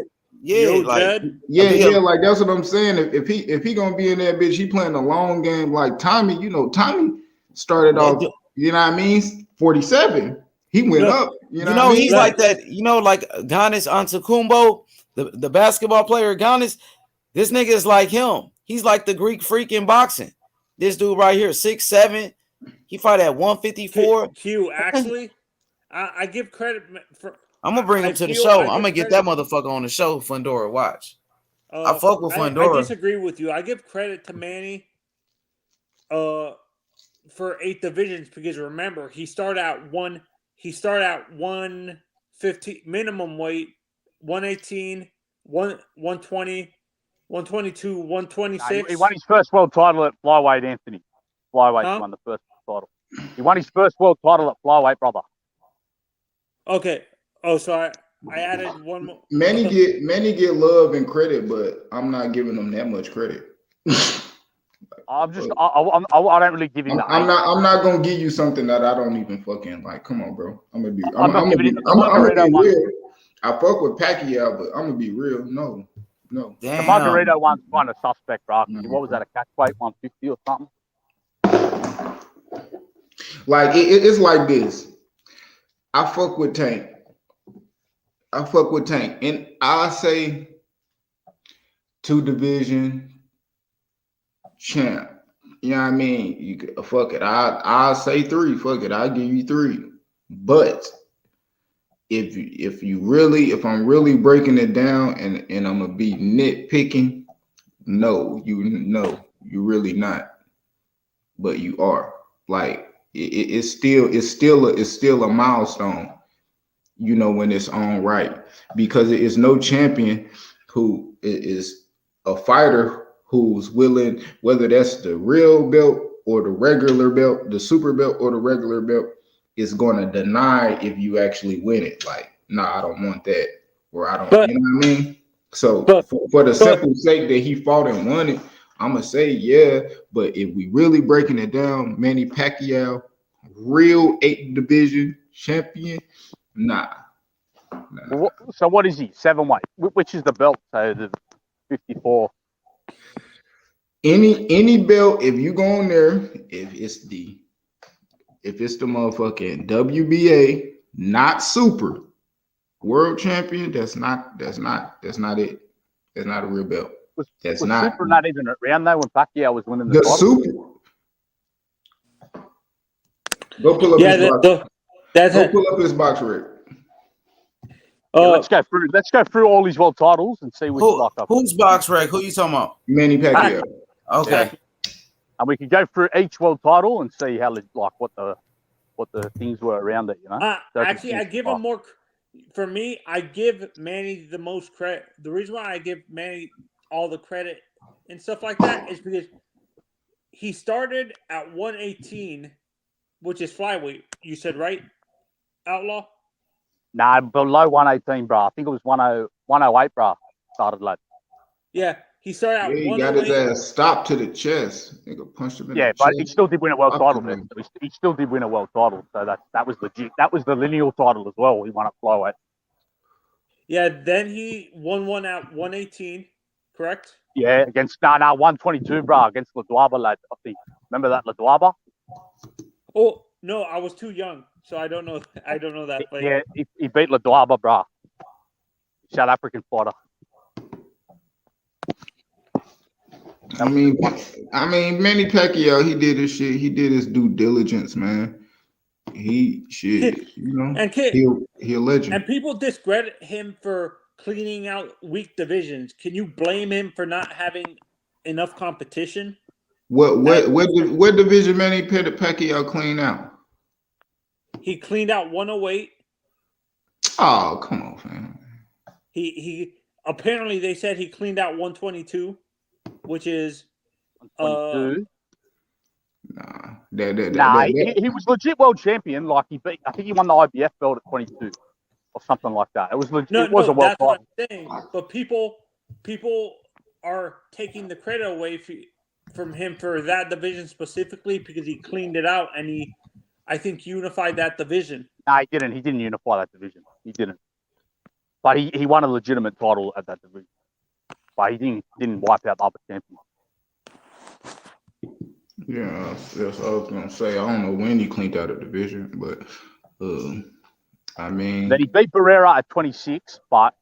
Like that's what I'm saying. If he gonna be in that bitch, he playing a long game like Tommy. You know, Tommy started off. You know what I mean? 47. He went up. You know he's like that. You know, like Giannis Antetokounmpo, the basketball player Giannis. This nigga is like him. He's like the Greek freak in boxing. This dude right here, 6'7". He fight at 154. Q, actually, I give credit for. I'm gonna bring him to the show. I'm gonna get that motherfucker on the show. Fundora, watch. I fuck with Fundora. I disagree with you. I give credit to Manny. For 8 divisions, because remember he started out 150 minimum weight, 118, 120, 122, 126. He won his first world title at flyweight, Anthony. Flyweight won the first title. He won his first world title at flyweight, brother. Okay. Oh, so I added one more. Many get love and credit, but I'm not giving them that much credit. I don't really give him that. I'm not gonna give you something that I don't even fucking like. Come on, bro. I'm gonna be real. I fuck with Pacquiao, but I'm gonna be real. No. Damn. The Margarito one's kind of suspect, bro. What was that? A catch weight 150 or something? Like it's like this. I fuck with Tank. I fuck with Tank, and I say 2 division champ. You know what I mean? You fuck it. I'll say 3. Fuck it. I'll give you 3. But if I'm really breaking it down and I'm gonna be nitpicking, no, you're really not. But you are. Like it's still a milestone, when it's on right, because it is no champion who is a fighter who's willing, whether that's the real belt or the regular belt, the super belt or the regular belt, is going to deny if you actually win it. Like, nah, I don't want that, or I don't, you know what I mean? So for the simple sake that he fought and won it, I'm gonna say yeah. But if we really breaking it down, Manny Pacquiao, real 8 division champion, nah. So what is he? 7 weight. Which is the belt? So the 54. Any belt, if you go on there, if it's the motherfucking WBA, not super world champion, that's not it. That's not a real belt. Was super not even around though when Pacquiao was winning the title? Super. Go pull up his box. Go pull up his box, Rick. Let's go through all these world titles and see which lock up. Who's box rec? Who you talking about? Manny Pacquiao. Okay. And we can go through each world title and see how what the things were around it, Actually, I give him more. For me, I give Manny the most credit. The reason why I give Manny all the credit and stuff like that is because he started at 118, which is flyweight. You said right, Outlaw? Nah, below 118, bro. I think it was 108, bro. Started like. Yeah, he started at 108. He got his ass stopped to the chest. Nigga punched him in the chest. But he still did win a world title. He still did win a world title. So that was legit. That was the lineal title as well. He won at flyweight. Yeah, then he won one at 118, correct? Yeah, against 122, bro, against Ladwaba, lad. I think. Remember that Ladwaba? Oh no, I was too young, so I don't know. I don't know that fight. Yeah, he beat Ladwaba, bro. South African fighter. I mean, Manny Pacquiao, he did his shit. He did his due diligence, man. He a legend. And people discredit him for cleaning out weak divisions. Can you blame him for not having enough competition? What division Manny Pacquiao clean out? He cleaned out 108. Oh, come on, man. He apparently they said he cleaned out 122, which is 122. Nah, he was legit world champion. Like I think he won the IBF belt at 22 or something like that. It was legit. It was a world title. What I'm saying. But people are taking the credit away from him for that division specifically because he cleaned it out and I think unified that division. No, he didn't. He didn't unify that division. He didn't. But he won a legitimate title at that division. But he didn't wipe out the other champions. Yeah, that's what I was gonna say. I don't know when he cleaned out a division, but I mean, then he beat Barrera at 26, but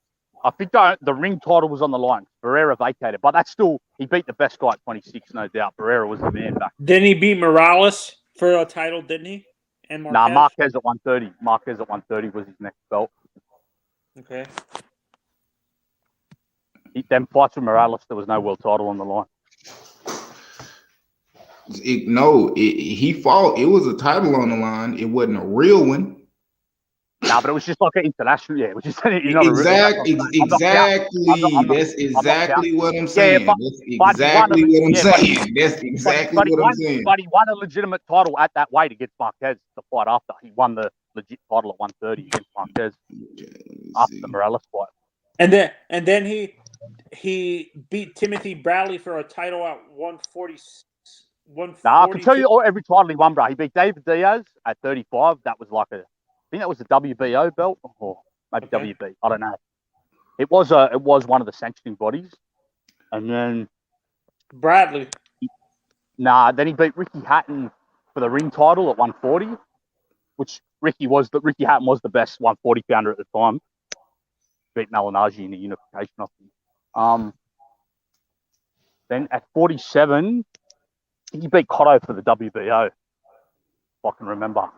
I think the ring title was on the line. Barrera vacated, but that's still he beat the best guy at 26, no doubt. Barrera was the man back. Then he beat Morales for a title, didn't he? And Marquez? Marquez at 130. Marquez at 130 was his next belt. Okay. He then fights with Morales. There was no world title on the line. He fought. It was a title on the line. It wasn't a real one. Nah, but it was just like an international. Yeah, it was just exactly. That's exactly what I'm saying. That's exactly what I'm saying. But he won a legitimate title at that weight against Marquez the fight after. He won the legit title at 130 against Marquez after the Morales fight. And then he beat Timothy Bradley for a title at 140. I can tell you every title he won, bro. He beat David Diaz at 35. That was like I think that was the WBO belt or maybe WB. I don't know. It was one of the sanctioning bodies, and then Bradley. Then he beat Ricky Hatton for the ring title at 140, which Ricky Hatton was the best 140 pounder at the time. beat Malignaggi in the unification, I think. Then at 47, he beat Cotto for the WBO. If I can remember.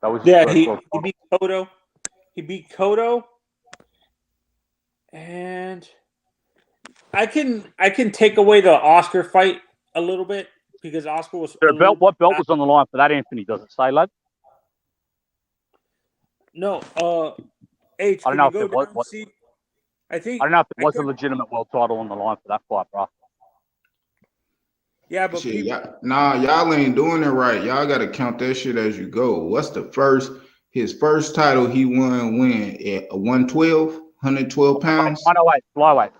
That was his first he world title. beat Cotto. He beat Cotto, and I can take away the Oscar fight a little bit because Oscar was. What belt was on the line for that, Anthony? Does it say, lad? No, H. I don't Can know you if go it was. down and see? I think I don't know if it was a legitimate world title on the line for that fight, bro. Yeah, but shit, y'all ain't doing it right. Y'all got to count that shit as you go. What's his first title he won when at 112, 112 pounds? 108,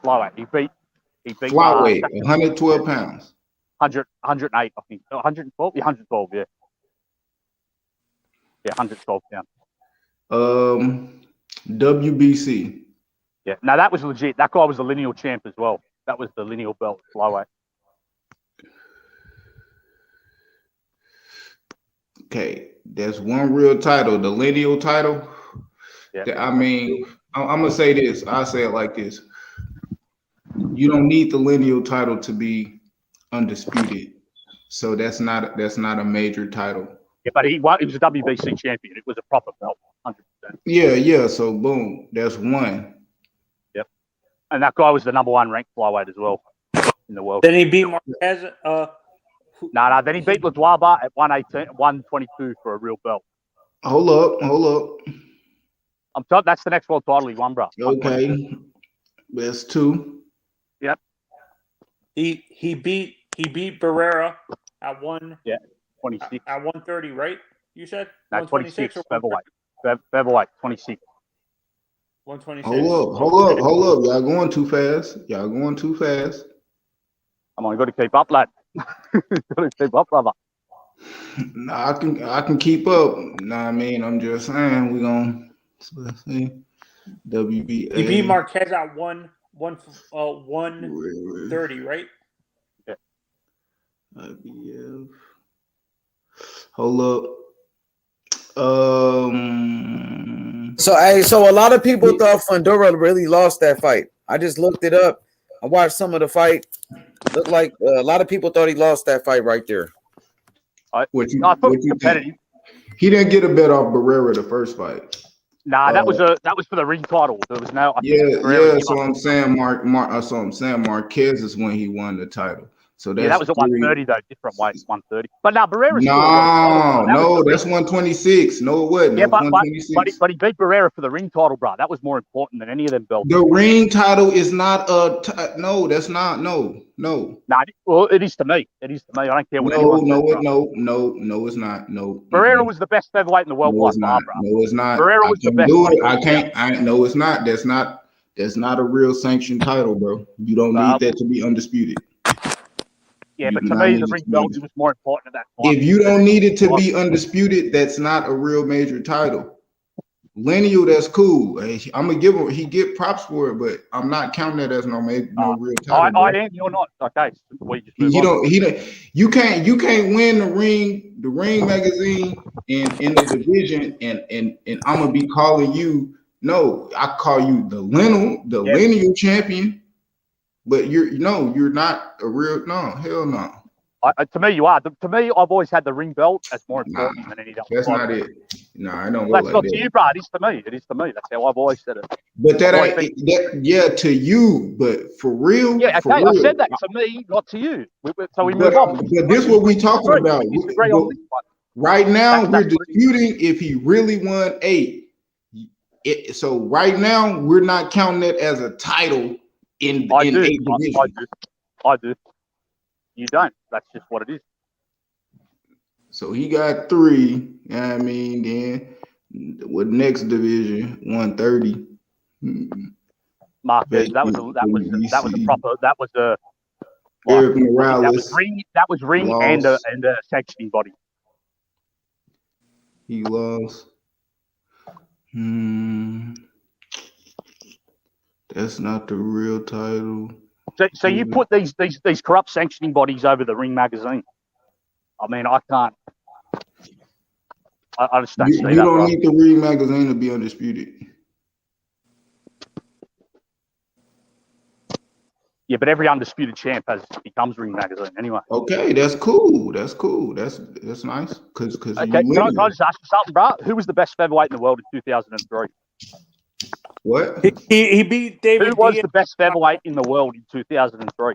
flyweight. He beat flyweight, 112 pounds. 108, I think. 112? Yeah, 112, yeah. Yeah, 112 pounds. WBC. Yeah, no, that was legit. That guy was the lineal champ as well. That was the lineal belt, flyweight. Okay, there's one real title, the lineal title. Yeah. I mean, I'm gonna say this. I'll say it like this: you don't need the lineal title to be undisputed. So that's not a major title. Yeah, but he was a WBC champion. It was a proper belt, 100%. Yeah. So boom, that's one. Yep. And that guy was the number one ranked flyweight as well in the world. Then he beat Marquez. No. Then he beat Ladwaba at 118, 122 for a real belt. Hold up. I'm told that's the next world title he won, bro. Okay, that's two. Yep. He beat Barrera at 26 at 130, right? You said no, 26 featherweight 26. 126. Hold up. Y'all going too fast. Come on, you got to keep up, lad. Got to keep up, brother. Nah, I can keep up. Nah, I mean, I'm just saying we gonna see WBA. He beat Marquez at 130, right? Yeah. IBF. Hold up. So a lot of people thought Fundora really lost that fight. I just looked it up. I watched some of the fight. Looked like a lot of people thought he lost that fight right there. I thought it was competitive. He didn't get a bet off Barrera the first fight. Nah, that was for the ring title. There was no. So I'm saying Marquez is when he won the title. So that's that was at 130 though, different weight, 130. But now Barrera. No, that's 126. No, it wasn't. Yeah, that was 126. but he beat Barrera for the ring title, bro. That was more important than any of them belts. The ring title is not no. That's not no. Nah, well, it is to me. It is to me. I don't care what anyone No, it's not. No. Barrera was the best featherweight in the world by far, bro. No, it's not. Barrera was the best. I can't. No, it's not. That's not a real sanctioned title, bro. You don't need that to be undisputed. Yeah, but to me, the ring belt was more important at that point. If you don't need it to be undisputed, that's not a real major title. Lineal, that's cool. I'm gonna give him. He get props for it, but I'm not counting that as no real title. I am. You're not. Okay. You can't win the ring magazine in the division, and I'm gonna be calling you. No, I call you the lineal champion. But you're not a real hell no. To me, you are. To me, I've always had the ring belt as more important than any other. That's not it. No, I don't. That's not to you, bro. It is to me. It is to me. That's how I've always said it. But to you, but for real. Yeah, okay. I said that to me, not to you. So we move on. But this is what we talking about. Right now, we're disputing if he really won 8. So right now, we're not counting it as a title. In 8 divisions. I do. You don't. That's just what it is. So he got 3. I mean, then with next division 130. Marquez, that was a proper. That was a. Eric Morales. That was ring and a sanctioning body. He lost. That's not the real title. So you put these corrupt sanctioning bodies over the ring magazine. I mean, I can't. I just don't see that. You don't need the ring magazine to be undisputed. Yeah, but every undisputed champ becomes Ring Magazine anyway. Okay, that's cool. That's cool. That's nice. Because Okay, can I just ask you something, bro? Who was the best featherweight in the world in 2003? What? He beat David. Who was the best featherweight in the world in 2003?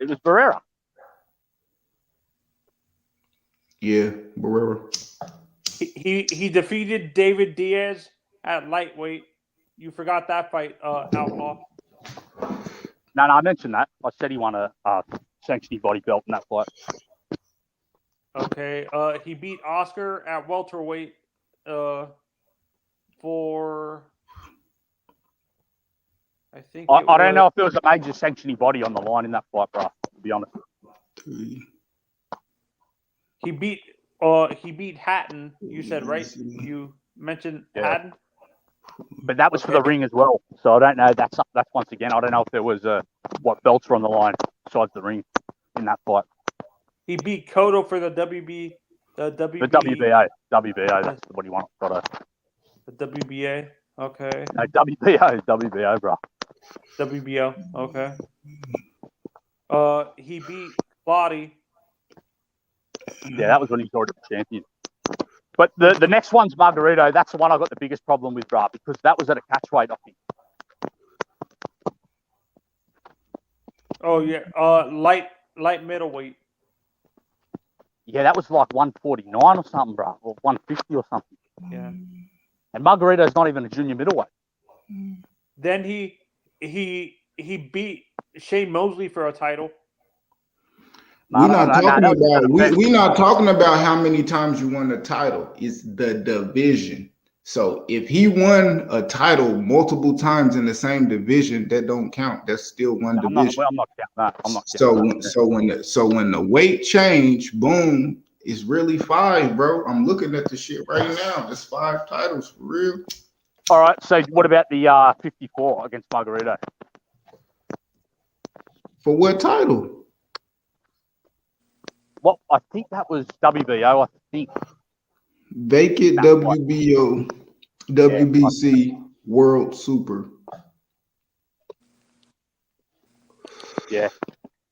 It was Barrera. Yeah, Barrera. He defeated David Diaz at lightweight. You forgot that fight, Outlaw. No, I mentioned that. I said he won a sanctioned body belt in that fight. Okay. He beat Oscar at welterweight for. I think I don't know if there was a major sanctioning body on the line in that fight, bro. To be honest. He beat Hatton. You said right. You mentioned Hatton. But that was for the ring as well. So I don't know. That's once again. I don't know if there was what belts were on the line besides the ring in that fight. He beat Cotto for the WBA. The WBA. That's what he wanted. The WBA. Okay. No, WBO, bro. WBO. Okay. He beat Lottie. Yeah, that was when he was already the champion. But the next one's Margarito. That's the one I got the biggest problem with, bro, because that was at a catchweight, I think. Oh yeah, light middleweight. Yeah, that was like 149 or something, bro, or 150 or something. Yeah. And Margarito's not even a junior middleweight. Then he beat Shane Mosley for a title. We're not talking about how many times you won a title. It's the division. So if he won a title multiple times in the same division, that don't count. That's still one division. I'm not counting that. So when the weight change, boom, it's really 5, bro. I'm looking at the shit right now. It's 5 titles for real. All right. So what about the 54 against Margarito? For what title? Well, I think that was WBO. I think vacant WBO, WBC, World Super. Yeah.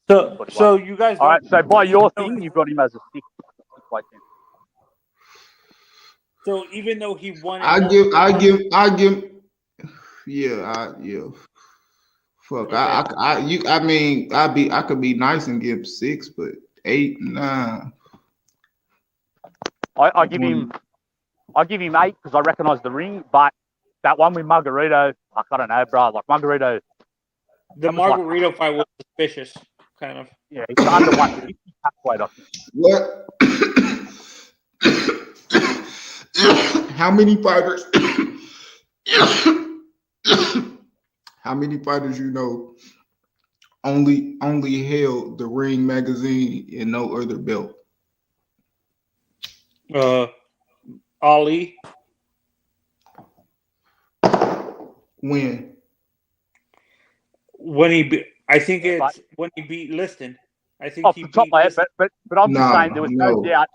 So you guys. All right. So by your thing, you've got him as a 6 weight. So even though he won, I give. Yeah. Fuck. Okay. I could be nice and give 6, but 8, 9. I give him 8 because I recognize the ring, but that one with Margarito, I don't know, bro. Like Margarito. The Margarito fight was suspicious, kind of. Yeah, he's under 150 weight, I think. What? How many fighters? How many fighters you know only held the Ring magazine and no other belt? Ali. When he beat Liston. I think he beat Liston. But I'm just saying there was no doubt.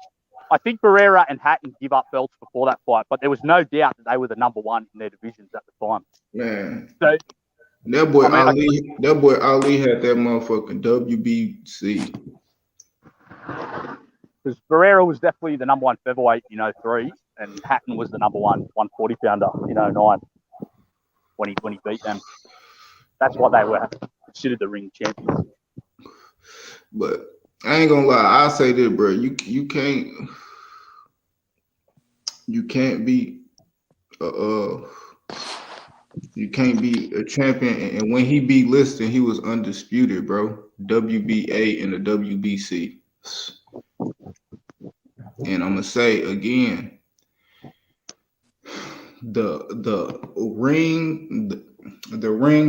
I think Barrera and Hatton give up belts before that fight, but there was no doubt that they were the number 1 in their divisions at the time. Man. So that boy Ali had that motherfucking WBC. Because Barrera was definitely the number 1 featherweight in 03, and Hatton was the number 1 140 pounder in 09 when he beat them. That's why they were considered the ring champions. But I ain't gonna lie, I say this, bro. You can't be a champion. And when he beat Liston, he was undisputed, bro. WBA and the WBC. And I'm gonna say again, the ring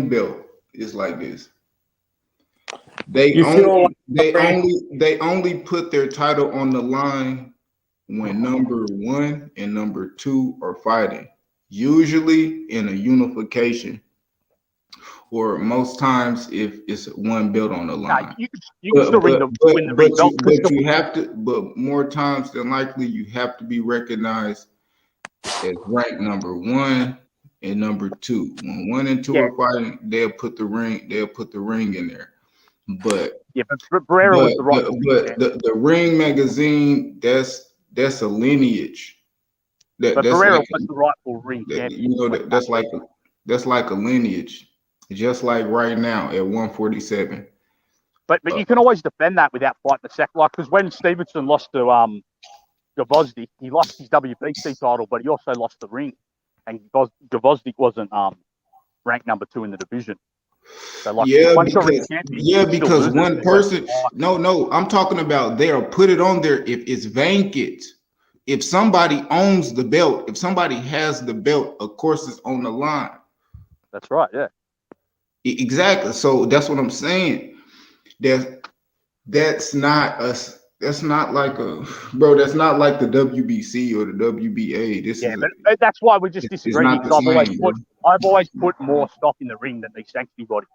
belt is like this. They only put their title on the line when number 1 and number 2 are fighting, usually in a unification, or most times if it's 1 belt on the line. Nah, you can still win the ring belt. But you have to. But more times than likely, you have to be recognized as ranked number 1 and number 2. When 1 and 2 are fighting, they'll put the ring in there. But Barrera was the right. But the ring magazine, that's a lineage. But Barrera was the rightful ring champion. You know, that's like a lineage, just like right now at 147. But you can always defend that without fighting the second, like because when Stevenson lost to Gvozdyk, he lost his WBC title, but he also lost the ring, and Gvozdyk wasn't ranked number 2 in the division. So like, because one person. No, I'm talking about they'll put it on there if it's vacant. If somebody owns the belt, if somebody has the belt, of course it's on the line. That's right. Yeah. Exactly. So that's what I'm saying. That's not us. That's not like that's not like the WBC or the WBA. That's why we just disagree. I've always put more stock in the ring than these sanctioning bodies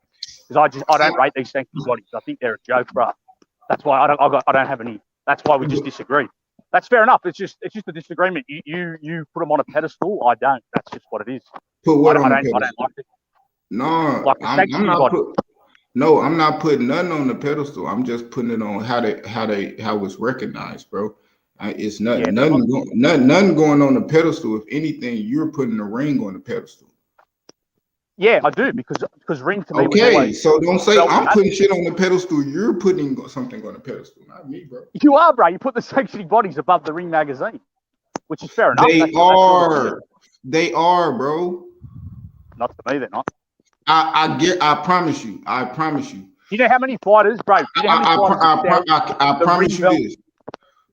because I don't rate these sanctioning bodies. I think they're a joke, bro. That's why I don't have any. That's why we just disagree. That's fair enough. It's just a disagreement. You put them on a pedestal. I don't. That's just what it is. Put what on a pedestal? I don't like it. No, like I'm not I'm not putting nothing on the pedestal. I'm just putting it on how it's recognized, bro. It's nothing going on the pedestal. If anything, you're putting the ring on the pedestal. Yeah, I do because ring to me. Okay, so don't say I'm putting shit on the pedestal. You're putting something on the pedestal, not me, bro. You are, bro. You put the sanctioning bodies above the ring magazine, which is fair enough. They are, bro. Not to me, they're not. I promise you. You know how many fighters, bro? I promise you this.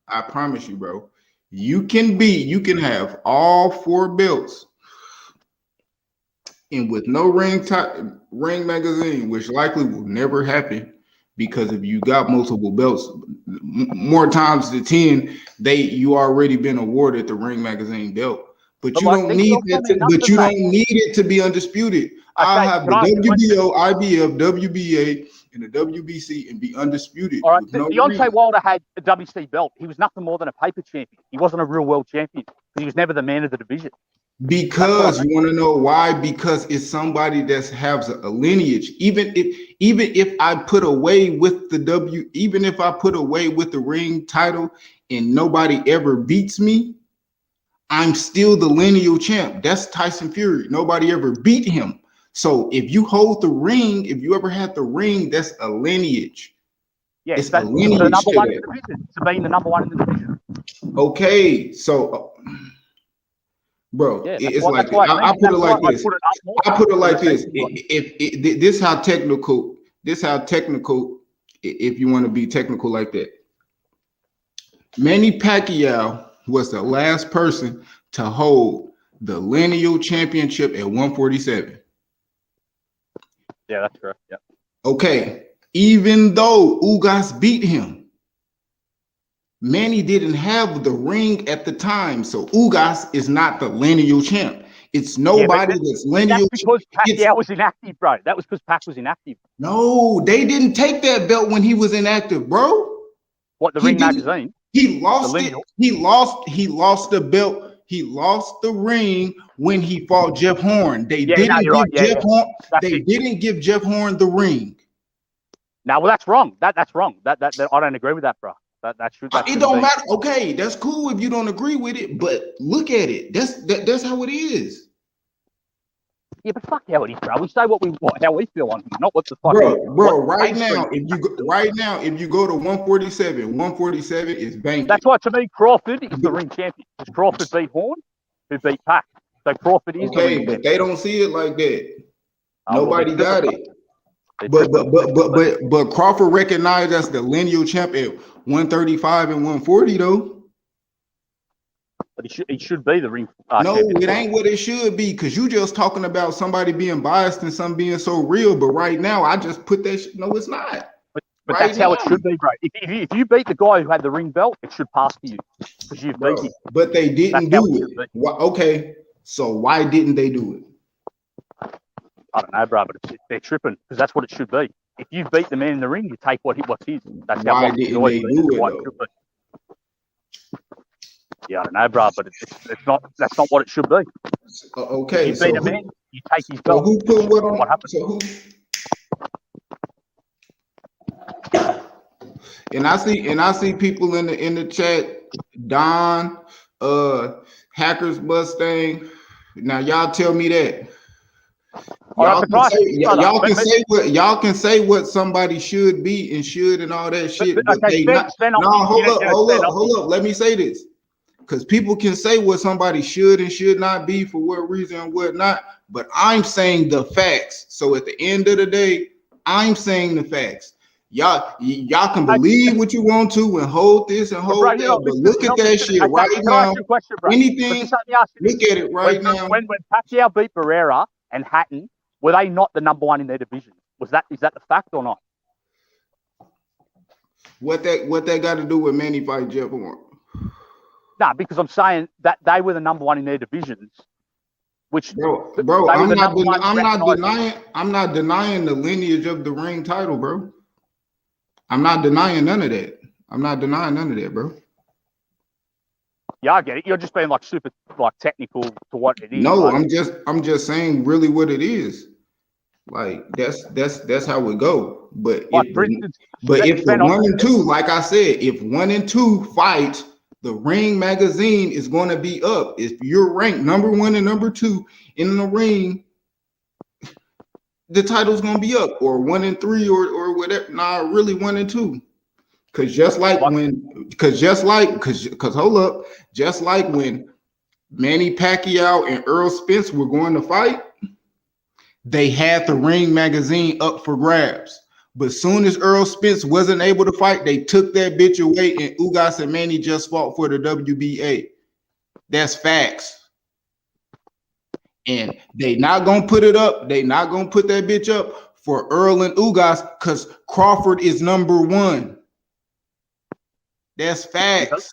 I promise you, bro. You can have all 4 belts, and with no ring magazine, which likely will never happen, because if you got multiple belts, more times than 10, you already been awarded the ring magazine belt. But you don't need that. But you don't need it to be undisputed. I'll have the WBO, IBF, WBA, and the WBC and be undisputed. All right. Deontay Wilder had a WC belt. He was nothing more than a paper champion. He wasn't a real world champion because he was never the man of the division. Because you want to know why? Because it's somebody that has a lineage. Even if I put away with the ring title and nobody ever beats me, I'm still the lineal champ. That's Tyson Fury. Nobody ever beat him. So if you hold the ring, if you ever had the ring, that's a lineage. Yeah, it's a lineage. The number 1 in the division. To being the number 1 in the division. Okay, so bro, it's like I put it like this. I put it like this. If this how technical, if you want to be technical like that. Manny Pacquiao was the last person to hold the lineal championship at 147. Yeah, that's correct. Yeah. Okay. Even though Ugas beat him, Manny didn't have the ring at the time. So Ugas is not the lineal champ. It's nobody that's lineal. That's because Pacquiao was inactive, bro. That was because Pac was inactive. No, they didn't take that belt when he was inactive, bro. What, the ring magazine? He lost it. He lost the belt. He lost the ring when he fought Jeff Horn. They didn't give Jeff Horn the ring. Now, well, that's wrong. That's wrong. That I don't agree with that, bro. That's true. It don't matter. Okay, that's cool if you don't agree with it, but look at it. That's how it is. Yeah, but fuck how it is, bro. We say how we feel on here, not what the fuck. Bro. Right now, if you go to 147 is banking. That's why to me Crawford is the ring champion. Because Crawford beat Horn, who beat Pac. So Crawford is the ring champion. But they don't see it like that. Nobody got it. But Crawford recognized as the lineal champ at 135 and 140 though. But he should be the ring. No, it ain't what it should be, because you just talking about somebody being biased and some being so real. But right now, I just put that shit. No, it's not. But that's how it should be, bro. If you beat the guy who had the ring belt, it should pass to you because you've beat him. But they didn't do it. Okay, so why didn't they do it? I don't know, bro, but they're tripping because that's what it should be. If you beat the man in the ring, you take what's his. That's how why didn't they do it, though? Yeah, I don't know, bro, but it's not. That's not what it should be. Okay, If you beat a man, you take his so belt. who put what on? What happened? So who? And I see people in the chat, Don, Hackers Mustang. Now y'all tell me that. Y'all can say what somebody should be and should and all that shit, but okay, they not. No, hold up. Let me say this, because people can say what somebody should and should not be for what reason and what not. But I'm saying the facts. So at the end of the day, I'm saying the facts. Y'all can believe what you want to and hold this and hold that, but look at that shit right now. Anything, look at it right now. When Pacquiao beat Barrera and Hatton, were they not the number one in their division? Is that the fact or not? What that got to do with Manny fight Jeff Horn? Nah, because I'm saying that they were the number one in their divisions. Which bro, I'm not denying the lineage of the ring title, bro. I'm not denying none of that. Bro. Yeah, I get it. You're just being like super like technical to what it is. No, I'm just saying really what it is. Like that's how it go. But if the 1 and 2, like I said, if 1 and 2 fight, the Ring magazine is going to be up. If you're ranked number 1 and number 2 in the ring, the title's going to be up, or 1 and 3 or whatever. Nah, really 1 and 2. Just like when Manny Pacquiao and Earl Spence were going to fight, they had the Ring magazine up for grabs. But soon as Earl Spence wasn't able to fight, they took that bitch away, and Ugas and Manny just fought for the WBA. That's facts. And they not gonna put it up. They not gonna put that bitch up for Earl and Ugas because Crawford is number 1. That's facts.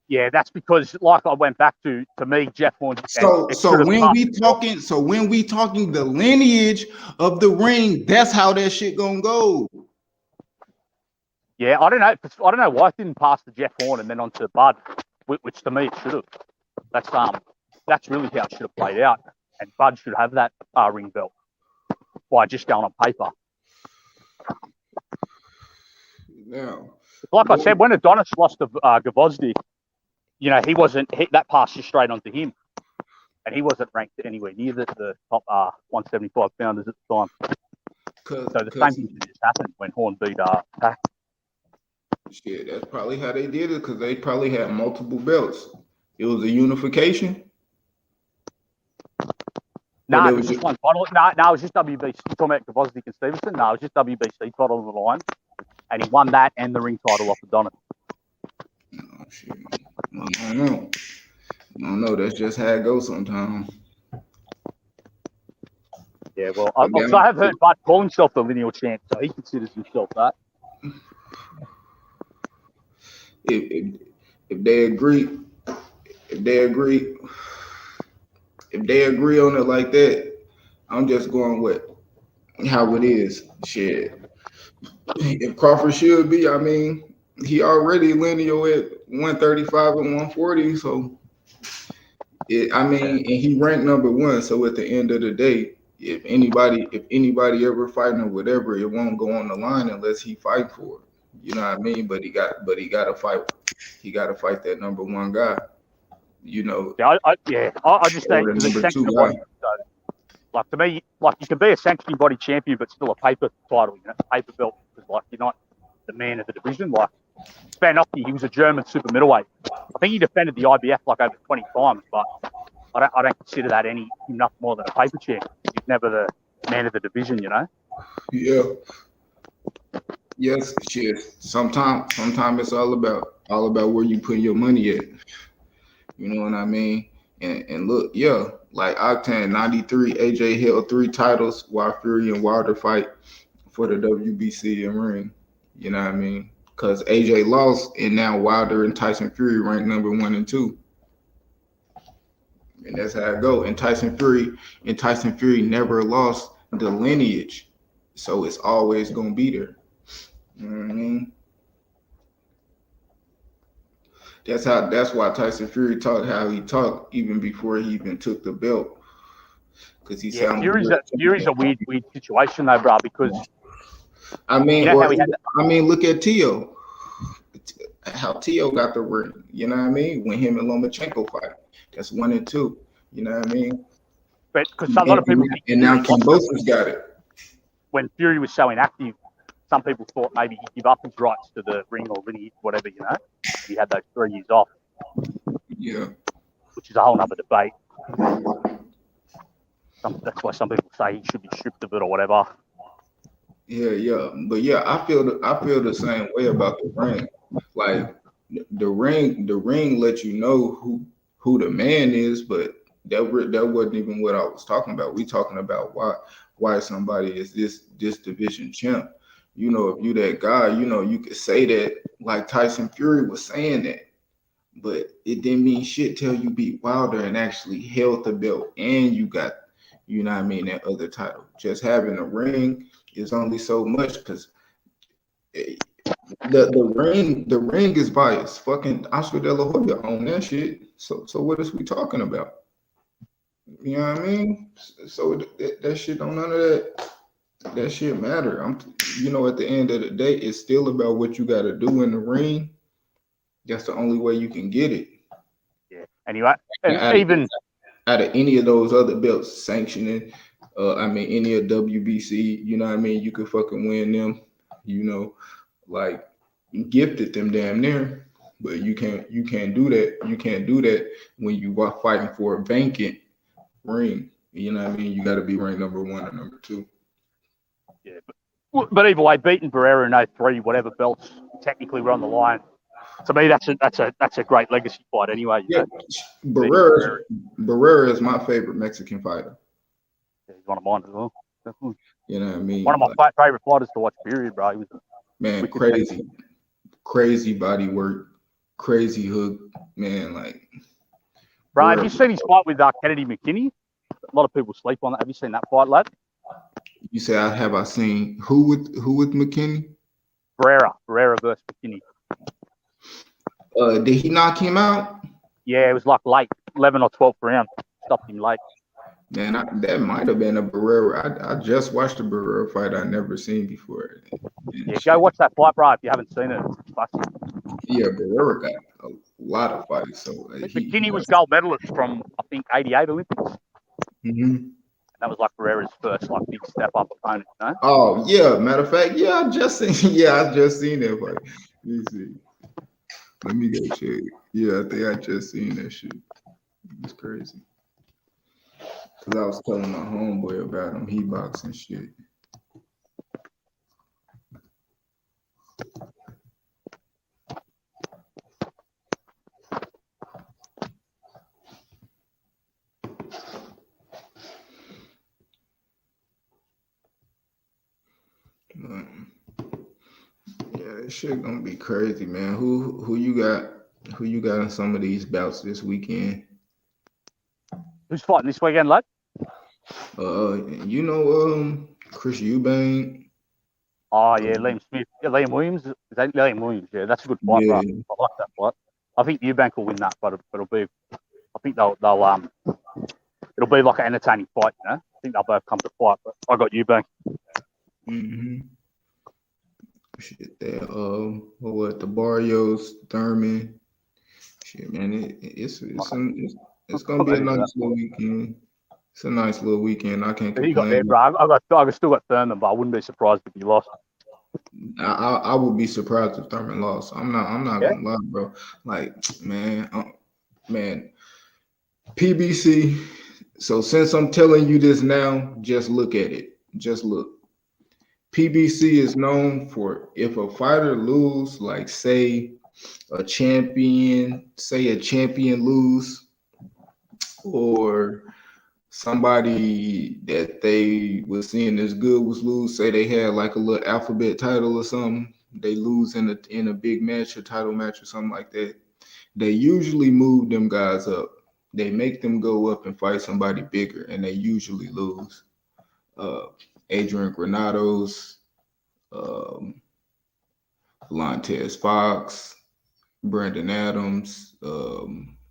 Yeah, that's because, like I went back to me, Jeff Horn. So when we talking the lineage of the Ring, that's how that shit gonna go. Yeah, I don't know why it didn't pass to Jeff Horn and then on to Bud, which to me it should have. That's really how it should have played out, and Bud should have that ring belt by just going on paper. Now, like I said, when Adonis lost to Gvozdyk, that passed just straight onto him, and he wasn't ranked anywhere near the top 175 pounders at the time. So the same thing just happened when Horn beat Pac. Shit, that's probably how they did it, because they probably had multiple belts. It was a unification. No, it was just one title. No, it was just WBC. You're talking about Gvozdyk and Stevenson? No, it was just WBC title on the line, and he won that and the ring title off Adonis. Oh, shit. I don't know. That's just how it goes sometimes. Yeah, well, I have heard Bud call himself the lineal champ, so he considers himself that. If they agree on it like that, I'm just going with how it is. Shit. If Crawford should be, I mean, he already lineal at 135 and 140, so and he ranked number 1. So at the end of the day, if anybody ever fighting or whatever, it won't go on the line unless he fight for it. You know what I mean? But he got to fight. He got to fight that number 1 guy. You know. Yeah, I just think the sanctioning body. Like to me, like you can be a sanctioning body champion, but still a paper title. You know, paper belt, because like you're not the man of the division. Like Spanowski, he was a German super middleweight. I think he defended the IBF like over 20 times, but I don't consider that enough more than a paper champ. He's never the man of the division, you know. Yeah. Yes, shit. Sometimes it's all about where you put your money at. You know what I mean? And look, yeah, like Octane 93, AJ held 3 titles while Fury and Wilder fight for the WBC and Ring. You know what I mean? Because AJ lost, and now Wilder and Tyson Fury ranked number 1 and 2. And that's how it go. And Tyson Fury never lost the lineage, so it's always gonna be there. You know what I mean? That's why Tyson Fury talked how he talked even before he even took the belt. Because he said, Fury's a weird situation though, bro, because I mean, you know how he had look at Tio. How Tio got the ring, you know what I mean? When him and Lomachenko fight. That's 1 and 2. You know what I mean? But because a lot of people think and now Kambosos got it. When Fury was so inactive, some people thought maybe he'd give up his rights to the ring or lineage, whatever, you know. He had those 3 years off. Yeah. Which is a whole other debate. That's why some people say he should be stripped of it or whatever. Yeah. But yeah, I feel the same way about the ring. Like the ring lets you know who the man is, but that wasn't even what I was talking about. We talking about why somebody is this division champ. You know, if you that guy, you know, you could say that like Tyson Fury was saying that, but it didn't mean shit till you beat Wilder and actually held the belt and you got, you know what I mean, that other title. Just having a ring is only so much because the ring is biased. Fucking Oscar De La Hoya on that shit. So what is we talking about? You know what I mean? So that shit don't none of that shit matter. You know, at the end of the day, it's still about what you got to do in the ring. That's the only way you can get it. Yeah. Anyway, and out of any of those other belts sanctioning, any of WBC, you know what I mean? You could fucking win them, you know, like gifted them damn near, but you can't do that. You can't do that when you are fighting for a vacant ring. You know what I mean? You got to be ranked number 1 or number 2. Yeah, but either way, beating Barrera in 03, whatever belts technically were on the line. To me, that's a great legacy fight anyway. Yeah, Barrera is my favorite Mexican fighter. Yeah, he's one of mine as well. You know what I mean? One of my favorite fighters to watch. Period, bro. He was crazy body work, crazy hook, man. Like, bro, have you seen his fight with Kennedy McKinney? A lot of people sleep on that. Have you seen that fight, lad? You say I seen who with McKinney? Barrera versus McKinney. Did he knock him out? Yeah, it was like late, 11 or 12th round. Stopped him late. Man, that might have been a Barrera. I just watched a Barrera fight I never seen before. Yeah, go watch that fight, bro. If you haven't seen it, it's classic. Yeah, Barrera got a lot of fights. So McKinney was gold medalist from I think '88 Olympics. Mm-hmm. That was like Barrera's first like big step up opponent, you know? Oh yeah, matter of fact, I just seen that fight. Let me see. Let me go check. Yeah, I think I just seen that shit. It's crazy. Cause I was telling my homeboy about him. He boxing shit. Yeah, this shit gonna be crazy, man. Who you got? Who you got in some of these bouts this weekend? Who's fighting this weekend, lad? You know, Chris Eubank. Oh yeah, Liam Smith. Yeah, Liam Williams. Is that Liam Williams? Yeah, that's a good fight, bro. I like that fight. I think Eubank will win that, but it'll be. I think they'll it'll be like an entertaining fight, you know. I think they'll both come to fight, but I got Eubank. Mm-hmm. Shit, there. What the Barrios, Thurman. Shit, man, it's gonna be a nice little weekend. It's a nice little weekend. I can't complain. You got there, bro. I still got Thurman, but I wouldn't be surprised if he lost. I would be surprised if Thurman lost. I'm not gonna lie, bro. Like, man, PBC. So since I'm telling you this now, just look at it. Just look. PBC is known for if a fighter lose, like say a champion lose, or somebody that they was seeing as good was lose, say they had like a little alphabet title or something, they lose in a big match, a title match or something like that, they usually move them guys up. They make them go up and fight somebody bigger, and they usually lose. Adrian Granados, Volantes Fox, Brandon Adams,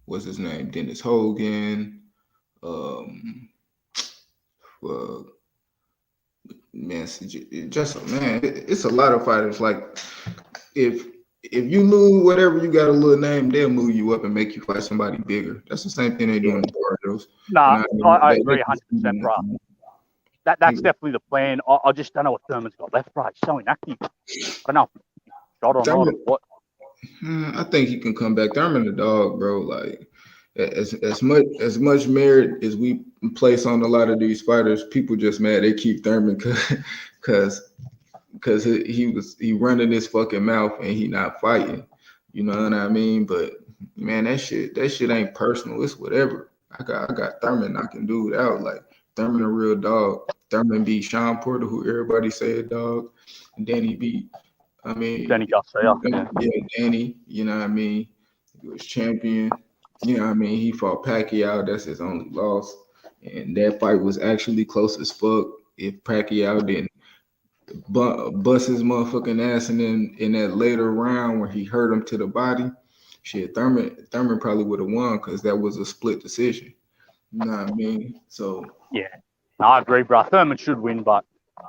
what's his name? Dennis Hogan. Man, it's a lot of fighters. Like if you lose whatever, you got a little name, they'll move you up and make you fight somebody bigger. That's the same thing they do in the barrios. Nah, I agree 100%, bro. That's definitely the plan. I just don't know what Thurman's got left, bro. He's so inactive. I don't know. Shot or not or what. I think he can come back. Thurman the dog, bro. Like as much merit as we place on a lot of these fighters, people just mad they keep Thurman because he running his fucking mouth and he not fighting. You know what I mean? But man, that shit ain't personal. It's whatever. I got Thurman knocking dude out. Like Thurman a real dog. Thurman beat Sean Porter, who everybody say a dog, and Danny beat. I mean, Danny Garcia. Yeah, Danny. You know what I mean? He was champion. You know what I mean? He fought Pacquiao. That's his only loss. And that fight was actually close as fuck. If Pacquiao didn't bust his motherfucking ass in that later round where he hurt him to the body, shit, Thurman probably would have won because that was a split decision. You know what I mean? So yeah, no, I agree, bro. Thurman should win, but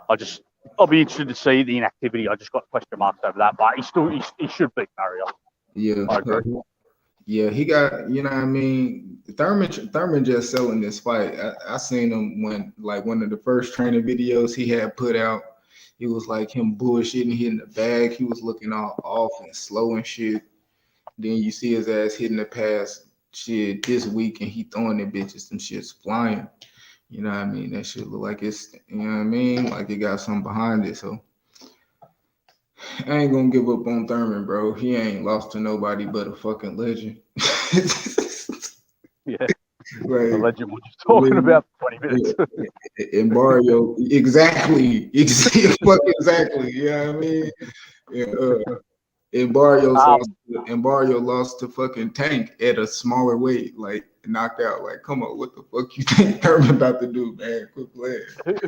I'll be interested to see the inactivity. I just got question marks over that, but he should beat Mario. Yeah, I agree. Yeah, he got, you know what I mean? Thurman just selling this fight. I seen him when, like, one of the first training videos he had put out. It was like him bullshitting, hitting the bag. He was looking all off and slow and shit. Then you see his ass hitting the pass shit this week and he throwing the bitches, some shit's flying. You know what I mean? That shit look like it's, you know what I mean? Like it got something behind it. So I ain't gonna give up on Thurman, bro. He ain't lost to nobody but a fucking legend. Yeah. Like, the legend we're just talking about for 20 minutes. And Barrio, exactly. Exactly. You know what I mean? And Barrio lost to fucking Tank at a smaller weight, like knocked out. Like, come on, what the fuck you think Thurman about to do, man? Quit playing.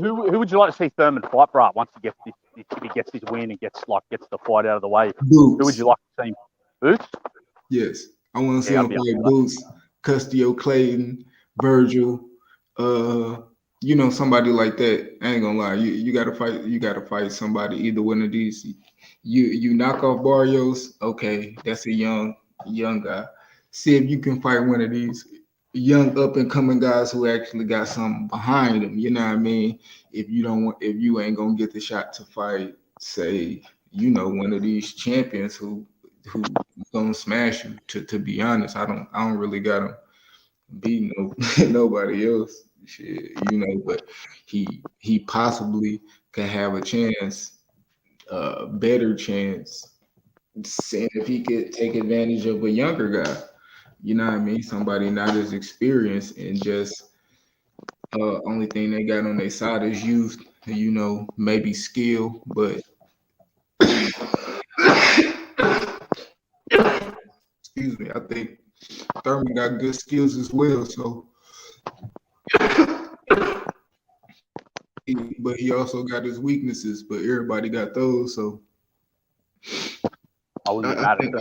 Who would you like to see Thurman fight, bro? Once he gets this, if he gets his win and gets the fight out of the way, Boots. Who would you like to see? Boots? Yes, I want to see him fight Boots, Custio Clayton, Virgil, you know, somebody like that. I ain't gonna lie, you gotta fight. You gotta fight somebody. Either one of these. You knock off Barrios, okay, that's a young guy. See if you can fight one of these young up and coming guys who actually got something behind them. You know what I mean? If you ain't gonna get the shot to fight, say, you know, one of these champions who gonna smash you. To be honest, I don't really got him beating nobody else. Shit, you know, but he possibly could have a chance. Better chance, seeing if he could take advantage of a younger guy. You know what I mean? Somebody not as experienced and just only thing they got on their side is youth. You know, maybe skill, but excuse me, I think Thurman got good skills as well. So. But he also got his weaknesses, but everybody got those. So I wouldn't be mad at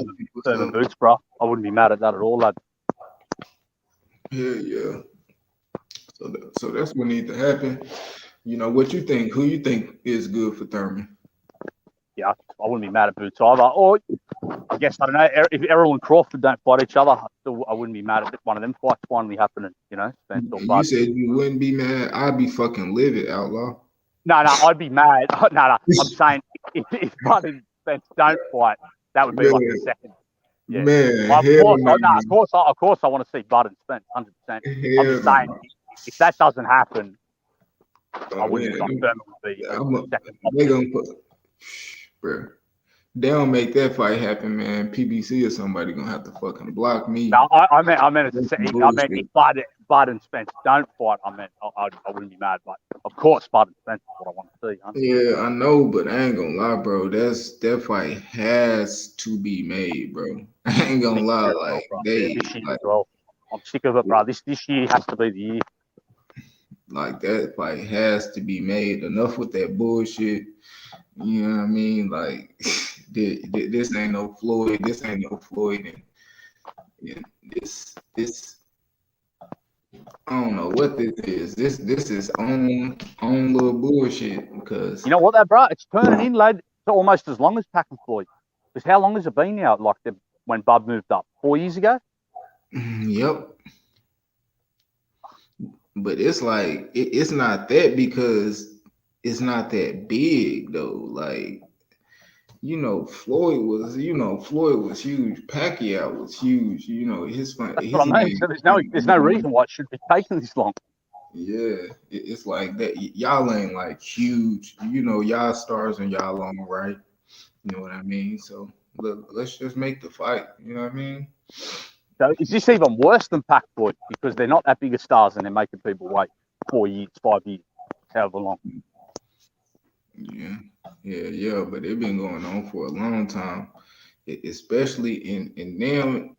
Thurman Boots, bro. I wouldn't be mad at that at all, lad. Yeah. So that's what needs to happen. You know, what you think? Who you think is good for Thurman? Yeah, I wouldn't be mad at Boots either. Or I guess, I don't know, if Errol and Crawford don't fight each other, I wouldn't be mad at one of them fights finally happening, you know. You said you wouldn't be mad. I'd be fucking livid, Outlaw. No, I'd be mad. No, I'm saying if Bud and Spence don't fight, that would be like the second. Yeah. Man, well, of course I want to see Bud and Spence, 100%. I'm just saying, if that doesn't happen, I wouldn't be They're gonna put, bro. They don't make that fight happen, man. PBC or somebody gonna have to fucking block me. No, I meant if Bud and Spence don't fight, I wouldn't be mad, but of course Bud and Spence is what I want to see. Huh? Yeah, I know, but I ain't gonna lie, bro. That fight has to be made, bro. I ain't gonna lie, like I'm sick of it, bro. This year has to be the year. Like that fight has to be made. Enough with that bullshit. You know what I mean? Like this ain't no Floyd. This ain't no Floyd. And this I don't know what this is. This is own little bullshit because you know what, though, bro? It's turning in, lad. It's almost as long as Pac and Floyd. Because how long has it been now? Like when Bub moved up 4 years ago. Yep. But it's like it's not that because it's not that big though. Like Floyd was huge. Pacquiao was huge. His what I mean. So there's no reason why it should be taking this long. Yeah, it's like that. Y'all ain't like huge. Y'all stars and y'all on right. You know what I mean? So let's just make the fight. You know what I mean? So is this even worse than Pac Floyd because they're not that big of stars and they're making people wait 4 years, 5 years, however long? Yeah. But they've been going on for a long time, especially in them.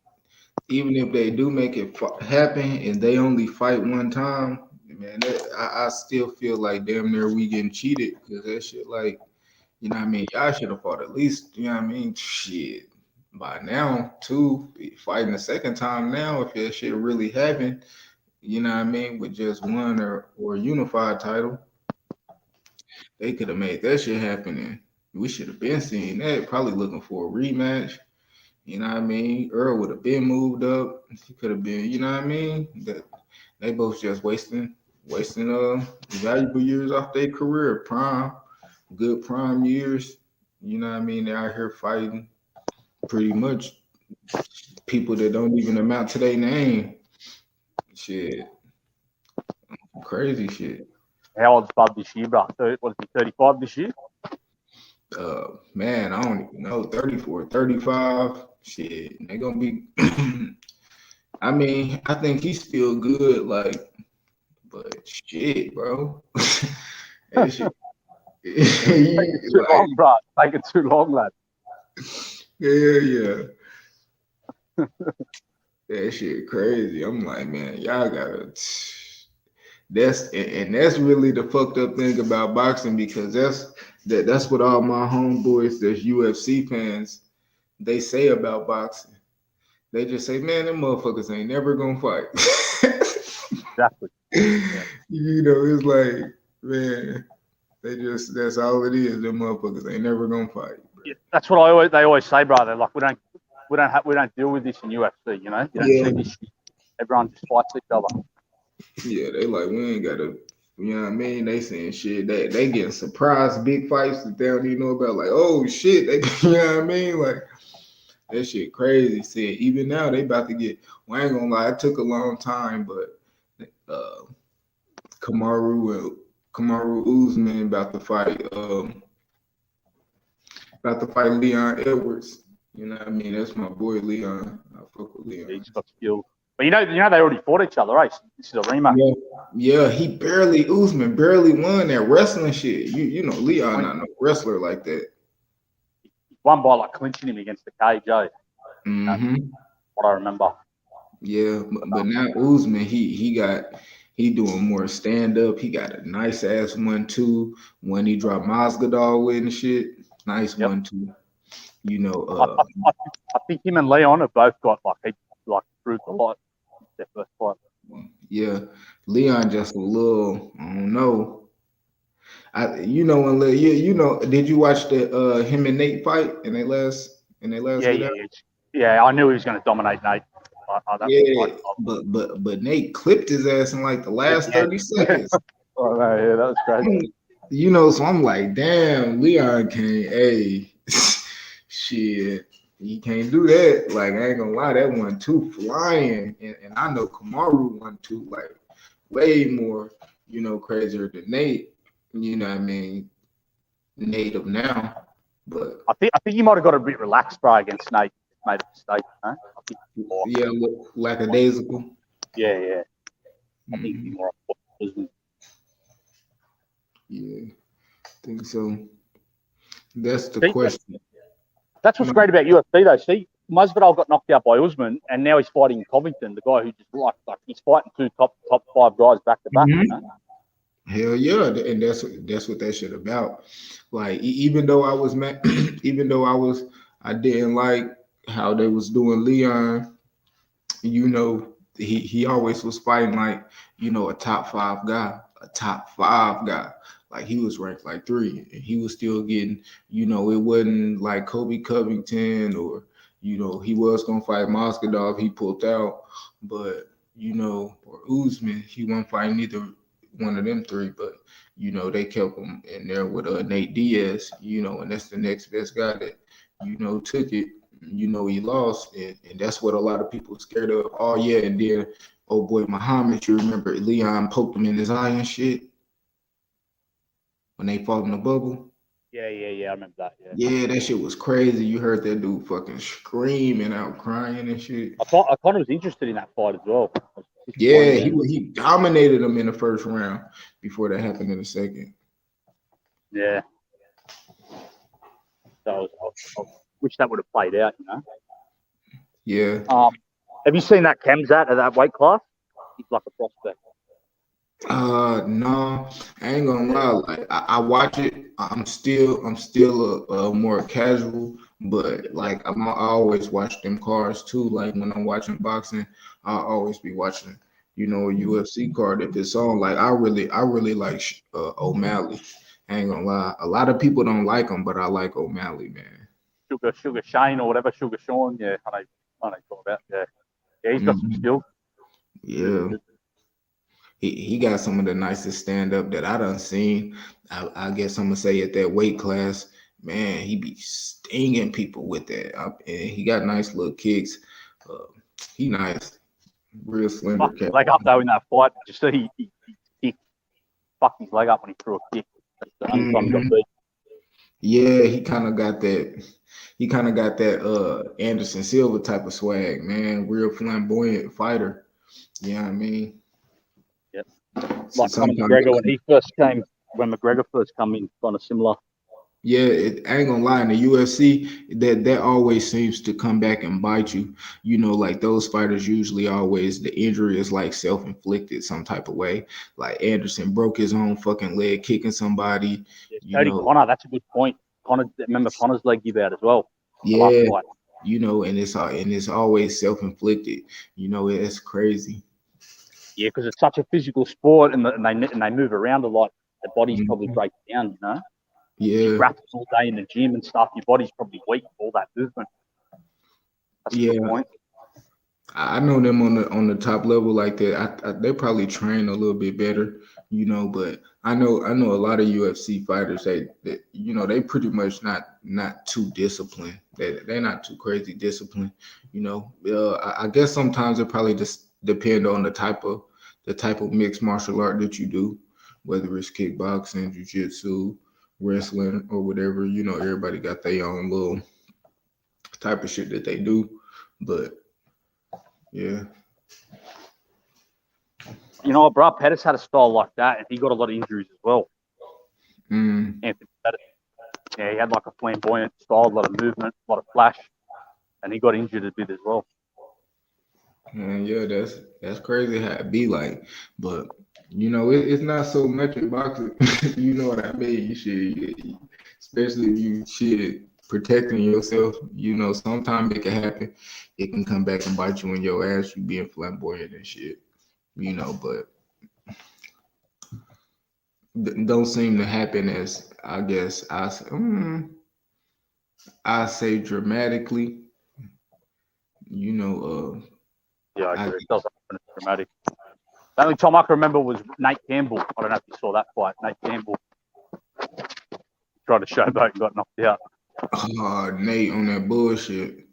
Even if they do make it happen and they only fight one time, man, I still feel like damn near we getting cheated because that shit like, you know what I mean? Y'all should have fought at least, you know what I mean? Shit. By now, too, fighting the second time now, if that shit really happened, you know what I mean, with just one or unified title, they could have made that shit happen. And we should have been seeing that, probably looking for a rematch. You know what I mean? Earl would have been moved up. He could have been, you know what I mean? That they both just wasting valuable years off their career, good prime years. You know what I mean? They're out here fighting pretty much people that don't even amount to their name. Shit. Crazy shit. How old's Bub this year, bro? Was he 35 this year? Man, I don't even know. 34, 35. Shit. They're gonna be I mean, I think he's still good, like, but shit, bro. That shit. It's too long, bro. Take it too long, lad. Yeah. That shit crazy. I'm like, man, y'all gotta. That's really the fucked up thing about boxing because that's what all my homeboys that's UFC fans they say about boxing. They just say, man, them motherfuckers ain't never gonna fight. Exactly. It's like, man, that's all it is. Them motherfuckers ain't never gonna fight. Yeah, that's what they always say, brother. Like we don't deal with this in UFC. You don't see this shit. Everyone just fights each other. Yeah, they like we ain't gotta. You know what I mean? They saying shit that they getting surprised big fights that they don't even know about. Like, oh shit, you know what I mean? Like that shit crazy. Said even now they about to get. Well, I ain't gonna lie, it took a long time, but Kamaru Usman about to fight Leon Edwards. You know what I mean? That's my boy Leon. I fuck with Leon. He's got skill. But they already fought each other, right? This is a rematch. Yeah, Usman barely won that wrestling shit. You know, Leon not no wrestler like that. He won by like clinching him against the cage, Mm-hmm. What I remember. Yeah, but now Usman, he doing more stand up. He got a nice ass 1-2 when he dropped Masvidal with and shit. Nice 1-2. You know, I think him and Leon have both got like proved a lot. Their first fight. Yeah, Leon just a little. I don't know. Did you watch the him and Nate fight in their last? Yeah. I knew he was going to dominate Nate. But Nate clipped his ass in like the last 30 seconds. Oh no, yeah, that was crazy. So I'm like, damn, Leon can't. Shit. He can't do that. Like, I ain't gonna lie, that 1-2 flying. And I know Kamaru 1-2, like, way more, crazier than Nate. You know what I mean? Nate of now. But I think you might have got a bit relaxed, bro, against Nate. Made a mistake, huh? Yeah, lackadaisical. Yeah. I think he's more important. Yeah, I think so. That's the question. That's what's great about UFC, though. See, Masvidal got knocked out by Usman, and now he's fighting Covington, the guy who just like he's fighting two top 5 guys back to back. Mm-hmm. You know? Hell yeah, and that's what that shit about. Like even though I was mad, even though I didn't like how they was doing Leon. He always was fighting like a top five guy. Like he was ranked like 3, and he was still getting. It wasn't like Kobe Covington or he was gonna fight Moscadov. He pulled out, but or Usman, he wasn't fighting either one of them 3, but they kept him in there with Nate Diaz, and that's the next best guy that took it. He lost, and that's what a lot of people are scared of. Oh yeah, and then oh boy, Muhammad, you remember Leon poked him in his eye and shit when they fought in the bubble. Yeah, I remember that. Yeah, that shit was crazy. You heard that dude fucking screaming out, crying and shit. I kind of was interested in that fight as well. Yeah, he dominated him in the first round before that happened in the second. Yeah. So I wish that would have played out, Yeah. Have you seen that Kemzat at that weight class? He's like a prospect. No, I ain't gonna lie. Like I watch it. I'm still a more casual, but like I always watch them cards too. Like when I'm watching boxing, I always be watching a UFC card if it's on. Like I really like O'Malley. I ain't gonna lie. A lot of people don't like him, but I like O'Malley, man. Sugar Shane or whatever, Sugar Sean. Yeah, I know talk about. Yeah, he's got some skills. Yeah. He got some of the nicest stand up that I done seen. I guess I'm gonna say at that weight class, man, he be stinging people with that. And he got nice little kicks. He nice, real slender cat. Leg up though in that fight, just so he fucked his leg up when he threw a kick. Yeah, he kind of got that. He kind of got that Anderson Silva type of swag, man. Real flamboyant fighter. You know what I mean? Yep. Like Conor McGregor when McGregor first came in, kind of similar. Yeah, I ain't gonna lie. In the UFC, that always seems to come back and bite you. Like those fighters usually always the injury is like self-inflicted some type of way. Like Anderson broke his own fucking leg kicking somebody. Cody Conor, that's a good point. Remember Conor's leg give out as well. Yeah, and it's always self-inflicted. It's crazy. Yeah, because it's such a physical sport, and they move around a lot. The body's probably breaks down, Yeah. You practice all day in the gym and stuff. Your body's probably weak for all that movement. That's a good point. I know them on the top level like that. They probably train a little bit better, But I know a lot of UFC fighters that they pretty much not too disciplined. They're not too crazy disciplined, I guess sometimes it probably just depend on the type of mixed martial art that you do, whether it's kickboxing, jiu-jitsu, wrestling, or whatever. Everybody got their own little type of shit that they do, but. Yeah. Brad Pettis had a style like that, and he got a lot of injuries as well. Anthony Pettis. Yeah, he had like a flamboyant style, a lot of movement, a lot of flash, and he got injured a bit as well. Yeah, that's crazy how it be like, but it's not so much in boxing. You know what I mean? You should, especially if you shit protecting yourself. Sometimes it can happen. It can come back and bite you in your ass. You being flamboyant and shit. But don't seem to happen as I guess I say dramatically. Yeah, I agree. It does happen dramatic. The only time I can remember was Nate Campbell. I don't know if you saw that fight. Nate Campbell tried to showboat and got knocked out. Oh, Nate on that bullshit.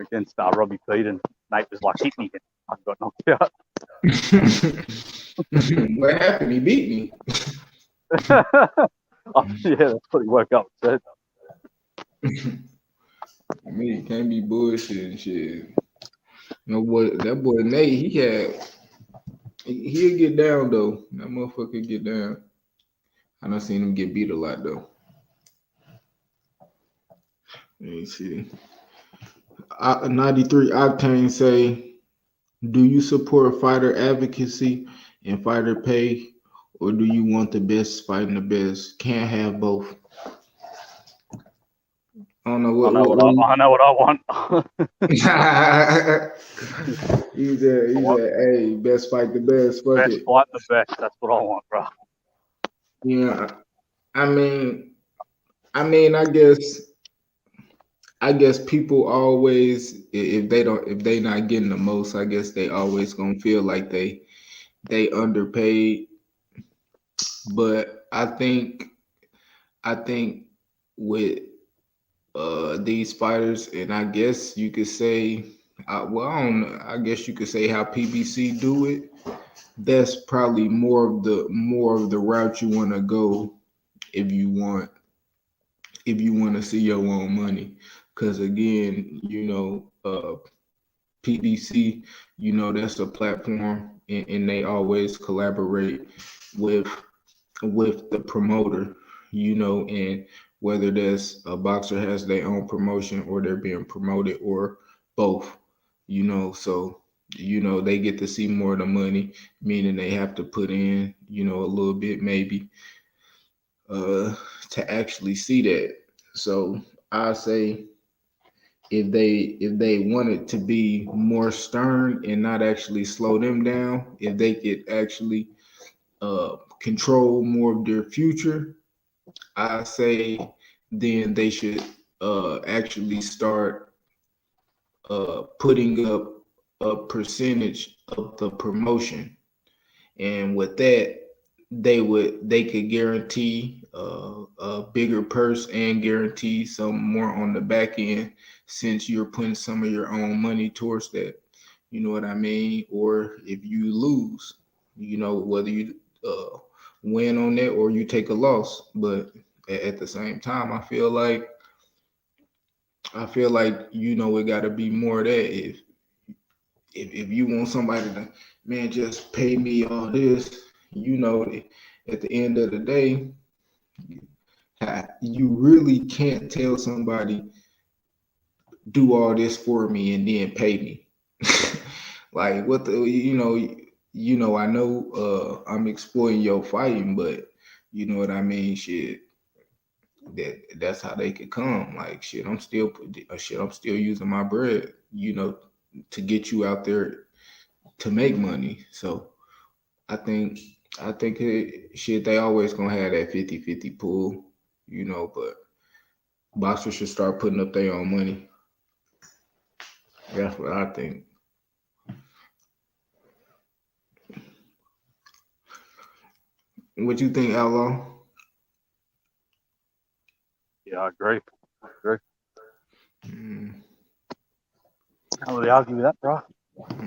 Against Robbie Peden. Nate was like, hit me. I got knocked out. What happened? He beat me. Yeah, that's what he woke up and said. I mean, it can't be bullshit and shit. That boy Nate, he'll get down though. That motherfucker get down. I done seen him get beat a lot though. Let me see. 93 Octane say Do you support fighter advocacy and fighter pay, or do you want the best fighting the best? Can't have both. I don't know I know what I want. He said, hey, best fight the best. Fuck Best it. fight the best. That's what I want, bro. Yeah. I mean, I guess people always, if they not getting the most, I guess they always gonna feel like they underpaid. But I think with these fighters, and I guess you could say, well, I don't know, I guess you could say how PBC do it. That's probably more of the route you want to go if you want to see your own money. Because again, PBC, that's a platform, and they always collaborate with the promoter, and whether that's a boxer has their own promotion or they're being promoted or both, so they get to see more of the money, meaning they have to put in, a little bit maybe to actually see that. So I say if they wanted to be more stern and not actually slow them down, if they could actually control more of their future, I say then they should actually start putting up a percentage of the promotion, and with that they could guarantee a bigger purse and guarantee some more on the back end, since you're putting some of your own money towards that. You know what I mean? Or if you lose, whether you win on that or you take a loss. But at the same time, I feel like it got to be more of that. If you want somebody to, man, just pay me all this, at the end of the day, you really can't tell somebody do all this for me and then pay me. Like what the I know I'm exploiting your fighting, but you know what I mean? Shit, that's how they could come. Like shit, I'm still using my bread, to get you out there to make money. So I think shit, they always gonna have that 50-50 pool, but boxers should start putting up their own money. That's what I think. What you think, Outlaw? Yeah, I agree. Can't really argue with that, bro.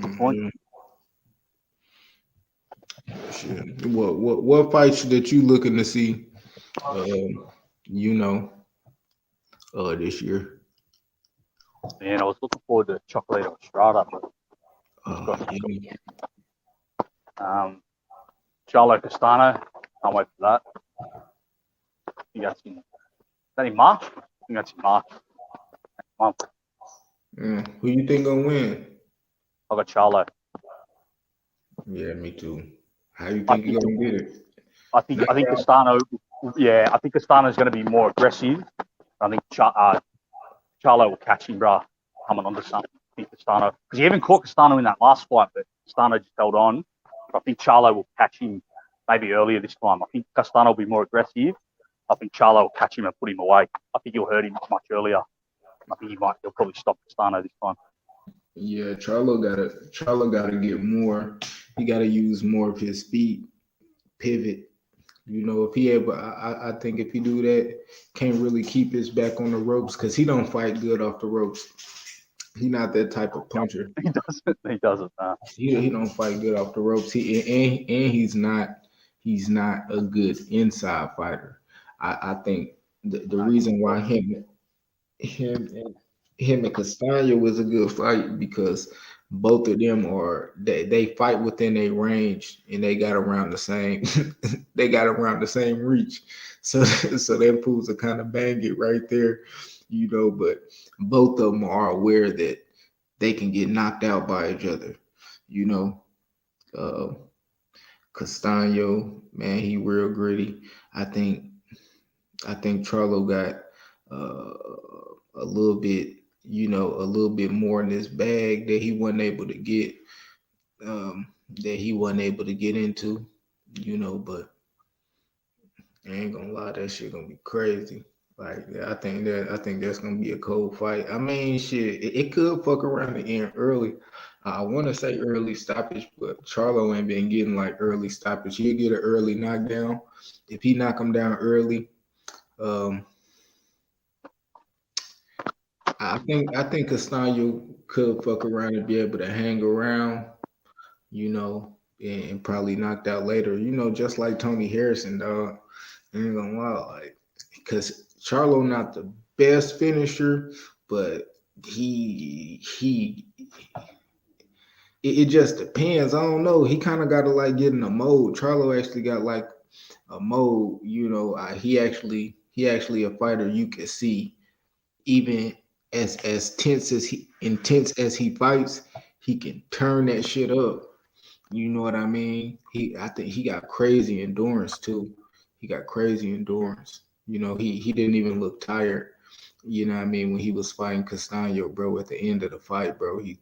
Good point. Shit. What fights that you looking to see? This year. Man, I was looking forward to Chocolate Estrada, but Charlo Castano, can't wait for that. I think that's in March? I think that's in March. Who you think gonna win? I got Charlo. Yeah, me too. How you think you're gonna get it? I think Castano. Yeah, I think Castano's going to be more aggressive. I think Charlo will catch him, bro, coming onto something. I think Castano, because he even caught Castano in that last fight, but Castano just held on. But I think Charlo will catch him maybe earlier this time. I think Castano will be more aggressive. I think Charlo will catch him and put him away. I think he'll hurt him much earlier. I think he'll probably stop Castano this time. Yeah, Charlo gotta get more. He gotta use more of his feet, pivot. If he ever, I think if he do that, can't really keep his back on the ropes because he don't fight good off the ropes. He not that type of puncher. He doesn't. He don't fight good off the ropes. He's not a good inside fighter. I think the reason why him and Castano was a good fight because both of them they fight within their range and they got around the same reach. So that proves to kind of bang it right there, but both of them are aware that they can get knocked out by each other. You know, Castano, man, he real gritty. I think Charlo got a little bit, a little bit more in this bag that he wasn't able to get, into, but I ain't gonna lie, that shit gonna be crazy. Like, I think that's gonna be a cold fight. I mean, shit, it could fuck around the end early. I want to say early stoppage, but Charlo ain't been getting like early stoppage. He'll get an early knockdown. If he knock him down early, I think Castano could fuck around and be able to hang around, and probably knocked out later. Just like Tony Harrison, dog. I ain't gonna lie, like, because Charlo not the best finisher, but it just depends. I don't know. He kind of got to like get in a mode. Charlo actually got like a mode. He actually a fighter you can see, even as intense as he fights, he can turn that shit up. You know what I mean? I think he got crazy endurance too. He got crazy endurance. He didn't even look tired. You know what I mean? When he was fighting Castano, bro, at the end of the fight, bro, he,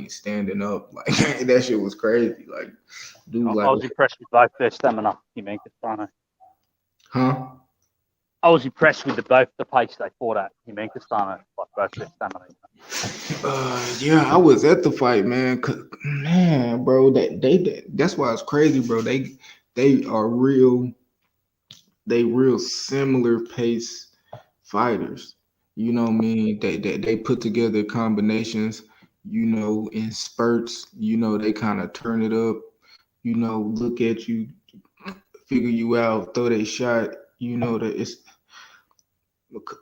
standing up, like, that shit was crazy. Like, dude, I like, was impressed with both their stamina, Castano. huh? I was impressed with both the pace they fought at, Castano, like both their stamina. Yeah, I was at the fight, man. Man, bro, that's why it's crazy, bro. They are real similar pace fighters. You know what I mean? They put together combinations, in spurts. They kind of turn it up. Look at you, figure you out, throw that shot. That it's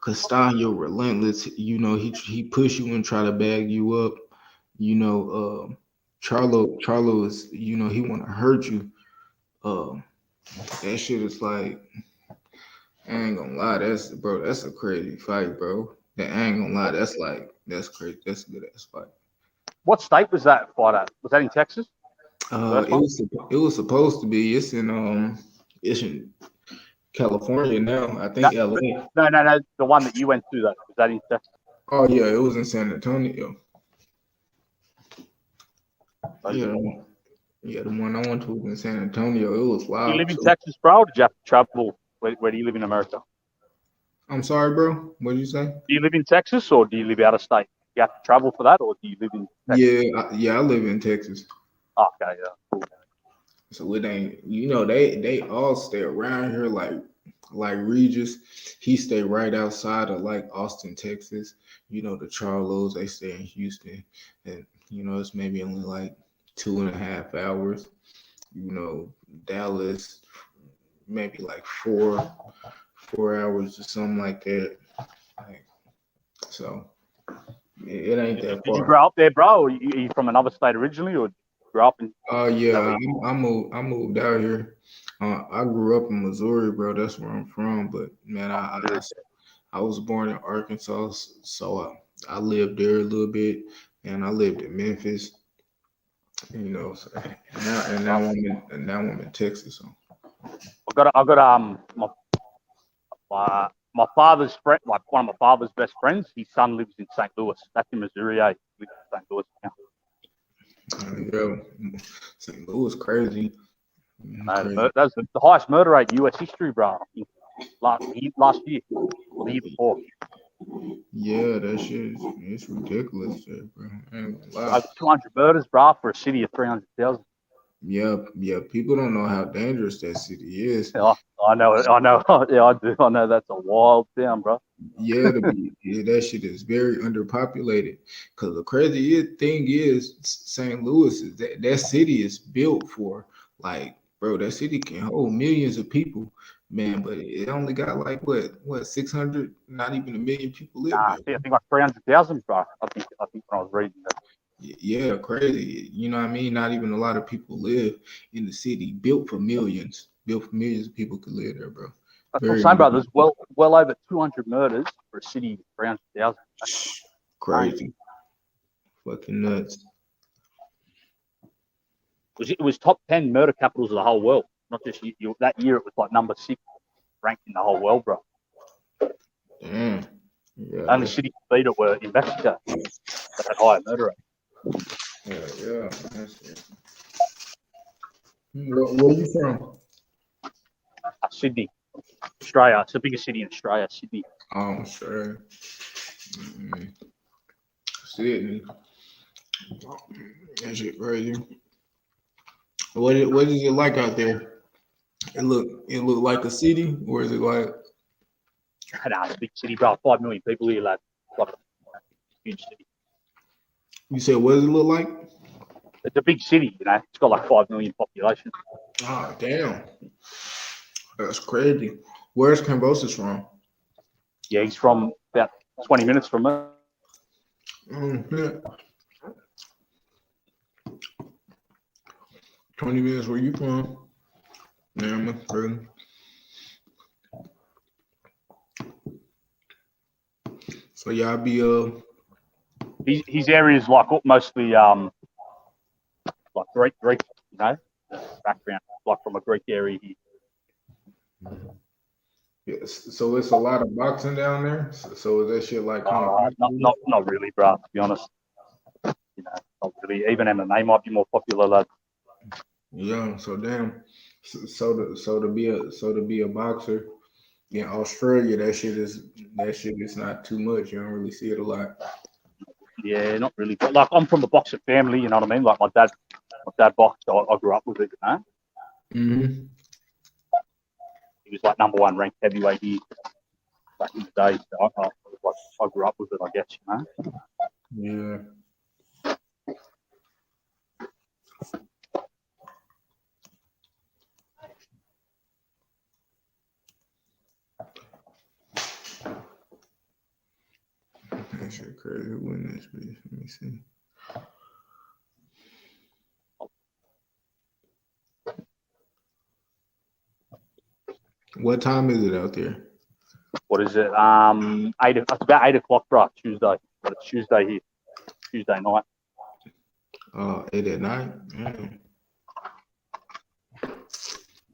Castano relentless. He push you and try to bag you up. Charlo is, he want to hurt you. That shit is like, I ain't gonna lie, that's a crazy fight, bro. I ain't gonna lie, that's crazy. That's a good ass fight. What state was that fight at? Was that in Texas? It was supposed to be. It's in California now. I think LA. No. The one that you went to, though, was that in Texas? Oh yeah, it was in San Antonio. Yeah, the one I went to was in San Antonio. It was live. Do you live in Texas, bro, or did you have to travel? Where do you live in America? I'm sorry, bro. What did you say? Do you live in Texas or do you live out of state? You have to travel for that, or do you live in Texas? Yeah, I live in Texas. Okay, yeah. Cool. So it ain't, they all stay around here like Regis. He stay right outside of like Austin, Texas. The Charlos, they stay in Houston. And it's maybe only like 2.5 hours. Dallas, maybe like 4 hours or something like that. So it ain't that far. Did you grow up there, bro? Or are you from another state originally, or grew up in? Yeah, I moved out here. I grew up in Missouri, bro. That's where I'm from. But man, I was born in Arkansas, so I lived there a little bit, and I lived in Memphis. So, now I'm in Texas. So. I got my father's friend, like one of my father's best friends. His son lives in St. Louis. That's in Missouri. He lives in St. Louis now. Yeah, St. Louis crazy. That's the highest murder rate in U.S. history, bro. Last year, or the year before. Yeah, that shit it's ridiculous, bro. I ain't gonna lie. Over 200 murders, bro, for a city of 300,000. Yeah. People don't know how dangerous that city is. Yeah, I know. Yeah, I do. I know that's a wild town, bro. Yeah, that shit is very underpopulated. Cause the crazy thing is, St. Louis is that city is built for, like, bro, that city can hold millions of people, man. But it only got like what 600, not even 1 million people live there. I think like 300,000, bro. I think when I was reading that. Yeah, crazy. You know what I mean? Not even a lot of people live in the city. Built for millions of people could live there, bro. That's what I'm saying, bro. There's well over 200 murders for a city of 300,000. Crazy. Fucking nuts. It was top 10 murder capitals of the whole world. Not just that year. It was like number 6 ranked in the whole world, bro. Damn. Yeah. Only cities that beat it were in Mexico that had higher murder rate. Yeah. That's it. Where are you from? Sydney, Australia. It's the biggest city in Australia, Sydney. Oh, sure. Sydney. That shit crazy. What is it like out there? It look like a city, or is it like? Nah, it's a big city, bro. 5 million people here, lad. Like a huge city. You said what does it look like? It's a big city, you know. It's got like 5 million population. Oh, damn. That's crazy. Where's Kambosos from? Yeah, he's from about 20 minutes from me. Yeah. 20 minutes, where you from? Yeah, that's crazy. So y'all be his area is like mostly like Greek, you know, background, like from a Greek area here. Yes. So it's a lot of boxing down there. So is that shit like kind of not really, bro. To be honest, you know, not really. Even MMA might be more popular, lad. Yeah. So damn. So to be a boxer in Australia, that shit is not too much. You don't really see it a lot. Yeah, not really. But like, I'm from a boxing family. You know what I mean? Like my dad boxed. I grew up with it. You know. Mm-hmm. He was like number 1 ranked heavyweight here back in the day. So I grew up with it, I guess, you know. Yeah. That shit crazy. Who win this bitch? Let me see. What time is it out there? What is it? It's about 8 o'clock, bro. Tuesday. But it's Tuesday here. Tuesday night. 8 at night. Man.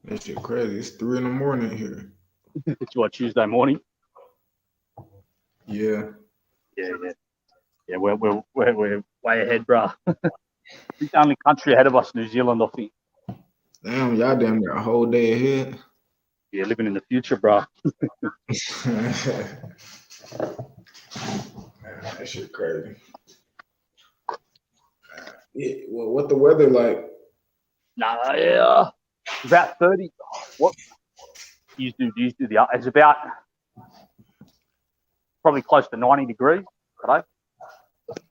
That shit crazy. It's 3 in the morning here. It's what, Tuesday morning? Yeah. Yeah. We're way ahead, bro. The only country ahead of us, New Zealand, I think. Damn, y'all damn near a whole day ahead. Yeah, living in the future, bro. Man, that shit crazy. Yeah, well, what the weather like? Nah, yeah. About 30. What? You do the. It's about probably close to 90 degrees today.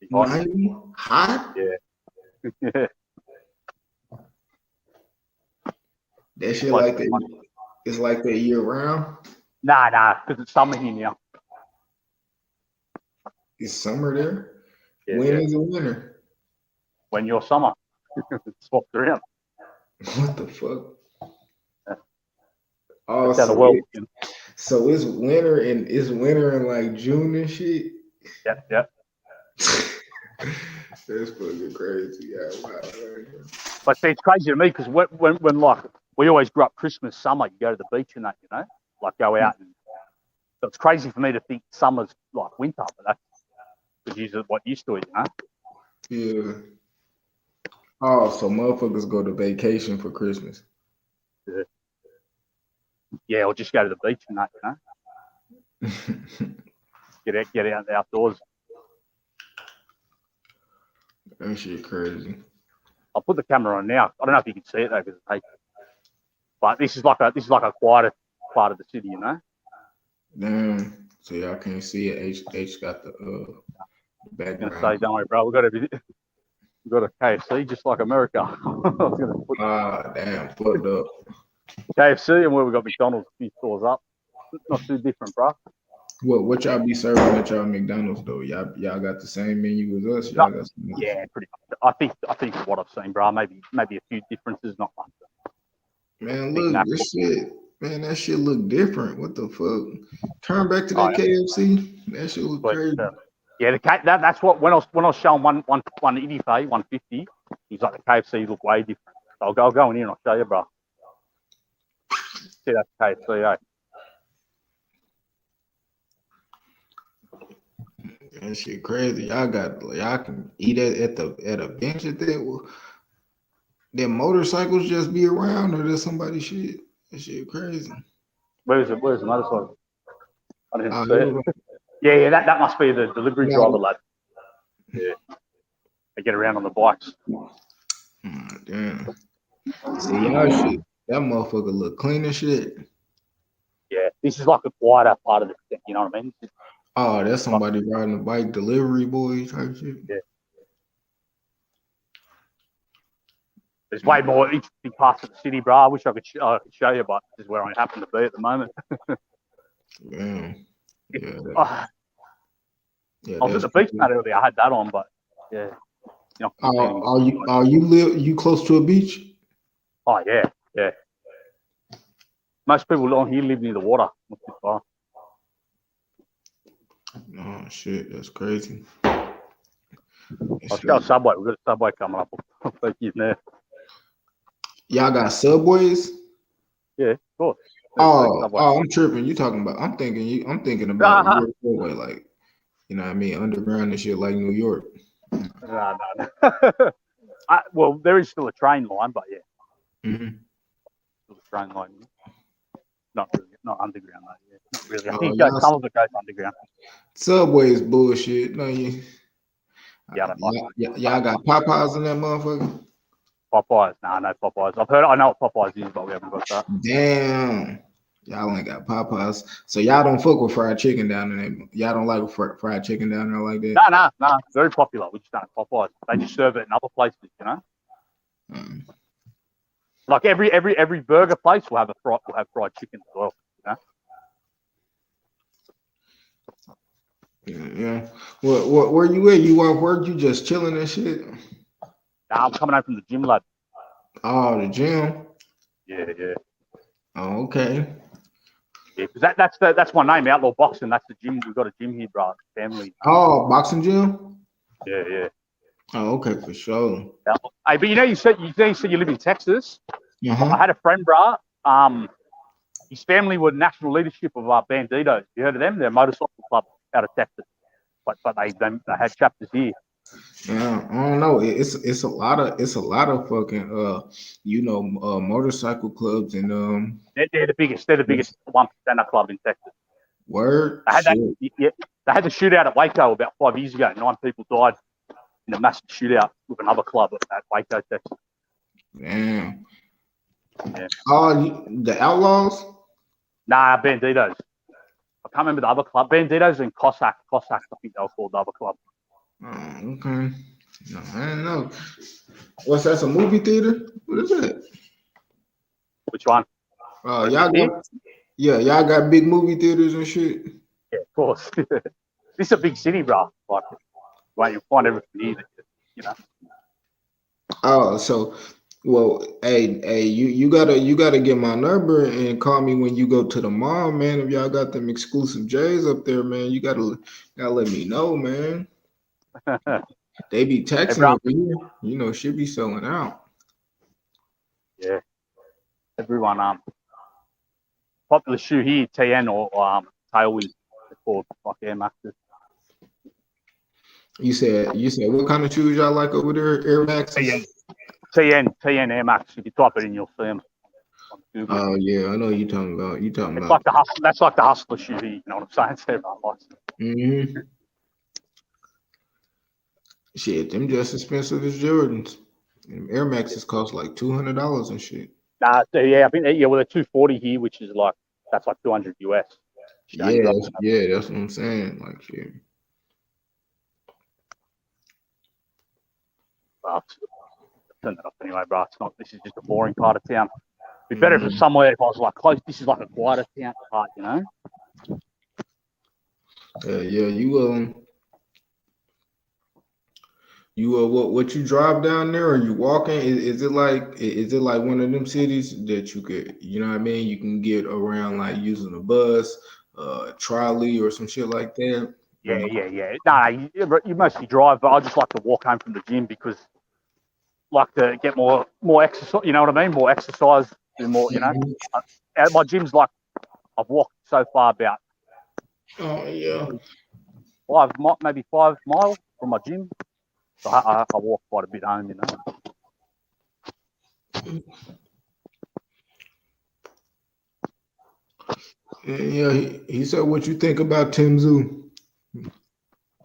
90? Hot? Yeah. That shit like that. It's like that year round? Nah, because it's summer here now. It's summer there? Yeah, when is it winter? When you're summer. Swapped around. What the fuck? Yeah. Oh, so it's winter in like June and shit? Yep. That's fucking crazy. Yeah, wow. But see, it's crazy to me because when like we always grew up Christmas, summer, you go to the beach and that, you know, like go out. And so it's crazy for me to think summer's like winter, but that's because what used to it, you know? Yeah. Oh, so motherfuckers go to vacation for Christmas. Yeah, or just go to the beach and that, you know. Get out the outdoors. That shit crazy. I'll put the camera on now. I don't know if you can see it though, because it's taken. But this is like a quieter part of the city, you know. Damn. So y'all can't see it. H got the background. I'm gonna say, don't worry, bro. We've got a KFC just like America. Damn, fucked up. KFC and where we got McDonald's, a few stores up. Not too different, bro. What y'all be serving at y'all McDonald's though? Y'all got the same menu as us? Yeah, pretty much. I think what I've seen, bro. Maybe a few differences, not much. Man, look, this shit. Man, that shit look different. What the fuck? Turn back to that KFC. That shit look crazy. Yeah, that's what when I was showing 180 150, he's like the KFC look way different. I'll go in here and I'll show you, bro. See that KFC, That shit crazy. Y'all can eat at a bench at that. Then motorcycles just be around, or there's somebody shit. That shit crazy. Where's the motorcycle? I didn't see it. Yeah, that must be the delivery driver, lad. Yeah. They get around on the bikes. Damn. See, y'all shit. That motherfucker look clean as shit. Yeah, this is like a quieter part of the thing, you know what I mean? Oh, that's somebody riding a bike, delivery boy type shit. Yeah. There's way more interesting parts of the city, bro. I wish I could show you, but this is where I happen to be at the moment. Damn. Yeah. I was at the beach mat earlier. I had that on, but yeah. You know, you close to a beach? Oh yeah. Most people on here live near the water. Oh shit, that's crazy. Let's go Subway. We've got a Subway coming up. I'll take you there. Y'all got Subways? Yeah, of course. I'm tripping. I'm thinking about your Subway, like, you know what I mean, underground and shit like New York. No. Well, there is still a train line, but yeah. Mm-hmm. Still a train line. Not underground, though. Yeah. Not really. I think some of it goes underground. Subway is bullshit. No, y'all Yeah, got Popeyes in that motherfucker? Popeyes? No Popeyes. I know what Popeyes is, but we haven't got that. Damn. Y'all ain't got Popeyes. So y'all don't fuck with fried chicken down there. Y'all don't like fried chicken down there like that? No. Very popular. We just don't have Popeyes. They just serve it in other places, you know? Like every burger place will have fried chicken as well, you know? Yeah. Where you at? You off work? You just chilling and shit? Nah, I'm coming home from the gym, lad. Oh, the gym? Yeah. Oh, okay. Yeah, because that's my name, Outlaw Boxing. That's the gym. We've got a gym here, bro. Family. Oh, boxing gym? Yeah. Oh, okay, for sure. Hey, but you said you live in Texas. Uh-huh. I had a friend, bro. His family were national leadership of Banditos. You heard of them? They're a motorcycle club out of Texas, but they had chapters here. Yeah, I don't know. It's a lot of fucking motorcycle clubs and They're the biggest 1%er club in Texas. Word. They had the shootout at Waco about 5 years ago. 9 people died in a massive shootout with another club at Waco, Texas. Damn. Yeah. Oh, the Outlaws? Nah, Banditos. I can't remember the other club. Banditos and Cossacks. I think they were called the other club. Oh, okay. No, I don't know. What's that? A movie theater? What is that? Which one? Y'all got big movie theaters and shit. Yeah, of course. This is a big city, bro. Like, you find everything here, you know. Oh, so, well, hey, you gotta get my number and call me when you go to the mall, man. If y'all got them exclusive J's up there, man, you gotta let me know, man. They be texting over here, you know, shit be selling out. Yeah, everyone. Popular shoe here, TN or Tailwind. They're called like Air Maxes. You said what kind of shoes y'all like over there? Air Max. TN Air Max. If you type it in, you'll see them. Oh yeah, I know you talking about. It's like the hustler. That's like the hustler shoe here. You know what I'm saying? So everyone likes it. Mm-hmm. Shit, them just expensive as Jordans. And Air Maxes cost like $200 and shit. Nah, so yeah, I think well they're $240 here, which is like that's like $200 US. Yeah, that's what I'm saying. Like shit. Well, turn that up anyway, bro. It's not. This is just a boring part of town. It'd be better if it was somewhere if I was like close. This is like a quieter town part, you know. What you drive down there? Are you walking? Is it like one of them cities that you could, you know what I mean? You can get around like using a bus, trolley, or some shit like that. Yeah. Nah, you mostly drive, but I just like to walk home from the gym because like to get more exercise. You know what I mean? More exercise, do more. You know, my gym's like I've walked so far about. Oh yeah. 5 miles from my gym. So I walk quite a bit home, you know. Yeah, he said, "What you think about Tim Zoo?"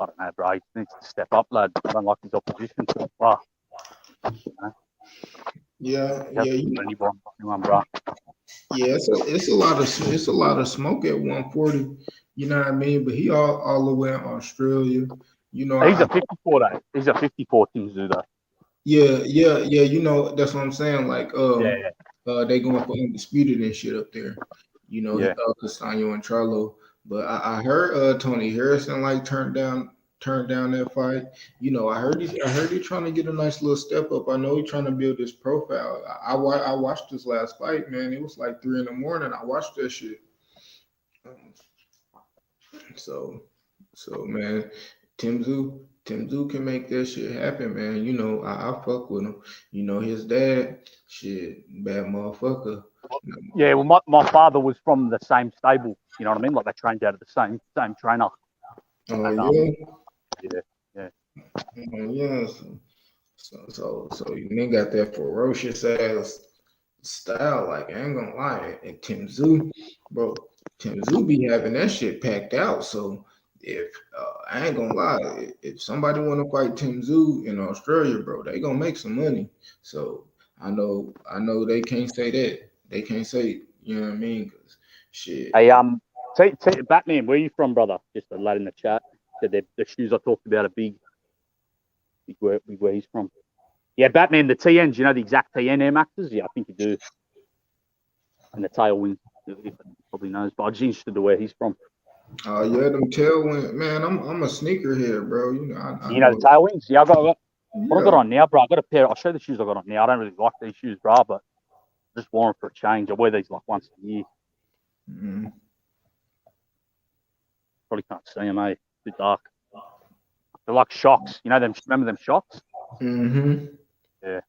I don't know, bro. He needs to step up, lad. I don't like his opposition so far. You know? Yeah, anyone, bro. Yeah, it's a lot of smoke at 140. You know what I mean? But he all the way in Australia. You know, He's a 54 though. He's a 54 Tim Zoo though. Yeah. You know, that's what I'm saying. Like, they going for undisputed and shit up there. You know, Castaño and Charlo. But I heard Tony Harrison like turned down that fight. You know, I heard he's trying to get a nice little step up. I know he's trying to build his profile. I watched this last fight, man. It was like 3 a.m. I watched that shit. So man, Tim Zoo can make that shit happen, man. You know, I fuck with him. You know, his dad, shit, bad motherfucker. Yeah, well, my father was from the same stable. You know what I mean? Like they trained out of the same trainer. Oh yeah. Yeah. So you nigga got that ferocious ass style. Like, I ain't gonna lie. And Tim Zoo be having that shit packed out. So if I ain't gonna lie, if somebody want to fight Tim Zoo in Australia, bro, they gonna make some money. So I know they can't say that. They can't say, you know what I mean? 'Cause shit. Hey, Batman, where are you from, brother? Just a lad in the chat said the shoes I talked about are big where he's from. Yeah, Batman, the TNs, you know the exact TN Air Maxes? Yeah, I think you do. And the tailwind, he probably knows, but I'm just interested to where he's from. Oh yeah, them tailwind, man. I'm a sneakerhead, bro. You know, I you know the tailwinds? Yeah, what I got on now, bro. I got a pair. I'll show you the shoes I got on now. I don't really like these shoes, bro, but I just wore them for a change. I wear these like once a year. Mm-hmm. Probably can't see them, eh? Too dark. They're like shocks. You know them? Remember them shocks? Mm-hmm. Yeah.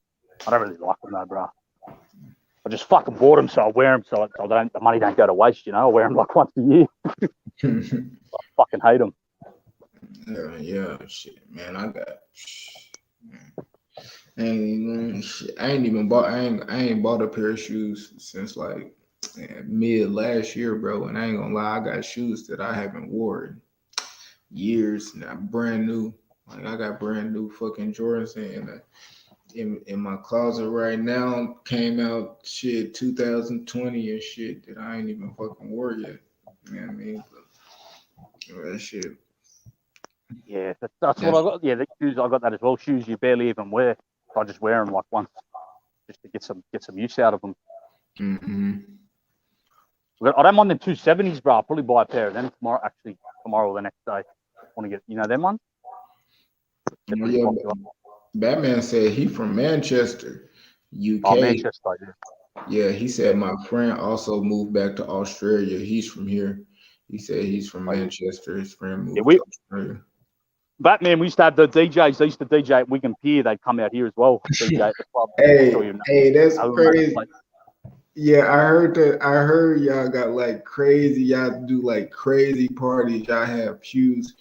I don't really like them though, bro. I just fucking bought them, so I wear them, so the money don't go to waste. You know, I wear them like once a year. I fucking hate them. Yeah, shit, man. I ain't bought a pair of shoes since like mid last year, bro. And I ain't gonna lie, I got shoes that I haven't worn years now, brand new. Like I got brand new fucking Jordans in my closet right now. Came out shit 2020 and shit that I ain't even fucking wore yet. You know what I mean? But, that shit. Yeah, that's what I got. Yeah, the shoes I got that as well. Shoes you barely even wear. So I just wear them like once, just to get some use out of them. Mm-hmm. I don't mind them 270s, bro. I'll probably buy a pair of them tomorrow. Actually, tomorrow or the next day. I want to get them ones. Yeah, Batman said he from Manchester, UK. Oh, Manchester, yeah. He said my friend also moved back to Australia. He's from here. He said he's from Manchester. His friend moved to Australia. Batman, we used to have the DJs. They used to DJ at Wigan Pier. They'd come out here as well. DJ at the club. Hey, that's crazy. Yeah, I heard that. I heard y'all got like crazy. Y'all do like crazy parties. Y'all have huge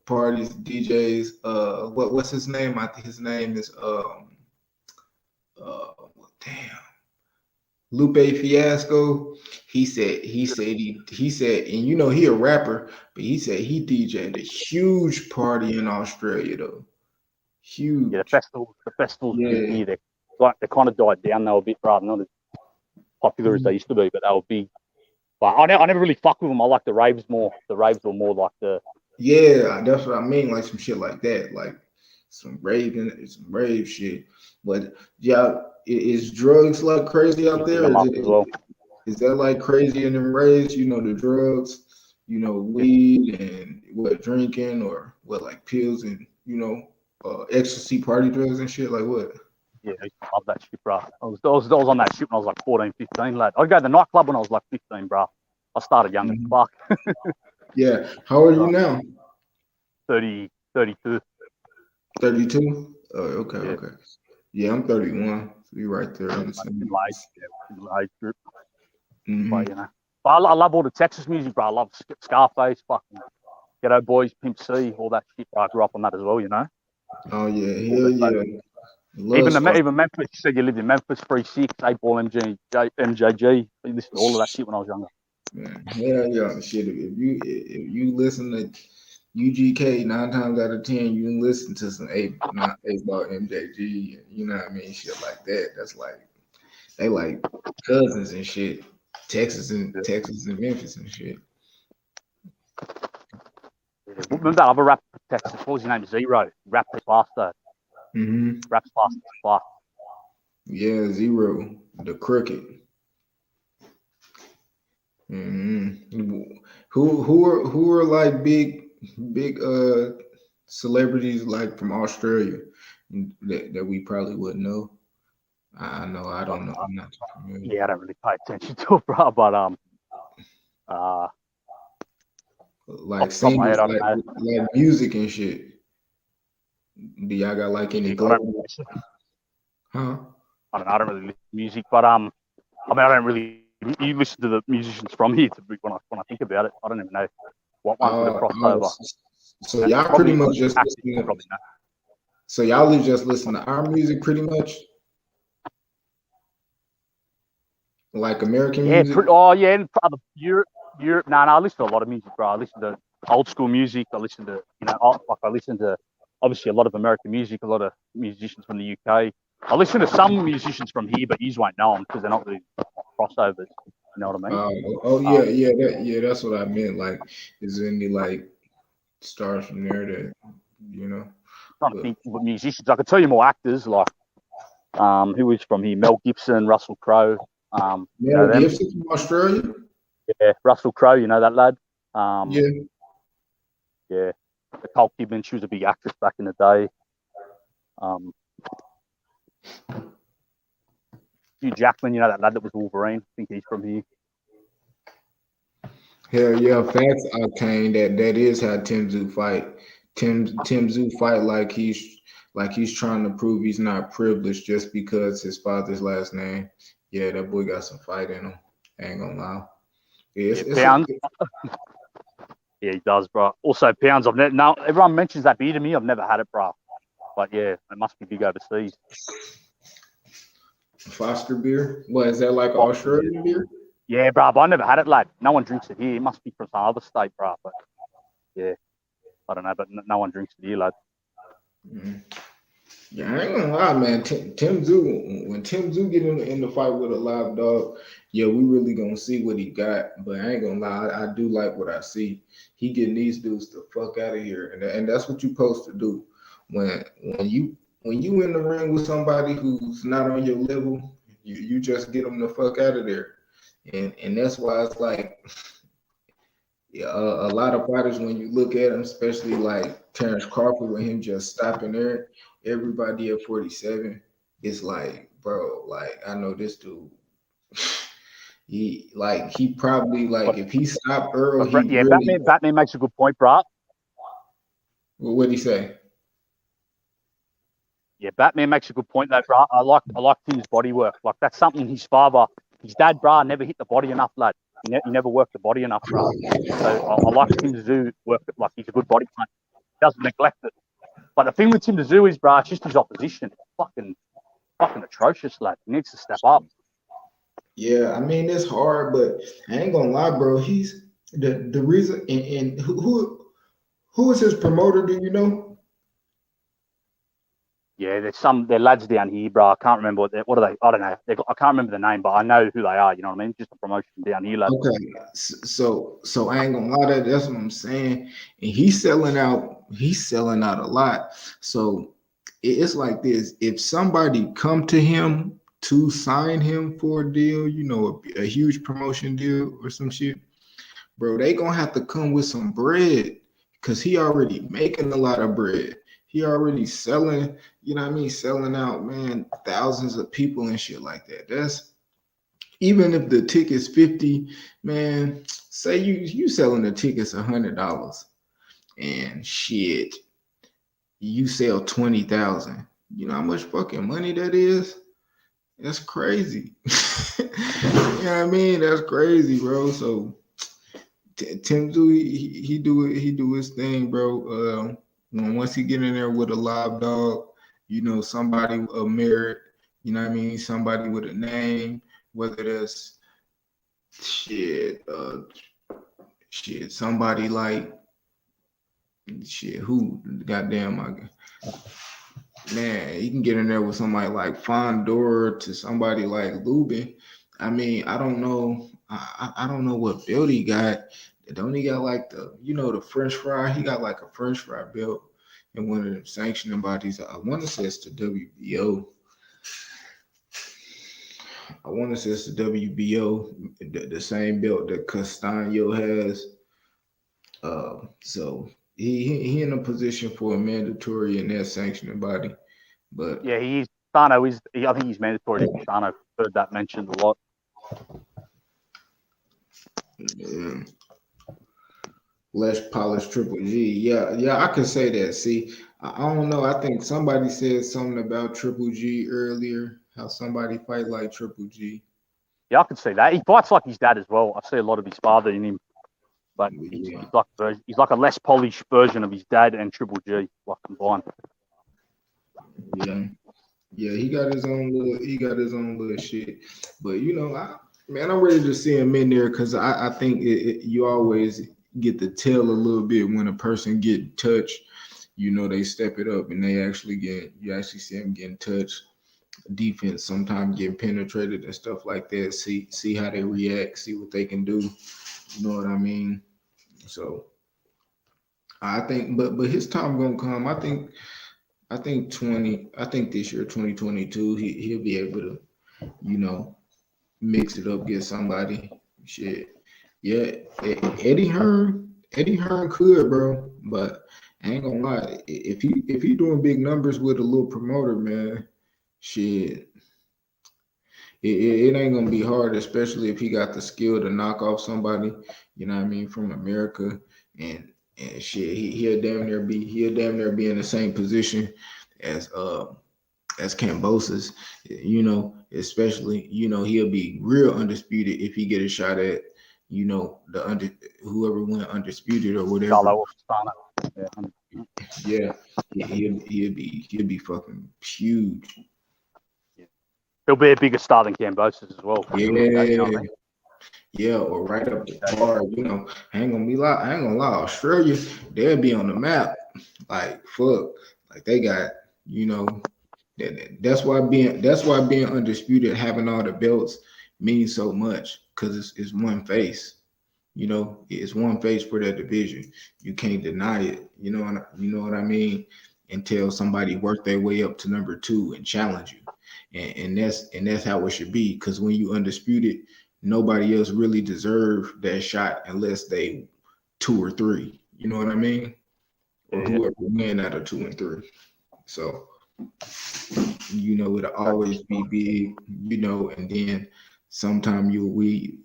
parties. DJs. What's his name? I think his name is Lupe Fiasco. He said, and you know he a rapper, but he said he DJ'd a huge party in Australia though. Huge. Yeah, the festivals here, they kind of died down. They were a bit rather not as popular as they used to be, but they were big. But I never really fuck with them. I like the raves more. The raves were more like the. Yeah, that's what I mean. Like some shit like that, like some rave shit. But yeah, is drugs like crazy out there? Is that like crazy in them raves? You know, the drugs, you know, weed and what drinking or what like pills and you know, ecstasy party drugs and shit. Like what? Yeah, I used to love that shit, bro. I was on that shit when I was like 14, 15, lad. I'd go to the nightclub when I was like 15, bro. I started young as fuck. Yeah. How old are you now? 32. 32? Oh, okay. Yeah, I'm 31. So you're right there. I'm the same. Age group. Mm-hmm. But, you know, but I love all the Texas music, bro. I love Scarface, fucking Ghetto Boys, Pimp C, all that shit. Bro. I grew up on that as well, you know. Oh yeah, hell yeah. Even Memphis. You said you lived in Memphis. 3-6, 8-ball MJG. I listened to all of that shit when I was younger. Man, hell yeah, shit. If you listen to UGK 9 times out of 10, you can listen to some 8-ball MJG. You know what I mean? Shit like that. That's like they like cousins and shit. Texas and Memphis and shit. Yeah. Remember that other rapper from Texas? What was his name? Zero. Rap faster. Mm-hmm. Raps faster. Yeah, Zero. The Crooked. Mm-hmm. Who are like big celebrities like from Australia that we probably wouldn't know? I know I don't know. I'm not too familiar. Yeah, I don't really pay attention to it, bro. But like singers, like music and shit. Do y'all got like any global? Huh? I don't really listen to music, but I mean, I don't really. You listen to the musicians from here when I think about it. I don't even know what ones would have crossed over. So y'all pretty much just listen. So y'all just listen to our music pretty much, like American music. And other Europe. No, I listen to a lot of music, bro. I listen to old school music. I listen to I listen to obviously a lot of American music, a lot of musicians from the UK. I listen to some musicians from here, but you won't know them because they're not really crossovers. You know what I mean? Yeah, that's what I meant. Like, is there any like stars from there that you know? I'm trying to think of musicians. I could tell you more actors like who is from here: Mel Gibson, Russell Crowe. Mel Gibson from Australia. Yeah, Russell Crowe. You know that lad. Yeah. Nicole Kidman. She was a big actress back in the day. Hugh Jackman, you know that lad that was Wolverine. I think he's from here. Hell yeah, facts, Octane. That is how Tim Tszyu fight. Tim Tszyu fight like he's trying to prove he's not privileged just because his father's last name. Yeah, that boy got some fight in him. I ain't gonna lie. Pounds. Yeah, he does, bro. Also, Pounds. Now everyone mentions that beer to me. I've never had it, bro. But yeah, it must be big overseas. Foster beer? What is that, like Australian beer? Yeah, bro, but I never had it, lad. No one drinks it here. It must be from some other state, bro. But yeah, I don't know, but no one drinks it here, lad. Mm-hmm. Yeah, I ain't gonna lie, man. Tim Tszyu, when Tim Tszyu get in the fight with a live dog, yeah, we really gonna see what he got. But I ain't gonna lie, I do like what I see. He getting these dudes the fuck out of here, and that's what you supposed to do. When you in the ring with somebody who's not on your level, you just get them the fuck out of there. And that's why it's like a lot of fighters, when you look at them, especially like Terrence Crawford, with him just stopping there, everybody at 47, it's like, bro, like I know this dude. He probably like if he stopped Earl, Batman makes a good point, bro. What'd he say? Yeah, Batman makes a good point though, bro. I like Tim's body work. Like that's something his dad, bro, never hit the body enough, lad. He never worked the body enough, bro. So I like Tim Tszyu work it. Like he's a good body puncher. He doesn't neglect it. But the thing with Tim Tszyu is, bro, it's just his opposition. Fucking atrocious, lad. He needs to step up. Yeah, I mean it's hard, but I ain't gonna lie, bro. He's the reason. And who is his promoter? Do you know? Yeah, they're lads down here, bro. I can't remember what are they? I don't know. I can't remember the name, but I know who they are. You know what I mean? Just a promotion down here, lads. Okay, so I ain't gonna lie, that's what I'm saying. And he's selling out. He's selling out a lot. So it's like this: if somebody come to him to sign him for a deal, you know, a huge promotion deal or some shit, bro, they gonna have to come with some bread because he already making a lot of bread. He already selling, you know what I mean, selling out, man, thousands of people and shit like that. That's even if the ticket's 50, man, say you selling the tickets $100 and shit, you sell 20,000. You know how much fucking money that is? That's crazy. You know what I mean? That's crazy, bro. So Tim do he do his thing, bro. Once he get in there with a live dog, you know, somebody of merit, you know what I mean? Somebody with a name, whether that's somebody like who goddamn man, you can get in there with somebody like Fondor to somebody like Lubin. I mean, I don't know. I don't know what belt he got. Don't he got like the French fry? He got like a French fry belt in one of the sanctioning bodies. I want to say it's the WBO. I want to say it's the WBO, the same belt that Castaño has. So he in a position for a mandatory in that sanctioning body. But yeah, Castano is. I think he's mandatory. Castano, heard that mentioned a lot. Yeah. Less polished Triple G. Yeah, I can say that. See, I don't know. I think somebody said something about Triple G earlier. How somebody fight like Triple G. Yeah, I can see that. He fights like his dad as well. I see a lot of his father in him. But he's like a less polished version of his dad and Triple G, like combined. Yeah, he got his own little shit. But you know, I'm ready to see him in there because I think you always get to tell a little bit when a person get touched. You know, they step it up and you actually see them getting touched. Defense sometimes getting penetrated and stuff like that. See how they react, see what they can do. You know what I mean? So I think, but his time gonna come. I think this year, 2022, he'll be able to, you know, mix it up, get somebody. Shit. Yeah, Eddie Hearn could, bro. But I ain't gonna lie, if he doing big numbers with a little promoter, man, shit. It ain't gonna be hard, especially if he got the skill to knock off somebody, you know what I mean, from America, and shit, he'll damn near be in the same position as Kambosos, you know, especially, you know, he'll be real undisputed if he get a shot at, you know, whoever went undisputed or whatever. Yeah, he'll be fucking huge. He'll be a bigger star than Kambosos as well. Yeah, or right up the bar. You know, I ain't gonna lie. Australia, they'll be on the map. Like fuck, like they got, you know, that's why being undisputed, having all the belts means so much because it's one face. You know, it's one face for that division. You can't deny it. You know what I mean? Until somebody work their way up to number 2 and challenge you. And that's how it should be. Because when you undisputed, nobody else really deserve that shot unless they 2 or 3. You know what I mean? Or whoever win out of 2 and 3. So, you know, it'll always be big. You know, and then sometime we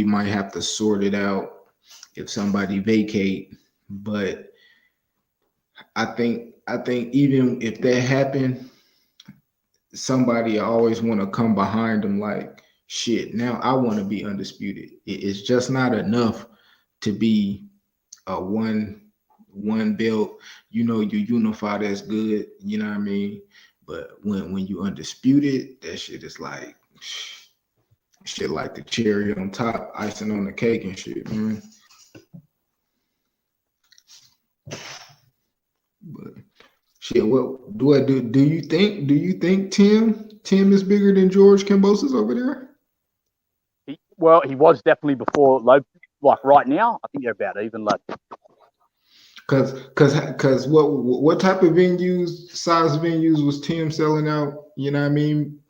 might have to sort it out if somebody vacate. But I think even if that happened, somebody always want to come behind them like, shit, now I want to be undisputed. It's just not enough to be a one belt. You know, you unify, that's good, you know what I mean? But when you undisputed, that shit is like shit like the cherry on top, icing on the cake and shit, man. But shit, what do I do? Do you think Tim is bigger than George Kambosos over there? He was definitely before low. Like right now, I think they're about even low. Cause what type of size venues was Tim selling out? You know what I mean?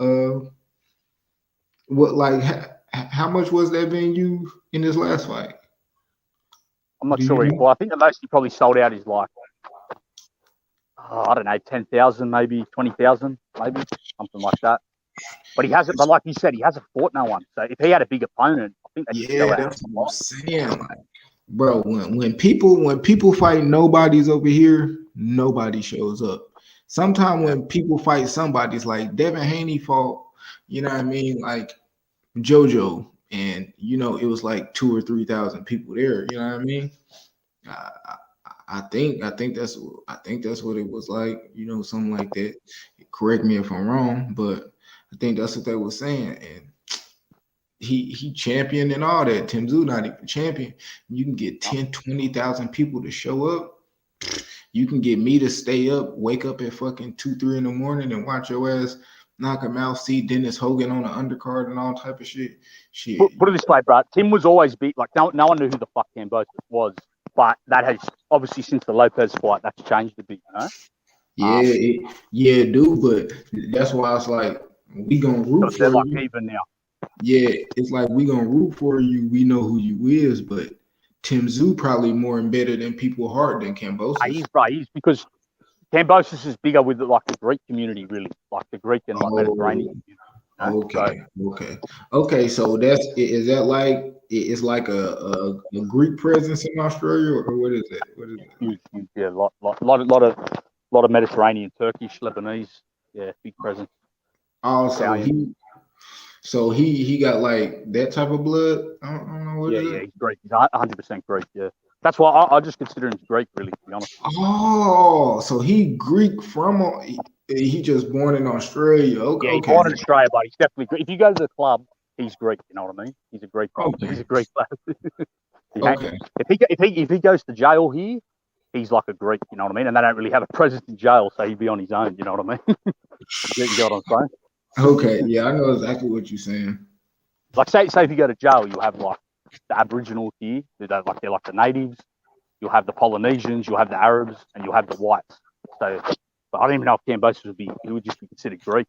How much was that venue in his last fight? I'm not sure. Well, I think the most he probably sold out is like, I don't know, 10,000, maybe 20,000, maybe something like that. But he hasn't. But like you said, he hasn't fought no one. So if he had a big opponent, I think they could sell out. That's what I'm saying. Like, bro, when people fight nobodies over here, nobody shows up. sometimes when people fight somebody, it's like Devin Haney fought, you know what I mean, like JoJo, and it was like 2,000 or 3,000 people there. You know what I mean? I think that's what it was like. Something like that. Correct me if I'm wrong, but I think that's what they were saying. And he championed and all that. Tim Tszyu not even champion. You can get 10, 20,000 people to show up. You can get me to stay up, wake up at fucking 2, 3 in the morning and watch your ass knock him out, see Dennis Hogan on the undercard and all type of shit. Put it this way, bro. Tim was always beat. Like no one knew who the fuck Kambosos was, but that has obviously since the Lopez fight, that's changed a bit, Yeah, dude. But that's why I was like, we gonna root for like you. Even now. Yeah, it's like we gonna root for you. We know who you is, but Tim Tszyu probably more embedded in people's heart than Kambosos. He's because Kambosos is bigger with like the Greek community, really, like the Greek and like Mediterranean community. Okay. So is that like it's like a Greek presence in Australia, or what is it? Huge, yeah, lot of Mediterranean, Turkish, Lebanese, yeah, big presence. Oh, so he got like that type of blood. I don't know what. Yeah, he's Greek. He's 100% Greek. Yeah, that's why I just consider him Greek, really, to be honest. Oh, so he Greek from he just born in Australia. Okay, yeah, he's born in Australia, but he's definitely Greek. If you go to the club, he's Greek. You know what I mean? He's a Greek. Okay. He's a Greek player. Okay. If he goes to jail here, he's like a Greek. You know what I mean? And they don't really have a presence in jail, so he'd be on his own. You know what I mean? You get what I'm saying? Okay, yeah, I know exactly what you're saying. Like say if you go to jail, you'll have like the Aboriginals here, they're like the natives. You'll have the Polynesians, you'll have the Arabs, and you'll have the whites. So, but I don't even know if Kambosos would just be considered Greek.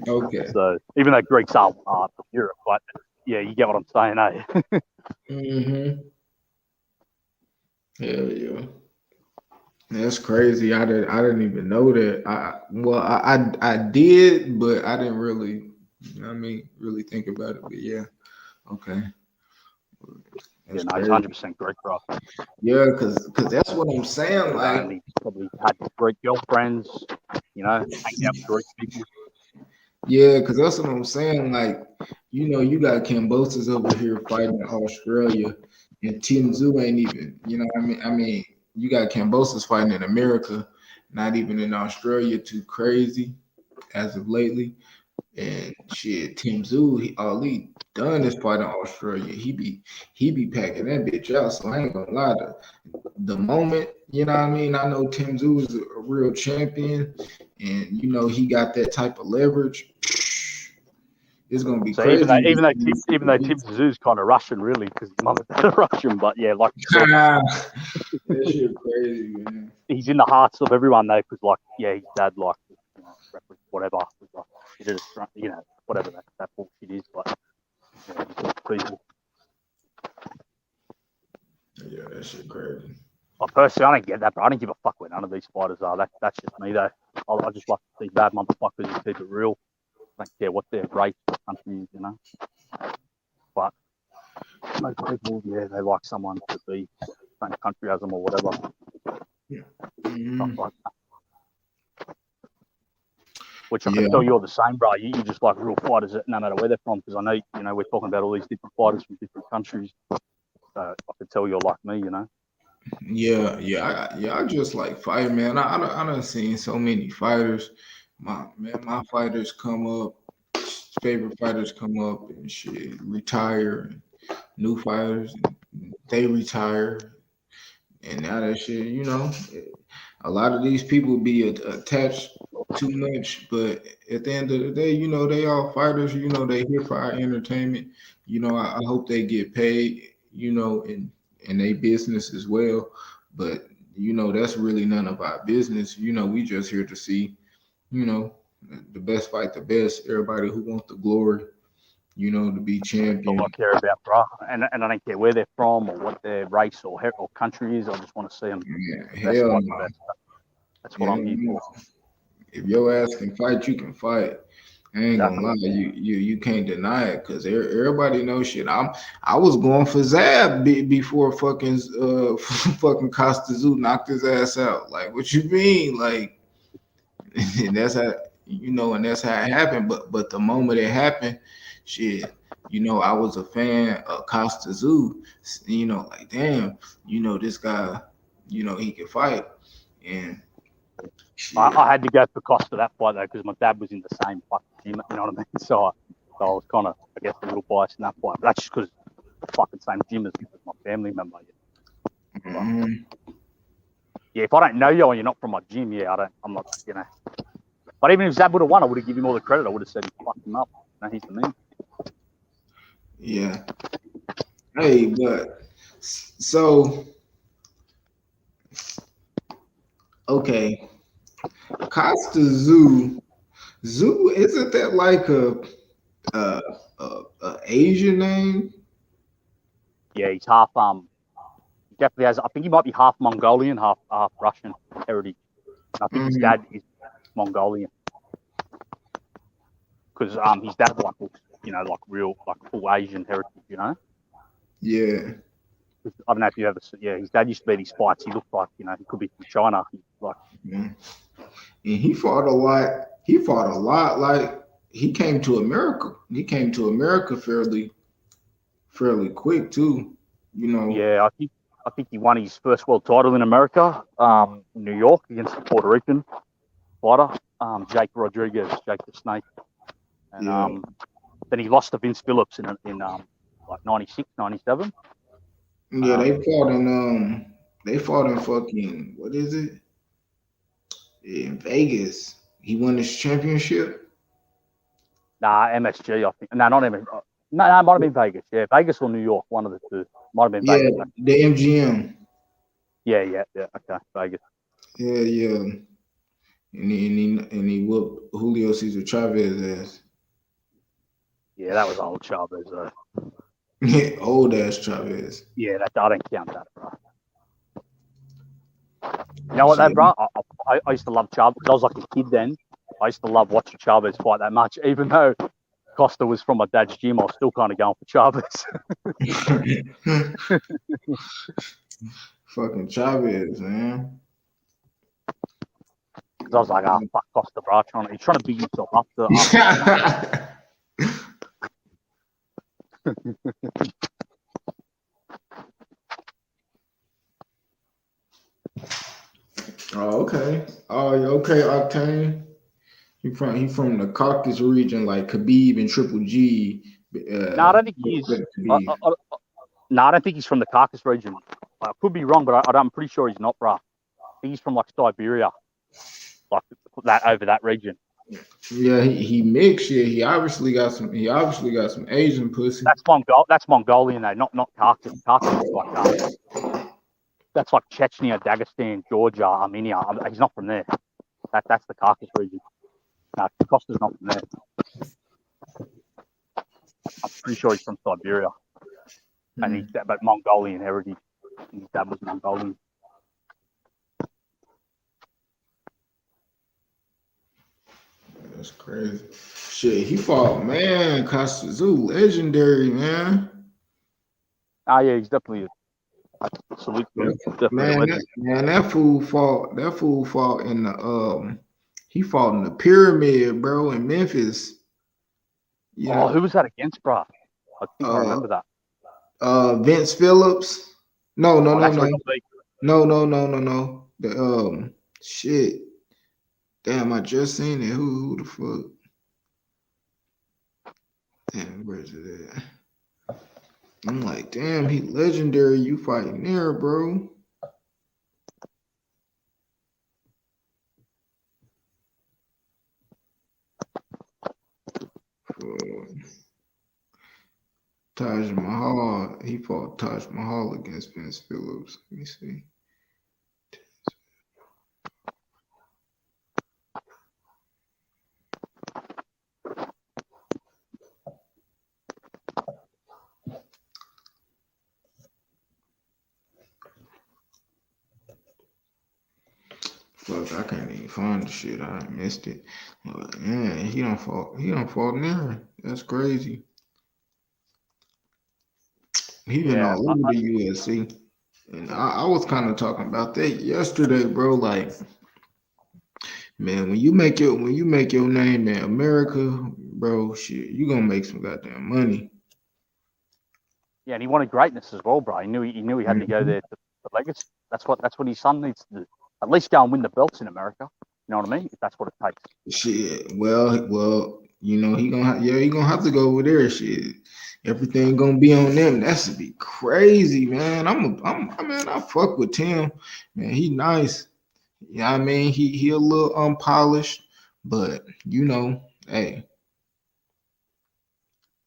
Okay. So even though Greeks are from Europe, but yeah, you get what I'm saying, eh? Mm-hmm. Hell yeah. That's crazy. I didn't even know that. I did, but I didn't really, really think about it. But yeah, okay. That's 100% Greek, bro. Yeah, because that's what I'm saying. Like, he probably had Greek girlfriends, hanging out with Greek people. Yeah, because that's what I'm saying. Like, you got Kambosos over here fighting in Australia, and Tim Tszyu ain't even. I mean. You got Kambosos fighting in America, not even in Australia. Too crazy as of lately. And shit, Tim Tszyu, all he done is fight in Australia. He be packing that bitch out. So I ain't gonna lie, the moment, I know Tim Tszyu is a real champion, and he got that type of leverage. It's gonna be crazy. Even though Tim Tszyu is kind of Russian, really, because his mother's Russian. But yeah, like that shit crazy, man. He's in the hearts of everyone though, because his dad whatever, he did whatever that bullshit is. But he's crazy. Yeah, that shit crazy. Personally, I don't get that, bro. I don't give a fuck where none of these fighters are. That's just me though. I just like to see bad motherfuckers and keep it real. I don't care what their race or country is, But most people, they like someone to be same country as them or whatever. Yeah. Stuff like that. Which I can tell you're the same, bro. You just like real fighters, no matter where they're from. Because I know, we're talking about all these different fighters from different countries. So I can tell you're like me, Yeah. I just like fight, man. I done seen so many fighters. My fighters come up, favorite fighters come up and shit, retire, and new fighters, they retire, and now that shit, a lot of these people be attached too much, but at the end of the day, they all fighters, they here for our entertainment. I hope they get paid, in their business as well, but that's really none of our business. We just here to see the best fight the best. Everybody who wants the glory, to be champion. That's all I care about, bro. And I don't care where they're from or what their race or country is. I just want to see them. Yeah, hell no. That's what I'm here for. If your ass can fight, you can fight. I ain't gonna lie, you can't deny it, because everybody knows shit. I was going for Zab before fucking Costa Tszyu knocked his ass out. Like, what you mean? Like, and that's how and that's how it happened. But the moment it happened, shit, I was a fan of Costa Zoo. Like damn, this guy, he can fight, and I had to go for Costa that fight though because my dad was in the same fucking gym. You know what I mean? So I was kind of, I guess, a little biased in that fight. But that's just because the fucking same gym as my family member. Yeah, if I don't know you and you're not from my gym, I'm not, But even if Zab would have won, I would have given him all the credit. I would have said he fucked him up. He's the man. Yeah. Hey, but so okay, Costa Zoo isn't that like a Asian name? Yeah, he's half he definitely has. I think he might be half Mongolian, half Russian heritage. And I think his dad is Mongolian because his dad looks like real full Asian heritage. Yeah. I don't know if you ever. Yeah, his dad used to be these fights. He looked like he could be from China. And he fought a lot. He fought a lot. Like he came to America. He came to America fairly quick too. Yeah, I think he won his first world title in America, in New York against the Puerto Rican fighter, Jake Rodriguez, Jake the Snake, and then he lost to Vince Phillips in like 96, 97. Yeah, they fought in fucking, what is it? In Vegas. He won his championship. Nah, MSG, I think. No, not MSG. No, it might have been Vegas. Yeah, Vegas or New York, one of the two. Might have been Vegas. Yeah, the MGM. Yeah. Okay, Vegas. Yeah. And he whooped Julio Cesar Chavez ass. Yeah, that was old Chavez though. Old ass Chavez. Yeah, I don't count that, bro. You know what, though, bro? I used to love Chavez because I was like a kid then. I used to love watching Chavez fight that much, even though Costa was from my dad's gym. I was still kind of going for Chavez. Fucking Chavez, man. Because I was like, fuck Costa, bro. He's trying to beat himself up. Oh, okay. Oh, okay, Octane. He from the Caucasus region, like Khabib and Triple G. No, I don't think he is. No, I don't think he's from the Caucasus region. I could be wrong, but I'm pretty sure he's not, bro. I think he's from like Siberia, like that over that region. Yeah, he mixed. Yeah, he obviously got some Asian pussy. That's Mongolian though, not Caucasus. Caucasus is like that's like Chechnya, Dagestan, Georgia, Armenia. He's not from there. That's the Caucasus region. No, Costa's not from there. I'm pretty sure he's from Siberia, and he's but Mongolian heritage. His dad was Mongolian. That's crazy. Shit, he fought, man. Costa Zoo, legendary, man. Ah, yeah, he's definitely salute. Man, that fool fought in the he fought in the pyramid, bro, in Memphis. Yeah. Who was that against, bro? I think I remember that. Vince Phillips. No. The shit. Damn, I just seen it. Who the fuck? Damn, where's it at? I'm like, damn, he legendary. You fighting there, bro. Taj Mahal. He fought Taj Mahal against Vince Phillips. Let me see. Fuck, I can't even find the shit. I missed it. But man, he don't fought there. That's crazy. He been all over the UFC. And I was kind of talking about that yesterday, bro. Like, Man, when you make your name in America, bro, shit, you gonna make some goddamn money. Yeah, and he wanted greatness as well, bro. He knew he had to go there to legacy. That's what his son needs to do. At least go and win the belts in America. You know what I mean? If that's what it takes. Shit. Well, you know he gonna have to go over there. Shit, everything gonna be on them. That's to be crazy, man. I fuck with Tim, man. He nice. Yeah, I mean he a little unpolished, but you know, hey,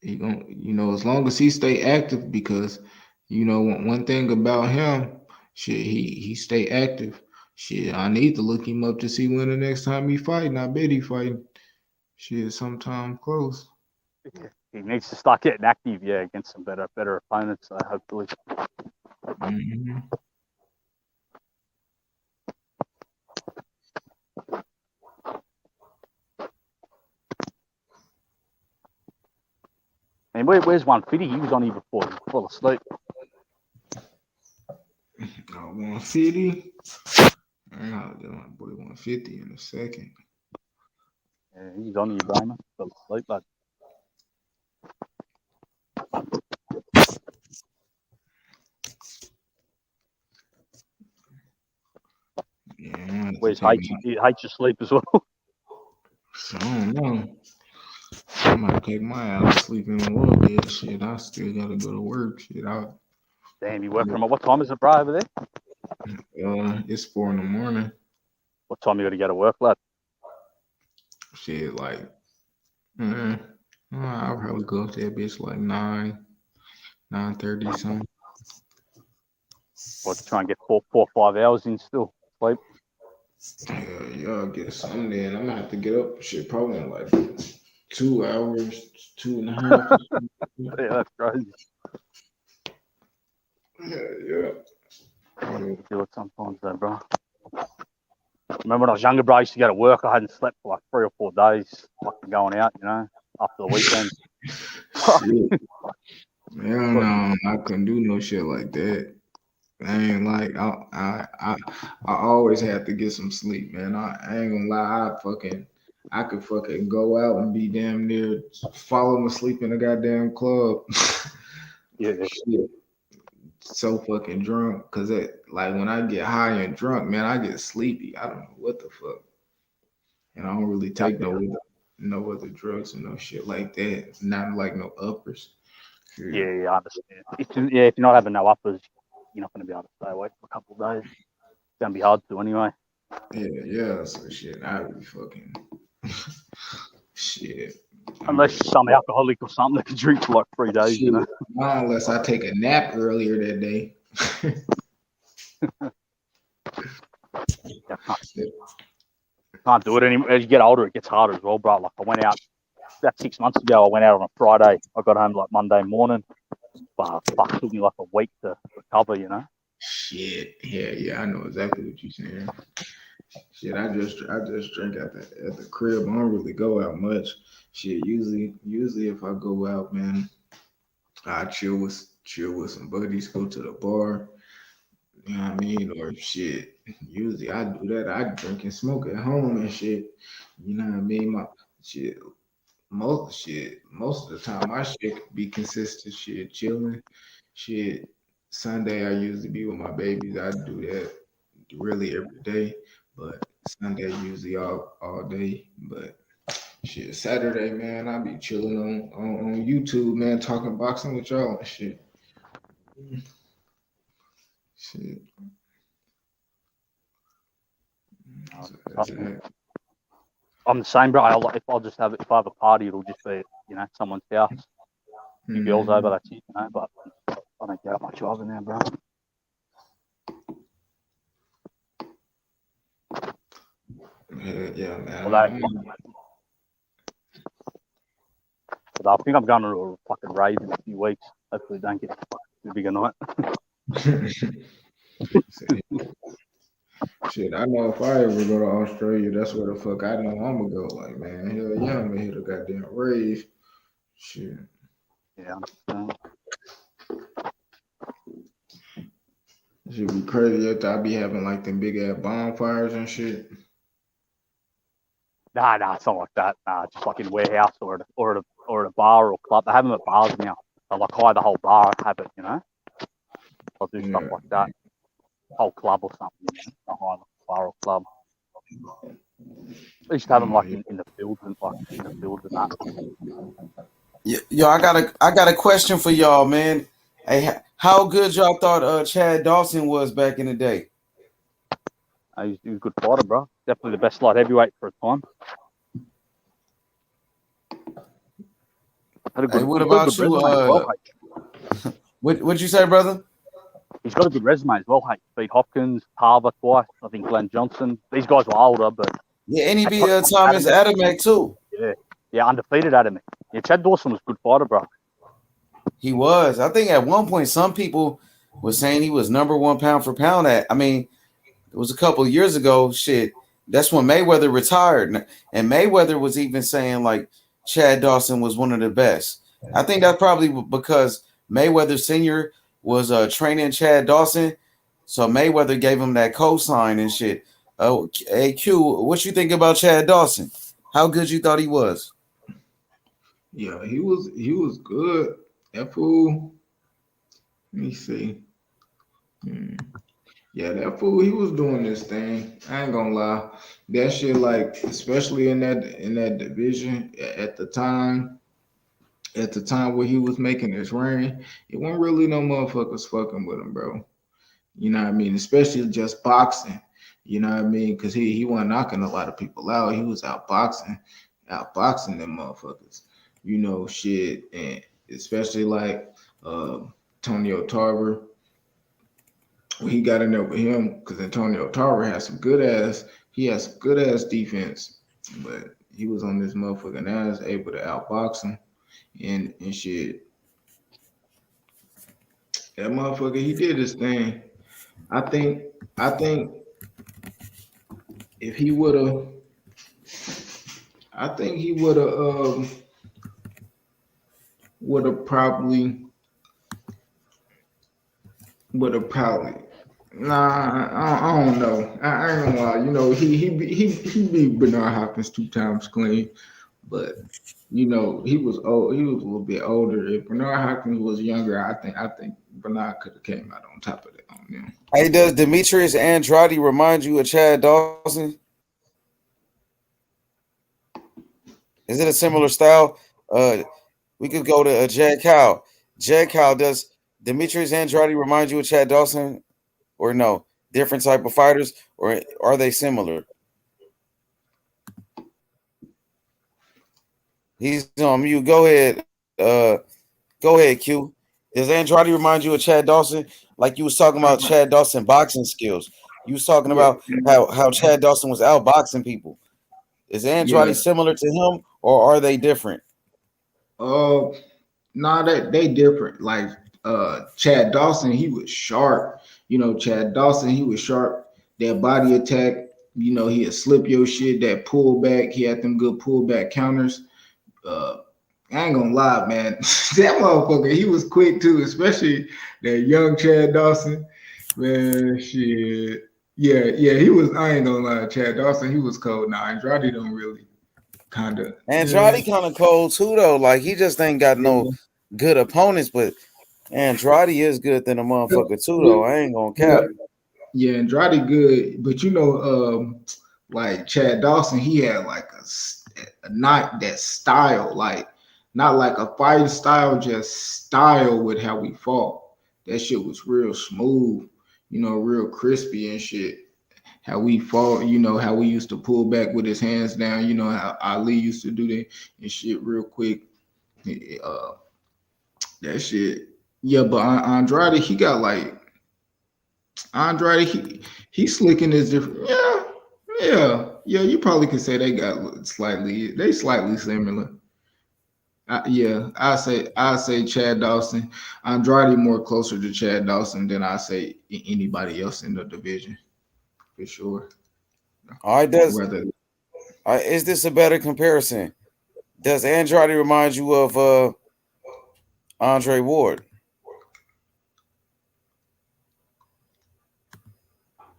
he gonna as long as he stay active, because you know one thing about him, shit, he stay active. Shit, I need to look him up to see when the next time he fighting. I bet he fighting. Shit, sometime close. He needs to start getting active, against some better opponents. Hopefully. Mm-hmm. And where's 150? He was on here before. He fell asleep. 150. I'll do my boy 150 in a second. Yeah, he's on here, Bramer. Fell asleep, bud. Yeah, where's H? He hates your sleep as well. I don't know. I might take my ass to sleep in a little bit. Shit, I still gotta go to work. Shit, Damn, you work from what time is it, bro, over there? It's 4 a.m. What time you got to go to work, lad? Shit, like, I'll probably go up that bitch like 9:30 something. What, to try and get 4 or 5 hours in still sleep? Yeah, I'll get something in. I'm gonna have to get up. Shit, probably in like 2 hours, 2.5. Yeah, that's crazy. Yeah. Do it sometimes though, bro. Remember when I was younger, bro, I used to go to work. I hadn't slept for like 3 or 4 days, fucking going out, after the weekend. Shit. Yeah, no, I couldn't do no shit like that. I ain't like I always have to get some sleep, man. I ain't gonna lie, I could fucking go out and be damn near falling asleep in a goddamn club. Yeah. Shit. So fucking drunk, cause like when I get high and drunk, man, I get sleepy. I don't know what the fuck, and I don't really take no other drugs and no shit like that. Not like no uppers. Yeah, I understand. If you're not having no uppers, you're not going to be able to stay awake for a couple of days. It's going to be hard to anyway. Yeah. So shit, I be fucking shit. Unless you're some alcoholic or something that can drink for like 3 days, shit, unless I take a nap earlier that day. Can't do it anymore. As you get older, it gets harder as well, bro. Like I went out about 6 months ago. I went out on a Friday. I got home like Monday morning. But fuck, it took me like a week to recover, Shit, yeah, I know exactly what you're saying. Shit, I just drink at the crib. I don't really go out much. Shit, usually if I go out, man, I chill with some buddies, go to the bar. You know what I mean? Or shit. Usually I do that. I drink and smoke at home and shit. You know what I mean? Most of the time my shit could be consistent shit, chilling. Shit. Sunday I usually be with my babies. I do that really every day. But Sunday usually all day. But shit, Saturday, man, I be chilling on YouTube, man, talking boxing with y'all and shit. Shit. I'm the same, bro. If I have a party, it'll just be someone's house. Few girls over, that's it, But I don't get much other now, bro. Yeah, man. But I think I'm going to a fucking rave in a few weeks. Hopefully, don't get too big a night. Shit, I know if I ever go to Australia, that's where the fuck I know I'm gonna go. Like, man, hell yeah, I'm gonna hit a goddamn rave. Shit. Yeah. It should be crazy. I be having like them big ass bonfires and shit. Nah, it's not like that. Nah, just like in a warehouse or at a bar or club. They have them at bars now. I like hire the whole bar, have it, you know. I'll do stuff like that. Whole club or something, you know. I'll hire the bar or club. I used to have them like in the fields and that. Yo, I got a question for y'all, man. Hey, how good y'all thought Chad Dawson was back in the day? He was a good fighter, bro. Definitely the best light heavyweight for a time. What about you? What'd you say, brother? He's got a good resume as well. Hey, beat Hopkins, Tarver twice. I think Glenn Johnson. These guys were older, but and he beat Thomas Adamek too. Yeah, undefeated Adamek. Yeah, Chad Dawson was a good fighter, bro. He was. I think at one point some people were saying he was number one pound for pound. It was a couple of years ago. Shit, that's when Mayweather retired, and Mayweather was even saying like Chad Dawson was one of the best. I think that's probably because Mayweather Sr. was training Chad Dawson, so Mayweather gave him that cosign and shit. Hey Q, what you think about Chad Dawson? How good you thought he was? Yeah, he was good. That fool. Let me see. Yeah, that fool, he was doing this thing. I ain't gonna lie. That shit, like, especially in that division at the time where he was making his reign, it wasn't really no motherfuckers fucking with him, bro. You know what I mean? Especially just boxing. You know what I mean? Because he wasn't knocking a lot of people out. He was outboxing them motherfuckers. You know, shit, and especially like Antonio Tarver. When he got in there with him, because Antonio Tarver has some good ass defense, but he was on this motherfucking ass, able to outbox him and shit. That motherfucker, he did his thing. I think if he would have, probably. Nah, I don't know. I ain't gonna lie. You know, he beat Bernard Hopkins 2 times clean, but you know he was old. He was a little bit older. If Bernard Hopkins was younger, I think Bernard could have came out on top of it on him. Hey, does Demetrius Andrade remind you of Chad Dawson? Is it a similar style? We could go to Jed Cow. Jed Cow, does Demetrius Andrade remind you of Chad Dawson? Or no, different type of fighters, or are they similar? He's on mute. Go ahead. Go ahead, Q. Does Andrade remind you of Chad Dawson? Like you was talking about Chad Dawson boxing skills. You was talking about how Chad Dawson was outboxing people. Is Andrade similar to him, or are they different? No, they different. Like Chad Dawson, he was sharp. You know, Chad Dawson, he was sharp. That body attack, you know, he'd slip your shit, that pullback. He had them good pullback counters. I ain't gonna lie, man. That motherfucker, he was quick too, especially that young Chad Dawson. Man, shit. Yeah, he was. I ain't gonna lie, Chad Dawson, he was cold. Now, Andrade don't really kind of. Andrade kind of cold too, though. Like he just ain't got no good opponents, but Andrade is good than a motherfucker too, though. I ain't gonna cap. Yeah, Andrade good, but you know, like Chad Dawson, he had like a not that style, like not like a fighting style, just style with how we fought. That shit was real smooth, you know, real crispy and shit. How we fought, you know, how we used to pull back with his hands down, you know, how Ali used to do that and shit real quick. That shit. Yeah, but Andrade, he got like Andrade, he's slicking his different. Yeah. You probably could say they slightly similar. I say Chad Dawson. Andrade more closer to Chad Dawson than I say anybody else in the division, for sure. All right, is this a better comparison? Does Andrade remind you of Andre Ward?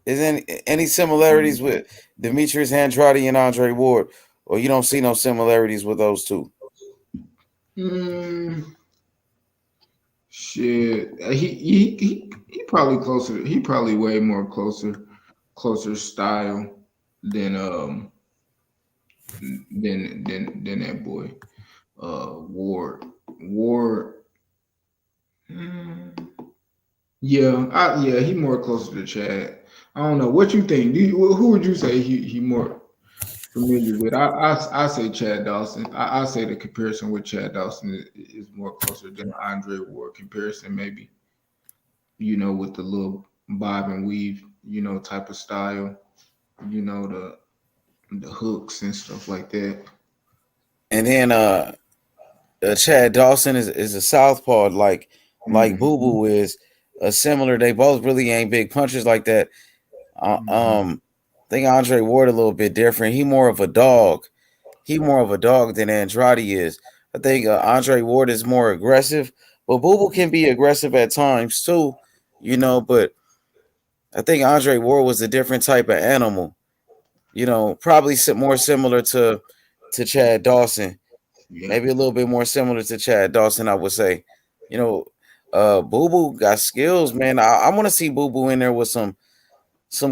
Is any similarities with Demetrius Andrade and Andre Ward, or you don't see no similarities with those two? Shit, he probably closer. He probably way more closer style than than that boy. Ward. Yeah, he more closer to Chad. I don't know what you think. Who would you say he more familiar with? I say Chad Dawson. I say the comparison with Chad Dawson is more closer than Andre Ward comparison, maybe. With the little bob and weave, type of style. The hooks and stuff like that. And then Chad Dawson is a southpaw like Boo Boo is similar. They both really ain't big punchers like that. I think Andre Ward a little bit different. He more of a dog. He more of a dog than Andrade is. I think Andre Ward is more aggressive, but Boo Boo can be aggressive at times too, But I think Andre Ward was a different type of animal. Probably more similar to Chad Dawson. Yeah. Maybe a little bit more similar to Chad Dawson, I would say. Boo Boo got skills, man. I want to see Boo Boo in there with some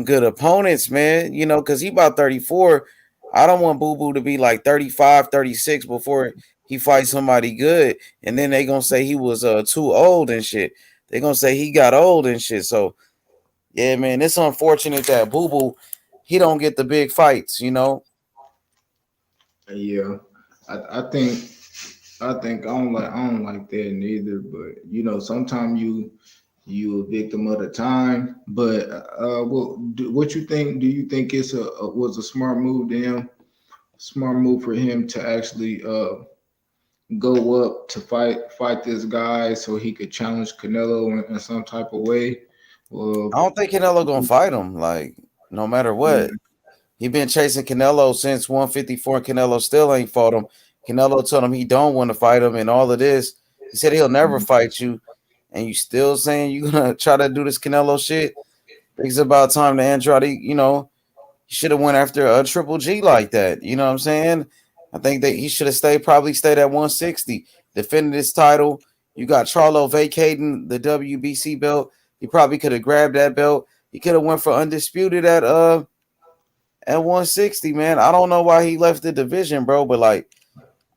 good opponents, man. Because he about 34. I don't want Boo Boo to be like 35, 36 before he fights somebody good. And then they going to say he was too old and shit. They going to say he got old and shit. So, yeah, man, it's unfortunate that Boo Boo, he don't get the big fights, Yeah. I think I don't like that neither. But sometimes you a victim of the time. But what you think? Do you think it's was a smart move to him? Smart move for him to actually go up to fight this guy so he could challenge Canelo in some type of way. I don't think Canelo gonna fight him. Like no matter what, he been chasing Canelo since 154, and Canelo still ain't fought him. Canelo told him he don't want to fight him, and all of this. He said he'll never fight you, and you still saying you gonna try to do this Canelo shit. It's about time to Andrade. He should have went after a Triple G like that. You know what I'm saying? I think that he should have probably stayed at 160, defended his title. You got Charlo vacating the WBC belt. He probably could have grabbed that belt. He could have went for undisputed at 160, man. I don't know why he left the division, bro. But like,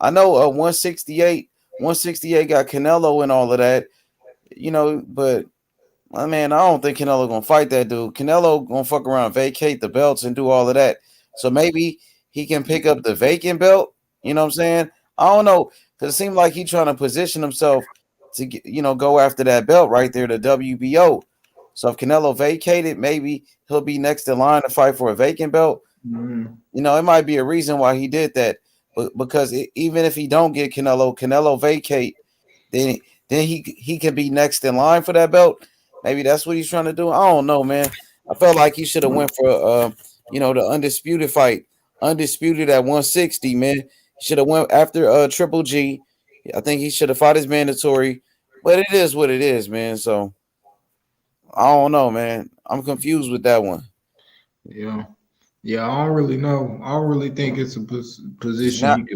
I know 168 got Canelo and all of that, But man, I don't think Canelo gonna fight that dude. Canelo gonna fuck around, vacate the belts, and do all of that. So maybe he can pick up the vacant belt. You know what I'm saying? I don't know, because it seemed like he trying to position himself to get, go after that belt right there, the WBO. So if Canelo vacated, maybe he'll be next in line to fight for a vacant belt. It might be a reason why he did that, but because even if he don't get Canelo vacate, then he can be next in line for that belt. Maybe that's what he's trying to do. I don't know, man. I felt like he should have went for the undisputed fight, undisputed at 160, man. He should have went after Triple G. I think he should have fought his mandatory, but it is what it is, man. So I don't know, man. I'm confused with that one. Yeah, I don't really know. I don't really think it's a position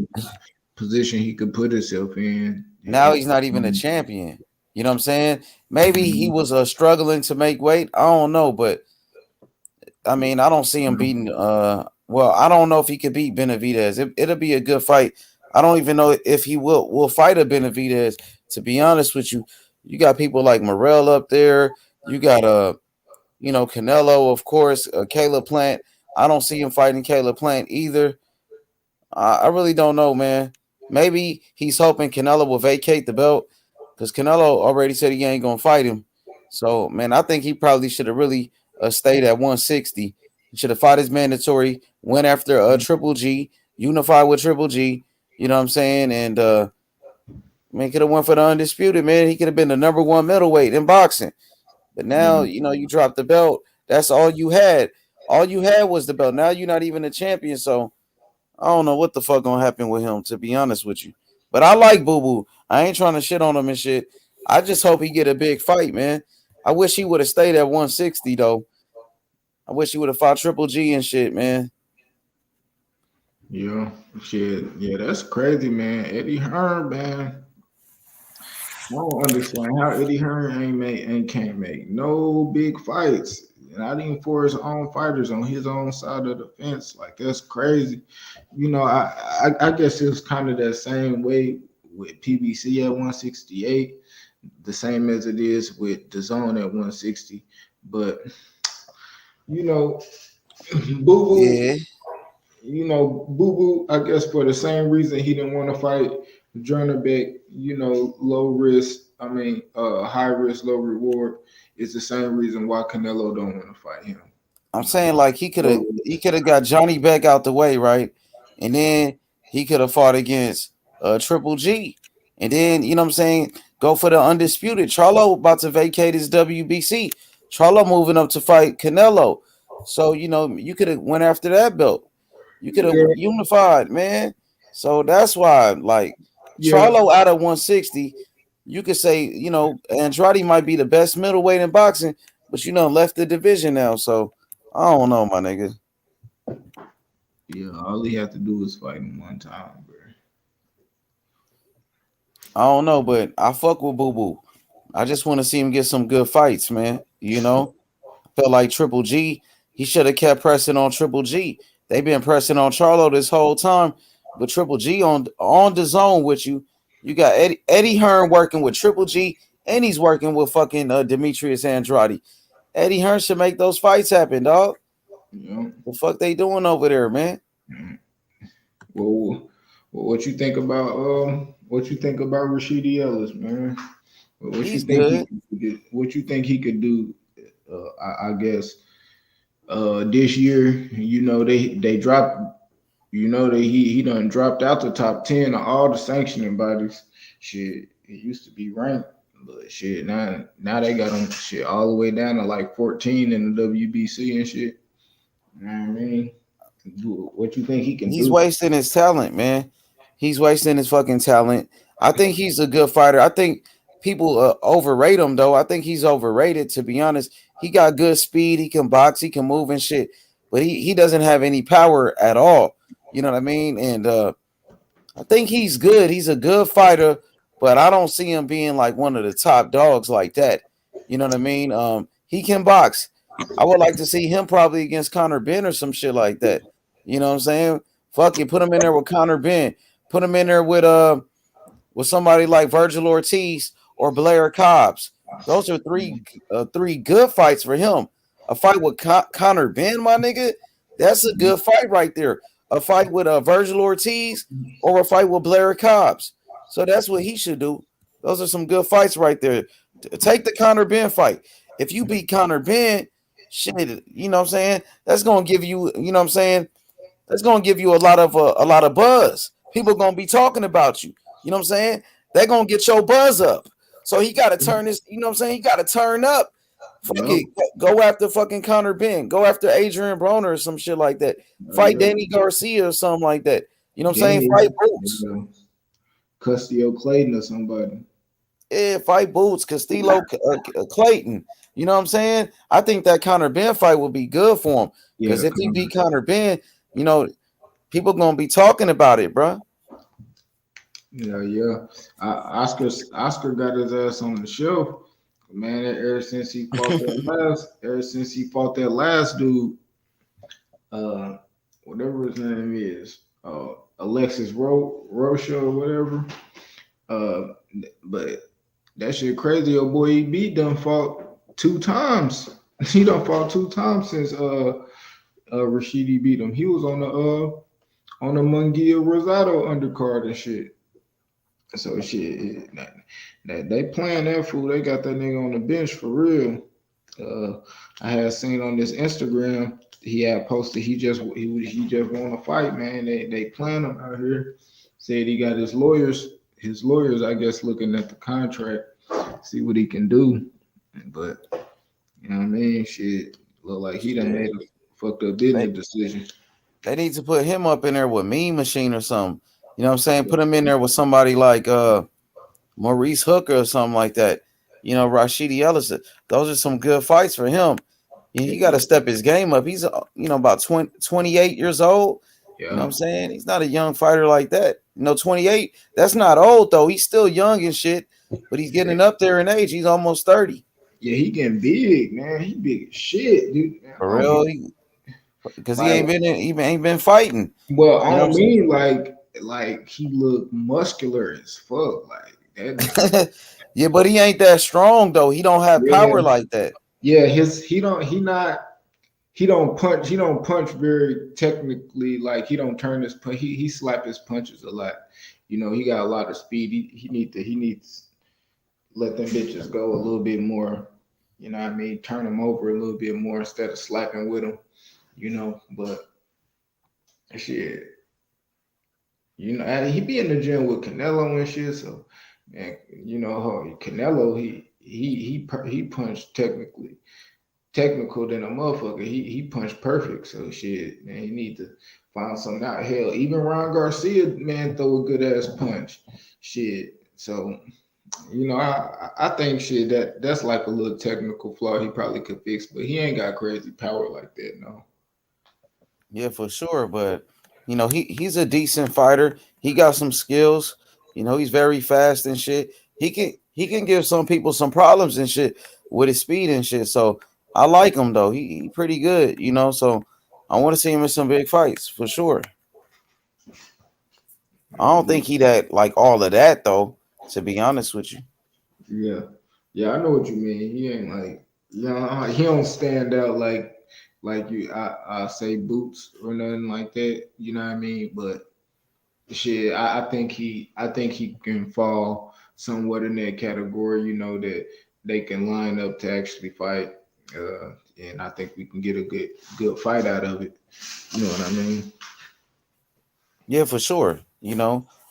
he could put himself in. Now he's not even a champion. You know what I'm saying? Maybe he was struggling to make weight. I don't know, but I mean, I don't see him beating. I don't know if he could beat Benavidez. It'll be a good fight. I don't even know if he will fight a Benavidez. To be honest with you, you got people like Morrell up there. You got Canelo, of course, Caleb Plant. I don't see him fighting Caleb Plant either. I really don't know, man. Maybe he's hoping Canelo will vacate the belt because Canelo already said he ain't gonna fight him. So, man, I think he probably should have really stayed at 160. He should have fought his mandatory, went after Triple G, unified with Triple G. You know what I'm saying? And man, could have went for the undisputed, man. He could have been the number one middleweight in boxing. But now, you dropped the belt. That's all you had. All you had was the belt. Now you're not even a champion. So I don't know what the fuck gonna happen with him, to be honest with you. But I like Boo Boo. I ain't trying to shit on him and shit. I just hope he get a big fight, man. I wish he would have stayed at 160 though. I wish he would have fought Triple G and shit, man. Yeah, shit. Yeah, that's crazy, man. Eddie Hearn, man. I don't understand how Eddie Hearn can't make no big fights. Not even for his own fighters on his own side of the fence. Like that's crazy. You know, I guess it was kind of that same way with PBC at 168, the same as it is with the zone at 160. But you know, Boo Boo. Yeah. You know, Boo Boo, I guess for the same reason he didn't want to fight Jermall, you know, low risk, high risk, low reward, is the same reason why Canelo don't want to fight him. I'm saying like he could have got Johnny Beck out the way, right? And then he could have fought against Triple G. And then, you know what I'm saying, go for the undisputed. Charlo about to vacate his WBC. Charlo moving up to fight Canelo. So, you know, you could have went after that belt. You could have unified, man. So that's why, like, Charlo out of 160, you could say, you know, Andrade might be the best middleweight in boxing, but you know, left the division now. So I don't know, my nigga. Yeah, all he had to do was fight him one time, bro. I don't know, but I fuck with Boo Boo. I just want to see him get some good fights, man. You know, felt like Triple G, he should have kept pressing on Triple G. They've been pressing on Charlo this whole time, but Triple G on the zone with you. You got Eddie Hearn working with Triple G, and he's working with fucking Demetrius Andrade. Eddie Hearn should make those fights happen, dog. Yeah. The fuck they doing over there, man? Well, what you think about Rashidi Ellis, man? What you think he could do? I guess this year, you know, they dropped, you know, he done dropped out the top 10 of all the sanctioning bodies. Shit, it used to be ranked, but shit, now they got him shit all the way down to like 14 in the WBC and shit. You know what I mean? What you think he can do? He's wasting his talent, man. He's wasting his fucking talent. I think he's a good fighter. I think people overrate him, though. I think he's overrated, to be honest. He got good speed. He can box. He can move and shit. But he doesn't have any power at all. You know what I mean? And I think he's good. He's a good fighter, but I don't see him being like one of the top dogs like that. You know what I mean? He can box. I would like to see him probably against Conor Benn or some shit like that. You know what I'm saying? Fuck it. Put him in there with Conor Benn. Put him in there with somebody like Virgil Ortiz or Blair Cobbs. Those are three good fights for him. A fight with Conor Benn, my nigga, that's a good fight right there. A fight with Virgil Ortiz or a fight with Blair Cobbs. So that's what he should do. Those are some good fights right there. Take the Conor Benn fight. If you beat Conor Benn, shit, you know what I'm saying? That's gonna give you, you know what I'm saying? That's gonna give you a lot of buzz. People gonna be talking about you. You know what I'm saying? They're gonna get your buzz up. So he gotta turn this, you know what I'm saying? He gotta turn up. Fuck it. Go after fucking Conor Benn. Go after Adrian Broner or some shit like that. Fight Danny Garcia or something like that. You know what I'm saying? Fight Boots. Castillo Clayton or somebody. Yeah, fight Boots, Castillo Clayton. You know what I'm saying? I think that Conor Benn fight would be good for him. Because if he beat Conor Benn, you know, people gonna be talking about it, bro. Yeah. Oscar got his ass on the show, man. Ever since he fought that last dude, whatever his name is, Alexis Rocha or whatever. But that shit crazy. Your boy EB done fought 2 times. He done fought 2 times since Rashidi beat him. He was on the Munguia Rosado undercard and shit. So shit, they playing that fool. They got that nigga on the bench for real. I had seen on this Instagram he had posted he just want to fight, man. They playing him out here. Said he got his lawyers I guess looking at the contract, see what he can do. But you know what I mean? Shit, look like he done made a fucked up business decision. They need to put him up in there with Mean Machine or something. You know what I'm saying? Put him in there with somebody like Maurice Hooker or something like that. You know, Rashidi Ellis. Those are some good fights for him. He got to step his game up. He's about 28 years old. You know what I'm saying? He's not a young fighter like that. 28, that's not old though. He's still young and shit, but he's getting up there in age. He's almost 30. Yeah, he getting big, man. He big as shit, dude. For real, because he ain't been fighting. Well, I don't mean like he look muscular as fuck, like that. Yeah, but he ain't that strong though. He don't have power like that. Yeah, he don't punch very technically. Like he don't turn his punch. He slap his punches a lot. He got a lot of speed. He needs let them bitches go a little bit more. You know what I mean? Turn them over a little bit more instead of slapping with them. But shit. He be in the gym with Canelo and shit. So, man, Canelo, he punched technical than a motherfucker. He punched perfect. So shit, man, he need to find something out. Hell, even Ron Garcia, man, throw a good ass punch. Shit. So, I think shit that's like a little technical flaw he probably could fix, but he ain't got crazy power like that, no. Yeah, for sure. But he's a decent fighter. He got some skills. He's very fast and shit. He can give some people some problems and shit with his speed and shit. So I like him though. He pretty good, So I want to see him in some big fights for sure. I don't think he that like all of that though, to be honest with you. Yeah, I know what you mean. He ain't like, he don't stand out like you. I say Boots or nothing like that. You know what I mean? But shit, I think he can fall somewhat in that category. That they can line up to actually fight. And I think we can get a good fight out of it. You know what I mean? Yeah, for sure.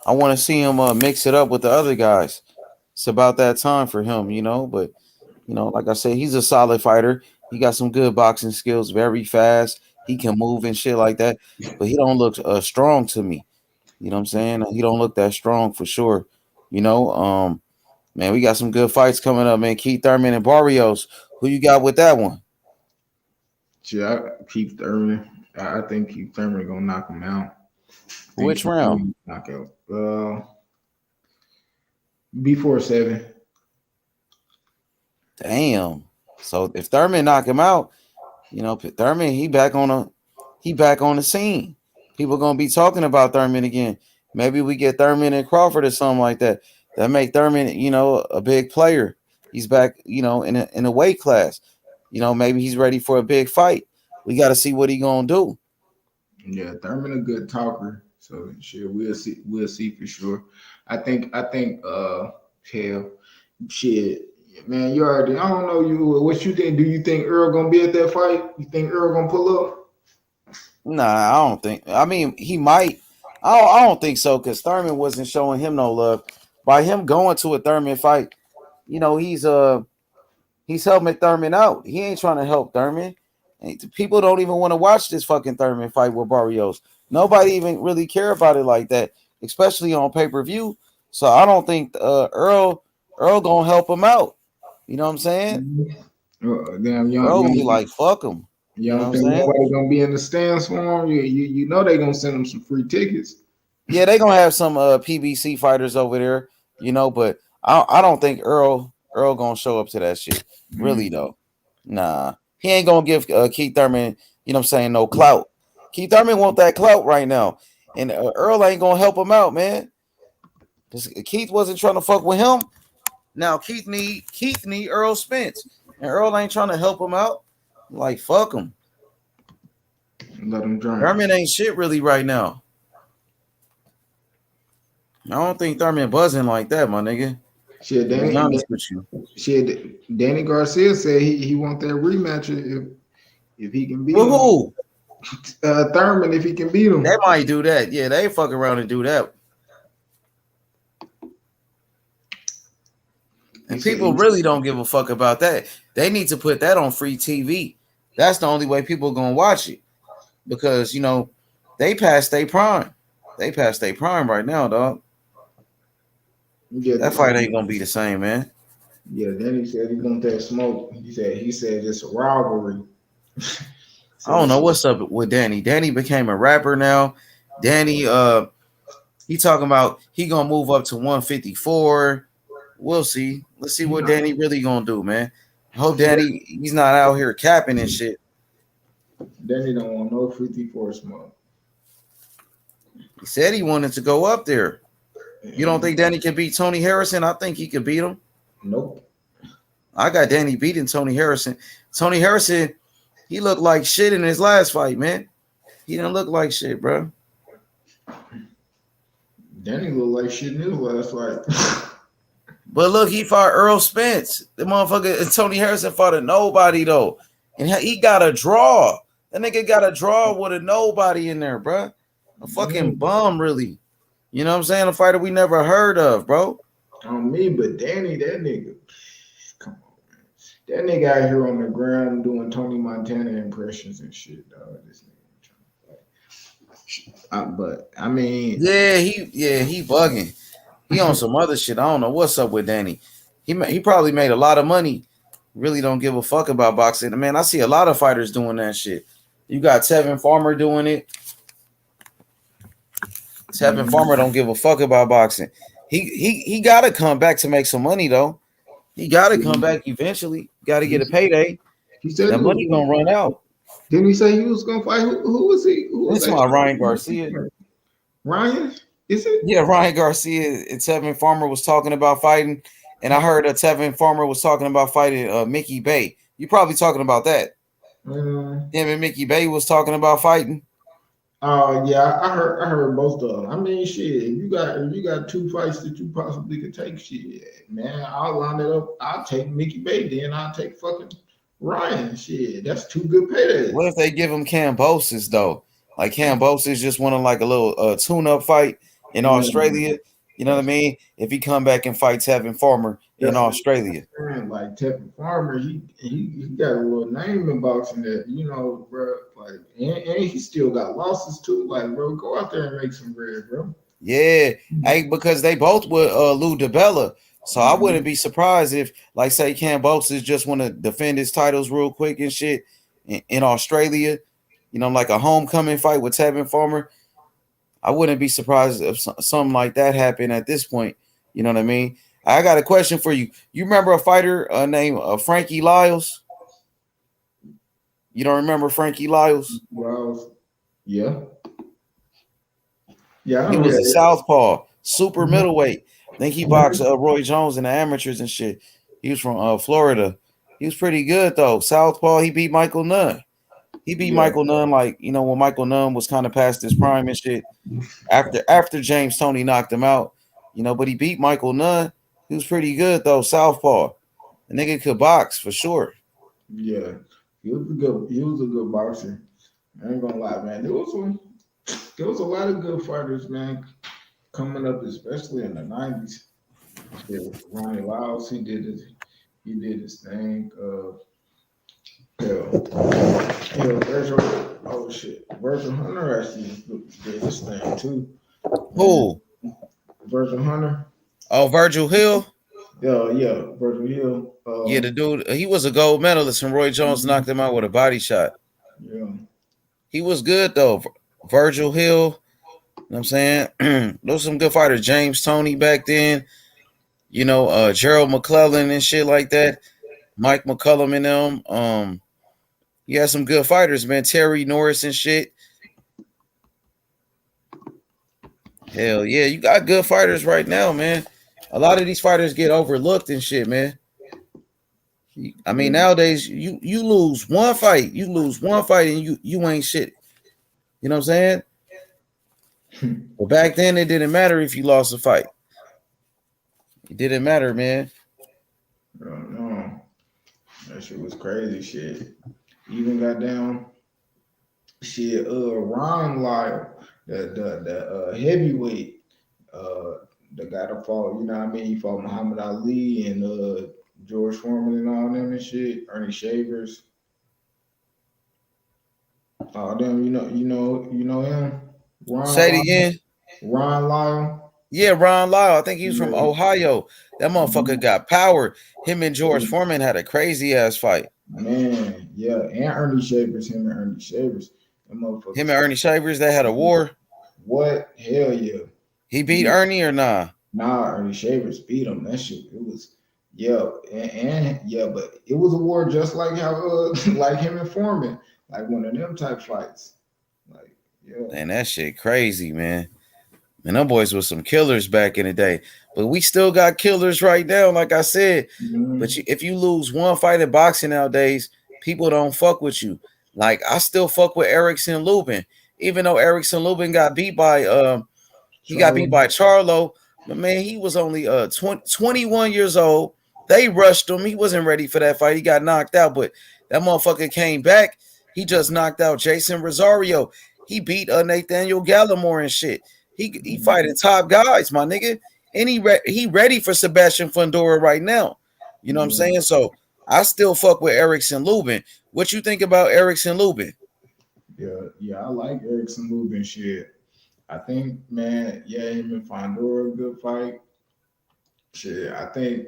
I want to see him mix it up with the other guys. It's about that time for him, But like I said, he's a solid fighter. He got some good boxing skills, very fast. He can move and shit like that. But he don't look strong to me. You know what I'm saying? He don't look that strong for sure. Man, we got some good fights coming up, man. Keith Thurman and Barrios. Who you got with that one? Yeah, Keith Thurman. I think Keith Thurman gonna knock him out. Which round? Knockout. Before 7. Damn. So if Thurman knock him out, Thurman, he back on the scene. People gonna be talking about Thurman again. Maybe we get Thurman and Crawford or something like that. That make Thurman, a big player. He's back, in a weight class. Maybe he's ready for a big fight. We got to see what he gonna do. Yeah, Thurman a good talker. So shit, we'll see for sure. I think hell, shit, man, you already, I don't know what you think. Do you think Earl gonna be at that fight? You think Earl gonna pull up? Nah, I don't think. I mean, he might. I don't think so because Thurman wasn't showing him no love. By him going to a Thurman fight, he's helping Thurman out. He ain't trying to help Thurman. And people don't even want to watch this fucking Thurman fight with Barrios. Nobody even really care about it like that, especially on pay-per-view. So I don't think Earl gonna help him out. You know what I'm saying? Damn, Earl be like, fuck him. You don't think nobody gonna be in the stands for him? You know they gonna send him some free tickets. Yeah, they gonna have some PBC fighters over there, but I don't think Earl gonna show up to that shit. Really though. Nah. He ain't gonna give Keith Thurman, no clout. Keith Thurman want that clout right now. And Earl ain't gonna help him out, man. Keith wasn't trying to fuck with him. Now Keith need Earl Spence. And Earl ain't trying to help him out. Like, fuck him. Let him drown. Thurman ain't shit really right now. I don't think Thurman buzzing like that, my nigga. Shit, to be honest with you. Shit, Danny Garcia said he want that rematch if he can beat him. Who? Thurman, if he can beat him. They might do that. Yeah, they fuck around and do that. And people really don't give a fuck about that. They need to put that on free TV. That's the only way people are gonna watch it. Because they passed their prime. They passed their prime right now, dog. Yeah, that fight ain't gonna be the same, man. Yeah, Danny said he want that smoke. He said it's a rivalry. I don't know what's up with Danny. Danny became a rapper now. Danny, he talking about he gonna move up to 154. We'll see. Let's see what Danny really gonna do, man. I hope Danny he's not out here capping and shit. Danny don't want no 54 smoke. He said he wanted to go up there. You don't think Danny can beat Tony Harrison? I think he can beat him. Nope. I got Danny beating Tony Harrison. Tony Harrison, he looked like shit in his last fight, man. He didn't look like shit, bro. Danny looked like shit in his last fight. But look, he fought Earl Spence. The motherfucker Tony Harrison fought a nobody though, and he got a draw. That nigga got a draw with a nobody in there, bro. A fucking bum, really. You know what I'm saying? A fighter we never heard of, bro. On me, but Danny, that nigga. Come on, man. That nigga out here on the ground doing Tony Montana impressions and shit, dog. This nigga trying to fight. But I mean, he bugging. He on some other shit. I don't know what's up with Danny. He probably made a lot of money. Really don't give a fuck about boxing. Man, I see a lot of fighters doing that shit. You got Tevin Farmer doing it. Tevin Farmer don't give a fuck about boxing. He got to come back to make some money though. He got to come back eventually. Got to get a payday. He said that money gonna run out. Didn't he say he was gonna fight? Who was he? This my Ryan Garcia. Ryan? Is it? Yeah, Ryan Garcia and Tevin Farmer was talking about fighting, and I heard Tevin Farmer was talking about fighting Mickey Bay. You probably talking about that. Him and Mickey Bay was talking about fighting. Oh yeah, I heard both of them. I mean, shit, if you got two fights that you possibly could take, shit, man, I'll line it up. I'll take Mickey Bay, then I'll take fucking Ryan. Shit, that's two good paydays. What if they give him Kambosos though? Like Kambosos just wanted like a little tune-up fight in Australia. You know what I mean? If he come back and fight Tevin Farmer in Australia. Like Tevin Farmer, he got a little name in boxing that, you know, bro, like, and he still got losses too. Like, bro, go out there and make some bread, bro. Yeah, because they both were Lou DiBella. So I wouldn't be surprised if, like, say Kambosos just want to defend his titles real quick and shit in Australia. You know, like a homecoming fight with Tevin Farmer. I wouldn't be surprised if something like that happened at this point. You know what I mean? I got a question for you. You remember a fighter named Frankie Lyles? You don't remember Frankie Lyles? Lyles, yeah. Yeah, he was a southpaw, super middleweight. I think he boxed Roy Jones in the amateurs and shit. He was from Florida. He was pretty good though. Southpaw. He beat Michael Nunn. He beat Michael Nunn, like, you know, when Michael Nunn was kind of past his prime and shit. After James Toney knocked him out, you know, but he beat Michael Nunn. He was pretty good though, southpaw. The nigga could box for sure. Yeah, he was a good boxer. I ain't gonna lie, man. There was a lot of good fighters, man, coming up, especially in the 90s. Yeah, Ronnie Lyles, he did his thing. Virgil Hunter actually did this thing too. Who? Virgil Hunter. Oh, Virgil Hill. Yeah, Virgil Hill. Yeah, the dude. He was a gold medalist, and Roy Jones knocked him out with a body shot. Yeah, he was good though. Virgil Hill. You know what I'm saying? Those some good fighters. James Toney back then. You know, Gerald McClellan and shit like that. Mike McCullum and them. You had some good fighters, man. Terry Norris and shit. Hell yeah, you got good fighters right now, man. A lot of these fighters get overlooked and shit, man. I mean, nowadays you lose one fight, and you ain't shit. You know what I'm saying? But back then it didn't matter if you lost a fight. It didn't matter, man. No. That shit was crazy shit. Even got down shit, Ron Lyle, the heavyweight, the guy that fought, you know what I mean? He fought Muhammad Ali and George Foreman and all them and shit, Ernie Shavers. Oh damn, you know him? Say it again. Ron Lyle. Yeah, Ron Lyle. I think he was from Ohio. That motherfucker got power. Him and George Foreman had a crazy ass fight. Man, yeah, and Ernie Shavers. Him and Ernie Shavers, they had a war. What? Hell yeah. He beat Ernie or nah? Nah, Ernie Shavers beat him. That shit, it was, yeah, and yeah, but it was a war just like how, like him and Foreman, like one of them type fights. Like, yeah. Man, that shit crazy, man. Man, them boys was some killers back in the day. But we still got killers right now, like I said. Mm-hmm. But if you lose one fight in boxing nowadays, people don't fuck with you. Like, I still fuck with Erickson Lubin. Even though Erickson Lubin got beat by Charlo. But man, he was only 21 years old. They rushed him. He wasn't ready for that fight. He got knocked out, but that motherfucker came back. He just knocked out Jason Rosario. He beat Nathaniel Gallimore and shit. He fighting top guys, my nigga. And he ready for Sebastian Fundora right now. You know what I'm saying? So I still fuck with Erickson Lubin. What you think about Erickson Lubin? Yeah, I like Erickson Lubin shit. I think, man, yeah, him and Fundora, good fight. Shit, I think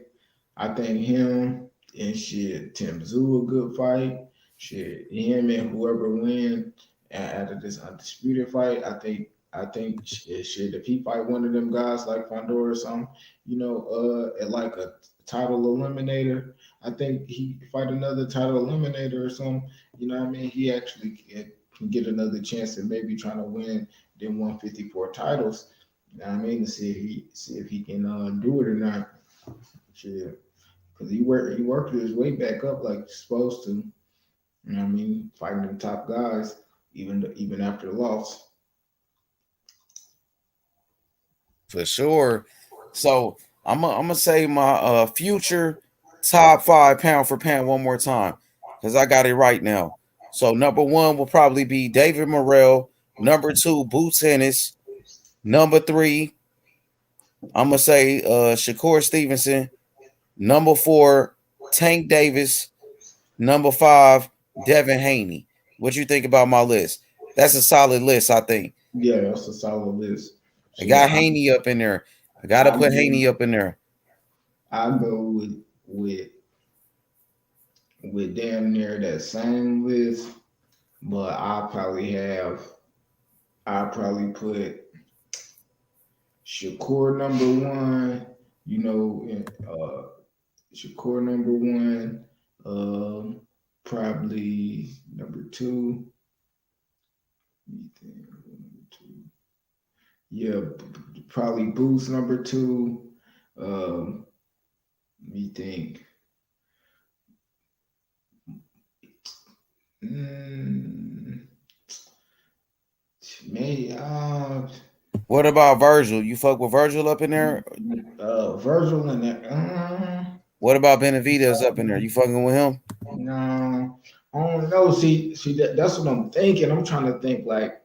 him and shit, Tim Tszyu, a good fight. Shit, him and whoever win out of this undisputed fight, I think shit, if he fight one of them guys like Fundora or something, at like a title eliminator, I think he fight another title eliminator or something. You know what I mean? He actually can get another chance at maybe trying to win them 154 titles. You know what I mean? To see if he can do it or not. Shit, because he worked his way back up like he's supposed to. You know what I mean? Fighting the top guys, even after the loss. For sure. So I'm gonna say my future top 5 pound for pound one more time because I got it right now. So number 1 will probably be David Morrell. Number 2, Boots Ennis. Number 3, I'm gonna say Shakur Stevenson. Number 4, Tank Davis. Number 5, Devin Haney. What you think about my list? That's a solid list, I think. Yeah, that's a solid list. I got Haney up in there. I gotta put Haney up in there. I go with damn near that same list, but I'll probably put Shakur number 1. Shakur number 1. Probably number 2. Yeah, probably Boots number 2. Me think. Maybe. What about Virgil? You fuck with Virgil up in there? Virgil and that. What about Benavidez up in there? You fucking with him? No, I don't know. See, that's what I'm thinking. I'm trying to think like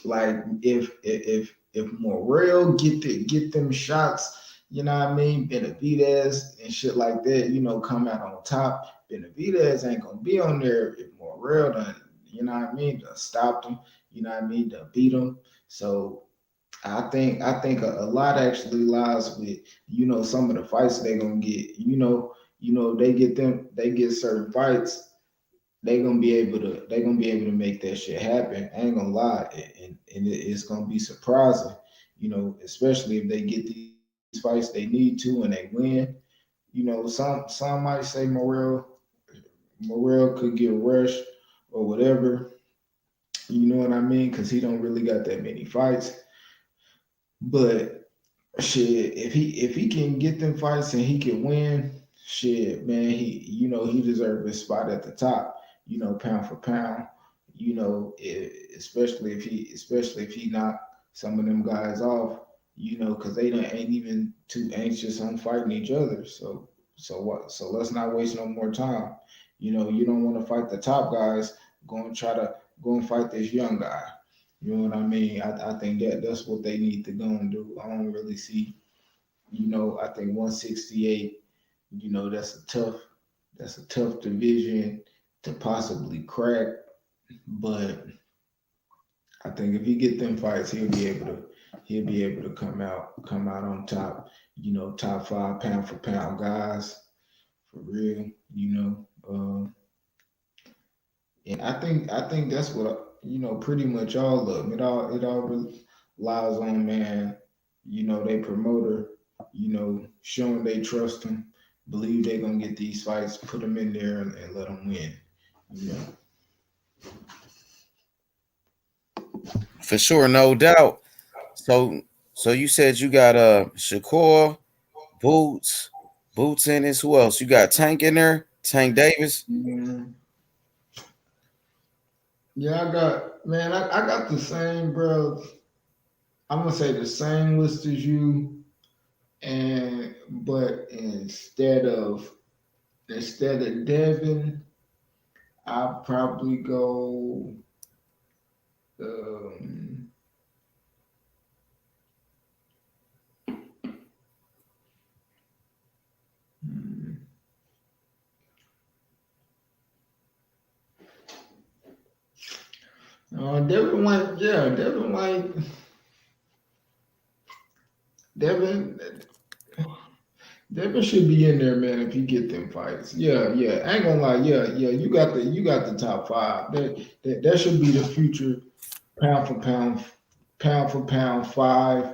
if Morrell get them shots, you know what I mean, Benavidez and shit like that, come out on top. Benavidez ain't gonna be on there if Morrell done, you know what I mean, to stop them, you know what I mean, to beat them. So I think a lot actually lies with some of the fights they gonna get. They get certain fights. They gonna be able to make that shit happen. I ain't gonna lie, and it's gonna be surprising. Especially if they get these fights they need to and they win. Some might say Morrell could get rushed or whatever. You know what I mean? Because he don't really got that many fights. But shit, if he can get them fights and he can win, shit, man, he deserves his spot at the top. Pound for pound. Especially if he knock some of them guys off. Because they ain't even too anxious on fighting each other. So what? So let's not waste no more time. You don't want to fight the top guys. Go and fight this young guy. You know what I mean? I think that's what they need to go and do. I don't really see, I think 168, that's a tough division to possibly crack. But I think if he get them fights, he'll be able to come out on top, top 5 pound for pound guys for real, and I think that's what pretty much all of them. It all relies on, man, they promoter, showing they trust them, believe they're gonna get these fights, put them in there and let them win. For sure, no doubt. So you said you got Shakur, Boots in this. Who else? You got Tank in there, Tank Davis. Yeah, I got the same, bro. I'm gonna say the same list as you, but instead of Devin, I'll probably go. Devin went, yeah. Devin should be in there, man. If he get them fights, yeah. I ain't gonna lie, yeah. You got the top five. That should be the future pound for pound five.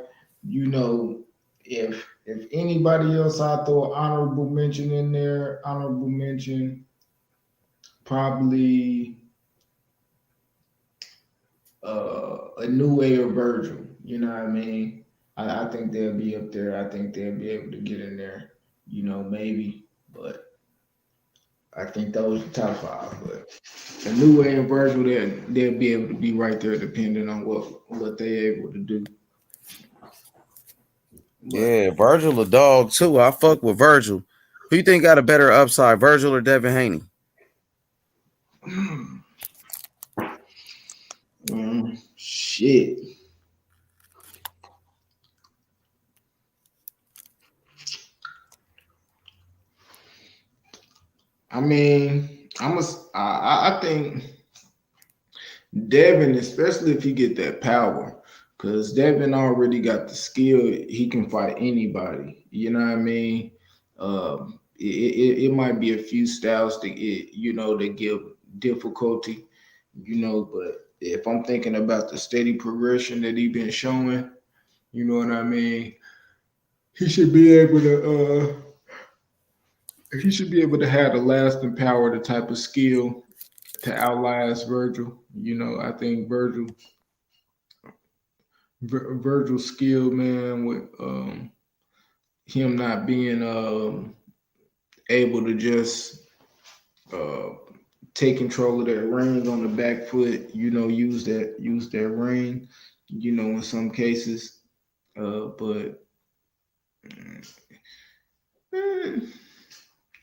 If anybody else, I throw an honorable mention in there. Honorable mention, probably a new way of Virgil. You know what I mean? I think they'll be up there. I think they'll be able to get in there. Maybe, but I think those are the top five. But a new way of Virgil, they'll be able to be right there, depending on what they're able to do. Yeah, Virgil a dog too. I fuck with Virgil. Who you think got a better upside, Virgil or Devin Haney? Shit. I mean, I think Devin, especially if he get that power, because Devin already got the skill. He can fight anybody. You know what I mean? It might be a few styles that give difficulty. But if I'm thinking about the steady progression that he been showing, you know what I mean? He should be able to. He should be able to have the lasting power, the type of skill to outlast Virgil. I think Virgil's skill, man, with him not being able to just take control of that ring on the back foot, use that ring, in some cases. But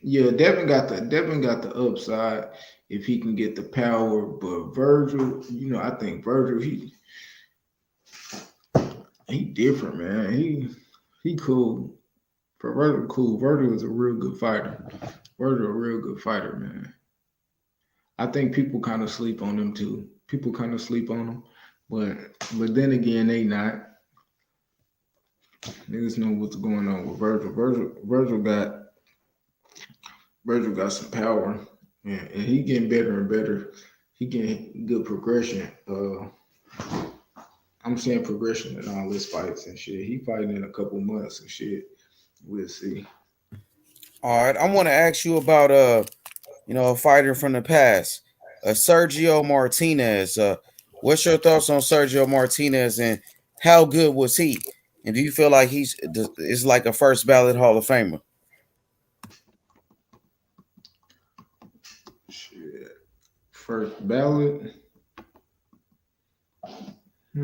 yeah, Devin got the upside if he can get the power. But Virgil, I think Virgil, he different, man. He cool. For Virgil, cool. Virgil is a real good fighter. Virgil a real good fighter, man. I think people kind of sleep on him too. People kind of sleep on him, but then again, they not. Niggas know what's going on with Virgil. Virgil got some power, and he getting better and better. He getting good progression. I'm saying progression in all his fights and shit. He fighting in a couple months and shit. We'll see. All right, I want to ask you about a fighter from the past, Sergio Martinez. What's your thoughts on Sergio Martinez and how good was he? And do you feel like is like a first ballot Hall of Famer? Shit. First ballot. I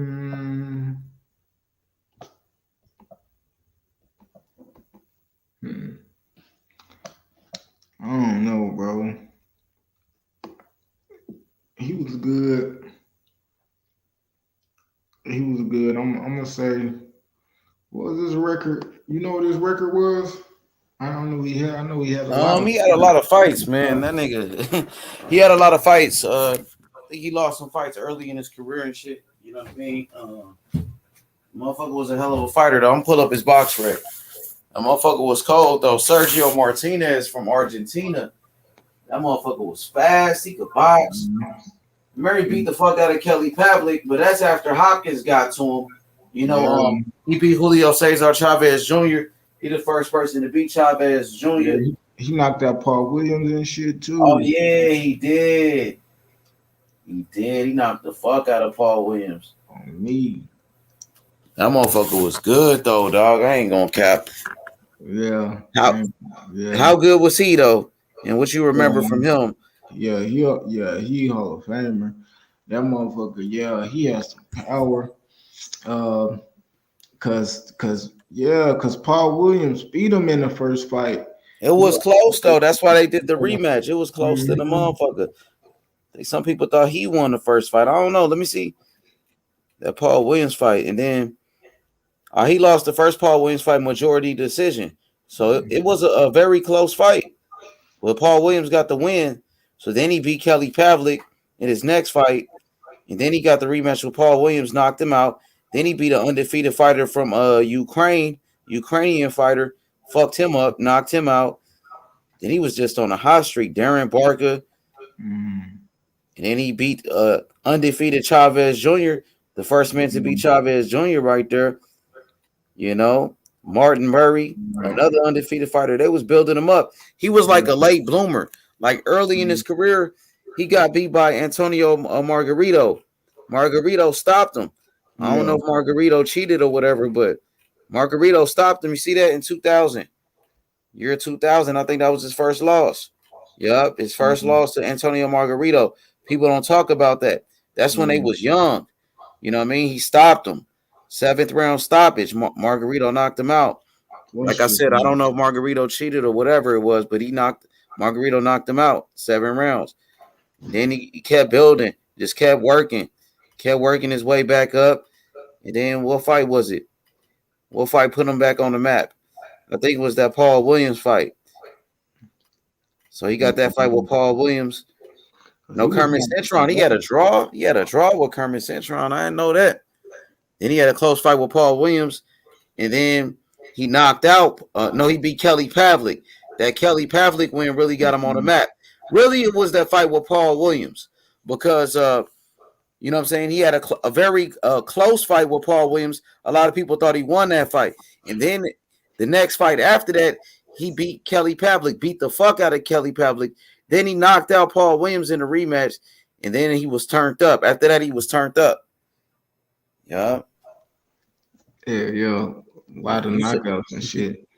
don't know, bro. He was good. I'm gonna say, what was his record? You know what his record was? I don't know. I know he had a lot. He had a lot of fights, man. That nigga, he had a lot of fights. I think he lost some fights early in his career and shit. You know what I mean? Motherfucker was a hell of a fighter, though. I'm pull up his box rec. That motherfucker was cold, though. Sergio Martinez from Argentina. That motherfucker was fast. He could box. Murray beat the fuck out of Kelly Pavlik, but that's after Hopkins got to him. You know, he beat Julio Cesar Chavez Jr. He the first person to beat Chavez Jr. Yeah, he knocked out Paul Williams and shit too. Oh yeah, he did. He knocked the fuck out of Paul Williams. On me. That motherfucker was good though, dog. I ain't gonna cap. Yeah. How good was he though? And what you remember from him? Yeah, he Hall of Famer. That motherfucker, yeah, he has some power. Cause Paul Williams beat him in the first fight. It was close though. That's why they did the rematch. It was close to the motherfucker. Some people thought he won the first fight. I don't know. Let me see that Paul Williams fight, and then he lost the first Paul Williams fight majority decision. So it was a very close fight. Well, Paul Williams got the win. So then he beat Kelly Pavlik in his next fight, and then he got the rematch with Paul Williams, knocked him out. Then he beat an undefeated fighter from Ukrainian fighter, fucked him up, knocked him out. Then he was just on a hot streak, Darren Barker. And then he beat undefeated Chavez Jr., the first man to beat Chavez Jr. right there. You know, Martin Murray, another undefeated fighter. They was building him up. He was like a late bloomer. Like early in his career, he got beat by Antonio Margarito. Margarito stopped him. I don't know if Margarito cheated or whatever, but Margarito stopped him. You see that in 2000. Year 2000, I think that was his first loss. Yep, his first loss to Antonio Margarito. People don't talk about that. That's when they was young. You know what I mean? He stopped him. 7th round stoppage. Margarito knocked him out. Like I said, I don't know if Margarito cheated or whatever it was, but Margarito knocked him out 7 rounds. Then he kept building, just kept working his way back up. And then what fight was it? What fight put him back on the map? I think it was that Paul Williams fight. So he got that fight with Paul Williams. No Kermit Cintron. He had a draw. He had a draw with Kermit Cintron. I didn't know that. Then he had a close fight with Paul Williams. And then he knocked out. He beat Kelly Pavlik. That Kelly Pavlik win really got him on the map. Really, it was that fight with Paul Williams. Because, you know what I'm saying? He had a very close fight with Paul Williams. A lot of people thought he won that fight. And then the next fight after that, he beat Kelly Pavlik, beat the fuck out of Kelly Pavlik. Then he knocked out Paul Williams in the rematch, and then he was turned up. After that, he was turned up. Yeah. Yeah. A lot of knockouts and shit.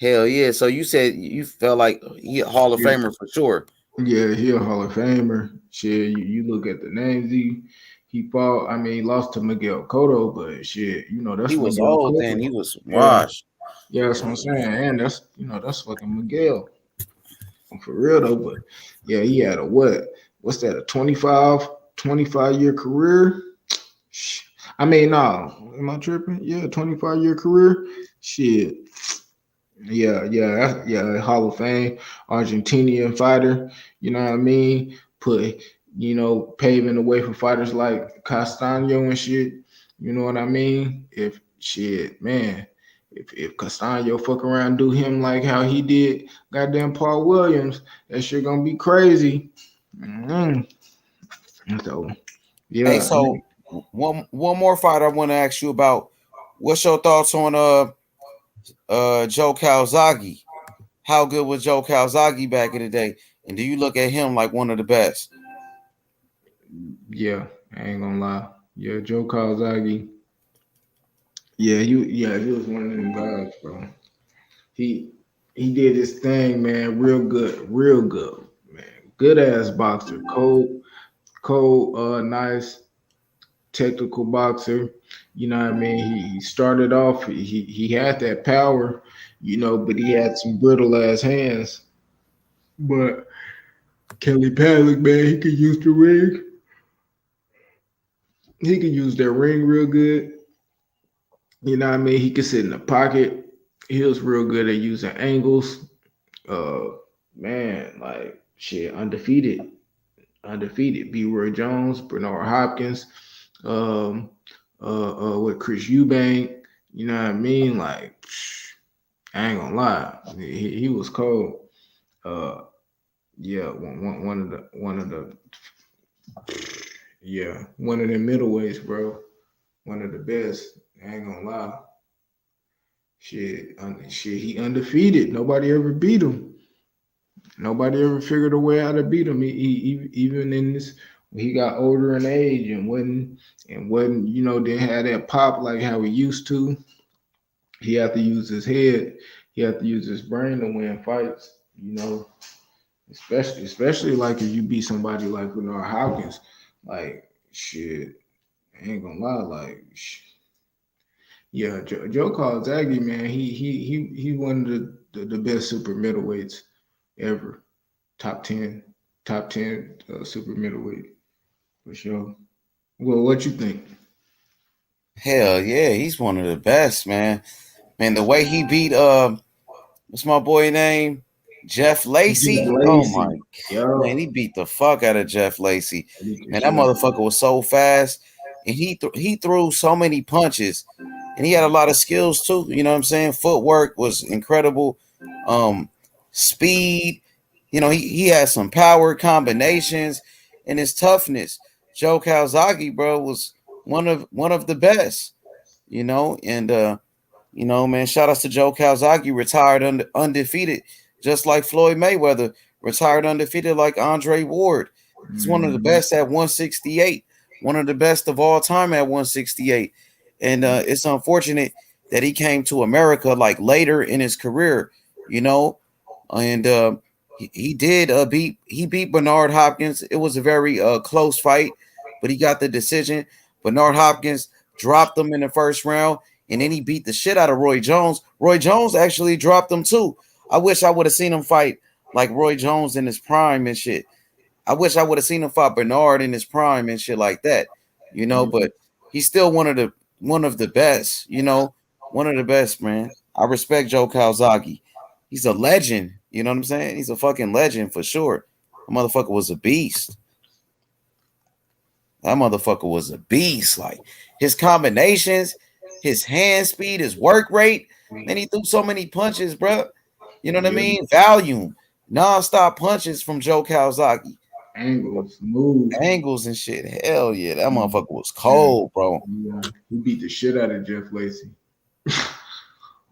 Hell yeah. So you said you felt like he a Hall of Famer for sure. Yeah, he a Hall of Famer. Shit, you look at the names he fought. I mean, he lost to Miguel Cotto, but shit, you know, that's he was Miguel old Cotto. then. He was washed. Yeah, that's what I'm saying. And that's fucking Miguel. For real though, but yeah, he had a what's that, a 25 year career? I mean, no, am I tripping? Yeah, 25-year career. Shit. Yeah, Hall of Fame, Argentinian fighter, you know what I mean? Paving the way for fighters like Castaño and shit. You know what I mean? If Castaño fuck around and do him like how he did goddamn Paul Williams, that shit gonna be crazy. So yeah. Hey, so one more fight I want to ask you about. What's your thoughts on Joe Calzaghe? How good was Joe Calzaghe back in the day? And do you look at him like one of the best? Yeah, I ain't gonna lie. Yeah, Joe Calzaghe. Yeah, he was one of them guys, bro. He did his thing, man. Real good, man. Good ass boxer. Cold, nice, technical boxer. You know what I mean? He started off. He had that power, but he had some brittle ass hands. But Kelly Pavlik, man, he could use the ring. He could use that ring real good. You know what I mean? He could sit in the pocket. He was real good at using angles. Man, like shit, undefeated. B. Roy Jones, Bernard Hopkins, with Chris Eubank. You know what I mean? Like, I ain't gonna lie, he was cold. Yeah, one of the Yeah, one of them middleweights, bro. One of the best. I ain't gonna lie. Shit, he undefeated. Nobody ever beat him. Nobody ever figured a way how to beat him. He even in this, when he got older in age and wasn't didn't have that pop like how he used to. He had to use his head. He had to use his brain to win fights. Especially like if you beat somebody like Bernard Hopkins, like shit. I ain't gonna lie, like. Yeah, Joe Calzaghe, man, he one of the best super middleweights ever. Top 10 super middleweight for sure. Well, what you think? Hell yeah, he's one of the best, man. Man, the way he beat what's my boy name? Jeff Lacey. Oh my man, he beat the fuck out of Jeff Lacey. Man, that motherfucker was so fast, and he threw so many punches, and he had a lot of skills too. You know what I'm saying? Footwork was incredible. Speed. He had some power combinations, and his toughness. Joe Calzaghe, bro, was one of the best. Man, shout outs to Joe Calzaghe, retired undefeated, just like Floyd Mayweather, retired undefeated like Andre Ward. He's one of the best at 168, one of the best of all time at 168. And it's unfortunate that he came to America like later in his career, and he did beat Bernard Hopkins. It was a very close fight, but he got the decision. Bernard Hopkins dropped him in the first round, and then he beat the shit out of Roy Jones. Roy Jones actually dropped him too. I wish I would have seen him fight like Roy Jones in his prime and shit. I wish I would have seen him fight Bernard in his prime and shit like that, but he's still one of the best, one of the best, man. I respect Joe Calzaghe. He's a legend, you know what I'm saying? He's a fucking legend for sure. That motherfucker was a beast. Like his combinations, his hand speed, his work rate, man, he threw so many punches, bro. You know what I mean? Volume, non-stop punches from Joe Calzaghe. Angles and shit. Hell yeah, that motherfucker was cold, bro. Yeah, he beat the shit out of Jeff Lacey.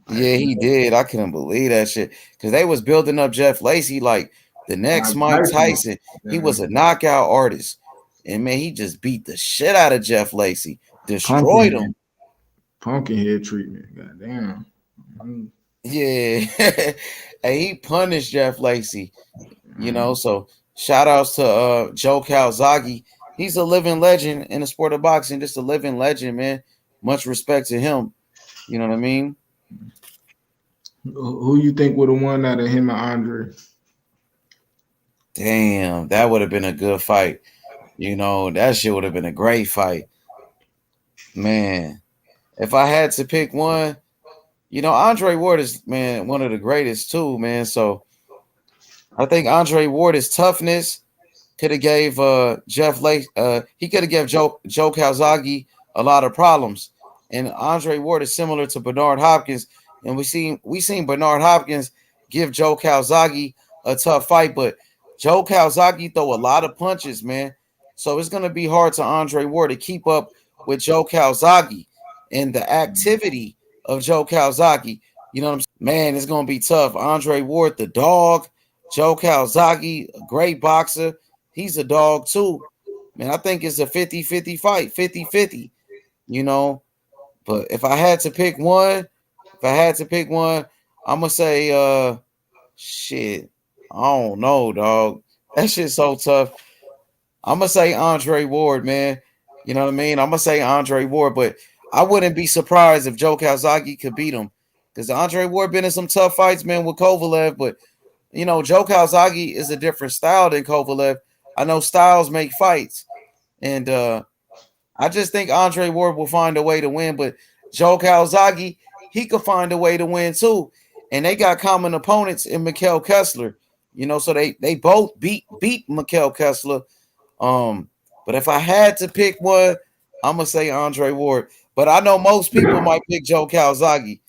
Yeah, he did. I couldn't believe that shit because they was building up Jeff Lacey like the next Mike Tyson. He was a knockout artist, and man, he just beat the shit out of Jeff Lacey, destroyed him. Pumpkinhead treatment, goddamn. Yeah, and he punished Jeff Lacey. So shout outs to Joe Calzaghe. He's a living legend in the sport of boxing, just a living legend, man. Much respect to him. You know what I mean? Who you think would have won out of him and Andre? Damn, that would have been a good fight. That shit would have been a great fight. Man, if I had to pick one, Andre Ward is, man, one of the greatest too, man. So I think Andre Ward's toughness could have gave Jeff Lacey, he could have gave Joe Calzaghe a lot of problems. And Andre Ward is similar to Bernard Hopkins. And we seen Bernard Hopkins give Joe Calzaghe a tough fight, but Joe Calzaghe throw a lot of punches, man. So it's gonna be hard to Andre Ward to keep up with Joe Calzaghe and the activity of Joe Calzaghe. You know what I'm saying? Man, it's gonna be tough. Andre Ward, the dog. Joe Calzaghe, a great boxer. He's a dog too. Man, I think it's a 50-50 fight, 50-50. But if I had to pick one, I'm gonna say shit. I don't know, dog. That shit's so tough. I'm gonna say Andre Ward, man. You know what I mean? I'm gonna say Andre Ward, but I wouldn't be surprised if Joe Calzaghe could beat him. Because Andre Ward been in some tough fights, man, with Kovalev, but Joe Calzaghe is a different style than Kovalev. I know styles make fights, and I just think Andre Ward will find a way to win. But Joe Calzaghe, he could find a way to win too. And they got common opponents in Mikkel Kessler, so they both beat Mikkel Kessler. But if I had to pick one, I'm gonna say Andre Ward. But I know most people might pick Joe Calzaghe.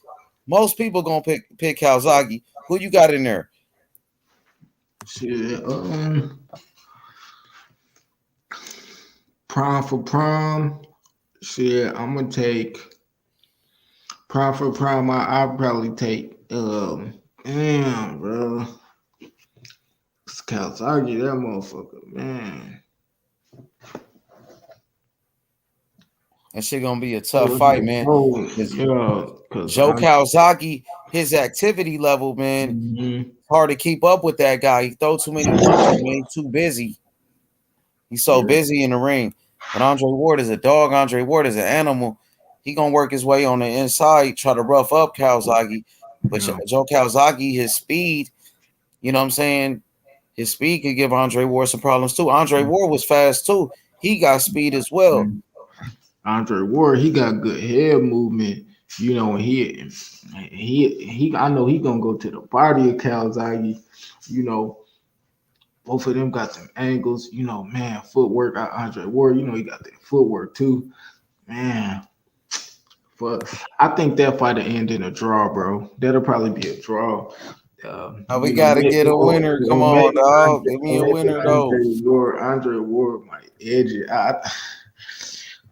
Most people gonna pick Calzaghe. Who you got in there? Shit, Prime for prime. Shit, I'm gonna take prime for prime. I'll probably take damn, bro. Kawasaki, that motherfucker, man. That shit gonna be a tough fight, man. Yeah, Joe Kawasaki, his activity level, man, hard to keep up with that guy. He throw too many punches, man. He's too busy. He's so busy in the ring. But Andre Ward is a dog. Andre Ward is an animal. He gonna work his way on the inside, try to rough up Kawasaki. But Joe Kawasaki, his speed, you know what I'm saying? His speed could give Andre Ward some problems too. Andre Ward was fast too. He got speed as well. Andre Ward, he got good head movement. You know, he I know he gonna go to the body of Kawasaki. You know, both of them got them angles. You know, man, footwork. Andre Ward, you know, he got that footwork too, man. But I think that fight will end in a draw, bro. That'll probably be a draw. We gotta get a winner. Come on, dog. Give me a winner, though. Andre Ward might edge it.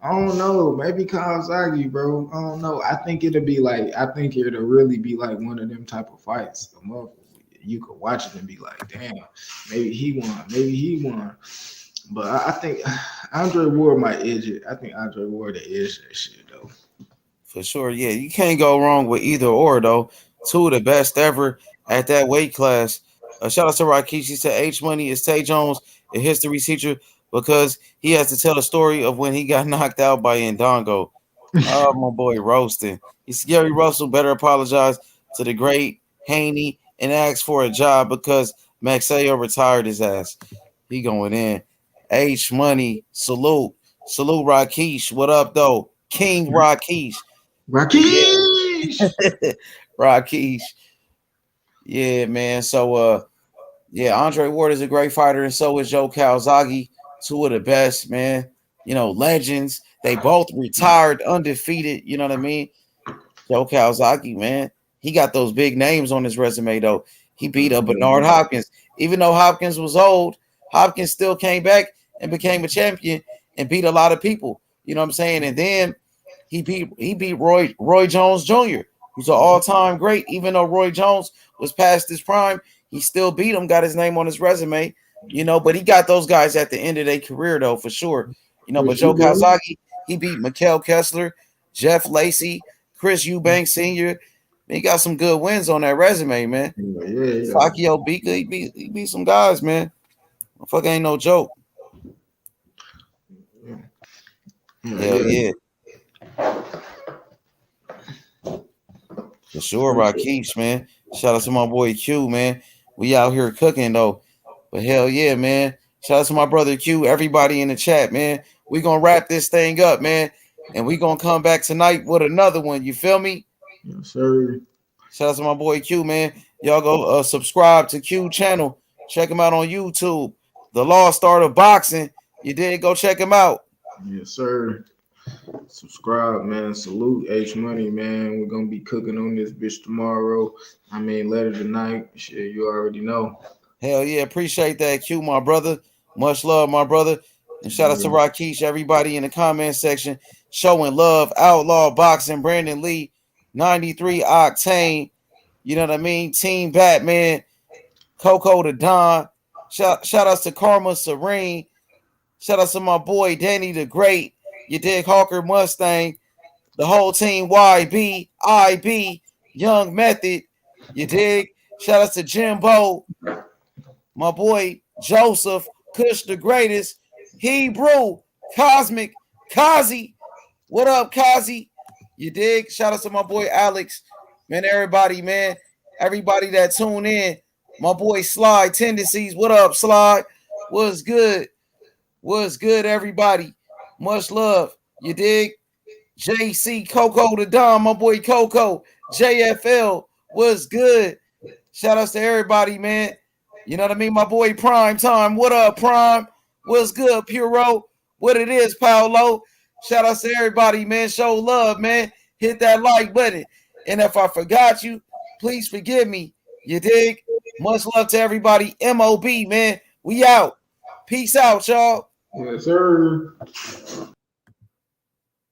I don't know. Maybe Kawasaki, bro. I don't know. I think it'll really be like one of them type of fights. You could watch it and be like, damn, maybe he won. But I think Andre Ward might edge it. I think Andre Ward will edge that shit, though. For sure, yeah. You can't go wrong with either or, though. Two of the best ever at that weight class. Shout out to Rakishi. He said H Money is Tay Jones, a history teacher, because he has to tell the story of when he got knocked out by Ndongo. Oh, my boy, roasting. He's Gary Russell better apologize to the great Haney and ask for a job because Maxayo retired his ass. He going in. H Money, salute. Salute Rakish. What up, though? King Rakish. Rakish. Yeah, man. So Andre Ward is a great fighter, and so is Joe Kawasaki. Two of the best, man. You know, legends. They both retired undefeated. You know what I mean? Joe Kawasaki, man. He got those big names on his resume, though. He beat up Bernard Hopkins. Even though Hopkins was old, Hopkins still came back and became a champion and beat a lot of people. You know what I'm saying? And then he beat Roy Jones Jr., who's an all-time great. Even though Roy Jones was past his prime, he still beat him, got his name on his resume, you know, but he got those guys at the end of their career, though, for sure. You know, but Joe Kawasaki, he beat Mikkel Kessler, Jeff Lacey, Chris Eubanks Sr. He got some good wins on that resume, man. Sakio Bika, he beat some guys, man. Fuck ain't no joke. Yeah. For sure, Rakish, man. Shout out to my boy Q, man. We out here cooking, though. But hell yeah, man. Shout out to my brother Q, everybody in the chat, man. We gonna wrap this thing up, man. And we gonna come back tonight with another one. You feel me? Yes, sir. Shout out to my boy Q, man. Y'all go subscribe to Q channel. Check him out on YouTube. The Lost Art of Boxing. You did go check him out. Yes, sir. Subscribe, man. Salute H Money, man. We're gonna be cooking on this bitch tomorrow. I mean, later tonight. Shit, you already know. Hell yeah, appreciate that, Q, my brother. Much love, my brother. And shout out to Rakish, everybody in the comment section showing love. Outlaw Boxing, Brandon Lee, 93 Octane. You know what I mean? Team Batman, Coco the Don. Shout outs to Karma Serene. Shout out to my boy Danny the Great. You dig? Hawker Mustang. The whole team YB, IB, Young Method. You dig? Shout out to Jimbo. My boy Joseph, Kush the Greatest, Hebrew, Cosmic, Kazi. What up, Kazi? You dig? Shout out to my boy Alex. Man, everybody, man. Everybody that tune in. My boy Sly Tendencies. What up, Sly? What's good? What's good, everybody? Much love. You dig? JC Coco the Don, my boy Coco. JFL. What's good? Shout outs to everybody, man. You know what I mean? My boy Prime Time. What up, Prime? What's good, Puro? What it is, Paolo? Shout outs to everybody, man. Show love, man. Hit that like button. And if I forgot you, please forgive me. You dig? Much love to everybody. MOB, man. We out. Peace out, y'all. Yes, sir.